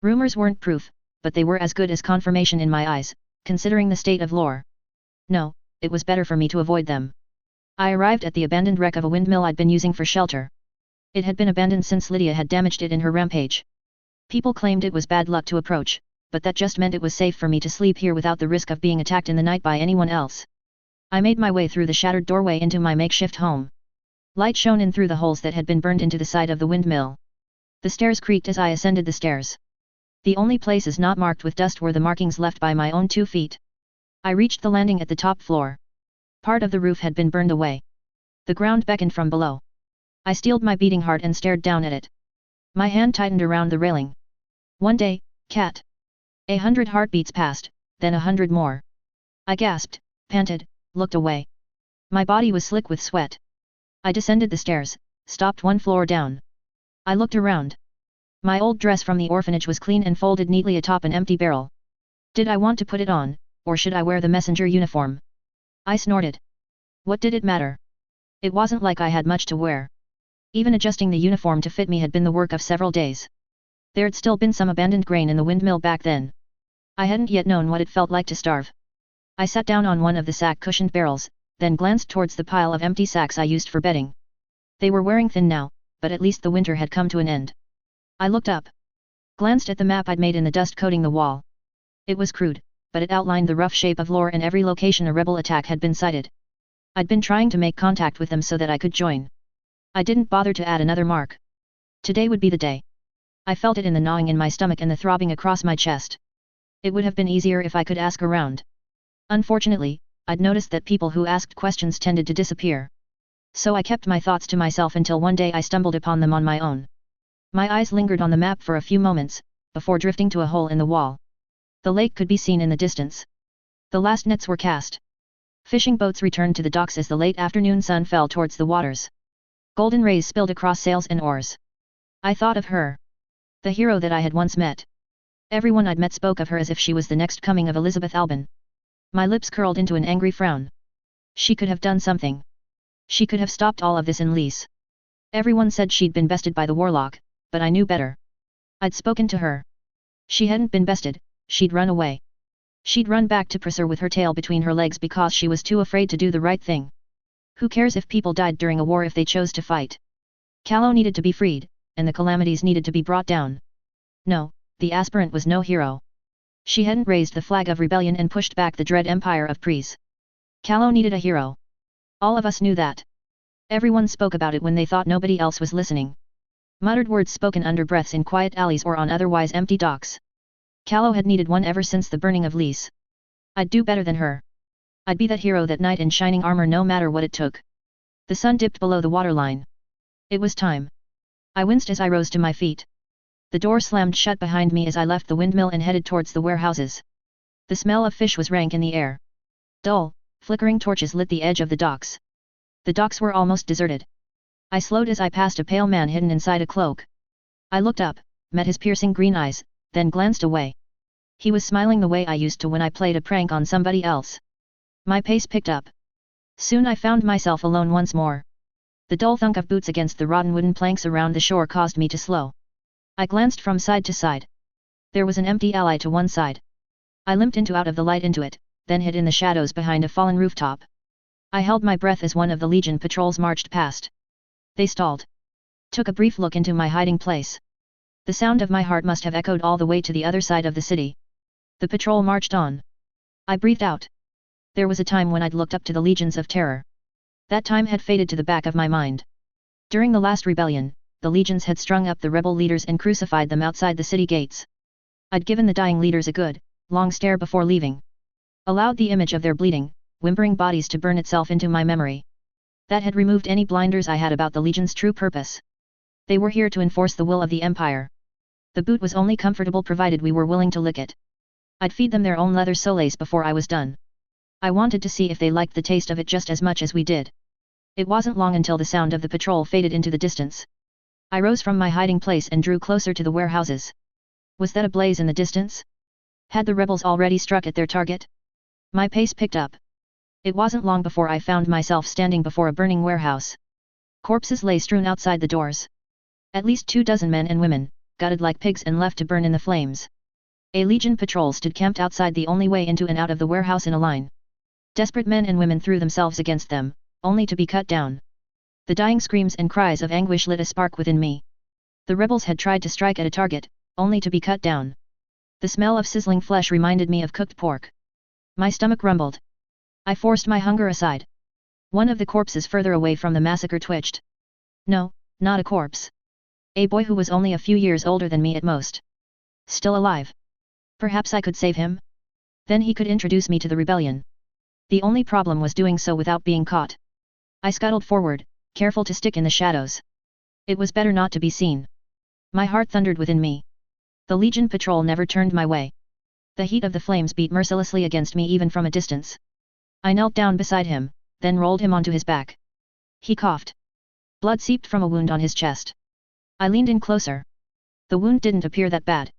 Rumors weren't proof, but they were as good as confirmation in my eyes, considering the state of lore. No, it was better for me to avoid them. I arrived at the abandoned wreck of a windmill I'd been using for shelter. It had been abandoned since Lydia had damaged it in her rampage. People claimed it was bad luck to approach, but that just meant it was safe for me to sleep here without the risk of being attacked in the night by anyone else. I made my way through the shattered doorway into my makeshift home. Light shone in through the holes that had been burned into the side of the windmill. The stairs creaked as I ascended the stairs. The only places not marked with dust were the markings left by my own 2 feet. I reached the landing at the top floor. Part of the roof had been burned away. The ground beckoned from below. I steeled my beating heart and stared down at it. My hand tightened around the railing. One day, cat. 100 heartbeats passed, then 100 more. I gasped, panted, looked away. My body was slick with sweat. I descended the stairs, stopped 1 floor down. I looked around. My old dress from the orphanage was clean and folded neatly atop an empty barrel. Did I want to put it on, or should I wear the messenger uniform? I snorted. What did it matter? It wasn't like I had much to wear. Even adjusting the uniform to fit me had been the work of several days. There'd still been some abandoned grain in the windmill back then. I hadn't yet known what it felt like to starve. I sat down on one of the sack-cushioned barrels, then glanced towards the pile of empty sacks I used for bedding. They were wearing thin now, but at least the winter had come to an end. I looked up. Glanced at the map I'd made in the dust coating the wall. It was crude, but it outlined the rough shape of lore and every location a rebel attack had been sighted. I'd been trying to make contact with them so that I could join. I didn't bother to add another mark. Today would be the day. I felt it in the gnawing in my stomach and the throbbing across my chest. It would have been easier if I could ask around. Unfortunately, I'd noticed that people who asked questions tended to disappear. So I kept my thoughts to myself until one day I stumbled upon them on my own. My eyes lingered on the map for a few moments, before drifting to a hole in the wall. The lake could be seen in the distance. The last nets were cast. Fishing boats returned to the docks as the late afternoon sun fell towards the waters. Golden rays spilled across sails and oars. I thought of her. The hero that I had once met. Everyone I'd met spoke of her as if she was the next coming of Elizabeth Albin. My lips curled into an angry frown. She could have done something. She could have stopped all of this in Lys. Everyone said she'd been bested by the warlock, but I knew better. I'd spoken to her. She hadn't been bested, she'd run away. She'd run back to Presser with her tail between her legs because she was too afraid to do the right thing. Who cares if people died during a war if they chose to fight? Callow needed to be freed, and the calamities needed to be brought down. No, the aspirant was no hero. She hadn't raised the flag of rebellion and pushed back the dread empire of Pries. Callow needed a hero. All of us knew that. Everyone spoke about it when they thought nobody else was listening. Muttered words spoken under breaths in quiet alleys or on otherwise empty docks. Callow had needed one ever since the burning of Lys. I'd do better than her. I'd be that hero that night in shining armor no matter what it took. The sun dipped below the waterline. It was time. I winced as I rose to my feet. The door slammed shut behind me as I left the windmill and headed towards the warehouses. The smell of fish was rank in the air. Dull, flickering torches lit the edge of the docks. The docks were almost deserted. I slowed as I passed a pale man hidden inside a cloak. I looked up, met his piercing green eyes, then glanced away. He was smiling the way I used to when I played a prank on somebody else. My pace picked up. Soon I found myself alone once more. The dull thunk of boots against the rotten wooden planks around the shore caused me to slow. I glanced from side to side. There was an empty alley to one side. I limped out of the light into it, then hid in the shadows behind a fallen rooftop. I held my breath as one of the Legion patrols marched past. They stalled. Took a brief look into my hiding place. The sound of my heart must have echoed all the way to the other side of the city. The patrol marched on. I breathed out. There was a time when I'd looked up to the legions of terror. That time had faded to the back of my mind. During the last rebellion, the legions had strung up the rebel leaders and crucified them outside the city gates. I'd given the dying leaders a good, long stare before leaving. Allowed the image of their bleeding, whimpering bodies to burn itself into my memory. That had removed any blinders I had about the legion's true purpose. They were here to enforce the will of the Empire. The boot was only comfortable provided we were willing to lick it. I'd feed them their own leather soles before I was done. I wanted to see if they liked the taste of it just as much as we did. It wasn't long until the sound of the patrol faded into the distance. I rose from my hiding place and drew closer to the warehouses. Was that a blaze in the distance? Had the rebels already struck at their target? My pace picked up. It wasn't long before I found myself standing before a burning warehouse. Corpses lay strewn outside the doors. At least 24 men and women, gutted like pigs and left to burn in the flames. A Legion patrol stood camped outside the only way into and out of the warehouse in a line. Desperate men and women threw themselves against them, only to be cut down. The dying screams and cries of anguish lit a spark within me. The rebels had tried to strike at a target, only to be cut down. The smell of sizzling flesh reminded me of cooked pork. My stomach rumbled. I forced my hunger aside. One of the corpses further away from the massacre twitched. No, not a corpse. A boy who was only a few years older than me at most. Still alive. Perhaps I could save him? Then he could introduce me to the rebellion. The only problem was doing so without being caught. I scuttled forward, careful to stick in the shadows. It was better not to be seen. My heart thundered within me. The Legion patrol never turned my way. The heat of the flames beat mercilessly against me even from a distance. I knelt down beside him, then rolled him onto his back. He coughed. Blood seeped from a wound on his chest. I leaned in closer. The wound didn't appear that bad.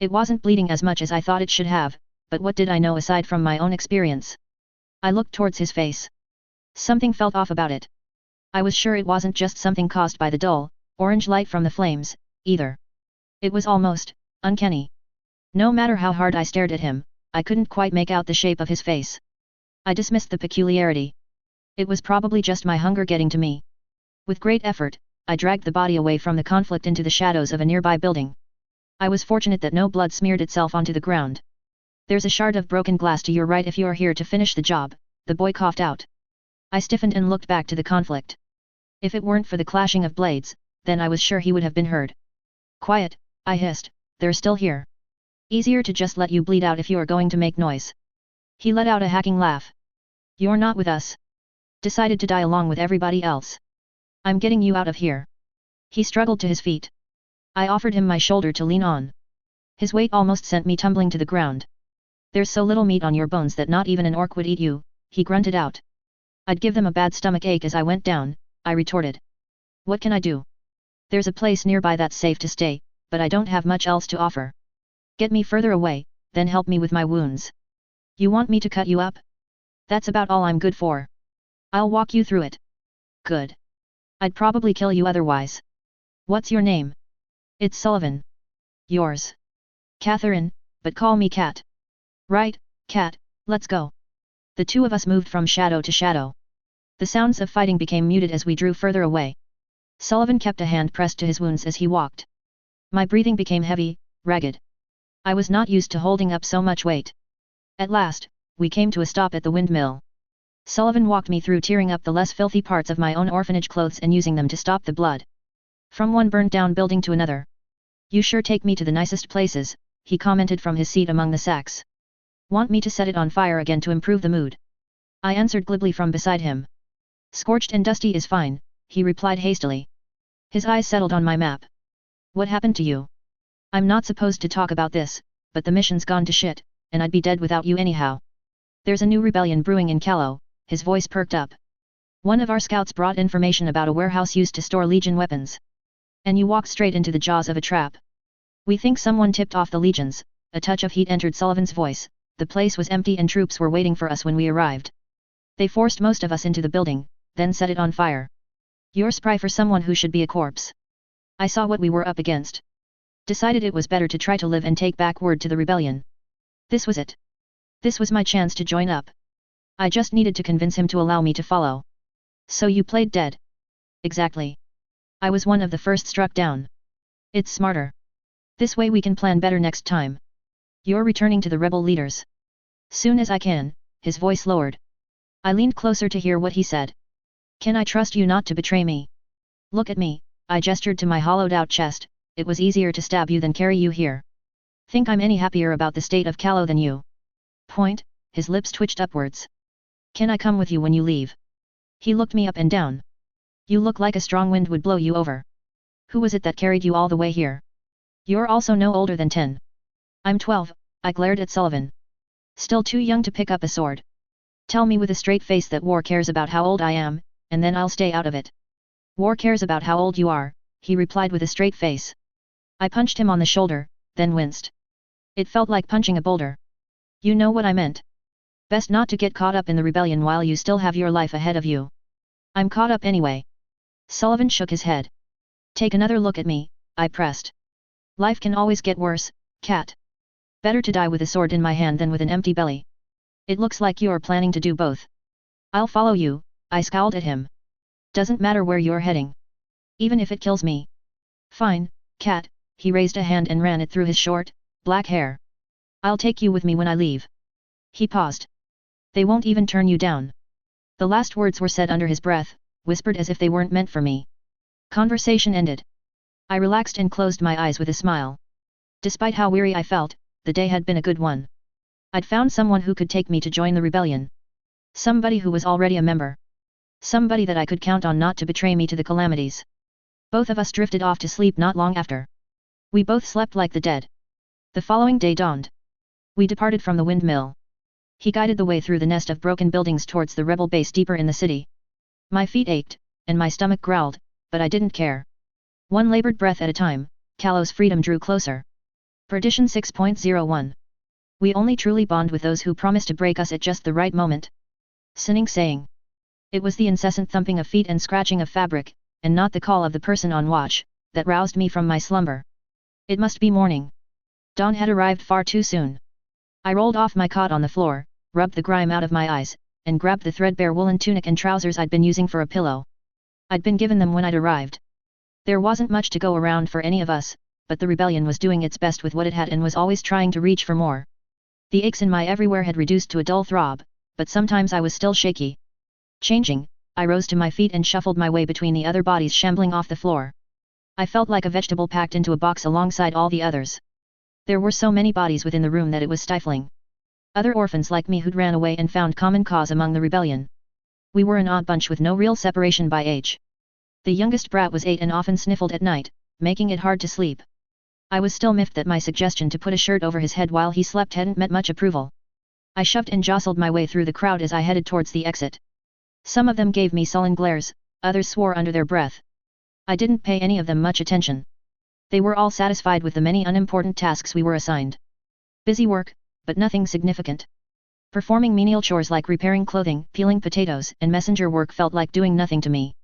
It wasn't bleeding as much as I thought it should have, but what did I know aside from my own experience? I looked towards his face. Something felt off about it. I was sure it wasn't just something caused by the dull, orange light from the flames, either. It was almost uncanny. No matter how hard I stared at him, I couldn't quite make out the shape of his face. I dismissed the peculiarity. It was probably just my hunger getting to me. With great effort, I dragged the body away from the conflict into the shadows of a nearby building. I was fortunate that no blood smeared itself onto the ground. There's a shard of broken glass to your right if you are here to finish the job, the boy coughed out. I stiffened and looked back to the conflict. If it weren't for the clashing of blades, then I was sure he would have been heard. Quiet, I hissed, they're still here. Easier to just let you bleed out if you are going to make noise. He let out a hacking laugh. You're not with us. Decided to die along with everybody else. I'm getting you out of here. He struggled to his feet. I offered him my shoulder to lean on. His weight almost sent me tumbling to the ground. There's so little meat on your bones that not even an orc would eat you, he grunted out. I'd give them a bad stomach ache as I went down, I retorted. What can I do? There's a place nearby that's safe to stay, but I don't have much else to offer. Get me further away, then help me with my wounds. You want me to cut you up? That's about all I'm good for. I'll walk you through it. Good. I'd probably kill you otherwise. What's your name? It's Sullivan. Yours? Catherine, but call me Cat. Right, Cat, let's go. The two of us moved from shadow to shadow. The sounds of fighting became muted as we drew further away. Sullivan kept a hand pressed to his wounds as he walked. My breathing became heavy, ragged. I was not used to holding up so much weight. At last, we came to a stop at the windmill. Sullivan walked me through tearing up the less filthy parts of my own orphanage clothes and using them to stop the blood. From one burned-down building to another. You sure take me to the nicest places, he commented from his seat among the sacks. Want me to set it on fire again to improve the mood? I answered glibly from beside him. Scorched and dusty is fine, he replied hastily. His eyes settled on my map. What happened to you? I'm not supposed to talk about this, but the mission's gone to shit, and I'd be dead without you anyhow. There's a new rebellion brewing in Callow, his voice perked up. One of our scouts brought information about a warehouse used to store Legion weapons. And you walked straight into the jaws of a trap. We think someone tipped off the Legions. A touch of heat entered Sullivan's voice. The place was empty and troops were waiting for us when we arrived. They forced most of us into the building, then set it on fire. You're spry for someone who should be a corpse. I saw what we were up against. Decided it was better to try to live and take back word to the rebellion. This was it. This was my chance to join up. I just needed to convince him to allow me to follow. So you played dead? Exactly. I was one of the first struck down. It's smarter. This way we can plan better next time. You're returning to the rebel leaders. Soon as I can, his voice lowered. I leaned closer to hear what he said. Can I trust you not to betray me? Look at me, I gestured to my hollowed out chest. It was easier to stab you than carry you here. Think I'm any happier about the state of Callow than you? Point, his lips twitched upwards. Can I come with you when you leave? He looked me up and down. You look like a strong wind would blow you over. Who was it that carried you all the way here? You're also no older than 10. I'm 12, I glared at Sullivan. Still too young to pick up a sword. Tell me with a straight face that war cares about how old I am, and then I'll stay out of it. War cares about how old you are, he replied with a straight face. I punched him on the shoulder, then winced. It felt like punching a boulder. You know what I meant. Best not to get caught up in the rebellion while you still have your life ahead of you. I'm caught up anyway. Sullivan shook his head. Take another look at me, I pressed. Life can always get worse, cat. Better to die with a sword in my hand than with an empty belly. It looks like you're planning to do both. I'll follow you, I scowled at him. Doesn't matter where you're heading. Even if it kills me. Fine, cat, he raised a hand and ran it through his short, black hair. I'll take you with me when I leave. He paused. They won't even turn you down. The last words were said under his breath, whispered as if they weren't meant for me. Conversation ended. I relaxed and closed my eyes with a smile. Despite how weary I felt, the day had been a good one. I'd found someone who could take me to join the rebellion. Somebody who was already a member. Somebody that I could count on not to betray me to the calamities. Both of us drifted off to sleep not long after. We both slept like the dead. The following day dawned. We departed from the windmill. He guided the way through the nest of broken buildings towards the rebel base deeper in the city. My feet ached, and my stomach growled, but I didn't care. One labored breath at a time, Callow's freedom drew closer. Perdition 6.01. We only truly bond with those who promise to break us at just the right moment. Sinning saying. It was the incessant thumping of feet and scratching of fabric, and not the call of the person on watch, that roused me from my slumber. It must be morning. Dawn had arrived far too soon. I rolled off my cot on the floor, rubbed the grime out of my eyes, and grabbed the threadbare woolen tunic and trousers I'd been using for a pillow. I'd been given them when I'd arrived. There wasn't much to go around for any of us, but the rebellion was doing its best with what it had and was always trying to reach for more. The aches in my everywhere had reduced to a dull throb, but sometimes I was still shaky. Changing, I rose to my feet and shuffled my way between the other bodies shambling off the floor. I felt like a vegetable packed into a box alongside all the others. There were so many bodies within the room that it was stifling. Other orphans like me who'd ran away and found common cause among the rebellion. We were an odd bunch with no real separation by age. The youngest brat was 8 and often sniffled at night, making it hard to sleep. I was still miffed that my suggestion to put a shirt over his head while he slept hadn't met much approval. I shoved and jostled my way through the crowd as I headed towards the exit. Some of them gave me sullen glares, others swore under their breath. I didn't pay any of them much attention. They were all satisfied with the many unimportant tasks we were assigned. Busy work, but nothing significant. Performing menial chores like repairing clothing, peeling potatoes, and messenger work felt like doing nothing to me.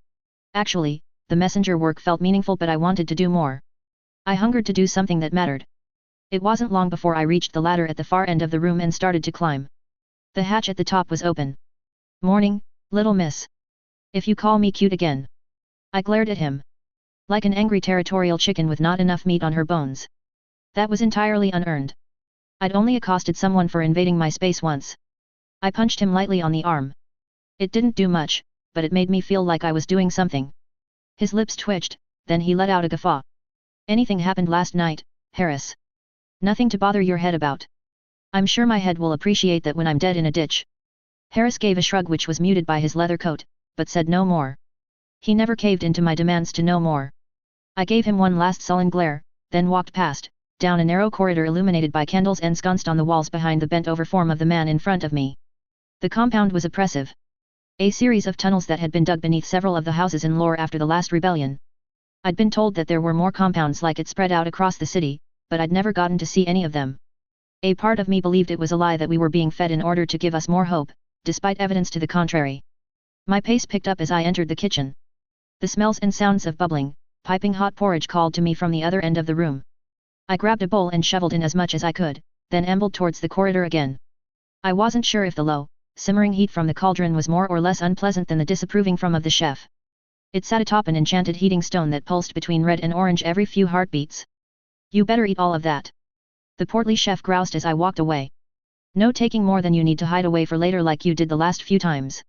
Actually, the messenger work felt meaningful, but I wanted to do more. I hungered to do something that mattered. It wasn't long before I reached the ladder at the far end of the room and started to climb. The hatch at the top was open. Morning, little miss. If you call me cute again. I glared at him. Like an angry territorial chicken with not enough meat on her bones. That was entirely unearned. I'd only accosted someone for invading my space once. I punched him lightly on the arm. It didn't do much, but it made me feel like I was doing something. His lips twitched, then he let out a guffaw. Anything happened last night, Harris? Nothing to bother your head about. I'm sure my head will appreciate that when I'm dead in a ditch. Harris gave a shrug which was muted by his leather coat, but said no more. He never caved into my demands to know more. I gave him one last sullen glare, then walked past, down a narrow corridor illuminated by candles ensconced on the walls behind the bent-over form of the man in front of me. The compound was oppressive. A series of tunnels that had been dug beneath several of the houses in lore after the last rebellion. I'd been told that there were more compounds like it spread out across the city, but I'd never gotten to see any of them. A part of me believed it was a lie that we were being fed in order to give us more hope, despite evidence to the contrary. My pace picked up as I entered the kitchen. The smells and sounds of bubbling, piping hot porridge called to me from the other end of the room. I grabbed a bowl and shoveled in as much as I could, then ambled towards the corridor again. I wasn't sure if the low, simmering heat from the cauldron was more or less unpleasant than the disapproving from of the chef. It sat atop an enchanted heating stone that pulsed between red and orange every few heartbeats. "You better eat all of that," the portly chef groused as I walked away. "No taking more than you need to hide away for later like you did the last few times."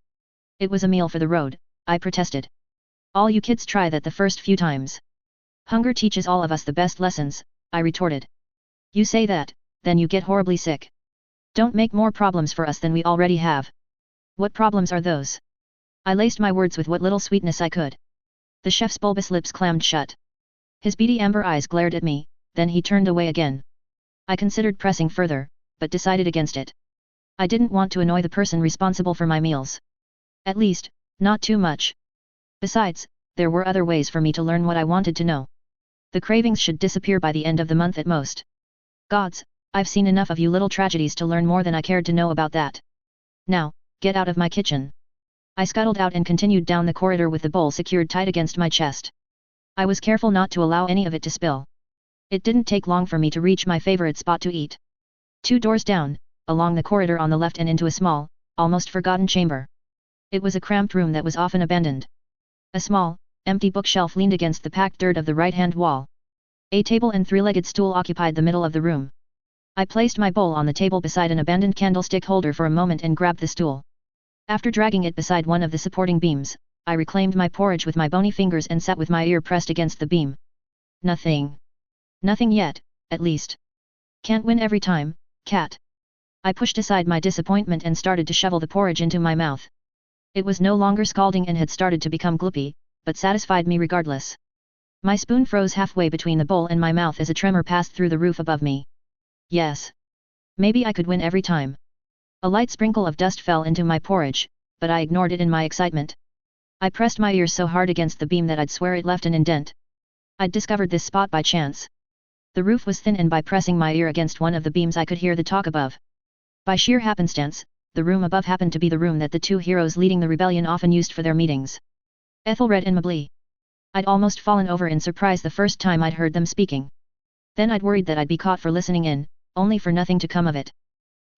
"It was a meal for the road," I protested. "All you kids try that the first few times. Hunger teaches all of us the best lessons," I retorted. "You say that, then you get horribly sick. Don't make more problems for us than we already have." "What problems are those?" I laced my words with what little sweetness I could. The chef's bulbous lips clammed shut. His beady amber eyes glared at me, then he turned away again. I considered pressing further, but decided against it. I didn't want to annoy the person responsible for my meals. At least, not too much. Besides, there were other ways for me to learn what I wanted to know. The cravings should disappear by the end of the month at most. Gods, I've seen enough of you little tragedies to learn more than I cared to know about that. Now, get out of my kitchen. I scuttled out and continued down the corridor with the bowl secured tight against my chest. I was careful not to allow any of it to spill. It didn't take long for me to reach my favorite spot to eat. 2 doors down, along the corridor on the left and into a small, almost forgotten chamber. It was a cramped room that was often abandoned. A small, empty bookshelf leaned against the packed dirt of the right-hand wall. A table and 3-legged stool occupied the middle of the room. I placed my bowl on the table beside an abandoned candlestick holder for a moment and grabbed the stool. After dragging it beside one of the supporting beams, I reclaimed my porridge with my bony fingers and sat with my ear pressed against the beam. Nothing. Nothing yet, at least. Can't win every time, cat. I pushed aside my disappointment and started to shovel the porridge into my mouth. It was no longer scalding and had started to become gloopy, but satisfied me regardless. My spoon froze halfway between the bowl and my mouth as a tremor passed through the roof above me. Yes. Maybe I could win every time. A light sprinkle of dust fell into my porridge, but I ignored it in my excitement. I pressed my ear so hard against the beam that I'd swear it left an indent. I'd discovered this spot by chance. The roof was thin and by pressing my ear against one of the beams I could hear the talk above. By sheer happenstance, the room above happened to be the room that the 2 heroes leading the rebellion often used for their meetings. Ethelred and Mablee. I'd almost fallen over in surprise the first time I'd heard them speaking. Then I'd worried that I'd be caught for listening in, only for nothing to come of it.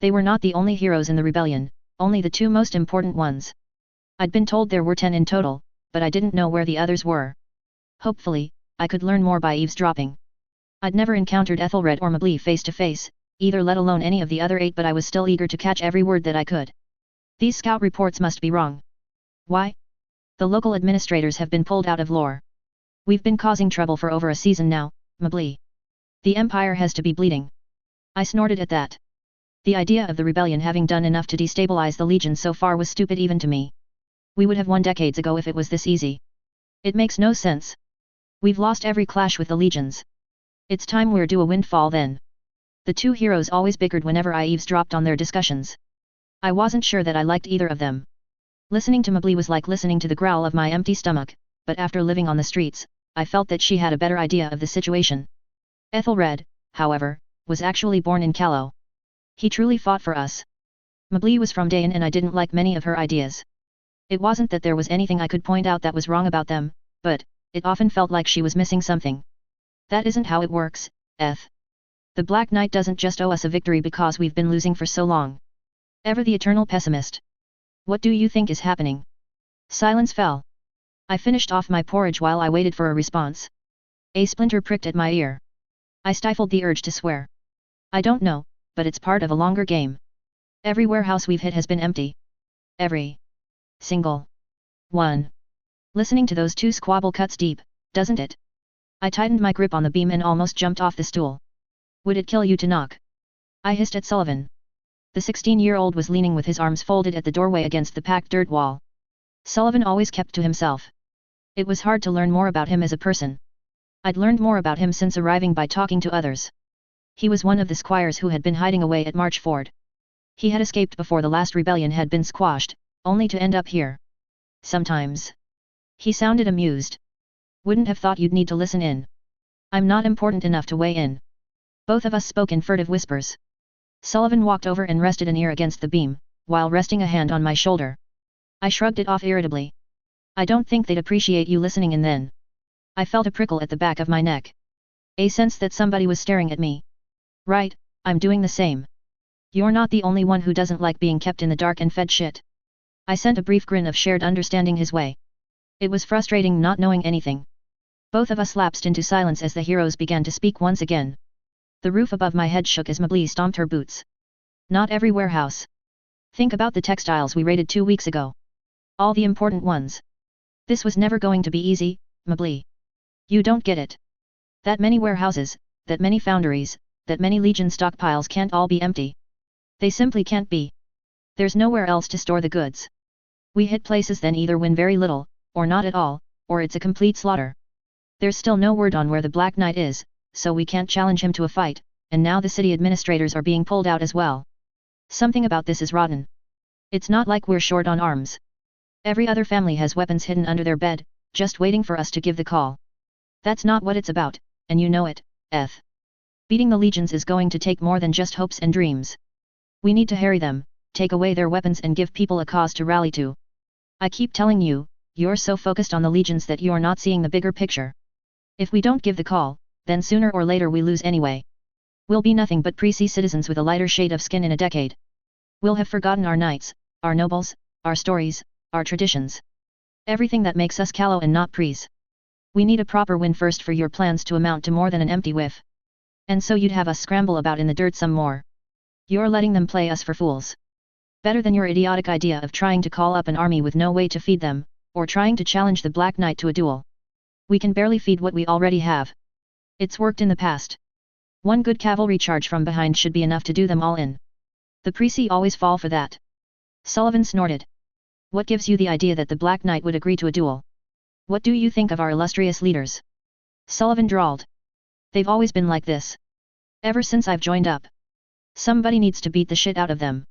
They were not the only heroes in the rebellion, only the 2 most important ones. I'd been told there were 10 in total, but I didn't know where the others were. Hopefully, I could learn more by eavesdropping. I'd never encountered Ethelred or Mablee face to face, either let alone any of the other 8, but I was still eager to catch every word that I could. These scout reports must be wrong. Why? The local administrators have been pulled out of lore. We've been causing trouble for over a season now, Mablee. The Empire has to be bleeding. I snorted at that. The idea of the rebellion having done enough to destabilize the Legion so far was stupid even to me. We would have won decades ago if it was this easy. It makes no sense. We've lost every clash with the Legions. It's time we're due a windfall then. The 2 heroes always bickered whenever I eavesdropped on their discussions. I wasn't sure that I liked either of them. Listening to Mablee was like listening to the growl of my empty stomach, but after living on the streets, I felt that she had a better idea of the situation. Ethelred, however, was actually born in Callow. He truly fought for us. Mablee was from Dain and I didn't like many of her ideas. It wasn't that there was anything I could point out that was wrong about them, but it often felt like she was missing something. That isn't how it works, Eth. The Black Knight doesn't just owe us a victory because we've been losing for so long. Ever the eternal pessimist. What do you think is happening? Silence fell. I finished off my porridge while I waited for a response. A splinter pricked at my ear. I stifled the urge to swear. I don't know, but it's part of a longer game. Every warehouse we've hit has been empty. Every single one. Listening to those 2 squabble cuts deep, doesn't it? I tightened my grip on the beam and almost jumped off the stool. Would it kill you to knock? I hissed at Sullivan. The 16-year-old was leaning with his arms folded at the doorway against the packed dirt wall. Sullivan always kept to himself. It was hard to learn more about him as a person. I'd learned more about him since arriving by talking to others. He was one of the squires who had been hiding away at Marchford. He had escaped before the last rebellion had been squashed, only to end up here. Sometimes. He sounded amused. Wouldn't have thought you'd need to listen in. I'm not important enough to weigh in. Both of us spoke in furtive whispers. Sullivan walked over and rested an ear against the beam, while resting a hand on my shoulder. I shrugged it off irritably. I don't think they'd appreciate you listening in then. I felt a prickle at the back of my neck. A sense that somebody was staring at me. Right, I'm doing the same. You're not the only one who doesn't like being kept in the dark and fed shit. I sent a brief grin of shared understanding his way. It was frustrating not knowing anything. Both of us lapsed into silence as the heroes began to speak once again. The roof above my head shook as Mably stomped her boots. Not every warehouse. Think about the textiles we raided 2 weeks ago. All the important ones. This was never going to be easy, Mably. You don't get it. That many warehouses, that many foundries, that many legion stockpiles can't all be empty. They simply can't be. There's nowhere else to store the goods. We hit places then either win very little, or not at all, or it's a complete slaughter. There's still no word on where the Black Knight is, so we can't challenge him to a fight, and now the city administrators are being pulled out as well. Something about this is rotten. It's not like we're short on arms. Every other family has weapons hidden under their bed, just waiting for us to give the call. That's not what it's about, and you know it, Eth. Beating the legions is going to take more than just hopes and dreams. We need to harry them, take away their weapons and give people a cause to rally to. I keep telling you, you're so focused on the legions that you're not seeing the bigger picture. If we don't give the call, then sooner or later we lose anyway. We'll be nothing but pre-sea citizens with a lighter shade of skin in a decade. We'll have forgotten our knights, our nobles, our stories, our traditions. Everything that makes us callow and not prees. We need a proper win first for your plans to amount to more than an empty whiff. And so you'd have us scramble about in the dirt some more. You're letting them play us for fools. Better than your idiotic idea of trying to call up an army with no way to feed them, or trying to challenge the Black Knight to a duel. We can barely feed what we already have. It's worked in the past. One good cavalry charge from behind should be enough to do them all in. The Presi always fall for that. Sullivan snorted. What gives you the idea that the Black Knight would agree to a duel? What do you think of our illustrious leaders? Sullivan drawled. They've always been like this. Ever since I've joined up. Somebody needs to beat the shit out of them.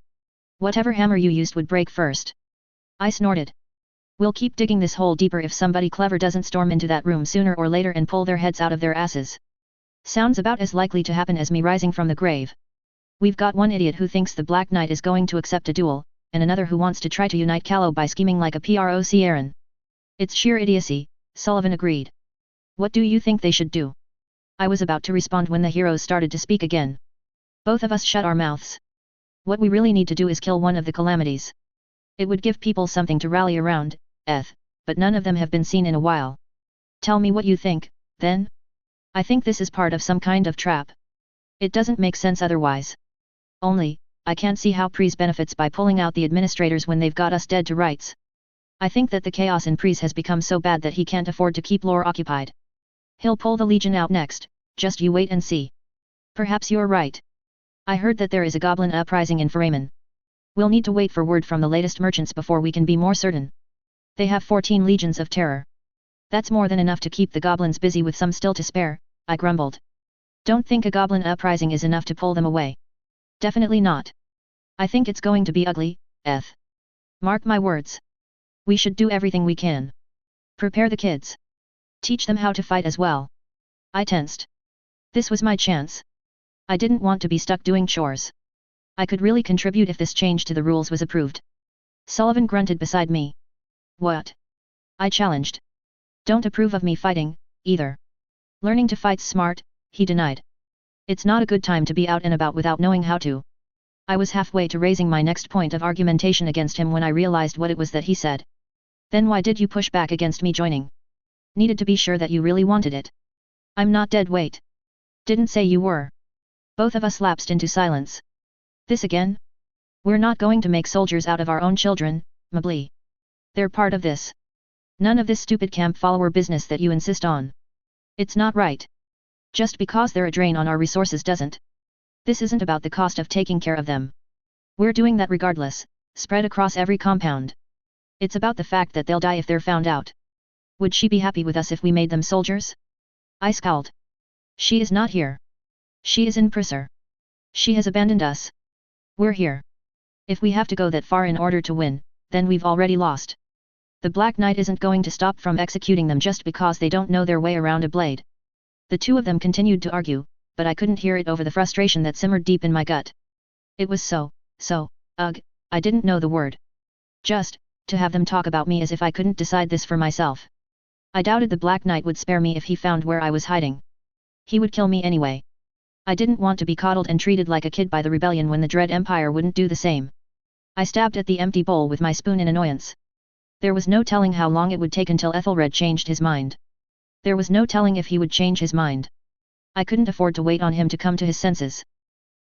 Whatever hammer you used would break first. I snorted. We'll keep digging this hole deeper if somebody clever doesn't storm into that room sooner or later and pull their heads out of their asses. Sounds about as likely to happen as me rising from the grave. We've got one idiot who thinks the Black Knight is going to accept a duel, and another who wants to try to unite Callow by scheming like a PROC Aaron. It's sheer idiocy, Sullivan agreed. What do you think they should do? I was about to respond when the heroes started to speak again. Both of us shut our mouths. What we really need to do is kill one of the calamities. It would give people something to rally around, but none of them have been seen in a while. Tell me what you think, then? I think this is part of some kind of trap. It doesn't make sense otherwise. Only, I can't see how Prees benefits by pulling out the administrators when they've got us dead to rights. I think that the chaos in Prees has become so bad that he can't afford to keep Lore occupied. He'll pull the Legion out next, just you wait and see. Perhaps you're right. I heard that there is a goblin uprising in Faraman. We'll need to wait for word from the latest merchants before we can be more certain. They have 14 legions of terror. That's more than enough to keep the goblins busy with some still to spare, I grumbled. Don't think a goblin uprising is enough to pull them away. Definitely not. I think it's going to be ugly, Mark my words. We should do everything we can. Prepare the kids. Teach them how to fight as well. I tensed. This was my chance. I didn't want to be stuck doing chores. I could really contribute if this change to the rules was approved. Sullivan grunted beside me. What? I challenged. Don't approve of me fighting, either. Learning to fight's smart, he denied. It's not a good time to be out and about without knowing how to. I was halfway to raising my next point of argumentation against him when I realized what it was that he said. Then why did you push back against me joining? Needed to be sure that you really wanted it. I'm not dead weight. Didn't say you were. Both of us lapsed into silence. This again? We're not going to make soldiers out of our own children, Mably. They're part of this. None of this stupid camp follower business that you insist on. It's not right. Just because they're a drain on our resources doesn't. This isn't about the cost of taking care of them. We're doing that regardless, spread across every compound. It's about the fact that they'll die if they're found out. Would she be happy with us if we made them soldiers? I scowled. She is not here. She is in Prisser. She has abandoned us. We're here. If we have to go that far in order to win, then we've already lost. The Black Knight isn't going to stop from executing them just because they don't know their way around a blade. The two of them continued to argue, but I couldn't hear it over the frustration that simmered deep in my gut. It was ugh, I didn't know the word. Just, to have them talk about me as if I couldn't decide this for myself. I doubted the Black Knight would spare me if he found where I was hiding. He would kill me anyway. I didn't want to be coddled and treated like a kid by the rebellion when the Dread Empire wouldn't do the same. I stabbed at the empty bowl with my spoon in annoyance. There was no telling how long it would take until Ethelred changed his mind. There was no telling if he would change his mind. I couldn't afford to wait on him to come to his senses.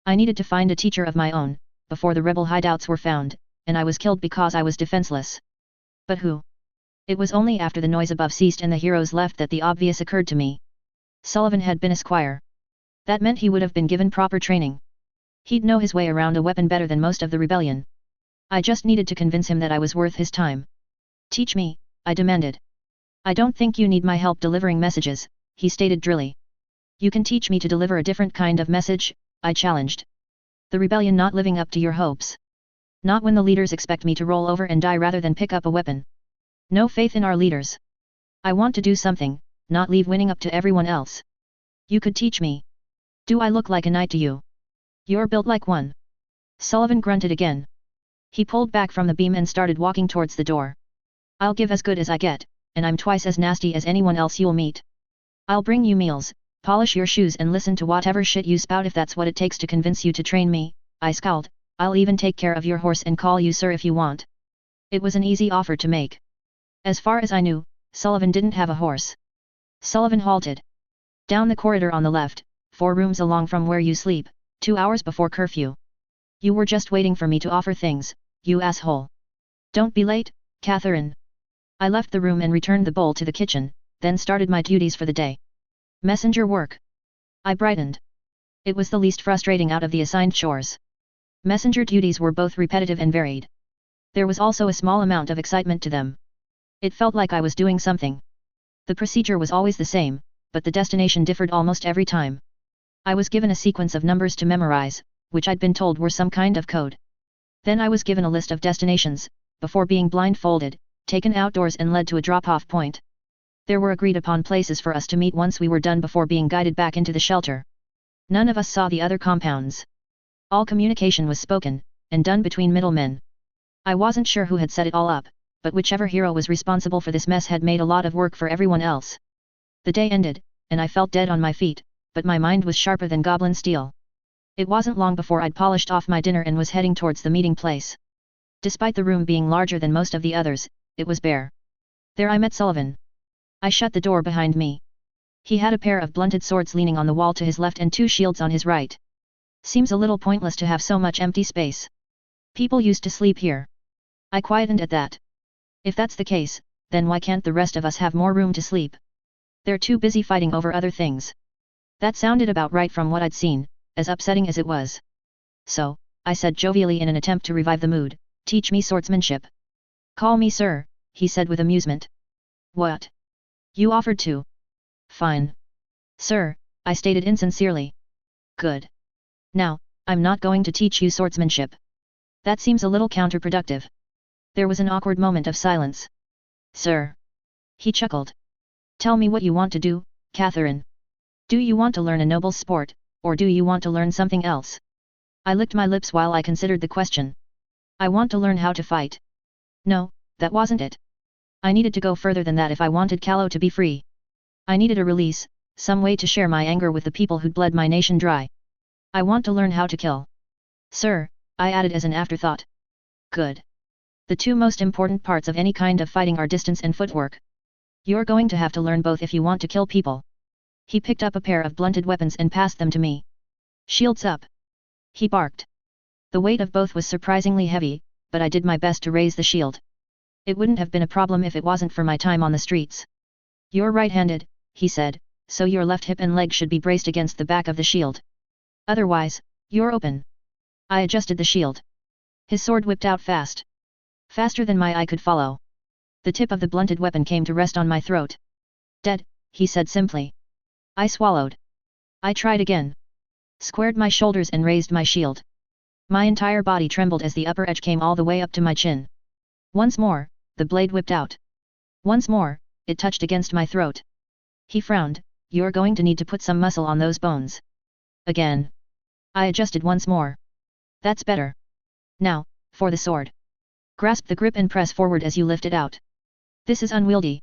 I needed to find a teacher of my own, before the rebel hideouts were found, and I was killed because I was defenseless. But who? It was only after the noise above ceased and the heroes left that the obvious occurred to me. Sullivan had been a squire. That meant he would have been given proper training. He'd know his way around a weapon better than most of the rebellion. I just needed to convince him that I was worth his time. Teach me, I demanded. I don't think you need my help delivering messages, he stated drily. You can teach me to deliver a different kind of message, I challenged. The rebellion not living up to your hopes. Not when the leaders expect me to roll over and die rather than pick up a weapon. No faith in our leaders. I want to do something, not leave winning up to everyone else. You could teach me. Do I look like a knight to you? You're built like one. Sullivan grunted again. He pulled back from the beam and started walking towards the door. I'll give as good as I get, and I'm twice as nasty as anyone else you'll meet. I'll bring you meals, polish your shoes and listen to whatever shit you spout if that's what it takes to convince you to train me, I scowled. I'll even take care of your horse and call you sir if you want. It was an easy offer to make. As far as I knew, Sullivan didn't have a horse. Sullivan halted. Down the corridor on the left, 4 rooms along from where you sleep, 2 hours before curfew. You were just waiting for me to offer things, you asshole. Don't be late, Catherine. I left the room and returned the bowl to the kitchen, then started my duties for the day. Messenger work. I brightened. It was the least frustrating out of the assigned chores. Messenger duties were both repetitive and varied. There was also a small amount of excitement to them. It felt like I was doing something. The procedure was always the same, but the destination differed almost every time. I was given a sequence of numbers to memorize, which I'd been told were some kind of code. Then I was given a list of destinations, before being blindfolded, taken outdoors and led to a drop-off point. There were agreed upon places for us to meet once we were done before being guided back into the shelter. None of us saw the other compounds. All communication was spoken, and done between middlemen. I wasn't sure who had set it all up, but whichever hero was responsible for this mess had made a lot of work for everyone else. The day ended, and I felt dead on my feet, but my mind was sharper than goblin steel. It wasn't long before I'd polished off my dinner and was heading towards the meeting place. Despite the room being larger than most of the others, it was bare. There I met Sullivan. I shut the door behind me. He had a pair of blunted swords leaning on the wall to his left and 2 shields on his right. Seems a little pointless to have so much empty space. People used to sleep here. I quietened at that. If that's the case, then why can't the rest of us have more room to sleep? They're too busy fighting over other things. That sounded about right from what I'd seen, as upsetting as it was. So, I said jovially in an attempt to revive the mood, teach me swordsmanship. Call me sir, he said with amusement. What? You offered to. Fine. Sir, I stated insincerely. Good. Now, I'm not going to teach you swordsmanship. That seems a little counterproductive. There was an awkward moment of silence. Sir. He chuckled. Tell me what you want to do, Catherine. Do you want to learn a noble sport, or do you want to learn something else? I licked my lips while I considered the question. I want to learn how to fight. No, that wasn't it. I needed to go further than that if I wanted Callow to be free. I needed a release, some way to share my anger with the people who'd bled my nation dry. I want to learn how to kill. Sir, I added as an afterthought. Good. The 2 most important parts of any kind of fighting are distance and footwork. You're going to have to learn both if you want to kill people. He picked up a pair of blunted weapons and passed them to me. Shields up. He barked. The weight of both was surprisingly heavy, but I did my best to raise the shield. It wouldn't have been a problem if it wasn't for my time on the streets. You're right-handed, he said, so your left hip and leg should be braced against the back of the shield. Otherwise, you're open. I adjusted the shield. His sword whipped out fast. Faster than my eye could follow. The tip of the blunted weapon came to rest on my throat. Dead, he said simply. I swallowed. I tried again. squared my shoulders and raised my shield. My entire body trembled as the upper edge came all the way up to my chin. Once more, the blade whipped out. Once more, it touched against my throat. He frowned, "You're going to need to put some muscle on those bones." Again. I adjusted once more. That's better. Now, for the sword. Grasp the grip and press forward as you lift it out. This is unwieldy.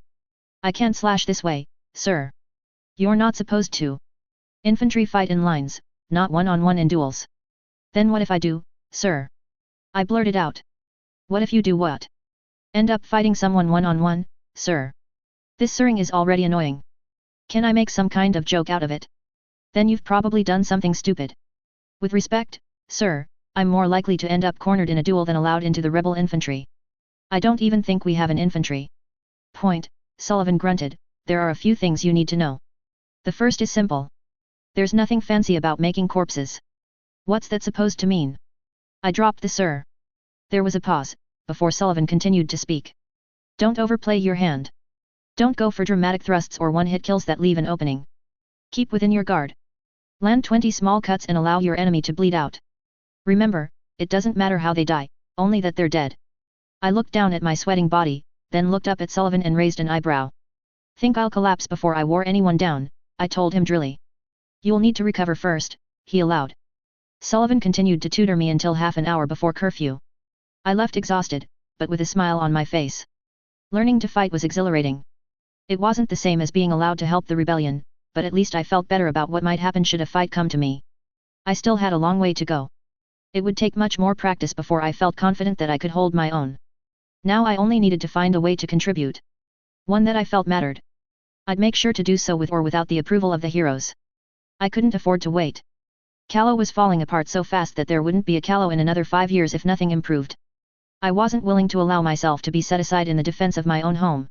I can't slash this way, sir. You're not supposed to. Infantry fight in lines, not one-on-one in duels. Then what if I do, sir? I blurted out. What if you do what? End up fighting someone one-on-one, sir? This sirring is already annoying. Can I make some kind of joke out of it? Then you've probably done something stupid. With respect, sir, I'm more likely to end up cornered in a duel than allowed into the rebel infantry. I don't even think we have an infantry. Point, Sullivan grunted, there are a few things you need to know. The first is simple. There's nothing fancy about making corpses. What's that supposed to mean? I dropped the sir. There was a pause, before Sullivan continued to speak. Don't overplay your hand. Don't go for dramatic thrusts or one-hit kills that leave an opening. Keep within your guard. Land 20 small cuts and allow your enemy to bleed out. Remember, it doesn't matter how they die, only that they're dead. I looked down at my sweating body, then looked up at Sullivan and raised an eyebrow. Think I'll collapse before I wore anyone down, I told him drily. You'll need to recover first, he allowed. Sullivan continued to tutor me until half an hour before curfew. I left exhausted, but with a smile on my face. Learning to fight was exhilarating. It wasn't the same as being allowed to help the rebellion, but at least I felt better about what might happen should a fight come to me. I still had a long way to go. It would take much more practice before I felt confident that I could hold my own. Now I only needed to find a way to contribute. One that I felt mattered. I'd make sure to do so with or without the approval of the heroes. I couldn't afford to wait. Callow was falling apart so fast that there wouldn't be a Callow in another 5 years if nothing improved. I wasn't willing to allow myself to be set aside in the defense of my own home.